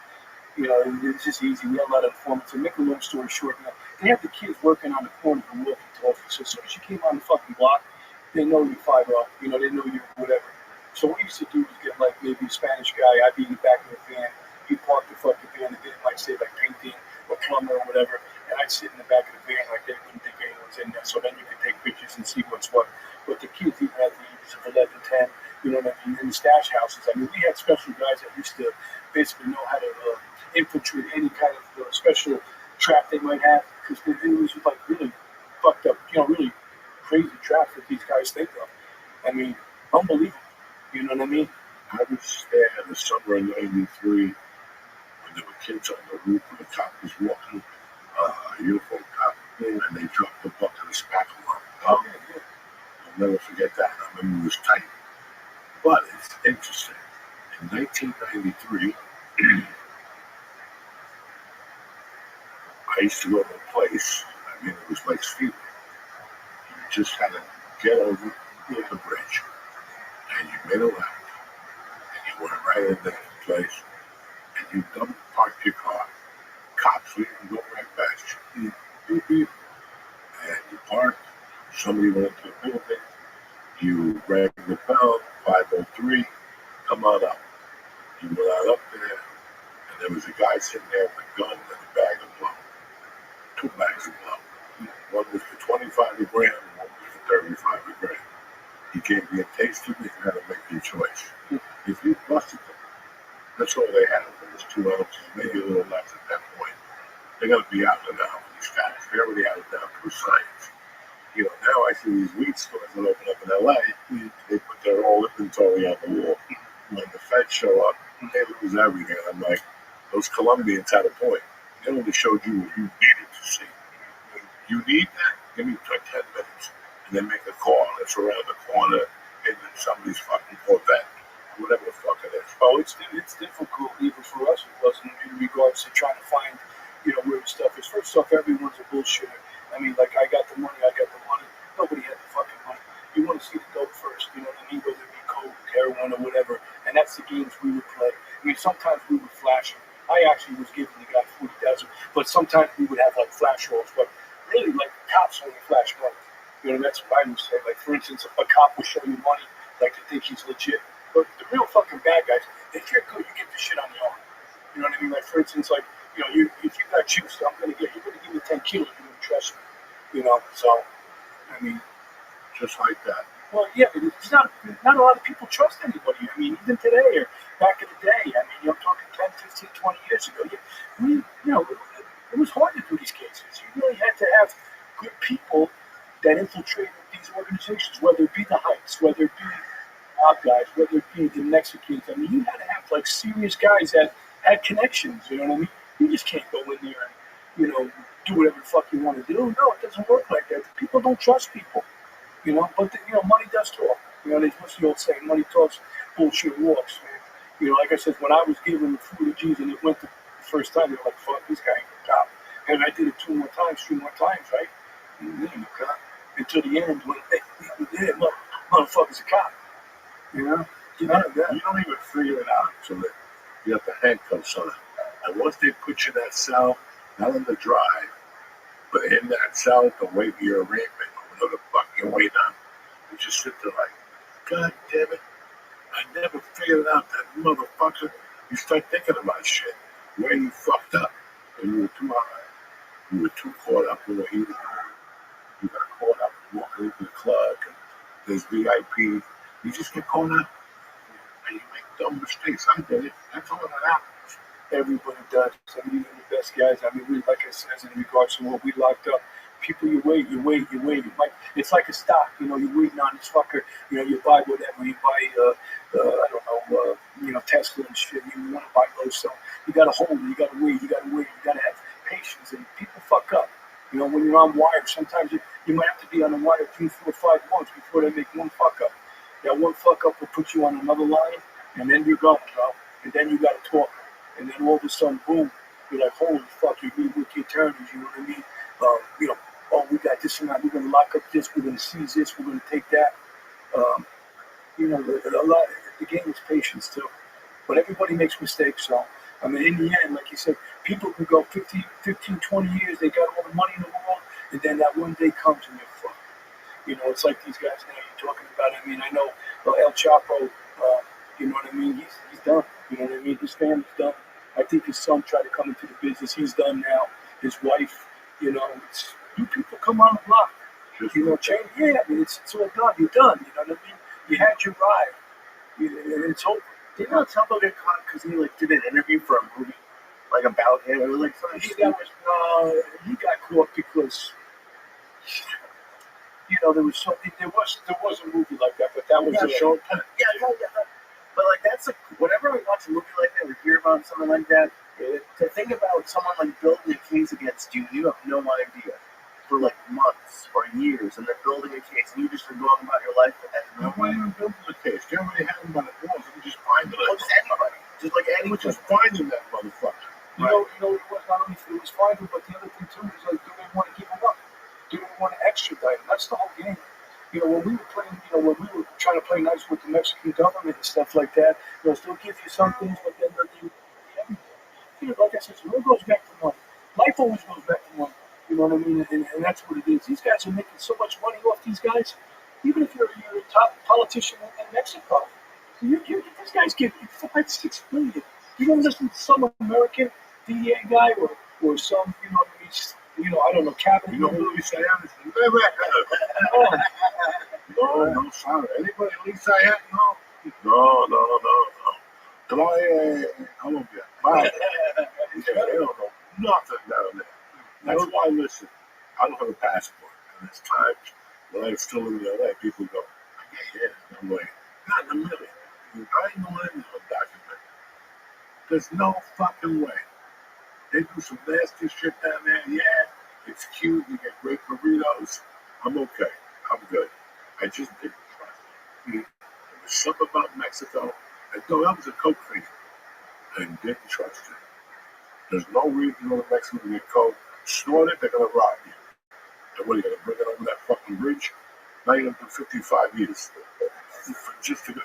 it's just easy. We had a lot of informants. To make a long story short, they had the kids working on the corner and walking talking. So as soon as you came on the fucking block, they know you're 5 up. They know you're whatever. So what we used to do was get like maybe a Spanish guy. I'd be in the back of the van. He'd park the fucking van. The van might say like painting or plumber or whatever. And I'd sit in the back of the van like they wouldn't think anyone's in there. So then you could take pictures and see what's what. But the kids even at the ages of 11, 10, you know what I mean, in the stash houses. I mean, we had special guys that used to basically know how to infiltrate any kind of special trap they might have, because it was like really fucked up, really crazy traps that these guys think of. I mean, unbelievable. You know what I mean? I was there in the summer of '93 when there were kids on the roof and the cop was walking, a uniform cop, and they dropped the bucket of spackle on him. I'll never forget that. I remember it was tight. But it's interesting. In 1993, I used to go to a place, I mean, it was like Steve. You just had to get over the bridge, and you made a left, and you went right in that place, and you double parked your car. Cops would even go right past you. Beep, beep. And you parked, somebody went into the building, you rang the bell, 503, come on up. You went out up there, and there was a guy sitting there with a gun and a bag of blow. 2 bags of blow. One was for 25 a gram, and one was for 35 a gram. He gave me a taste of it, you had to make your choice. If you busted them, that's all they had. It was 2 ounces, maybe a little less at that point. They're going to be out and out with these guys. They already had it down to a science. Now I see these weed stores that open up in LA, they put their whole inventory on the wall. When the feds show up, they lose everything. I'm like, those Colombians had a point. They only showed you what you needed to see. You need that? Give me 10 minutes. And then make a call. It's around the corner in somebody's fucking Corvette. Whatever the fuck it is. Oh, it's difficult even for us. It wasn't in regards to trying to find, where the stuff is. First off, everyone's a bullshitter. I mean, like, I got the money. Nobody had the fucking money. You want to see the dope first, you know what I mean? Whether it be coke, heroin, or whatever. And that's the games we would play. I mean, sometimes we would flash them. I actually was giving the guy 40,000, but sometimes we would have like flash rolls. But really, like, cops only flash money. That's what I would say. Like, for instance, a cop will show you money, like, to think he's legit. But the real fucking bad guys, if you're good, you get the shit on the arm. You know what I mean? Like, for instance, like, if you got juice, you're going to give me 10 kilos, you wouldn't trust me. So, I mean, Just like that. well, yeah, it's not a lot of people trust anybody. I mean, even today or back in the day, I mean, I'm talking 10, 15, 20 years ago, it was hard to do these cases. You really had to have good people that infiltrated these organizations, whether it be the Heights, whether it be Mob guys, whether it be the Mexicans. I mean, you had to have like serious guys that had connections. You know what I mean? You just can't go in there and do whatever the fuck you want to do. No, it doesn't work like that. People don't trust people. But money does talk. What's the old saying? Money talks, bullshit walks, man. Like I said, when I was giving the 40 G's and it went the first time, they were like, fuck, this guy ain't a cop. And I did it 3 more times, right? And then you cop. Until the end, when they motherfucker's a cop. You don't even figure it out until you have the handcuffs on. And once they put you in that cell, not on the drive, but in that cell to wait for your arraignment, whatever the fuck you're waiting on, you just sit there like, God damn it, I never figured out that motherfucker. You start thinking about shit, where you fucked up, and you were too caught up in what he was doing. You got caught up walking into the club, and there's VIP. You just get caught up, and you make dumb mistakes. I did it. That's all that happens. Everybody does. I mean, even the best guys. I mean, like I said, in regards to what we locked up, people, you wait. It's like a stock. You're waiting on this fucker. You buy whatever. You buy, Tesla and shit. You want to buy those stuff. You got to hold it. You got to wait. You got to have patience. And people fuck up. When you're on wire, sometimes you might have to be on the wire 3, 4, 5 months before they make one fuck up. That one fuck up will put you on another line, and then you're going, and then you got to talk. And then all of a sudden, boom, you're like, holy fuck, you meet with the attorneys, you know what I mean? We got this amount. We're going to lock up this. We're going to seize this. We're going to take that. You know, a lot. The game is patience too. But everybody makes mistakes. So, I mean, in the end, like you said, people can go 15, 20 years. They got all the money in the world, and then that one day comes and they're fucked. You know, it's like these guys now you're talking about. I mean, I know El Chapo. You know what I mean? He's done. You know what I mean? His family's done. I think his son tried to come into the business. He's done now. His wife. You know, it's you people come on the block. You know, change. Yeah, I mean, it's all done. You're done. You know what I mean? You had your ride. And it's over. Did El Chapo get caught because he like did an interview for a movie, like about him? It was like something He got caught because you know there was a movie like that, but that was a show. Yeah. But like that's like whenever I watch a movie like that or hear about something like that, to think about someone like building a case against you, you have no idea for like months or years, and they're building a case, and you just are going about your life as No, why normal. even building the case? They already had him by the balls. You can just find it. Or just anybody, just like We're anyone. just finding that motherfucker. You know, it was not only it was fine, but the other thing too is like, do they want to give him up? Do they want to extradite him? That's the whole game. You know, when we were playing, when we were trying to play nice with the Mexican government and stuff like that, they'll give you some things, but then they'll give you everything. You know, like I said, it all goes back to money. Life always goes back to money. You know what I mean? And that's what it is. These guys are making so much money off these guys. Even if you're a top politician in Mexico, these guys get $5-6 million. You don't listen to some American DEA guy or some, I don't know, cabinet. You know who Lee Sayat is? Never had. No, sorry. Anybody Lee Sayat? No. I won't get mine. Yeah, they don't know nothing down there. That's why, listen, I don't have a passport. And there's times when I was still in LA, people go, I get here. I'm like, not in a million. I ain't going in there undocumented. There's no fucking way. They do some nasty shit down there. Yeah, it's cute. You get great burritos. I'm okay. I'm good. I just didn't trust it. There was something about Mexico. I thought I was a coke fiend. And didn't trust it. There's no reason to go to Mexico to get coke. Snort it, they're going to rob you. And what are you going to bring it over that fucking bridge? Now you're going to do 55 years. Just to go,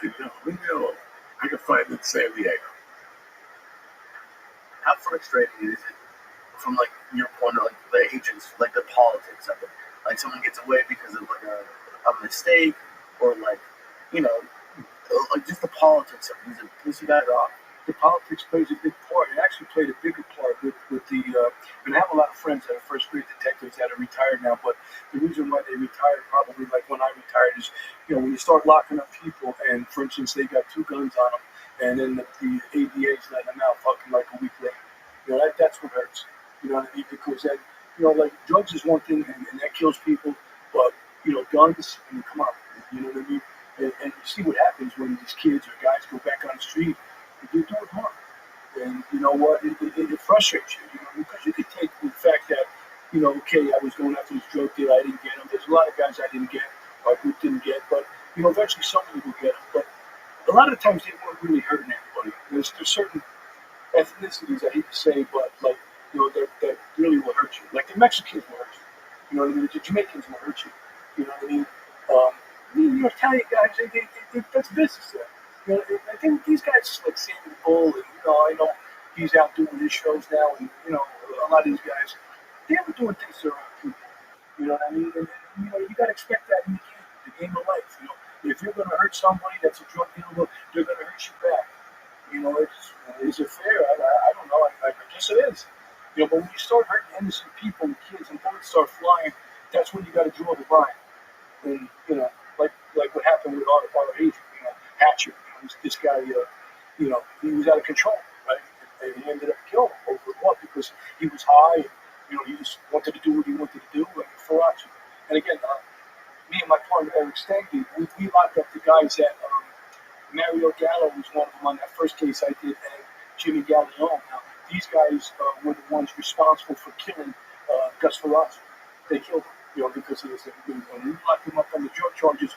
leave me alone. I can find it in San Diego. How frustrating is it from like your point of like the agents, like the politics of it? Like someone gets away because of like a mistake, or like like just the politics of it. Does it piss you guys off? The politics plays a big part. It actually played a bigger part with the. And I have a lot of friends that are first grade detectives that are retired now. But the reason why they retired, probably like when I retired, is when you start locking up people, and for instance, they got 2 guns on them, and then the ADA's letting them out fucking like a week later. That's what hurts. You know what I mean? Because then like drugs is one thing, and that kills people. But guns. I mean, come on. You know what I mean? And you see what happens when these kids or guys go back on the street. You're doing harm. And you know what? It frustrates you, because you could take the fact that, okay, I was going after this drug dealer, I didn't get him. There's a lot of guys I didn't get, our group didn't get, but, eventually somebody will get him. But a lot of the times they weren't really hurting anybody. There's certain ethnicities, I hate to say, but, like, that really will hurt you. Like the Mexicans will hurt you. You know what I mean? The Jamaicans will hurt you. You know what I mean? Italian guys, that's business there. I think these guys like Sammy Bull, and I know he's out doing his shows now, and a lot of these guys, they were doing things to their own people. You know what I mean? And you got to expect that in the game of life. If you're going to hurt somebody that's a drug dealer, they're going to hurt you back. Is it fair? I don't know. I guess it is. But when you start hurting innocent people and kids, and bullets start flying, that's when you got to draw the line. And like what happened with our agent, Hatcher. This guy, he was out of control, right? And he ended up killing him over what? Because he was high, and he just wanted to do what he wanted to do, and Farachi. And again, me and my partner Eric Stanky, we locked up the guys that Mario Gallo was one of them on that first case I did, and Jimmy Gallione. Now, these guys were the ones responsible for killing Gus Farachi. They killed him, because of this. When we locked him up on the drug charges,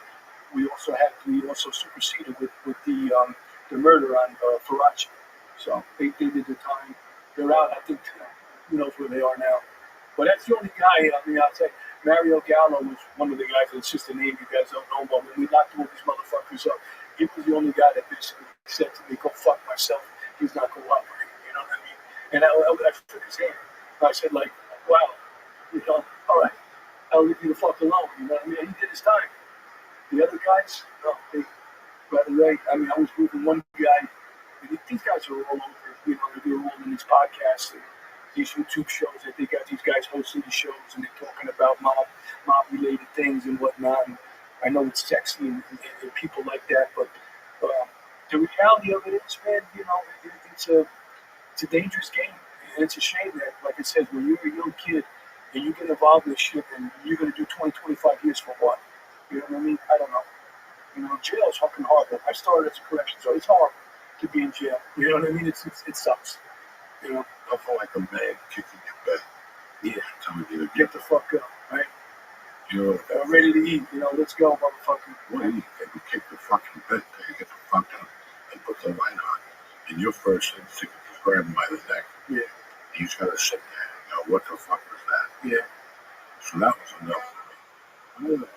we also superseded with the murder on Farachi. So they did the time. They're out. I think who knows where they are now. But that's the only guy, I mean, I'll say Mario Gallo was one of the guys, it's just a name you guys don't know, but when we locked all these motherfuckers up, he was the only guy that basically said to me, go fuck myself, he's not cooperating, you know what I mean? And I shook his hand. I said, like, wow, you know, all right, I'll leave you the fuck alone, you know what I mean? He did his time. The other guys, no, by the way, I mean, I was moving one guy, and these guys are all over, you know, they're all in these podcasts and these YouTube shows that they got these guys hosting these shows and they're talking about mob-related things and whatnot. And I know it's sexy and people like that, but the reality of it is, man, you know, it's a dangerous game. And it's a shame that, like I said, when you're a young kid and you get involved in this shit and you're going to do 20, 25 years for what? You know what I mean? I don't know. You know, jail is fucking horrible. I started as a correction, so it's hard to be in jail. You know what I mean? It sucks. You know? I feel like a man kicking your butt. Yeah. Telling you to Get the fuck up, right? You know, Ready to eat. You know, let's go, motherfucker. what eat? And you kick the fucking butt till you get the fuck up and put the light on. And your first instinct is grab him by the neck. Yeah. And you just gotta sit there and go, what the fuck was that? Yeah. So that was enough for me. I don't know.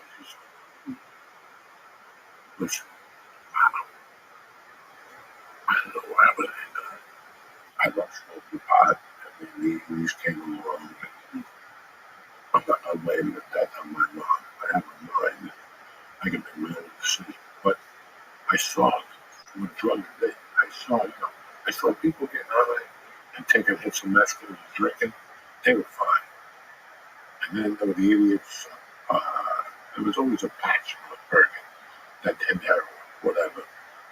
Listen, I don't know why, but I love smoking pot. I mean, these came along. I'm not laying the death on my mom. I have a mind. I can be mad at the city. But I saw it with drug addict. I saw people getting high and taking hits of meth and drinking. They were fine. And then there were the idiots. There was always a patch on a Bergen that did heroin, whatever.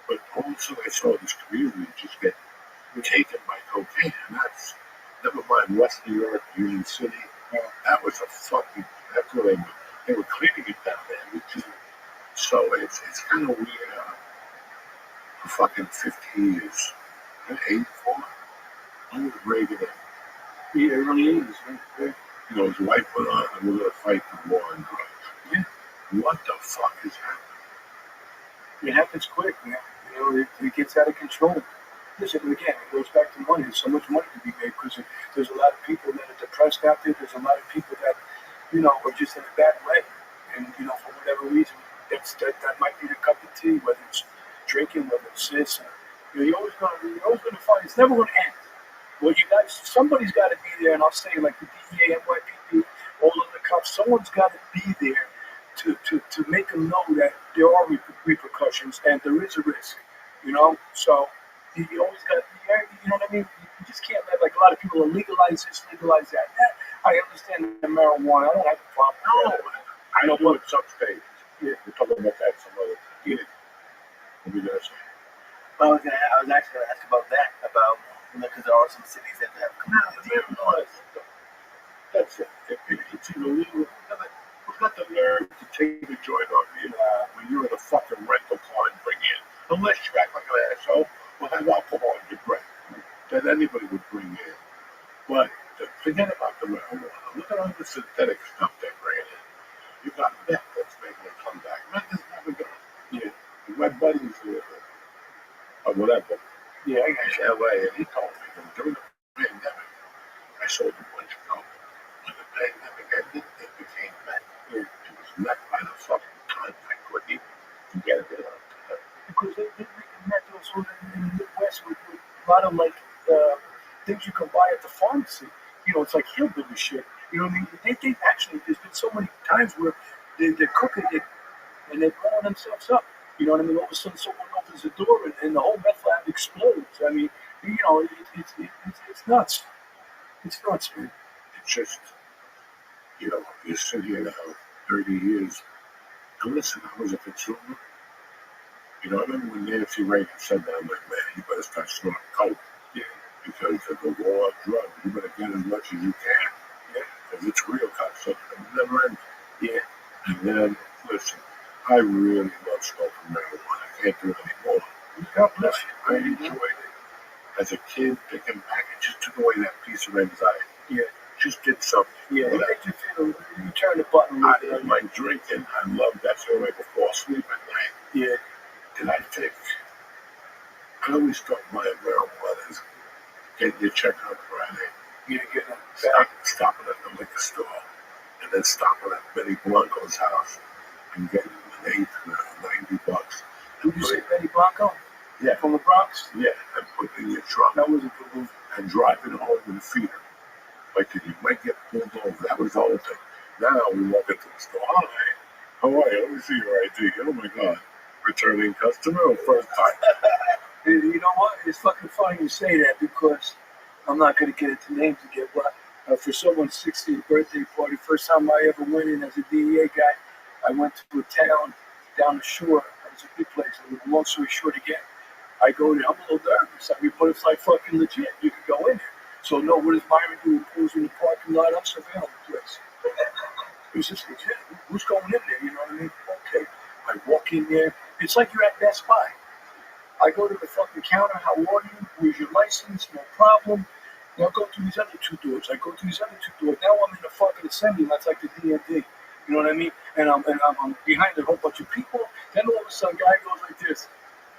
But also I saw this community just get taken by cocaine. And that's, never mind West New York, Union City. That was a fucking, that's where they were cleaning it down there. So it's kind of weird. For fucking 50 years. 84? I was Reagan. Yeah, it really is. Yeah. You know, his wife went on and we're going to fight the war on drugs. Yeah. What the fuck is happening? It happens quick, man. You know, it gets out of control. Listen, again, it goes back to money. There's so much money to be made because there's a lot of people that are depressed out there. There's a lot of people that, you know, are just in a bad way. And, you know, for whatever reason, that might be the cup of tea, whether it's drinking, whether it's this. You know, you're always going to find, it's never going to end. Well, you guys, somebody's got to be there, and I'll say, like the DEA, NYPD, all of the cops, someone's got to be there to make them know that there are repercussions and there is a risk, you know? So you always got to be there, you know what I mean? You just can't let, like a lot of people legalize this, legalize that. I understand the marijuana, I don't have a problem. No, I know what some states. Yeah, we're talking about that some other time. Yeah. What are you going to say? I was actually going to ask about that, about, you know, because there are some cities that have communities. That's it. It's illegal. Who's got the nerve to take the joint off you when you're in a fucking rental car and bring in? Unless you act like an asshole or have alcohol in your breath that anybody would bring in. But forget about the marijuana. Look at all the synthetic stuff they bring in. You got meth that's making a comeback. Meth is never gone. Yeah. My buddies or whatever. Yeah, I in LA, and he told me that during the pandemic, I sold a bunch of coke. When the pandemic ended, it became meth. It was meth by the fucking ton. I couldn't even get it on time. because they make meth also in the Midwest with a lot of like things you can buy at the pharmacy. You know, it's like hillbilly shit. You know what I mean? They actually, there's been so many times where they're cooking it and they're blowing themselves up. You know what I mean? All of a sudden, someone opens the door and the whole meth lab explodes. I mean, you know, it's nuts. It's nuts, man. It's just, you know, you sit here now 30 years, and listen, I was a consumer. You know, I remember when Nancy Reagan said that, I'm like, man, you better start snorting coke. Yeah. Because of the war on drugs, you better get as much as you can. Yeah. Because it's real, cops. It never ends. Yeah. And then, listen, I really love smoking marijuana. I can't do it anymore. God bless you. I enjoyed it. As a kid, picking back, it just took away that piece of anxiety. Yeah. Just did something. Yeah, it makes you feel, you turn the button. I didn't like drinking. I loved that feeling before sleep at night. Yeah. And I think, I always thought my marijuana is getting your check on Friday. Yeah, getting Stopping at the liquor liquor store and then stopping at Benny Blanco's house and getting an eighth now, $90. Did you say Benny Blanco? Yeah. From the Bronx? Yeah, and put it in your trunk. That was a good move. And drive it home in fear. Like you might get pulled over. That was the whole thing. Now we walk into the store. Hi, how are you? Let me see your ID. Oh my God. Returning customer or first time? You know what? It's fucking funny you say that because I'm not going to get into names again, but for someone's 60th birthday party, first time I ever went in as a DEA guy, I went to a town down the shore. It was a big place. Long story short again, I go there. I'm a little nervous. I mean, but it's like fucking legit. You can go in there. So no, what does Myron do? He pulls in the parking lot. I'm surveilling the place. It's just legit. Who's going in there? You know what I mean? Okay. I walk in there. It's like you're at Best Buy. I go to the fucking counter. How are you? Where's your license? No problem. Now go through these other two doors. I go through these other two doors. Now I'm in the fucking assembly. That's like the DMV. You know what I mean? And I'm behind a whole bunch of people. Then all of a sudden, guy goes like this.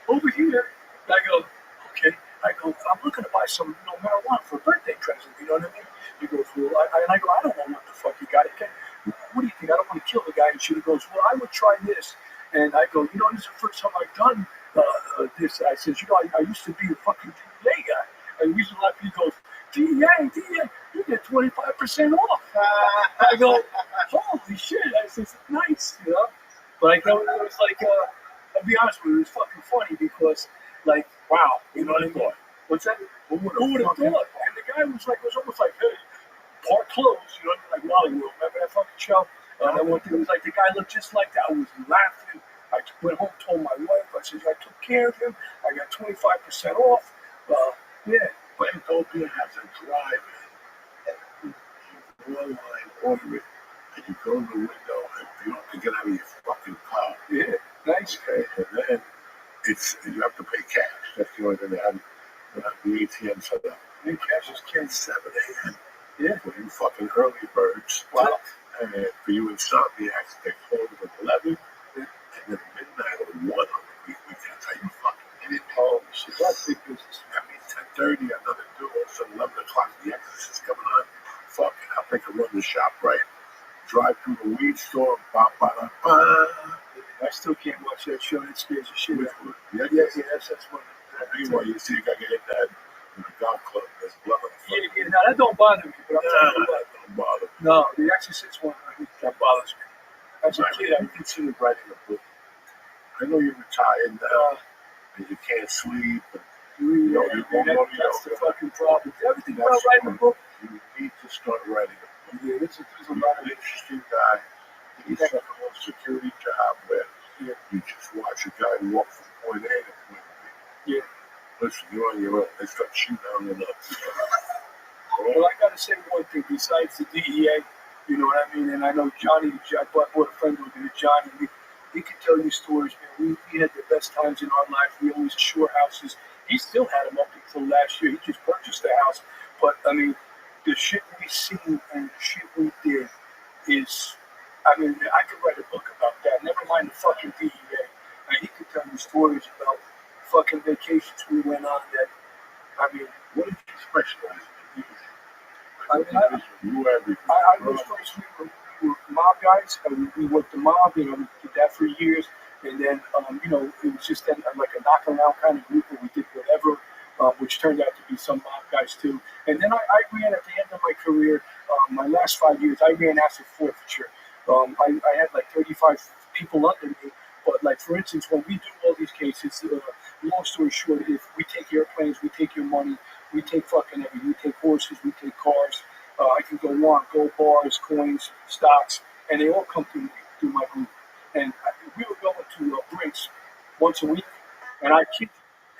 Over here. I go, okay. I go, I'm looking to buy some marijuana for a birthday present. You know what I mean? He goes, well, and I go, I don't know what the fuck you got. Okay. What do you think? I don't want to kill the guy. And she goes, well, I would try this. And I go, you know, this is the first time I've done this. I says, you know, I used to be a fucking DEA guy. And the reason why he goes, DEA, you get 25% off. I go, holy shit. I says, nice, you know. But I go, it was like, I'll be honest with you, it was fucking funny because, like, wow, you know what I mean? What's that? Who would have thought? And the guy was like, it was almost like, hey, park closed, you know, like Hollywood. Remember that fucking show? That one thing was like, the guy looked just like that. I was laughing. I went home, told my wife, I said, I took care of him. I got 25% off. Yeah. But Utopia has a drive-in. You go online, order it, and you go to the window, and you don't have to get out of your fucking car. Yeah, nice. Okay, and then you have to pay cash. That's the only thing they have the ATM set up. And cash is king. 7 a.m. Yeah. For you fucking early birds. Wow. And for you insomniacs, they close at 11, and then midnight or 1 on the weekends. Are you fucking kidding me? Oh, shit, that's big business. I mean, 10:30, another door, so 11 o'clock, the Exorcist coming on. Fuck it, I'll take a run to shop, right? Drive through the weed store, ba-ba-da-ba. I still can't watch that show. It scares the shit out of me. Yeah, That's one. Meanwhile, you see a guy get hit that in a golf club, there's blood on the front. Yeah, no, that don't bother me. But I'm telling you what. Don't bother. No, the Exorcist one, I think that bothers me. As a kid, I You consider writing a book. I know you're retired now, and you can't sleep, and that's the fucking problem. Everything about writing a book. you need to start writing a book. Yeah, there's a You're lot an of interesting guy. He's got a little security job where you just watch a guy walk from point A to point B. Yeah. Listen, you're on your own. They start shooting down the nuts. Well, I gotta say one thing. Besides the DEA, you know what I mean. And I know Johnny. I brought a friend with me, Johnny. He could tell you stories, man. We had the best times in our life. We always shore houses. He still had them up until last year. He just purchased a house. But I mean, the shit we seen and the shit we did is, I mean, I could write a book about that. Never mind the fucking DEA. And he could tell you stories about fucking vacations we went on that, I mean, What did you specialize in? I was first, we were mob guys. We worked the mob, you know, we did that for years. And then, you know, it was just then like a knockaround kind of group where we did whatever, which turned out to be some mob guys too. And then I ran at the end of my career, my last 5 years, I ran asset forfeiture. I had like 35 people under me. But like, for instance, when we do all these cases, long story short, if we take airplanes, we take your money, we take fucking everything, we take horses, we take cars, I can go on, gold bars, coins, stocks, and they all come through my group. And we were going to Brinks once a week, and I kid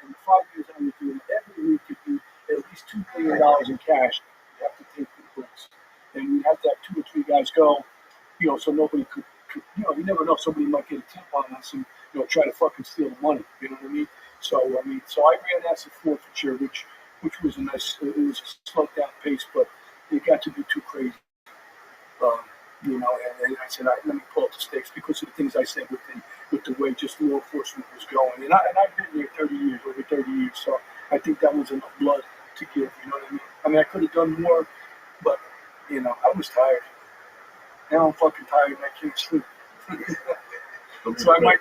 you, in the 5 years I was doing it, every week could be at least $2 billion in cash you have to take to the Brinks. And we have to have 2 or 3 guys go, you know, so nobody could, you know, you never know, somebody might get a tip on us and, you know, try to fucking steal the money, you know what I mean? So, I mean, so I ran asset forfeiture, which was a nice, it was a slowed down pace, but it got to be too crazy. You know, and I said, let me pull up the stakes because of the things I said with the way just law enforcement was going. And I've been there 30 years, over 30 years, so I think that was enough blood to give, you know what I mean? I mean, I could have done more, but You know, I was tired. Now I'm fucking tired and I can't sleep. So I might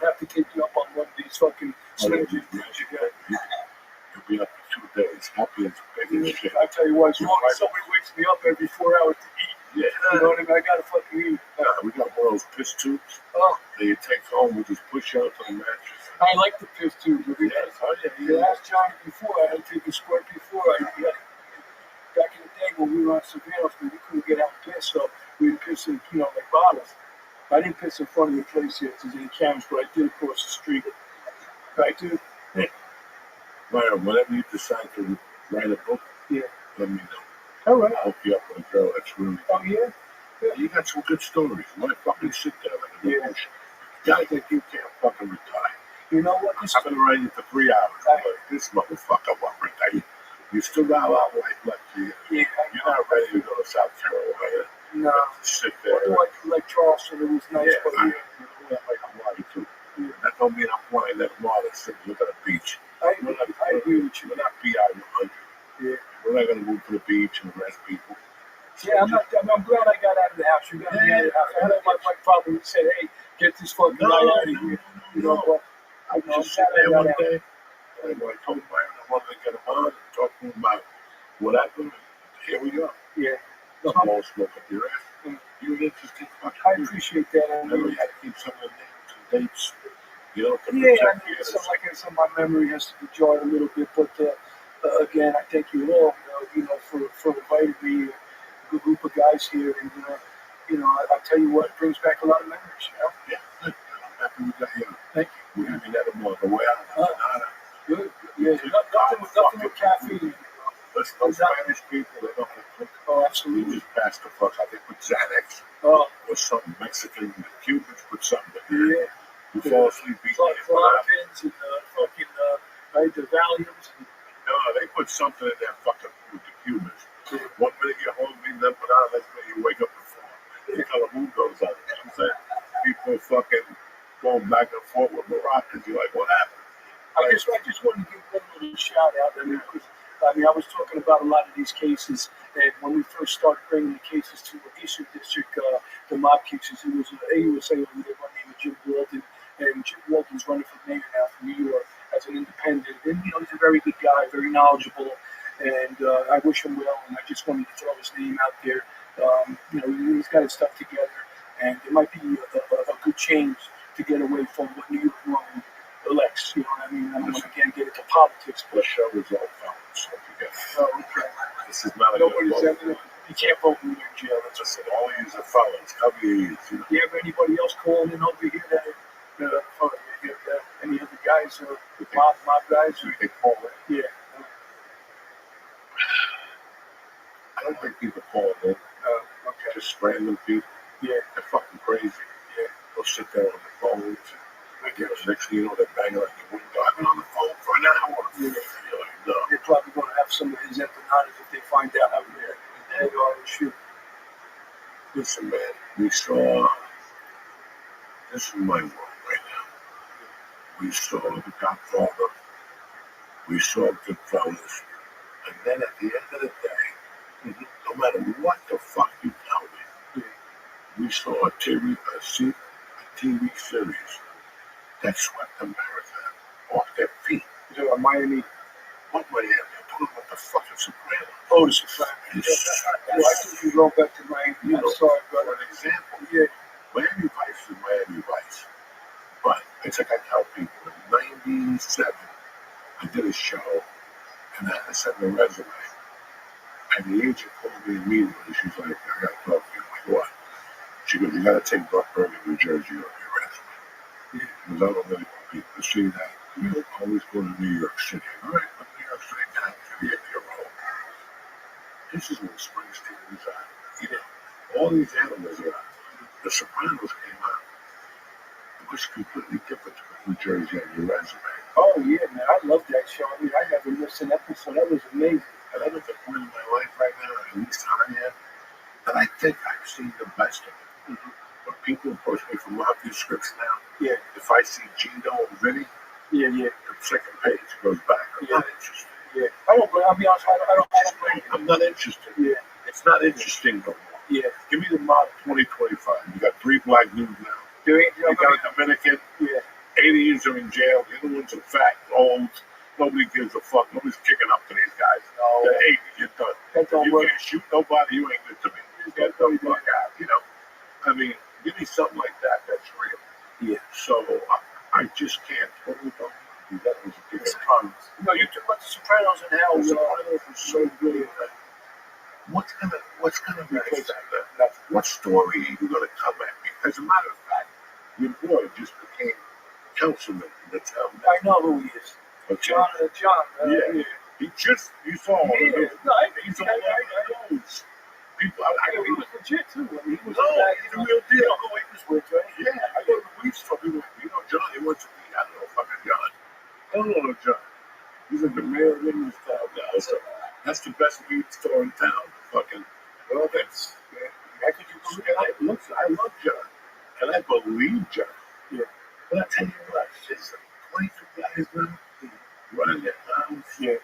have to take you up on one of these fucking sleep things you got. You'll be up for 2 days, happy as shit. I tell you what, as long as somebody wakes me up every 4 hours to eat, Yeah. you know what I mean? I gotta fucking eat. We got one of those piss tubes Oh, that you take home, we just push out to the mattress. I like the piss tube. Yes, You asked Johnny before, I had to take a squirt before. Back in the day when we were on surveillance, we couldn't get out and piss, so we would piss in, like bottles. I didn't piss in front of the place here because any cameras, but I did across the street. Right, dude? Myron, whenever you decide to write a book, let me know. All right. I'll hook you up with a girl that's really. Oh, yeah? You got some good stories. Why fucking sit there like a bullshit? Guys like you can't fucking retire. You know what? I've been writing for 3 hours. I'm like, this motherfucker won't retire. You still got a lot of life left to you. Yeah. You're not ready to go to South Carolina. No. Sit there. Like Charleston, it was nice, but I like Hawaii too. That don't mean I'm flying that tomorrow and sitting look at the beach. I agree with you. We're not BI 100. Yeah. We're not going to move to the beach and arrest people. Yeah, I'm glad I got out of the house. You got me out of the house. I know my probably said, hey, get this fucking guy out of here. But I was just sitting there one day, and I told Byron I wanted to get him on and talk to him about what happened. Here we go. Yeah. No more smoke up your ass. You're an interesting fucking I appreciate that. I dude. know. You had to keep some of the names and dates. To Yeah, protect you. like I said, my memory has to be jarred a little bit, but again, I thank you all, for inviting me, a good group of guys here, and I tell you what, it brings back a lot of memories. Yeah, good. I'm happy we got you. Thank you. We're gonna be that more the way out. Good. Yeah, nothing with caffeine. Let's go Spanish people. They don't have to cook. Oh, absolutely. We just pass the fuck. I think with Xanax Oh, or something Mexican. The Cubans put something. yeah. You fall asleep. Pins and the Valiums. No, they put something in there fucking with the Cubans. 1 minute you're hungry, then put on, next minute you wake up before. You know the moon goes out. You know what I'm saying? People fucking going back and forth with Moroccans. You're like, what happened? I just wanted to give one little shout out. Because I was talking about a lot of these cases, and when we first started bringing the cases to the Eastern District, the mob cases, it was an AUSA over there by the name of Jim Walton, and Jim Walton's running for mayor now from New York as an independent, and he's a very good guy, very knowledgeable, and I wish him well, and I just wanted to throw his name out there. He's got his stuff together, and it might be a good change to get away from what New York normally elects. You know what I mean? I don't want to again get into politics, but The show is all felons. Don't forget. oh, okay. This is not a Nobody's good ever. You can't vote when you're in jail. That's Listen, all these are felons. Cover your ears. You know? Do you have anybody else calling in over here any other guys, mob guys? They call it. Yeah. I don't like people calling in. Okay. Just random people. Yeah. They're fucking crazy. Yeah. They'll sit there on the phones. I guess next thing you know, they're banging on your window. I've been on the phone for an hour. Yeah. You're like, no. They're probably going to have some of his empanadas if they find out how they are and shoot. Listen, man, we saw. This is my world right now. We saw the Godfather. We saw Goodfellas. And then at the end of the day, no matter what the fuck you tell me, we saw a TV series that swept America off their feet. Miami. What Miami? I'm talking about the fucking Sopranos. Oh, the Sopranos. I think you go back to Miami. You know, sorry, brother. for an example, Yeah. Miami Vice is Miami Vice. But it's like I tell people, in '97, I did a show and I had to send a resume. And the agent called me immediately. She's like, I got to talk to you. I'm like, what? She goes, you got to take Buckburg, New Jersey on your resume. Because I don't really want people to see that. You don't always go to New York City. All right, but New York City now for the 8-year-old. This is when Springsteen was out. You know, all these animals are out. The Sopranos came out. It was completely different to put New Jersey on your resume. Oh, yeah, man. I love that show. I mean, I never missed an episode. That was amazing. And I'm at the point in my life right now, at least I am, that I think I've seen the best of it. When people approach me for mafia scripts now, Yeah. if I see Gino and Vinny, Yeah. the second page goes back. I'm not interested. Yeah. I'll be honest, I don't I'm not interested. Yeah. If It's not interesting no more. Yeah. Give me the model 2025. You got 3 black dudes now. There ain't You got a Dominican. Yeah. 80s are in jail. The other ones are fat, old. Nobody gives a fuck. Nobody's kicking up to these guys. No. They're 80. You're done. That don't You work. can't shoot nobody. You ain't good to me. Get the fuck out. You know. I mean, give me something like that. That's real. Yeah. So I just can't. What are we talking about? That was a big Sopranos. No, you talk about the Sopranos and how The Sopranos was so good. What's gonna replace that? What story are you gonna come at me? As a matter of fact, your boy just became councilman in the town. I know who he is. Okay. John. Yeah. He just, you saw him. Yeah. No, He's all over the news. People, he was legit too. I mean, he was he's the real deal. who he was with, right? Yeah, I go to the weed store. People, John, he wants to be, I don't know, fucking John. I don't know John. He's in the mayor of Williamstown now. So that's the best weed store in town. Fucking, well, that's, I think you believe it. I love John. And I believe John. Yeah. But I tell you what, it's 22 guys now running their towns. Yeah.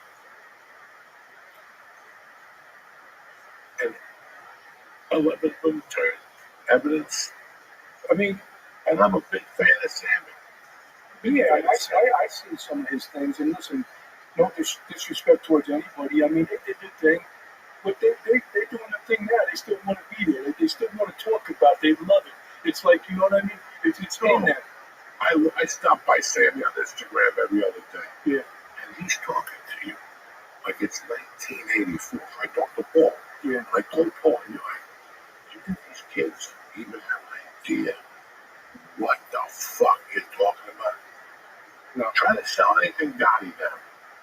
And 11 of them turned evidence. I mean, And I'm a big fan of Sammy. yeah, I see some of his things, and listen, no disrespect towards anybody. I mean, they did their thing, but they're doing the thing now. They still want to be there. They still want to talk about it. They love it. It's like, you know what I mean? It's in there. I stop by Sammy on Instagram every other day. Yeah. And he's talking to you like it's 1984. I talk to Paul. Yeah. I told Paul, you know, you think these kids even have an idea what the fuck you're talking about? No. Try to sell anything Gotti now.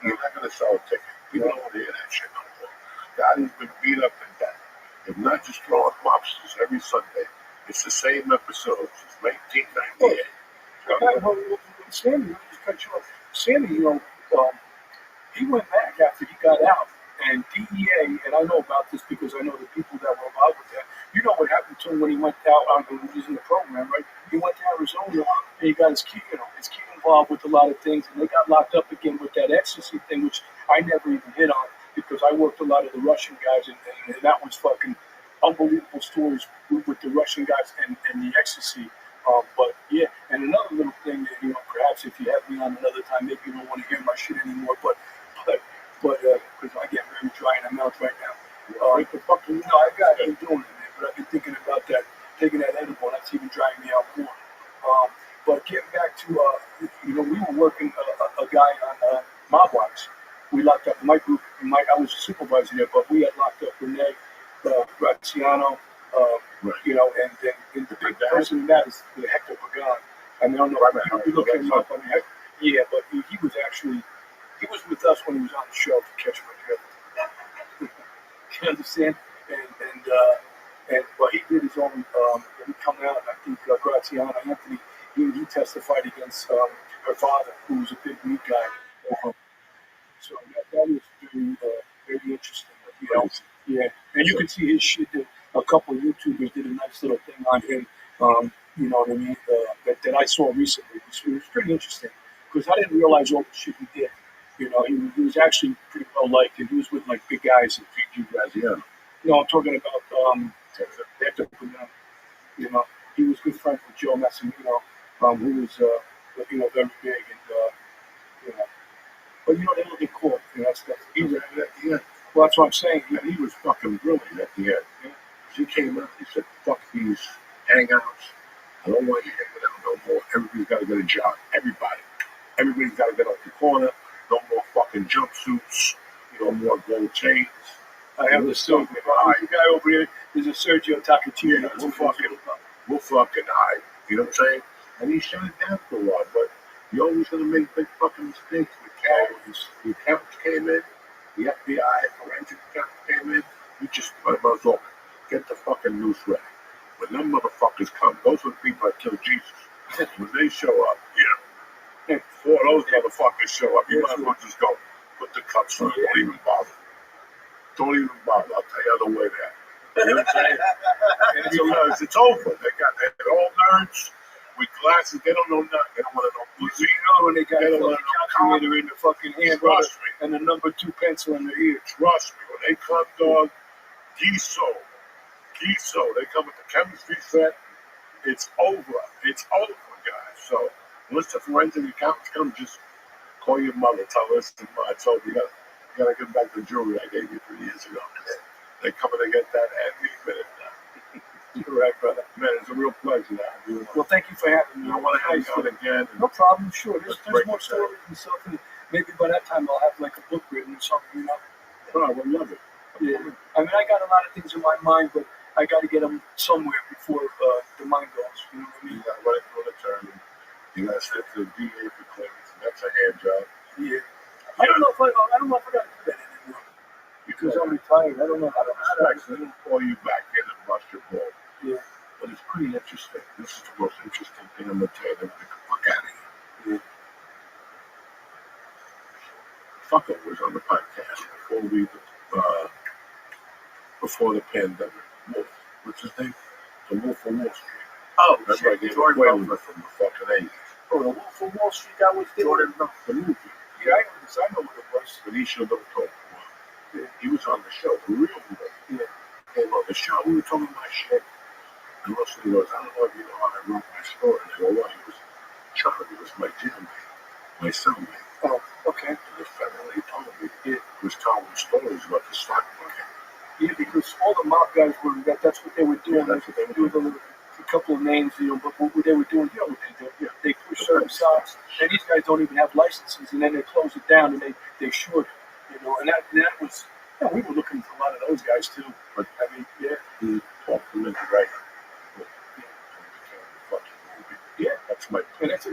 You're not going to sell a ticket. People don't want to hear that shit no more. Gotti's been beat up to death. They're not just throwing lobsters every Sunday. It's the same episodes. It's 1998. Sammy, let me just cut you off. Sammy, he went back after he got out, and DEA, and I know about this because I know the people that were involved with that. You know what happened to him when he went out, when he was in the program, right? He went to Arizona, and he got his kid involved with a lot of things, and they got locked up again with that ecstasy thing, which I never even hit on because I worked a lot of the Russian guys, and that was fucking unbelievable stories with the Russian guys and the ecstasy. But yeah, and another little thing that, perhaps if you have me on another time, maybe you don't want to hear my shit anymore, but because I get very dry in the mouth right now. What the fuck? No, I've been doing it, man, but I've been thinking about that, taking that edible, and that's even drying me out more. But getting back to, we were working a guy on Mob Watch. We locked up my group. I was a supervisor there, but we had locked up Renee, Graziano, and then the big person in that is Hector Pagan. I mean, I don't know. You look him up. I mean, yeah, but he was with us when he was on the show to catch my drift. You understand? But he did his own. He come out. I think Graziano Anthony. He testified against her father, who was a big meat guy. So that is very interesting. Yeah, and you can see his shit. A couple of YouTubers did a nice little thing on him. You know what I mean? That I saw recently. It was pretty interesting because I didn't realize all the shit he did. He was actually pretty well liked, and he was with like big guys and PG guys. Yeah. No, I'm talking about Hector Pagan. He was good friends with Joe Massimino, who was very big, and but they don't get caught. That's well, that's what I'm saying. He was fucking brilliant at the end. Yeah. He came out, he said, fuck these hangouts. I don't want you hanging out no more. Everybody's got to get a job. Everybody's got to get off the corner. No more fucking jumpsuits. No more gold chains. I have the story. The guy over here is a Sergio Tacchini. Yeah, we'll fucking hide. You know what I'm saying? And he shut it down for a while, but you're always going to make big fucking mistakes. The accountants came in. The FBI, forensic came in. You just open. Get the fucking noose ready. When them motherfuckers come, those are the people that killed Jesus. When they show up, before those motherfuckers show up, you might as well just go put the cups on. Don't even bother. Don't even bother. I'll tell you the way there. You know what I'm saying? Because it's over. They're all nerds with glasses. They don't know nothing. They don't want to know music. When they got the calculator in the fucking hand, Trust me. and the number 2 pencil in their ear. Trust me. When they come, dog, Giso. They come with the chemistry set. It's over. It's over, guys. So once the forensic accountants come, just call your mother. Tell her, listen, Ma, it's over. You gotta give back the jewelry I gave you 3 years ago. They're coming to get that every minute now. You're right, brother. Man, it's a real pleasure to have you. Well, thank you for having me. I want to have you on again. No problem. Sure. There's break more it stories and stuff, and maybe by that time I'll have like a book written or something, you know. Oh, I would love it. Yeah. I mean, I got a lot of things in my mind, but I got to get them somewhere before the mind goes. You know what I mean? You got to run it through an attorney. You got to send it to the DA for clearance. That's a hand job. Yeah. I don't know if I got to do that anymore because I'm retired. I don't know how to. They don't call you back in and bust your ball. Yeah. But it's pretty interesting. This is the most interesting thing I'm going to tell you. Get the fuck out of here. Yeah. Fucker was on the podcast before the pandemic. Wolf. What's his name? The Wolf of Wall Street. Oh, That's shit, why I gave Jordan away Belfort. with from the fucking 80s. Oh, the Wolf of Wall Street. That was Jordan Belfort, the movie. Yeah, I know this. I know what it was. But he should have told me. He was on the show, the real movie. Yeah. Came on the show, we were talking about shit. And Russell goes, I don't know if you know how I wrote my story. And I go, well, he was Charlie, was my jailmate, my cellmate. Oh, okay. And the family told me it was telling stories about the stock market. Yeah, because all the mob guys were that's what they were doing. Yeah, that's what they were doing. A couple of names, you know, but what they were doing, you know what they do? Yeah, they push certain stocks, and these guys don't even have licenses, and then they close it down and they short it, you know, and that was, yeah, we were looking for a lot of those guys too. But I mean, yeah, He talked them into right. yeah, That's my and that's a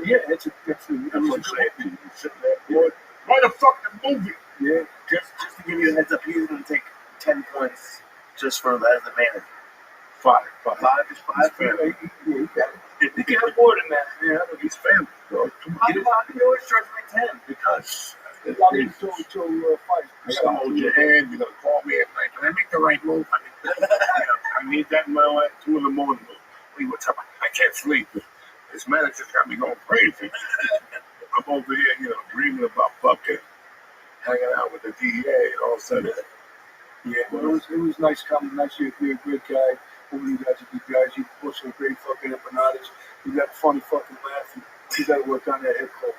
I'm going to say it to you. Sitting there, boy, write a fucking movie. yeah. Just to give you a heads up, he's going to take 10 points just for that as a manager. 5. Five is five. You can have more than that. Yeah, He's family, bro. Come How on. do you always charge me 10? Because I'll leave until 5. I gotta hold your hand. You're gonna call me at night. Can I make the right move? I need that in my life. 2 in the morning. Lee, what's up? I can't sleep. This manager's got me going crazy. I'm over here, dreaming about fucking hanging out with the DEA and all of a sudden. Yeah, well, it was nice coming. Nice you're a great guy. All you guys are good guys. You put some great fucking empanadas. You got a funny fucking laugh. And you got to work on that head club.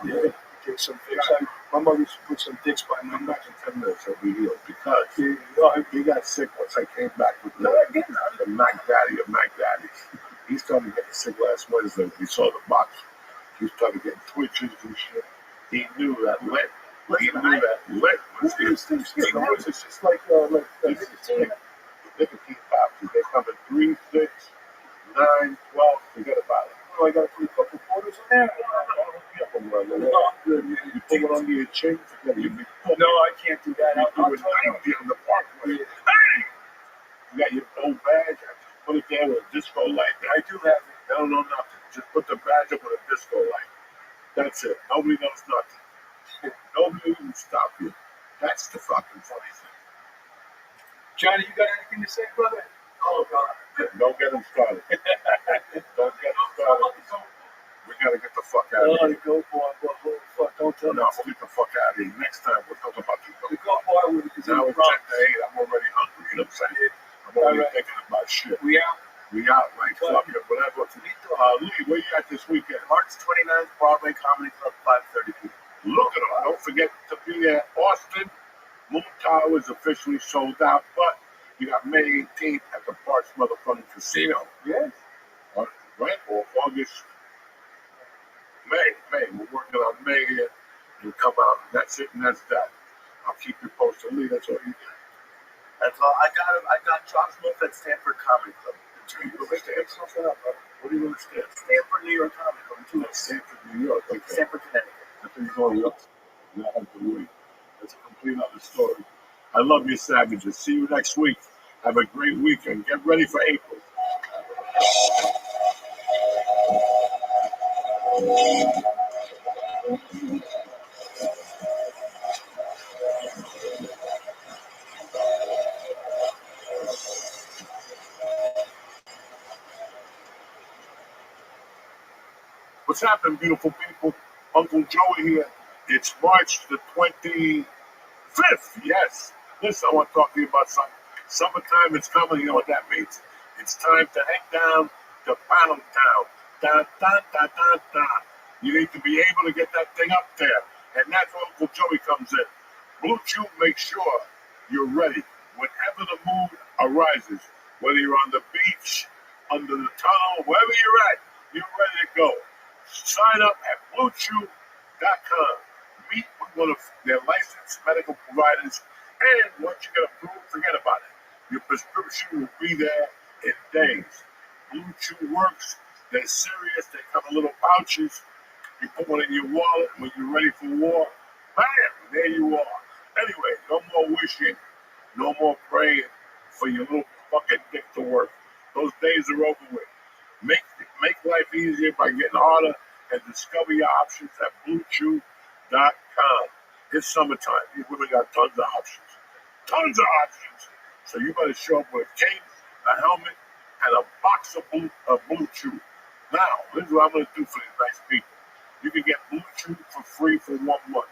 Yeah, take some dicks. My mother used to put some dicks by my I'm mouth. back in 10 minutes. I'll be healed because he got sick once I came back with the Mac Daddy of Mac Daddies. He started getting sick last Wednesday. We saw the box. He started getting twitches and shit. He knew that lit. He knew that lit was his. It's just like nicotine. Nicotine pouches. They come in 3, 6, 9, 12. Forget about it. Oh, I got to put a couple quarters in there. You pull it under your chin. Forget it. No, I can't do that. You do it 90 on the parkway. Hey! You got your old badge. Put it there with a disco light. I do have it. They don't know nothing. Just put the badge up with a disco light. That's it. Nobody knows nothing. Nobody can stop you. That's the fucking funny thing. Johnny, you got anything to say, brother? Oh, God. Don't get them started. Don't get them started. We gotta get the fuck out of Oh, here. the go bar, fuck, don't tell me. No, we'll get the fuck out of here. Next time we'll talk about the The go bar with the Now it's 10 to 8. I'm already hungry. You know what I'm saying? I'm already Alright. thinking about shit. We out. We out, like fuck it, whatever. Lee, where you at this weekend? March 29th, Broadway Comedy Club, 5:30 p.m. Look at them. Don't forget to be at Austin. Moon Tower is officially sold out, but you got May 18th at the Parks Motherfucking Casino. Yeah. Right? Or August. May. We're working on May here. You'll come out. That's it and that's that. I'll keep you posted. Lee, that's all you got. That's all. I got Josh Wolf at Stanford Comedy Club. You go to Stanford? What do you understand? Stanford, New York Comedy Club. 2 weeks. Stanford, New York. Okay. Stanford, Connecticut. I think it's all up. Not have to wait. That's a complete other story. I love you, savages. See you next week. Have a great weekend. Get ready for April. What's happening, beautiful people? Uncle Joey here. It's March the 25th. Yes. Listen, I want to talk to you about something. Summertime is coming. You know what that means? It's time to head down to Panel Town. Da, da, da, da, da. You need to be able to get that thing up there. And that's where Uncle Joey comes in. Blue Chew makes sure you're ready whenever the mood arises. Whether you're on the beach, under the tunnel, wherever you're at, you're ready to go. Sign up at BlueChew.com. Meet with one of their licensed medical providers, and once you get approved, forget about it. Your prescription will be there in days. Blue Chew works. They're serious. They come in little pouches. You put one in your wallet when you're ready for war. Bam! There you are. Anyway, no more wishing. No more praying for your little fucking dick to work. Those days are over with. Make life easier by getting harder and discover your options at BlueChew.com. It's summertime. These women got tons of options. Tons of options. So you better show up with a cape, a helmet, and a box of Blue Chew. Now, this is what I'm going to do for these nice people. You can get Blue Chew for free for 1 month.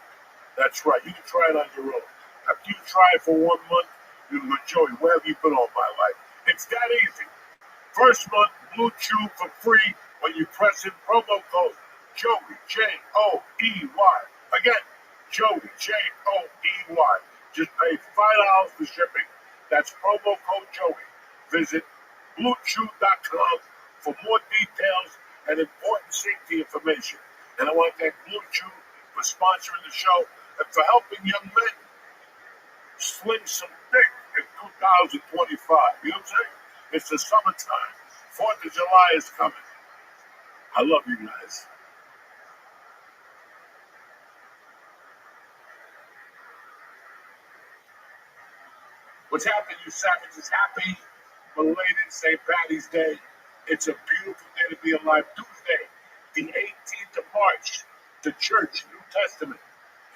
That's right. You can try it on your own. After you try it for 1 month, you can go, Joey, where have you been all my life? It's that easy. First month, Blue Chew for free when you press in promo code Joey, Joey. Again, Joey, Joey. Just pay $5 for shipping. That's promo code Joey. Visit BlueChew.com for more details and important safety information. And I want to thank Blue Chew for sponsoring the show and for helping young men sling some dick in 2025. You know what I'm saying? It's the summertime. 4th of July is coming. I love you guys. What's happening, you savages? Happy belated St. Patty's Day. It's a beautiful day to be alive. Tuesday, the 18th of March. The Church, New Testament,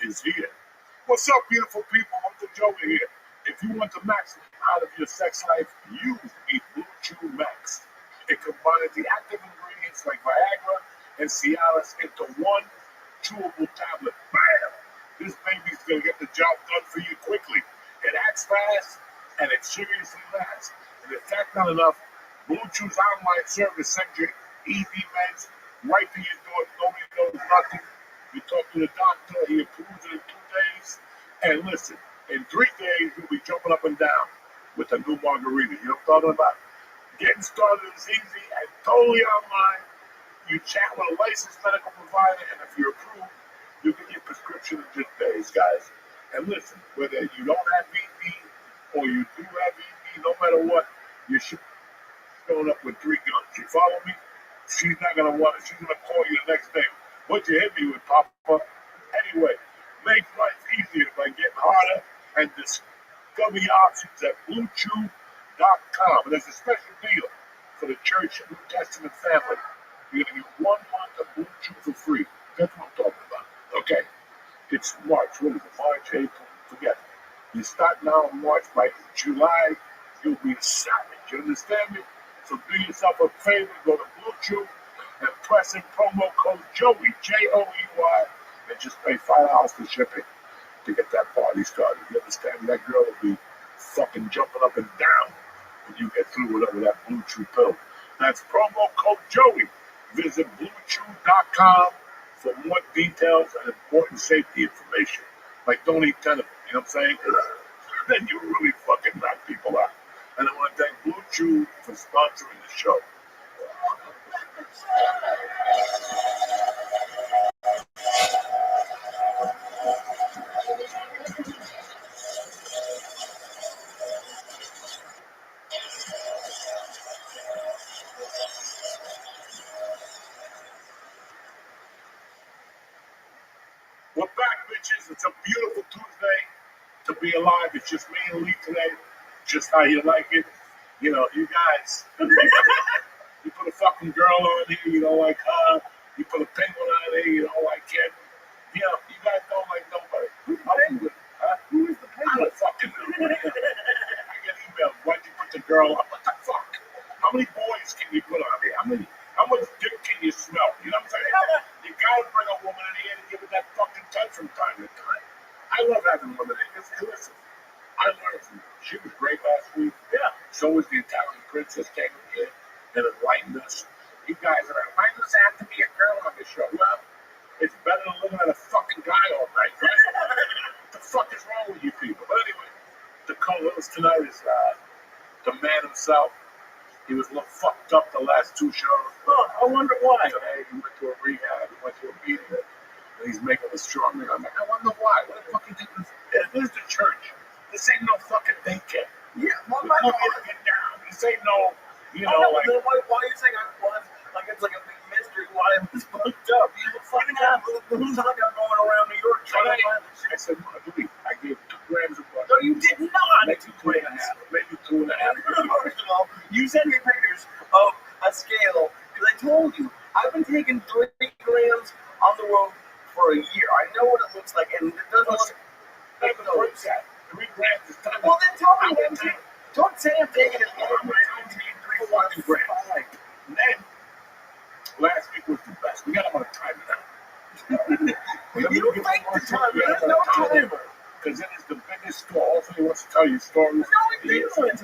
is here. What's up, beautiful people? Uncle Joey here. If you want the maximum out of your sex life, use a Blue Chew Max. It combines the active ingredients like Viagra and Cialis into one chewable tablet. Bam! This baby's going to get the job done for you quickly. It acts fast, and it seriously lasts. And if that's not enough, Blue Chew's online service sends you ED meds right to your door. Nobody knows nothing. You talk to the doctor, he approves it in 2 days. And listen, in 3 days, you'll be jumping up and down with a new margarita. You know what I'm talking about? Getting started is easy and totally online. You chat with a licensed medical provider, and if you're approved, you get your prescription in just days, guys. And listen, whether you don't have ED or you do have ED, no matter what, you should be showing up with 3 guns. You follow me? She's not going to want it. She's going to call you the next day. What'd you hit me with, Papa? Anyway, make life easier by getting harder and discover your options at BlueChew.com. And there's a special deal for the Church New Testament family. You're going to get 1 month of Blue Chew for free. That's what I'm talking about. Okay. It's March. What is it? March, April. Forget it. You start now in March. By July, you'll be a savage. You understand me? So do yourself a favor. Go to Blue Chew and press in promo code Joey, Joey, and just pay $5 for shipping to get that party started. You understand me? That girl will be fucking jumping up and down when you get through with that Blue Chew pill. That's promo code Joey. Visit BlueChew.com for more details and important safety information. Like, don't eat 10 of them, you know what I'm saying? Then you really fucking knock people out. And I want to thank Blue Chew for sponsoring the show. We're back, bitches. It's a beautiful Tuesday to be alive. It's just me and Lee today. Just how you like it. You know, you guys. You put a fucking girl on here, you don't like her. You put a penguin on here, you don't like him. You know, you guys don't like nobody. Who's the penguin? Huh? Who is the penguin? I don't fucking know. I get emails. Why'd you put the girl on? What the fuck? How many boys can you put on here? How much dick can you smell? You know what I'm saying? You gotta bring a woman in here and give it that fucking touch from time to time. I love having women in here. Listen, I learned from her. She was great last week. So was the Italian princess came here and enlightened us. You guys are like, why does it have to be a girl on the show? Well, it's better than looking at a fucking guy all night, right? What the fuck is wrong with you people? But anyway, the co-host tonight is the man himself. He was a little fucked up the last two shows. Oh, I wonder why. Today he went to a rehab, he went to a meeting, and he's making a strong man. I'm like, I wonder why. What the fuck you think this is? This is the church. This ain't no fucking daycare. Yeah, well, We're coming to get down. This ain't no, you know, like. Then why are you saying I was? Like it's like a big mystery why I was fucked up. You were fucking up. Who's not going around New York trying to find this shit? I said, Louis, I gave 2 grams of butter. No, you did not. Maybe 2.5. Maybe 2.5. First of all, you sent me pictures of a scale because I told you I've been taking 3 grams on the road for a year. I know what it looks like, and it doesn't look. That's the first that. 3 grams is time. Well, then tell me what I'm taking. Don't say I'm taking it. I'm taking 3 fucking grams. And then last week was the best. We got him on a timer now. You think the timer? There's no timer. Because it is the biggest store. Also, he wants to tell you stories. No, it didn't.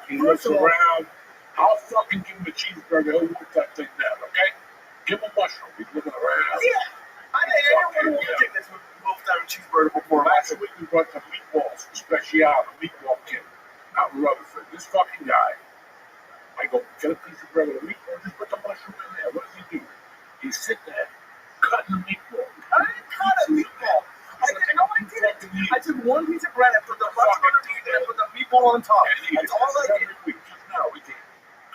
He looks around. I'll fucking give him a cheeseburger. He'll put that thing down, okay? Give him a mushroom. He's looking around. Yeah. I don't want to take this wolf-down cheeseburger before. Last week we brought the meatballs, special, the meatball kit out in Rutherford. This fucking guy, I go, get a piece of bread with a meatball, just put the mushroom in there. What does he do? He's sitting there cutting the meatball. I didn't cut a meatball. I didn't. I took 1 piece of bread and put the mushroom underneath and put the meatball on top. That's all I did. Just now we did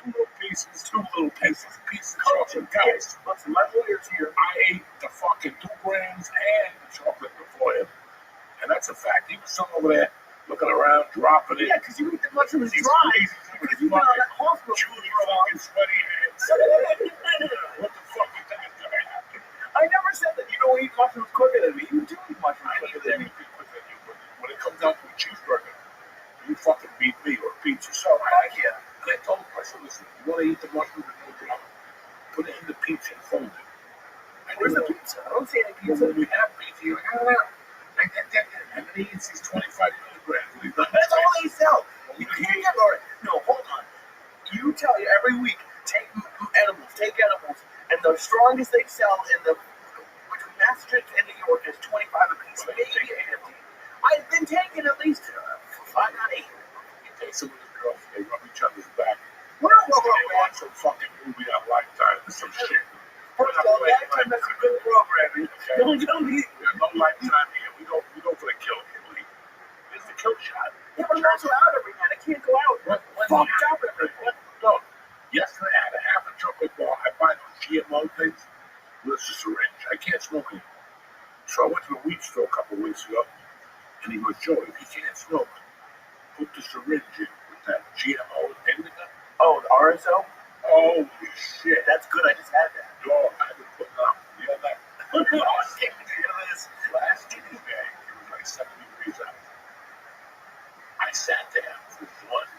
2 little pieces of chocolate. Guys, Listen, my lawyer's here. I ate the fucking 2 grams and the chocolate before him. And that's a fact. He was somewhere over there looking around, dropping it. Yeah, because you eat the mushrooms He's dry. crazy. Because you've been on that hospital. Chewing your fucking sweaty hands. What the fuck you think is gonna happen? I never said that you don't eat mushrooms quicker than me. You do eat mushrooms I quicker eat than me. everything quicker than you, but when it comes down to a cheeseburger, you fucking beat me or pizza. So Yeah. and I told him, I said, listen, you want to eat the mushrooms with no drama, put it in the pizza and fold it. Where's the pizza? I don't see any Well, pizza. when we have pizza, you're like, I don't know. And then he eats these 25 milligrams. And he's not That's all they sell. You can't get Lord. No, hold on. You tell you every week, take edibles, and the strongest they sell in the between Massachusetts and New York is 25 a piece, maybe 50. I've been taking at least 5, not 8. He takes some of his girls, they rub each other's back. We're not They going watch some fucking movie on Lifetime or some shit. First of all, Lifetime, that's a good programming. Okay. Don't tell me. We have no Lifetime here. We go for the kill here. It's the kill shot. Yeah, but I'm also out every night. I can't go out. Fucked up every night. No. Yesterday I had a half a chocolate bar. I buy those GMO things with a syringe. I can't smoke it. So I went to the weed store a couple of weeks ago, and he goes, Joey, if you can't smoke, put the syringe in with that GMO indica. Oh, the RSO? Holy shit. That's good. I just had that. Dog, I've been putting up. You know that? Last Tuesday, it was like 70 degrees out. I sat there for one.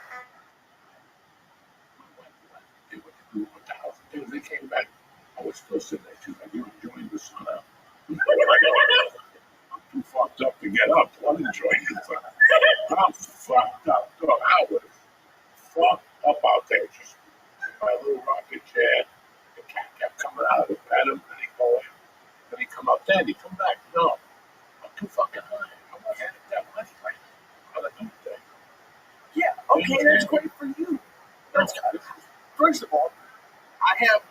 They went to do what the house things. They came back. I was still sitting there. She's like, you're enjoying the sun out. I'm too fucked up to get up. I'm enjoying the sun. I'm fucked up. Dog, I was fucked up out there. Just my little rocket chair. The cat kept coming out of the bed, and he go in. Then he come out there, and he come back. No, I'm too fucking high. I'm not having that much right now. How to do that? Yeah, okay, that's great for you. That's good. First of all, I have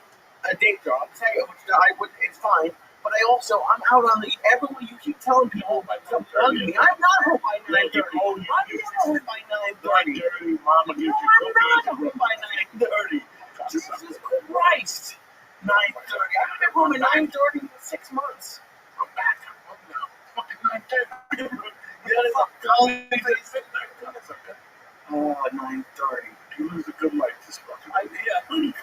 a day job, which it's fine, but I'm out on the, everyone, you keep telling people, I'm not home by 9:30. I'm not home by 9:30. Mama gives you I'm not home by 9:30. Jesus Christ. 9:30. I've been home at 9:30 for 6 months. I'm back. I'm up now. Fucking 9:30. Oh, 9:30. You lose a good life this fucking.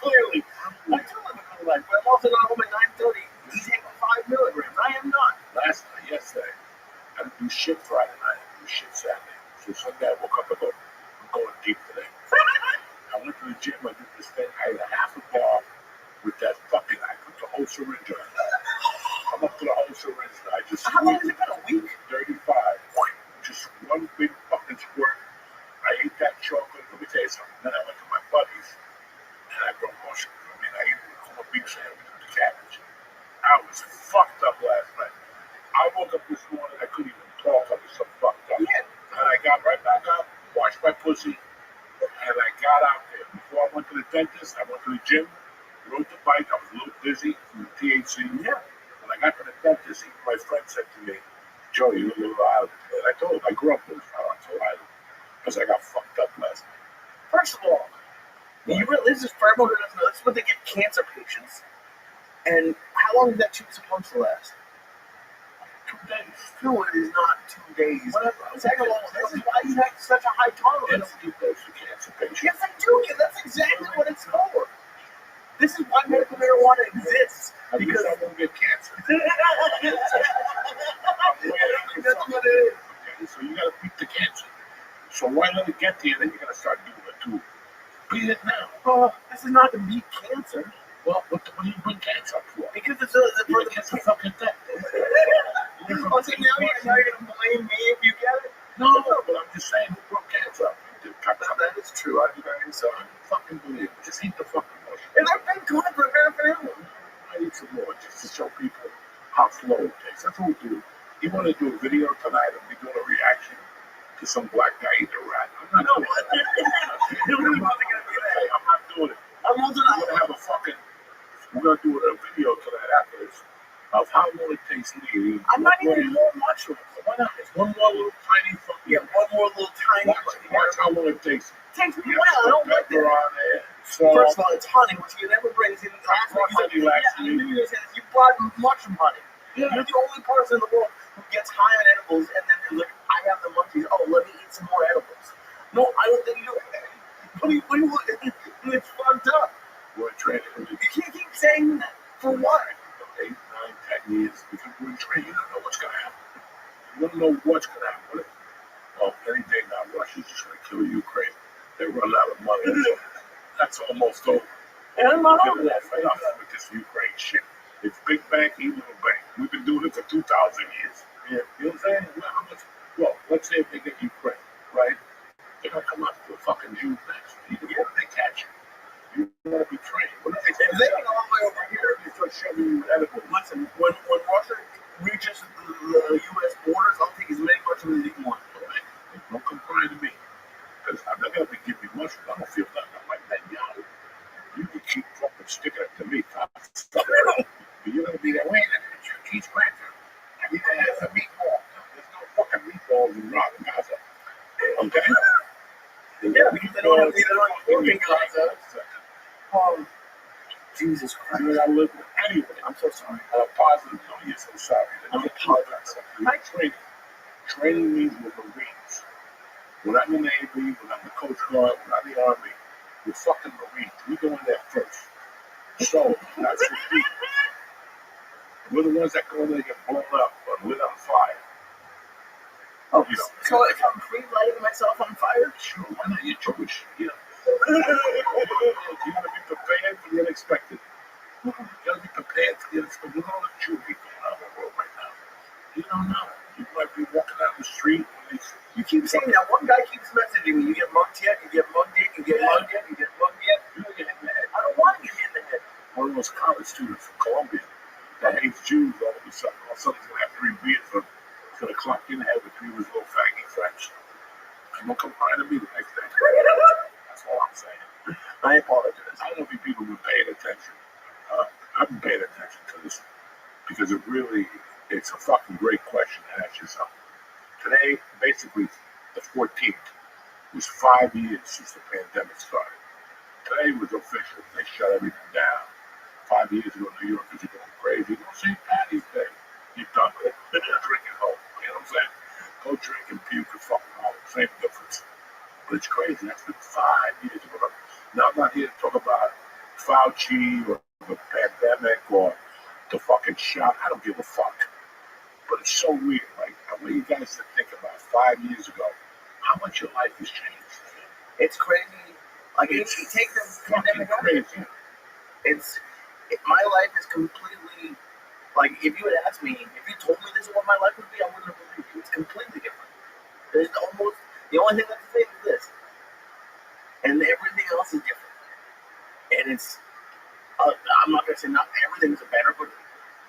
Clearly. I do live a good life, but I'm also not home at 9:30 to take 5 milligrams. I am not. Yesterday, I didn't do shit Friday night. I didn't do shit Saturday. So Sunday I woke up and go, I'm going deep today. I went to the gym. I did this thing. I had a half a bar with that fucking. I put the whole syringe on. I'm up to the whole syringe. I just. How long has it been? A week? 35. Just one big fucking squirt. I ate that chocolate. Let me tell you something. Then I went to my buddies and I brought mushrooms. I mean, I ate a corned beef sandwich with the cabbage. I was fucked up last night. I woke up this morning, I couldn't even talk. I was so fucked up. Yeah. And I got right back up, washed my pussy, and I got out there. Before I went to the dentist, I went to the gym, rode the bike. I was a little dizzy from the THC. Yeah. When I got to the dentist, my friend said to me, Joe, you're a little out. And I told him, I grew up with Toronto Island because I got fucked up last night. First of all, you really, this is for everyone who doesn't know, this is what they give cancer patients. And how long is that tube supposed to last? 2 days. No, it is not 2 days. Whatever. Second of all, this is why you have such a high They tolerance. don't give those to cancer patients. Yes, I do. That's exactly what it's for. This is why medical marijuana exists. At least Because I won't get cancer. that's what it is. Okay, so you gotta beat the cancer. So why let it get to you, then you're gonna start doing it too. Beat it now. Well, this is not to beat cancer. Well, what do you bring cancer up for? Because it's You're for gonna get some fucking death. Oh, so now you're gonna blame me if you get it? No, but I'm just saying, who brought cancer up? That is true. I'm very So sorry. I fucking believe it. Just eat the fucking mushroom. And I've been gone for half an hour. I need some more just to show people how slow it takes. That's what we do. You want to do a video tonight of me doing a reaction to some black guy eating a rat? I'm not doing it. It really wasn't gonna be that. I'm not doing it. I'm also We're not. gonna have a fucking. We're gonna do a video tonight after this of how long it takes me to eat. I'm not even more mushrooms. Why not? It's one more little tiny fucking. Yeah, one more little tiny. Watch how long it takes. Takes me a You while. I don't like pepper that. on there. So First of all, it's honey, which you never brings in. Last brought week, honey last I week. knew you were gonna say this. You brought mushroom honey. yeah. You're the only person in the world who gets high on edibles and then you're like, I have the munchies. Oh, let me eat some more edibles. No, I don't think you do. What do you it's fucked up. We're training. You can't keep saying that. For what? 8, 9, 10 years because we're in training. You don't know what's gonna happen. You don't know what's gonna happen. Well, any day now, Russia's just gonna kill Ukraine. They run out of money. That's almost over. And I'm not over Enough that. with this Ukraine shit. It's big bank, little bank. We've been doing it for 2,000 years. Yeah. You know what I'm saying? Well, how much? Well, let's say if they get Ukraine, right? They're gonna come after the fucking Jews next. What if they catch you? You gotta be trained. What if they If they get all the way over here, they start shoving you with edible? listen, when Russia reaches the U.S. borders, I'll take as many mushrooms as you want. Okay? Don't come crying to me. Because I'm not gonna be giving you mushrooms. I don't feel nothing. I'm like that young. You can keep fucking sticking it to me. You're gonna be there. Wait a minute, you keep scratching. I need to have a meatball. There's no fucking meatballs in Gaza. Okay? Yeah, because they don't have pork in Gaza. Jesus Christ. You know, I live with. Anyway, I'm so sorry. on a positive note, you're so sorry. I'm apologizing. My training. Training means we're Marines. When I'm in the Navy, when I'm the Coast Guard, when I'm the Army, we're fucking Marines. We go in there first. So, that's the key. We're the ones that go in there and get blown up or lit on fire. Oh, You know. so if I'm pre-lighting myself on fire? Sure, why not? You're Jewish. You know. You gotta be prepared for the unexpected. You gotta be prepared for the unexpected. Look at all the Jewry going on in the world right now. You don't know. You might be walking down the street and You keep saying that. One guy keeps messaging me. You get mugged yet? You get mugged yet? You get mugged yet? You get mugged yet? you know, you're hitting the head. I don't want to get hit in the head. One of those college students from Colombia that hates Jews all of a sudden. All of a sudden he's gonna have 3 beers for him. He's gonna clock you in the head with 3 of his little faggy friends. And don't come crying to me the next day. That's all I'm saying. I apologize. I don't know if you people have been paying attention. I've been paying attention to this because it's a fucking great question to ask yourself. Today, basically, the 14th was 5 years since the pandemic started. Today was official. They shut everything down. 5 years ago, New Yorkers are going crazy. Go St. Patty's Day. You're done with it. They're drinking home. You know what I'm saying? Go drink and puke and fucking home. Same difference. But it's crazy. That's been 5 years ago. Now, I'm not here to talk about Fauci or the pandemic or the fucking shot. I don't give a fuck. But it's so weird. Like, I want you guys to think about 5 years ago how much your life has changed. It's crazy. Like, if you take the Fucking pandemic out, crazy. my life is completely, like, if you had asked me, if you told me this is what my life would be, I wouldn't have believed you. It's completely different. There's the only thing that's the same is this. and everything else is different. And it's, I'm not gonna say not everything's better, but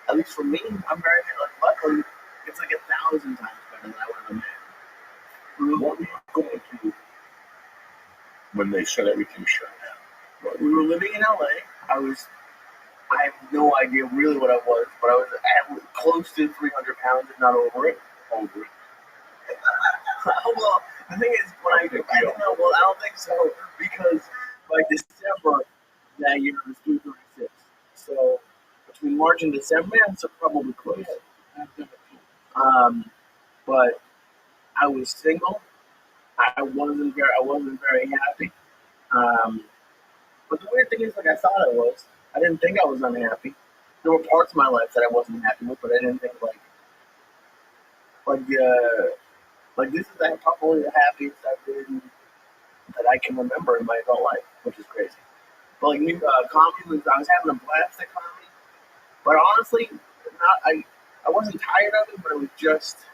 at least for me, I'm very like luckily it's like 1,000 times better than I would have imagined. What were you going through when they said everything shut down? We were living in LA. I have no idea really what I was, but I was close to 300 pounds, if not over it. Over it. Well, the thing is, I don't know. Well, I don't think so because by December that year it was 236. So between March and December, yeah, so probably close. But I was single. I wasn't very happy. But the weird thing is, like I thought I was. I didn't think I was unhappy. There were parts of my life that I wasn't happy with, but I didn't think like this is probably the happiest I've been that I can remember in my adult life, which is crazy. But like comedy I was having a blast at comedy. But honestly, I wasn't tired of it, but it was just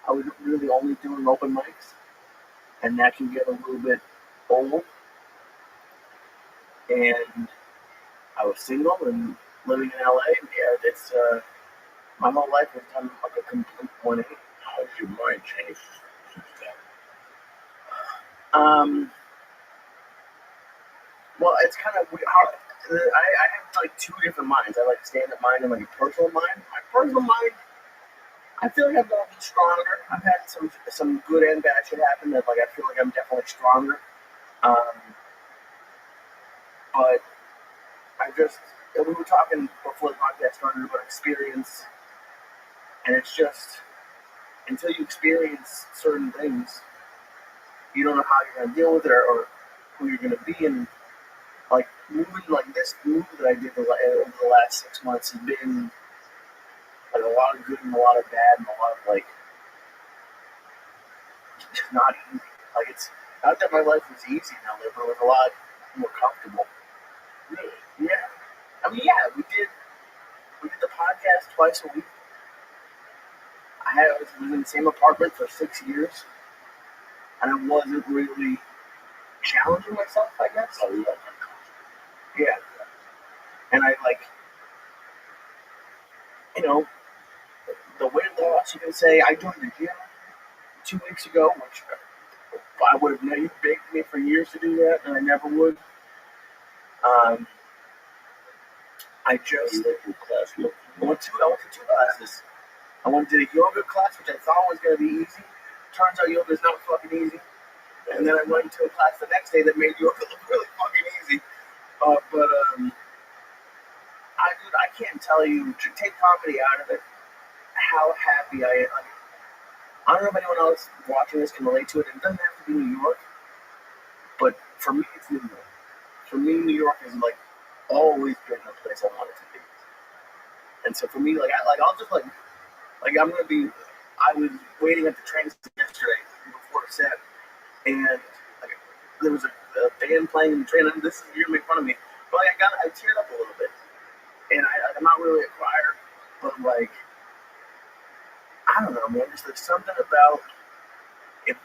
I was really only doing open mics, and that can get a little bit old. And I was single and living in LA. Yeah, it's my whole life has done like a complete 180. How's your mind changed since then? Well, it's kind of weird. I have like two different minds. I like stand-up mind and like a personal mind. My personal mind, I feel like I've gotten stronger. I've had some good and bad shit happen that like I feel like I'm definitely stronger. But we were talking before the podcast started about experience, and it's just until you experience certain things, you don't know how you're gonna deal with it or who you're gonna be. And like moving like this move that I did over the last 6 months has been like a lot of good and a lot of bad and a lot of like just not easy. Like it's not that my life was easy now, but it was a lot more comfortable. Really? Yeah. I mean, yeah, we did the podcast twice a week. I was in the same apartment for 6 years, and I wasn't really challenging myself, I guess. Oh, Yeah. And I like, the weight loss, you can say, I joined the gym 2 weeks ago, which I would have known you begged me for years to do that, and I never would. I just went to two classes. I went to a yoga class, which I thought was going to be easy. Turns out yoga is not fucking easy. And then I went to a class the next day that made yoga look really fucking easy. I can't tell you, to take comedy out of it, how happy I am. I don't know if anyone else watching this can relate to it. It doesn't have to be New York, but for me, it's New York. For me, New York is like always been the place I wanted to be. And so for me, I was waiting at the train station yesterday before the set, and like there was a band playing in the train, and this is you're gonna make fun of me, but like I teared up a little bit, and I'm not really a crier, but like I don't know, man. There's something about if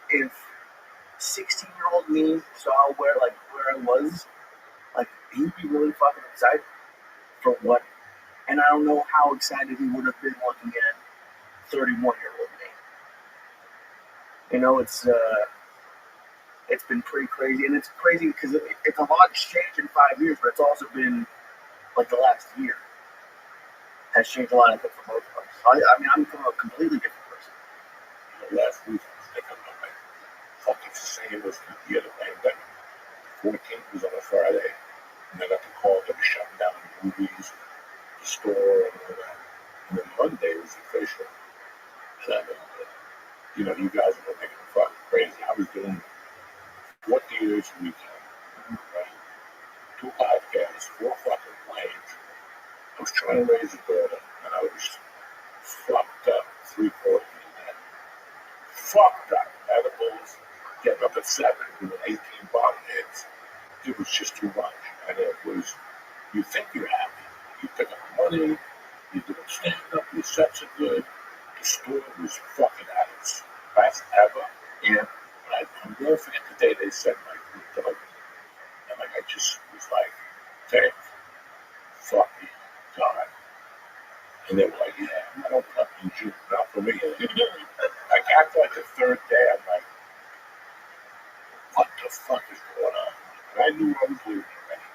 16-year-old me saw where I was, like he'd be really fucking excited for what, and I don't know how excited he would have been looking at 31-year-old me. It's been pretty crazy, and it's crazy because it's a lot has changed in 5 years, but it's also been like the last year has changed a lot of things for both of us. I mean, I'm becoming a completely different person. Last week, I was thinking about my fucking same as the other pandemic. 14th was on a Friday, and I got the call that was shutting down the movies, the store, and all that. And then Monday was official. And you guys are making me fucking crazy. I was doing 40 years a weekend, right? 2 podcasts, 4 fucking planes. I was trying to raise a daughter, and I was fucked up 3/4 of that. Fucked up. Edibles, getting up at 7, doing 18 bottom hits. It was just too much. And it was, you think you're happy. You pick up money, you do stand-up, your sets are good. The store was fucking at its best ever. Yeah. I'm never forget the day they said, like, just was like, thank fucking God. And they were like, yeah, I'm not open up in June, not for me. Like after like the third day, I'm like, what the fuck is going on? And I knew I was leaving already.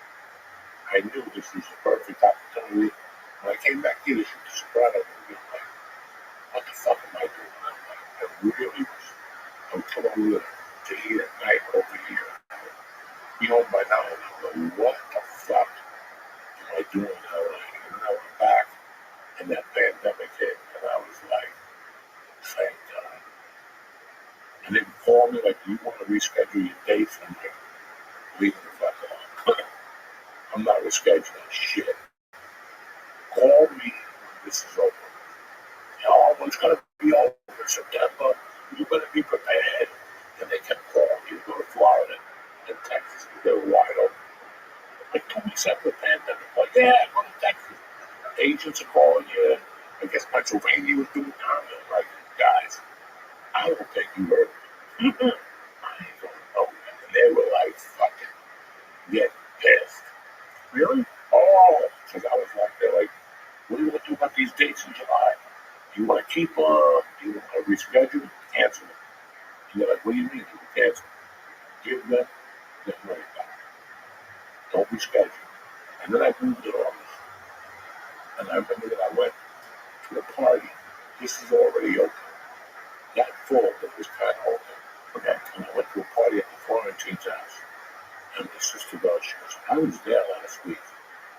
I knew this was the perfect opportunity. When I came back here to shoot the Soprano movie, I'm like, what the fuck am I doing? I really was. I'm coming over to here at night over here. You know, by now, I'm like, what the fuck am I doing in LA? And then I went back, and that pandemic hit, and I was like, thank God. And they called me, like, do you want to reschedule your dates? I'm like, leave the fuck alone. I'm not rescheduling shit. Call me when this is over. Oh, it's going to be over in September. You better be prepared. And they kept calling me to go to Florida and Texas. They were wide open. Like 2 weeks after the pandemic, like, yeah, go to Texas. Agents are calling you. I guess Pennsylvania was doing down there. Like, guys, I don't think you heard me. I ain't going nowhere. And they were like, fucking get pissed. Really? Oh, because I was like, they're like, what do you want to do about these dates in July? Do you want to keep them? Do you want to reschedule? Cancel them. And they're like, what do you mean? You can cancel? Give them their money back. Don't reschedule. And then I moved it on. And I remember that I went to a party. This is already open. Not full, but it was kind of open. Okay. And I went to a party at the Florentine's house. And my sister goes, she goes, I was there last week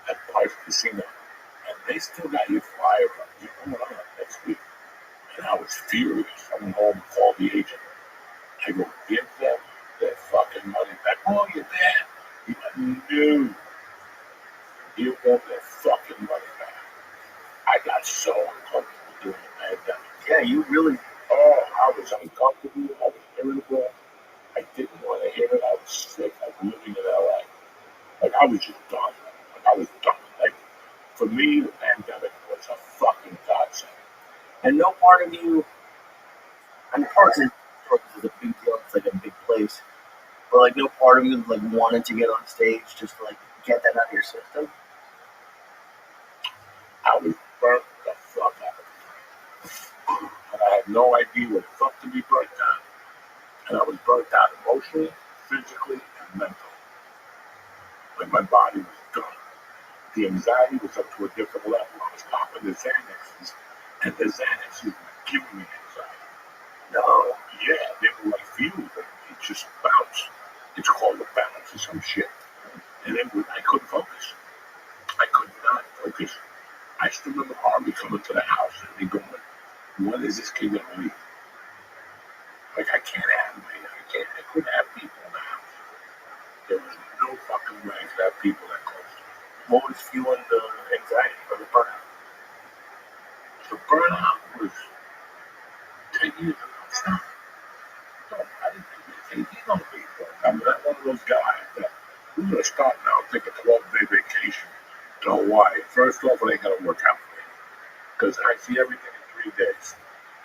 at Pike Casino. And they still got your flyer up. You're going on next week. And I was furious. I went home and called the agent. I go, give them their fucking money back. Oh, you're there? He went, no. Give them their fucking money back. I got so uncomfortable during the pandemic. Yeah, you really. Oh, I was uncomfortable. I was irritable. I didn't want to hear it. I was sick. I was living in LA. Like, I was just done. Like, I was done. Like, for me, the pandemic was a fucking godsend. And no part of you. I mean, parts is a big deal. It's like a big place. But like, no part of you like wanted to get on stage just to like get that out of your system. I was burnt the fuck out. And I had no idea what the fuck to be burnt out. And I was burnt out emotionally, physically, and mentally. Like, my body was done. The anxiety was up to a different level. I was popping the Xanaxes, and the Xanaxes were giving me anxiety. No, yeah, they were like fuel, but it just bounced. It's called a bounce or some shit. And I couldn't focus. I could not focus. I still remember Harvey coming to the house and me going, when is this kid gonna leave? Like, I can't have him here. I couldn't have people in the house. There was no fucking way I could have people that close to me. What was fueling the anxiety or the burnout? The burnout was 10 years ago. I didn't think he's gonna be burnt. I'm not one of those guys that we're gonna start now taking a 12-day vacation to Hawaii. First off, it ain't gonna work out for me. Because I see everything in 3 days.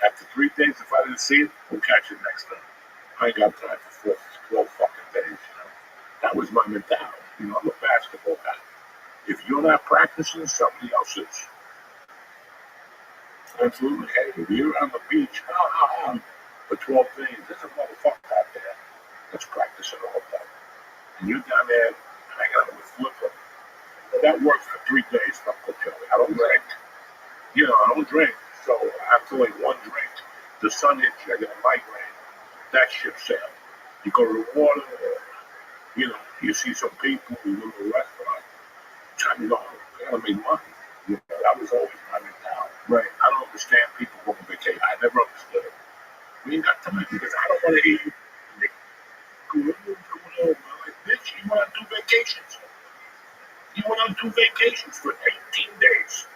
After 3 days, if I didn't see it, we'll catch it next time. I ain't got time for 12 fucking days, you know. That was my mentality. You know, I'm a basketball guy. If you're not practicing, somebody else is. Absolutely. Hey, if you're on the beach, for 12 days, there's a motherfucker out there that's practicing all day. And you're down there hanging out with Flipper. Well, that works for 3 days, Uncle Joey. I don't drink. You know, I don't drink. So after like one drink, the sun hits you, I get a migraine. That ship sailed. You go to the water, you know, you see some people, you go to a restaurant, trying to go, I gotta make money. You know, that was always my mentality. Right. I don't understand people going on vacation. I never understood it. We ain't got time because I don't want to hear you. I'm like, bitch, you went on 2 vacations. You went on 2 vacations for 18 days.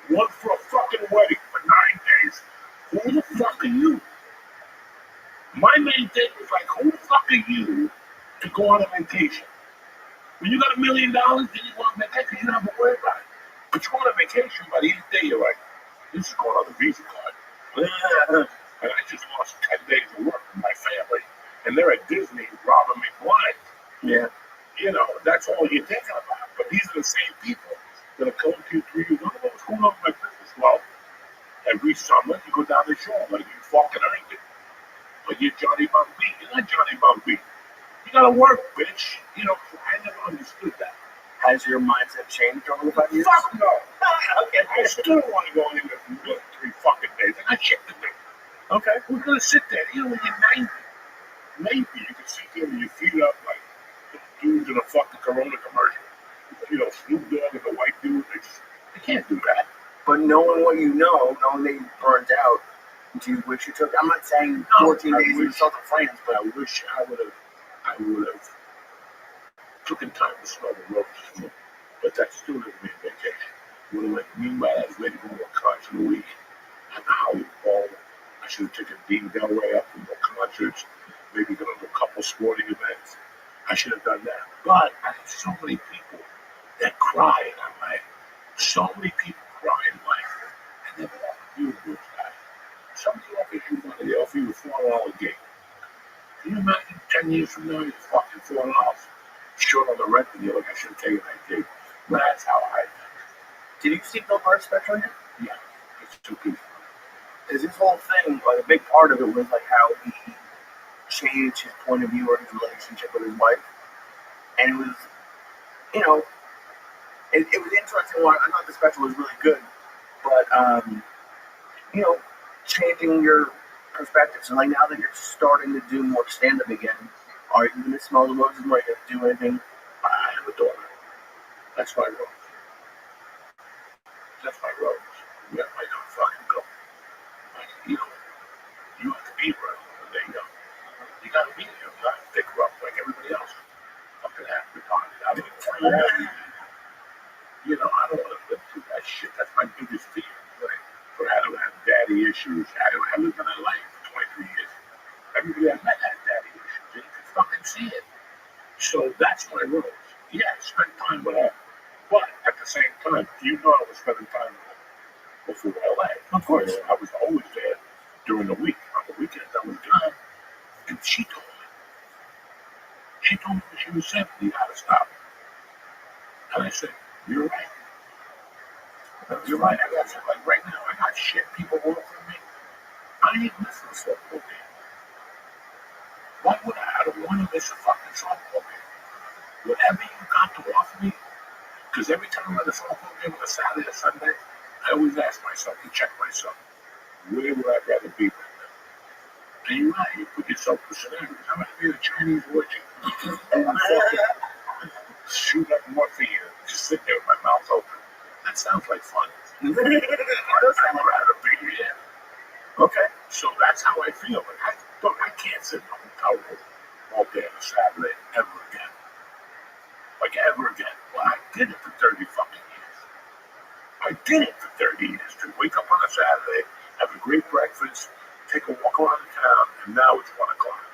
One for a fucking wedding for 9 days. Who the fuck are you? My main thing was like, who the fuck are you to go on a vacation? When you got $1 million, then you go on vacation, you don't have to worry about it. But you go on a vacation, by the 8th day, you're like, this is going on the Visa card. And I just lost 10 days of work with my family. And they're at Disney robbing me blind. Yeah. You know, that's all you're thinking about. But these are the same people that are coming to you 3 years. I don't know what's going on with my business. Well, every summer you go down the shore like you fucking earned it. But you're Johnny Bumby. You're not Johnny Bumby. You gotta work, bitch. You know, I never understood that. Has your mindset changed over the 5 years? Fuck no. Okay. I still don't want to go anywhere for 3 fucking days. I got shit to do. Okay. We're gonna sit there. You know, when you're 90, maybe you can sit there with your feet up like the dudes in a fucking Corona commercial. You know, Snoop Dogg and the white dude. They can't do that. But knowing what you know, knowing that you burned out, do you wish you took? I'm not saying 14 days in the south of France, but I wish I would have taken time to smell the roses more. But that still doesn't mean vacation. Meanwhile, I was ready to go to a concert a week at the Hollywood Bowl. I should have taken Dean Delray up for more concerts, maybe gone to a couple sporting events. I should have done that. But I have so many people that cry in my life. So many people cry in life. I never offered you a good guy. Somebody offers you money, they offer you a $4 gig. Can you imagine 10 years from now, you're fucking $4 short on the rent, and you're like, I should have taken that gig. But that's how I think. did you see Bill Burr's special yet? Yeah, it's too good. Because his whole thing, like a big part of it was like how he changed his point of view or his relationship with his wife. And it was, you know, it was interesting. I thought the special was really good, but you know, changing your perspective. So like now that you're starting to do more stand up again, are you gonna smell the roses? Are you gonna do anything? I have a daughter. That's my rose. That's my rose. Yeah, I don't fucking go. Like, you have to be around when they're young. You gotta be there. You gotta pick her up like everybody else. Fucking have to party. I mean, you know, I don't want to live through that shit. That's my biggest fear. Right? For I don't have daddy issues. I lived in LA for 23 years. Everybody I met had daddy issues. And you can fucking see it. So that's my rules. Yeah, spend time with her. But at the same time, you know I was spending time with her before LA. Of course. You know, I was always there during the week. On the weekends, I was gone. And she told me. She told me when she was 70, you gotta stop. And I said, you're right. You're right. I got shit. Like right now, I got shit people want from me. I ain't missing a softball game. Why would I? I don't want to miss a fucking softball game. Whatever you got to offer me, because every time I'm at a softball game on a Saturday or Sunday, I always ask myself and check myself, where would I rather be right now? And you're right. You put yourself in scenarios. I'm going to be in a Chinese orgy and I'm fucking shoot up morphine and just sit there with my mouth open. That sounds like fun. I'd rather be here. Okay, so that's how I feel. But I can't sit in a hotel room all day on a Saturday ever again. Like ever again. Well, I did it for 30 fucking years. I did it for 30 years. To wake up on a Saturday, have a great breakfast, take a walk around the town, and now it's 1 o'clock.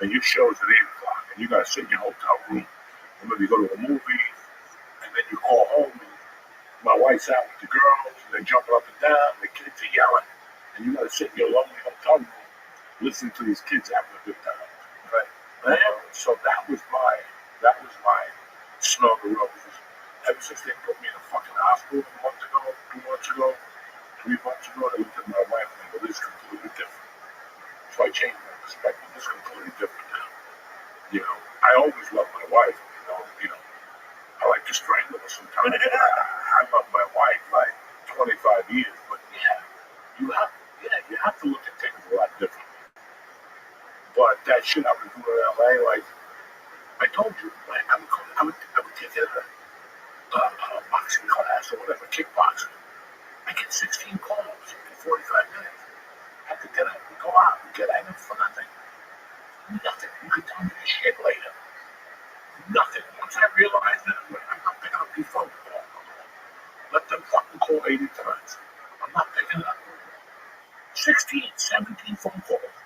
And your show's at 8 o'clock, and you gotta sit in your hotel room, and maybe go to a movie, and then you call home, and my wife's out with the girls, and they're jumping up and down, the kids are yelling, and you gotta sit in your lonely hotel room, listening to these kids having a good time. Right? So that was my smell the roses. Ever since they put me in a fucking hospital 2 months ago, 3 months ago, I looked at my wife and I go, this is completely different. So I changed my perspective. This is completely different now. You know, I always loved my wife. You know, I like to strangle her sometimes. I love my wife like 25 years, but you have to look at things a lot differently. But that shit I was doing in LA, like I told you, like, I would take it a boxing class or whatever, kickboxing. I get 16 calls in 45 minutes. I have to get up and go out and get items for nothing. Nothing. You can tell me this shit later. Nothing. Once I realized that, I'm not picking up these phone calls. Let them fucking call 80 times. I'm not picking it up. 16, 17 phone calls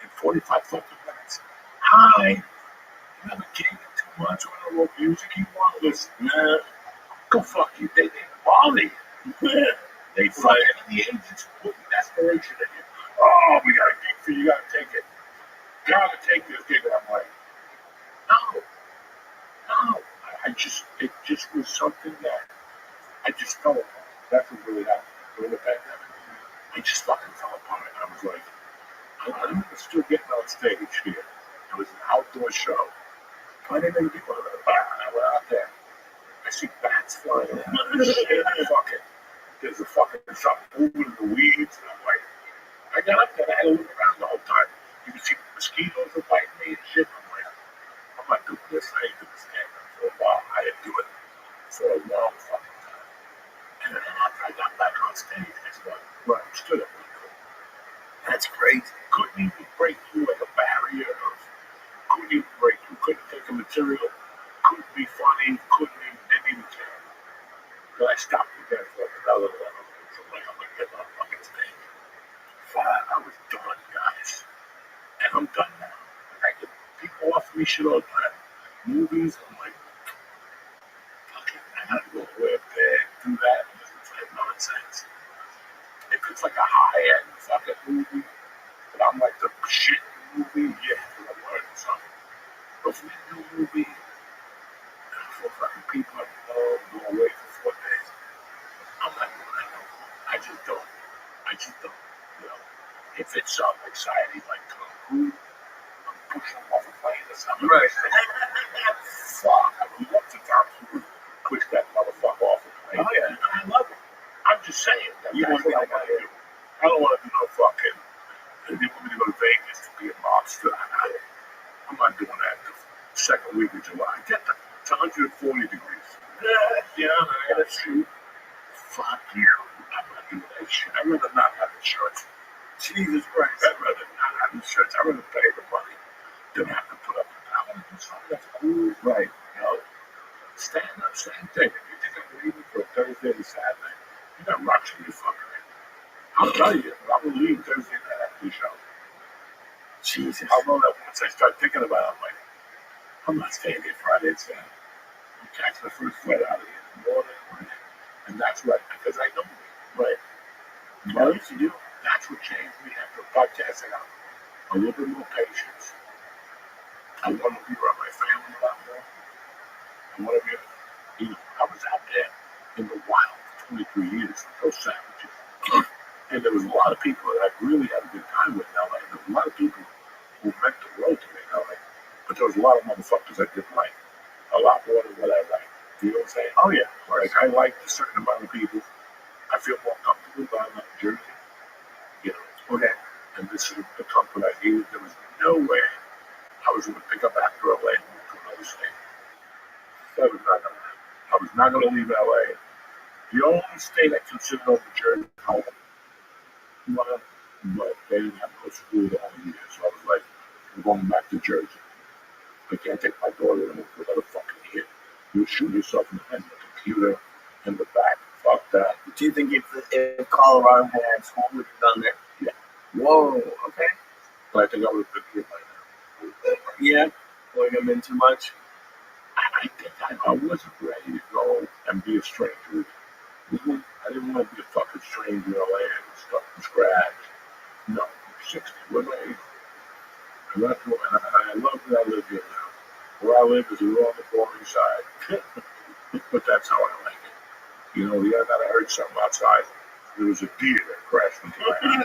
in 45 fucking minutes. Hi. You have a gig in 2 months or I wrote music you want? Listen, man. Go fuck you. They bother you. They fucking the agents put desperation in you. Oh, we got a gig for you. You gotta take it. Gotta take this gig. And I'm like, no. it just was something that I just fell apart. That's what really happened during the pandemic. I just fucking fell apart. I was like, I'm still getting on stage here. It was an outdoor show. I didn't even do one of them. I went out there. I see bats flying around. Shit, fucking. There's a fucking something moving in the weeds. And I'm like, I got up there and I had to look around the whole time. You can see mosquitoes are biting me and shit. I'm like, I'm not doing this. I ain't doing stand up for a while. I didn't do it for a long fucking time. And then after I got back on stage, that's what I stood up. That's crazy. Couldn't even break through like a barrier of, couldn't even break through, couldn't take a material, couldn't be funny, didn't even care. So I stopped again for another level. So like, I'm gonna get on fucking stage. I was done, guys. And I'm done now. I get people offer me shit all the time. Movies, I'm like, fuck it, I gotta go live there, do that. It's like nonsense. If it's like a high-end fucking movie, and I'm like the shit movie, yeah, because I'm learning something. But for me to do a movie, for fucking people I know, go away for 4 days, I'm not doing that no more. I just don't. You know, if it's something exciting like Tom Cruise, I'm pushing him off a plane or something. Right. Fuck, I would love to Tom Cruise push that motherfucker off a plane. Oh, yeah. I love it. I'm just saying. That's You what want I to want to do. I don't want to do no fucking. They want me to go to Vegas to be a mobster. I'm not doing that the second week of July. Get that. It's 140 degrees. Yeah, I gotta shoot. Fuck you. I'm not doing that shit. I'd rather not have insurance. Jesus Christ. I'd rather not have insurance. I'd rather pay the money than have to put up with that. I want to do something that's cool. Right. You know, stand up, same thing. If you think I'm leaving for a Thursday and Saturday, you got rocks in your fucking head. I'll tell you, I will leave Thursday night after the show. Jesus. I'll know that once I start thinking about it, I'm like, I'm not staying here Friday and Saturday. I'm catching the first flight out of here in the morning. And that's right, because I know me. Right. But if you do, that's what changed me after podcasting. A little bit more patience. I want to be around my family a lot more. I want to be, I was out there in the wild for 23 years with those savages. And there was a lot of people that I really had a good time with in LA. There was a lot of people who meant the world to me in LA. But there was a lot of motherfuckers I didn't like. A lot more than what I liked. You know what I'm saying? Oh, yeah. Like, I liked a certain amount of people. I feel more comfortable down in Jersey. You know, okay. And this is the comfort I needed. There was no way I was going to pick up after LA and move to another state. That was not going to happen. I was not going to leave LA. The only state I considered over Jersey home. But they didn't have no school the whole year. So I was like, I'm going back to Jersey. I can't take my daughter in for another fucking year. You shoot yourself in the head with a computer in the back. Fuck that. Do you think if Colorado had school, would have done there? Yeah. Whoa, okay. But I think I would have been here by now. Yeah, would have been too much. I think I wasn't ready to go and be a stranger. I didn't want to be a fucking stranger in LA and stuff from scratch. No, I'm 60. What am I? I'm not doing it. I love that I live here now. Where I live is a little on the boring side. But that's how I like it. You know, the other night I heard something outside. There was a deer that crashed into my house.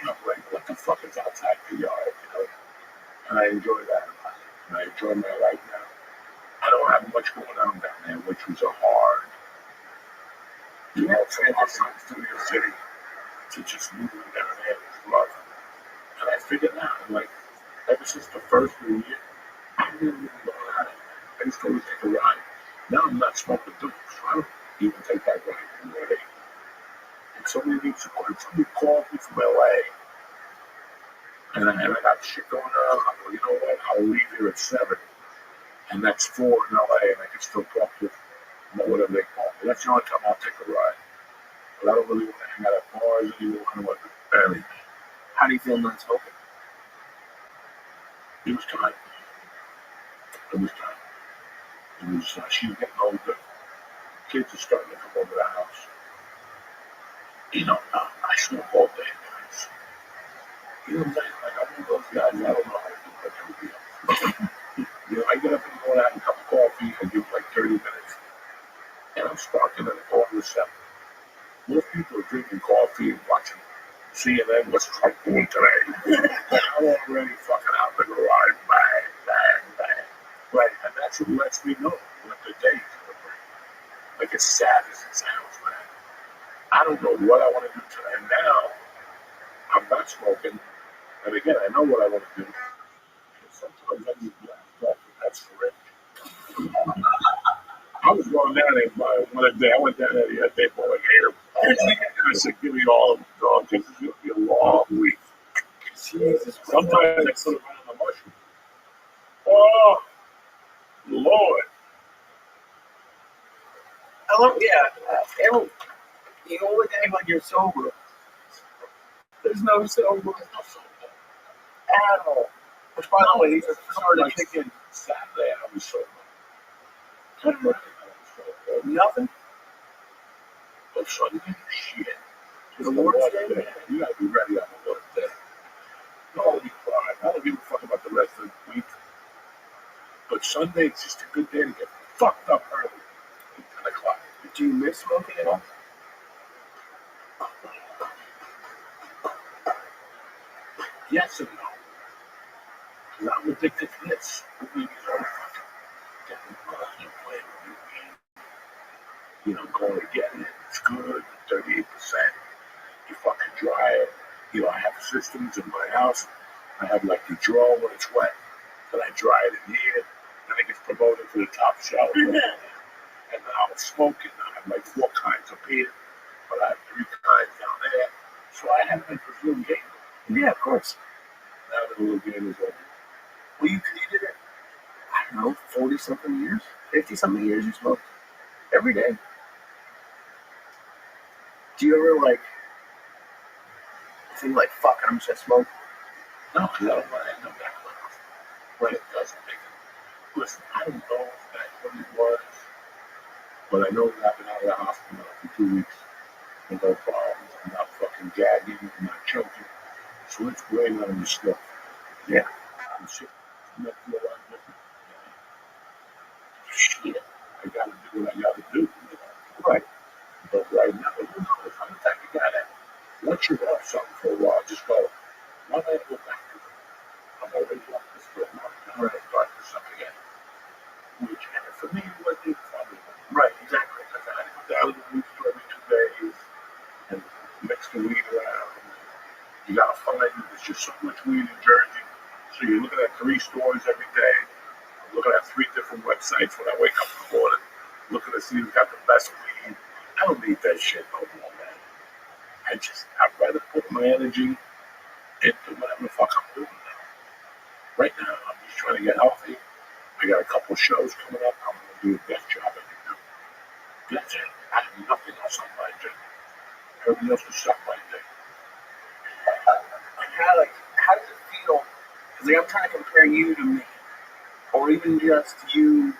I'm like, what the fuck is outside the yard, you know? And I enjoy that about it. And I enjoy my life now. I don't have much going on down there, which was a hard, you know, transition from Studio City to just moving down there with love. And I figured out, like, ever since the first of the year, I didn't really know how to. I used to always take a ride. Now I'm not smoking dope, so I don't even take that ride anymore. And somebody needs support. Somebody called me from LA, and I got shit going on. I'm like, you know what? I'll leave here at 7, and that's 4 in LA, and I can still talk to whatever they call me. That's the only time I'll take a ride. But I don't really want to hang out at bars anymore. I don't want to do anything. How do you feel not smoking? It was time. It was time. It was, she was getting older. Kids are starting to come over the house. You know, I smoke all day, guys. You know what I'm saying? Like, I'm one of those guys, I don't know how to do like everybody else. You know, I get up in the morning, I have a cup of coffee, I give like 30 notice that most people are drinking coffee and watching CNN. What's Trump doing today? I'm already fucking out the garage. Bang, bang, bang. Right. And that's what lets me know what the day's going to bring. Like, as sad as it sounds, man. I don't know what I want to do today. And now, I'm not smoking. And again, I know what I want to do. Sometimes I need black coffee. That's for it. I was going down there one day. I went down there the other day for like 8 or I said, give me all of them, dog. This is going to be a long week. Jesus. Sometimes I put it on the mushroom. Oh, Lord. I love, you always act like you're sober. There's no sober at all. Which, by the way, these are starting to kick in. Saturday, I was sober. Nothing. But Sunday, shit. The Lord's Day? You gotta be ready on the Lord's Day. Don't be crying. I don't give a fuck about the rest of the week. But Sunday is just a good day to get fucked up early at 10 o'clock. Do you miss smoking at all? Yes and no. 'Cause I'm addicted to this. You know, going to get it. It's good. 38%. You fucking dry it. You know, I have systems in my house. I have like the drawer when it's wet. Then I dry it in here. Then it gets promoted to the top shelf. And now I'm smoking. I have like 4 kinds up here. But I have 3 kinds down there. So I have like this little game. Yeah, of course. Now the little game is over. Well, you did it, I don't know, 40-something years? 50-something years you smoked? Every day? Do you ever, like, think, like, fuck it, I'm just gonna smoke? No, because I don't want to end up that close. But it doesn't make it. Listen, I don't know if that's what it was. But I know that I've been out of the hospital for 2 weeks. With no problems. I'm not fucking gagging. I'm not choking. So it's weighing on the stuff. Yeah. And shit. It might feel a lot different. Shit. I gotta do what I gotta do. You know? Right. But right now, who knows? I'm the type of guy that once you're off something for a while, just go, why don't I go back to it? I'm already off this for a month. I'm going to start this up again. Which, for me, it wasn't funny. Right, exactly. Because I had to go down to the week for every 2 days and mix the weed around. You gotta find there's just so much weed in Jersey. So you're looking at 3 stores every day. I'm looking at 3 different websites when I wake up in the morning, looking to see who's got the best weed. I don't need that shit no more, man. I'd rather put my energy into whatever the fuck I'm doing now. Right now, I'm just trying to get healthy. I got a couple shows coming up. I'm gonna do the best job I can do. That's it. I have nothing else on my agenda. Everything else will suck my day. How does it feel? Because like, I'm trying to compare you to me, or even just you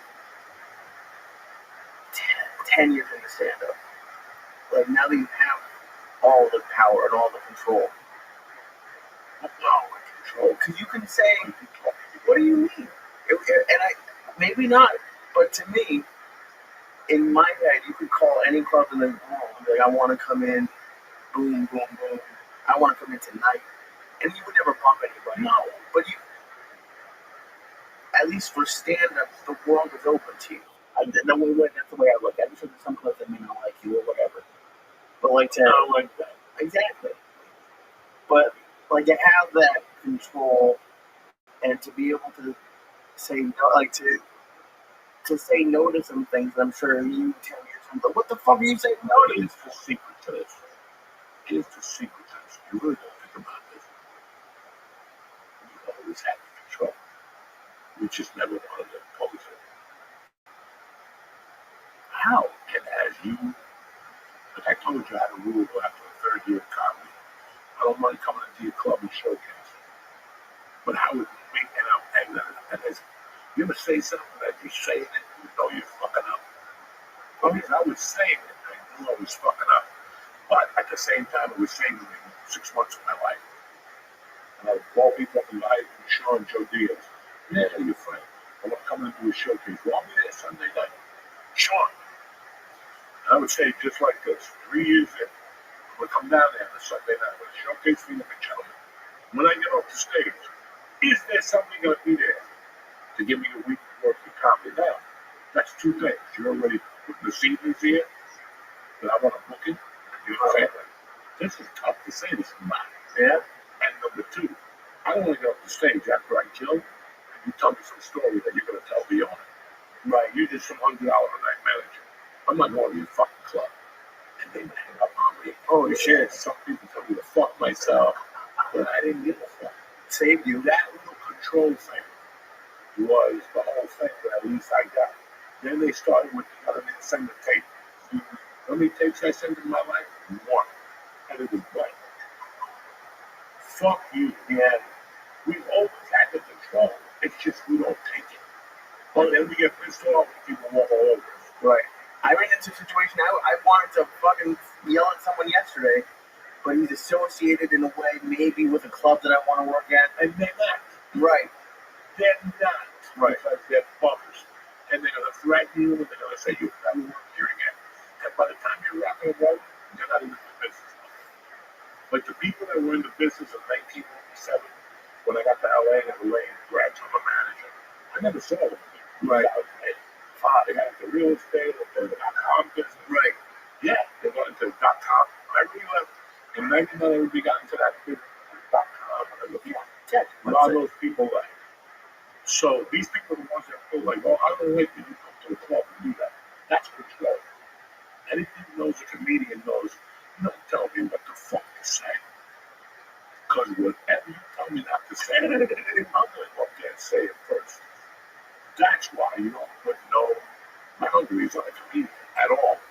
10 years into stand-up. Like, now that you have all the power and all the control. What power and control? Because you can say, what do you mean? Maybe not, but to me, in my head, you could call any club in the world and be like, I want to come in, boom, boom, boom. I want to come in tonight. And you would never bump anybody. No. But you, at least for stand-up, the world is open to you. That's the way I look at it. So there's some clubs that may not like you or whatever. But like to... I don't like that. Exactly. But like to have that control and to be able to say no, like to say no to some things, I'm sure you tell yourself, but what the fuck are you saying no to? Here's the secret to this. Here's the secret to this. You really don't think about this. You always had control. You just never wanted to impose it. How? And as you, like I told you, I had a rule after the 3rd year of comedy. I don't mind coming into your club and showcase. But how would we, and as you ever say something that you're saying it, you know you're fucking up. I mean, I was saying it, I knew I was fucking up. But at the same time, it was saving me 6 months of my life. And I would call people up and lie to Sean, Joe Diaz. Yeah, you're fine. I want to come in and do a showcase. Well, I'll be there Sunday night. Sean, I would say just like this, 3 years in, we'll come down there on a Sunday night with a showcase for young gentlemen. When I get off the stage, is there something going to be there to give me a week's worth of comedy? Now, that's two things. You're already putting the seedlings here, that I want to book it. You know what I'm saying? This is tough to say, this is not. Yeah. And number two, I don't want to get off the stage after I kill, and you tell me some story that you're going to tell the owner. Right, you're just some $100 a night manager. I'm not going to your fucking club. And they hang up on me. Holy shit, some people tell me to fuck myself, but I didn't give a fuck. Saved you. That little control thing was the whole thing that at least I got. Then they started with the other send the tape. How many tapes I sent in my life? One. And it was blank. Fuck you, man. We've always had the control. It's just we don't take it. And then we get pissed off when people walk all over us. Right. I ran into a situation. I wanted to fucking yell at someone yesterday, but he's associated in a way maybe with a club that I want to work at. And they're not. Right. They're not. Right. Because they're bummers. And they're going to threaten you, and they're going to say you'll never work here again. And by the time you're rocking and rolling, you're not even in the business. Like the people that were in the business in 1987, when I got to LA and grabbed from a manager, I never saw them. Right. They got into real estate, they got .com business. Right. Yeah, they got into .com. I really left. In 99, everybody got into that business, .com, and the tech. A lot of those people left. So these people are the ones that feel like, oh, how do I wait till you come to the club and do that? That's control. Anything who knows a comedian knows, you don't tell me what the fuck to say. Because whatever you tell me not to say, I'm going to go up there and say it first. That's why you don't put no boundaries on a comedian at all.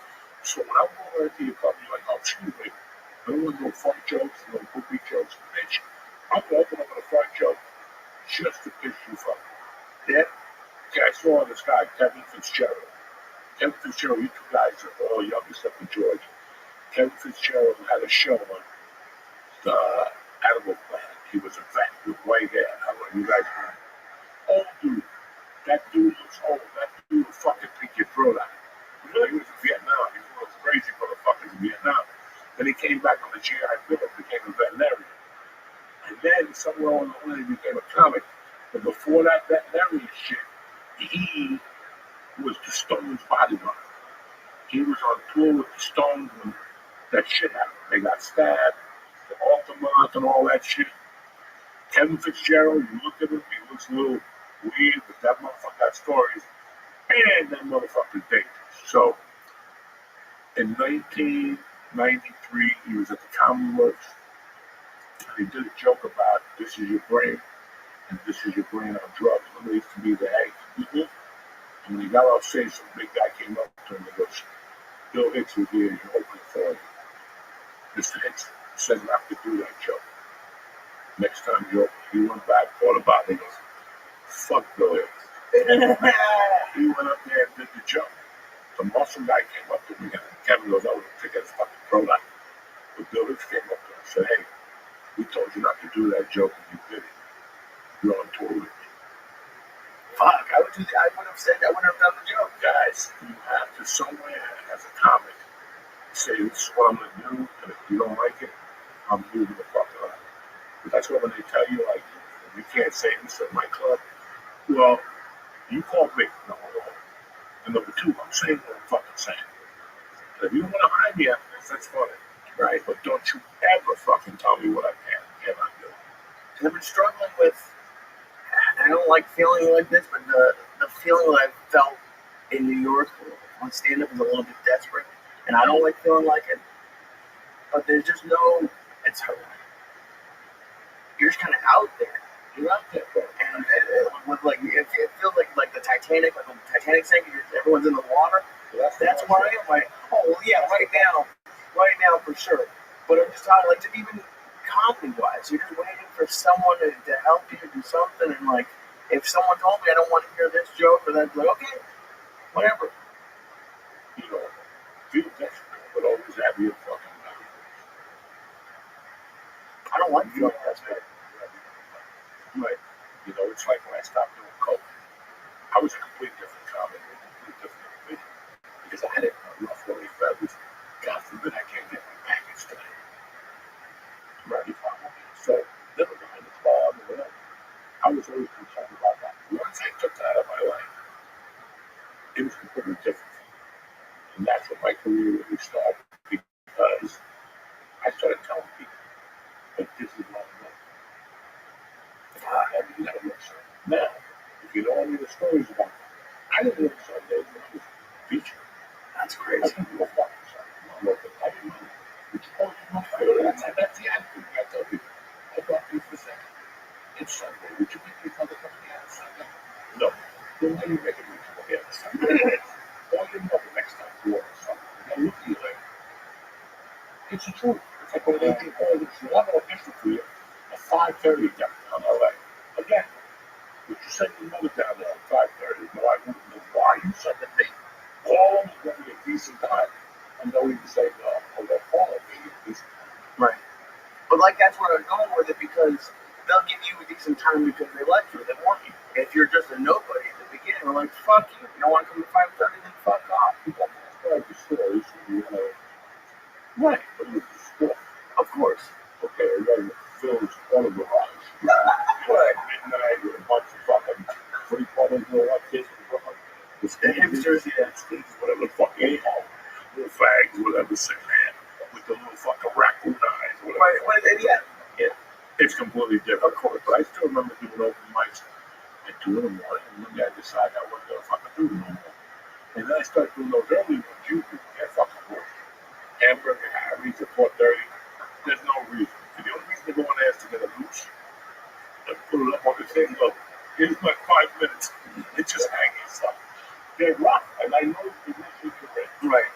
So when I go over to your club, you're like, oh, excuse me, I don't want no fart jokes, no poopy jokes, bitch. I'm going to open up with a fart joke just to piss you off. Yeah? Okay, I saw this guy, Kevin Fitzgerald. Kevin Fitzgerald, you two guys are all youngest up in Georgia. Kevin Fitzgerald had a show on the Animal Planet. He was a vet with white hair. I don't know, you guys know. Old dude. That dude looks old. That dude will fucking pick your throat out. You know, he was in Vietnam. He was one of those crazy motherfuckers in Vietnam. Then he came back on the GI Bill and became a veterinarian. And then somewhere along the way he became a comic. But before that veterinarian shit, he was the Stones bodyguard. He was on tour with the Stones when that shit happened. They got stabbed, the Altamont and all that shit. Kevin Fitzgerald, you look at him, he looks a little weird, but that motherfucker got stories, and that motherfucker's dangerous. So, in 1993, he was at the Comedy Works, and he did a joke about this is your brain, and this is your brain on drugs. Remember, it used to be the egg. And when he got off stage, some big guy came up to him and goes, Bill Hicks was here, you're opening for him. Mr. Hicks said not to do that joke. Next time you open, he went back, thought about it, and goes, fuck Bill Hicks. He went up there and did the joke. The muscle guy came up to me, and Kevin goes, I would take his fucking throat out. But Bill Hicks came up to him and said, hey, we told you not to do that joke, and you did it. You're on tour with me. Fuck, I would have said, I would have done the joke. Guys, you have to somewhere as a comic say, this is what I'm going to do, and if you don't like it, I'm moving the fuck out. But that's what when they tell you, like, you can't say this at my club. Well, you call me. No. And number two, I'm saying what I'm fucking saying. And if you don't want to hire me after this, that's funny. Right? But don't you ever fucking tell me what I cannot do. Because I've been struggling with, I don't like feeling like this, but the feeling that I felt in New York on stand-up is a little bit desperate. And I don't like feeling like it. But there's just no, it's hard. You're just kind of out there. You're out there, bro. And with like, it feels like the Titanic, like when the Titanic sank, everyone's in the water. That's where I am. Like, oh well, yeah, right now for sure. But I'm just talking like, just even comedy-wise, you're just waiting for someone to help you do something. And like, if someone told me I don't want to hear this joke or that, like, okay, whatever. You know, feel desperate, but always have your fucking mouth. I don't like feeling desperate. Right. You know, it's like when I stopped doing coke. I was a completely different comic, a completely different individual. Because I had it rough when we fell. totally different. And that's when my career really started because I started telling people, like, this is what I'm doing. You gotta look something. Now, if you know any of the stories about me, I didn't look Sundays when I was featured. That's I crazy. didn't look fucking Sunday. I'm looking like money. Which point is my favorite. That's the attitude. I tell people, I bought you for second. It's Sunday. Would you make this other company on Sunday? No. Then why are you making me come again on Sunday? Call your mother next time you order something. And then look at you like, it's the truth. It's like when they do all this shit. I'm going to issue for you at 5:30 downtown LA. Again, would you send your mother down there at 5:30? No, I wouldn't know why you sending me. Call them and give me a decent time. And they'll even say, no, I'll go call them. Give you a decent time. Right. But like that's where I'm going with it because they'll give you a decent time because they like you, they want you. If you're just a nobody at the beginning, they're like, fuck you. You don't want to come to 5:30, then fuck off. People describe the stories and right, but it was the story. Of course. Okay, and then Phil's auto garage. Right. Midnight with a bunch of fucking three-quarters of like kids in Brooklyn. The hipsters, yeah. Whatever the fuck they call them. Little fags, whatever, sick man. With the little fucking raccoon eyes. Whatever. Right, yeah. It's completely different. Of course. But I still remember doing open mics at 2 in the morning, and one day I decided I wasn't going to fucking do it no more. And then I started doing those early ones. You can't fucking work. Hamburger Harry's at 4:30. There's no reason. The only reason to go in there is to get a loose and put it up on the thing. Look, here's my 5 minutes. It's just hanging stuff. They're rough, and I know the issues you're in. Right.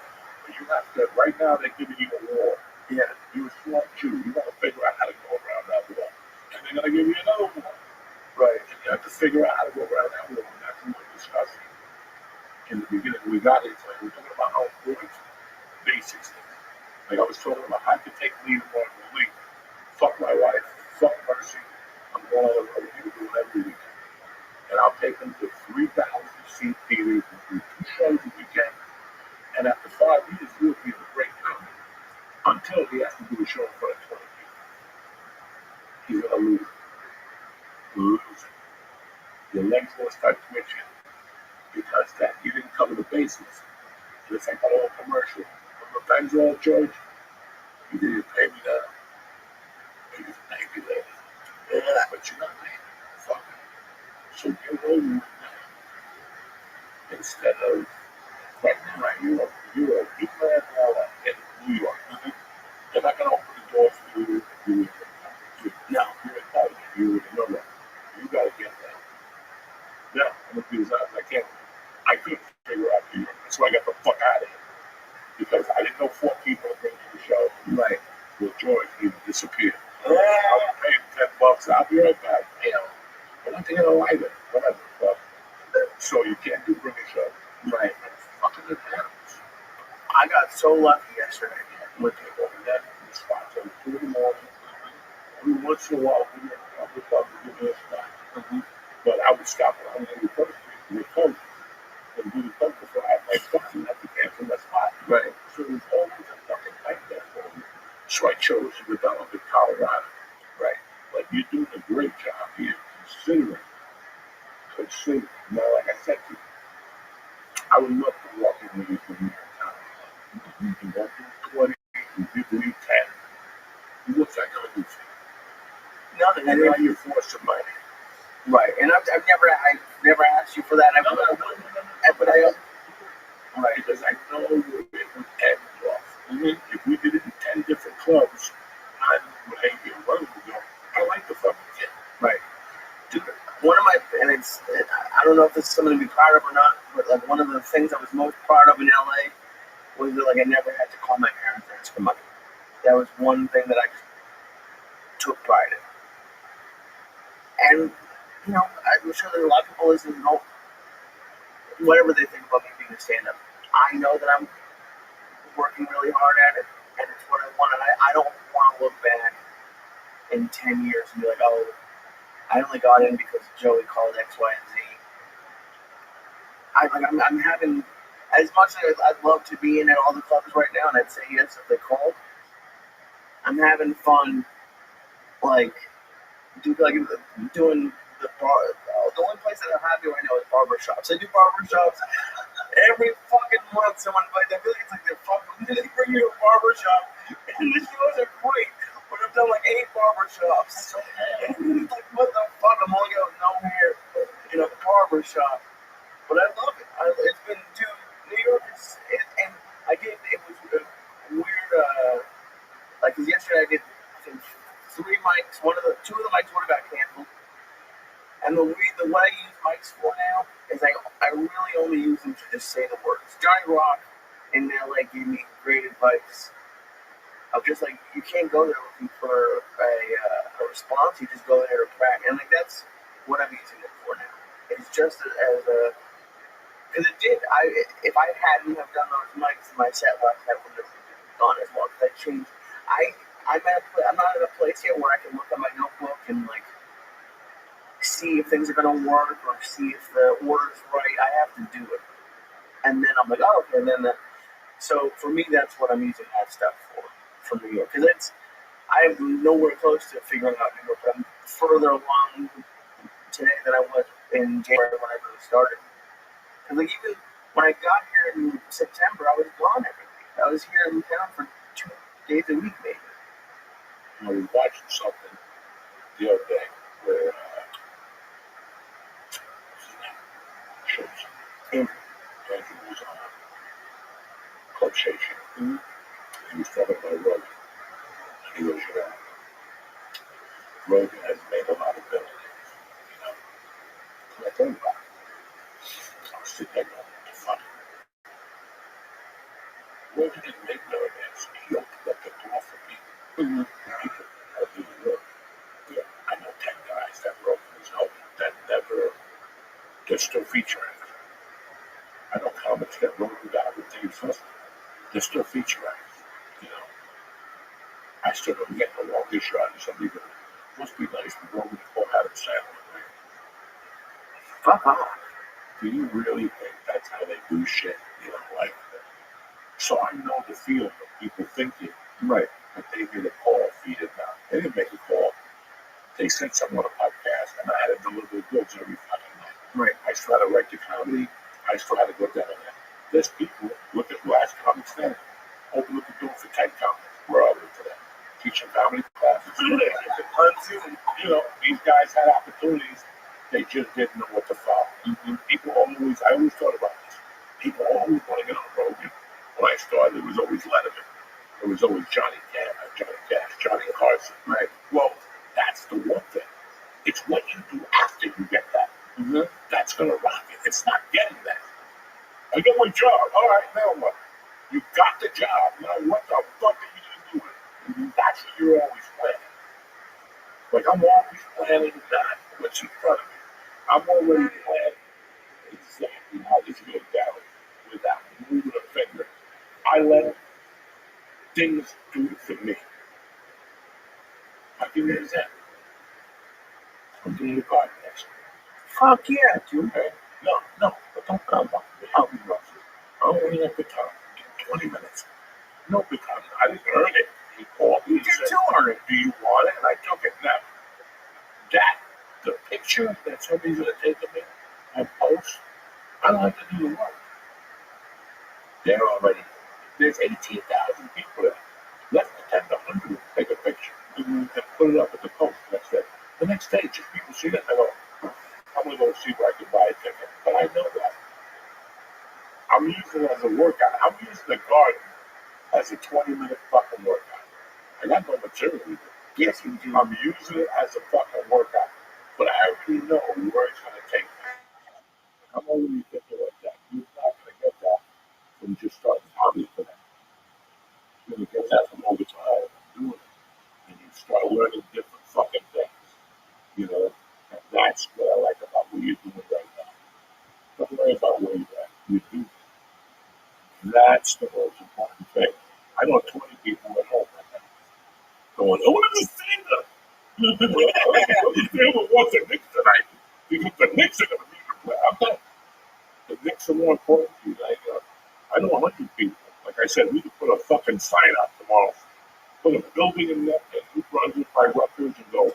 But you have to, right now, they're giving you a wall. Yeah. You're a smart Jew. You got to figure out how to go around that wall. And they're going to give you another wall. Right. And you have to figure out how to go around that wall. And that's what we're discussing. In the beginning, we got into it. We're talking about how important basics is. Like I was talking about, I could take leave on the week. Fuck my wife. Fuck Mercy. I'm going on the road. You do it every weekend. And I'll take them to 3,000-seat theaters and do 2 shows a weekend. And after 5 years, we'll be in a great company. Until he has to do a show in front of 20 people. He's going to lose it. Lose it. Your legs will start twitching because that you didn't cover the bases. Just like that old commercial. Remember Benzo, George? You didn't pay me now. You just pay me later. Yeah, but you're not paying me. Fuck it. So you're rolling now. Instead of right now, you're a big man in New York. Mm-hmm. They're not going to open the doors for you. No, you're intelligent. You know that. You got to get that. Now, I'm going to be as honest as I can. I couldn't figure out New York. That's why I got the fuck out of here. Because I didn't know 4 people would bring to the show. Right. Well, George, he disappeared. I was paying $10. I'll be right back. You know, but I'm thinking of lighter, whatever. But, so you can't do bring a show. Right. Fucking it happens. I got so lucky yesterday with people. And then the spots on 2 in the morning. Every once in a while, we would love to give me a spot. Mm-hmm. But I would stop around every person with coach and do the coach before I had my spot and have to cancel my spot. Right. So there's always a fucking night there for me. So I chose to develop in Colorado. Right. But you're doing a great job here, considering. Now, like I said to you, I would love to walk in with you from New York Town. You can go through 20, you can do 10. What's that going to do for you? Nothing. And now you're forced to money. Right. And I've never asked you for that. But I Right, because I know it would end off. Mm-hmm. If we did it in 10 different clubs, I would hate you. I like the fucking kid. Right. Dude, one of my, and it's, I don't know if this is something to be proud of or not, but like one of the things I was most proud of in LA was that like I never had to call my parents and ask for money. That was one thing that I just took pride in. And, you know, I'm sure there's a lot of people listening who don't, whatever they think about me being a stand-up, I know that I'm working really hard at it, and it's what I want, and I don't want to look back in 10 years and be like, oh, I only got in because Joey called X, Y, and Z. I'm having, as much as I'd love to be in at all the clubs right now, and I'd say yes if they called, I'm having fun, like, doing the bar. The only place that I'm happy right now is barbershops. I do barbershops, Every fucking month, someone invites. I feel like it's like they're fucking. They bring you to a barber shop, and the shows are great. But I've done like 8 barber shops. And it's like, what the fuck? I'm only got no hair in a barber shop. But I love it. It's been, dude, New York is, and I did, it was a weird, like, 'cause yesterday I did, I think, 3 mics. 2 of the mics would have got canceled. And what I use mics for now is I really only use them to just say the words. Johnny Rock in LA gave me great advice of just like, you can't go there looking for a response, you just go there to practice. And like, that's what I'm using it for now. It's just as a, because if I hadn't have done those mics, my set last night would have gone as well. Because I changed. I'm not at a place yet where I can look at my notebook and like see if things are gonna work or see if the order's right. I have to do it, and then I'm like, oh, okay. And then so for me, that's what I'm using that stuff for from New York. Because I am nowhere close to figuring out New York. But I'm further along today than I was in January when I really started. Because like even when I got here in September, I was gone every week. I was here in town for 2 days a week, maybe. I was watching something the other day where shows Andrew was on Club Station. Mm-hmm. He was talking about Rogan. He was, Rogan has made a lot of billions, And I thought about it. I was sitting there going, it's funny. Rogan didn't make millions. He opened up the door for people. Mm-hmm. People are doing work. I know 10 guys that Rogan has helped that never, they're still featuring. I know comics that Rogan got with Dave Fussell. They're still featuring. I still don't get the longest shot of somebody, but it must be nice for Rogan to call Adam Sandler. Fuck off. Do you really think that's how they do shit? Like, so I know the feeling of people thinking Right. that they made a call, feed it down. They didn't make a call. They sent someone a podcast, and I had to deliver the goods every fucking night. Right. I still had to write the comedy. I still had to go down there. There's people, look at last comic stand, open up the door for 10 comics. Where are they today? Teaching comedy classes. On Zoom. These guys had opportunities. They just didn't know what to follow. Mm-hmm. I always thought about this. People always want to get on Rogan. When I started, it was always Letterman. It was always Johnny Cash, Johnny Carson. Right. Well, that's the one thing. It's what you do after you get that. Mm-hmm. That's going to rock it. It's not getting that. I get my job. All right, now what? You got the job. Now what the fuck are you going to do with it? Mm-hmm. That's what you're always planning. Like, I'm always planning not what's in front of me. I'm already planning exactly how this goes down without moving a finger. I let things do it for me. I'll give you an example. I'm doing the podcast. Fuck yeah, dude. Okay? No, but don't come up. I'll be rough. I only have the time. 20 minutes. No, because I didn't earn it. He called me and said, do you want it? And I took it. Now, the picture that somebody's going to take of me and post, I don't have to do the work. There's 18,000 people there. Let's pretend 100 take a picture and put it up at the post next day. The next day, just people see that and I go, I'm going to go see where I can buy a ticket. But I know that. I'm using it as a workout. I'm using the garden as a 20-minute fucking workout. I got no material either. Yes, you do. I'm using it as a fucking workout. But I already know where it's going to take me. I'm already thinking like that. You're not going to get that from just starting comedy for that. You're going to get that from over time doing it. And you start learning different fucking things. And that's what I like about what you're doing right now. Don't worry about where you're at. You do. That's the most important thing. I know 20 people at home right now going, oh, what is this thing? The family wants the Knicks tonight because the Knicks are going to be the play. I'm not. The Knicks are more important to you. I know 100 people. Like I said, we could put a fucking sign out tomorrow. Put a building in New Brunswick by Rutgers and go,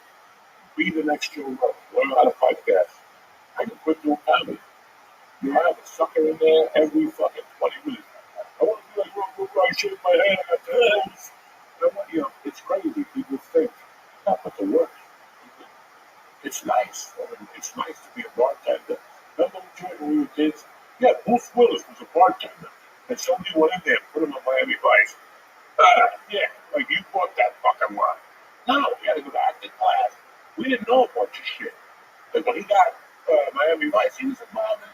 be the next Joe Rogan. Learn how to podcast. I can quit doing comedy. You have a sucker in there every fucking 20 minutes. I want to be like, I shave my head, I got this. You know, it's crazy. People think not but the work. It's nice. I mean, it's nice to be a bartender. Remember when we were kids? Yeah, Bruce Willis was a bartender. And somebody went in there and put him on Miami Vice. Yeah, like you bought that fucking wine. No, we had to go to acting class. We didn't know a bunch of shit. Like when he got Miami Vice, he was involved in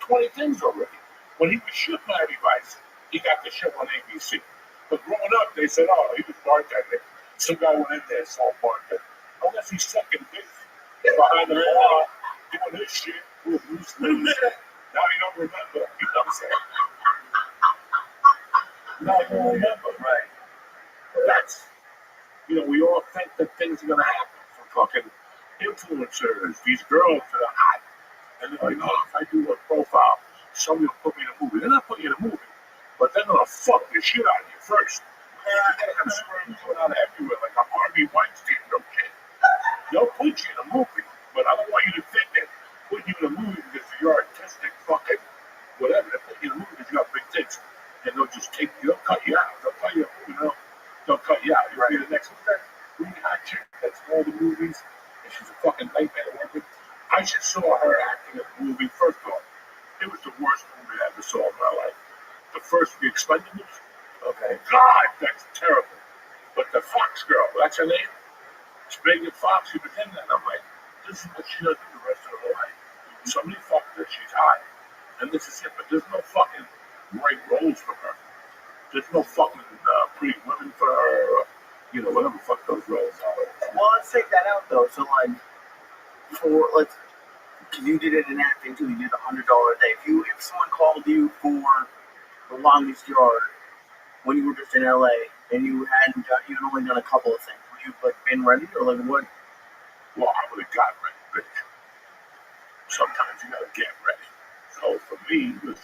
20 things already. When he was shooting Miami Vice, he got the show on ABC. But growing up, they said, oh, he was bartending. Some guy went in there and saw bartender. Unless he's sucking dick behind the bar, doing his shit with Bruce Willis. Now you don't remember. You know what I'm saying? Now you don't remember, right? That's, you know, we all think that things are going to happen for fucking influencers. These girls that are hot. And they're like, oh, if I do a profile, somebody will put me in a movie. They're not putting you in a movie, but they're going to fuck the shit out of you first. They're going to have sperm going out everywhere like a Harvey Weinstein no shit. They'll put you in a movie, but I don't want you to think that putting you in a movie because of your artistic fucking whatever. They're putting you in a movie because you got big tits. And they'll just take you, they'll cut you out. They'll cut you out, you know. They'll cut you out. You'll be the next one. That really hot chick that's in all the movies, and she's a fucking nightmare to work with. I just saw her acting in a movie. First off, it was the worst movie I ever saw in my life. The first, The Expendables. Okay. God, that's terrible. But the Fox girl, that's her name. It's Megan Fox. She was in that. And I'm like, this is what she does the rest of her life. Somebody fucked her. She's hot. And this is it. But there's no fucking great roles for her. There's no fucking pretty women for her. Or, you know, whatever the fuck those roles are. Well, let's take that out though. So like, let's, because you did it in acting too. You did $100 a day. If someone called you for the longest yard when you were just in LA and you'd only done a couple of things, would you like been ready or like what? Well, I would have got ready, but sometimes you gotta get ready. So for me, it was,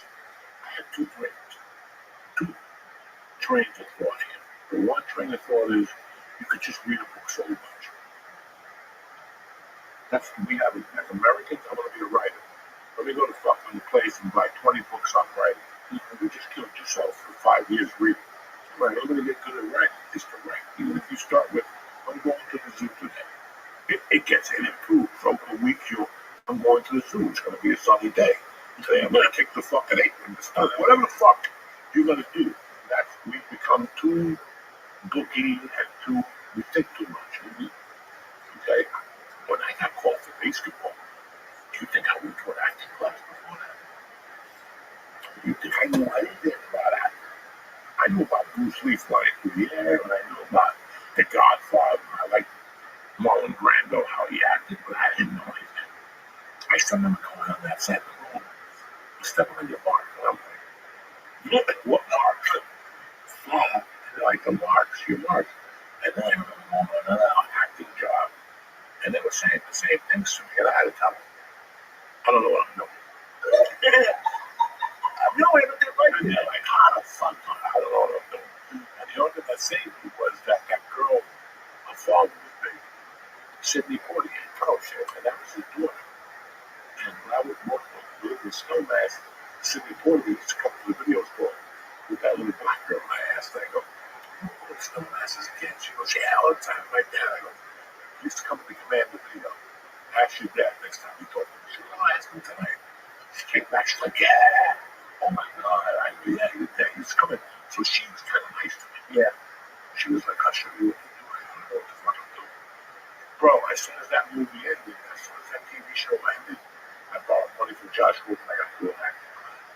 I had two trains of thought here. The one train of thought is you could just read a book so much. That's what we have as Americans. I want to be a writer. Let me go to fucking place and buy 20 books on writing. You just killed yourself for 5 years reading. Right, I'm going to get good at writing. Is to write. Even if you start with, I'm going to the zoo today. It gets improved from a week. I'm going to the zoo. It's going to be a sunny day. Today I'm going to kick the fucking apron. Whatever the fuck you're going to do. We've become too booky and we think too much. Okay? When I got called for basketball, do you think I went to an acting class before that? Do you think I knew anything about acting? I knew about Bruce Lee flying through the air, and I knew about The Godfather. I liked Marlon Brando, how he acted, but I didn't know anything. I still remember going on that set and stepping on your mark, and I'm like, look, what mark? And like the marks, your marks. And then I remember going on another acting job, and they were saying the same things to me, and I had to tell them, I don't know what I'm doing. I have no idea what they're like. And they're like, how the fuck? I don't know what I'm doing. And the only thing that saved me was that girl, her father was big, Sidney Portier. Oh shit, and that was his daughter. And when I was working with Snowmass, Sidney Portier used to come to the video store with that little black girl. I asked her, I go, who was Snowmass as a kid? She goes, yeah, all the time, like that. I go, he used to come to the command of the video. Ask your dad next time you talk to me. She goes, I'll ask him tonight. She came back, she's like, yeah. Oh my God, yeah, your dad used to come in. So she was kind of nice to me. Yeah. She was like, I'll show you what to do. I don't know what the fuck I'm doing. Bro, as soon as that movie ended, as soon as that TV show ended, I borrowed money from Josh Wood and I got to do an acting class.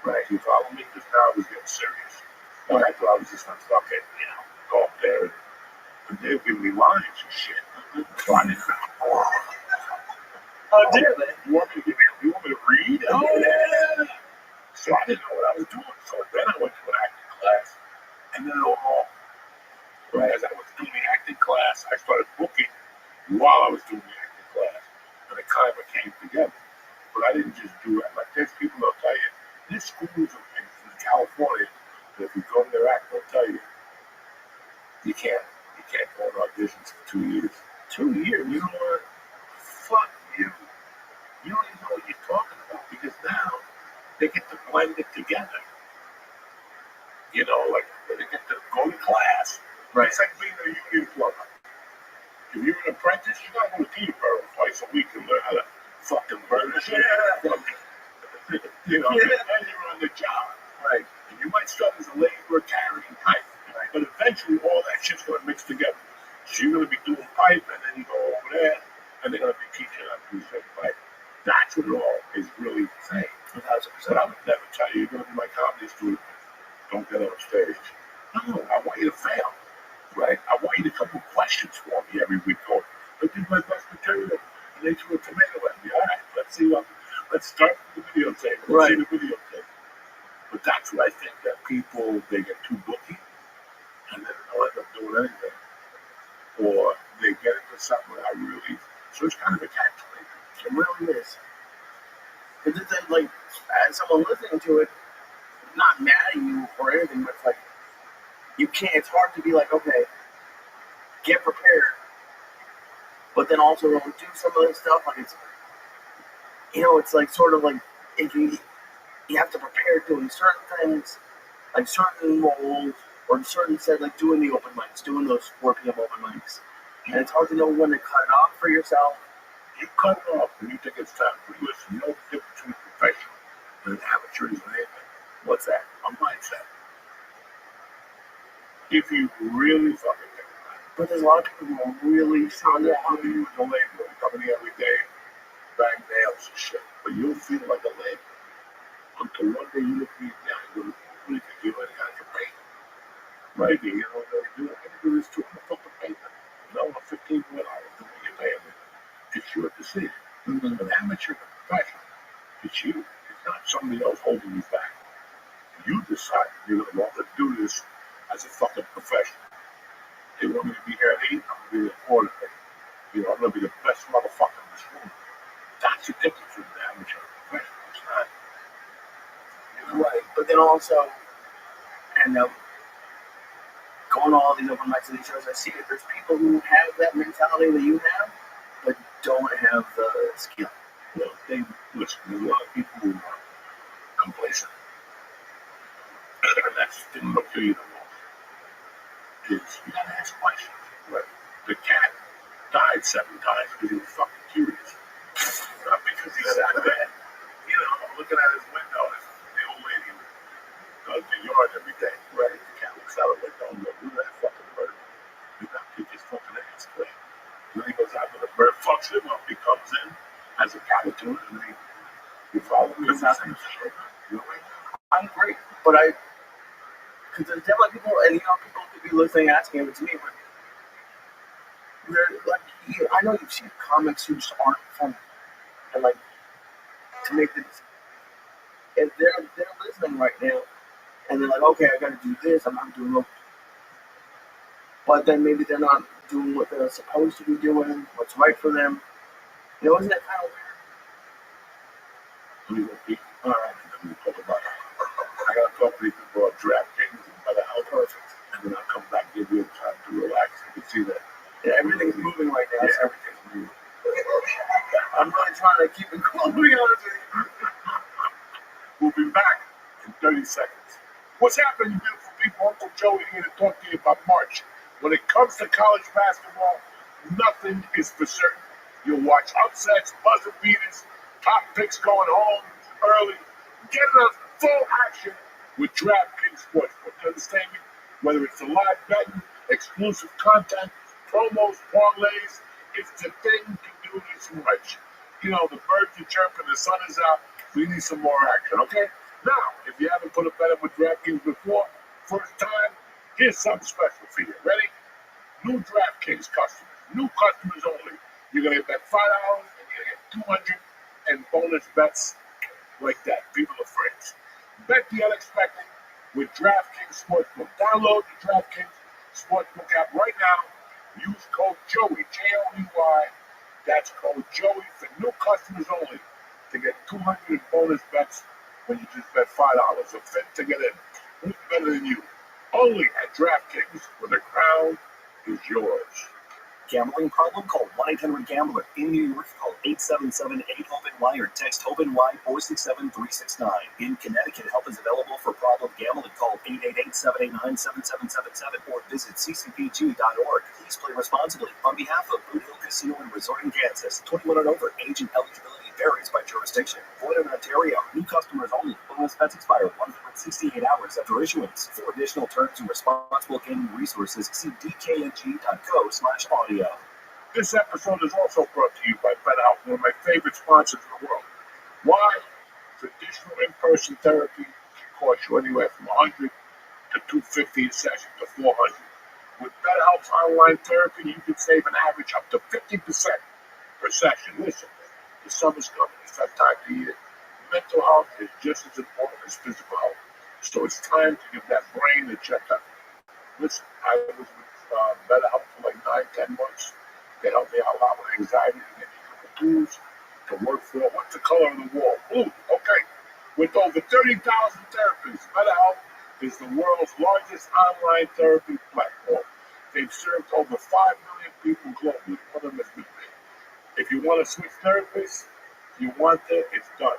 Right, you follow me? Because now I was getting serious. Right. I thought I was just gonna fucking, go up there and they were giving me lines and shit. So I didn't know. Oh, did they? You want me to read? Oh, yeah. So I didn't know what I was doing. So then I went to an acting class and then overall, right, as I was doing the acting class, I started booking while I was doing the acting class. And it kind of came together. But I didn't just do it. Like, there's people that'll tell you, there's schools in California that if you go to their act, they'll tell you, you can't go on auditions for 2 years. 2 years? You know what? Fuck you. You don't even know what you're talking about because now they get to blend it together. You know, like when they get to go to class. Right. It's like being a union plumber. If you're an apprentice, you gotta go to Peterborough twice a week and learn how to fucking burn this shit. You know, and you're on the job. Right. And you might start as a laborer carrying pipe. Right. But eventually all that shit's gonna mix together. So you're gonna be doing pipe and then you go over there and they're gonna be teaching how to do certain pipe. That's what it all is really saying. 1,000%. But I would never tell you, you're gonna be my comedy student. Don't get on stage. No, I want you to fail. Right? I want you to come with questions for me every week. Going, I did my best material, and they threw a tomato at me. All right, let's start with the videotape. Let's see the videotape. But that's what I think that people they get too booky, and then they'll end up doing anything, or they get into something without really. So it's kind of a catch-22. It really is. Because it's like, as someone listening to it, not mad at you or anything, but it's like, you can't, it's hard to be like, okay, get prepared, but then also do some of this stuff. Like, it's, you know, it's like sort of like, if you have to prepare doing certain things, like certain roles, or certain set, like doing the open mics, doing those 4 p.m. open mics. And it's hard to know when to cut it off for yourself. You cut it off when you think it's time to listen. You know the difference between professional and an amateur is anything. What's that? A mindset. If you really fucking think about it. But there's a lot of people who are really How do you as a laborer coming here every day, bang nails and shit, but you'll feel like a laborer until one day you look me down and go, really think you any kind of paint. Maybe, you know, they do. I can do this too. I'm a fucking painter. No, I'm 15 when I was doing your paying me. It's your decision. Mm-hmm. An amateur professional, it's you. It's not somebody else holding you back. You decide you're going to want to do this as a fucking professional. They want me to be here at 8, I'm going to be there 4 today. You know, I'm going to be the best motherfucker in this room. That's the difference with the amateur and professional. It's not. You know? Right. But then also, and going to all these open mics and these shows, I see that there's people who have that mentality that you have, but don't have the skill. Well, they listen, there's a lot of people who are complacent. And that's didn't look to you the most. Is you gotta ask questions. Right. The cat died 7 times because he was fucking curious. Not because he's that bad. You know, looking at his window, the old lady does the yard every day. Right. The cat looks out the window and goes, look at that fucking bird. You got to kick his fucking ass, right? And then he goes out and the bird fucks him up. He comes in as a caterpillar and then he follows him. Because that's you know, I'm great, but because there's definitely people, and you know, people could be listening, asking if it's me, but they're like, I know you've seen comics who just aren't funny, and like, to make this, if they're listening right now, and they're like, okay, I gotta do this, I'm not doing it, but then maybe they're not doing what they're supposed to be doing, what's right for them. You know, isn't that kind of we will be all right, and then we'll talk about it. I gotta talk to people about DraftKings and about how perfect, and then I'll come back and give you time to relax. You can see that everything's moving right now. Yeah, So everything's moving. I'm not trying to keep it cool, to be honest with you. We'll be back in 30 seconds. What's happening, beautiful people? Uncle Joey here to talk to you about March. When it comes to college basketball, nothing is for certain. You'll watch upsets, buzzer beaters, top picks going home early. Get in full action with DraftKings Sportsbook. Understand me? Whether it's the live betting, exclusive content, promos, parlays, it's the thing to do this March. You know, the birds are chirping, the sun is out. We need some more action, okay? Now, if you haven't put a bet in with DraftKings before, first time, here's something special for you. Ready? New DraftKings customers, new customers only. You're going to bet $5 and you're going to get 200 and bonus bets like that. People are friends. Bet the unexpected with DraftKings Sportsbook. Download the DraftKings Sportsbook app right now. Use code Joey, Joey. That's code Joey for new customers only to get 200 in bonus bets when you just bet $5. A fit to get in. Who's better than you? Only at DraftKings, where the crown is yours. Gambling problem? Call 1-800-GAMBLER. In New York, call 877-8-HOPE-NY or text HOPE-NY 467-369. In Connecticut, help is available for problem gambling. Call 888-789-7777 or visit ccpg.org. Please play responsibly. On behalf of Boot Hill Casino and Resort in Kansas, 21 and over, age and eligibility varies by jurisdiction. Void in Ontario. New customers only. Bonus bets expire 168 hours after issuance. For additional terms and responsible gaming resources, see dkng.co/audio. This episode is also brought to you by BetterHelp, one of my favorite sponsors in the world. Why? Traditional in-person therapy can cost you anywhere from $100 to $250 a session to $400. With BetterHelp's online therapy, you can save an average up to 50% per session. Listen, the summer's coming. It's that time of year. Mental health is just as important as physical health. So it's time to give that brain a checkup. Listen, I was with BetterHelp for like 9-10 months. They helped me out a lot with anxiety and get me the tools to work for. What's the color of the wall? Blue. Okay. With over 30,000 therapists, BetterHelp is the world's largest online therapy platform. They've served over 5 million people globally. One of them has been me. If you want to switch therapists, you want it, it's done.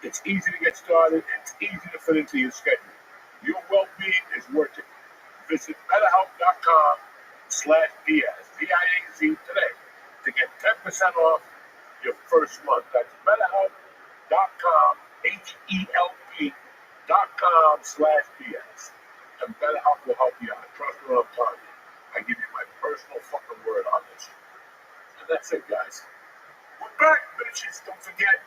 It's easy to get started. It's easy to fit into your schedule. Your well-being is worth it. Visit BetterHelp.com/Diaz, DIAZ today to get 10% off your first month. That's BetterHelp.com, HELP.com/Diaz. And BetterHelp will help you out. Trust me what I'm telling you. I give you my personal fucking word on this. And that's it, guys. We're back, bitches. Don't forget,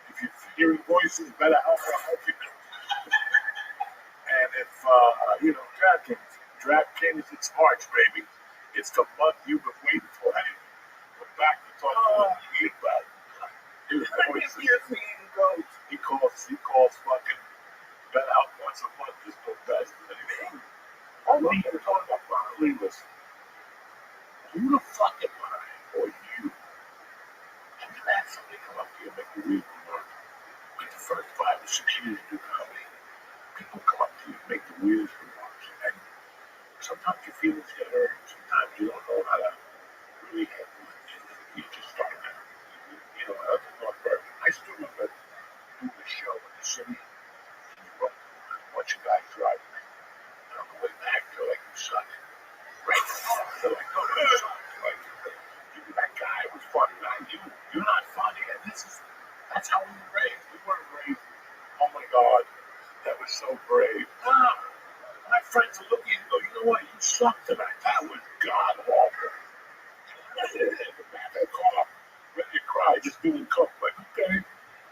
if you're hearing voices, BetterHelp will help you. And if, DraftKings, it's March, baby. It's the month you've been waiting for. Hey, we're back to talk about his voices. He calls fucking BetterHelp once a month. Just the best. Oh, me, you're talking about Ronald. Listen, who the fuck am I, or you? Have you had somebody come up to you and make you weird remark? Like the first 5 or 6 years you do comedy, people come up to you and make the weirdest remarks. And sometimes your feelings get hurt. Sometimes you don't know how to really handle it. You just start out. That's not perfect. I still remember doing a show in the city. And you wrote a bunch of guys driving. And on the way back, they're like, you suck. Right? They're like, no, you suck. Like, that guy was funny, not you. You're not funny. And that's how we were raised. We weren't raised. Oh my God, that was so brave. Nah, my friends will look at you and go, you know what? You suck tonight. That was God awful. In the back of the car, ready to cry, just doing coke. Like, okay,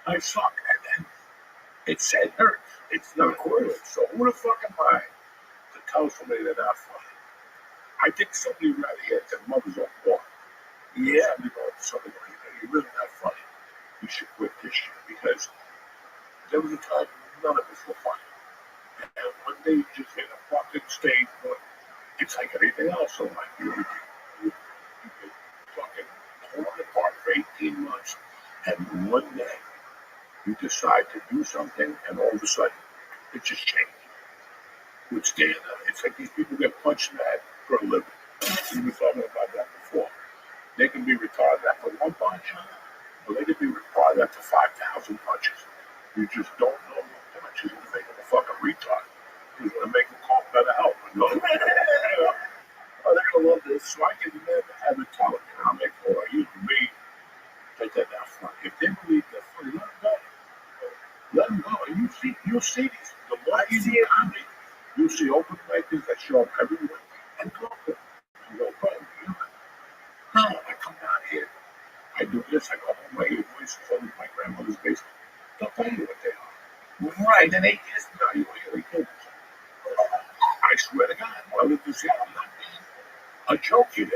I suck. And then it hurts. It's not good. So who the fuck am I to tell somebody they're not funny? I think somebody right here, their mother's on board. Yeah, somebody going, you're really not funny. You should quit this shit. Because there was a time none of us were funny. And one day you just hit a fucking stage where it's like anything else in life. You get fucking torn apart for 18 months. And one day you decide to do something and all of a sudden it just changes. With stand-up, it's like these people get punched in the head for a living. We were talking about that before. They can be retarded after one punch, or they can be retarded after 5,000 punches. You just don't know what punches will make them a fucking retard. Who's going to make them call BetterHelp and go, oh, they're going to love this. So I can never ever tell a comic or you me that they're not funny. If they believe they're funny, let them go. Let them go. And you'll see these. The more you see comedy, you'll see open micers that show up everywhere and talk to them. You go, bro, I come down here, I do this, I go home, I hear voices over my grandmother's basement. They'll tell you what they are. Right, and 8 years from now, you will hear kids. I swear to God, when I lived this year, I'm not being a joke here.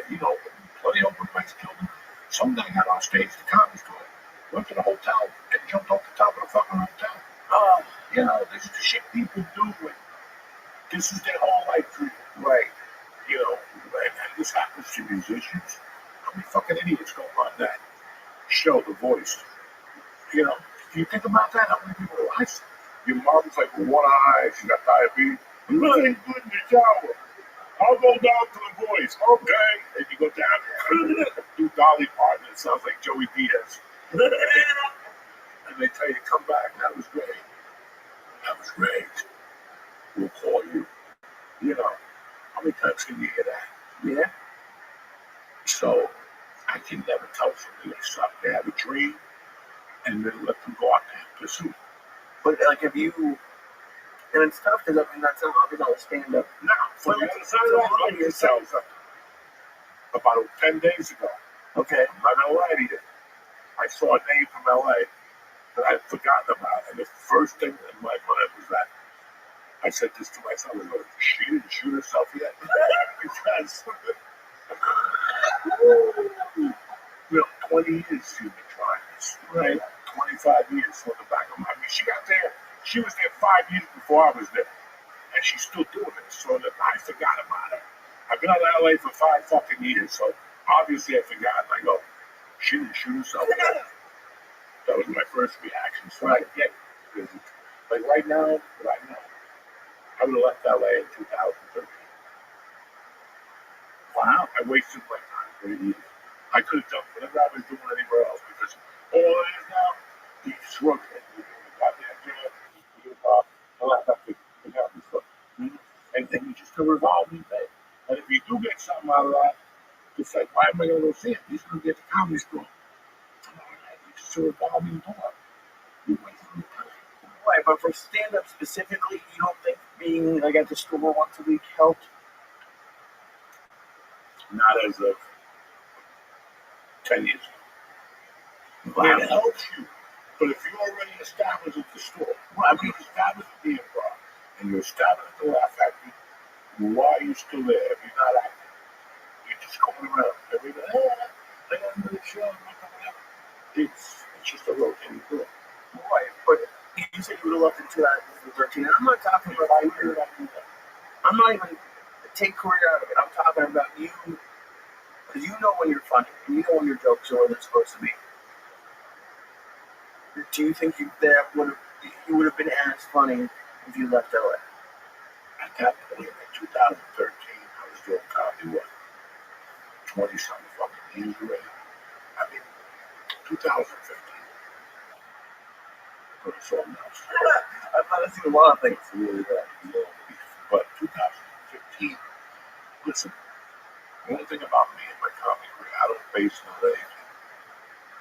Plenty of open mics killed them. Some guy got on stage at the comedy store, went to the hotel, and jumped off the top of the fucking hotel. This is the shit people do. This is their whole life dream. Right. And this happens to musicians. How many fucking idiots go on that show, The Voice? Do you think about that? How many people are your mom's like with one eye, she got diabetes. I'm really good in the shower. I'll go down to the boys. Okay. And you go down, do Dolly Parton. It sounds like Joey Diaz. And they tell you, come back. That was great. That was great. We'll call you. You know, how many times can you hear that? Yeah. So I can never tell somebody they suck. They have a dream, and then let them go out there and pursue. But like, if you, and it's tough because I mean that's how I'll be able to stand up. Now, for the other side of that, let me just tell you something. About 10 days ago, Okay. I'm not gonna lie to you. I saw a name from LA that I'd forgotten about, and the first thing in my mind was that I said this to myself, I go, she didn't shoot herself yet? Because, you know, 20 years she's been trying this, right? 25 years on the back of my, I mean, she got there, she was there 5 years before I was there, and she's still doing it, so that I forgot about her. I've been out of LA for 5 fucking years, so obviously I forgot, and I go, she didn't shoot herself yet. That was my first reaction, so I get it. Like right now, I would have left LA in 2013. Wow. I wasted my time for years. I could have done whatever I was doing anywhere else because all it is now, you just work it. You do the goddamn job, you do stuff. And then you just a revolving thing. And if you do get something out of that, it's like, why am I going to go see it? He's going to get the comedy store. It's just a revolving door. You waste your time. Right, but for stand-up specifically, you don't think being like at the store once a week helped? Not as of 10 years ago. That helps you. But if you're already established at the store, well, I mean, you're established at the Improv, and you're established at the Laugh Factory, why are you still there if you're not acting? You're just going around. Everybody, I got another show, I'm not coming out. It's just a rotating door. Right, but you said you would have left in 2013, and I'm not talking about career. I'm not even take career out of it. I'm talking about you, because you know when you're funny, and you know when your jokes are where they're supposed to be. Do you think you would have been as funny if you left LA? At that point, in 2013, I was doing comedy, 20-something fucking years already. I mean, 2015. But it's all now. I've not seen a lot of things. Really bad. But 2015, listen, the only thing about me and my comedy career, I don't base it on anything.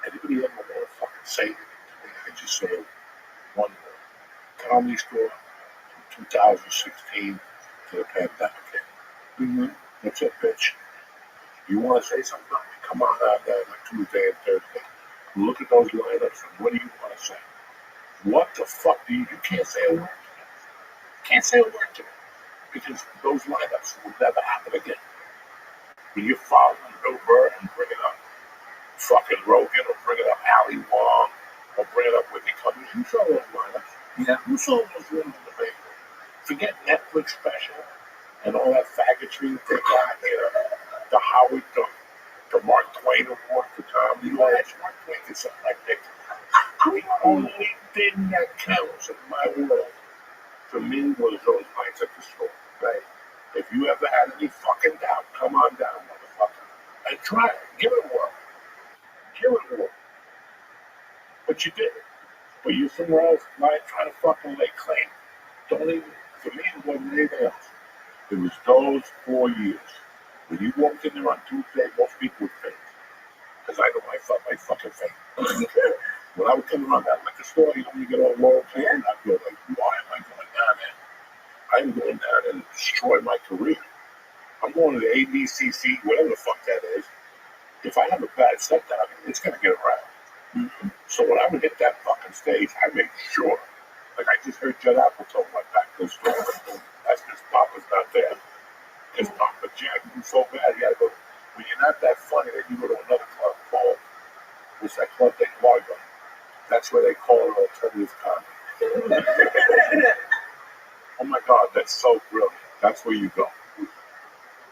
Anybody ever want to fucking say anything to me, I just say one word. Comedy store from 2016 to the pandemic hit. Mm-hmm. That's it, bitch. You want to say something about me? Come on out there like Tuesday and Thursday. Look at those lineups and what do you want to say? What the fuck do you can't say a word to me. Can't say a word to me. Because those lineups will never happen again. When you're following Bill Burr and bringing up fucking Rogan or bringing up Ali Wong or bringing up Whitney Cummings, you saw those lineups. Yeah. You saw those rooms in the paper. Forget Netflix special and all that faggotry that they got here. The Howard, the Mark Twain Award for comedy. You know, that's Mark Twain did something like that. The only thing that counts in my world for me was those nights at the store. Right? If you ever had any fucking doubt, come on down, motherfucker. And try it. Give it a whirl. Give it a whirl. But you did it. But you're somewhere else, not trying to fucking lay claim. Don't even, for me, it wasn't anything else. It was those 4 years. When you walked in there on Tuesday, most people would faint. Because I know my fucking faint. When I would come around that liquor store, you know, you get all low and I'd go like, why am I going down there? I'm going down and destroy my career. I'm going to the ABCC, whatever the fuck that is. If I have a bad set down, it's going to get around. Mm-hmm. So when I would hit that fucking stage, I made sure. Like I just heard Judd Apatow went back to the store. That's because Papa's not there. Because Papa Jack, you so bad, you got to go. When you're not that funny, then you go to another club called, what's that club they Largo. That's where they call it alternative comedy. Oh my God, that's so brilliant. That's where you go.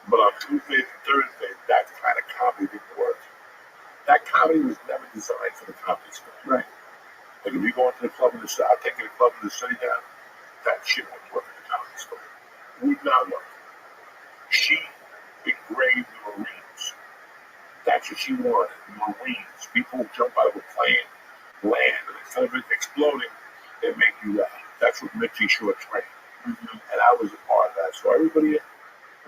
But on Tuesdays and Thursdays, that kind of comedy didn't work. That comedy was never designed for the comedy store. Right. Like if you go into the club in the city, I'll take you to the club in the city down, that shit wouldn't work at the comedy store. It would not work. She engraved the Marines. That's what she wanted, Marines. People who jump out of a plane, land, and instead of it exploding, they make you laugh. That's what Mitzi Shore trained. And I was a part of that. So everybody,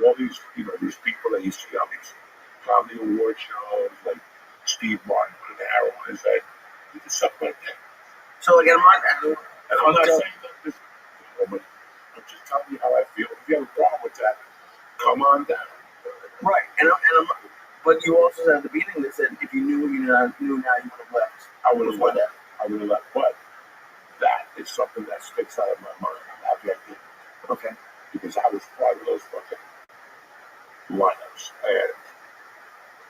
all these, these people that you see on these comedy award shows, like Steve Martin with an arrow on his head, he did stuff like that. So like, and I'm not saying that this, but I'm just telling you how I feel. If you have a problem with that, come on down. right, but you also said at the beginning that said if you knew you now, you would have left. I would have left. I would have left. But that is something that sticks out of my mind. I'm happy I did. Okay. Because I was part of those fucking lineups. And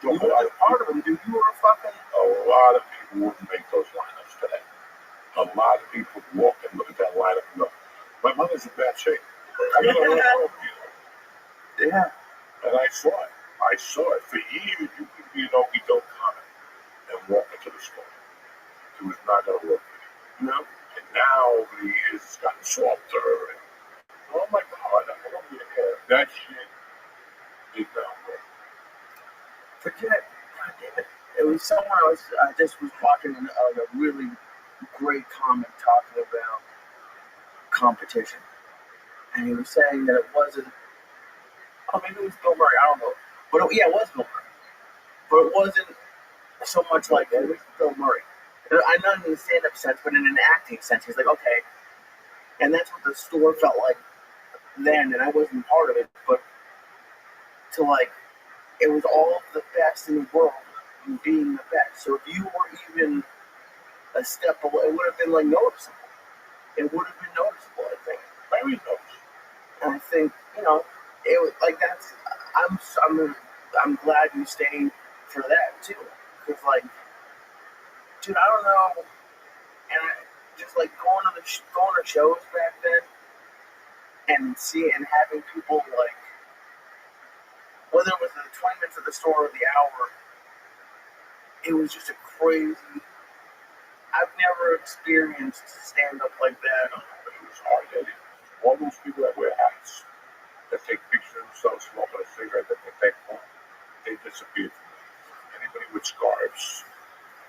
you were part of them, dude. You were a lot of people wouldn't make those lineups today. A lot of people walk and look at that lineup and go, my mother's in bad shape. Yeah. And I saw it. For years, you could be an okey-doke comic and walk into the store. It was not going to work for you. And now, over the years, it's gotten softer. And, oh my God, I don't really care. That shit is not work. Forget. God damn it. It was someone I just was watching a really great comic talking about competition. And he was saying that it wasn't, maybe it was Bill Murray, I don't know. But it was Bill Murray. But it wasn't so much like it was Bill Murray. I know in the stand-up sense, but in an acting sense, he's like, okay. And that's what the store felt like then, and I wasn't part of it, but it was all of the best in the world and being the best. So if you were even a step away, it would have been noticeable. It would have been noticeable, I think. Very noticeable. And I think, it was that's. I'm glad you stayed for that too, because dude, I don't know, and just going to shows back then, and having people whether it was the 20 minutes of the store or the hour, it was just a crazy. I've never experienced stand up like that. It was hard. All those people that wear hats, that take pictures of themselves smoking a cigarette that they take home, they disappeared from me. Anybody with scarves,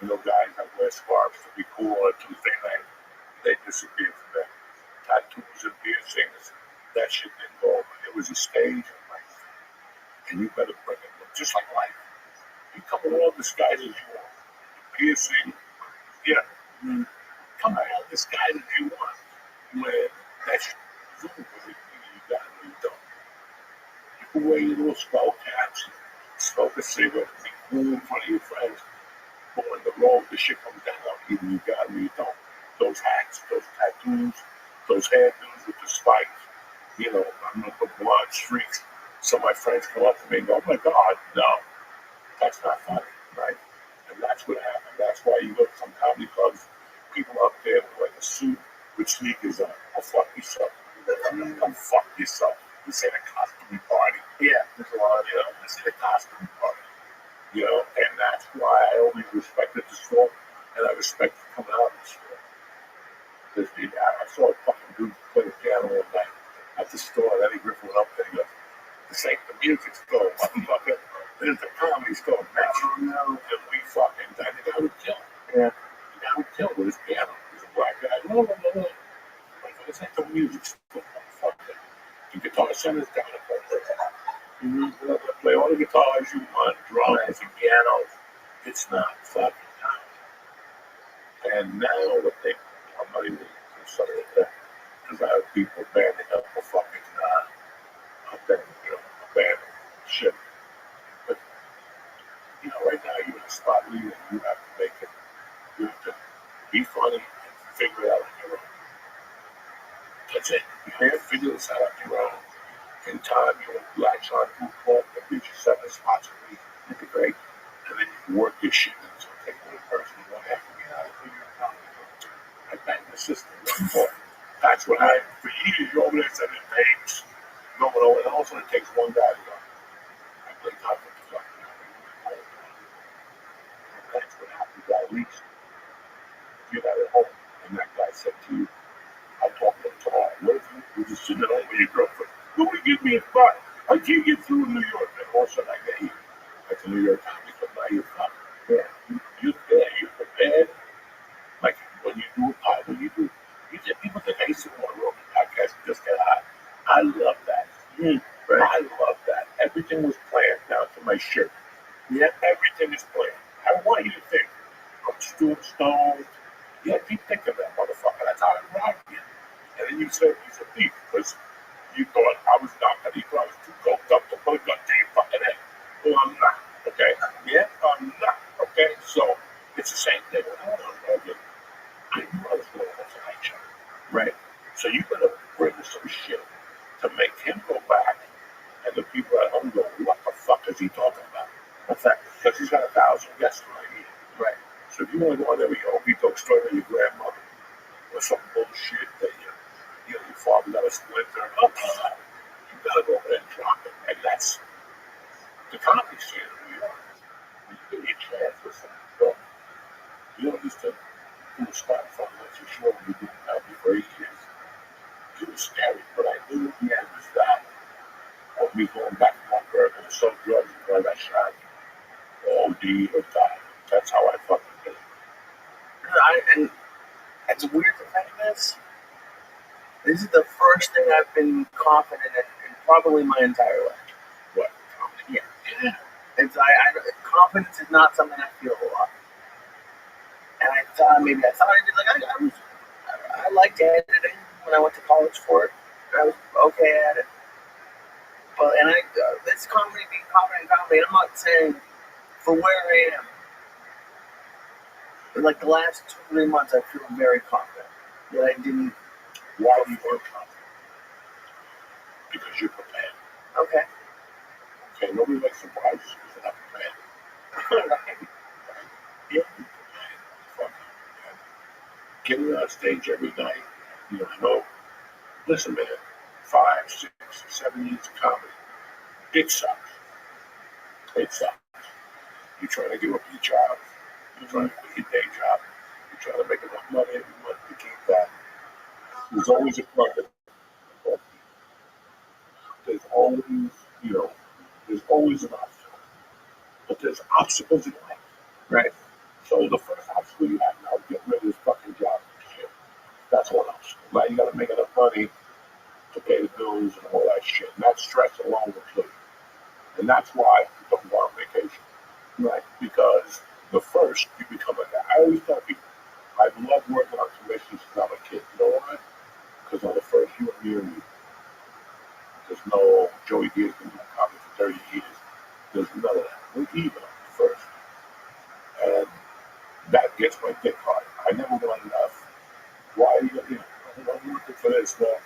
guys that wear scarves to be cool on a Tuesday night, they disappeared from there. Tattoos and piercings, that shit didn't go over. It was a stage in life. And you better bring it. Just like life. You come in all disguises you want. Piercing, come in all disguises you want. When that's you got it, you don't. You can wear your little skull caps, smoke a cigarette, be cool in front of your friends. But when the shit comes down, either you got it or you don't. Those hats, those tattoos, those hairdos with the spikes, I'm gonna put blonde streaks. So my friends come up to me and go, oh my God, no, that's not funny, right? And that's what happened. That's why you go to some comedy clubs, people up there with a suit with sneakers on. Oh, fuck yourself. Come fuck yourself. This ain't a costume party. Yeah, there's a lot of this ain't a costume party. And that's why I always respected the store, and I respected coming out of the store. Because I saw a fucking dude play the piano all night at the store, and Eddie Griffin went up there and he goes, this ain't the music store, motherfucker. This is the comedy store, man. And we fucking died. The guy would kill. Yeah. The guy would kill with his piano. He's a black guy. No. Like, this ain't the music store, motherfucker. The guitar center's down the corner. Play all the guitars you want, drums and pianos. It's not fucking time. And now what I'm not even considering that. Because I have people banding up for fucking band shit. But right now you're in a spot where you have to make it. You have to be funny and figure it out on your own. That's it. You have to figure this out on your own. In time, you'll latch on to a club that gives you 7 spots a week. That'd be great. And then you can work your shit in. So take one person you want to have to get out of here. I bang the system. That's what I, for years, you're over there sending names. No one else, and it takes one guy to go. I play top of the fucking home. That's what happens. At least you're not at home, and that guy said to you, I'll talk to him tomorrow. What if you're just sitting at home with your girlfriend? Who would give me a butt? I can't get through New York. And all of a sudden I get here. Like the New York Comedy Club, now you're fucked. Yeah. You're there, you're prepared. Like when you do a pod, people think I used to want to roll the podcast and just get hot. I love that. Right. I love that. Everything was planned down to my shirt. Yeah. Everything is planned. I want you to think I'm stupid stoned. Yeah, keep thinking that, motherfucker. That's how I rock you. And then you said thief because you thought I was not gonna. You thought I was too coked up to put a gun to your fucking head. Well, I'm not. Okay. Yeah. I'm not. Okay. So it's the same thing. I knew I was going to tonight show. Right. So you gotta bring some shit to make him go back, and the people at home go, "What the fuck is he talking about?" What's that? Because he's got 1,000 guests right here. Right. So if you want to go in there with your own dog story with your grandmother, or some bullshit that your father got a splinter, you gotta go over there and drop it. And that's the comedy scene in New York. When you get your chance with something, bro, you don't used to do a spot from that you sure when you did comedy for 8 years. It was scary, but I knew it was that. Of me going back to my burger and so drugs and I got shot. OD or die. That's how I fucking did it. And it's weird to think this. This is the first thing I've been confident in probably my entire life. What? Yeah. It's confidence is not something I feel a lot. And I thought I did like I liked editing when I went to college for it. I was okay at it. But this comedy being confident in comedy, I'm not saying for where I am. But like the last 2-3 months, I feel very confident that I didn't. Why do you feel confident? Because you're prepared. Okay. Okay, nobody likes surprises because they're not prepared. Yeah, you're prepared. Fucking prepared. Getting on stage every night, I know. Listen, man, 5, 6, 7 years of comedy, it sucks. It sucks. You're trying to give up your job. You're trying to quit your day job. You're trying to make enough money every month to keep that. There's always a problem. There's always, there's always an obstacle. But there's obstacles in life. Right. So the first obstacle you have now is get rid of this fucking job shit. That's one obstacle. Now you gotta make enough money to pay the bills and all that shit. And that stress alone will kill you. And that's why you don't go on vacation. Right. Because the first you become a guy. I always tell people, I love working on commissions since I'm a kid. You know why? Because on the first you and me and you. There's no Joey Diaz been doing comedy for 30 years. There's none of that. We're even on the first. And that gets my dick hard. I never want enough. Why are you I'm looking for this? Well,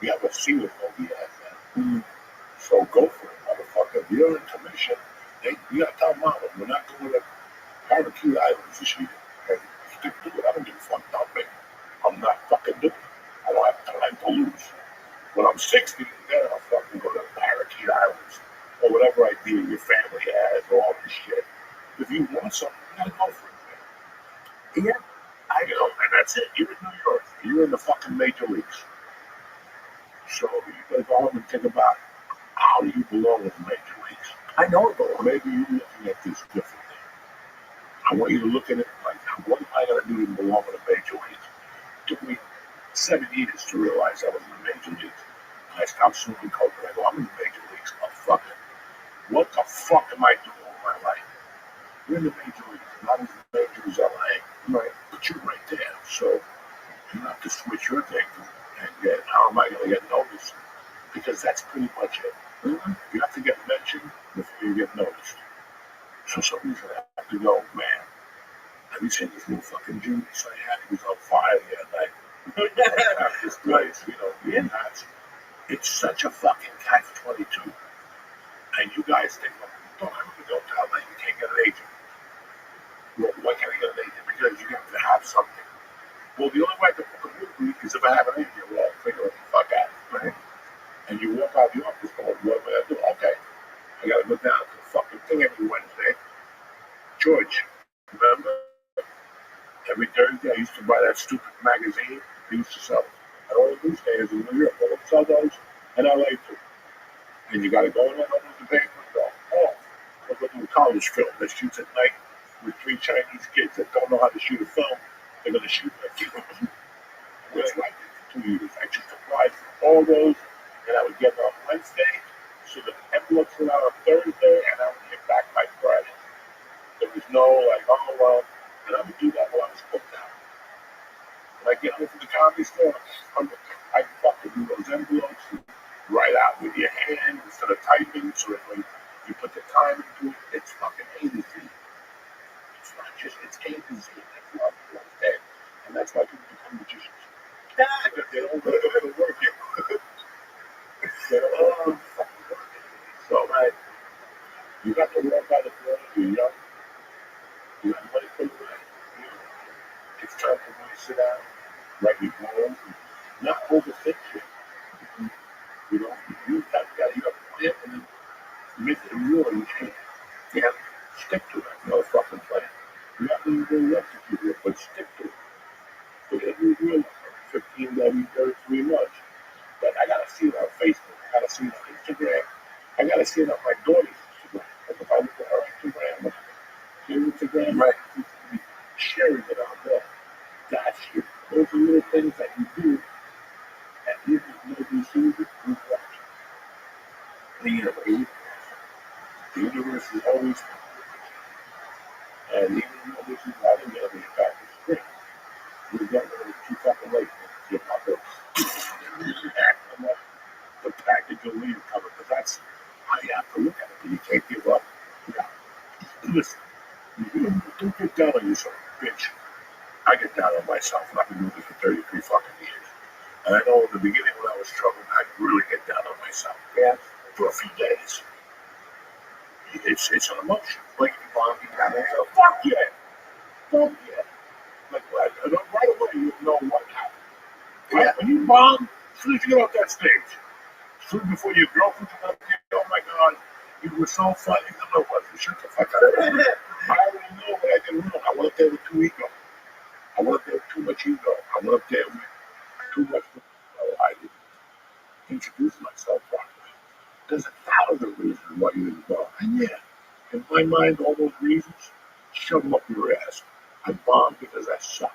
we have a ceiling over your head, man. So go for it, motherfucker. If you're in commission, you gotta tell mama, we're not going to Parakeet Islands this year. Okay? Stick to it. I don't give a fuck about me. I'm not fucking doing it. I don't have time to lose. When I'm 60, then I'll fucking go to Parakeet Islands or whatever idea your family has or all this shit. If you want something, you gotta go for it, man. Yeah. And that's it. You're in New York. You're in the fucking major leagues. So you gotta go home and think about how do you belong in the major leagues. I know it, but Maybe you're looking at this differently. I want you to look at it like, what am I gonna do to belong in the major leagues? It took me 7 years to realize I was in the major leagues. I stopped smoking coke and I go, I'm in the major leagues. Oh, fuck it. What the fuck am I doing with my life? You're in the major leagues, not as major as LA. right. But you're right there. So you have to switch your thinking and get, how am I going to get noticed? Because that's pretty much it. Mm-hmm. You have to get mentioned before you get noticed. So somebody's going to have to go, man, have you seen this new fucking genius I had? He was on fire the other night. This place, you're nuts. It's such a fucking catch-22. And you guys think, well, don't ever go to LA, you can't get an agent. Well, why can't I get an agent? Because you have to have something. Well, the only way I can book a movie is if I have an agent. Well, figure it the fuck out. Right? And you walk out of the office going, what am I going to do? Okay, I got to go down to the fucking thing every Wednesday. George, remember? Every Thursday I used to buy that stupid magazine. He used to sell it. And all the newsstands in New York. Well, sell those in LA too. And you got to go in there and open the paper and go, oh, we're going to do a college film that shoots at night with 3 Chinese kids that don't know how to shoot a film. They're going to shoot that film. Which I did for 2 years. I just applied for all those, and I would get them on Wednesday, so the envelopes were out on Thursday, and I would get back by Friday. There was no, like, oh, well, and I would do that while I was booked out. When I get home from the comedy store, I fucking do those envelopes, write out with your hand instead of typing, so that when you put the time into it, it's fucking A to Z. It's not just, it's A to Z. That's what I'm saying. And that's why people become magicians. Because they don't go to work yet. They don't fucking work yet. So, like, you got to work out of the you're young. You have money for the rent. You know, it's time to really sit down, write your goals, and not overthink shit. You know, you got to plan and then make it real and change. You have to stick to that motherfucking plan. You have to really execute it, but stick to it. But every real 15 days, 33 months. But I gotta see it on Facebook. I gotta see it on Instagram. I gotta see it on my daughter's Instagram. Like if I look at her Instagram, her Instagram, right? Sharing it on there. That's it. Those are little things that you do, and you just nobody sees it. You watch it. The universe is always, and even though this is not in there, it's back to spring. You get rid of it too fucking late. You're not going to the package will leave coming, because that's how you have to look at it. You can't give up. Yeah. Listen, you don't get down on yourself, bitch. I get down on myself, and I've been doing this for 33 fucking years. And I know in the beginning when I was struggling, I'd really get down on myself. Yeah. For a few days. It's an emotion. Like you want to be down on yourself. Fuck yeah. Fuck yeah. Like right away you know what happened. Right? Yeah. When you bomb, as soon as you get off that stage, soon before your girlfriend comes up to you, oh my God, you were so funny. No, it wasn't. Shut the fuck up. I already know what I did wrong. I went up there with too ego. I went up there with too much ego. I went up there with too much. I didn't introduce myself properly. There's 1,000 reasons why you didn't go. And yeah, in my mind, all those reasons, shove them up your ass. I bombed because I suck.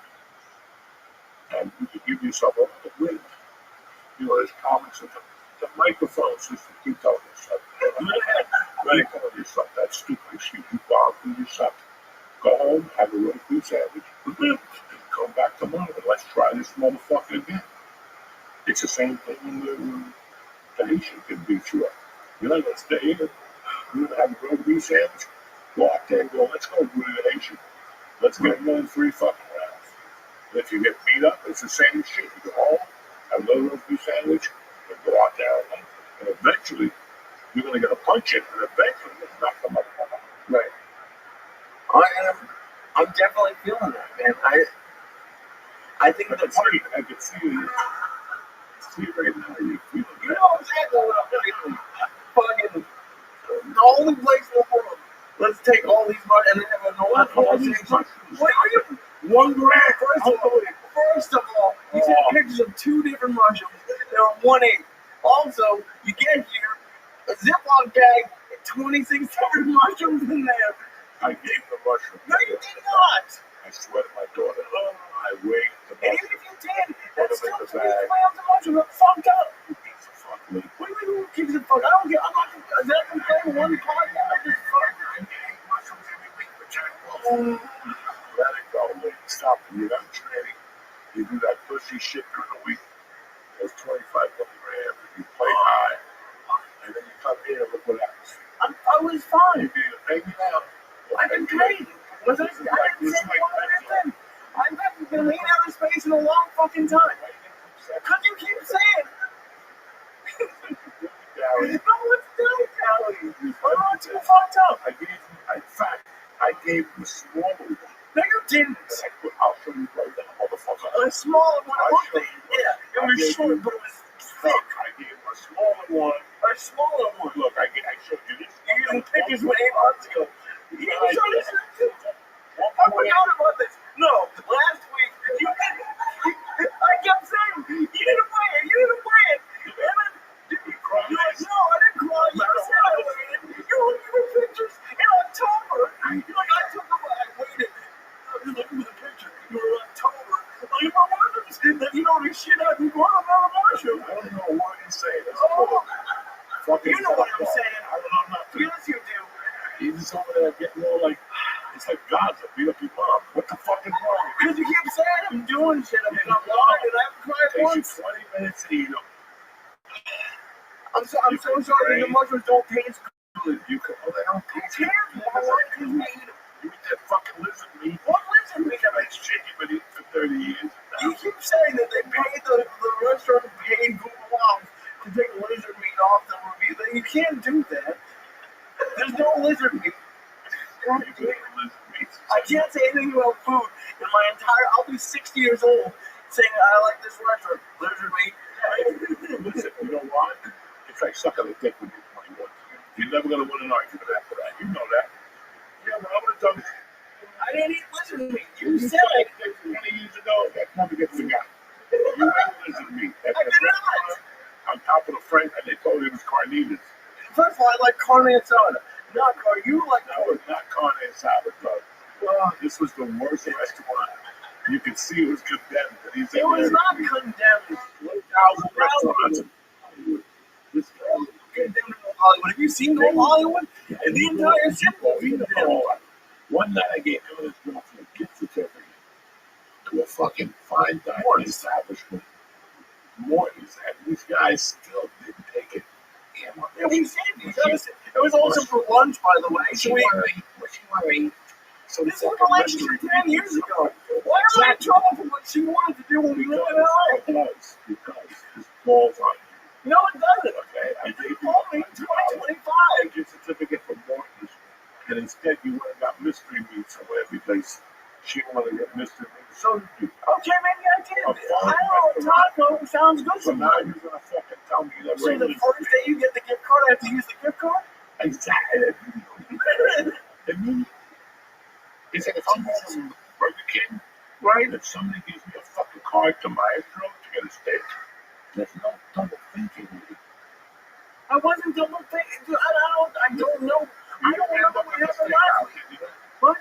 And you can give yourself a lot of wins. You know, there's comics in the microphone system keep telling yourself, right, telling yourself that stupid excuse. You bombed through yourself. Go home, have a roast beef sandwich, and come back tomorrow and let's try this motherfucker again. It's the same thing when the Haitian can beat you up. You're not gonna stay in. You're gonna have a roast beef sandwich. Go out there and go, let's go do the Haitian. Let's get more than 3 fucking rounds. And if you get beat up, it's the same shit. You go home, have another roast beef sandwich, and go out there and eventually you're gonna get a punch in, and eventually you're gonna knock the motherfucker out. Right. I'm definitely feeling that, man. I think I can see you. See it right now. You feel it. You know exactly what I'm feeling. Fucking the only place in the world. Let's take all these mushrooms and then have a normal conversation. One gram. First of all, you sent pictures of 2 different mushrooms. They were 1/8. Also, you get here, a Ziploc bag, and 26 different mushrooms in there. I gave the mushroom. No, you did not. I swear to my daughter, I weighed the And mushroom. even if you did, that's still 2 grams of mushrooms. That's fucked up. Fuck me. What do you mean, who gives a fuck? I don't get. I'm not. Is that complaining one podcast? I just fuck. I eat mushrooms every week for Jack Wilson. Let it go, man. Stop it. You're not training. You do that pussy shit during the week. Those 25 milligrams. You play high. And then you come here and look what happens. I was fine. You can pay me now. I've been paid. I didn't say one thing. I haven't been in outer space in a long fucking time. Because you keep saying. No, let's do it, Callie. I'm not too fucked up. I gave you a smaller one. No, you didn't. I'll show you right now, motherfucker. A smaller one. I'll show you. Yeah, it was short, but it was thick. I gave you a smaller one. A smaller one. Look, I showed you this. You're using pictures with 8 months ago. You showed this too. I forgot about this. No, last week, I kept saying, you didn't weigh it. And then, You cried. no, I didn't cry. shit out. You want another mushroom? I don't know what he's saying. That's Oh, fucking you know what I'm fucked up. saying. I don't know nothing. Yes, you do. He's just over there getting all like, it's like Gaza, beat up your mom. What the fuck is wrong with Because you keep saying I'm doing shit. I mean, I'm lying and I haven't cried you? It once. takes you 20 minutes to eat them. I'm so sorry. The mushrooms don't taste good. You can, oh, they don't taste It's good. terrible. I want to eat them. You eat that fucking lizard meat. What lizard meat? That shit you've been eating for 30 years. You keep saying that they paid the restaurant paid Google Moms to take lizard meat off the review. You can't do that. There's no lizard meat. You can eat lizard meat. I can't say anything about food in my entire. I'll be 60 years old saying I like this restaurant. Lizard meat. Listen, you know what? It's like sucking a dick when you're 21. You're never going to win an argument after that. You know that. Yeah, but I would have done it. I didn't eat lizard meat. You You said tried it. it 20 years ago. That never gets forgotten. You ate lizard meat. At I the did not. restaurant, on top of the Frank, and they told you it was carnitas. First of all, I like carne asada. Not car. You like That was not carne asada, bro. This was the worst restaurant. You could see it was condemned. And he's It was not condemned. 1,000 restaurants in Hollywood. This guy was Condemned in Hollywood. Have you seen North Hollywood? And the entire city was condemned. One night I gave him and his girlfriend a gift certificate to a fucking fine dining establishment. Morton's, and these guys still didn't take it. Yeah, we said it was also for lunch, by the way. So we, So this was a relationship 10 years ago. Why are we in trouble for what she wanted to do when we lived in LA? Because his balls on you. No, it doesn't. Okay, I gave you Only a 2025. gift certificate from Morton's, and instead you went and got mystery meat somewhere because she wanted to get mystery meat. So did you. Okay, maybe I did. I don't know. Taco sounds good So to me. now you're gonna fucking tell me that So the first day you get the gift card, I have to use the gift card? exactly. I mean, it's like if I'm going to Burger King, right? If somebody gives me a fucking card to Maestro to get a steak, there's no double thinking. I wasn't double thinking. I don't know. I don't know what we have in life. What?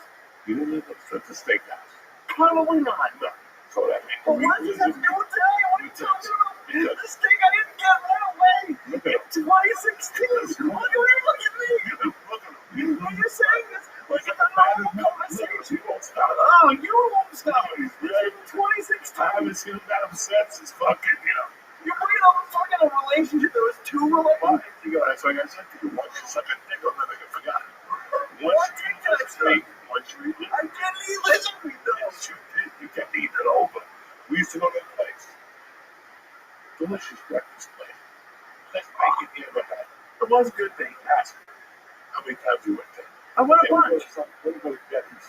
You didn't end up at the steakhouse. Probably not. No. So that means But what does that have to do with today? What are you talking about? The steak I didn't get right away. In 2016. Why do you look at me? When you're saying this, like it's a normal conversation. You won't stop. Oh, you won't stop. He's It's really in 2016. I haven't seen him that upset since fucking, You're bringing up a relationship that was 2 relationships ago. That's like I said to you, once you suck a dick, I'll never get forgotten. What did I say? Once you eat I didn't eat lizard meat though. yes, you did. You kept eating it over. We used to go to that place. Delicious breakfast place. Let's make it here, but It was a good thing. ask me how many times you went there. I went a They would bunch. go to Denny's.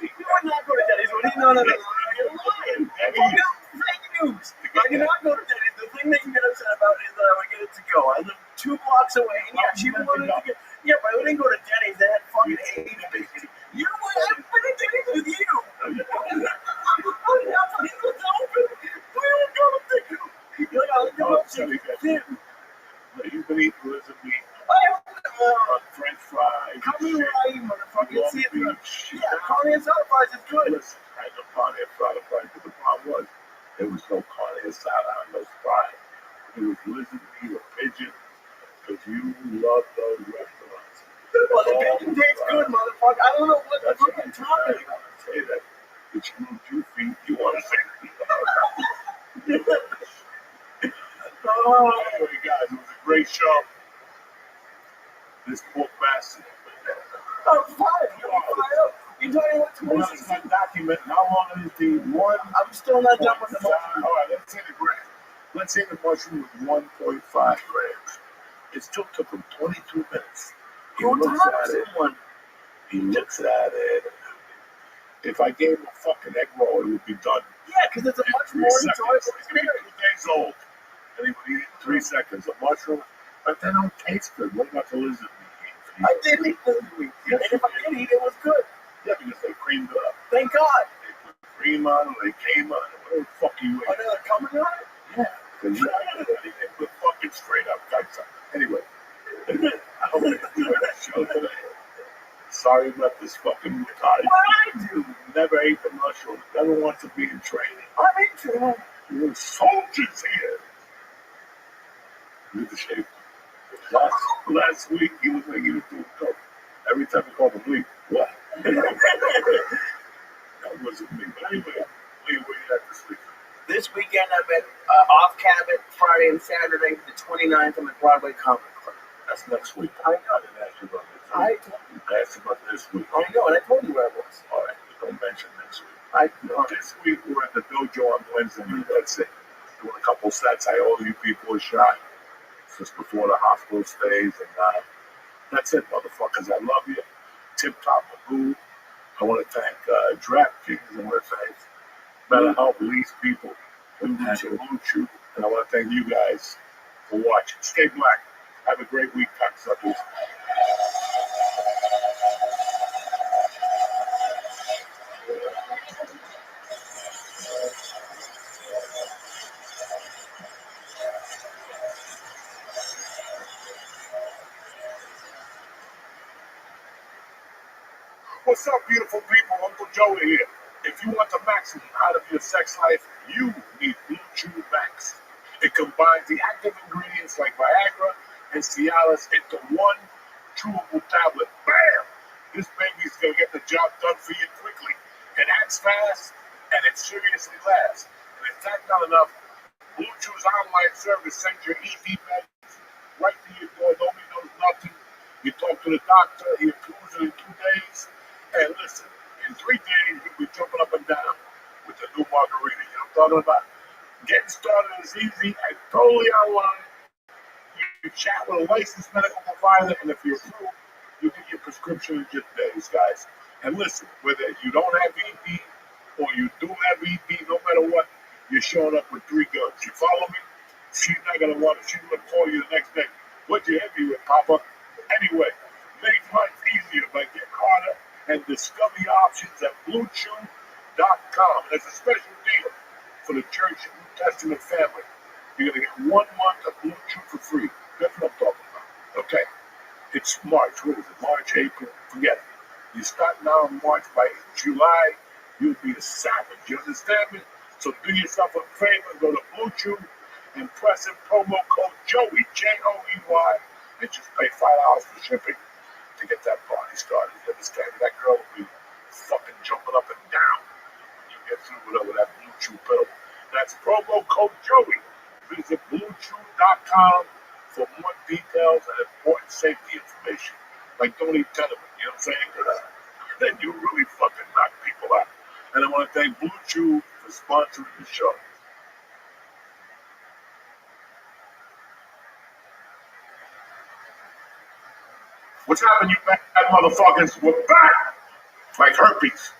You would not go to Denny's. No. You're lying. Fake news. I did not go to Denny's. The thing that you get upset about is that I would get it to go. I live 2 blocks away, and yeah, she wanted it to get. Yeah, but I didn't go to Denny's. They had fucking AIDS, basically. You would have been to Denny's with you. Denny's was open. We don't go to Denny's. You're like, I'll go up to him. You've been eating lizard meat, French fries, Come here, right, motherfucker. Long See it. Beach. Yeah, carne asada fries is good. Listen, I know carne asada fries, but the problem was there was no carne asada on those fries. It was lizard meat or pigeon, because you love those restaurants. Well, the pigeon tastes good, motherfucker. I don't know what the fuck you're talking about. Say that. It's you feet, you want to say. Oh, Anyway, guys, it was a great show. This pork bastard. I'm fine. You're talking about Well, it's 26. not documenting how long is the one. I'm still not done with the All motion. right, let's say the gram. Let's say the mushroom was 1.5 grams. It still took him 22 minutes. He Who looks taught at it. someone? He looks at it. If I gave him a fucking egg roll, it would be done. Yeah, because it's a much in more 3 seconds. enjoyable It could be experience. 2 days old, and he would eat it in 3 seconds. A mushroom, but they don't taste good. What about the lizard meat? I did eat lizard meat. And if I did eat, it was good. Yeah, because they creamed it up. Thank God. They put cream on it, they came on it. What the fuck are you Are eating? they coming on it? Yeah, because you don't do anything but fucking straight up guts. Anyway, I hope you enjoyed the show today. Sorry about this fucking retarded. What I do? Never ate the mushroom. Never want to be in training. I'm into it. We're soldiers here. Look at the shape. Last week, he was like he was doing coke. Every time we called him Lee, what? That wasn't me. But anyway, Lee, where you at this week? This weekend I'm at Off Cabot, Friday and Saturday. The 29th, I'm at Broadway Comedy Club. That's next week. I know. I didn't ask you about this week. I asked you about this week. I know, and I told you where it was. All right, don't mention next week. I know. This week, we're at the dojo on Wednesday. That's it. Doing a couple sets. I owe you people a shot. Just before the hospital stays, and that's it, motherfuckers. I love you. Tip Top Magoo. I want to thank DraftKings. I want to thank BetterHelp, Lease People, and Blue Chew. And I want to thank you guys for watching. Stay black. Have a great week, cocksuckers. What's up, beautiful people? Uncle Joey here. If you want the maximum out of your sex life, you need Blue Chew Max. It combines the active ingredients like Viagra and Cialis into one chewable tablet. Bam! This baby's gonna get the job done for you quickly. It acts fast and it seriously lasts. And if that's not enough, Blue Chew's online service sends your ED meds right to your door. Nobody knows nothing. You talk to the doctor, he approves it in 2 days. And listen, in 3 days, you'll be jumping up and down with the new margarita. You know what I'm talking about? Getting started is easy and totally online. You chat with a licensed medical provider, and if you're approved, you get your prescription in just days, guys. And listen, whether you don't have ED or you do have ED, no matter what, you're showing up with 3 guns. You follow me? She's not going to want it. She's going to call you the next day. What'd you hit me with, Papa? Anyway, make life easier by getting harder and discover your options at BlueChew.com. There's a special deal for the Church and New Testament family. You're going to get 1 month of Blue Chew for free. That's what I'm talking about. Okay? It's March. What is it? March, April? Forget it. You start now in March. By July, you'll be a savage. You understand me? So do yourself a favor. Go to Blue Chew and press in promo code Joey, Joey, and just pay $5 for shipping to get that party started. You understand? That girl will be fucking jumping up and down when you get through with her with that Blue Chew pill. That's promo code Joey. Visit BlueChew.com for more details and important safety information. Like, don't eat 10 of them, you know what I'm saying? Then you really fucking knock people out. And I want to thank Blue Chew for sponsoring the show. What's happening, you bad motherfuckers? We're back! Like herpes.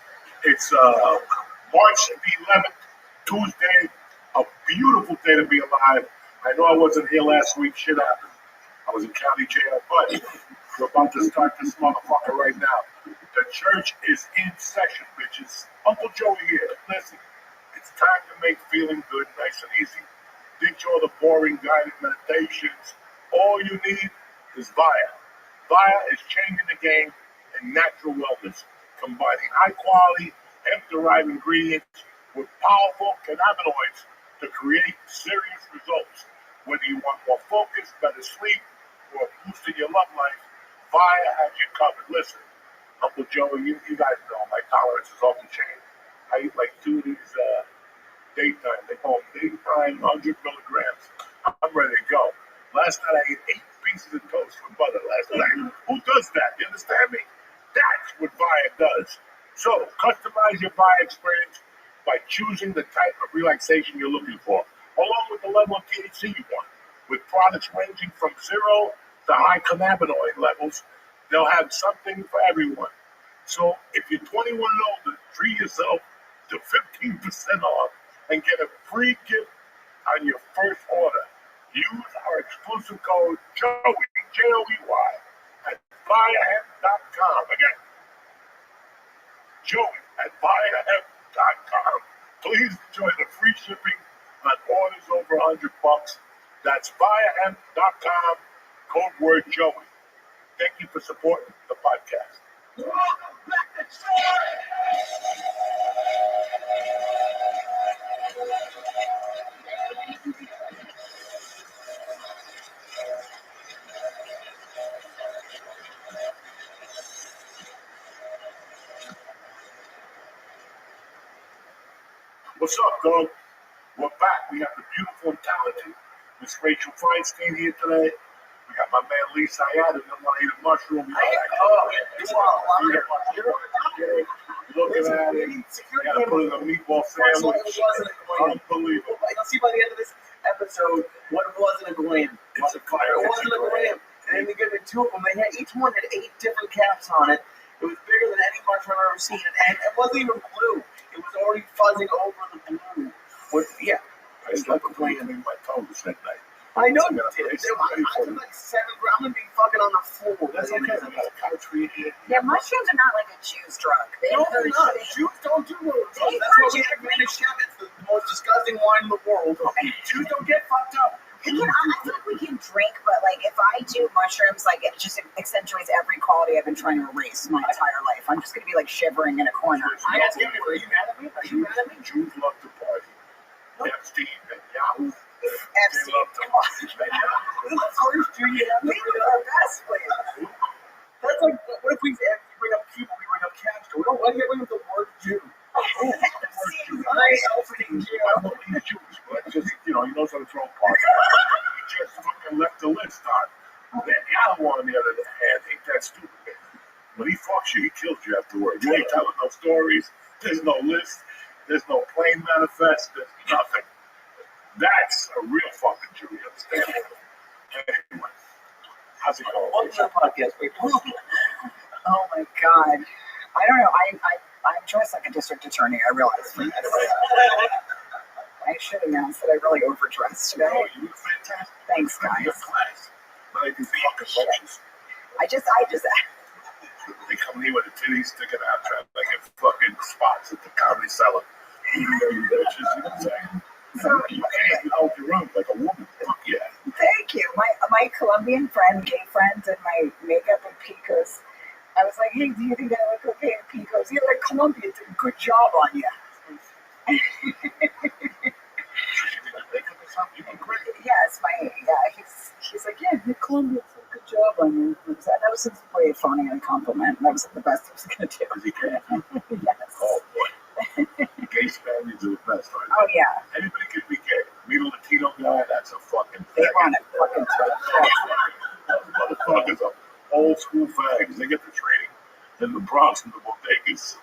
It's March the 11th, Tuesday. A beautiful day to be alive. I know I wasn't here last week. Shit happened. I was in county jail, but we're about to start this motherfucker right now. The church is in session, bitches. Uncle Joey here. Listen, it's time to make feeling good nice and easy. Ditch all the boring guided meditations. All you need is Via. Via is changing the game in natural wellness, combining high-quality, hemp-derived ingredients with powerful cannabinoids to create serious results. Whether you want more focus, better sleep, or a boost in your love life, Via has you covered. Listen, Uncle Joey, you guys know my tolerance is off the chain. I eat like 2 of these daytime. They call them daytime 100 milligrams. I'm ready to go. Last night I ate 8 pieces of toast with butter last night. Who does that? You understand me? That's what Via does. So, customize your Via experience by choosing the type of relaxation you're looking for, along with the level of THC you want. With products ranging from 0 to high cannabinoid levels, they'll have something for everyone. So, if you're 21 and older, treat yourself to 15% off and get a free gift on your first order. Use our exclusive code Joey, Joey, at ViaHemp.com. Again, Joey at ViaHemp.com. Please enjoy the free shipping on orders over $100. That's ViaHemp.com, code word Joey. Thank you for supporting the podcast. Welcome back to Joey! What's up, dog? We're back. We have the beautiful and talented Miss Rachel Feinstein here today. We got my man Lee Sayad, and I'm gonna eat a mushroom. Looking at it. You gotta put in a meatball sandwich. Unbelievable. You'll see by the end of this episode what wasn't a glam. It's a fire. It wasn't a glam. And they gave me two of them. They had each one had 8 different caps on it. It was bigger than any mushroom I've ever seen, and it wasn't even blue. It was already fuzzing over the blue. Yeah. I slept complaining in my toes that night. I know you did. I'm like 7. I'm gonna be fucking on the floor. That's okay. I got a couch for you here. Yeah, mushrooms are not like a Jew's drug. No, they're not. Jews don't do those. That's why we have Guinness. It's the most disgusting wine in the world. Jews don't get fucked up. I feel like we can drink, but like if I do mushrooms, like it just accentuates every quality I've been trying to erase my entire life. I'm just gonna be like shivering in a corner. I asked him, are you mad at me? Are you mad at me? Jews love to party. Epstein and Yahoo. Epstein. They love to party. This is the first Jew you have to We bring were up. the best, please. That's like, what if we bring up Cuba, we bring up Castro? Why do you bring up the word Jew? Epstein, he's Jewish, but just, he knows how to throw a party. He just fucking left the list on. That Yahoo, on the other hand, ain't that stupid. When he fucks you, he kills you afterwards. You ain't telling no stories. There's no list. There's no plane manifest. There's nothing. That's a real fucking Jew. You understand? Anyway, how's it going? Welcome to the podcast, people. Oh my God. I don't know. I'm dressed like a district attorney. I realize. I should announce that I really overdressed today. Oh, you look fantastic. Thanks, Your guys. class. But I do fucking roaches. I just. They come here with the titties sticking out, trying to get fucking spots at the Comedy Cellar. You bitches, you know what I'm saying? So, You can't hold your own like a woman. Fuck yeah. thank you. My Colombian friend, gay friends, and my makeup and picos. I was like, hey, do you think I look okay in picos? You're like, Colombia did a good job on you. Yes, he's like, yeah, Colombia did a good job on you. That was just way funny and a compliment. That was the best I was going to do. Is he gay? Yes. Oh, boy. Gay Spaniards are the best, right? Oh, yeah. Anybody can be gay. Meet a Latino guy, that's a fucking They faggot. run it fucking Those motherfuckers are old school fags. They get the training in the Bronx and the bodegas.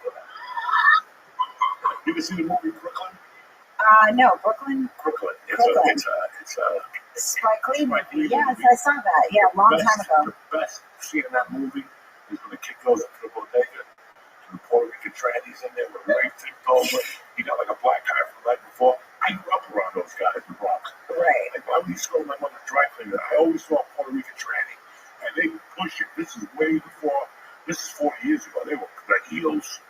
You ever see the movie Brooklyn? No, Brooklyn. Brooklyn. Brooklyn. It's a Spike Lee movie. Spike Lee Yes, movie. I saw that. Yeah, a long time ago. The best scene in that movie is when the kid goes into the bodega. And the Puerto Rican trannies in there with Ray tipped over. He got like a black guy from the night before. I grew up around those guys in the Bronx. Right. Like, why would you throw them on the dry cleaner? I always saw a Puerto Rican tranny. And they push it. This is way before, this is 40 years ago. They were like heels,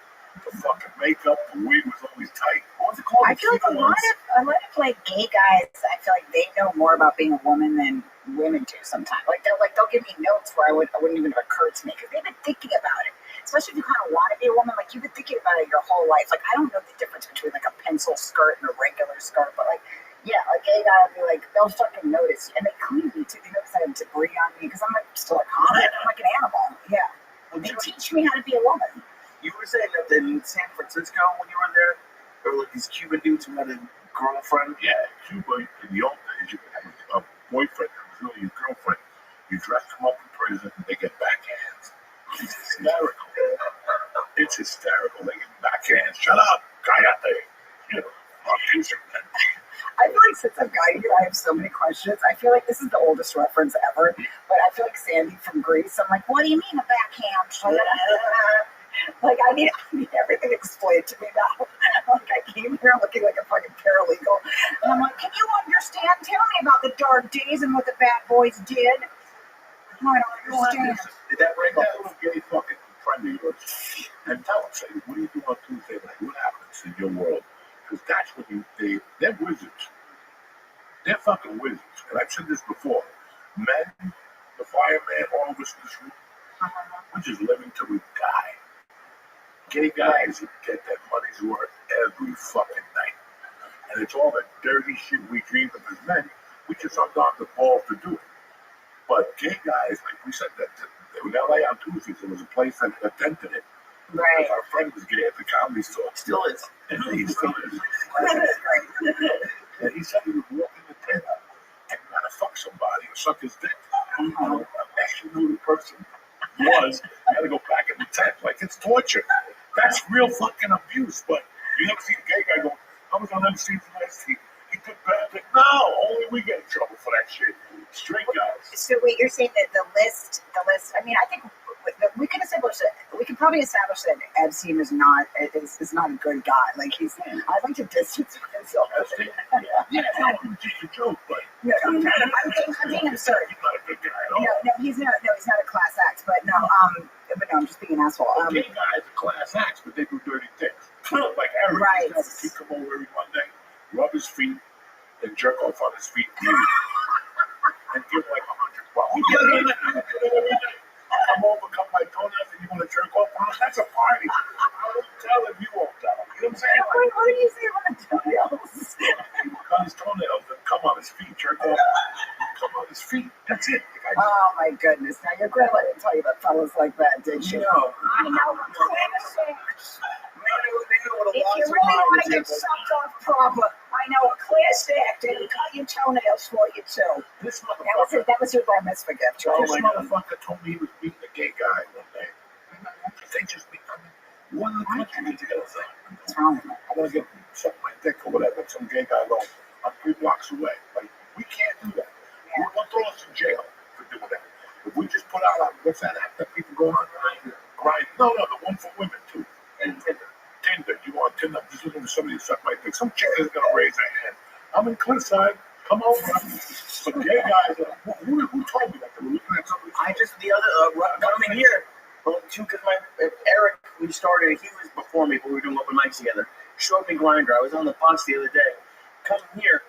the fucking makeup, the wig was always tight. What was it called? I feel like a lot of like gay guys, I feel like they know more about being a woman than women do sometimes. They'll give me notes where I wouldn't even have occurred to me because they've been thinking about it. Especially if you kind of want to be a woman, like you've been thinking about it your whole life. Like I don't know the difference between like a pencil skirt and a regular skirt, but like yeah, a gay guy will be like they'll fucking notice, and they clean me too. They notice I have debris on me because I'm like still a comic. I'm like an animal. Yeah, they teach me how to be a woman. You were saying that in San Francisco when you were there, there were like these Cuban dudes who had a girlfriend. Yeah, Cuba in the old days, you could have a boyfriend that was really your girlfriend. You dress them up in prison and they get backhands. It's hysterical. It's hysterical. They get backhands. Shut up, cállate. You know, fucking man. I feel like since I've got you, I have so many questions. I feel like this is the oldest reference ever, but I feel like Sandy from Greece. I'm like, what do you mean a backhand? Like, I need everything explained to me now. Like, I came here looking like a fucking paralegal. And I'm like, can you understand? Tell me about the dark days and what the bad boys did. No, I don't understand. Did that bring that little gay fucking friend of yours? And tell him, say, what do you do on Tuesday night? What happens in your world? Because that's what they're wizards. They're fucking wizards. And I've said this before. Men, the fireman, all of us in this room, we're just living till we die. Gay guys get that money's worth every fucking night. And it's all that dirty shit we dream of as men. We just aren't got the balls to do it. But gay guys, like we said, that in LA on Tuesdays, there was a place that attended it. Right. Our friend was gay at the comedy store. Still is. And he still is. And he said he would walk in the tent and try to fuck somebody or suck his dick. You know, unless you knew the person was, you had to go back in the tent. Like, it's torture. That's real fucking abuse. But you never see a gay guy go, I was on MC last week. He took bad dick. No, only we get in trouble for that shit. Straight guys. So wait, you're saying that the list, I mean, I think we can establish that, we can probably establish that Epstein is not a good guy. Like, I'd like to distance myself. Yeah, no, it's a joke, but No, I'm being absurd. he's not a good guy at all. No, he's not a class act, but no, I'm just being an asshole. Gay guys are class acts, but they do dirty things. Like Eric, Right. used to have a kid come over every Monday, rub his feet, and jerk off on his feet, and give like 100 bucks. Come over, cut my toenails, and you want to jerk off on us? That's a party. I won't tell him, you won't tell him. You know what I'm saying? Like, What do you say about toenails? cut his toenails and come on his feet, jerk off, come on his feet. That's it. The guy Oh my goodness! Now your grandma didn't tell you about fellas like that, did she? No. I know. They know what a If lot you of really want to lines get is. sucked off proper, I know a class act and cut your toenails for you too. This That was your bar mitzvah gift, right? This motherfucker told me he was beating a gay guy one day. They just beat one of the country together. What's wrong with that? I'm gonna get suck my dick or whatever. Some gay guy going, I'm 3 blocks away. Like, we can't do that. Yeah. We'll throw us in jail for doing that. If we just put out what's that app that people go on grind? No, the one for women too. And Tinder. You want Tinder? I'm just looking for somebody to suck my dick. Some chick is gonna raise her hand. I'm in Cliffside. Come over. But gay guys, who told me that? They were looking at somebody. I just the other coming here, too, because Eric, we started. He was before me, but we were doing open mics together. Showed me Grinder. I was on the bus the other day. Coming here,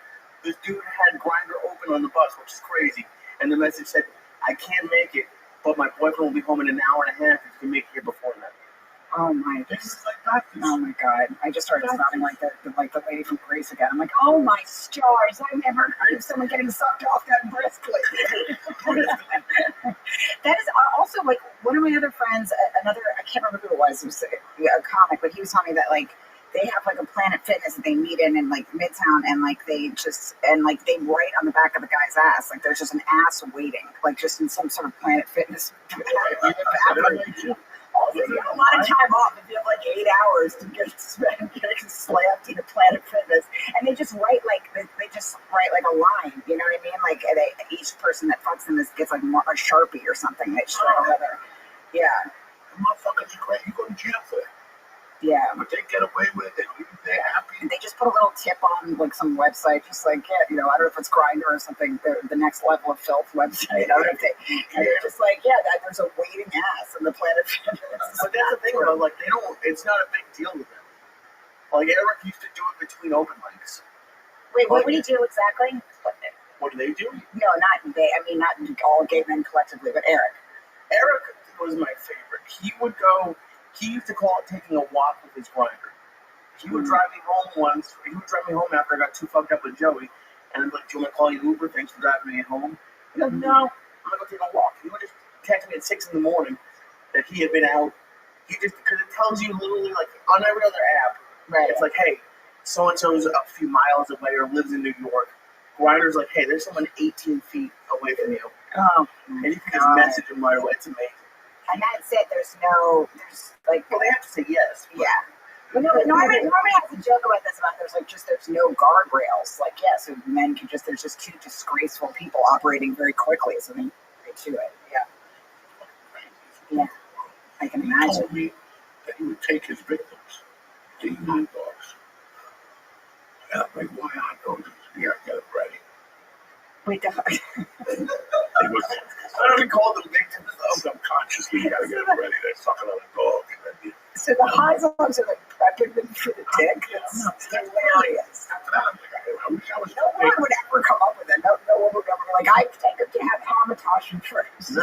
this dude had Grinder open on the bus, which is crazy. And the message said, "I can't make it, but my boyfriend will be home in an hour and a half. If you can make it here before that." Oh my! This is like that. Oh my God! I just started sounding like the lady from Greece again. I'm like, oh my stars! I've never heard of someone getting sucked off that briskly. That is also like one of my other friends. Another, I can't remember who it was. It was a comic, but he was telling me that like they have like a Planet Fitness that they meet in like Midtown, and like they write on the back of the guy's ass. Like there's just an ass waiting, like just in some sort of Planet Fitness bathroom. Also, you have a lot of time off if you have like 8 hours to get slammed into Planet Fitness, and they just write like a line. You know what I mean? Like each person that fucks them gets like a Sharpie or something. They just write another. Yeah. The motherfuckers are great. You go to jail for that. Yeah. But they get away with it. They're happy. And they just put a little tip on like some website, just like, yeah, you know, I don't know if it's Grindr or something, the next level of filth website. I don't know if they, and they're just like, yeah, there's a waiting ass in the Planet Fitness. But that's the thing about like they don't. It's not a big deal with them. Like Eric used to do it between open mics. Wait, what would he do exactly? What do they do? No, not they. I mean, not all gay men collectively, but Eric. Eric was my favorite. He would go. He used to call it taking a walk with his Grinder. He would drive me home once. He would drive me home after I got too fucked up with Joey. And I'm like, do you want to call you Uber? Thanks for driving me home. He'd go, no, I'm going to go take a walk. He would just text me at 6 in the morning that he had been out. He just, because it tells you literally, like, on every other app, Right. it's like, hey, so-and-so's a few miles away or lives in New York. Grinder's like, hey, there's someone 18 feet away from you. Oh, And you can just message him right away. It's amazing. and that's it. There's like, Well, they have to say yes. yeah. But no, Norman has a joke about this, about there's no guardrails. Like, yeah, so men can there's just two disgraceful people operating very quickly, so they to it. Yeah. Yeah. I can He imagine. told me that he would take his victims to eat hot dogs. And I'm like, why hot dogs? Yeah, I got it ready. Wait, the fuck? He was I don't even call them victims, though. subconsciously, you gotta get it ready. They're sucking on a dog. And then So the hot dogs are like prepping them for the dick. It's hilarious. after that, I'm like, I wish I was No one would ever come up with it. No one would ever be like, I take them to have hamantaschen first.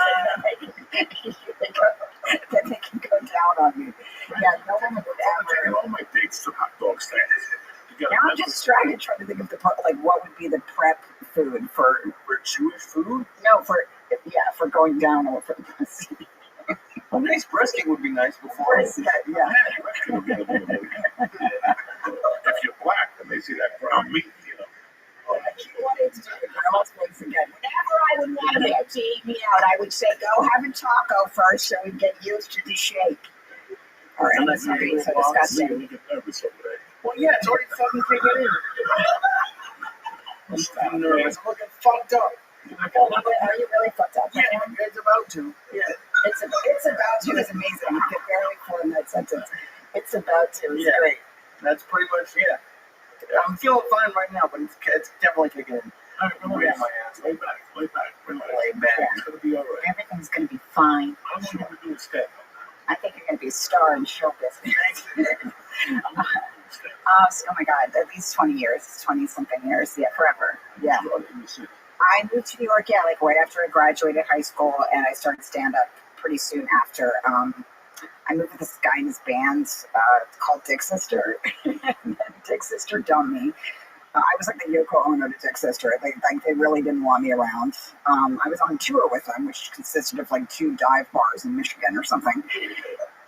Then they can go down on me. Yeah, no one would I'm taking ever. all my dates to hot dog stands. Now I'm just trying to think of what would be the prep food for For Jewish food? no for going down or for pussy. A nice brisket would be nice before. Brisket, yeah. If you're black and they see that brown meat, you know. She wanted to do the grandma's voice again. Whenever I would want him to eat me out, I would say, go have a taco first so we get used to the shake. All right, let's not be so disgusting. You get nervous over there. Well, yeah, it's already fucking kicking in. I'm nervous. I'm looking fucked up. Are you really fucked up? Yeah, it's about to. Yeah. It's about to is amazing. You can barely form that sentence. It's about to is great. That's pretty much, yeah. I'm feeling fine right now, but it's definitely kicking in. All right, relax. My ass. Lay back. Lay back. It's going to be all right. Everything's going to be fine. I want you to do a step. I think you're going to be a star in show business. Oh my God, at least 20 years, 20-something years. Yeah, forever. Yeah. I moved to New York, yeah, like right after I graduated high school, and I started stand-up pretty soon after. I moved with this guy in his band called Dick Sister. Dick Sister dumped me. I was like the Yoko Ono to Dick Sister. They really didn't want me around. I was on tour with them, which consisted of like 2 dive bars in Michigan or something.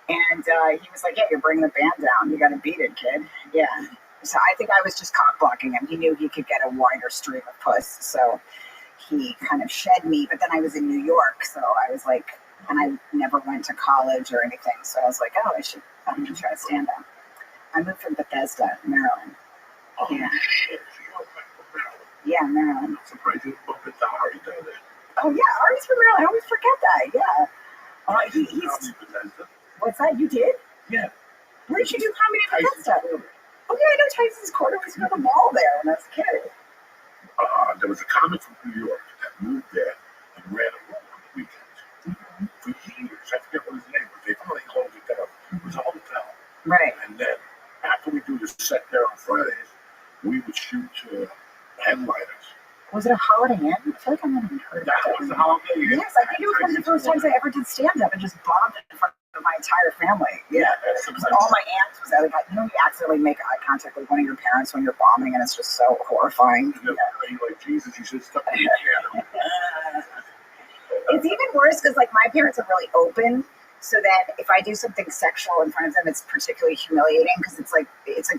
And he was like, "Yeah, you're bringing the band down. You got to beat it, kid." Yeah. So I think I was just cock blocking him. He knew he could get a wider stream of puss, so he kind of shed me. But then I was in New York, so I was like, and I never went to college or anything. So I was like, oh, I'm gonna try to stand up. I moved from Bethesda, Maryland. Oh, Yeah. shit. You're back from Maryland. Yeah, Maryland. I'm surprised you didn't bump into Ari down there. Oh yeah, Ari's from Maryland. I always forget that. Yeah. He's. Bethesda. What's that? You did? Yeah. Where did you do comedy in Bethesda? Oh yeah, I know Tyson's Corner. We used to go to the mall there when I was a kid. There was a comic from New York that moved there and ran a room on the weekends. Mm-hmm. For years. I forget what his name was. They finally closed it down. It was a hotel. Right. And then after we do the set there on Fridays, we would shoot headliners. Was it a Holiday Inn? I feel like I never heard of That that. was the Holiday Inn. Yes, I think it was one of the first times I ever did stand-up and just bombed in front of my entire family. Yeah. Like all my aunts was there. Like, you know, you accidentally make eye contact with one of your parents when you're bombing, and it's just so horrifying. You're like, Jesus, you should stop being piano. It's even worse because, like, my parents are really open. So then if I do something sexual in front of them, it's particularly humiliating because it's like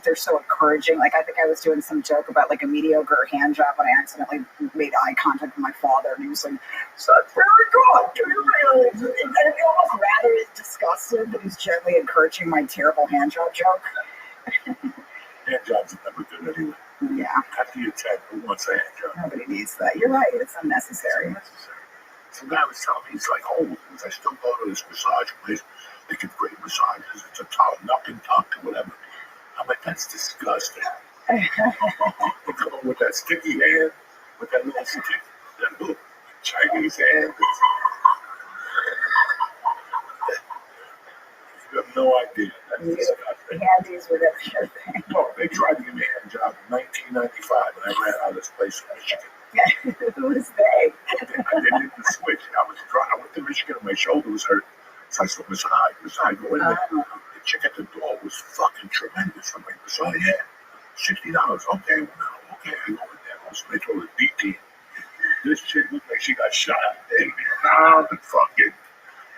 they're so encouraging. Like I think I was doing some joke about like a mediocre hand job when I accidentally made eye contact with my father, and he was like, "That's very good. Do you really?" And it almost rather is disgusted that he's gently encouraging my terrible hand job joke. Hand jobs are never good anyway. Yeah. After you 10, who wants a hand job? Nobody needs that. You're right. It's unnecessary. Some guy was telling me, he's like, oh, I still go to this massage place. They give great massages. It's a knock and tuck or whatever. I'm like, that's disgusting. They come up with that sticky hand, with that little Chinese hand. You have no idea. That's disgusting. Handies with everything. No, they tried to give me a hand job in 1995, and I ran out of this place in Michigan. Who was they? I did the switch. I went to Michigan and my shoulder was hurt. So I said, massage, go in there. The chick at the door was fucking tremendous. I'm like, massage, yeah, $60. Okay, well, now, okay, I go in there. So they told her DT. This chick looked like she got shot. And the fucking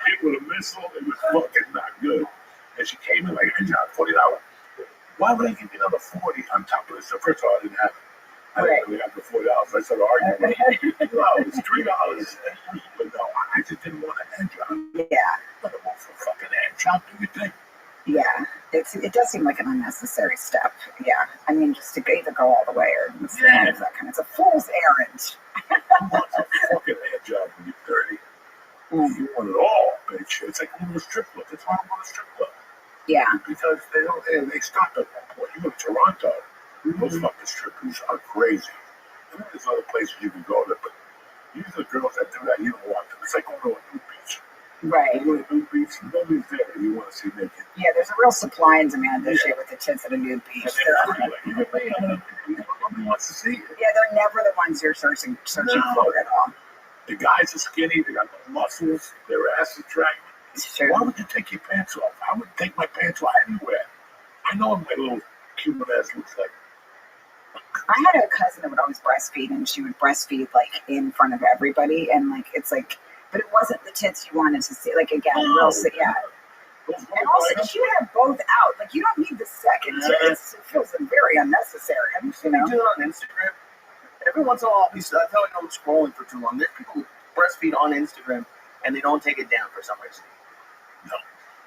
hit with a missile. It was fucking not good. And she came in like, hey, John, $40. Why would I give you another 40 on top of this? So first of all, I didn't have it. I didn't really have the $40. I started arguing. No, it's $3. But no, I just didn't want a hand job. Yeah. I don't want for a fucking hand job, do you think? Yeah. It does seem like an unnecessary step. Yeah. I mean, just to either go all the way or that kind of. It's a fool's errand. Who wants a fucking hand job when you're 30? You want it all, bitch. It's like going to a strip club. That's why I want a strip club. Yeah. Because they stop at one point. You go to Toronto. Those fucking strippers are crazy. And then there's other places you can go to, but usually the girls that do that, you don't want them. It's like going to a nude beach. Right. You go to a nude beach, nobody's there. You want to see naked. Yeah, there's a real supply and demand this year with the tits at a nude beach. Nobody wants to see it. Yeah, they're never the ones you're searching for at all. The guys are skinny. They got no muscles. Their ass is dragging. It's true. Why would you take your pants off? I wouldn't take my pants off anywhere. I know what my little Cuban ass looks like. I had a cousin that would always breastfeed, and she would breastfeed like in front of everybody, and like it's like but it wasn't the tits you wanted to see. Like again, real yeah. And also, she had both out. Like you don't need the second tits. It feels very unnecessary. Have you seen me do it on Instagram? Every once in a while, I feel like I'm scrolling for too long. There's people who breastfeed on Instagram and they don't take it down for some reason. No,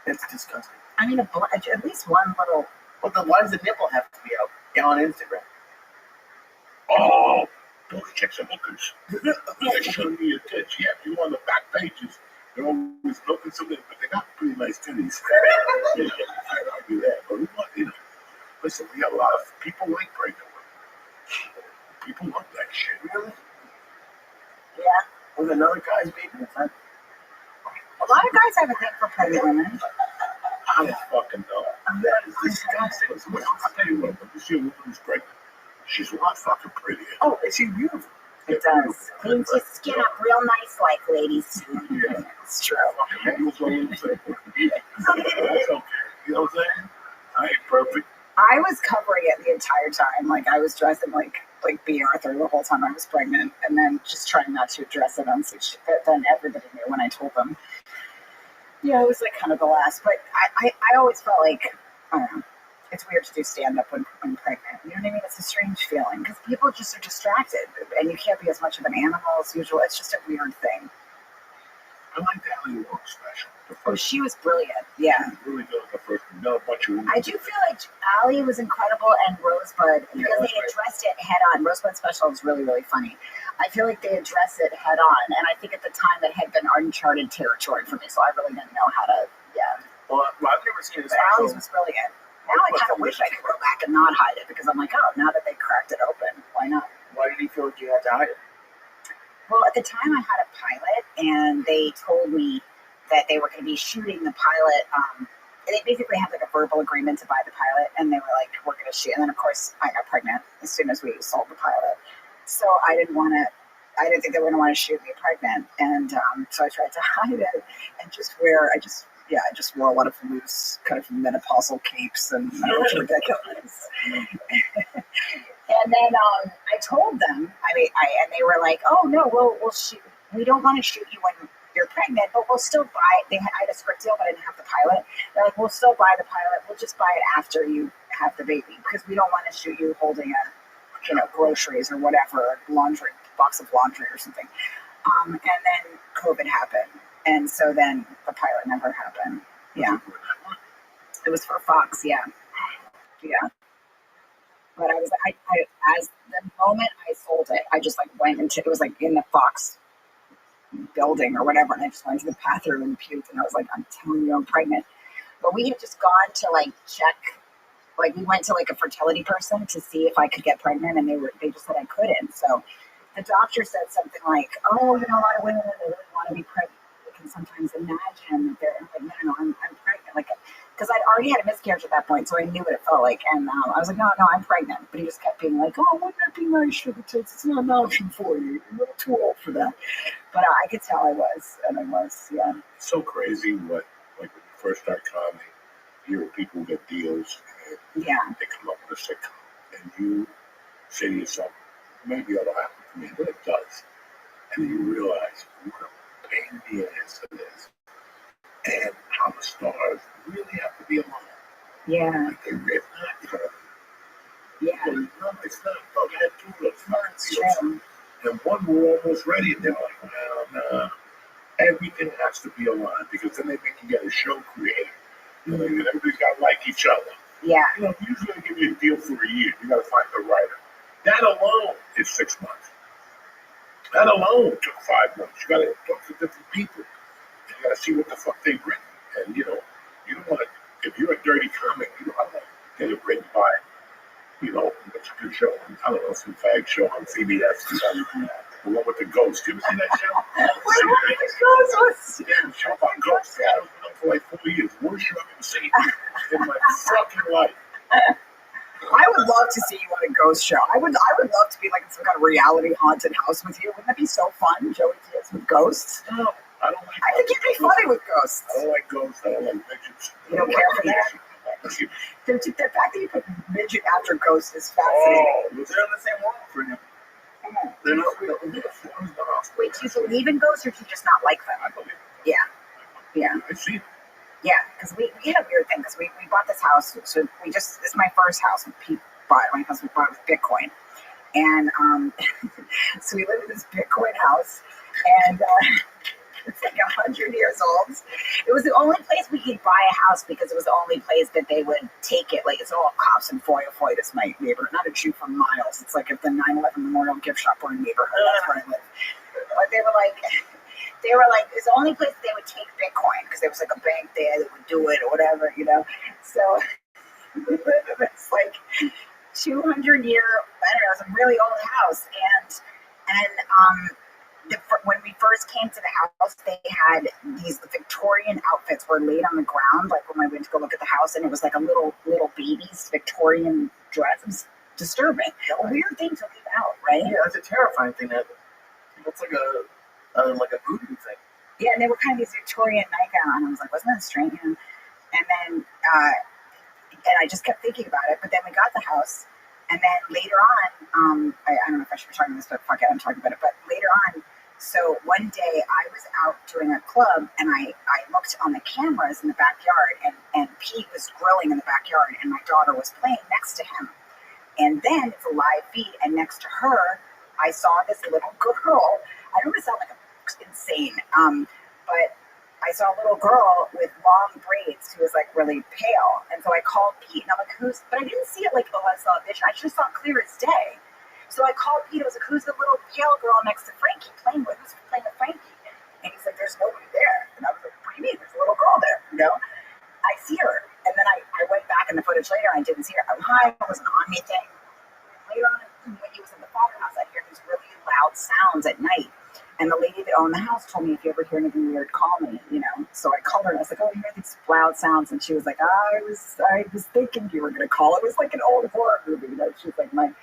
it's disgusting. I mean, at least one little. But why does the nipple have to be out on Instagram? Oh, those chicks are hookers. They're showing me your tits. Yeah, if you on the back pages, they're always looking something, but they got pretty nice titties. You know, I argue that, but we want, you know, listen, we got a lot of people like pregnant women. People love that shit. Really? Yeah. With another guy's baby. A lot of guys have a thing for pregnant women. I don't fucking know. That is disgusting. I'll tell you what, when you see a woman who's pregnant, she's a lot fucking prettier. Oh, is she beautiful? It does. Cleans your skin up real nice, like ladies. Yeah. It's true. Fucking angles all over the place. That's okay. You know what I'm saying? I ain't perfect. I was covering it the entire time. Like I was dressing like B. Arthur the whole time I was pregnant, and then just trying not to address it on stage. But then everybody knew when I told them. Yeah, it was like kind of the last. But I always felt like, I don't know, it's weird to do stand-up when pregnant. You know what I mean? It's a strange feeling because people just are distracted, and you can't be as much of an animal as usual. It's just a weird thing. I like the Allie Walk special. Oh, she was brilliant. Yeah. Really good. The first one. Got a bunch of women. I do feel like Allie was incredible and Rosebud because they addressed it head on. Rosebud special is really, really funny. I feel like they addressed it head on, and I think at the time it had been uncharted territory for me, so I really didn't know how to. Yeah. Well, I've never seen this. Allie's was brilliant. Now I kind of wish I could go back and not hide it because I'm like, oh, now that they cracked it open, why not? Why did he feel like you had to hide it? Well, at the time I had a pilot, and they told me that they were going to be shooting the pilot. They basically had like a verbal agreement to buy the pilot, and they were like, we're going to shoot. And then, of course, I got pregnant as soon as we sold the pilot. So I didn't think they were going to want to shoot me pregnant. And so I tried to hide it and just I just wore a lot of loose kind of menopausal capes, and it was ridiculous. And then I told them, and they were like, oh, no, we'll shoot. We don't want to shoot you when you're pregnant, but we'll still buy it. I had a script deal, but I didn't have the pilot. They're like, we'll still buy the pilot. We'll just buy it after you have the baby because we don't want to shoot you holding groceries or whatever, box of laundry or something. And then COVID happened. And so then the pilot never happened. Yeah. It was for Fox, yeah. Yeah. But I was like, as the moment I sold it, I just like went into, it was like in the Fox building or whatever, and I just went to the bathroom and puked, and I was like, I'm telling you I'm pregnant. But we had just gone to like check, like we went to like a fertility person to see if I could get pregnant, and they just said I couldn't. So the doctor said something like, oh, a lot of women, they really want to be pregnant. They can sometimes imagine that they're like, no, I'm pregnant. Like, because I'd already had a miscarriage at that point, so I knew what it felt like. And I was like, no, I'm pregnant. But he just kept being like, oh, wouldn't that be nice, sugar tits? It's not an option for you. You're a little too old for that. But I could tell I was, and I was, yeah. It's so crazy what, like when you first start comedy, you hear people get deals, and Yeah. they come up with a sitcom, and you say to yourself, maybe that'll happen to me, but it does. And then you realize what a pain in the ass it is, and how the stars really have to be alone. Yeah. Like they really not. Yeah. No, it's not. But we had two of those fucking It's deals. true. And one were almost ready, and they're like, well, no. Everything has to be aligned because then they make you get a show created. You know, everybody's got to like each other. Yeah. You know, usually they give you a deal for a year. You got to find the writer. That alone is 6 months. That alone took 5 months. You got to talk to different people. You got to see what the fuck they bring. And you know, you don't want to. If you're a dirty comic, you know, I want to get it written by, you know, what's a good show? I don't know, some fag show on CBS. The one with the ghost. You ever seen that show? Yeah, the show about ghosts. Yeah, I was on for like 4 years. Worst show I've ever seen in my fucking life. I would love to see you on a ghost show. I would love to be like in some kind of reality haunted house with you. Wouldn't that be so fun, Joey Diaz with ghosts? No, I don't like. I think you'd be funny with ghosts. I don't like ghosts. I don't like midgets. You don't care for that? The fact that you put midget after ghost is fascinating. Oh, they're on the same wall for him. They're not real. Wait, Do you believe in ghosts, or do you just not like them? I believe. Yeah. Yeah. I see. Yeah, because we had a weird thing because we bought this house. So this is my first house. Pete bought it. My husband bought it with Bitcoin. And so we live in this Bitcoin house. And it's like 100 years old. It was the only place we could buy a house because it was the only place that they would take it. Like, it's all cops and FOIA. That's my neighborhood. Not a Jew from Miles. It's like if the 9/11 Memorial gift shop were in the neighborhood. That's where I live. But they were like, it's the only place they would take Bitcoin because there was like a bank there that would do it or whatever, you know. So it's like 200-year, I don't know, it's a really old house. When we first came to the house, they had the Victorian outfits were laid on the ground, like when I went to go look at the house, and it was like a little baby's Victorian dress. It was disturbing. A weird thing to leave out, right? Yeah, that's a terrifying thing. That's like a voodoo thing. Yeah, and they were kind of these Victorian nightgown, and I was like, wasn't that strange? And then and I just kept thinking about it. But then we got the house, and then later on, I don't know if I should be talking about this, but fuck it, I'm talking about it. But later on, so one day I was out doing a club, and I looked on the cameras in the backyard, and Pete was grilling in the backyard, and my daughter was playing next to him. And then it's a live feed, and next to her, I saw this little girl. I don't want to sound like insane, but I saw a little girl with long braids who was like really pale, and so I called Pete, and I'm like, "Who's?" But I didn't see it like, "Oh, I saw a vision." I just saw it clear as day. So I called Pete. I was like, "Who's the little pale girl next to Frankie playing with? Who's playing with Frankie?" And he's like, "There's nobody there." And I was like, "What do you mean? There's a little girl there?" You know? I see her, and then I went back in the footage later, and I didn't see her. I'm high. I wasn't on anything. Later on, when he was in the father house, I hear these really loud sounds at night. And the lady that owned the house told me, if you ever hear anything weird, call me, you know. So I called her, and I was like, "Oh, you hear these loud sounds?" And she was like, I was thinking you were going to call. It was like an old horror movie. You know, she's like, my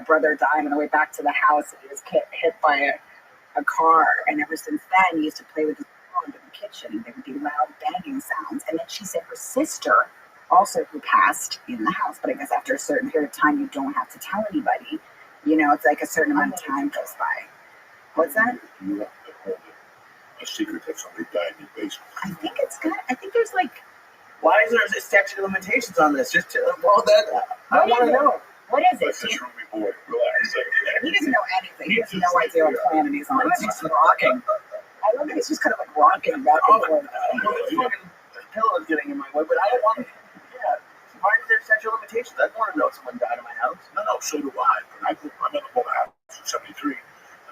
brother died on the way back to the house, and he was hit by a car. And ever since then, he used to play with his dog in the kitchen, and there would be loud banging sounds. And then she said her sister, also who passed in the house, but I guess after a certain period of time, you don't have to tell anybody. You know, it's like a certain amount of time goes by. What's that? You have to hold a secret that somebody died in your basement. I think it's good. I think there's like. Why is there a statute of limitations on this? Just to I want to know. What is it? That's just Ruby boy. Relax. He doesn't know anything. He has no idea what planet he's on. He's just rocking. I love that he's just kind of like rocking back and forth. The pillow is getting in my way, but I don't want to. Yeah. Why is there a statute of limitations? I want to know if someone died in my house. No, so do I. But I never bought a house in '73.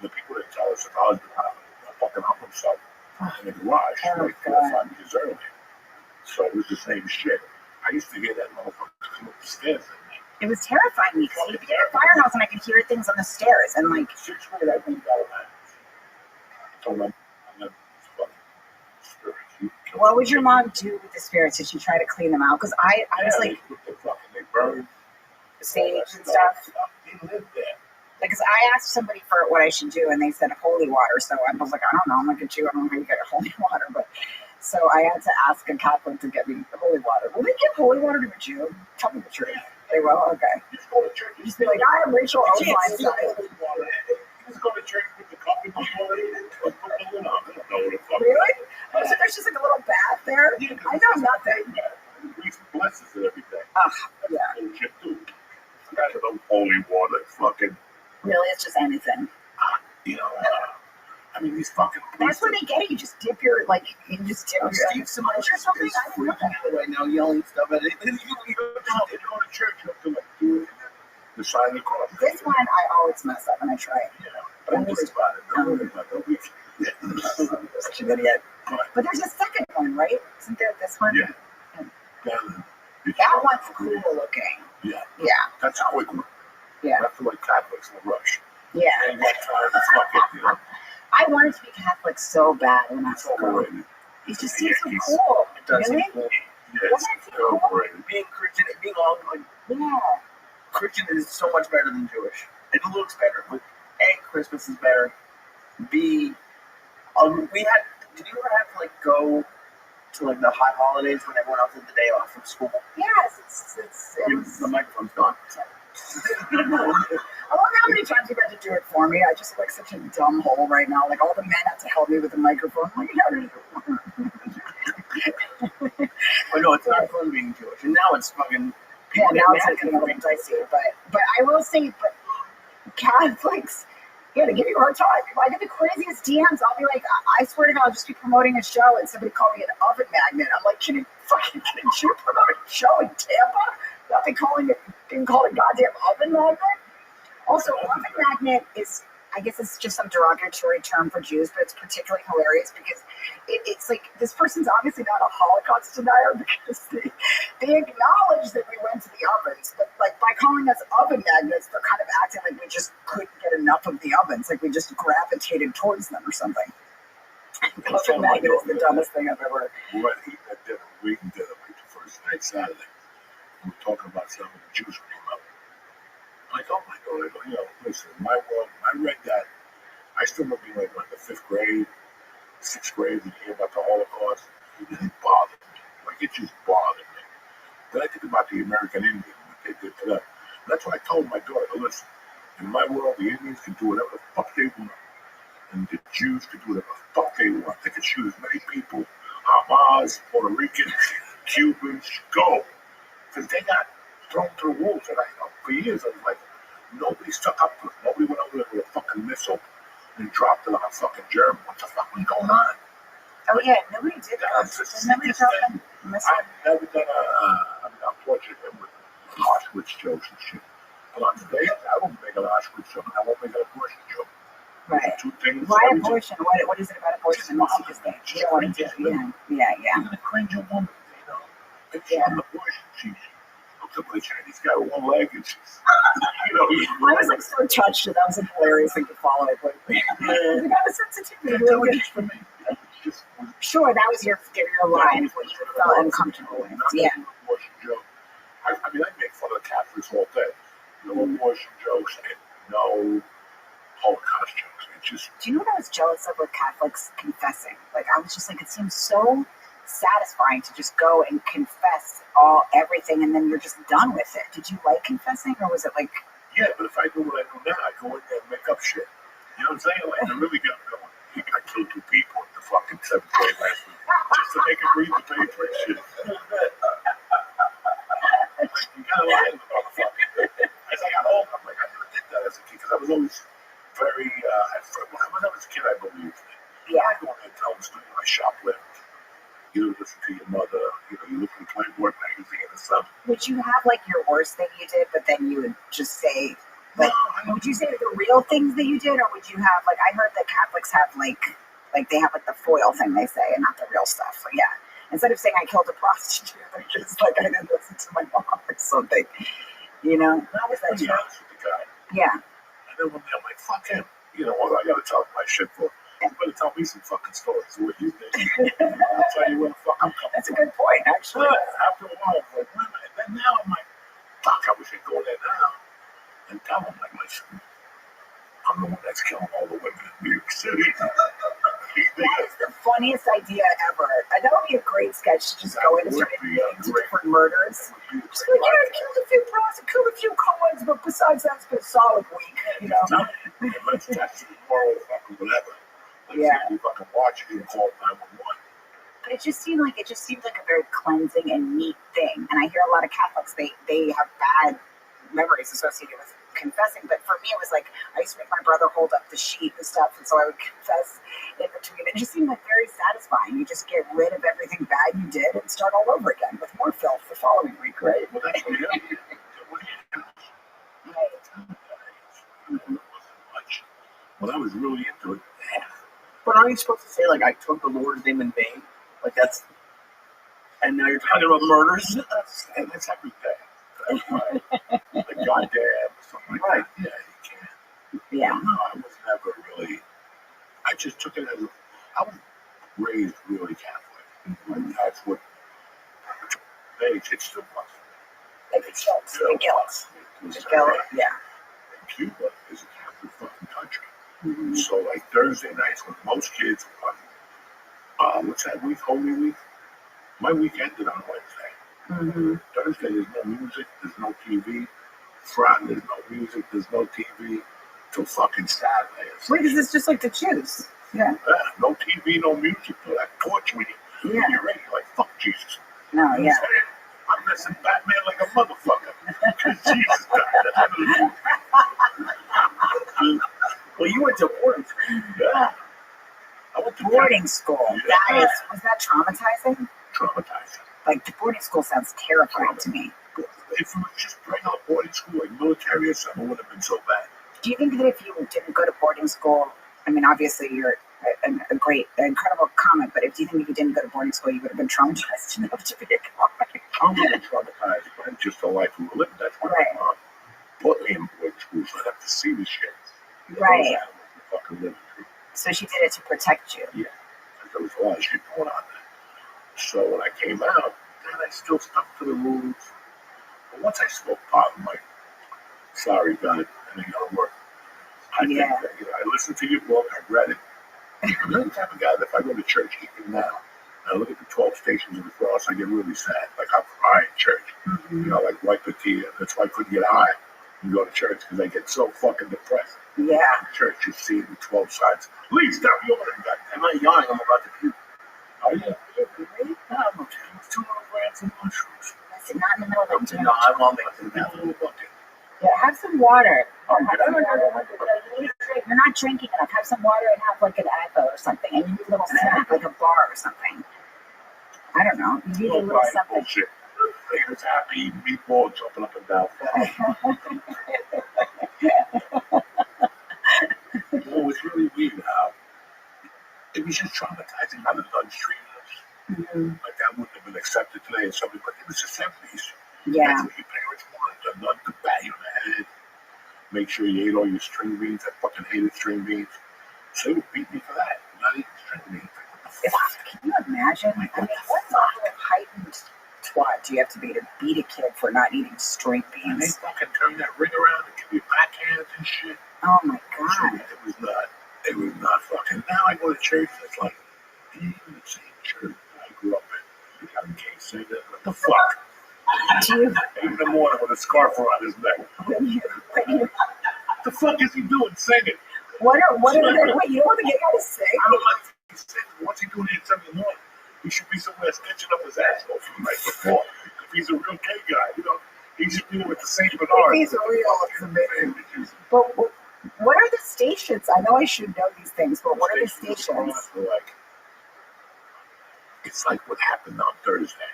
The people that tell us that the husband fucking hung himself in the garage like 4 or 5 years earlier. So it was the same shit. I used to hear that motherfucker come up the stairs at night. It was terrifying me because he'd be at a firehouse and I could hear things on the stairs and like. 6th grade, I moved out of my house. So I'm fucking spirits. What would your mom do with the spirits? Did she try to clean them out? Because I was like. They burned sage and stuff. He lived there. Because I asked somebody for what I should do, and they said holy water. So I was like, I don't know. I'm like a Jew. I don't know how you get holy water. But so I had to ask a Catholic to get me holy water. Will they give holy water to a Jew? Tell me the truth. They will? Okay. Just go to church. Just be like, I am Rachel Osline. Just go to church with the coffee before they put the lid on. I don't know what the fuck. Really? Oh, so there's just like a little bath there? I know nothing. Reese blesses and everything. Yeah. Bullshit too. I got no holy water. Fucking. Really, it's just anything. You know, I mean, these fucking. That's where they get it. You just dip your, Steve Simmons or something. I don't know right now, yelling stuff at it. You go to church, you have to like do the sign of the cross. This one, I always mess up and I try it. Yeah, but don't worry about it. Don't worry about it. Such an idiot. But there's a second one, right? Isn't there this one? Yeah. That one's cool looking. Yeah. Yeah. That's a quick one. Yeah. That's like Catholics in a rush. Yeah. And what time to fuck it, you know? I wanted to be Catholic so bad when I was overrated. It just seems so cool. It does really? seem cool. Yeah, it's overrated. Being Christian, being all like Yeah. Christian is so much better than Jewish. It looks better. But A, Christmas is better. B, did you ever have to like go to like the hot holidays when everyone else had the day off from school? Yes. It was. The microphone's gone. I wonder how many times you've had to do it for me. I just look like such a dumb hole right now. Like all the men have to help me with the microphone. I'm like, how did it But no, it's not fun being Jewish. And now it's fucking. Yeah, now it's getting a little dicey. But I will say, but Catholics, yeah, they give you a hard time. If I get the craziest DMs, I'll be like, I swear to God, I'll just be promoting a show and somebody call me an oven magnet. I'm like, can you promote a show in Tampa? Not be being called a goddamn oven magnet? Also, oven magnet is, I guess it's just some derogatory term for Jews, but it's particularly hilarious because it's like this person's obviously not a Holocaust denier because they acknowledge that we went to the ovens, but like by calling us oven magnets, they're kind of acting like we just couldn't get enough of the ovens, like we just gravitated towards them or something. Oven magnet is the dumbest thing I've ever. We were eating at dinner, waiting dinner like the first night Saturday. We were talking about some of the Jews came up. I told my daughter, you know, listen, in my world, I read that. I still remember being like in the 5th grade, 6th grade, and hear about the Holocaust. It didn't bother me. Like, it just bothered me. Then I think about the American Indian, what they did to them. That's why I told my daughter, listen, in my world, the Indians can do whatever the fuck they want. And the Jews can do whatever the fuck they want. They can shoot as many people, Hamas, Puerto Ricans, Cubans, go. Because they got thrown to the wolves. And for years, I was like, nobody stuck up to it. Nobody went over there with a fucking missile and dropped it on a fucking German. What the fuck was going on? Oh yeah, nobody did that. Nobody dropped a missile. I've never done I'm fortunate with Auschwitz jokes and shit. But on stage, I won't make an Auschwitz joke. I won't make an abortion joke. Right. Two things. Why abortion? What is it about abortion that makes you just think you don't want to do it? Yeah. You're gonna cringe a woman, you know. It's an abortion. She looks up at a Chinese guy with one leg and she's, you know. I was like so touched that was a hilarious thing to follow. But I got a sensitivity. Really For me. Sure, that was your line, what you felt uncomfortable with. Yeah. Abortion joke. I mean, I make fun of the Catholics all day. No abortion jokes and no Holocaust jokes. It just. Do you know what I was jealous of with Catholics confessing? Like, I was just like, it seems so satisfying to just go and confess everything and then you're just done with it. Did you like confessing or was it like. Yeah, but if I do what I do now, I go in there and make up shit. You know what I'm saying? Like, I really got going. I killed 2 people in the fucking 7th grade last week just to make it read the paper and shit. You gotta lie to the motherfucker. As I got older, I'm like, I never did that as a kid because I was always very, when I was a kid, I believed it. Yeah. I go in there and tell them story. I shoplift. You listen to your mother, you know, you look at the Playboy magazine or something. Would you have like your worst thing you did, but then you would just say, like, would you say the real things that you did, or would you have like? I heard that Catholics have like they have like the foil thing they say, and not the real stuff. So yeah, instead of saying I killed a prostitute, they're just like I didn't listen to my mom or something. You know? I was pretty honest with the guy. Yeah. And then one day I'm like, fuck him. You know what? I gotta tell him my shit for. You better tell me some fucking stories of what you did. I'll tell you where the fuck I'm coming That's a from. good point, actually. Yeah, after a while, I'm like, wait a minute. And then now I'm like, fuck, I wish I'd go there now and tell him, like, listen, I'm the one that's killing all the women in New York City. That is the funniest idea ever. That would be a great sketch to just go in and start admitting to different murders. Just like, yeah, I killed a few prostitutes, killed a few coins, but besides that, it's been a solid week, you know? Let's test the moral fucking whatever. Let's Yeah. see if you fucking watch it and call 911. But it just seemed like a very cleansing and neat thing. And I hear a lot of Catholics, they have bad memories associated with confessing. But for me, it was like I used to make my brother hold up the sheet and stuff, and so I would confess in between. It just seemed like very satisfying. You just get rid of everything bad you did and start all over again with more filth the following week, right? Well, that's what you have to do. What do you do? It wasn't much. When I was really into it, But aren't you supposed to say, like, I took the Lord's name in vain? Like, that's. And now you're talking about murders? and that's every day. That's right. Like goddamn, something like that. Yeah, you can. Yeah. No, I was never really. I just took it as I was raised really Catholic. Like, that's what. It still was. Like it's the guilt. The guilt, yeah. And Cuba is a Catholic fucking country. Mm-hmm. So, like, Thursday nights when most kids are, what's that week? Holy Week? My week ended on Wednesday. Mm-hmm. Thursday, there's no music, there's no TV. Friday, there's no music, there's no TV till fucking Saturday. Wait, is this just like to choose? Yeah. No TV, no music till that torch when you're ready. Like, fuck Jesus. No, You know yeah. what I'm saying? I'm missing Batman like a motherfucker. Because Jesus died. That's what it is. Well, you went to boarding school. Yeah. I went to Boarding school. Yeah. Was that traumatizing? Traumatizing. Like, the boarding school sounds terrifying to me. If it was just regular boarding school, like military or something, it wouldn't have been so bad. Do you think that if you didn't go to boarding school, I mean, obviously you're incredible comic, but do you think if you didn't go to boarding school, you would have been traumatized enough to be a comic? I'm really traumatized by just the life we were living. That's why my mom put me in boarding school, so I'd have to see the shit. Right. Those animals we fucking living through. So she did it to protect you. Yeah. There was a lot of shit going on there. So when I came out, then I still stuck to the rules. But once I smoked pot, I'm like, sorry, God, it ain't gonna work. I think that, I listened to your book, I read it. I'm the type of guy that if I go to church even now, and I look at the 12 stations of the cross, I get really sad. Like I cry in church. You know, like wipe a tear. That's why I couldn't get high and go to church, because I get so fucking depressed. Yeah. Church, you see the 12 signs. Please stop yawning. I'm not yawning, I'm about to puke. Oh, yeah. Really? No, I'm okay. 2 milligrams of mushrooms. That's not in the middle of the No, I won't make it. A little bucket. Yeah, have some water. Oh, Have some water. You're not drinking enough. Have some water and have like an apple or something. And you need a little snack, like a bar or something. I don't know. You need a little something. Bullshit. He was happy eating meatball, jumping up and down. It was really weird how it was just traumatizing how the nuns treated us. Like that wouldn't have been accepted today in somebody, but it was the 70s. Yeah. That's what your parents wanted. The nun to bat you in the head. Make sure you ate all your string beans. I fucking hated string beans. So they would beat me for that. Not eating string beans. Like, what the fuck? Can you imagine? I mean, what level of heightened twat do you have to be to beat a kid for not eating string And they beans? fucking turn that ring around and give you backhands and shit. Oh my So god. it was not fucking. Now I go to church and it's like, even the same church I grew up in. You got a case saying that. What the fuck? Do you, 8 in the morning with a scarf around his neck. when you, What the fuck is he doing singing? what are they, wait, you know what the gay guy is saying? I don't like what he's saying. What's he doing here at 7 in the morning? He should be somewhere stitching up his asshole from the night before. If he's a real gay guy, you know, he should be with the St. Bernard. If he's real, it's amazing. But what are the stations? I know I should know these things, but what are the stations? It's like what happened on Thursday.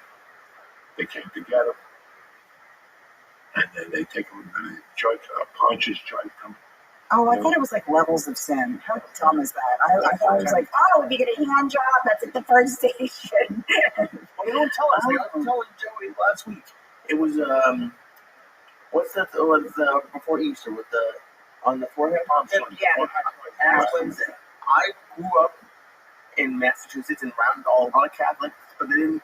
They came together, and then they take him to the judge, Pontius judge come. Oh, I thought it was like levels of sin. How dumb is that? I thought it was like, oh, we get a hand job. That's at the first station. Well, they don't tell us. They were telling Joey last week. It was what's that? It was before Easter with the on the forehead. Yeah. Ash Wednesday. I grew up in Massachusetts and around a lot of Catholics, but they didn't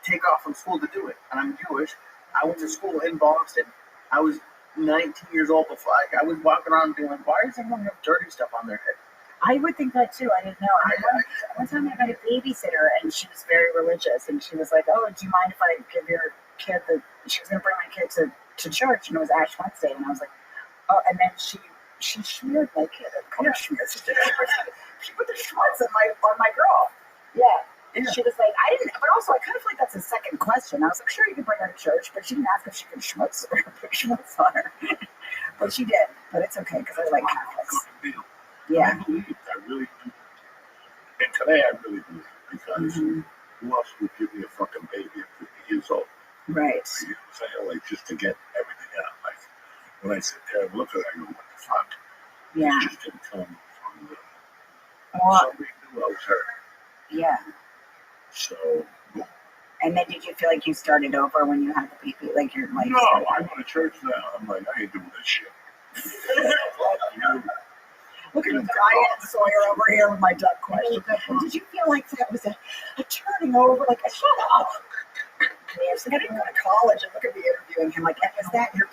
take off from school to do it. And I'm Jewish. I went to school in Boston. I was 19 years old before I was walking around being like, why does everyone have dirty stuff on their head? I would think that too. I didn't know. I mean, one time I had a babysitter and she was very religious and she was like, oh, do you mind if I give your kid she was going to bring my kid to church and it was Ash Wednesday and I was like, oh, and then she smeared my kid. Kind of smeared. She put the schmutz on my girl. Yeah. And she was like, I didn't, but also I kind of feel like that's a second question. I was like, sure, you can bring her to church, but she didn't ask if she could schmutz or put schmutz on her. But she did. But it's okay because I like Catholics. Yeah. I believe, I really do. And today I really believe, because who else would give me a fucking baby at 50 years old? Right. You know what I'm saying? Like, just to get everything out. Like, when I sit there and look at it, I go, what the fuck? Yeah. It just didn't come from the, Well, somebody knew I was hurt. yeah. So, And then did you feel like you started over when you had the baby? Like your life? no, I go to church now. I'm like, I ain't doing this shit. Look at Diane Sawyer over here with my duck question. Did you feel like that was a turning over? Like, shut up. I was going to go to college and look at me interviewing him. Like, is that your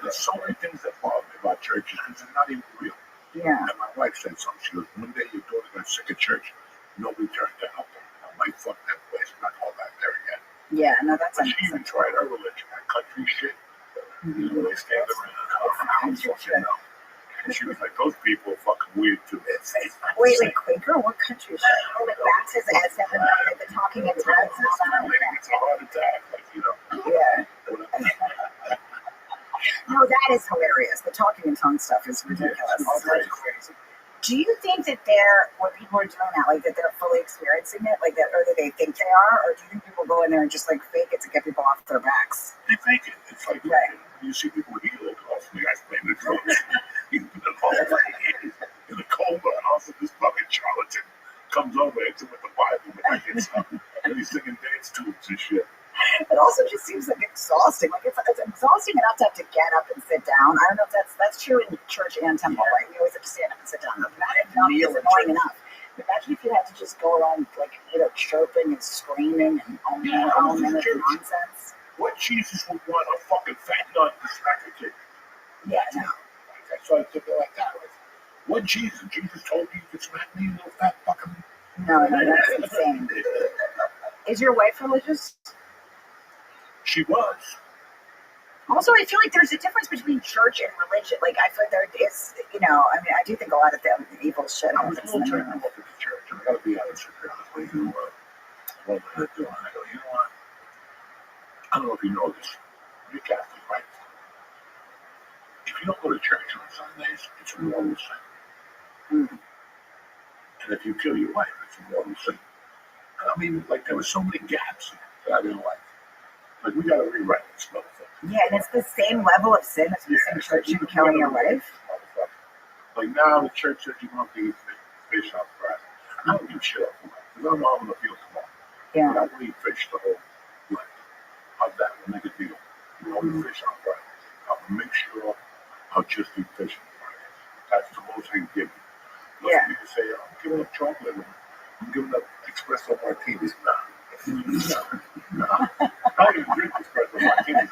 There's so many things that bother me about churches because they're not even real. Yeah. And my wife said something. She goes, one day your daughter got sick of church. Nobody turned that up. I'm like, fuck that place. I'm not going back there again. Yeah, no, that's But she even tried her religion, that country shit. You know, they stand around. I'm fucking know. And she was like, those people are fucking weird too. Wait, Quaker? What country? Oh, like Baptist as they've been talking in tongues and all that. It's a heart attack, like, you know. Yeah. No, that is hilarious. The talking in tongues stuff is ridiculous. It's crazy. Do you think that when people are doing that, like that they're fully experiencing it, like that, or that they think they are, or do you think people go in there and just like fake it to get people off their backs? They fake it. It's like you see people with ego calls, the guy's playing the drums. He's been involved for years in a coma, and also this fucking charlatan comes over and hits him with the Bible and stuff, and he's singing dance tunes and shit. It also just seems like exhausting. Like it's exhausting enough to have to get up and sit down. I don't know if that's true in church and temple, right? You always have to stand up and sit down. That is annoying enough. Imagine if you had to just go around like chirping and screaming and all that nonsense. What Jesus would want a fucking fat nut to smack a kid? Yeah, no. That's why I took it like that. What Jesus? Jesus told you you could smack me, you little fat fucking. No, that's insane. Is your wife religious? She was. Also, I feel like there's a difference between church and religion. Like, I feel like there is, I mean, I do think a lot of the evil shit I was a happens little in turned the off at the church. I gotta be honest with you. What am I doing? I go, you know what? I don't know if you know this. You're Catholic, right? If you don't go to church on Sundays, it's a mortal sin. And if you kill your wife, it's a mortal sin. And I mean, like, there were so many gaps that I didn't like. Like, we gotta rewrite this motherfucker. Yeah, and it's the same level of sin as missing church and killing your wife. Like, now the church says you want to eat fish on Friday. I don't give a shit off of that. Because I don't know how I'm gonna feel tomorrow. Yeah. But I will eat fish the whole night. How's that? We'll make a deal. We'll eat fish on Friday. I'll make sure I'll just eat fish on Friday. That's the most they give me. Yeah. You say, I'm giving up chocolate. I'm giving up espresso martinis. Nah. No. I don't even drink espresso martinis.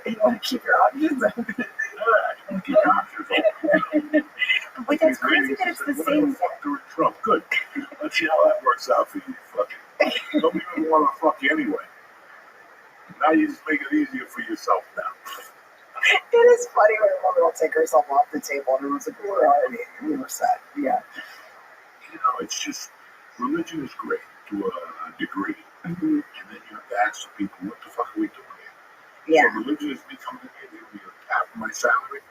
You want to keep your options open. Keep your options open. But that's crazy that it's the same. Trump. Good. Let's see how that works out for you. Fucking. Don't even want to fuck you anyway. Now you just make it easier for yourself now. It is funny when a woman will take herself off the table and everyone's like, where are we? We were set. Yeah. You know, it's just, religion is great to a degree. And then you have to ask the people, what the fuck are we doing here? Yeah. So religion is me coming in here, giving me half of my salary.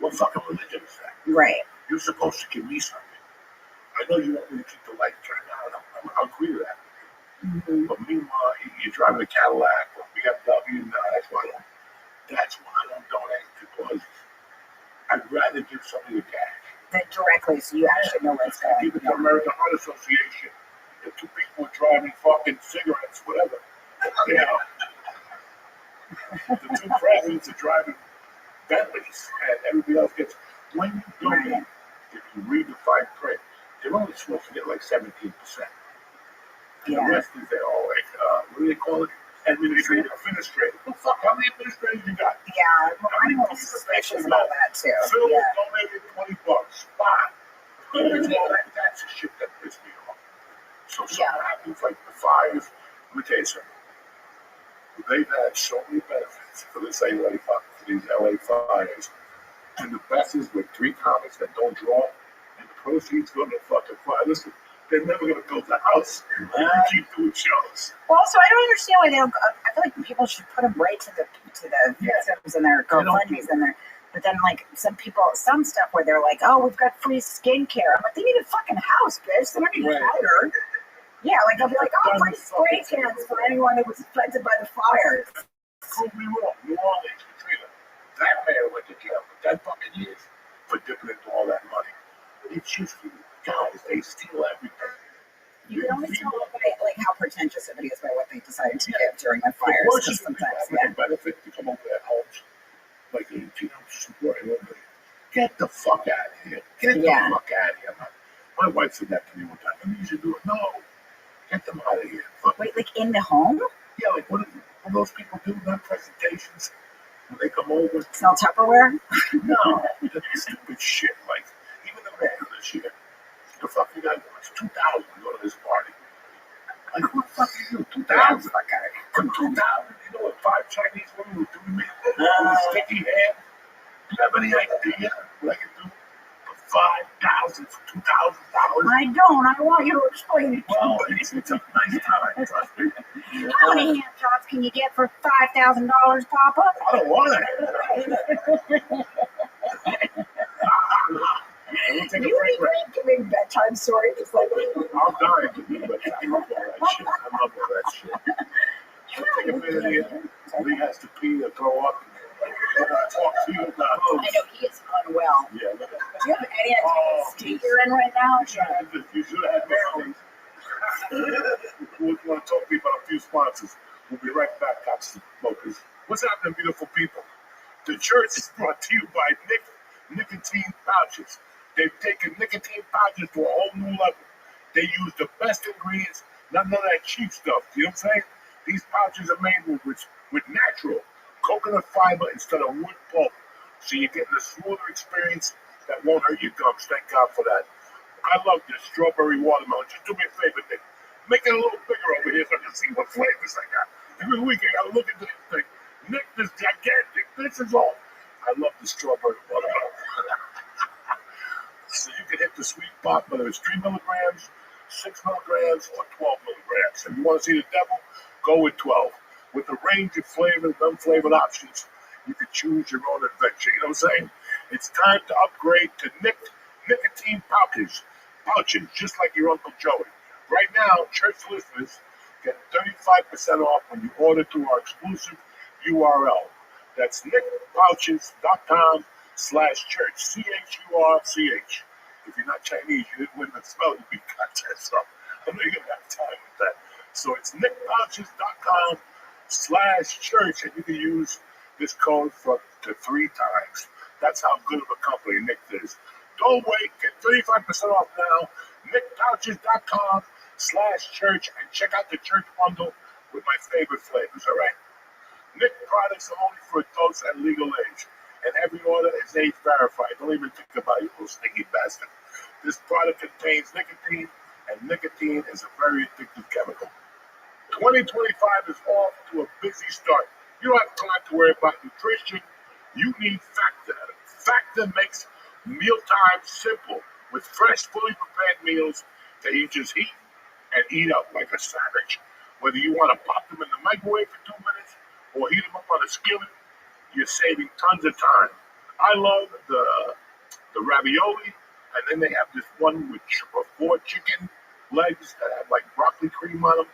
What fucking religion is that? Right. You're supposed to give me something. I know you want me to keep the light turned on. I'll agree to that. But meanwhile, you're driving a Cadillac or BMW. No, that's why I don't donate, because I'd rather give somebody the cash. Then directly, so you actually know where it's going. Give it to American Heart Association. If two people are driving fucking cigarettes, whatever. You know. The two presidents are driving Bentleys, and everybody else gets. When you donate, if you read the fine print, they're only supposed to get like 17%. And the rest is their all like, what do they call it? Administrative. Well, fuck, how many administrators you got? Yeah, I'm a little suspicious about that too. Phil Yeah. donated $20. Fine. That's the shit that pissed me off. So something happens like the fires. Let me tell you something. They've had so many benefits for this these LA fires. And the best is with 3 comics that don't draw, and the proceeds go to the fucking fire. Listen, they're never going to build a house. They keep doing shows. Well, also, I don't understand why they don't. I feel like people should put them right to the victims and their GoFundMe's and their. But then, like some stuff where they're like, "Oh, we've got free skincare." I'm like, they need a fucking house, bitch. They don't need powder. Yeah, like they'll be like, "Oh, free spray cans for anyone that was affected by the fires." Prove me wrong. New Orleans, Katrina. That man went to jail for 10 fucking years for dipping into all that money. It's just guys, they steal everything. You can only tell by like how pretentious everybody is by what they decided to give during the fires. Because sometimes, yeah. Benefit to come over their homes, like support everybody. Get the fuck out of here. Get the fuck out of here. My wife said that to me one time. You should do it. No, get them out of here. Wait, like in the home? Yeah, like what those people do? Not presentations. When they come over. Sell Tupperware? No, that's stupid shit. Like even the man this year. The fucking guy wants 2,000 to go to this party. Like, who the fuck are you? 2,000? From 2,000, you know what, 5 Chinese women with 3 men with sticky hair? Do you have any idea what I can do for $5,000, for $2,000? I don't. I want you to explain it to Well, me. it's a nice time, trust me. How many hand jobs can you get for $5,000, Papa? I don't want it. We'll take a You break. ain't giving bedtime stories. It's like, I'm dying to do it. I love all that shit. I love all that shit. Take a minute here. Lee has to pee or throw up. We're gonna talk to you about I know he is unwell. Yeah, look at Do you have any idea what state you're in right now? you should have had me. We want to talk to you about a few sponsors. We'll be right back, cops and smokers. What's happening, beautiful people? The church is brought to you by Nicotine Pouches. They've taken nicotine pouches to a whole new level. They use the best ingredients, none of that cheap stuff. You know what I'm saying? These pouches are made with natural coconut fiber instead of wood pulp. So you're getting a smoother experience that won't hurt your gums. Thank God for that. I love this strawberry watermelon. Just do me a favor, Nick. Make it a little bigger over here so I can see what flavors I got. Every week I gotta look at this thing. Nick, this gigantic. This is all. I love the strawberry watermelon. So you can hit the sweet spot, whether it's 3 milligrams, 6 milligrams, or 12 milligrams. If you want to see the devil, go with 12. With a range of flavors, unflavored options, you can choose your own adventure. You know what I'm saying? It's time to upgrade to nicotine pouches, just like your Uncle Joey. Right now, church listeners get 35% off when you order through our exclusive URL. That's nickpouches.com/church. CHURCH. If you're not Chinese, you didn't win the spelling bee contest, so I'm not gonna have time with that. So it's nickpouches.com/church, and you can use this code for up to 3 times. That's how good of a company Nick is. Don't wait, get 35% off now. nickpouches.com/church, and check out the church bundle with my favorite flavors, all right? Nick products are only for adults at legal age, and every order is age verified. Don't even think about it, you little sneaky bastard. This product contains nicotine, and nicotine is a very addictive chemical. 2025 is off to a busy start. You don't have time to worry about nutrition. You need Factor. Factor makes mealtime simple with fresh, fully prepared meals that you just heat and eat up like a savage. Whether you want to pop them in the microwave for 2 minutes or heat them up on a skillet, you're saving tons of time. I love the ravioli, and then they have this one with 4 chicken legs that have like broccoli cream on them.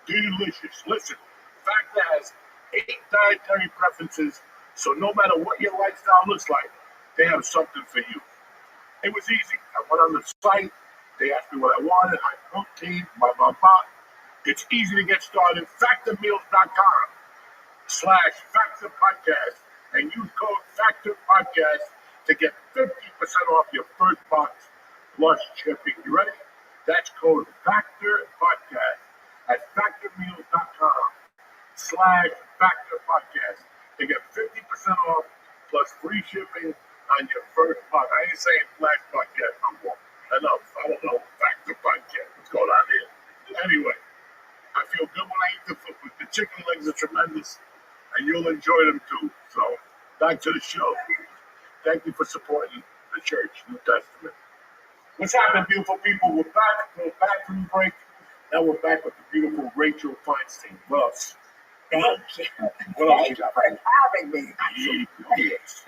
Delicious. Listen, Factor has 8 dietary preferences, so no matter what your lifestyle looks like, they have something for you. It was easy. I went on the site. They asked me what I wanted. High protein, blah, blah, blah. It's easy to get started. Factormeals.com/Factor Podcast and use code Factor Podcast to get 50% off your first box plus shipping. You ready? That's code Factor Podcast at factormeals.com/Factor Podcast to get 50% off plus free shipping on your first box. I ain't saying Flash Podcast no more. Enough. I don't know. Factor Podcast. What's going on here? Anyway, I feel good when I eat the food. The chicken legs are tremendous, and you'll enjoy them too. So, back to the show. Thank you for supporting the church, New Testament. What's happening, beautiful people? We're back. We're back from the break. Now we're back with the beautiful Rachel Feinstein. What else? Thank you. What else Thank you you got? for having me. Yes.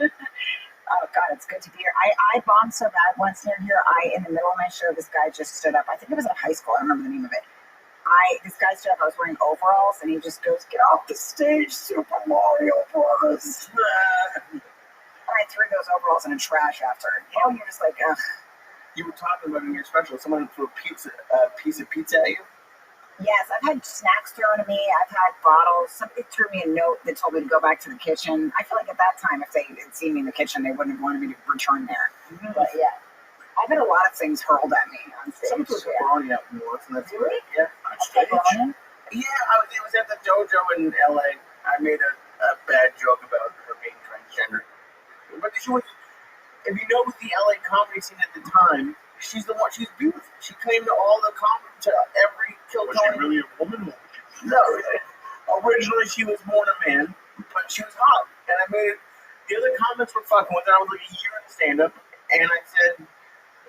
Oh God, it's good to be here. I bombed so bad once near here. In the middle of my show, this guy just stood up. I think it was at high school. I don't remember the name of it. This guy stood up. I was wearing overalls, and he just goes, "Get off the stage, Super Mario Bros." And I threw those overalls in the trash after. You know, you're just like, ugh. You were talking about in your special, someone threw a piece of pizza at you? Yes, I've had snacks thrown at me. I've had bottles. Somebody threw me a note that told me to go back to the kitchen. I feel like at that time, if they had seen me in the kitchen, they wouldn't have wanted me to return there. Mm-hmm. But yeah, I've had a lot of things hurled at me on stage. Someone threw a pepperoni at me once, and that's Really? great. Yeah. On stage? Yeah, it was at the dojo in LA. I made a bad joke about her being transgender. But she was, if you know the LA comedy scene at the time, she's beautiful. She came to all the comedy, to every kill. Was she really a woman? No, Originally, she was born a man, but she was hot. And I made the other comments were fucking with her. I was like a year in stand-up, and I said,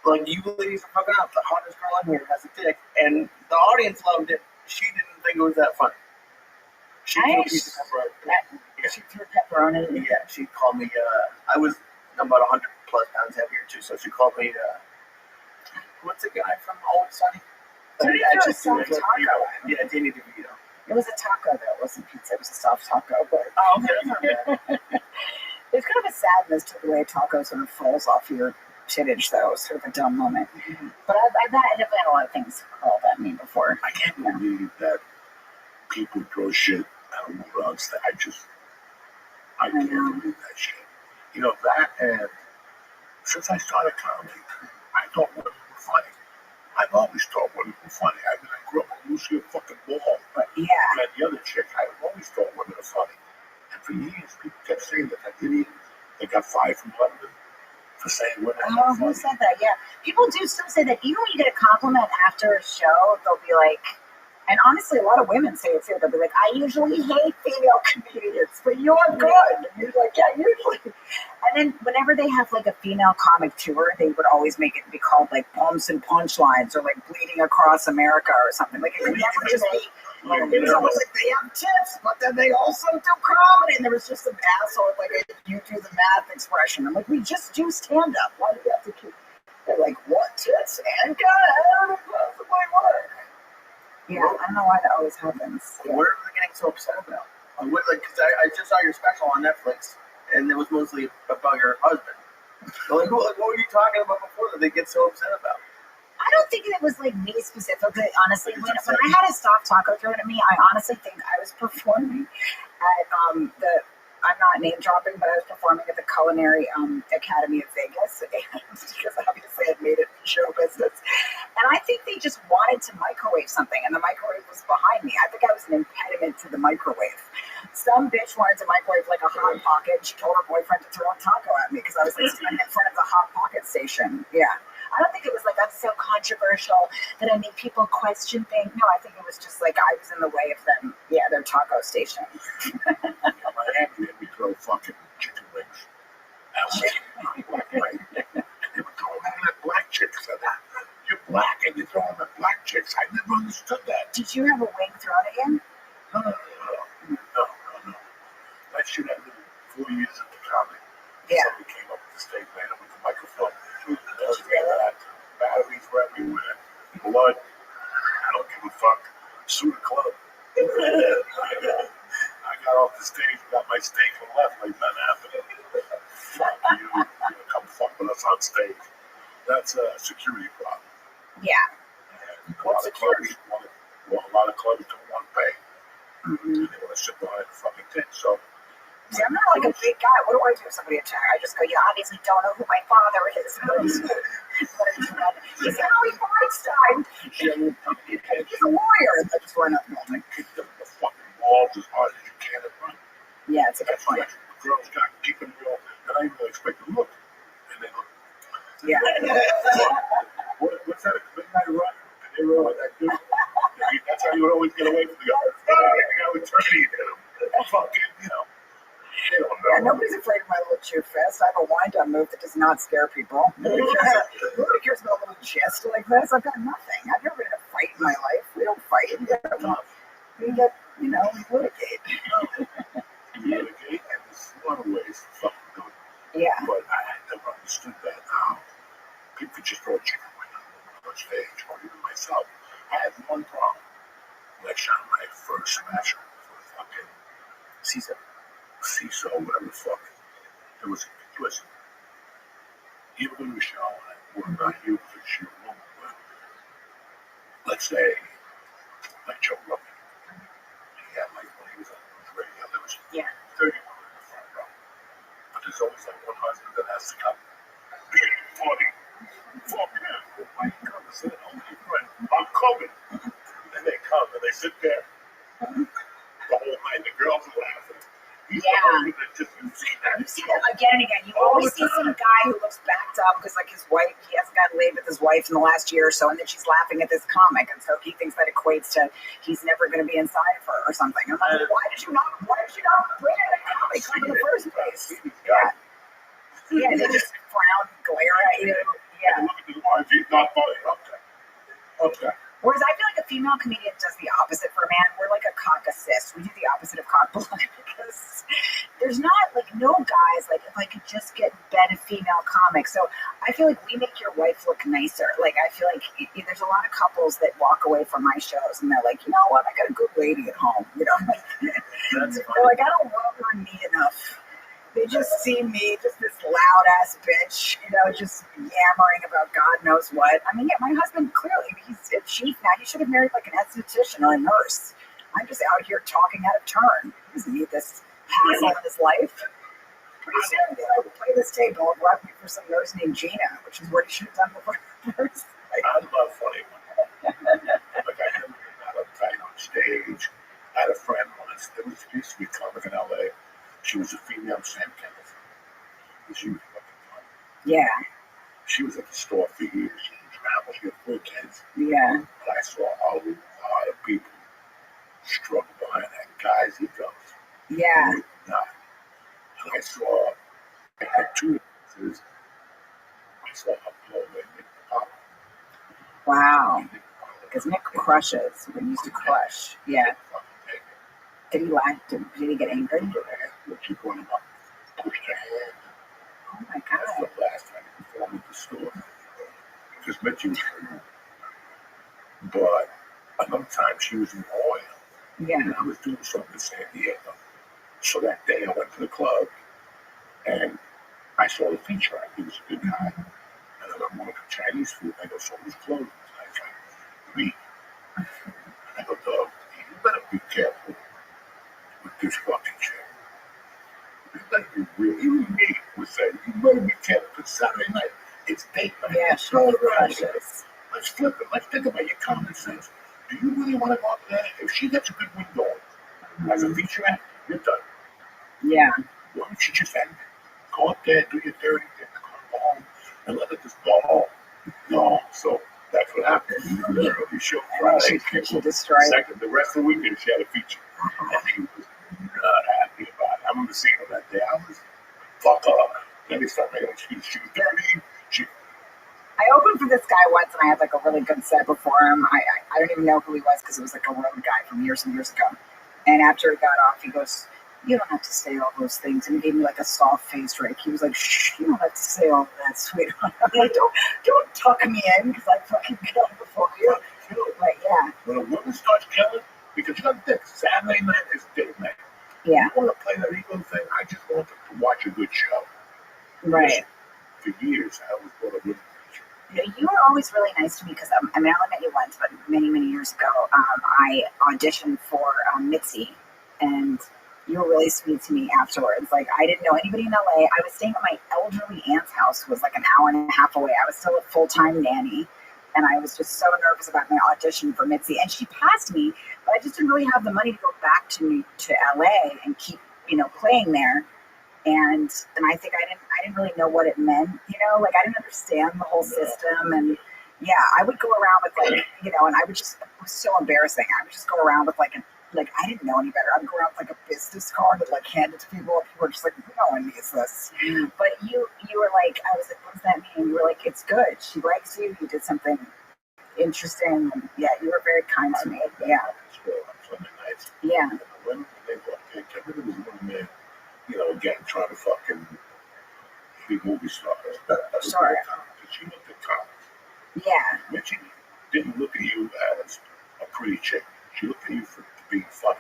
like, you ladies are fucking up. The hottest girl in here has a dick, and the audience loved it. She didn't think it was that funny. She threw a piece of pepperoni. She threw pepperoni. Yeah, she called me. I was about 100 plus pounds heavier too, so she called me. What's the guy from Always Sunny? Danny DeVito. Yeah, Danny DeVito. It was a taco though. It wasn't pizza. It was a soft taco. But Oh, okay, that's not bad. there's kind of a sadness to the way a taco sort of falls off your shittage, though. It's sort of a dumb moment. But I've definitely had a lot of things called at me before. I can't believe that people throw shit at a woman on stage. I can't believe that shit. You know, that, and since I started comedy, I thought women were funny. I've always thought women were funny. I mean, I grew up with Lucy fucking Ball. But yeah. And the other chick, I've always thought women are funny. And for years, people kept saying that. I didn't even, they got fired from London for saying women are Oh, funny. who said that? Yeah. People do still say that even when you get a compliment after a show, they'll be like, and honestly, a lot of women say it too. They'll be like, I usually hate female comedians, but you're good. And you're like, yeah, usually. And then whenever they have like a female comic tour, they would always make it be called like Bumps and Punchlines or like Bleeding Across America or something. Like it would never just be, it was almost like they have tits, but then they also do comedy. And there was just some asshole with like a you do the math expression. I'm like, we just do stand up. Why do you have to keep? They're like, what tits and God, how did it possibly work? Yeah, I don't know why that always happens. Yeah. What are they getting so upset about? Because I just saw your special on Netflix, and it was mostly about your husband. So, like, what were you talking about before that they get so upset about? I don't think it was like me specifically. Honestly, when I had a soft taco thrown at me, I honestly think I was performing at I'm not name dropping, but I was performing at the Culinary Academy of Vegas because obviously I'd made it in show business. And I think they just wanted to microwave something, and the microwave was behind me. I think I was an impediment to the microwave. Some bitch wanted to microwave like a Hot Pocket. She told her boyfriend to throw a taco at me because I was like standing in front of the Hot Pocket station. Yeah. I don't think it was like I'm so controversial that I made people question things. No, I think it was just like I was in the way of them. Yeah, their taco station. My aunt made me throw fucking chicken wings. That was black, right? And they were throwing them at black chicks. And you're black and you're throwing them at black chicks. I never understood that. Did you have a wing thrown at you? No. That shit I did 4 years into comedy. Yeah. Somebody came up with the stage man with the microphone. Batteries were everywhere. Blood. I don't give a fuck. Sue the club. I got off the stage, got my steak and left like nothing happened. Fuck you. You're gonna come fuck with us on stage. That's a security problem. Yeah. And a lot of clubs don't want to pay. Mm-hmm. They want to sit behind the fucking thing. So. See, I'm not like a big guy. What do I do if somebody attacks? I just go, you obviously don't know who my father is. He's Howie Feinstein. He's a lawyer. I just run up and like, Kick them in the fucking walls as hard as you can and run. yeah, it's a good That's point. what the girls got keeping real. And I even expect to look. And they look. Yeah. What's that? A midnight run? And they run like that dude. That's how you would always get away from the guy. You got eternity in them. Fucking, you know. They don't know. Yeah, nobody's afraid of my little chew fest. I have a wind up move that does not scare people. Nobody cares about a little chest like this. I've got nothing. I've never been in a fight in my life. We don't fight. We get, we litigate. You litigate, and there's a lot of ways to fucking do it. Yeah. But I never understood that. People could just throw a chicken wing on stage, or even myself. I had one problem. When I shot my first special for fucking CISO, whatever the fuck. It was, listen, you go to a show, and we're not here for shoot woman, but let's say, like Joe Rabbi. He had like, when he was on the radio, there was 30 women in the front row. But there's always like one husband that has to come. Being funny. Fuck him. Why you come to say, oh my friend, I'm coming. And they come and they sit there. The whole night, the girls are laughing. He's Yeah. the husband that just, you see that. You see that again and again. You All always the see some time. guy who looks backed up because, like, his wife, he hasn't gotten laid with his wife in the last year or so, and then she's laughing at this comic, and so he thinks that equates to he's never going to be inside of her or something. I'm like, why did you not bring her to comedy club in the first place? Yeah. Yeah, they just frown and glare at you. Yeah. Look at the lines. He's not funny. Okay. Whereas I feel like a female comedian does the opposite for a man. We're like a cock assist. We do the opposite of cock block because there's not like no guys like if I could just get better female comics. So I feel like we make your wife look nicer. Like I feel like there's a lot of couples that walk away from my shows and they're like, you know what, I got a good lady at home. You know, they're like, I don't love her me enough. They just see me, just this loud ass bitch, you know, just yammering about God knows what. I mean, yeah, my husband clearly, he's a chief now. He should have married like an esthetician or a nurse. I'm just out here talking out of turn. He doesn't need this hassle in his life. Pretty soon, I will play this tape and he'll rep me for some nurse named Gina, which is what he should have done before first. I love funny women. Like I never been that uptight on stage. I had a friend once. There used to be a comic in LA. She was a female Sam Kenneth. She was fucking fun. Yeah. She was at the store for years. She traveled. She had 4 kids. Yeah. But I saw a lot of people struggle behind that guy's egos. Yeah. And I saw, I had 2 instances. I saw a blow in Nick Pop. Wow. Because Nick crushes. He used to crush. Yeah. Did he laugh? Did he get angry? She brought him up, pushed her hand. Oh my That's God. the last time he performed at the store. Because Mitchie was hurt. But another time she was in oil. Yeah. And I was doing something in San Diego. So that day I went to the club and I saw the feature. He was a good guy. And I got one of the Chinese food. I go, so who's closing? I go, me. And I go, dog, you better be careful with this fucking shit. You better be real. Even me would say, you better be careful because Saturday night, it's date night. Yeah, It's all she around crushes. here. Let's flip it. Let's think about your common sense. Do you really want to go out there? If she gets a good window as a feature actor, you're done. Yeah. Why don't you just end it? Go up there, do your dirty thing, go home, and let it just go home. No, so that's what happened. You show Friday. She destroyed. Second, the rest of the weekend, she had a feature. And she was not happy about it. I remember seeing her that day. I was, fuck her. Then they started making excuses. She was dirty. I opened for this guy once and I had like a really good set before him. I don't even know who he was because it was like a road guy from years and years ago. And after he got off, he goes, you don't have to say all those things. And he gave me like a soft face rake. He was like, shh, you don't have to say all that, sweetheart. I'm like, don't tuck me in because I fucking killed before you. But yeah. When a woman starts killing, because you got to think, Saturday night is date night. Yeah. I want to play that ego thing. I just want to watch a good show. Right. For years, I was going to win. You were always really nice to me because I mean, I only met you once, but many, many years ago, I auditioned for Mitzi, and you were really sweet to me afterwards. Like, I didn't know anybody in LA. I was staying at my elderly aunt's house, was like an hour and a half away. I was still a full-time nanny, and I was just so nervous about my audition for Mitzi. And she passed me, but I just didn't really have the money to go back to LA and keep, playing there. And I think I didn't really know what it meant, like I didn't understand the whole system. And yeah, I would go around with like, and I would just, it was so embarrassing. I would just go around with like I didn't know any better. I'd go around with like a business card and like hand it to people. And people were just like, no one needs this. But you were like, I was like, what does that mean? And you were like, it's good. She likes you. You did something interesting. And yeah, you were very kind to me. Yeah. Yeah. When they walked in, there was one man, again, trying to fucking be movie stars. Sure. She looked at college. Yeah. Mitchie didn't look at you as a pretty chick. She looked at you for being funny.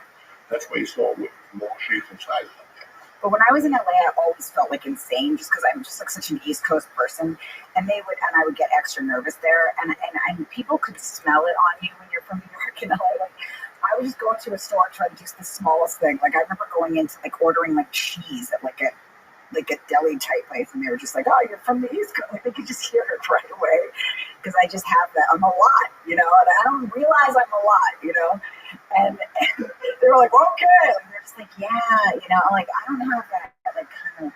That's why you saw with more shapes and sizes like that. But when I was in LA, I always felt like insane just because I'm just like such an East Coast person. And I would get extra nervous there. And people could smell it on you when you're from New York and LA. Like, I would just go into a store and try to do the smallest thing. Like, I remember going into like ordering like cheese at like a deli type place, and they were just like, "Oh, you're from the East Coast." Like, they could just hear it right away because I just have that. I'm a lot, and I don't realize I'm a lot, And they were like, "Okay," like, they're they're just like, yeah, I'm like, I don't have that like kind of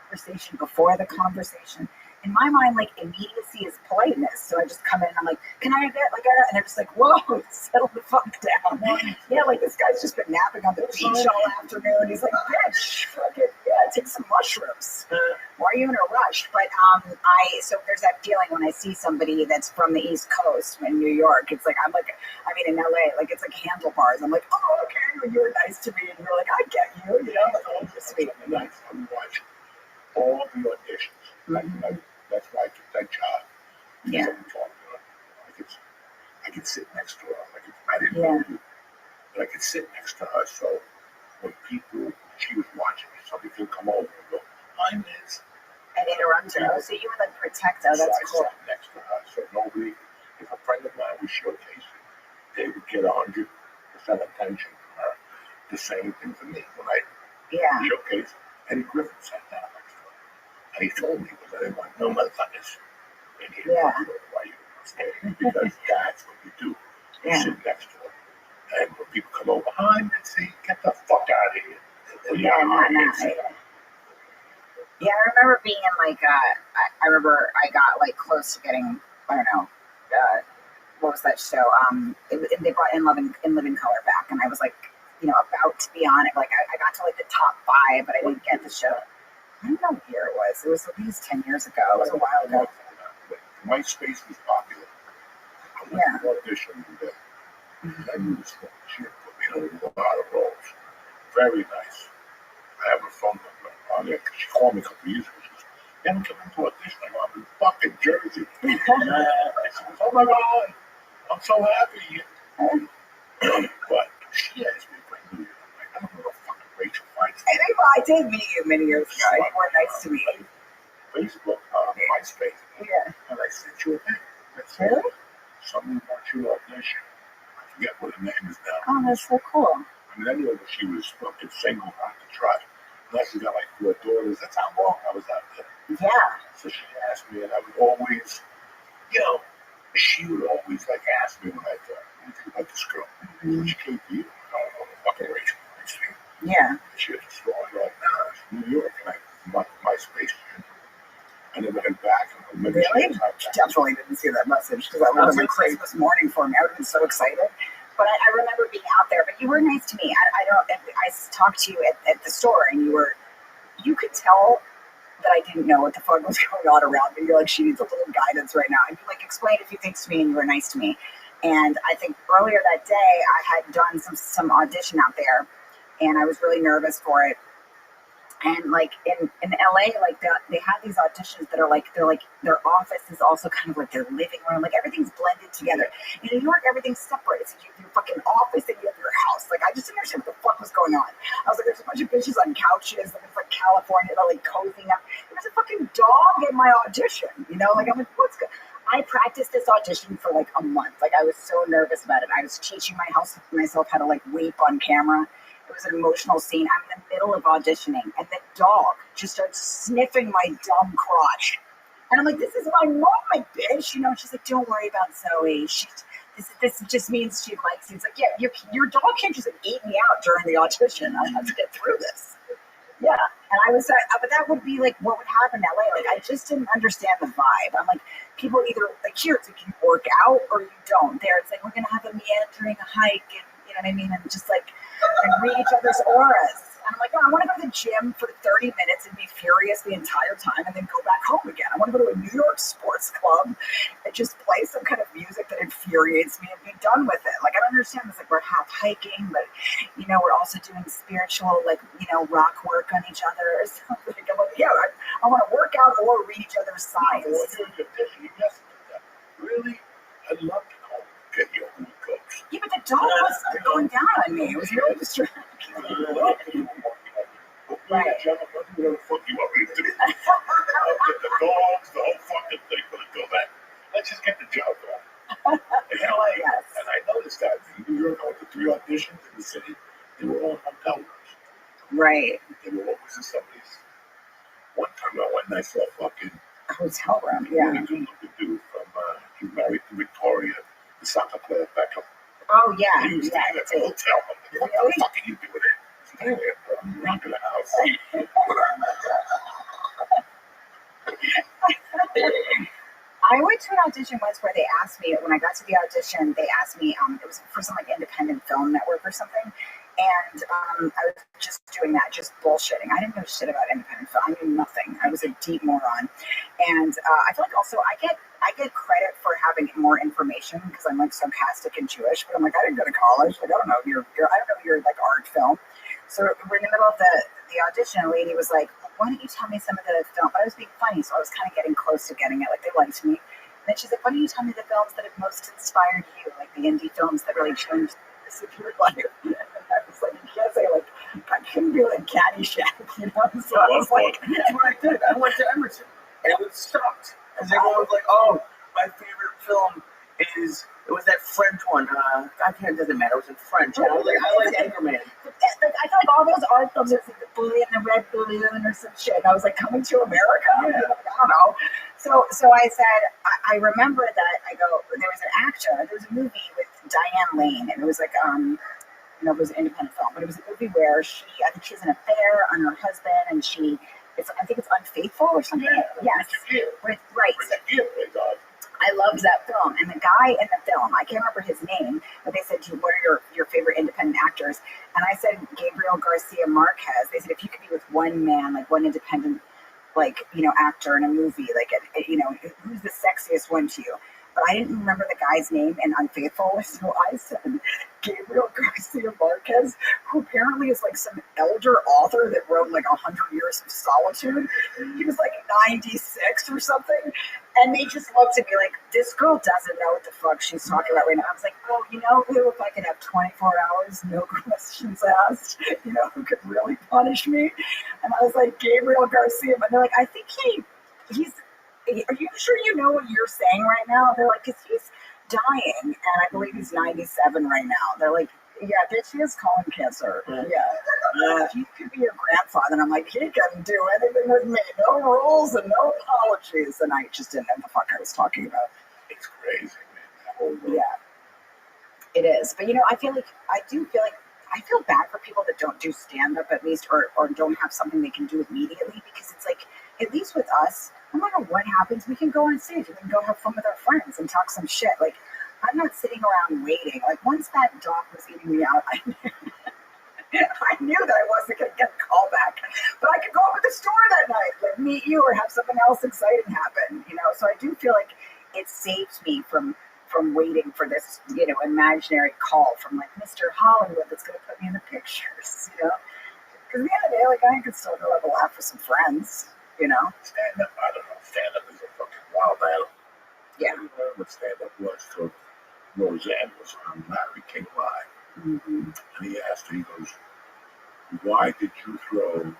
conversation before the conversation. In my mind, like immediacy is politeness. So I just come in and I'm like, can I get like and they're just like, whoa, settle the fuck down. Yeah, like this guy's just been napping on the beach all afternoon. He's like, bitch, fucking take some mushrooms. Why are you in a rush? But so there's that feeling when I see somebody that's from the East Coast in New York. It's like in LA, like it's like handlebars. I'm like, oh, okay, you were nice to me, and you're like, I get you, like oh, you're sweet. Nice. I'm watching all the auditions. That's why I took that job. Yeah. I could sit next to her. I didn't know you, but I could sit next to her. So when she was watching me, somebody could come over and go, hi, Miss. And interrupt her. Oh, so you would like protect her. That's cool. I sat next to her. So nobody, if a friend of mine was showcasing, they would get 100% attention from her. The same thing for me. When I showcased, Eddie Griffin sat down next to her. And he told me, because I didn't want no motherfuckers. And he didn't want to know why you were standing, because that's what you do. You sit next to him. And when people come over, hi, Mitzi, get the fuck out of here. Yeah, I remember being in like, I remember I got like close to getting, I don't know, what was that show? They brought In Living Color back, and I was like, about to be on it. Like I got to like the top 5, but I didn't get the show. I don't know what year it was. It was at least 10 years ago. It was a while ago. MySpace was popular. I went to audition one day. I knew this woman. She had put me in a lot of roles. Very nice. I have her phone number on there because she called me a couple of years ago. She goes, you haven't come into audition. I go, I'm in fucking Jersey. She goes, oh my God, I'm so happy. But she asked me if I knew you. I'm like, I don't know fucking Rachel Feinstein. I did meet you many years ago. You were nice to me. Facebook, MySpace. Yeah. And I sent you a thing. Really? Someone wants you to audition. I forget what her name is now. Oh, that's so cool. I mean, I knew that she was fucking single, not to try. Now she got like 4 daughters. That's how long I was out there. Yeah. So she asked me, and I would always, she would always like ask me when I thought, what do you think about this girl? So she came to you. I don't know the fucking Rachel Feinstein. Yeah. She had a store in New York, and MySpace. I never heard back. Really? Definitely didn't see that message because that would have been Christmas morning for me. I would have been so excited. But I remember being out there. But you were nice to me. I talked to you at the store, and you could tell that I didn't know what the fuck was going on around me. You're like, she needs a little guidance right now. And you like explained a few things to me, and you were nice to me. And I think earlier that day, I had done some audition out there, and I was really nervous for it. And like in LA, like they have these auditions that are like their office is also kind of like their living room. Like everything's blended together. In New York, everything's separate. So you have your fucking office and you have your house. Like I just didn't understand what the fuck was going on. I was like, there's a bunch of bitches on couches. Like it's like California, they're like cozying up. There's a fucking dog in my audition. Like I'm like, what's good? I practiced this audition for like a month. Like I was so nervous about it. I was teaching myself how to like weep on camera. It was an emotional scene. I'm in the middle of auditioning, and the dog just starts sniffing my dumb crotch. And I'm like, this is my mom, my bitch. She's like, don't worry about Zoe. This just means she likes you. It's like, yeah, your dog can't just eat me out during the audition. I have to get through this. Yeah. And I was but that would be like what would happen in LA. Like, I just didn't understand the vibe. I'm like, people either, like, here, it's like you work out or you don't. There, it's like, we're going to have a meandering hike, and you know what I mean? And just like, and read each other's auras. And I'm like, no, I want to go to the gym for 30 minutes and be furious the entire time and then go back home again. I want to go to a New York sports club and just play some kind of music that infuriates me and be done with it. Like, I don't understand this. Like, we're half hiking, but, we're also doing spiritual, like, rock work on each other or something. I'm like, yeah, I want to work out or read each other's signs. Really? I'd love to go get your own coach. Yeah, but the dog was going down on me. It was really distracting. Right. What the fuck you want me to do? I'll get the dogs, the whole fucking thing for the go back. Let's just get the job done. And I noticed that in New York, I went to 3 auditions in the city. They were all in hotel rooms. Right. They were always in somebody's. One time I went and I saw fucking hotel room. Yeah. Really good looking dude from he married to Victoria, the soccer player Beckham. Oh yeah. He was staying at the hotel. I'm like, what the fuck are you doing there? Hey, I'm not gonna have. I went to an audition once where they asked me, when I got to the audition, they asked me, it was for some like independent film network or something. And I was just doing that, just bullshitting. I didn't know shit about independent film. I knew nothing. I was a deep moron. And I feel like also I get credit for having more information because I'm like sarcastic and Jewish, but I'm like, I didn't go to college. Like, I don't know your I don't know your like art film. So we're in the middle of the audition. A lady was like, why don't you tell me some of the film? But I was being funny, so I was kind of getting close to getting it. Like, they liked me. And then she's like, why don't you tell me the films that have most inspired you? Like the indie films that really changed the your life. And I was like, you can't say like, I couldn't be like Caddyshack, you know? So I was like, that's what I did. I went to Emerson, and it was sucked. Because everyone was like, oh, my favorite film is, it was that French one. I can't, it doesn't matter. It was in French. And I was like, I like Anchorman. Like, I feel like all those art films are like the Bully and the Red Balloon or some shit. I was like, Coming to America? Yeah. I don't know. So I said, I remember that I go, there was an actor, there was a movie with Diane Lane, and it was like, it was an independent film, but it was a movie where I think she has an affair on her husband, and I think it's Unfaithful or something. Yeah, yes, right. I loved that film, and the guy in the film, I can't remember his name, but they said, what are your favorite independent actors? And I said Gabriel Garcia Marquez. They said, if you could be with one man, like one independent, like, actor in a movie, like, who's the sexiest one to you? But I didn't remember the guy's name in Unfaithful, so I said Gabriel Garcia Marquez, who apparently is like some elder author that wrote like 100 Years of Solitude. He was like 96 or something. And they just looked at me like, this girl doesn't know what the fuck she's talking about right now. I was like, oh, you know who, if I could have 24 hours, no questions asked, who could really punish me? And I was like, Gabriel Garcia. But they're like, I think he's, are you sure you know what you're saying right now? They're like, because he's dying, and I believe he's 97 right now. They're like, yeah, bitch, he has colon cancer. Yeah. He could be your grandfather. And I'm like, he can do anything with me. No rules and no apologies. And I just didn't know what the fuck I was talking about. It's crazy, man. Yeah, it is. But, I feel bad for people that don't do stand-up at least, or don't have something they can do immediately, because it's like, at least with us, no matter what happens, we can go on stage. We can go have fun with our friends and talk some shit. Like, I'm not sitting around waiting. Like, once that doc was eating me out, I knew that I wasn't going to get a call back. But I could go up to the store that night, like, meet you or have something else exciting happen, So I do feel like it saves me from waiting for this, imaginary call from, like, Mr. Hollywood that's going to put me in the pictures, Because at the end of the day, like, I could still go have a laugh with some friends, Stand-up, I don't know. Stand-up is a fucking wild animal. Yeah. I remember what stand-up was till Roseanne was on Larry King Live. Mm-hmm. And he asked her, he goes, why did you throw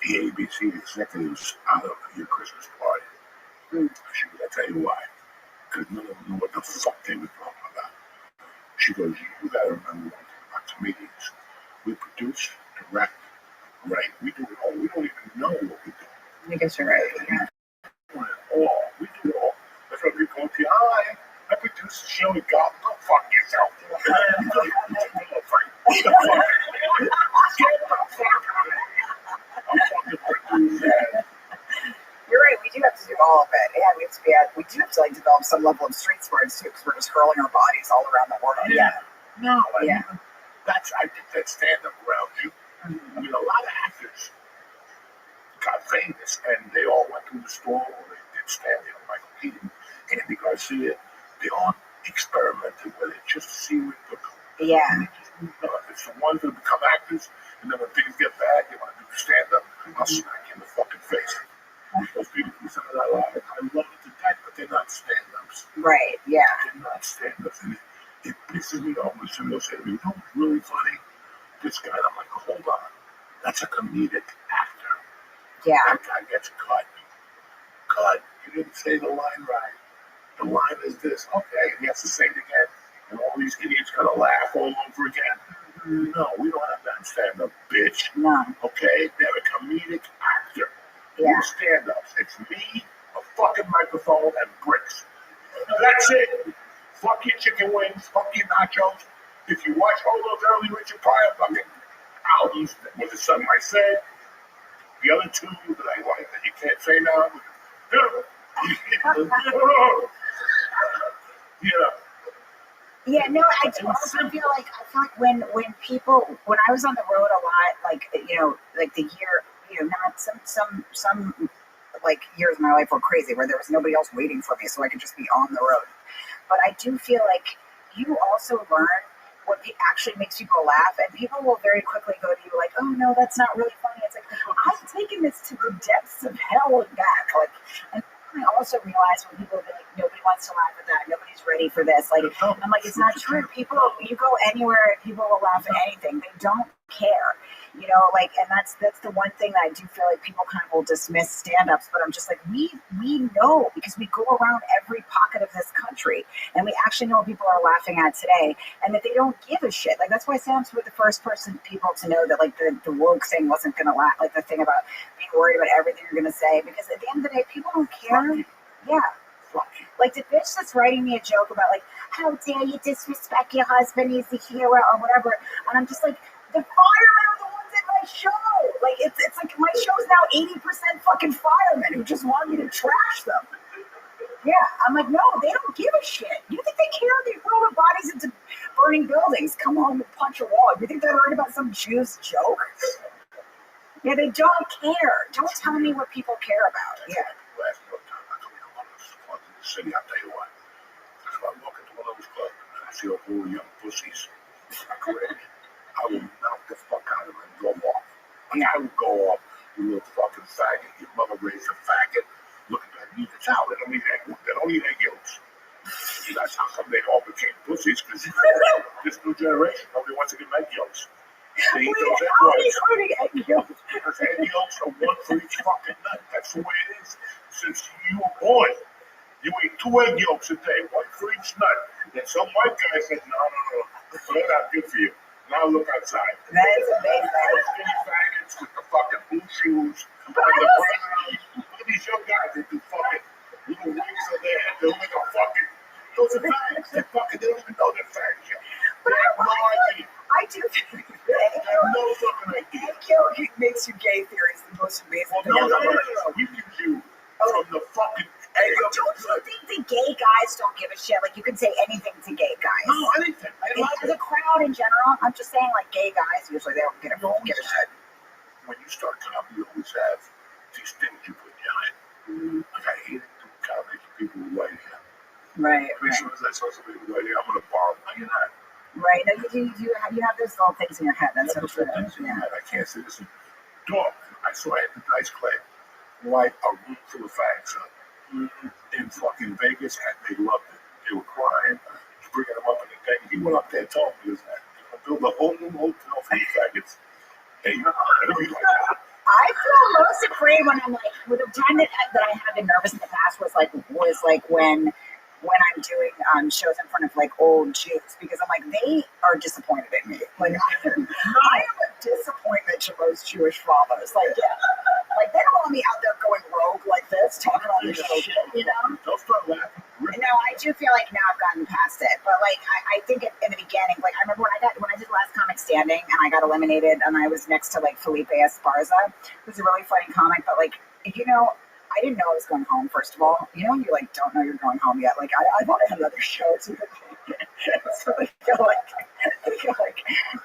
the ABC executives out of your Christmas party? She goes, I'll tell you why. Because none of them knew what the fuck they were talking about. She goes, you gotta remember one thing about comedians. We produce, direct, right? We do it all. We don't even know what we do. I guess you're right. Yeah. We do it all. That's why we go to, I produce the show with God. Go fuck yourself. You're right. We do have to do all of it. Yeah, we do have to like develop some level of street smarts too, because we're just hurling our bodies all around the world. Yeah. No. I think that stand-up around you. I mean, a lot of actors got famous, and they all went to the store, or they did stand-up. Michael Keaton, Andy Garcia, they all experimented with it just to see what it took. Yeah. It's the ones that become actors, and then when things get bad, they want to do stand-up. I'll smack you in the fucking face. Those people do some of that live. I love it to death, but they're not stand-ups. Right. Yeah. They're not stand-ups, and it pisses me off when somebody will say to me, "You know what's really funny? This guy." And I'm like, hold on, that's a comedic actor. Yeah. That guy gets cut. You didn't say the line right. The line is this. Okay, and he has to say it again. And all these idiots gotta laugh all over again. No, we don't have that stand-up, bitch. No. Okay? They're a comedic actor. Yeah. You stand-ups. It's me, a fucking microphone, and bricks. That's it. Fuck your chicken wings. Fuck your nachos. If you watch all those early Richard Pryor fucking albums. Was it something I said? The other two that I like that you can't say now. Yeah, no, I do also feel like when I was on the road a lot, like like the year, not some like years of my life were crazy where there was nobody else waiting for me, so I could just be on the road. But I do feel like you also learn what actually makes people laugh, and people will very quickly go to you like, "Oh no, that's not really funny." It's like I've taken this to the depths of hell and back, like, and I also realize when people be like, nobody wants to laugh at that, nobody's ready for this. Like, I'm like, it's not true. People, you go anywhere and people will laugh at anything. They don't care, like, and that's the one thing that I do feel like people kind of will dismiss stand-ups, but I'm just like, we know because we go around every pocket of this country and we actually know what people are laughing at today and that they don't give a shit. Like, that's why stand-ups were the first people to know that, like, the woke thing wasn't going to laugh, like the thing about being worried about everything you're going to say, because at the end of the day, people don't care. Yeah. Like the bitch that's writing me a joke about like, how dare you disrespect your husband, he's the hero or whatever. And I'm just like, the firemen are the ones at my show. Like it's like my show's now 80% fucking firemen who just want me to trash them. Yeah, I'm like, no, they don't give a shit. You think they care? They throw their bodies into burning buildings, come home and punch a wall. You think they're worried about some Jew's joke? Yeah, they don't care. Don't tell me what people care about. Yeah. City, I'll tell you what. That's why I walk into one of those clubs and I see all the young pussies. I will knock the fuck out of them and go off. I mean, I will go off, you little fucking faggot. Your mother raised a faggot. Look at that. It's out. They don't need egg yolks. That's how come they all became pussies, because this new generation, nobody wants to get egg yolks. They eat those egg yolks. Because egg yolks are one for each fucking nut. That's the way it is since you were born. You eat 2 egg yolks a day, 1 for each nut. And some white guy said, no, they're not good for you. Now look outside. That is amazing. Skinny faggots with the fucking blue shoes. And the brown. Look at these young guys, they do fucking little wings on their head. They look like a fucking, those are faggots. They don't even know they're faggots yet. They have no idea. I do think no fucking idea. egg yolk makes you gay theory is the most amazing thing I've ever heard. You can do from the fucking egg yolk. Don't you think the gay guys don't give a shit? Like, you can say anything to gay guys. No, anything. To the crowd in general, I'm just saying, like, gay guys, usually they don't give a shit. When you start comedy, you always have these things you put behind. Like, I hate doing comedy for people with white hair. Right. As soon as I saw somebody with white hair, I'm going to borrow. No, you're not. Right. No, you have those little things in your head. That's so true. Yeah. I can't say this. Dog, I saw Dice Clay light a room full of fags up in fucking Vegas, and they loved it. They were crying, bringing them up in the thing. He went up there and told me, "I build a whole new hotel for you faggots." Hey, I feel most afraid when I'm like, with the time that I have been nervous in the past was like when I'm doing shows in front of like old Jews, because I'm like, they are disappointed in me. Like I am a disappointment to most Jewish fathers. Like, yeah, like they don't want me out there going rogue like this, talking all this shit, Don't start laughing. No, I do feel like now I've gotten past it, but like I think in the beginning, like I remember when I did Last Comic Standing and I got eliminated, and I was next to like Felipe Esparza, who's a really funny comic, but like I didn't know I was going home, first of all. You know when you like don't know you're going home yet? Like I thought I had another show to do. So they go like,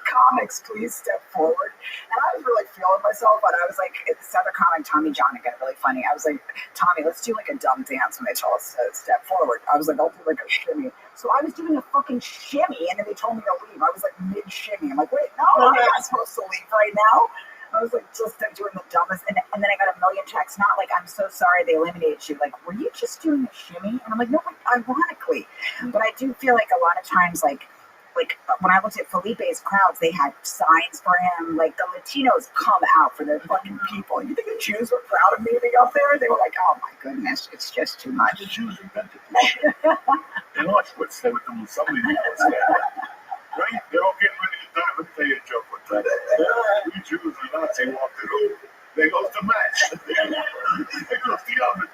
comics, please step forward. And I was really feeling myself, but I was like, this other comic, Tommy John, got really funny. I was like, Tommy, let's do like a dumb dance when they tell us to step forward. I was like, I'll do like a shimmy. So I was doing a fucking shimmy, and then they told me to leave. I was like mid-shimmy. I'm like, wait, no, I'm not supposed to leave right now. I was like just doing the dumbest, and then I got a million texts, not like, I'm so sorry they eliminated you. Like, were you just doing a shimmy? And I'm like, no, ironically. But I do feel like a lot of times, like when I looked at Felipe's crowds, they had signs for him. Like, the Latinos come out for their fucking people. You think the Jews were proud of me being up there? They were like, oh my goodness, it's just too much. The Jews invented this shit. In Auschwitz, they were doing somebody else there. Right? They're all getting ready to die. Let me tell you a joke one time. We Jews are Nazi walked through. There goes the match. There goes the oven.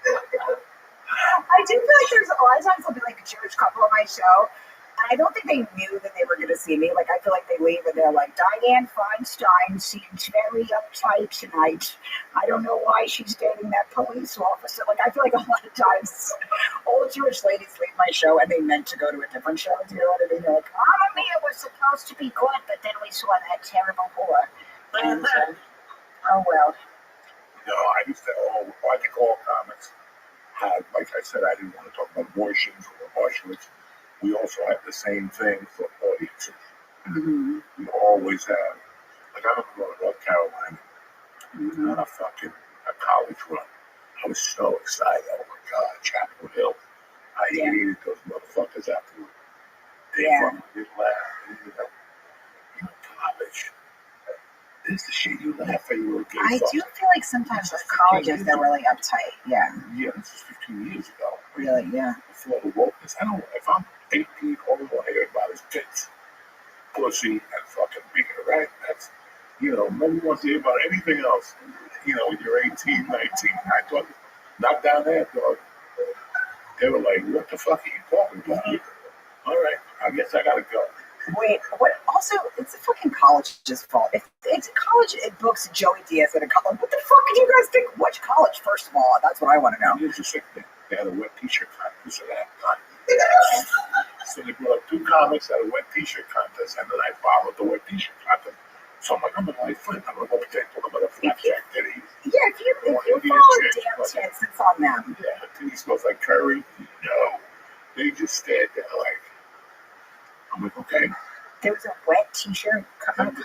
I do feel like there's a lot of times I'll be like a Jewish couple on my show, and I don't think they knew that they were going to see me. Like, I feel like they leave and they're like, Diane Feinstein seems very uptight tonight. I don't know why she's dating that police officer. Like, I feel like a lot of times old Jewish ladies leave my show and they meant to go to a different show. Do you know what I mean? They're like, Mamma Mia was supposed to be good, but then we saw that terrible whore. And, oh, well. No, I used to, I think all comics had, like I said, I didn't want to talk about abortions or abortions. We also have the same thing for audiences. Mm-hmm. We always have, like I remember going to North Carolina on a college run. I was so excited. Oh my God, Chapel Hill. I hated those motherfuckers afterward. They fucking did laugh. You're in college. This is the shit you laugh at. You were a gay I fuck. do feel like sometimes with colleges they're really uptight. Yeah. Yeah, this is 15 years ago. Really, yeah. Before the wokeness. I don't know. If I'm 18, all I want to hear about is tits, pussy, and fucking being right. That's, nobody wants to hear about anything else. When you're 18, 19. I thought, not down there, dog. They were like, what the fuck are you talking about? All right, I guess I gotta go. Wait, what? Also, it's the fucking college's fault. If it's a college, it books Joey Diaz at a college. What the fuck do you guys think? Which college, first of all? That's what I want to know. Here's the sick thing. They had a wet t-shirt contest at that time. So they brought up 2 comics at a wet t-shirt contest, and then I followed the wet t-shirt contest. So I'm like, I'm gonna flip. I'm gonna go pretend to about a flapjack titty. Yeah, if you follow damn tits, it's on them. Yeah, the titty smells like curry. No, they just stared there like, I'm like, okay. There was a wet t-shirt contest.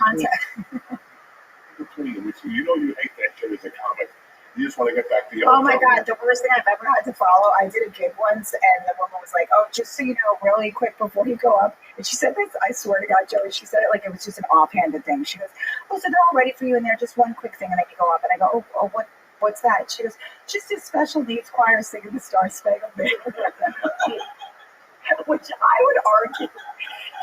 You hate that shit as a comic. You just want to get back to your Oh my God, the worst thing I've ever had to follow. I did a gig once and the woman was like, oh, just so you know, really quick before you go up. And she said this, I swear to God, Joey, she said it like it was just an offhanded thing. She goes, oh, so they're all ready for you in there, just one quick thing. And then you go up and I go, oh, what's that? She goes, just a special needs choir singing the Star Spangled Banner. Which I would argue.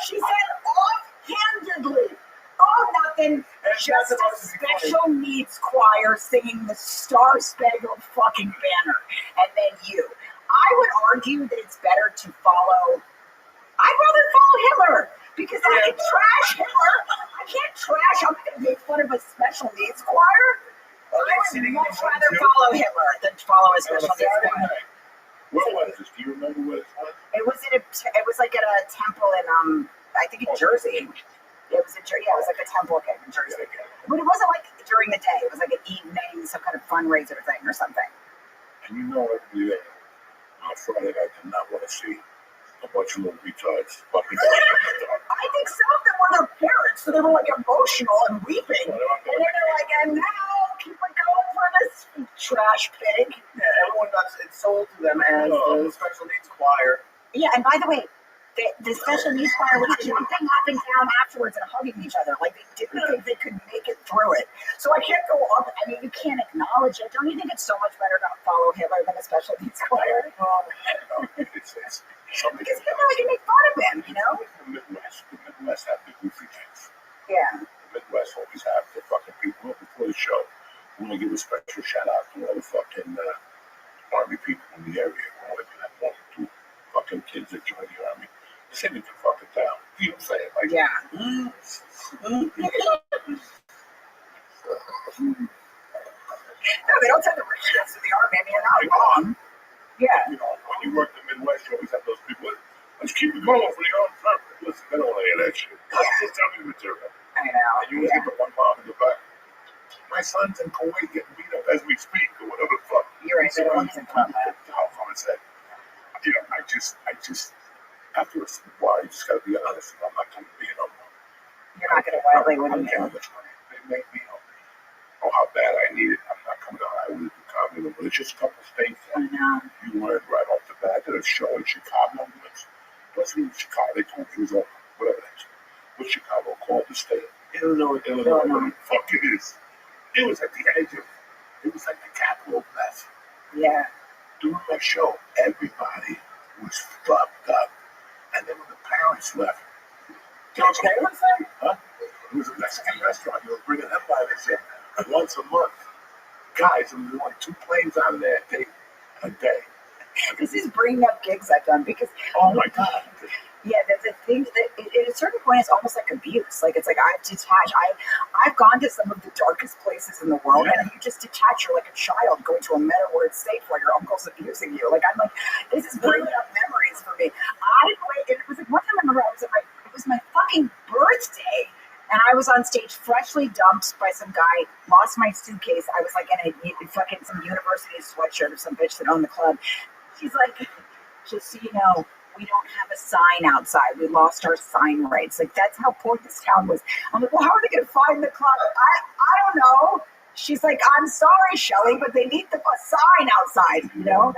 She said offhandedly. Oh, nothing. Just a special needs choir singing the Star Spangled fucking Banner. And then you. I would argue that it's better to follow. I'd rather follow Hitler because I can trash Hitler. I can't trash. I'm going to make fun of a special needs choir. I would much rather follow Hitler than follow a special needs choir. What was this? Do you remember what it was? It was like at a temple in I think in Jersey. It was like a temple in Jersey. But it wasn't like during the day. It was like an evening, some kind of fundraiser thing or something. And every day on Friday I did not want to see a bunch of little retards fucking. I think some of them were their parents, so they were like emotional and weeping. And then they're like, and now keep it going for this trash pig. Yeah, everyone got it sold to them as the special needs choir. Yeah, and by the way, the special needs choir was jumping up and down afterwards and hugging each other. Like, they didn't think they could make it through it. So I can't go up. I mean, you can't acknowledge it. Don't you think it's so much better to follow Hitler than a special needs choir? It's because Hitler can make fun of him, The Midwest have the goofy things. Yeah. The Midwest always have the fucking people before the show. I want to give a special shout out to all the fucking Army people in the area. All of that 1 or 2 fucking kids that joined the Army. Send it to fucking town. You know what I'm saying? Like, yeah. No, they don't send the rich kids to the Army. I mean, you're not wrong. Yeah. When you work the Midwest, you always have those people. Let's keep it going for the armed service. Listen, they don't want to hear that shit. Just tell me the material. I know. And you always get the one mom in the back. My son's in Kuwait getting beat up as we speak, or whatever the fuck. You're right. They're ones in combat. How fun is that? I just, after a while, you just gotta be honest. I'm not going to be no more. You're not going to violate what you do. They make me how bad I need it. I'm not coming out. I would do communism, but it's just a couple states that you learned right off the bat. Did a show in Chicago. Plus, in Chicago, they told you it was whatever that is. What Chicago called the state. Illinois, whatever the fuck it is. It was at the edge of, it was like the capital of mess. Yeah. During that show, everybody was fucked up. And then when the parents left, huh? It was a Mexican restaurant. You were bringing them by this in. And once a month, guys, there was like 2 planes out of there a day. This is bringing up gigs I've done because oh my God, Yeah, the thing that at a certain point it's almost like abuse. Like it's like I've detached. I've gone to some of the darkest places in the world, Yeah. and you just detach. You're like a child going to a meta where it's safe while your uncle's abusing you. Like I'm like, this is bringing up memories for me. It was like one time I remember it was my fucking birthday. And I was on stage, freshly dumped by some guy, lost my suitcase. I was like in a fucking some university sweatshirt of some bitch that owned the club. She's like, just so you know, we don't have a sign outside. We lost our sign rights. Like that's how poor this town was. I'm like, well, how are they going to find the club? I don't know. She's like, I'm sorry, Shelly, but they need a sign outside. You know,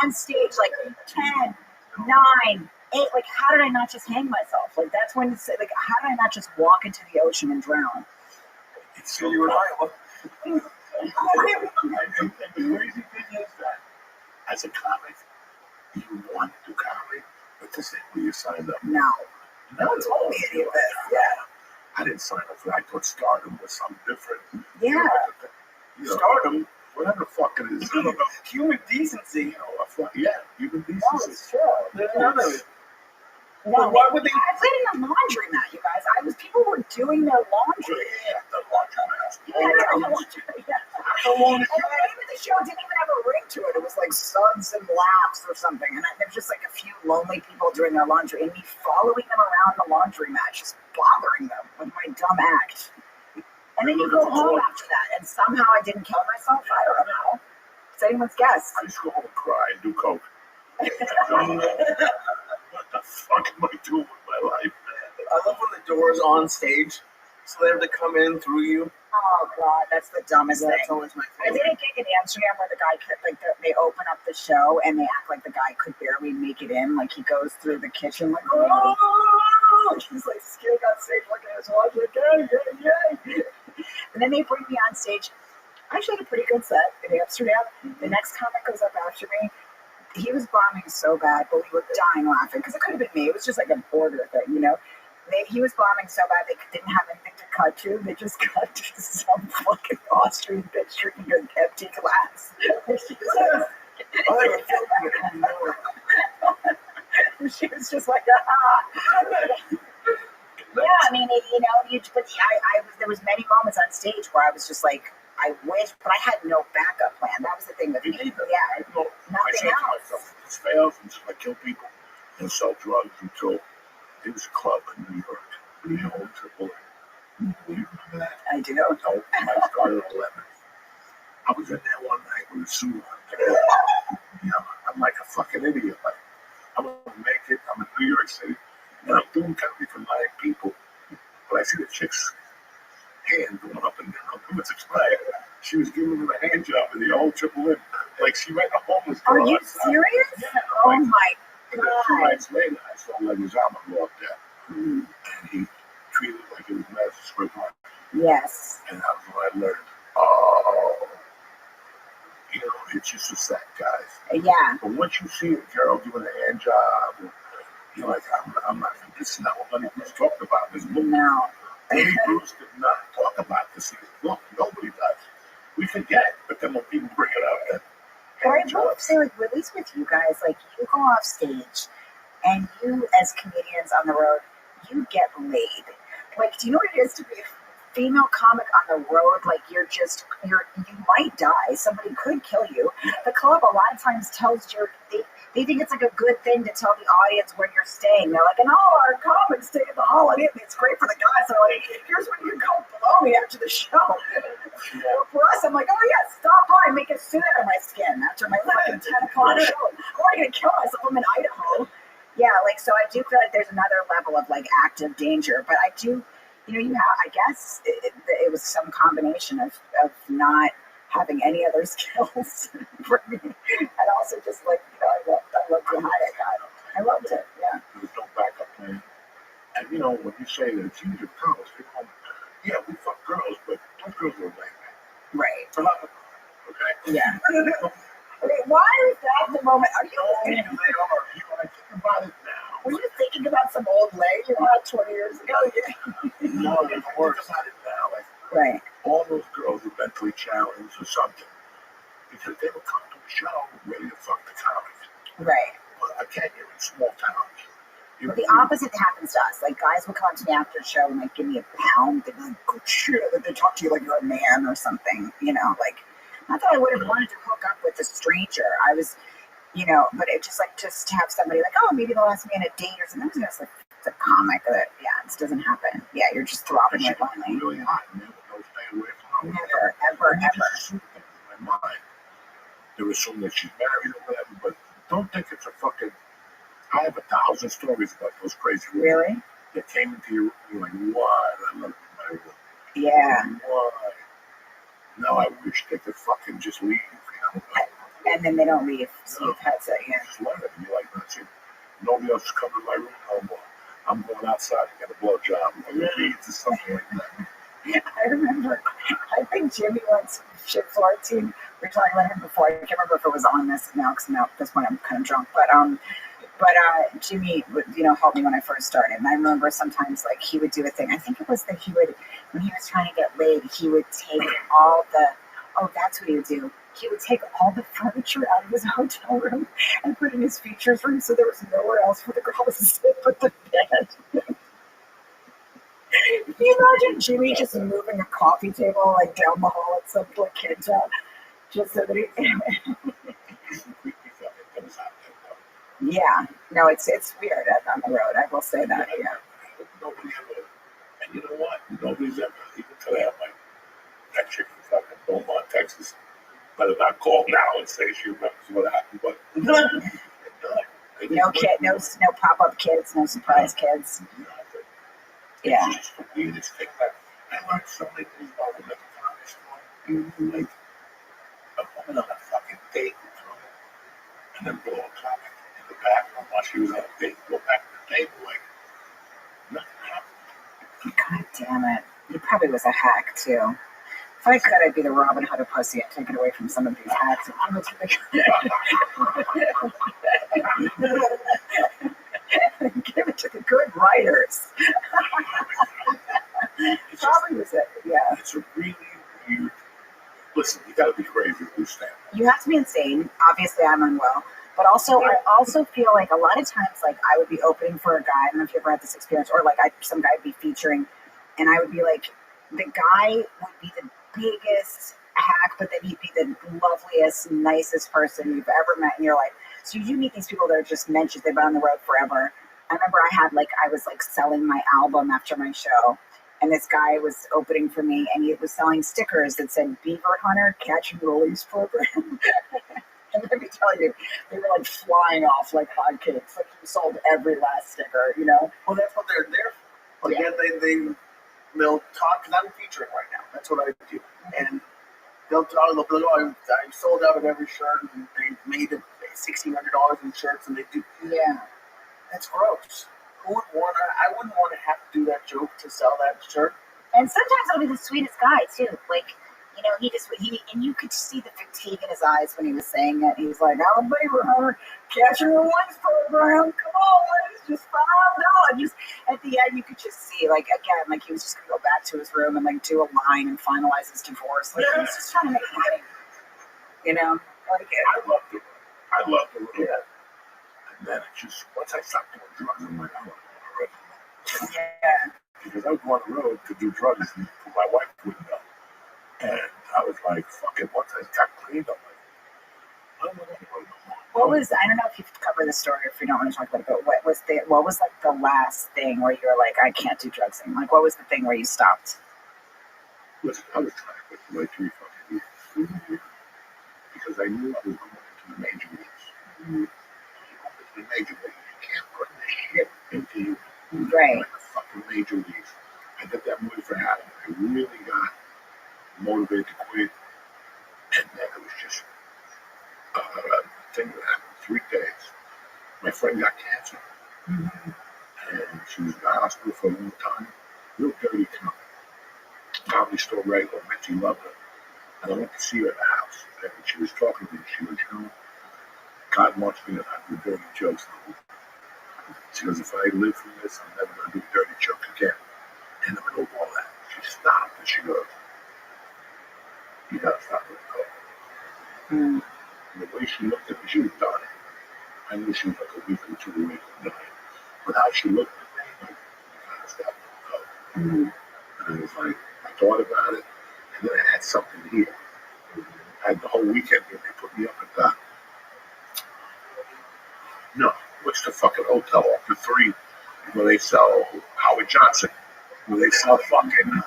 on stage like 10, 9, 8. Like, how did I not just hang myself? Like that's when it's like, how did I not just walk into the ocean and drown? It's so you're in Iowa. And the crazy thing is that as a comic, you want to do comedy, but this ain't where you signed up. No one told me any of this. Yeah. I didn't sign up for that. I thought stardom was something different. Yeah. Stardom, whatever the fuck it is. I don't know. Human decency. You know, human decency. No, it's true. There's none of it. No, But why would they? I played in a laundromat, you guys. People were doing their laundry. Yeah, the laundromat. Yeah. And the name of the show didn't even have a ring to it. It was like Suds and Laps or something. And there was just like a few lonely people doing their laundry and me following them around the laundromat, just bothering them with my dumb act. And then you go home after that, and somehow I didn't kill myself. I don't know how. It's anyone's guess. I used to go home and cry and do coke. What the fuck am I doing with my life, man? I love when the door's on stage, so they have to come in through you. Oh God, that's the dumbest thing. That's always my I did a gig in Amsterdam where the guy could, they open up the show and they act like the guy could barely make it in. Like he goes through the kitchen like, oh, he's like scared on stage looking at his watch like, yay. And then they bring me on stage. I actually had a pretty good set in Amsterdam. The next comic goes up after me. He was bombing so bad, but we were dying laughing because it could have been me. It was just like an order thing, you know. He was bombing so bad they didn't have anything to cut to. They just cut to some fucking Austrian bitch drinking an empty glass. She was just like, Yeah, I mean, there was many moments on stage where I was just like, I wish, but I had no backup plan. That was the thing with me. Yeah, nothing else. This fails until I kill people and sell drugs until there was a club in New York, the old Triple A. Do you remember that? I do. No, I started at 11. I was in there one night with a suit on. I'm like a fucking idiot. Like, I'm going to make it. I'm in New York City. And I'm doing comedy for 9 people. But I see the chick's hand going up and down. It was expired. She was giving me a hand job in the old Triple M. Like she met a homeless girl. Are you outside. serious? Yeah. Oh Like, my and then 2 God. nights later, I saw Leguizamo go up there. And he treated it like it was Madison Square Park. Yes. And that was when I learned, oh, it's just a set, guys. Yeah. But once you see a girl doing a hand job, you're like, I'm not, this is not what Lenny Bruce talked about in this movie. No. Lenny Bruce did not talk about this. Look, nobody does. We forget, but then when people bring it up, then But I will say, like, at least with you guys, like, you go off stage and you, as comedians on the road, you get laid. Like, do you know what it is to be a female comic on the road? Like, you might die. Somebody could kill you. The club a lot of times tells they think it's like a good thing to tell the audience where you're staying. They're like, and all our comics stay at the Holiday Inn. It's great for the guys. They're like, here's where you can come below me after the show. For us, I'm like, oh yeah, stop by and make a suit out of my skin after my fucking 10 o'clock show. I'm already gonna kill myself. I'm in Idaho. Yeah, like, so I do feel like there's another level of like active danger, but I do, you have, I guess it was some combination of not having any other skills for me, and also just like, I loved the high I got. I loved it, yeah. There was no backup plan. And when you say that it's easier girls, yeah, we fuck girls, but those girls are like that. Right. Okay? Yeah. Okay, why is that the moment? Are you? They are. I think about it now. Were you thinking about some old lady about 20 years ago? Yeah. No, it's worse. About it now. Like, Right. all those girls are mentally challenged or something because they would come to a show ready to fuck the comics. Right. But I can't get in small towns. But the opposite happens to us. Like, guys will come to me after a show and, like, give me a pound. They're like, good shit. Like, they talk to you like you're a man or something, you know? Like, not that I would have wanted to hook up with a stranger. I was, you know, but it just, like, just to have somebody like, oh, maybe they'll ask me on a date or something. It's like, it's a comic that, yeah, this doesn't happen. Yeah, you're just throbbing like lonely. Really hot. Never go stay away from her. Never, ever, You ever. just assume that in my mind. They assume that she's married or whatever, but don't think it's a fucking. I have 1,000 stories about those crazy women Really? that came into your room. You're like, why? I love my room. Yeah. Why? Now I wish they could fucking just leave. You know? And then they don't leave. So you've had to, yeah. Just let it. You're like, that's it. Nobody else is coming to my room no more. I'm going outside to get a blowjob or needs or something like that. I remember, I think Jimmy once, shit floor team, we were talking about him before. I can't remember if it was on this now, because now at this point I'm kind of drunk. But Jimmy would, you know, help me when I first started. And I remember sometimes, like, he would do a thing. I think it was that he would, when he was trying to get laid, he would take all the, oh, that's what he would do. He would take all the furniture out of his hotel room and put it in his features room, so there was nowhere else for the girl to sit but the bed. Can you imagine Jimmy just moving a coffee table like down the hall at some like kid's house, just so that he? Yeah, no, it's weird on the road. I will say that. Yeah. Nobody ever, and you know what? Nobody's ever, even today, I'm like, that chick in fucking Beaumont, Texas, better not call now and say she remembers what happened, but No kid, no pop-up kids, no surprise kids. Yeah. It's just the weirdest thing that I learned so many things about women at the comedy store. Like, a woman on a fucking date with her, and then blow a comic in the bathroom while she was on a date, go back to the table, like, nothing happened. God damn it. He probably was a hack, too. If I could, I'd be the Robin Hood of pussy. I'd take it away from some of these hacks and give it to the good writers. Probably was it, yeah. It's a really weird. Listen, you gotta be crazy to do stand. You have to be insane. Obviously, I'm unwell. But also, I also feel like a lot of times, like, I would be opening for a guy. I don't know if you ever had this experience, or like some guy would be featuring, and I would be like, the guy would be the biggest hack, but then he'd be the loveliest, nicest person you've ever met in your life. So you do meet these people that are just mentions. They've been on the road forever. I remember I was like selling my album after my show, and this guy was opening for me, and he was selling stickers that said Beaver Hunter Catch and Release Program. And let me tell you, they were like flying off like hotcakes. Like, he sold every last sticker, you know? Well, that's what they're there for. Again, they'll talk, because I'm featuring right now. That's what I do. And they'll talk, they'll be like, oh, I sold out of every shirt, and they made it $1,600 in shirts, and they do. Yeah. That's gross. I wouldn't want to have to do that joke to sell that shirt. And sometimes it'll be the sweetest guy, too. Like, you know, and you could see the fatigue in his eyes when he was saying it. He was like, oh, Beaver Hunter, Catch and Release Program, come on, it's just $5. Just at the end, you could just see, like, again, like, he was just going to go back to his room and, like, do a line and finalize his divorce. Like, he was just trying to make money, you know? Like, I loved the road. Yeah. And then it just, once I stopped doing drugs, I'm like, I don't want to road. Yeah. Because I would go on the road to do drugs, and my wife wouldn't know. And I was like, fuck it. Once I got cleaned, I'm like, I don't want to go no more. I don't know if you've covered the story, or if you don't want to talk about it, but what was like the last thing where you were like, I can't do drugs anymore? Like, what was the thing where you stopped? Listen, I was trying to quit for like 3 fucking years. Mm-hmm. Because I knew I was going into the major leagues. Mm-hmm. The major leagues, you can't put this shit into you. Right. Like the fucking major leagues. I did that movie for Adam. I really got motivated to quit, and then it was just a thing that happened 3 days. My friend got cancer, and she was in the hospital for a long time. Real dirty town. Comedy store regular, Mitzi loved her. And I went to see her at the house, and when she was talking to me, she goes, you know, God wants me to not do dirty jokes no more. She goes, if I live through this, I'm never going to do a dirty joke again. In the middle of all that, she stopped, and she goes, you gotta stop with the coke. And the way she looked at me, she was dying. I knew she was like a week or 2 away from dying. But how she looked at me, like, I was got to go. Mhm. And I was like, I thought about it, and then I had something here. I had the whole weekend here. They put me up at the, no, what's the fucking hotel off the 3 where they sell Howard Johnson, where they sell fucking,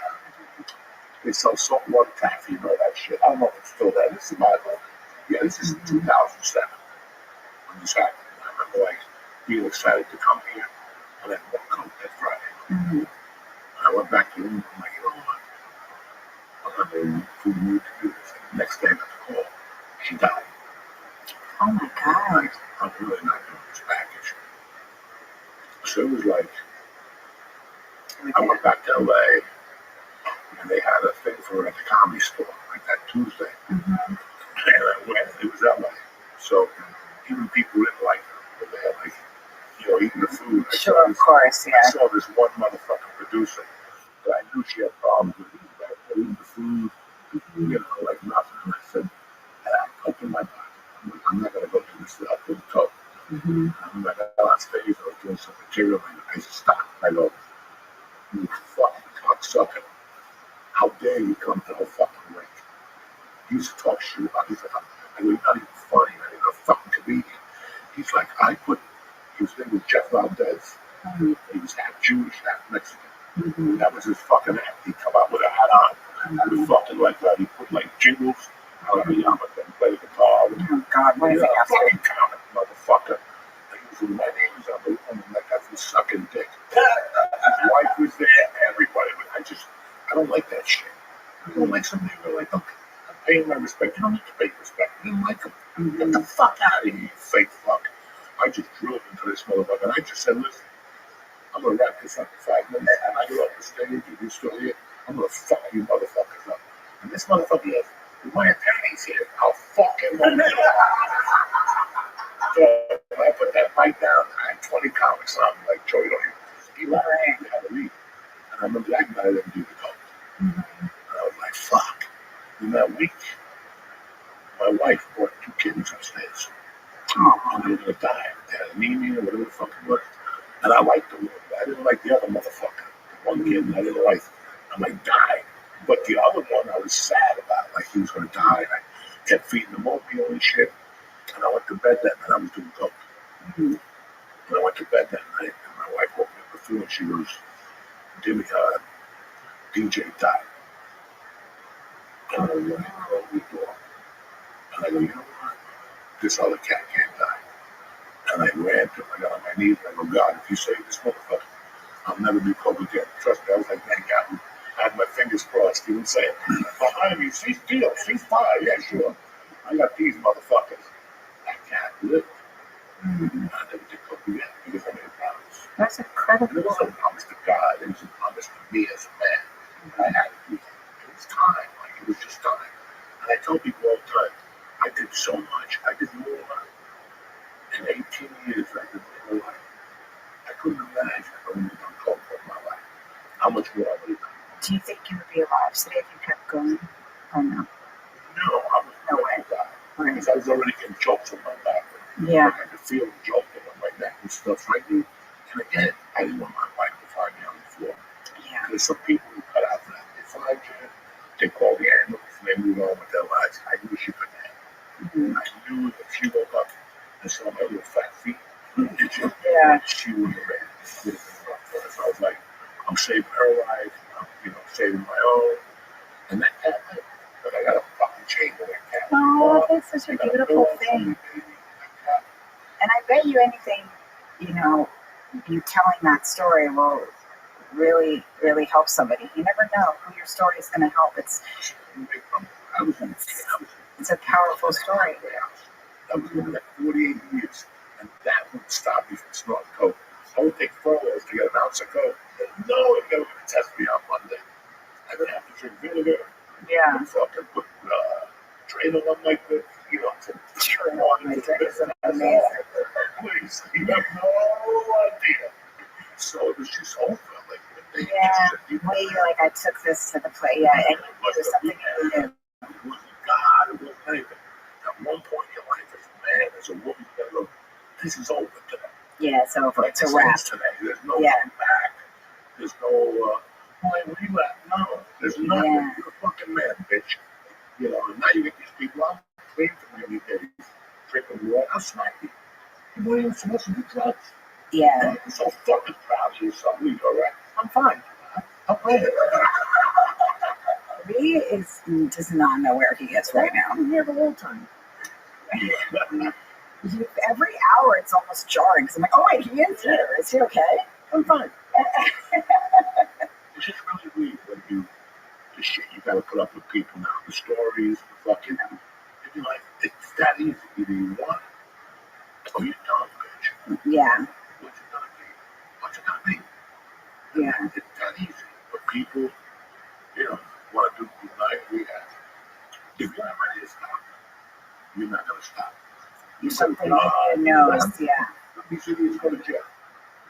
they sell saltwater taffy and all that shit. I don't know if it's still there. This is my life. Yeah, this is 2007. I'm just happy. I remember like being excited to come here, and then one come that Friday. Mhm. And I went back to the room. I'm like, you know what? I'm not in the mood to do this. And the next day I got the call. She died. Oh my God. I'm really not doing this package. So it was like, I went back to LA, and they had a thing for her at the comedy store, like that Tuesday. Mhm. And I went, it was LA. So even people didn't like her, but they had like, eating the food. Sure, of course, I yeah. saw this one motherfucking producer that I knew she had problems with eating the food, like nothing. And I said, I opened my pocket. I'm not going to go through this without doing coke. Mhm. I'm like, I got on stage, I was doing some material, and I stopped. I go, you fucking cocksucker. How dare you come to the fucking rink? He used to talk shit about it. He's like, I go, you're not even funny, man. You're a fucking comedian. He's like, his name was Jeff Valdez. Mhm. He was half Jewish, half Mexican. Mhm. That was his fucking act. He'd come out with a hat on. He was fucking like that. He put like jingles. I don't know, but then play the guitar. Oh God, what is Yeah, it have to fucking comic, motherfucker. He was with my name was on the woman like that from sucking dick. His wife was there, everybody. But I don't like that shit. I don't like somebody who like, okay, I'm paying my respect. You don't need to pay respect. You don't like him. Get the fuck out of here, you fake fuck. I just drilled into this motherfucker. And I just said, listen, I'm going to wrap this up in 5 minutes. And I go up the stage, and you're still here. I'm going to fuck you motherfuckers up. And this motherfucker goes, with my attorney's here. I'll fucking move you. So I put that mic down. I had 20 comics on. I'm like, Joe, you don't even you had to leave. And I remember that night I didn't do the coke. Mhm. And I was like, fuck. In that week, my wife brought 2 kidneys upstairs. Oh. And they were going to die. They had anemia or whatever the fuck it was. And I liked the one. I didn't like the other motherfucker. The one kid, I didn't like. I'm like, die. But the other one, I was sad about. Like, he was going to die. And I kept feeding him oatmeal and shit. And I went to bed that night. I was doing coke. Mhm. And I went to bed that night. And my wife woke me up before and she goes, DJ died. And I went and closed the door. And I go, you know what? This other cat can't die. And I ran to him. I got on my knees and I go, God, if you save this motherfucker, I'll never do coke again. Trust me, I was like, thank God. I had my fingers crossed. You know what I'm saying? Behind me, she's deal. She's fine. Yeah, sure. I got these motherfuckers. I can't live. Mhm. I never did coke again because I made a promise. That's And it incredible. was a promise to God. It was a promise to me as a man. I had to do that. It was time. Like, it was just time. And I tell people all the time, I did so much. I did more in 18 years than I did my whole life. I couldn't imagine if I wouldn't have done coke all my life. How much more I would have done. Do you think you would be alive today if you kept going? Or no? No, I was No ready way. to die. Right. Because I was already getting jokes on my back. Yeah. Like I could feel the joke on my neck and stuff. I knew. And again, I didn't want my wife to find me on the floor. Yeah. There's some people who cut out that. They find you, they call the ambulance, and they move on with their lives. I knew she couldn't handle Mhm. it. I knew if she woke up and saw my little fat feet, Yeah. she wouldn't have ran. It would have been rough for her. So I was like, I'm saving her life, I'm, saving my own. And that cat lived. But I got a fucking chain with that cat. Oh, that's such a I got a beautiful pillow for thing. me, baby. That cat. And I bet you anything, you telling that story will really, really help somebody. You never know who your story is going to help. It's it's a powerful story. I was living there 48 years, and that would stop me from snorting coke. I would take furloughs to get an ounce of coke. No, they were going to test me on Monday. I didn't have to drink vinegar. Yeah. And fucking put Drano on my drink, to turn on My the drink is business. amazing. Please, you have no idea. So it was just over. Like, they Yeah. Way like I took this to the play. Yeah. And it was something you knew. It wasn't God, it wasn't anything. At one point in your life, as a man, as a woman, you gotta go, this is over today. Yeah, it's over. Like, It's a this wrap. ends today. There's no Yeah. comeback. There's no relapse. No, there's nothing. Yeah. You're a fucking man, bitch. You know, and now you get these people out clean for many days, drinking water. I'll smack you. You weren't even supposed to do drugs. Yeah. I'm so fucking proud of you, son. You all right? I'm fine. I'm good. He does not know where he is right now. I'm here the whole time. Every hour it's almost jarring because I'm like, oh wait, he is here. Is he okay? I'm fine. It's just really weird when the shit you gotta put up with people now. The stories, the fucking. And you're like, it's that easy. Either you want it or you don't, bitch. Yeah. What's it gonna be? What's it gonna be? Yeah. It's that easy. But people, want to do night rehab. If you're not ready to stop, you're not gonna stop. You say, Something in your nose. Yeah. Let me see who's going to jail.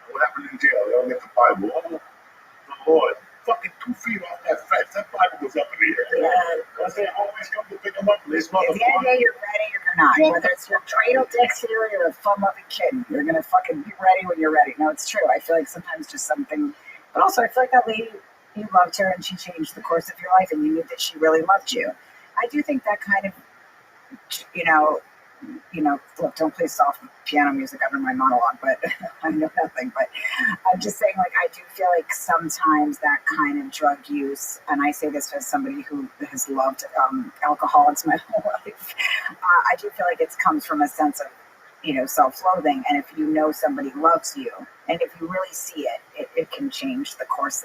What happened in jail? They don't get the Bible. Oh, the Lord. Fucking 2 feet off that fence. That Bible was up in the air. Because they always come to pick them up. This At the end of the day, you're ready or you're not. Whether it's your cradle dictionary or a fun-loving kitten, you're going to fucking be ready when you're ready. No, it's true. I feel like sometimes just something... But also, I feel like that lady, you loved her and she changed the course of your life and you knew that she really loved you. I do think that kind of, look, don't play soft piano music under my monologue, but I know nothing. But I'm just saying, like, I do feel like sometimes that kind of drug use, and I say this as somebody who has loved alcoholics my whole life, I do feel like it comes from a sense of, self-loathing. And if you know somebody loves you, and if you really see it, it can change the course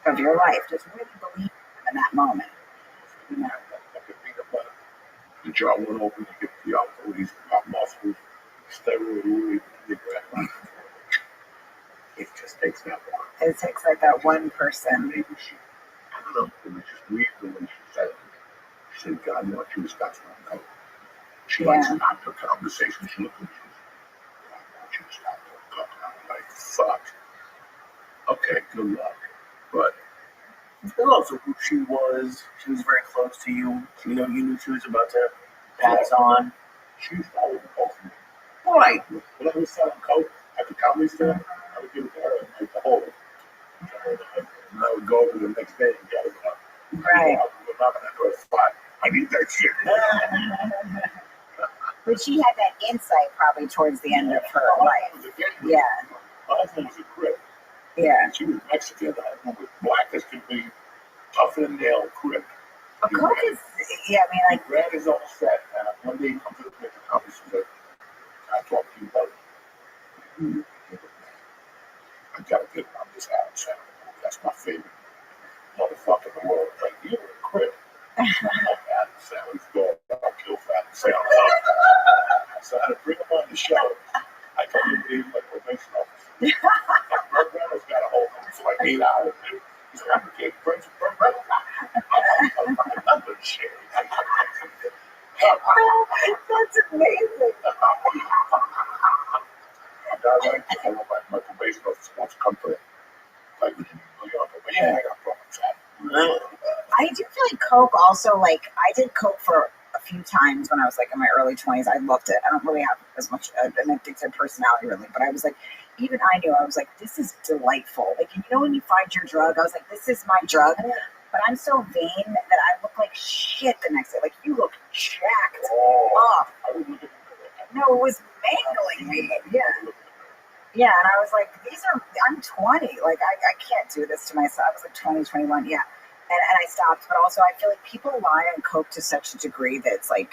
of your life. Just really believe in that moment. The jaw went open to get the alcohol. He's got muscles, steroid, it just takes that one. It takes like that one person. Maybe I don't know, it was just weird the way she said it. She said, God wants you to stop smoking. She stopped her conversation. She looked at me. God wants you to stop talking. I'm like, fuck. Okay, good luck. But And also who she was very close to you. You knew she was about to pass on. she was always close to me. Right. When I was selling coke at the comedy store, I would give it to her and make the whole. And I would go over the next day and get it. Right. We're knocking at her spot. I need that shit. But she had that insight probably towards the end of her life. Yeah. My husband was a crip. Yeah. She was Mexican. My husband was black as could be, tough as a nail, crip. But coke is, yeah, I mean, like. He ran his own set, and one day he comes to the comedy store. I talk to you about it. I gotta get him on this Adam Sandler. That's my favorite motherfucker in the world. Like, you're a crip. Adam Sandler's going, I'll kill for Adam Sandler. So I had to bring him on the show. I told him he was like a probation officer. And Burt Reynolds got a hold of him for like 8 hours. He's like, I'm getting friends with Burt Reynolds. I'm good shit. That's amazing. I know my probation officer wants to come for it. Like, but yeah, I got problems. I do feel like coke also, like, I did coke for a few times when I was like in my early 20s. I loved it. I don't really have as much an addictive personality really, but I was like, even I knew, I was like, this is delightful. Like, when you find your drug, I was like, this is my drug. But I'm so vain that I look like shit the next day. Like, you look jacked up. No, it was mangling me. Yeah. Yeah, and I was like, I'm 20. Like, I can't do this to myself. I was like 20, 21, yeah. And I stopped. But also, I feel like people lie on coke to such a degree that it's like,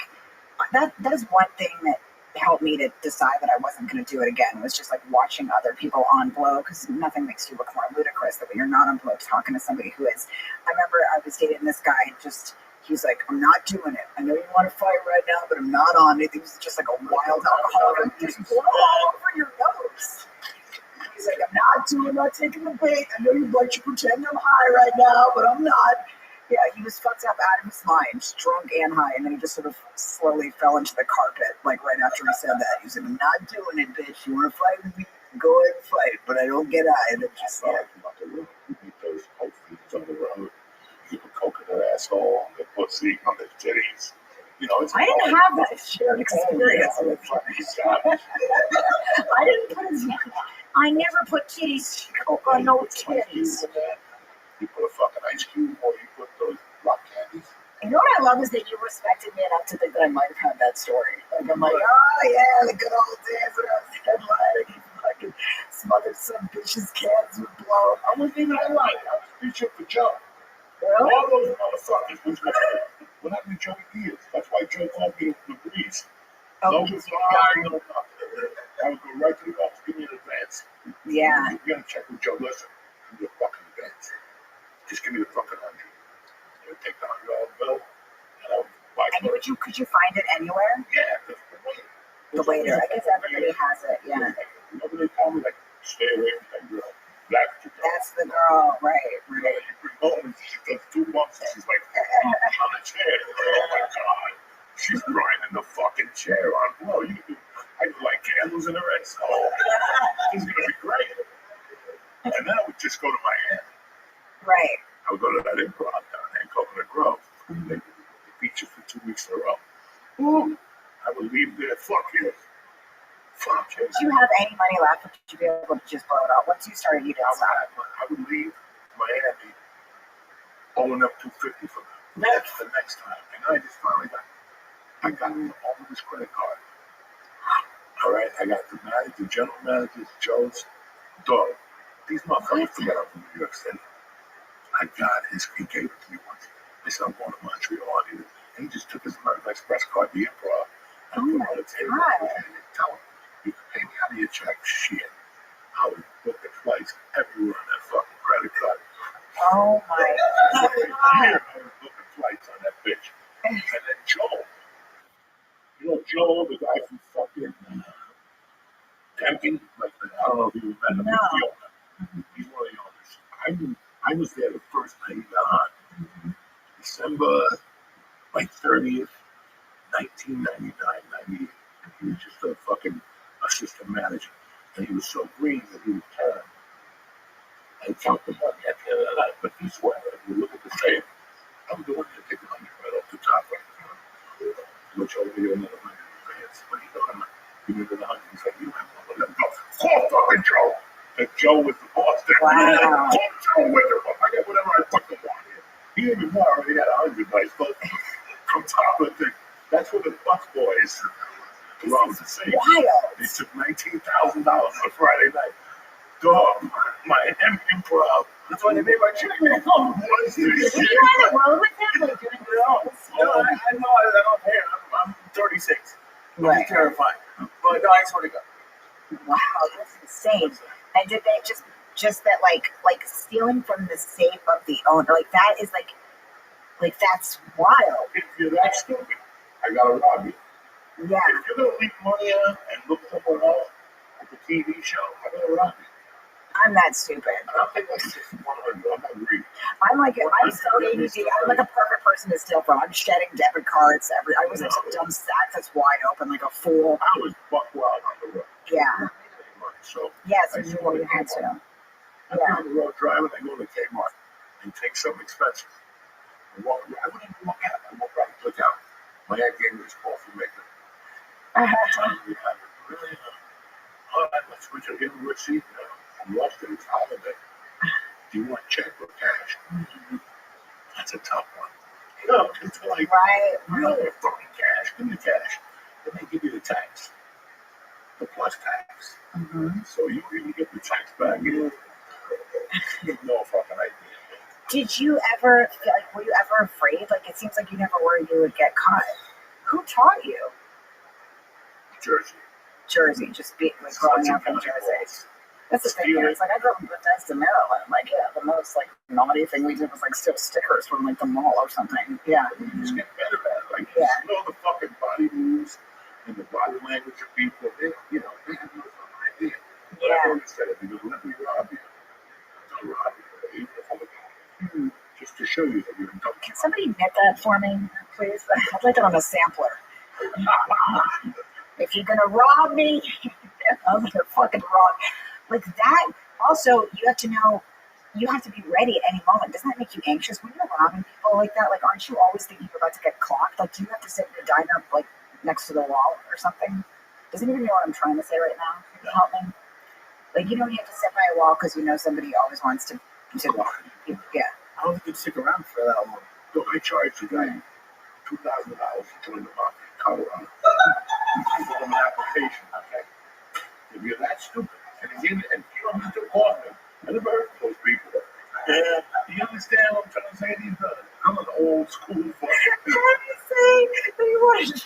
that is one thing that helped me to decide that I wasn't going to do it again, was just like watching other people on blow, because nothing makes you look more ludicrous than when you're not on blow talking to somebody who is. I remember I was dating this guy and he's like, I'm not doing it. I know you want to fight right now, but I'm not on it. He was just like a wild alcoholic. Just blow all over your nose. He's like, I'm not taking the bait. I know you'd like to pretend I'm high right now, but I'm not. Yeah, he was fucked up out of his mind, drunk and high, and then he just sort of slowly fell into the carpet, like right after he said that. He was like, I'm not doing it, bitch. You want to fight with me? Go ahead and fight, but I don't get high. And it just, You meet those coke thieves on the road. You put coke in their asshole, on their pussy, on their titties. I didn't have that shared experience with him. I didn't put his I never put kitties Coke on no titties. You put a fucking ice cube, or you put those rock candies. You know what I love is that you respected me enough to think that I might have had that story. Like I'm like, oh yeah, the good old days when I was headlining, you fucking smothered some bitch's cans with blow. I wasn't even headlining. I was featured for Joe. Really? All those motherfuckers was what happened to Joey Diaz. That's why Joe called me the breeze. No reply, no nothing. I would go right to the office, give me an advance. Yeah. You gotta check with Joe. Listen, give me a fucking advance. Just give me the fucking 100. I would take the $100 bill, and I would buy. And could you find it anywhere? Yeah, that's the way. The waiter. I guess everybody has it. Yeah. Whenever they call me, like, stay away from that girl. That's the girl, right? You know, you bring home and she does 2 months and she's like, on the chair. Oh my God. She's grinding the fucking chair on blow. I do like candles in her ass. Oh, this is going to be great. And then I would just go to Miami. Right. I would go to that improv down there in Coconut Grove. They feature for 2 weeks in a row. Ooh, I would leave there. Fuck you. Fuck you. Did you have any money left, or did you be able to just blow it out? Once you started, you didn't stop. I would leave Miami owing up $250 for the next time. And I just finally got all of his credit card. All right, I got the general manager, Joe's dog. These motherfuckers forgot I'm from New York City. I got he gave it to me once. I said, I'm going to Montreal. And he just took his American Express card, the improv, and put it on the table. And tell him, you can pay me out of your check. Shit. I was booking flights everywhere on that fucking credit card. Oh my God. I was booking flights on that bitch. And then Joel. You know Joel, the guy from fucking Tempting? Like, I don't know if you remember him. No. He's one of the owners. I was there the first night he got on. December, like 30th, 1999, 98. He was just a fucking assistant manager. And he was so green that he would turn and count the money at the end of the night. But he swore, if you look at the tape, I'm the one that take the money right off the top right now. Which over here, another 100 advance. But he thought, give me the 100. He's like, you have to let him go. Call fucking Joe. And Joe was the boss there. Wow. Call Joe with him. I got whatever I fucking want here. He didn't even know I already had 100 nights, but from top of the, that's what the Buck boys. Rob the same. Wild. They took $19,000 on a Friday night. Dog, Miami improv. That's why they made my check. Oh, what is this Were shit? you on the road with him? Like doing No, I know I don't pay. I'm 36. Right. I'm terrified. But no, I swear to God. Wow, that's insane. And did they just that like stealing from the safe of the owner, like that is like that's wild. If you're that stupid, I gotta rob you. Yeah. If you're gonna leave money out and look somewhere else, like a TV show, I gotta rob you. I'm that stupid. I don't think that's just 100. I'm not greedy. I'm so ADD. I'm like a perfect person to steal from. I'm shedding debit cards. I was in some dumb stack that's wide open like a fool. I was buck wild on the road. Yeah. So Yes, you knew you had to. I'm on the road driving. I go to Kmart and take some expensive. I wouldn't even look at it. I walk right and look out. My aunt gave me this coffee maker. Really? All right, let's switch it. Give me a receipt. I'm lost in this holiday. Do you want check or cash? That's a tough one. No, it's like, Right. you don't want fucking cash. Give me the cash. Then they give you the tax. The plus tax. Mm-hmm. So you even get the tax back. You have no fucking idea. Did you ever feel like, were you ever afraid? Like, it seems like you never worried you would get caught. Who taught you? Jersey, just being like growing up in Jersey. That's the thing here. It's like I grew up in Bethesda, Maryland. Like, yeah, the most like naughty thing we did was like steal stickers from like the mall or something. Yeah. You just get better at it. Like, Yeah. you know the fucking body moves and the body language of people. They have no fucking idea. But I always said it because let me rob you. Don't rob you. Even if I'm a just to show you that you're in double. Can somebody knit that for me, please? I'd like it on a sampler. If you're gonna rob me, I'm gonna fucking rob. Like that. Also, you have to know. You have to be ready at any moment. Doesn't that make you anxious when you're robbing people like that? Like, aren't you always thinking you're about to get clocked? Like, do you have to sit in the diner like next to the wall or something? Does anybody know what I'm trying to say right now? Can you help me? Like, you don't have to sit by a wall because you know somebody always wants to yeah. I don't think you'd stick around for that long. Look, I charged the guy $2,000 to join the market in Colorado. He gave him an application, okay? If you're that stupid, and you don't need to call him. I never heard of those people. Yeah. Do you understand what I'm trying to say to you? I'm an old school fucking How do you say that you want to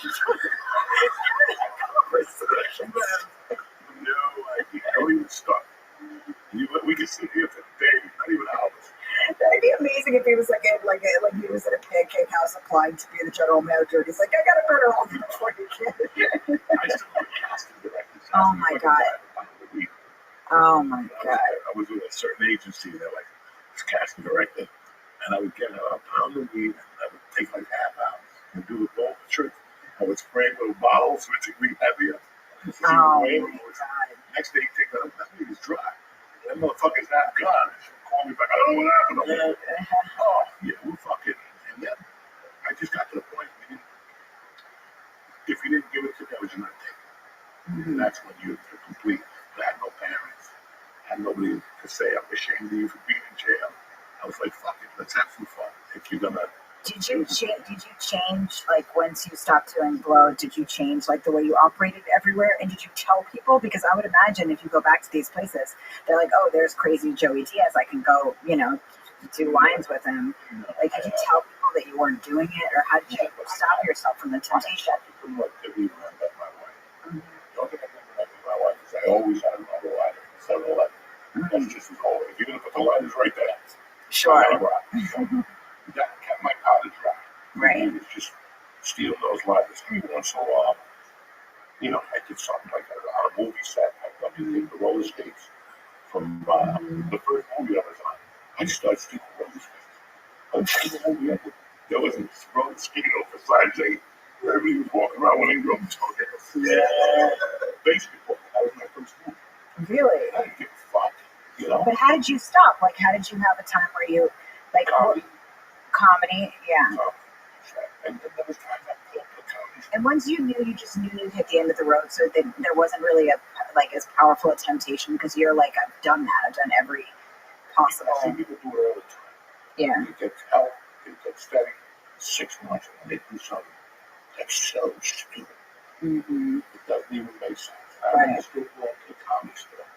No idea. Don't even start. We can sit here for days, not even hours. That'd be amazing if he was like he was at a pancake house applying to be the general manager. And he's like, I got a better offer for you, kid. I still have casting directors. Oh my god. Oh my god. I was with a certain agency that like was casting director, and I would get a pound of weed, and I would take like half ounce and do the bulk trick. I would spray little bottles so it's a green heavier. Oh my god. Next day, you take that weed is dry. That motherfucker's not gone. Call me back. I don't know what happened. Oh, yeah, we're fucking. And then I just got to the point where if you didn't give it to me, I was not taking it. And that's when you're complete. I had no parents. I had nobody to say I'm ashamed of you for being in jail. I was like, fuck it, let's have some fun. If you're gonna. Did you change, like, once you stopped doing blow, did you change, like, the way you operated everywhere? And did you tell people? Because I would imagine if you go back to these places, they're like, oh, there's crazy Joey Diaz. I can go, do lines with him. Like, did you tell people that you weren't doing it? Or how did you stop yourself from the temptation? Pretty much every when I met my wife. The only thing I never met my wife is I always had another lighter, 7-Eleven. That's just as old. If you're going to put the lighters right there, Sure. That kept my powder dry. Right. It was just stealing those lighters. Every once in a while, I did something like that on a movie set. I got to take the roller skates from the first movie I was on. I just started stealing roller skates. I was stealing the movie. There wasn't roller skating over size 8. Everybody was walking around with roller skates. Yeah. Basketball. That was my first movie. Really? I didn't give a fuck, But how did you stop? Like, how did you have a time where you, like, comedy? Yeah. And there was times I pulled the comedy. And once you knew, you just knew you hit the end of the road, so that there wasn't really as powerful a temptation because you're like, I've done that. I've done every possible. I see people do it all the time. Yeah. They get help, they get steady, 6 months, and they do something that's so stupid. Mm-hmm. It doesn't even make sense. I went to strip club to the comedy store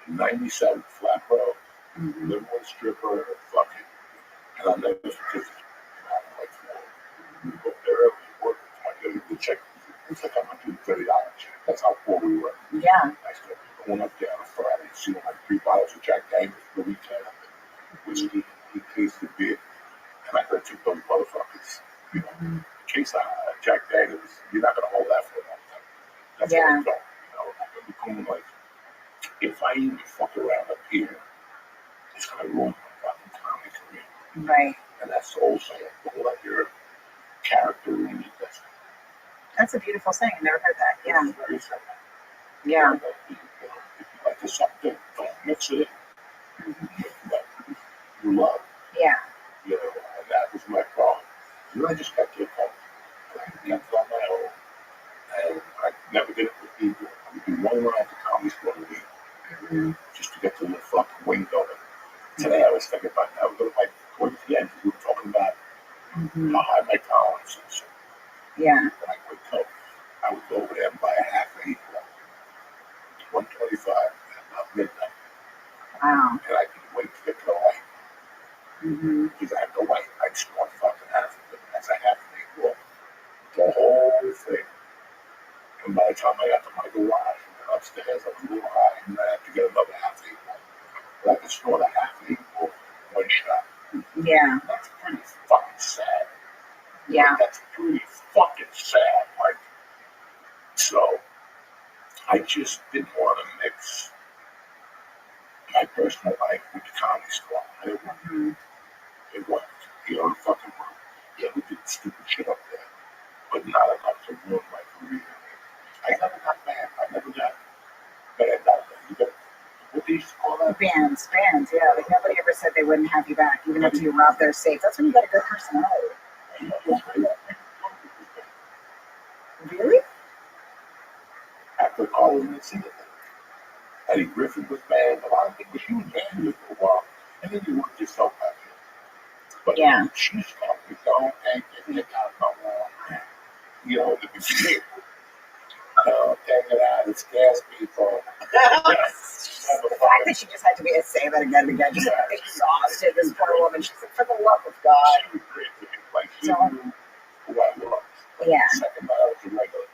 in 97, Flat Row, living with a stripper, fucking, and I'll never forget it. Like, we go there early, work at 20, the check, it's like $130 check. That's how poor we were. Yeah. I started going up there on a Friday, seeing like 3 bottles of Jack Daniels for the weekend, whiskey, he tasted beer, and I could took those motherfuckers. In case Jack Daniels, you're not gonna hold that for a long time. That's what I'm going. I'm becoming like, if I even fuck around up here, it's gonna ruin my fucking comedy career. Right. And that's the whole saying. Don't let your character ruin your destiny. That's a beautiful saying. I never heard that. Yeah. It's very simple. Yeah. If you like to something, don't mix it in. You love. Yeah. And that was my problem. I just got to a point. I got on my own. And I never did it with people. I would do one round to comedy store a week. Just to get to the fucking wing going. Today I was thinking about that. I was going to towards the end, we were talking about how high my tolerance is. Yeah. When I quit coke, I would go over there and buy a half an equal. 125 at about midnight. Wow. And I could wait to get to the light. Because I had no light. I just want fucking half of it. That's a half an equal. The whole thing. And by the time I got to my garage, and upstairs, I was a little high, and I had to get another half an equal. But I could snort a half an equal one shot. Yeah. That's pretty fucking sad. Yeah. That's pretty fucking sad. Like, so I just didn't want to mix my personal life with the comedy store. I didn't want to. It was, the fucking world. Yeah, we did stupid shit up there, but not enough to ruin my career. I never got banned. I never got banned out there. You got, what they used to call that? Bands, yeah. Like, nobody ever said they wouldn't have you back, even after you robbed their safe. That's when you got a good personality. Really? After calling and seeing it. Eddie Griffin was banned. A lot of people, she was banned for a while. And then you worked yourself out here. But Yeah. she's talking, don't take it, you got no more. You know, the beginning. Take it out, it scares people. The fact that she just had to say that again and again, just exhausted this poor woman. She's like, for the love of God. She was great to me. Like, she knew who I was. Like, Yeah. the second I was a regular,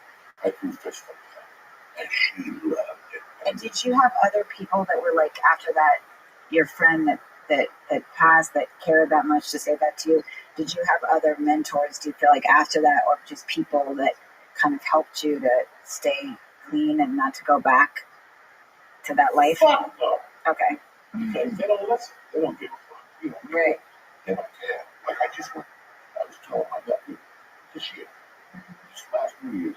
I threw fists from her. And she loved it. And did you have other people that were like, after that, your friend that passed, that cared that much to say that to you? Did you have other mentors, do you feel like, after that, or just people that kind of helped you to stay clean and not to go back to that life? Fuck no. Okay. Because they don't listen. They don't give a fuck. You know, Right. they don't care. Like, I was telling my nephew this year, this last New Year's,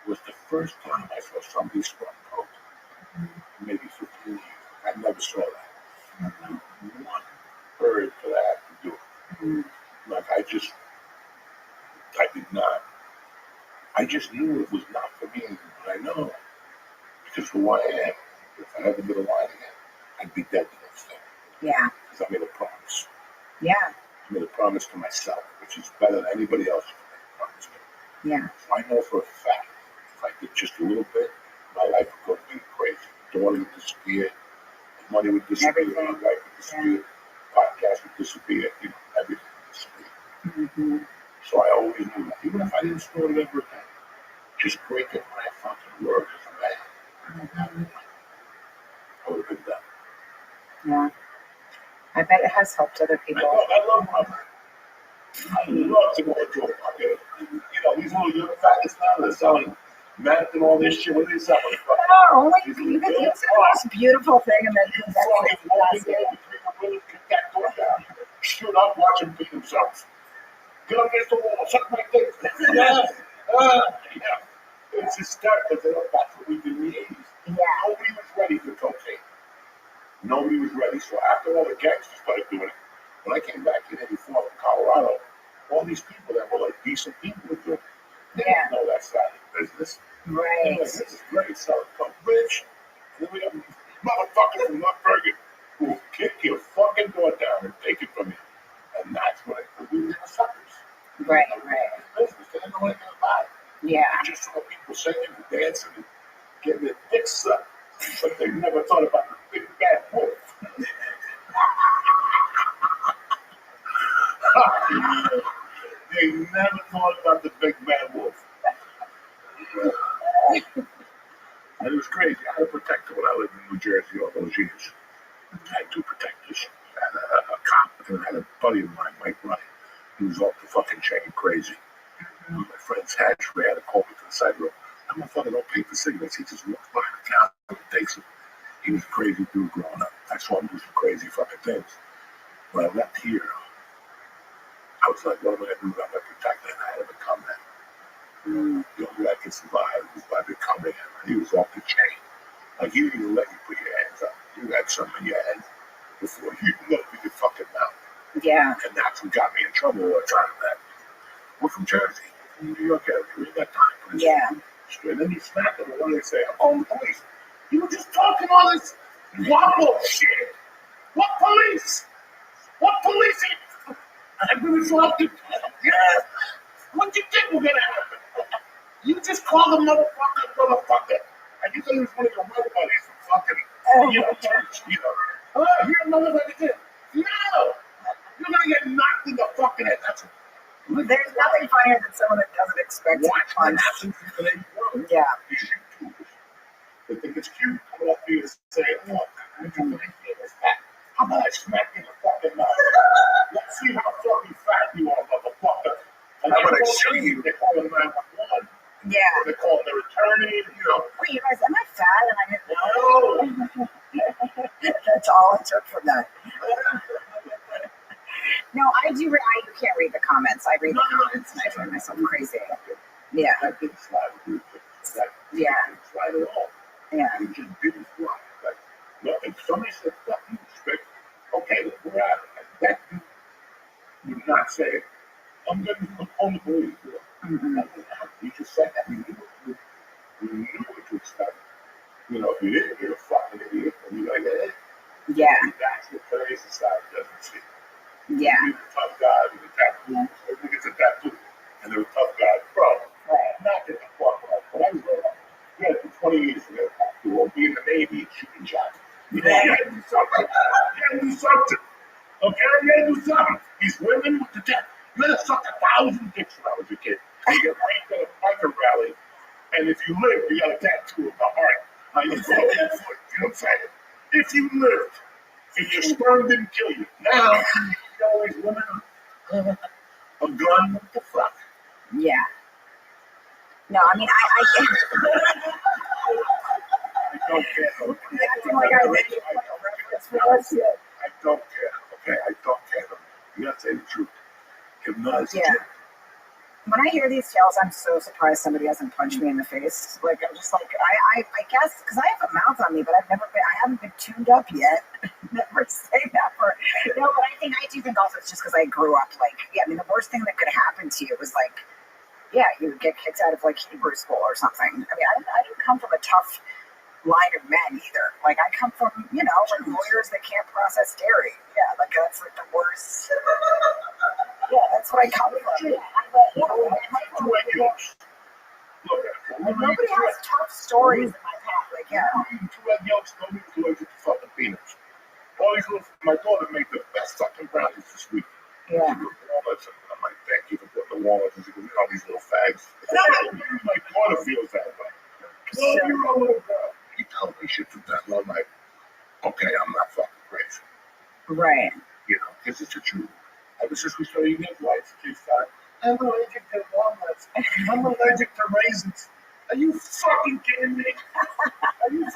was the first time I saw somebody strong coke. Maybe 15 years. I never saw that. One bird for that to do it. Like, I did not. I just knew it was not for me, but I know. Because who I am, if I ever get a line again, I'd be dead the next day. Yeah. Because I made a promise. Yeah. I made a promise to myself, which is better than anybody else can make a promise to. Yeah. So I know for a fact, if I did just a little bit, my life would go to be crazy. Daughter would disappear, money would disappear, Everything. my life would disappear, podcast would disappear, you know, everything would disappear. Mm-hmm. So I always knew that. Even if I didn't start it ever again, just breaking my fucking word as a man, I would have been done. Yeah. I bet it has helped other people. I love my man. I love to go into a fucking, you know, these little young faggots now, they're selling meth and all this shit. What are they selling? Oh, only you can use the most beautiful thing and then Fucking walking in between the windows, kick that door down, shoot up, watch them beat themselves. Get up against the wall, suck my dick. Yeah. It's hysterical. That's what we did in the 80s. Yeah. Nobody was ready for cocaine. Nobody was ready. So after all the gangsters started doing it, when I came back in 84 from Colorado, all these people that were like decent people were doing it. They didn't know that side of the business. Right. Like, this is great, selling coke, rich. And then we have these motherfuckers from North Bergen who will kick your fucking door down and take it from you. And that's what we were suckers. Right. Business. They didn't know anything about it. Yeah. I just saw people singing and dancing and getting their dicks sucked. But they never thought about the big bad wolf. They never thought about the big bad wolf. And it was crazy. I had a protector when I lived in New Jersey all those years. I had two protectors. I had a cop and I had a buddy of mine, Mike Ryan. He was off the fucking chain crazy. My friend's hatchery had to call me to the side room. I'm a fucking don't pay for cigarettes. He just walks by the counter and takes them. He was a crazy dude growing up. I saw him do some crazy fucking things. When I left here, I was like, what am I going to do about my protector? And I had to become that. The only way I could survive was by becoming him. He was off the chain. Like, he didn't even let you put your hands up. You had something in your hand before you looked at your fucking mouth. Yeah. And that's what got me in trouble all the time. That we're from Jersey, from New York area. We ain't got time for this. Yeah. And then he snapped at me one day and say, I'm calling the police. You were just talking all this wobble shit. What police? What police? I'm going to drop the yeah. What do you think was going to happen? You just called the motherfucker. And you thought he was one of your real buddies from fucking, you know, church, you know. Oh, you're another buddy. No! You're going to get knocked in the fucking head. That's it. There's nothing funnier than someone that doesn't expect to be punched. Yeah. These YouTubers, they think it's cute coming up here and saying, oh, what you think is fat? How about I smack you in the fucking mouth? Let's see how fucking fat you are, motherfucker. And how about I shoot you? They call them 911. Yeah. Or they call them the returning, you know. Wait, you guys, am I fat? And I didn't know. That's all I took from that. No, I do. You can't read the comments. I read the comments and I drive myself crazy. Yeah. That didn't slide with you. That didn't slide at all. Yeah. It just didn't fly. Like, no, if somebody said, fuck you, respect, okay, we're out. That would not say it. I'm going to call the police. You just said that. You knew it. You knew it to expect. You know, if you didn't, you're a fucking idiot. you gotta get it. Yeah. That's what today's society doesn't see. Yeah. You're a tough guy with a tattoo. I think it's a tattoo. And they're a tough guy. Bro, knock it the fuck off. When I was growing up, you had to 20 years to get a tattoo or be in the Navy and shooting shots. You had to do something. You had to do something. Okay? You had to do something. These women with the tattoo. You had to suck 1,000 dicks when I was a kid. You get raped at a biker rally. And if you live, you got a tattoo of the heart on your fucking foot. You know what I'm saying? If you lived, and your sperm didn't kill you. Now, you know these women, a gun, what the fuck? Yeah. No, I mean, I get I don't care. acting like I read your point of reference for us yet. I don't care. Okay, I don't care. You gotta say the truth. Hypnosis. Yeah. When I hear these tales, I'm so surprised somebody hasn't punched me in the face. Like, I'm just like, I guess, because I have a mouth on me, but I haven't been tuned up yet. Never say that for, no, but I do think also it's just because I grew up, like, yeah, I mean, the worst thing that could happen to you was, like, yeah, you would get kicked out of, like, Hebrew school or something. I mean, I didn't come from a tough line of men either. Like, I come from, you know, like, lawyers that can't process dairy. Yeah, like, that's, like, the worst. Yeah, that's what I come from. Yeah, nobody has tough stories in my path. Like, yeah. Two egg yolks, nobody was allergic to fucking peanuts. All these little, my daughter made the best fucking brownies this week. Yeah. She put walnuts in them. I'm like, thank you for putting the walnuts in. She goes, you know, these little fags. My daughter feels that way. 12-year-old little girl. He tells me shit from that. I'm like, okay, I'm not fucking crazy. Right. You know, because it's the truth. Ever since we started eating egg whites, kids thought, I'm allergic to walnuts. I'm allergic to raisins. Are you fucking kidding me? Are you an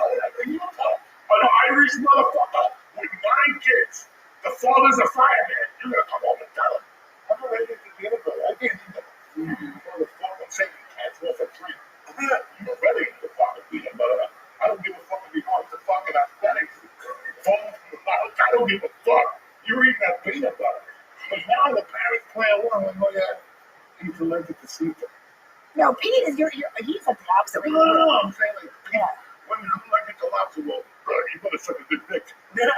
Irish motherfucker with 9 kids? The father's a fireman. You're gonna come home and tell him. I'm allergic to peanut butter. I can't eat that. Motherfucker, taking cats off a tree. You're ready to fucking peanut butter. I don't give a fuck if you want to fucking athletics. I don't give a fuck. You're eating that peanut butter. But now the parents play along and go, yeah, he's allergic to seafood. No, Pete is he's like the opposite. No, I'm saying like, yeah. Women who allergic to lobster, well, bro, you better suck a good dick. You know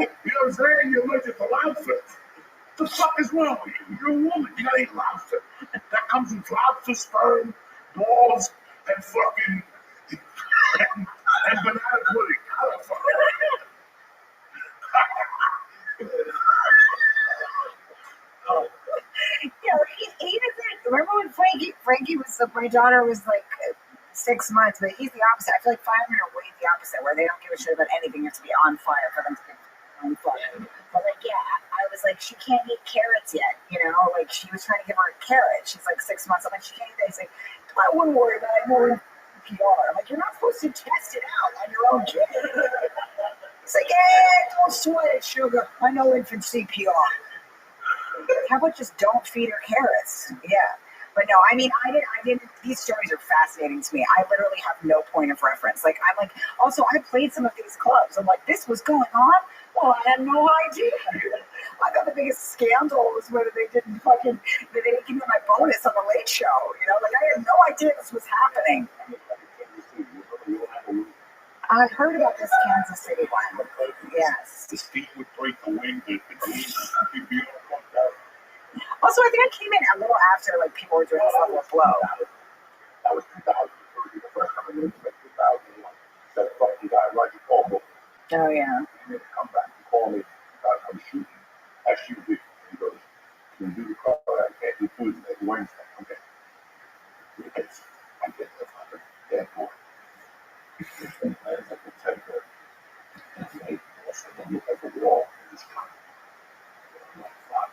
what I'm saying? You're allergic to lobster. What the fuck is wrong with you? You're a woman. You gotta eat lobster. That comes with lobster, sperm, balls, and fucking and banana pudding. How the fuck? Yeah, he doesn't. Remember when Frankie was my daughter was like 6 months, but he's the opposite. I feel like firemen are way the opposite, where they don't give a shit about anything. You have to be on fire for them to be on fire. But like, yeah, I was like, she can't eat carrots yet, you know. Like she was trying to give her a carrot. She's like 6 months. I'm like, she can't eat that. He's like, I wouldn't worry about it. I know PR. I'm like, you're not supposed to test it out on your own kid. He's like, don't sweat it, sugar. I know infant CPR. How about just don't feed her carrots? Yeah. But no, I mean, I didn't, these stories are fascinating to me. I literally have no point of reference. Like, I'm like, also, I played some of these clubs. I'm like, this was going on? Well, I had no idea. I thought the biggest scandal was when they didn't give me my bonus on the Late Show. You know, like, I had no idea this was happening. I heard about this Kansas City one. Yes. The steam would break the wind. The Also, I think I came in a little after, like, people were doing this level of blow. That was 2003. The first time I knew it was 2001. That fucking guy, Roger Paul. Oh, yeah. He didn't come back and call me. I'm shooting. I shoot it. He goes, can you do the car? I can't do Tuesday, Wednesday. Okay. Yes. I get the fucking dead boy. I was like a 10 bird. I look at the wall and just come. I'm like, fuck.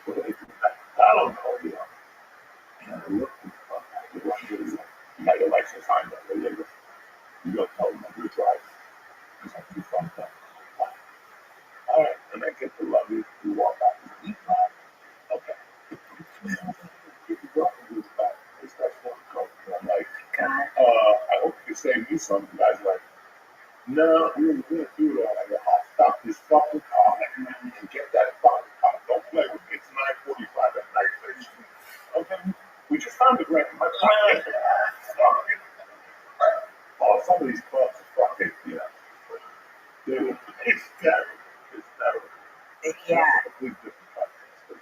What do they do that? I don't know, you know. And I look at the fuck. You got your license on that. You go tell them I'm going to drive. He's like, you fucked up. All right. And I get to love you. We walk out. You drive. Okay. Get the girl and do it back. They start smoking coke. And I'm like, I hope you can save me some. The guy's like, no, we're going to do it all. I go, I'll stop this fucking car and get that fucking car. Don't play with me. It's 9:45 at night, please. Okay. We just found it right in my pocket. some of these clubs are fucking, you know, dude, it's terrible. It's terrible. Yeah. Complete different podcast.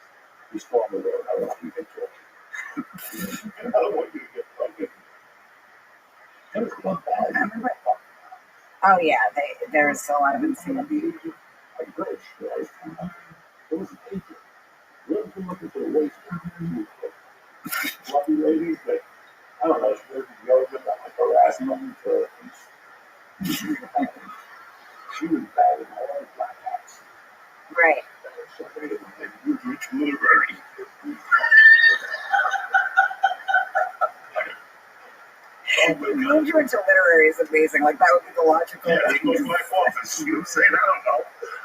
This form of road, I don't want you to get talking. I don't want you to get fucking. It was one bad. I remember. Oh yeah, there's a lot of insanity. Like British, right? It was a teacher. We're looking for a waste of lovely ladies, but I don't know, she was yoga, like harassment, she was bad in all the black hats. Right. Somebody was rich literary. Moved you into literary is amazing. Like that would be the logical. Yeah, he goes to my office. You know what I'm saying? I don't know.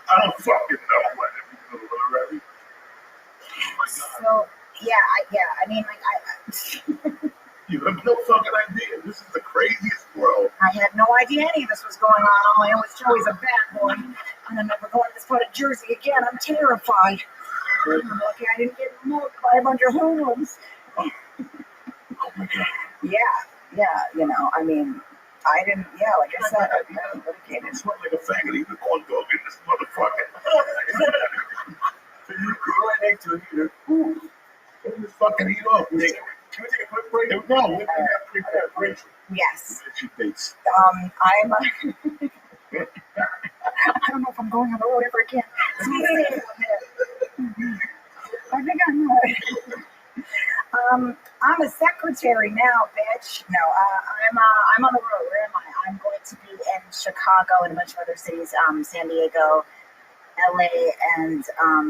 I don't fucking know what if he's literary. Oh my God. So I mean, like I You have no fucking idea. This is the craziest world. I had no idea any of this was going on. All I know is Joey's a bad boy, and I'm never going to this part of Jersey again. I'm terrified. I'm lucky I didn't get milked by a bunch of hoodlums. Oh my God. Yeah, you know, I mean, I didn't, like I said, I've been litigated. It's not like a faggot eating a corn dog in this motherfucker. So you go right next to it, you just fucking eat off. Can we take a quick break? No, we have preparation. Yes. She dates. I'm, I don't know if I'm going on the road ever again. I think I know it. I'm a secretary now, bitch. No, I'm on the road. Where am I? I'm going to be in Chicago and a bunch of other cities, San Diego, LA, and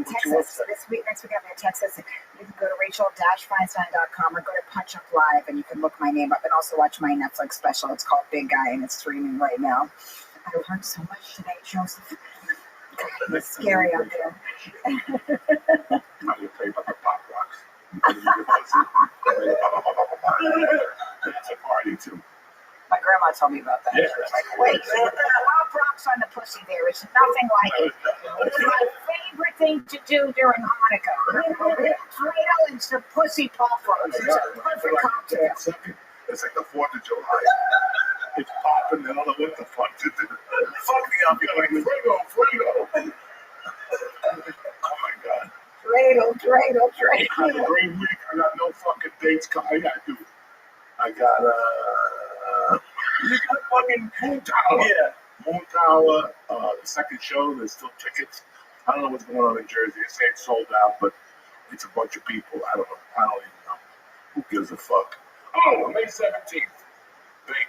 Texas. So next week I'm in Texas. You can go to rachel-feinstein.com or go to Punch Up Live and you can look my name up and also watch my Netflix special. It's called Big Guy and it's streaming right now. I learned so much today, Joseph. God, it's scary out there. I'm going to tell you about the pop rocks. It's a party too. My grandma told me about that. Yeah. She was like, wait, pop rocks on the pussy there. It's nothing like it. It's my favorite thing to do during Hanukkah. Tomato and some pussy pop rocks. It's a perfect cocktail. It's like the 4th of July. It's popping, and I don't know what the fuck to do. Fuck me up, you're like, Frigo. Oh my God. Dreidel. I had a great week. I got no fucking dates. I got, dude. I got, you got fucking Moon Tower. Yeah. Moon Tower, the second show, there's still tickets. I don't know what's going on in Jersey. They say it's sold out, but it's a bunch of people. I don't know. I don't even know. Who gives a fuck? Oh, May 17th. Big,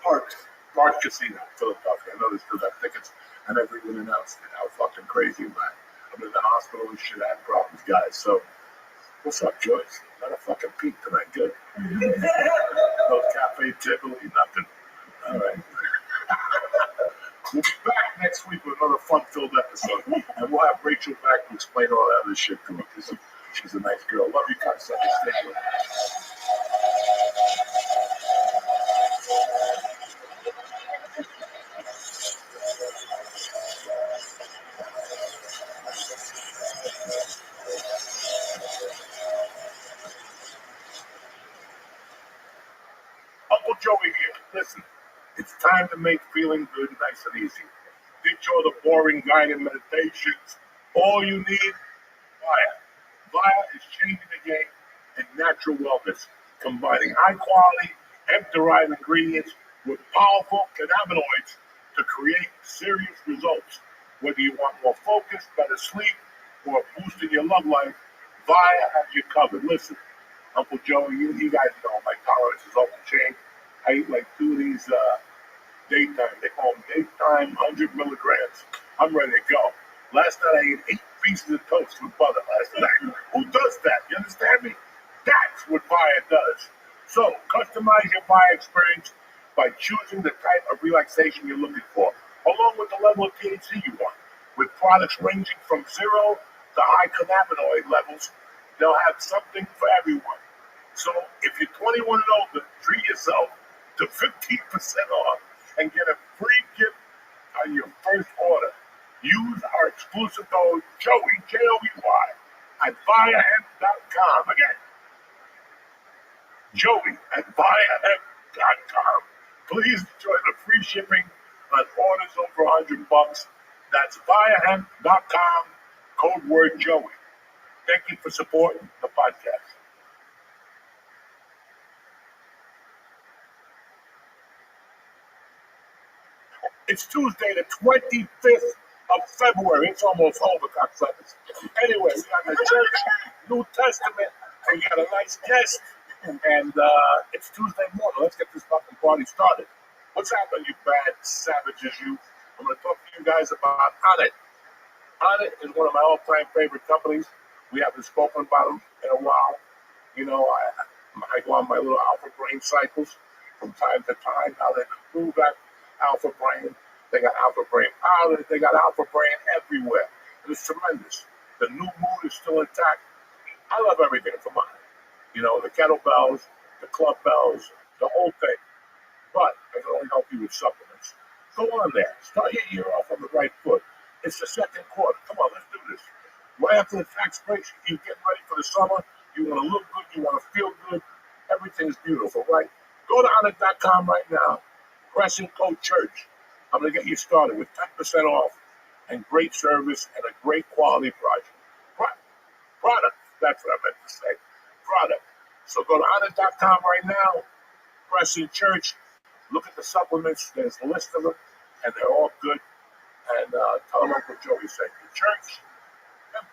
Park Casino, Philadelphia. I know they still got tickets. I never even announced it. How fucking crazy am I? I'm in the hospital and shit. I had problems, guys. So, what's up, Joyce? Not a fucking peak tonight. Good. No Cafe Tivoli, nothing. All right. We'll be back next week with another fun-filled episode. And we'll have Rachel back to explain all that other shit to us. She's a nice girl. Love you, guys. Stay with Uncle Joey here. Listen, it's time to make feeling good nice and easy. Ditch all the boring guided meditations. All you need, Via. Via is changing the game in natural wellness, combining high-quality, hemp-derived ingredients with powerful cannabinoids to create serious results. Whether you want more focus, better sleep, or a boost in your love life, Via has you covered. Listen, Uncle Joey, you guys know my tolerance is off the chain. I eat like 2 of these daytime. They call them daytime 100 milligrams. I'm ready to go. Last night I ate 8 pieces of toast with butter last night. Who does that? You understand me? That's what Via does. So customize your Via experience by choosing the type of relaxation you're looking for, along with the level of THC you want. With products ranging from 0 to high cannabinoid levels, they'll have something for everyone. So if you're 21 and older, treat yourself to 15% off and get a free gift on your first order. Use our exclusive code Joey, Joey, at viahemp.com. Again, Joey at viahemp.com. Please enjoy the free shipping on orders over $100. That's viahemp.com, code word Joey. Thank you for supporting the podcast. It's Tuesday, the 25th of February. It's almost over, cocksuckers. Anyway, we got the church, New Testament. We got a nice guest, and it's Tuesday morning. Let's get this fucking party started. What's happening, you bad savages, you? I'm going to talk to you guys about Onnit. Onnit is one of my all-time favorite companies. We haven't spoken about them in a while. You know, I go on my little alpha brain cycles from time to time. Now they improve that alpha brain. They got alpha brain powder. They got alpha brain everywhere. And it's tremendous. The new mood is still intact. I love everything from Onnit. You know, the kettlebells, the club bells, the whole thing. But I can only help you with supplements. Go on there. Start your year off on the right foot. It's the second quarter. Come on, let's do this. Right after the tax breaks, you're getting ready for the summer. You want to look good. You want to feel good. Everything's beautiful, right? Go to Onnit.com right now. Press in code CHURCH. I'm going to get you started with 10% off and great service and a great quality product. That's what I meant to say. Product. So go to Onnit.com right now. Press in CHURCH. Look at the supplements. There's a list of them, and they're all good. And tell them Uncle Joey sent you. Church,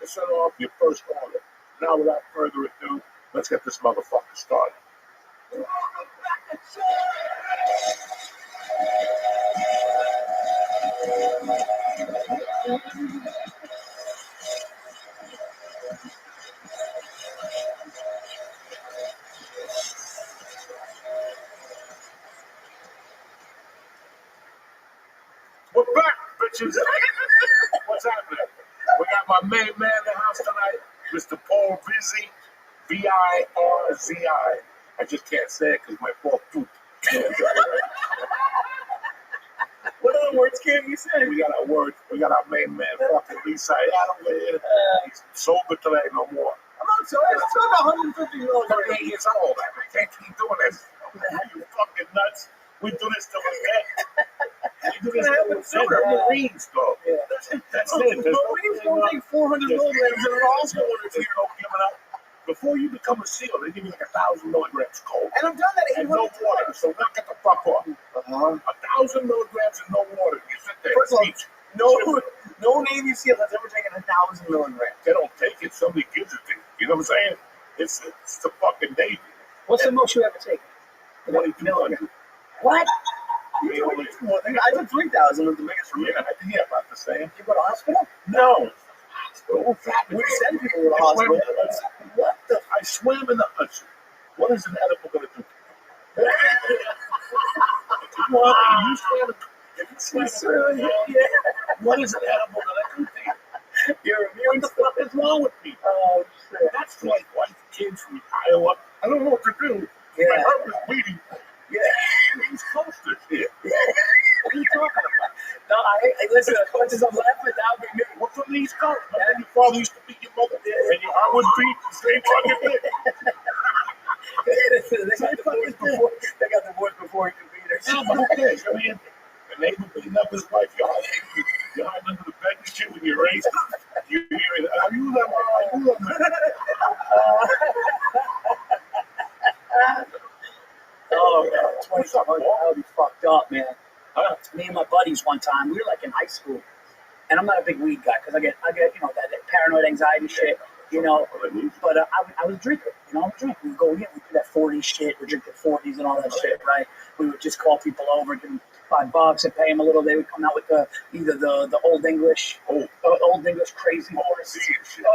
10% off your first order. Now, without further ado, let's get this motherfucker started. We're back, bitches. What's happening? We got my main man in the house tonight, Mr. Paul Vizzi, Virzi. I just can't say it because my fault tooth. What other words can you say? We got our word. We got our main man, fucking Lisa. He's sober today, no more. I'm not sorry. I'm still 150 years old. 38 years old. I can't keep doing this. You fucking nuts. We do this till we're dead. We do this till we're dead. The Marines, though. Yeah. That's it. There's Marines don't take 400 milligrams in an hospital. There's no giving up. Before you become a SEAL, they give you like 1,000 milligrams cold. And I've done that And no 800 water, so knock it the fuck off. 1,000 milligrams and no water. You sit there First of all, and teach. no Navy SEAL has ever taken 1,000 milligrams. They don't take it, somebody gives it to you. You know what I'm saying? It's the fucking Navy. What's the most you ever taken? 2,200. What? You only- I took 3,000 was the biggest for me. Yeah, I think yeah, about the same. You go to hospital? No. We send people to the hospital. What the? I swam in the Hudson. What is an edible going to do? You swam in what is an edible going to do to you? You're What the fuck is wrong with me? Oh, shit. That's like white kids from Iowa. I don't know what to do. Yeah. My heart was bleeding. Yeah. These coasters here. Yeah. What are you talking about? No, I listen, as much as I'm laughing, that would be me. What's from the East Coast? Man, your father used to beat your mother, and your heart was beat the same fucking thing. They got divorced before he could beat her. No, but who cares? I mean, the neighbor beating up his wife, you're hiding under the bed and shit when you're raised. You hear it. Are you that man? Are you that man? Oh, man. 20-something. I would be fucked up, man. Huh? Me and my buddies one time, we were like in high school. And I'm not a big weed guy because I get you know, that paranoid anxiety shit, you know. But I was drinking, you know, we go in, we do that 40 shit, we're drinking 40s and all that shit, right? We would just call people over, give them $5 and pay them a little. They would come out with either the Old English, Old English crazy horse,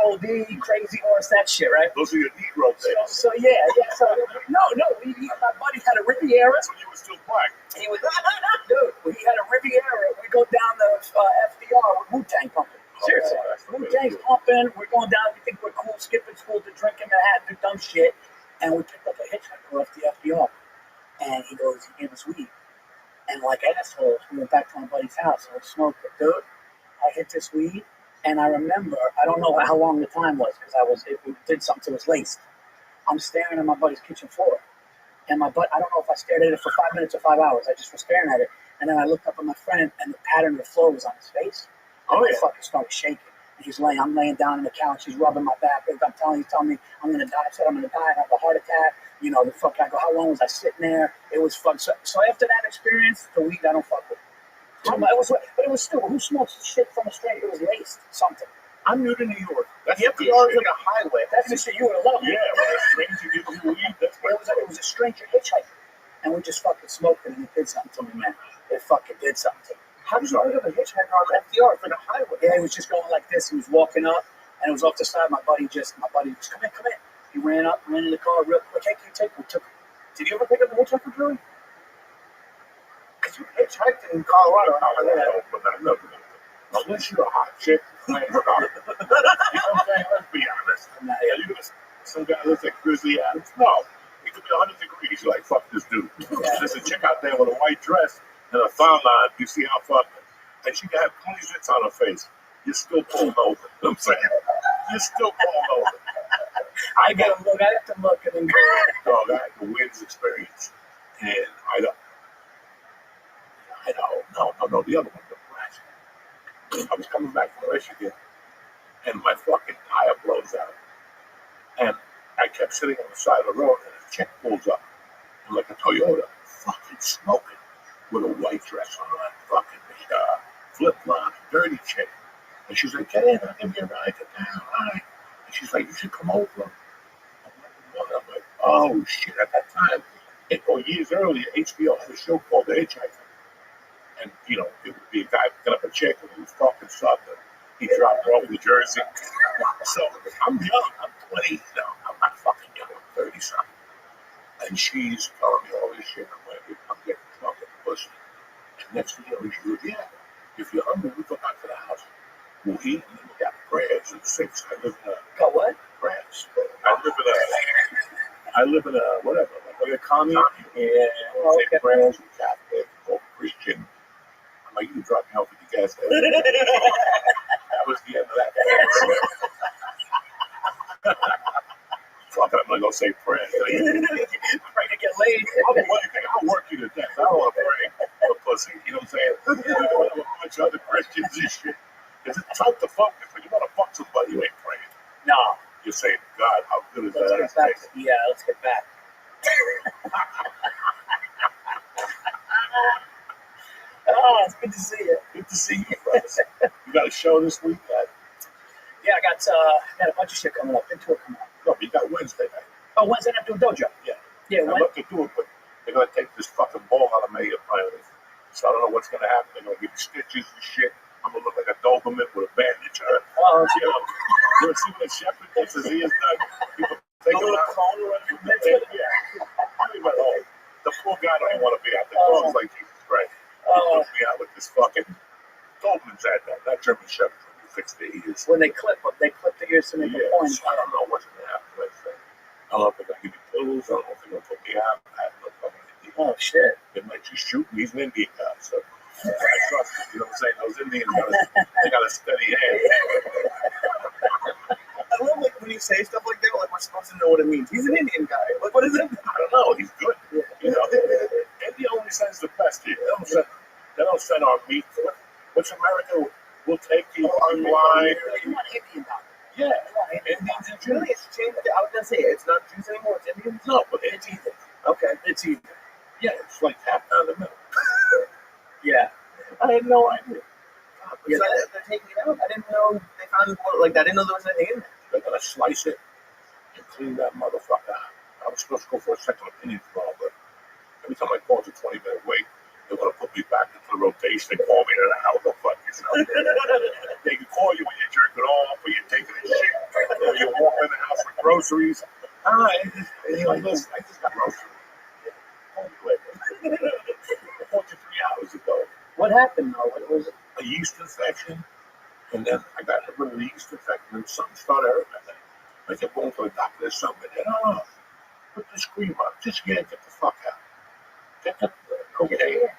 OD crazy horse, that shit, right? Those are your Negro days. So yeah. So no, my buddy had a Riviera. That's when you were still black. He was, dude, he had a Riviera. We go down the FDR with Wu-Tang pumping. Seriously. Wu-Tang's pumping. We're going down. We think we're cool, skipping school to drink in Manhattan, do dumb shit. And we picked up a hitchhiker off the FDR. And he goes, he gave us weed. And like assholes, we went back to my buddy's house and we smoked it. Dude, I hit this weed. And I remember, I don't know how long the time was because we did something to his lace. I'm staring at my buddy's kitchen floor. And my butt, I don't know if I stared at it for 5 minutes or 5 hours. I just was staring at it. And then I looked up at my friend, and the pattern of the floor was on his face. And I fucking started shaking. And I'm laying down on the couch. He's rubbing my back. He's telling me I'm going to die. I said, I'm going to die. I have a heart attack. You know, I go, how long was I sitting there? It was fun. So after that experience, the weed, I don't fuck with. But it was still, who smokes shit from a stranger? It was laced, something. I'm new to New York. That's The FDR is like a highway. That's the shit you would have loved. Yeah, when a stranger gives you weed, that's what It was a stranger hitchhiker. And we just fucking smoked it, and it did something to me, man. It fucking did something to me. How did you end up a hitchhiker on the FDR? It's like a highway. Yeah, he was just going like this. He was walking up, and it was off the side. My buddy was, come in. He ran up, ran in the car real quick. Hey, can you take me? Took him. Did you ever pick up a hitchhiker, Joey? Because you hitchhiked in Colorado. I don't know, but I never know. Unless you're a hot chick, I ain't about it. You know what I'm saying? Let's be honest. Yeah, you gonna some guy looks like Grizzly Adams. No, it could be 100 degrees. You're like, fuck this dude. There's a chick out there with a white dress and a thong on. You see how fucking, and she can have 20 zits on her face. You're still pulling over. You know what I'm saying? You're still pulling over. I got to look. I have to look and then go. Dog, I had the WINS experience, and no, the other one, the Brass. I was coming back from Michigan, and my fucking tire blows out, and I kept sitting on the side of the road, and a chick pulls up, and like a Toyota, fucking smoking, with a white dress on, fucking flip-flop, dirty chick, and she's like, get in, I'll give you a ride to town, all right, and she's like, you should come over. I'm like, oh shit! At that time, years earlier, HBO had a show called The Hitchhiker, and it would be a guy picking up a chick and he was talking something. He dropped her off in Jersey. So I'm young. I'm 20 now. I'm not fucking young. I'm 30 something, and she's telling me all this shit. I'm getting fucking pussy. And next thing you know, she goes, yeah, if you're hungry, we go back to the house. We'll eat, and then we got prayers and 6. I live in a Got what? prayers. I live in a whatever, like a commune. Yeah, say prayers, Catholic, or Christian. I'm like, you can drop me off at the gas station. That was the end of that. Fuck it, I'm gonna go say prayers. Trying to get laid. I'll work you to death. I don't want to pray for pussy. You know what I'm saying? A bunch of other Christians and shit. It's tough to focus. When you want to fuck somebody, you ain't praying. No. You're saying, God, how good is Let's that? get back. Yeah, let's get back. Oh, it's good to see you. Good to see you, brothers. You got a show this week? Yeah, I got a bunch of shit coming up. Into it coming up. No, but you got Wednesday night. Oh, Wednesday night doing dojo. Yeah. Yeah, I'd love to do it, but they're going to take this fucking ball out of me apparently. So I don't know what's going to happen. They're going to give me stitches and shit. I'm going to look like a Doberman with a bandage on. Oh, You ever see when a shepherd gets his ears done? People take a him little out. cone around your neck. Yeah. The poor guy don't even want to be out there. Dog's like, Jesus Christ. He puts me out with this fucking Doberman's at that. That German shepherd when you fix the ears. When they clip the ears to make a point. So I don't know what's going to happen. I don't know if they're going to give me pills. I don't know if they're going to put me out. I have no fucking idea. Oh, shit. They might just shoot me. He's an Indian guy, so I trust him. You know what I'm saying? Those Indians they got a steady hand. I love like when you say stuff like that, like we're supposed to know what it means. He's an Indian guy. Like, what is it? I don't know. He's good. India only sends the best here. They don't send our meat. What's America? We'll take you online. You want Indian doctor. Yeah. Indians and Really, Jews. it's changed. I was gonna say it's not Jews anymore. It's Indians. No, but it's either. Okay. It's either. Yeah, it's like half down the middle. Yeah. I had no idea. Yeah, they're taking it out. I didn't know they found like I didn't know there was anything in there. They're gonna slice it and clean that motherfucker out. I was supposed to go for a second opinion tomorrow, but every time I call it's a 20-minute wait, they're gonna put me back into the rotation and call me in an hour. Go fuck yourself. They can call you when you're jerking off or you're taking a shit or you're walking in the house with groceries. Hi. And you're like, listen, I just got groceries. Call me later. 43 hours ago. What happened, though? What was it? A yeast infection, and then I got rid of the yeast infection, and something started hurting. I kept going to the doctor. There's something. No, put the scream up. Just get the fuck out. Get the cocaine.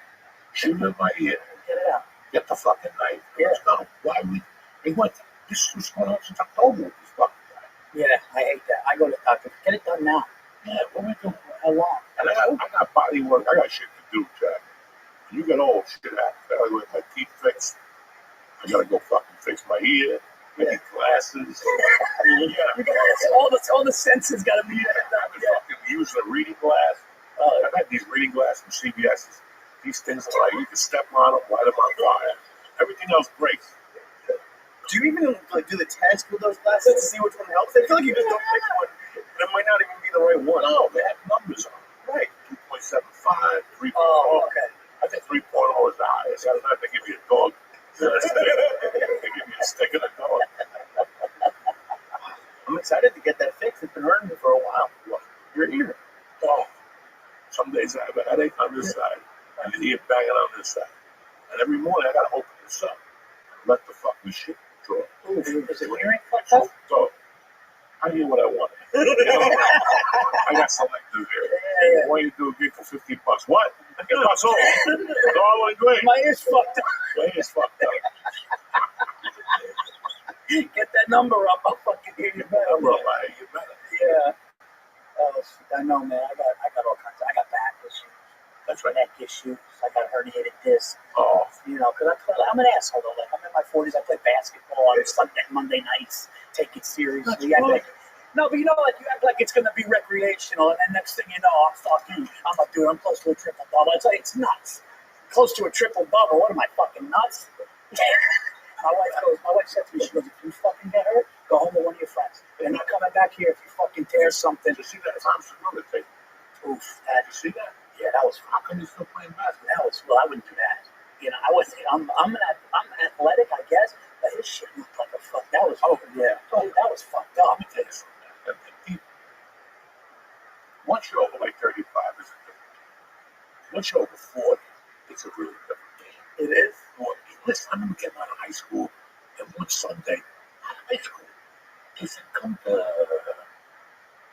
Shoot in my ear. Get it out. Get the fucking knife. Let's go. Why we? They went. This was going on since October with this fucking guy. Yeah, I hate that. I go to the doctor. Get it done now. Yeah, what am I doing? How long? And I got I gotta go fucking fix my ear. I need glasses. All the senses got to be there. I've been fucking using a reading glass. I've had these reading glasses from CVS. These things are like, you can step on them, light them on fire. Everything else breaks. Do you even like do the test with those glasses to see which one helps? I feel like you just don't pick one, and it might not even be the right one. No, they have numbers on it. Right. 2.75, 3.0. Oh, okay. I think 3.0 is the highest. I don't know if they give you a dog. They give you a stick and a dog. I'm excited to get that fixed. It's been hurting me for a while. Your ear. Oh, some days I have a headache on this side, and the ear banging on this side. And every morning I gotta open this up and let the fucking shit draw. Ooh, is it hearing fucked up? So, I hear what I want. You know, I got selective here. Yeah. Why you do a gig for $50? What? ¿Qué pasó? No, great. My ear's fucked up. My ear's fucked up. Get that number up. I'll fucking hear you better. Number up, I hear you better. Yeah. Oh, I know, man. I got all kinds. I got back issues. That's right. Neck issues. I got herniated disc. Oh, You know, because I'm an asshole. Though. Like I'm in my 40s. I play basketball on Sunday, Monday nights. Take it seriously. No, but you know what? You act like it's going to be recreational, and then next thing you know, I'm a dude. I'm close to a triple double. It's nuts. Close to a triple double. What am I, fucking nuts? My wife said to me, she goes, if you fucking get hurt, go home with one of your friends. They're not coming back here if you fucking tear something. did you see that Tom Segura thing? Oof, Did you see that? yeah, that was How come you still playing basketball? well, I wouldn't do that. You know, I was I'm athletic, I guess, but his shit looked like a fuck. That was Yeah. dude, that was fucked up. Let me tell you something. And people, once you're over like 35, it's a different game. Once you're over 40, it's a really different game. It is. Boy, listen, I remember getting out of high school, and one Sunday, out of high school, they said, come to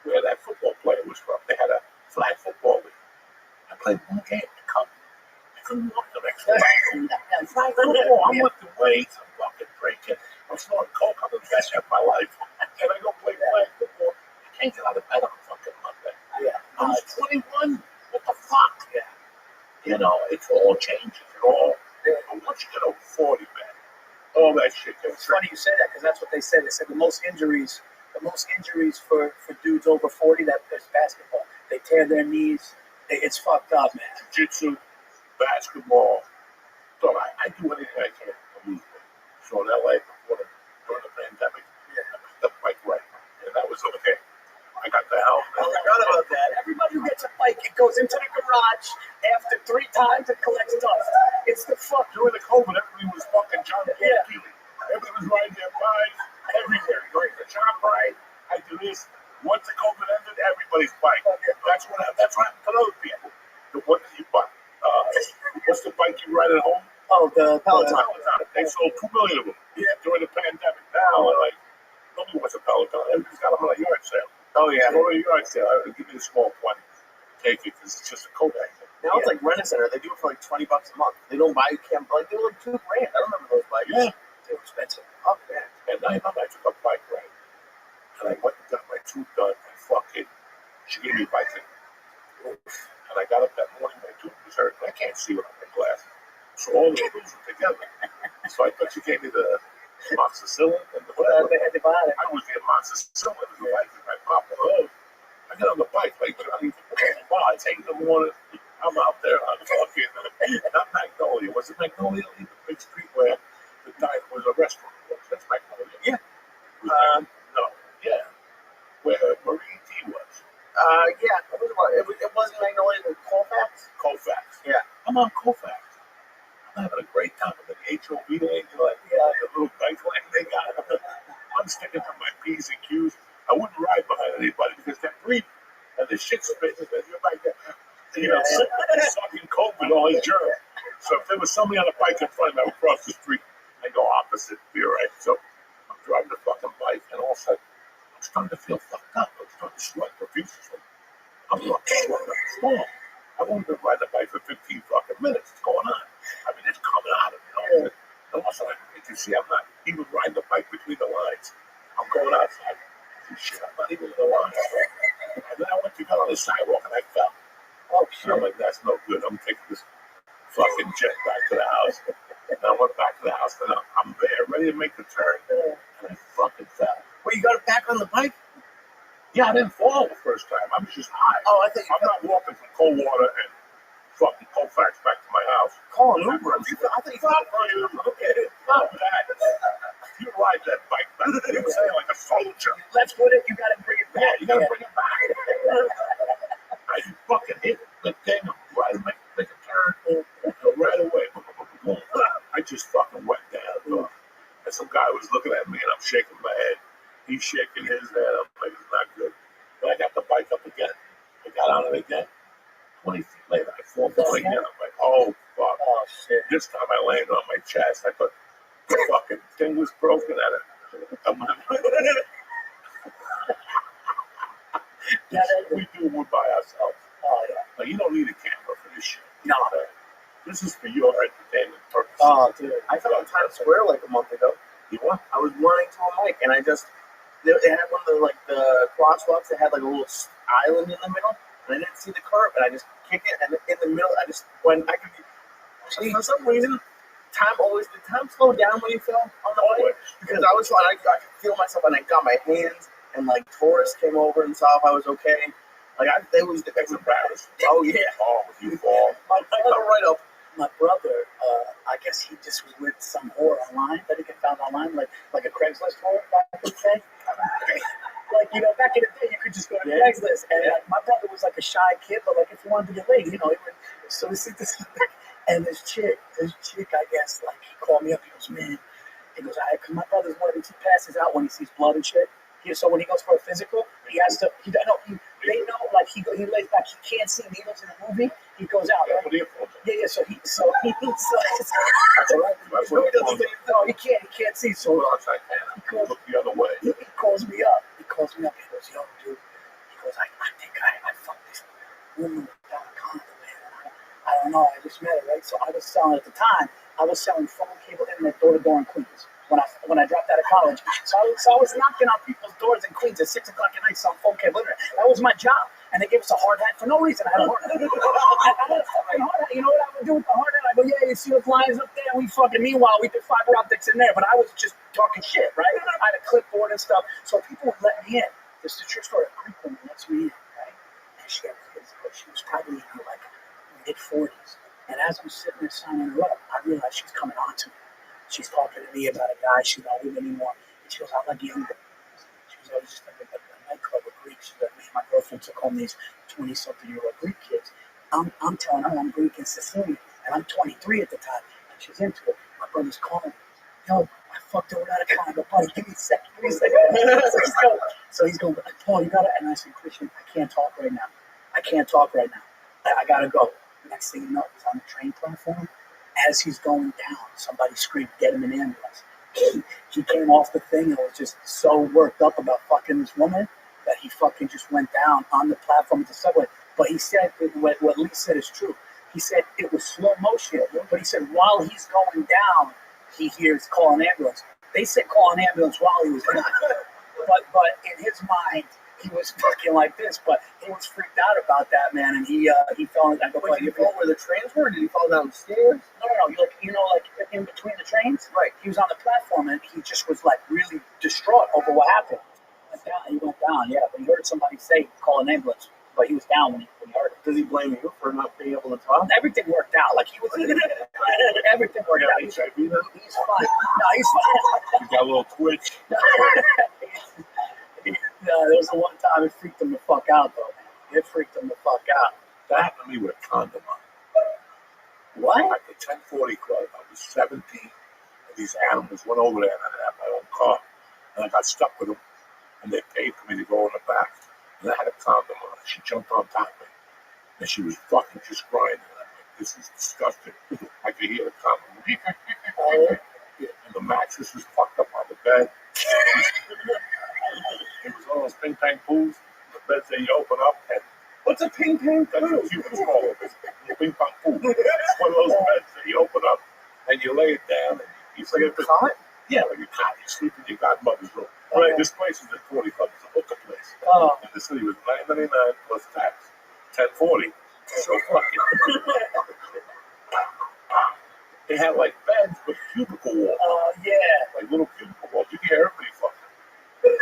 where that football player was from. They had a flag football league. I played one game to come. I couldn't walk the next day. And flag football, I'm with the weights, I'm fucking drinking, I'm snorting coke, I'm the best of my life. And I go play flag football. I can't get out of bed on fucking Monday. Yeah. I was 21. What the fuck? Yeah. You know, it's all changes. But once you get over 40, man, all that shit goes. It's funny you say that because that's what they said. They said the most injuries for dudes over 40 that plays basketball, they tear their knees. It's fucked up, man. Jiu-jitsu, basketball. So I do anything I can to lose weight. So in LA, during the pandemic, I got the bike right. And that was okay. I got the helmet. I forgot about that. Everybody who gets a bike, it goes into the garage after 3 times and collects dust. It's the fuck. During the COVID, everybody was fucking John Paul Yeah. Keely. Everybody was riding their bikes everywhere. Going to the shop ride. I do this. Once the COVID ended, everybody's bike. That's what happened to other people. What did you buy? What's the bike you ride at home? Oh, the Peloton. They sold 2 million of them during the pandemic. Now, like, nobody wants a Peloton. Everybody's got them on a yard sale. Oh yeah. Go to a yard sale. I would give you a small 20. Take it because it's just a Kodak. Now it's like Rent-A-Center. They do it for like $20 a month. They don't buy you camp. Like they were like $2,000. I remember those bikes. Yeah. They were expensive. Oh man. And I took a bike ride. And I went and got my tooth done. And fucking, she gave me a bike. And I got up that morning, my tooth was hurt. I can't see without my glasses. So all the screws were together. So I thought she gave me the amoxicillin and the whatever. The antibiotic. I was the amoxicillin and the bike. And I popped the hood. I get on the bike like Johnny. I take it in the morning. I'm out there on fucking, not Magnolia. Was it Magnolia? The big street where the guy was a restaurant. That's Magnolia. Yeah. No. Yeah. Where Marie D was. Yeah. It wasn't Magnolia. It was Colfax. Colfax. Yeah. I'm on Colfax. I'm having a great time with the HOV lane. Like, yeah, the little bike lane they got. I'm sticking to my P's and Q's. I wouldn't ride behind anybody because they're breathing. And the shit's spitting and you're like, you know, sucking coke with all his germs. So if there was somebody on a bike in front of me, I would cross the street and go opposite, be all right. So I'm driving the fucking bike and all of a sudden I'm starting to feel fucked up. I'm starting to sweat profusely. I'm not sweating. I've only been riding a bike for 15 fucking minutes. What's going on? I mean, it's coming out of me. You know? And also, you can see I'm not even riding the bike between the lines. I'm going outside. Shit, I'm not even in the lines. And then I went to get on the sidewalk and I fell. Oh, shit. I'm like, that's no good. I'm taking this fucking jet back to the house. And I went back to the house and I'm there. didn't make the turn, and I fucking fell. Well, you got it back on the bike? Yeah, I didn't fall the first time. I was just high. Oh, I think I'm not walking from Coldwater and fucking Colfax back to my house. call an Uber. I thought you thought Okay, not that. You ride that bike, man. You say like a soldier. let's put it. You got to bring it back. Yeah, you gotta bring it back. I fucking hit the thing right, make a turn right away. I just fucking went down. And some guy was looking at me, and I'm shaking my head. He's shaking his head. I'm like, it's not good. But I got the bike up again. I got on it again. 20 feet later, I fall down again. I'm like, oh, fuck. Oh, shit. This time I landed on my chest. I thought the fucking thing was broken at it. We do one by ourselves. Oh, yeah. Like, you don't need a camera for this shit. No. This is for your entertainment purposes. Oh, dude. I fell in Times Square like a month ago. You what? I was running to a mic, and I just, they had one of the, like, the crosswalks that had, like, a little island in the middle, and I didn't see the curb, and I just kicked it, and in the middle, I just, when I could be, for some reason, did time slow down when you fell on the bike? Because I was trying, I could feel myself, and I got my hands, and, like, tourists came over and saw if I was okay. Like, they was embarrassed. Oh, yeah. Oh, you fall. My brother, right up. My brother, I guess he just was with some whore online that he could found online, like a Craigslist whore back in the day. Like, you know, back in the day, you could just go to Craigslist. And like, my brother was like a shy kid, but like if he wanted to get laid, you know, he would. So this, and this chick, I guess, like he called me up. He goes, man, because my brother's one of these. He passes out when he sees blood and shit. So when he goes for a physical, he has to. They know, like he lays back. He can't see needles in the movie. He goes out. Right? Yeah. So he That's all right. That's what it was. no, he can't see. So He look the other way. he calls me up. He goes, yo, dude. He goes, I think I fucked this woman without a condom, man. I don't know. I just met her, right? So I was selling at the time. I was selling phone cable internet door to door in Queens when I dropped out of college. So I was knocking on people's doors in Queens at 6 o'clock at night selling phone cable internet. That was my job. And they gave us a hard hat for no reason. I had a hard hat. I had a fucking hard hat. You know what I would do with the hard hat? I go, yeah, you see those lines up there? Meanwhile, we did fiber optics in there. But I was just talking shit, right? I had a clipboard and stuff. So people would let me in. This is a true story. A Greek woman lets me in, right? And she had kids, but she was probably in her, like, mid-40s. And as I'm sitting there signing her up, I realized she's coming on to me. She's talking to me about a guy she's not with anymore. And she goes, I like young girls. She was always just like a nightclub with Greeks. She's like, me and my girlfriend took home these 20-something-year-old Greek kids. I'm telling her I'm Greek and Sicilian, and I'm 23 at the time, and she's into it. My brother's calling me. Yo, I fucked her without a condom. Buddy, give me a second. So he's going, Paul, you got it? And I said, Christian, I can't talk right now. I gotta go. Next thing you know, he's on the train platform. As he's going down, somebody screamed, get him an ambulance. He came off the thing and was just so worked up about fucking this woman that he fucking just went down on the platform at the subway. But he said, what Lee said is true. He said it was slow motion, but he said while he's going down, he hears call an ambulance. They said call an ambulance while he was down. But in his mind, he was fucking like this, but he was freaked out about that, man, and he fell in. I go, Did he fall where the trains were? Or did he fall downstairs? No, like in between the trains, right? He was on the platform, and he just was like really distraught over what happened. He went down, yeah. But he heard somebody say call an ambulance, but he was down when he heard it. Does he blame you for not being able to talk? Everything worked out. Like he was, everything worked out. He's fine. No, he's fine. You got a little twitch. No, there was the one time it freaked him the fuck out, though, man. It freaked him the fuck out. That happened to me with a condom on. What? At the 1040 Club, I was 17, and these animals went over there, and I didn't have my own car. And I got stuck with them, and they paid for me to go in the back. And I had a condom on. She jumped on top of me, and she was fucking just grinding. I'm like, this is disgusting. I could hear the condom. And the mattress was fucked up on the bed. It was one of those ping pong pools. The beds that you open up, and What's a ping pong that's pool? what you would call it. A ping pong pool. It's one of those beds that you open up, and you lay it down, and you Like a cot? yeah, like a cot. You sleep in your godmother's room. Right. This place is at 40 bucks. It's a hooker place. Oh, And the city was $9.99 plus tax. $10.40. So fucking. They had like beds with cubicle walls, Yeah. like little cubicle walls. You can hear everybody fucking.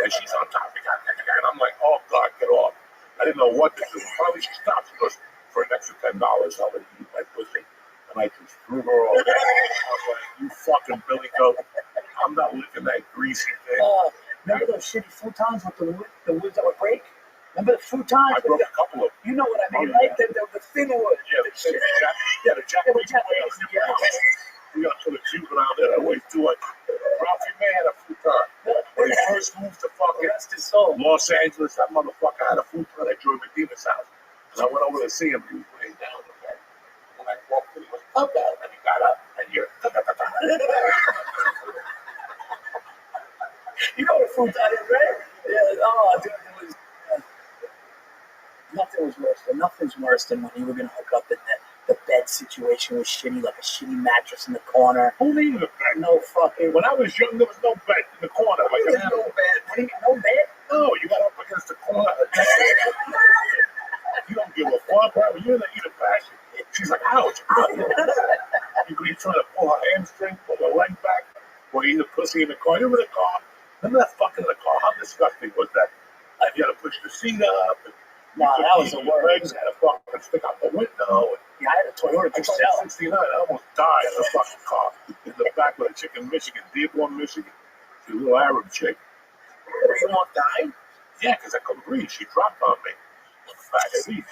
And she's on top of me, and I'm like, oh God, get off. I didn't know what to do. Finally, she stopped. She goes, for an extra $10, I'll let you eat my pussy. And I just threw her off. I was like, you fucking Billy Goat. I'm not licking that greasy thing. Remember those shitty futons with the woods that would break? Remember the futons? I broke a couple of them. You know what I mean, Oh, right? yeah. The thin wood. Yeah, the Japanese. Yeah. We got to put a Cuban out there that weighs 200. Ralphie May had a futon. When he first moved to fucking Rest his soul. Los Angeles, that motherfucker had a futon at Joy Medina's house. And I went over to see him. He was laying down in bed. When I walked in, he went, up, and he got up, and you're. You know what a futon is, right? Yeah. Oh, dude, it was. Nothing's worse than when you were gonna hook up and the bed situation was shitty, like a shitty mattress in the corner. Who needed a bed? No fucking. When I was young, there was no bed in the corner. Like There's no bed. What do you mean, no bed? no, you got up against the corner. You don't give a fuck, bro. You're in the heat of passion. She's like, ouch. You could be trying to pull her hamstring, pull her leg back, or eat a pussy in the car. You were in the car. Remember that fucking in the car? How disgusting was that? Like, you had to push the seat up. And Nah, that was the your worst. legs had to fucking stick out the window. Yeah, I had a Toyota I Cruise. drove 69. I almost died in a fucking car in the back of a chick in Michigan, Dearborn, Michigan. She's a little Arab chick. You almost died? Yeah, because I couldn't breathe. She dropped on me. On the back seat.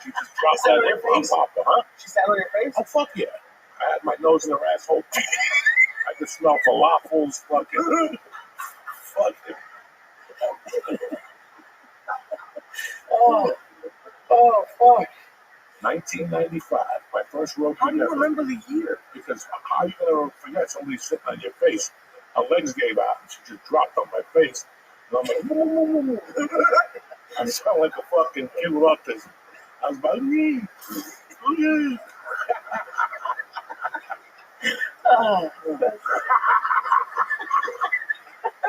She just dropped Is that on your me. face? Huh? She sat on your face? Oh, fuck yeah. I had my nose in her asshole. I could smell falafels, fucking. Fuck it. Oh, fuck. 1995, my first road How do you ever. remember the year? Because how are you going to forget somebody sitting on your face? Her legs gave out and she just dropped on my face. And I'm like, woo. I sound like a fucking kid with autism. I was like, Oh,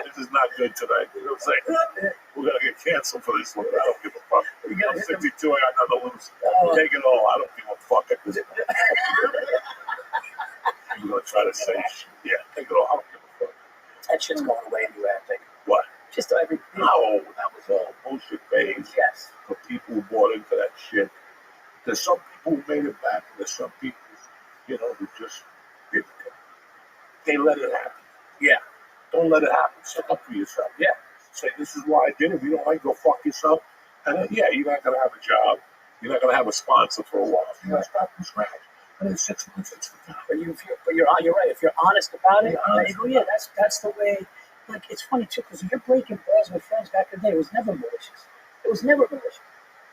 this is not good tonight. You know what I'm saying? We're going to get canceled for this one. I don't give a fuck. I'm 62, I got nothing to lose. Take it all. I don't give a fuck at this point. You're going to try to say, yeah, take it all. I don't give a fuck. that shit's going away anyway, I think. What? Just every. No, that was all bullshit phase Yes. for people who bought into that shit. There's some people who made it back, and there's some people, who just didn't. They let it happen. Yeah. Don't let it happen. Stick up for yourself. Yeah. Say, this is why I did it. If you don't like, go fuck yourself. And then, yeah, you're not going to have a job. You're not going to have a sponsor for a while. You're going to start from scratch. And in 6 months, it's the time. But you're right. If you're honest about it, Be honest. you go, yeah, that's the way. Like, it's funny too, because you're breaking balls with friends back in the day. It was never malicious. It was never malicious.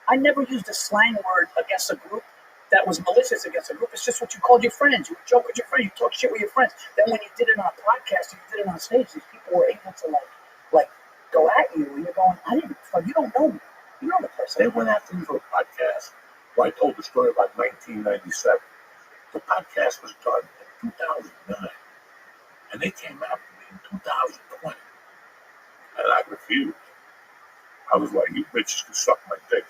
I never used a slang word against a group that was malicious against a group. It's just what you called your friends. You would joke with your friends. You talk shit with your friends. Then when you did it on a podcast, and you did it on stage, these people were able to like go at you, and you're going, you don't know me. You know the person. They went after me for a podcast where I told the story about 1997. The podcast was done in 2009. And they came after me in 2020. And I refused. I was like, you bitches can suck my dick.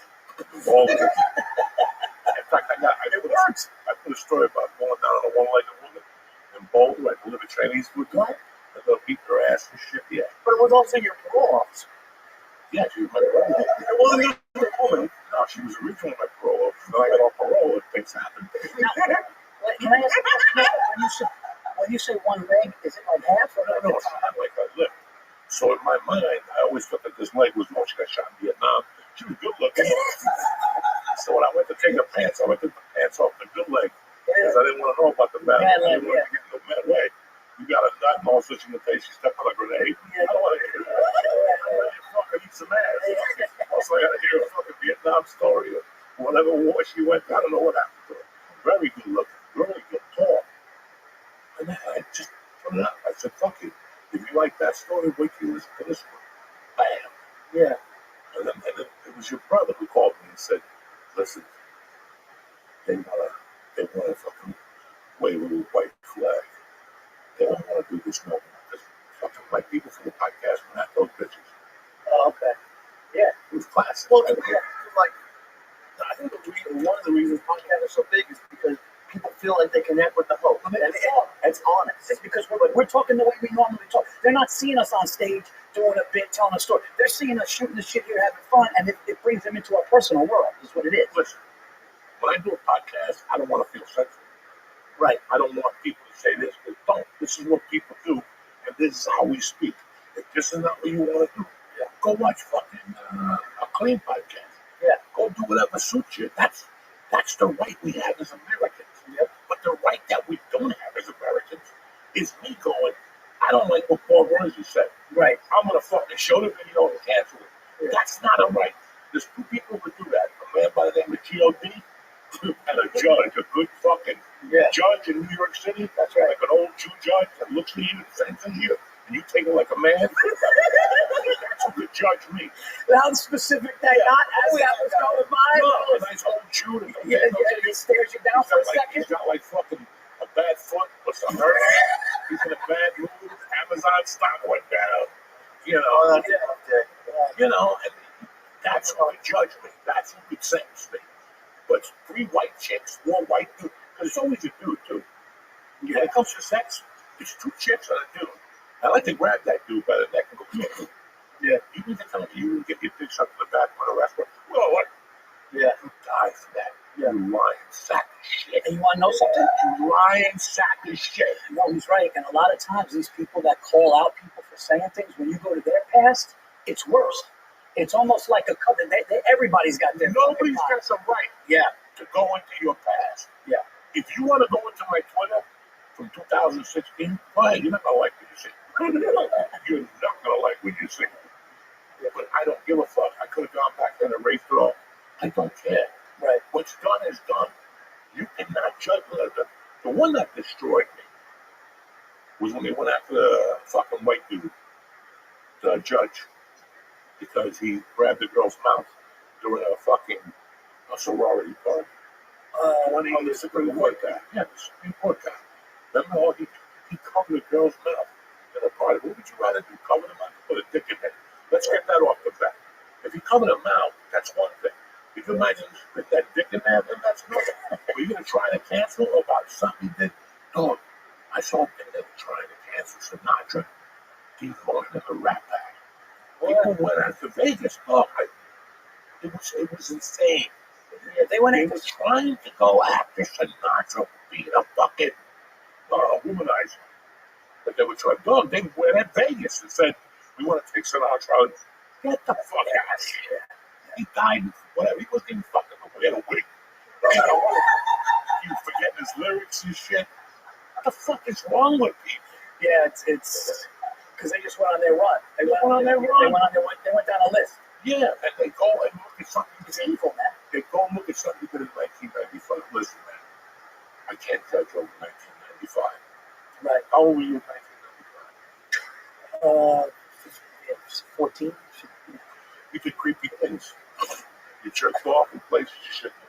All of it. In fact, I put a story about going down on a one-legged woman in Boulder. I delivered Chinese food to her. And they'll beat their ass and shit. Yeah. But it was also your parole officer. Yeah, she was my parole officer. It wasn't even a woman. No, she was originally my parole officer. Then I got off parole and things happened. Can I ask you a question? When you say one leg, is it like half or No, it's not like I lived. So in my mind, I always thought that this leg was more. She got shot in Vietnam. She was good looking. So when I went to take her pants, I went to take the pants off the good leg because I didn't want to know about the bad leg. I didn't want to get no bad way. You got a nut and all such a thing. She stepped on a grenade. I don't want to hear that. You fucking eat some ass. Also, I got to hear a fucking Vietnam story or whatever war she went. I don't know what happened to her. Very good looking, really good, tall. And then I just put it up. I said, fuck you. If you like that story, wait till you listen to this one. Bam. Yeah. And then it was your brother who called me and said, listen, they want to fucking wave a little white flag. They don't want to do this no more. Because fucking my people from the podcast were not those bitches. Oh, okay. Yeah. It was classic. Well, I think one of the reasons podcasts are so big is because people feel like they connect with the host. It's honest. It's because we're talking the way we normally talk. They're not seeing us on stage doing a bit, telling a story. They're seeing us shooting the shit here, having fun, and it brings them into our personal world. Is what it is. Listen, when I do a podcast, I don't want to feel censored. Right. I don't want people to say this, but don't. This is what people do, and this is how we speak. If this is not what you want to do, go watch fucking a clean podcast. Yeah. Go do whatever suits you. That's the right we have as Americans. Yep. But the right that we don't have as Americans is me going, I don't like what Paul Rosie said. Right. I'm going to fucking show the video and cancel it. Yeah. That's not a right. There's two people who do that. A man by the name of G.O.D. and a judge, a good fucking judge in New York City. That's right. Like an old Jew judge that looks at you and senses you, and you take it like a man. That's who could judge me. How specific that not as that was going by. No, a nice old Jew that He stares you down for a second. He's got like fucking a bad foot or something. He's in a bad mood. Amazon stock went down. You know, you know, and that's who would judge me. That's who could sentence me. But 3 white chicks, 4 white dudes, because it's always a dude too. When it comes to sex, it's 2 chicks and a dude. I like to grab that dude by the neck and go, yeah. You need to tell me you can get your dick sucked in the back of a restaurant. Well, what? Yeah. You die for that. Yeah. You lying sack of shit. And you want to know something? You lying sack of shit. No, he's right. And a lot of times, these people that call out people for saying things, when you go to their past, it's worse. It's almost like a coven. Everybody's got their. Nobody's got some right. Yeah. To go into your past. Yeah. If you want to go into my Twitter from 2016, go ahead. You're not gonna like what you see. You're not gonna like what you see. But I don't give a fuck. I could have gone back then and erased it all. I don't care. Right. What's done is done. You cannot judge the one that destroyed me was when they went after the fucking white dude, the judge, because he grabbed the girl's mouth during a fucking sorority party. When he was the Supreme Court guy. Yeah, the Supreme Court guy. Remember how he covered the girl's mouth in a party? What would you rather do? Cover the mouth or put a dick in there? Let's get that off the bat. If you cover the mouth, that's one thing. If you imagine you put that dick in there, then that's another. But you're going to try to cancel about something that, dog, I saw a thing that were trying to cancel Sinatra. He was in a rap bag. People went out to Vegas. Oh, it was insane. Yeah, they went They in. were trying to go after Sinatra for being a fucking womanizer. But they were trying, dog, they went at Vegas and said, we want to take Sinatra out. Get the fuck out of here. He died, whatever. He wasn't even fucking over there. Wig. You forgetting his lyrics and shit. What the fuck is wrong with people? Yeah, it's because they just went on their run. They went on their run. They went down a list. Yeah, and they go and look at something. It's evil, man. They go and look at something you did in 1995. Listen, man, I can't judge over 1995. Right. How old were you in 1995? 14. You did creepy things. You jerked off in places you shouldn't have.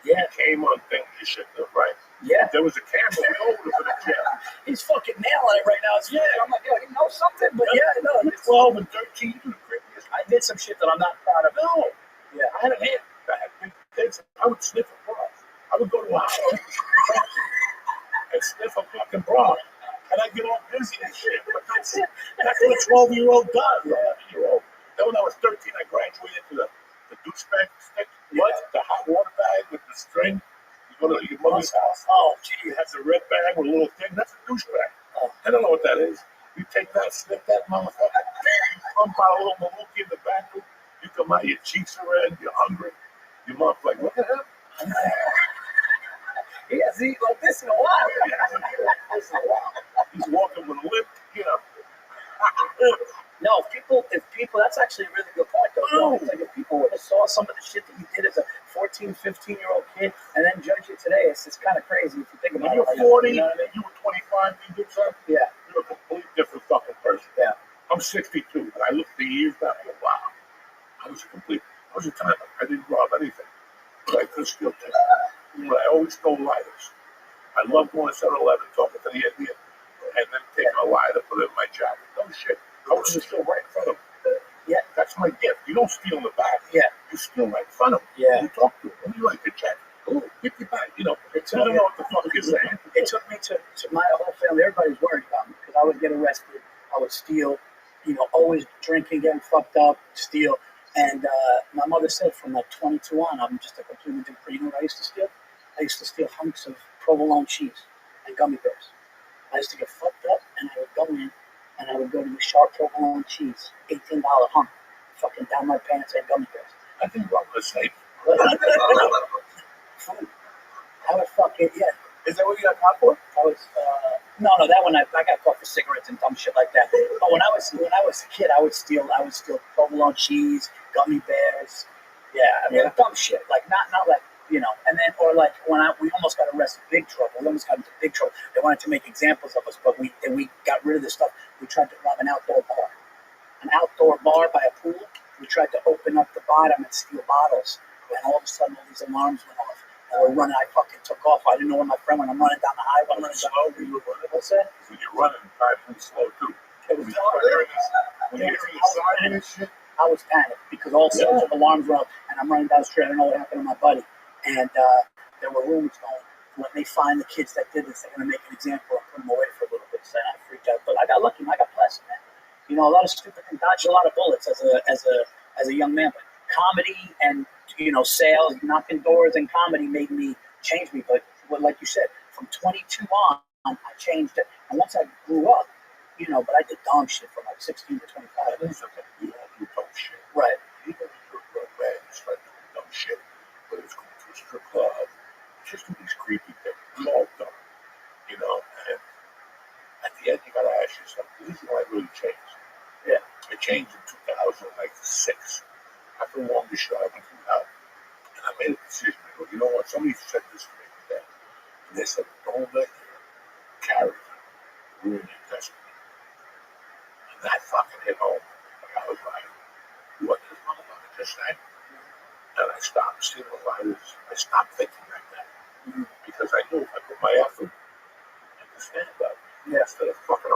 Yeah. You came on things you shouldn't have, right? Yeah. If there was a camera, we all would have been in jail. He's fucking nailing it right now. It's I'm like, yo, he knows something, but yeah, no. You're 12 and 13, you do the creepiest. I did some shit that I'm not proud of. No. Yeah. I had a hand that had big kids. I would sniff a bra. I would go to a house and sniff a fucking bra. And I'd get all busy and shit. But that's what a 12-year-old does, or 11-year-old. Then when I was 13, I graduated to the douchebag stick. What? The hot water bag with the string. You go to your mother's house. Oh, gee, it has a red bag with a little thing. That's a douchebag. Oh, I don't know what that is. You take that, sniff that motherfucker. You pump out a little maluki in the bathroom. You come out, your cheeks are red, you're hungry. Your mom's like, what the hell? He hasn't eaten like this in a while. He's walking with a limp, you know. No, if people, that's actually a really good point, though. It's like if people would have saw some of the shit that you did as a 14, 15-year-old kid and then judge you today, it's kind of crazy if you think about When it. you're 40, you know what I mean? you were 25, you did something, Yeah. you're a completely different fucking person. Yeah. I'm 62, and I look at the years back and go, wow. I was a time, I didn't rob anything. But I could still take it. But I always stole lighters. I love going to 7-Eleven, talking to the Indian, and then taking a lighter, put it in my jacket. No shit. I was still right in front of him. Yeah, that's my gift. You don't steal in the back. Yeah. You steal right in front of him. Yeah. You talk to him. What do you like, the jacket? Oh, get your back. You know, I don't know what the fuck you're saying. It took me to my whole family. Everybody was worried about me because I would get arrested. I would steal, always drinking, getting fucked up, steal. And my mother said from like 22 on, I'm just a completely different. You know what I used to steal? I used to steal hunks of provolone cheese and gummy bears. I used to get fucked up and I would go in and I would go to the sharp provolone cheese, $18 hunk, fucking down my pants and gummy bears. I think I'm the same. Food. I would fucking, yeah. Is that what you got caught for? I was no, that one I got caught for cigarettes and dumb shit like that. But when I was a kid, I would steal provolone cheese, gummy bears, dumb shit like not like and then or like when we almost got arrested, big trouble. We almost got into big trouble. They wanted to make examples of us, but we got rid of this stuff. We tried to rob an outdoor bar by a pool. We tried to open up the bottom and steal bottles, and all of a sudden all these alarms went off. We're running. I fucking took off. I didn't know where my friend went. I'm running down the highway. I'm running slow. down. What's that? When you're running, driving slow too. It was When you're hearing the siren and shit. I was panicked because all sorts of alarms were up, and I'm running down the street. I don't know what happened to my buddy. And there were rumors going. When they find the kids that did this, they're going to make an example and put them away for a little bit. So I freaked out. But I got lucky. I got blessed, man. A lot of stupid things. Dodged a lot of bullets as a young man. But comedy and sales, knocking doors, and comedy made me change me. But like you said, from 22 on, I changed it. And once I grew up, but I did dumb shit from like 16 to 25. That's okay. We all do dumb shit. Right. Even if you're a grown man, you start doing dumb shit. But it's going to a strip club. Just do these creepy things. We all dumb. And at the end, you got to ask yourself, this is when I really changed. Yeah. I changed in 2006. After a long shot, I went through hell. And I made a decision. I go, you know what? Somebody said this to me today. And they said, don't let your character ruin your destiny. And that fucking hit home. Like, I was like, what this motherfucker just said? And I stopped seeing the lighters. I stopped thinking like that. Because I knew if I put my effort into stand up, instead of fucking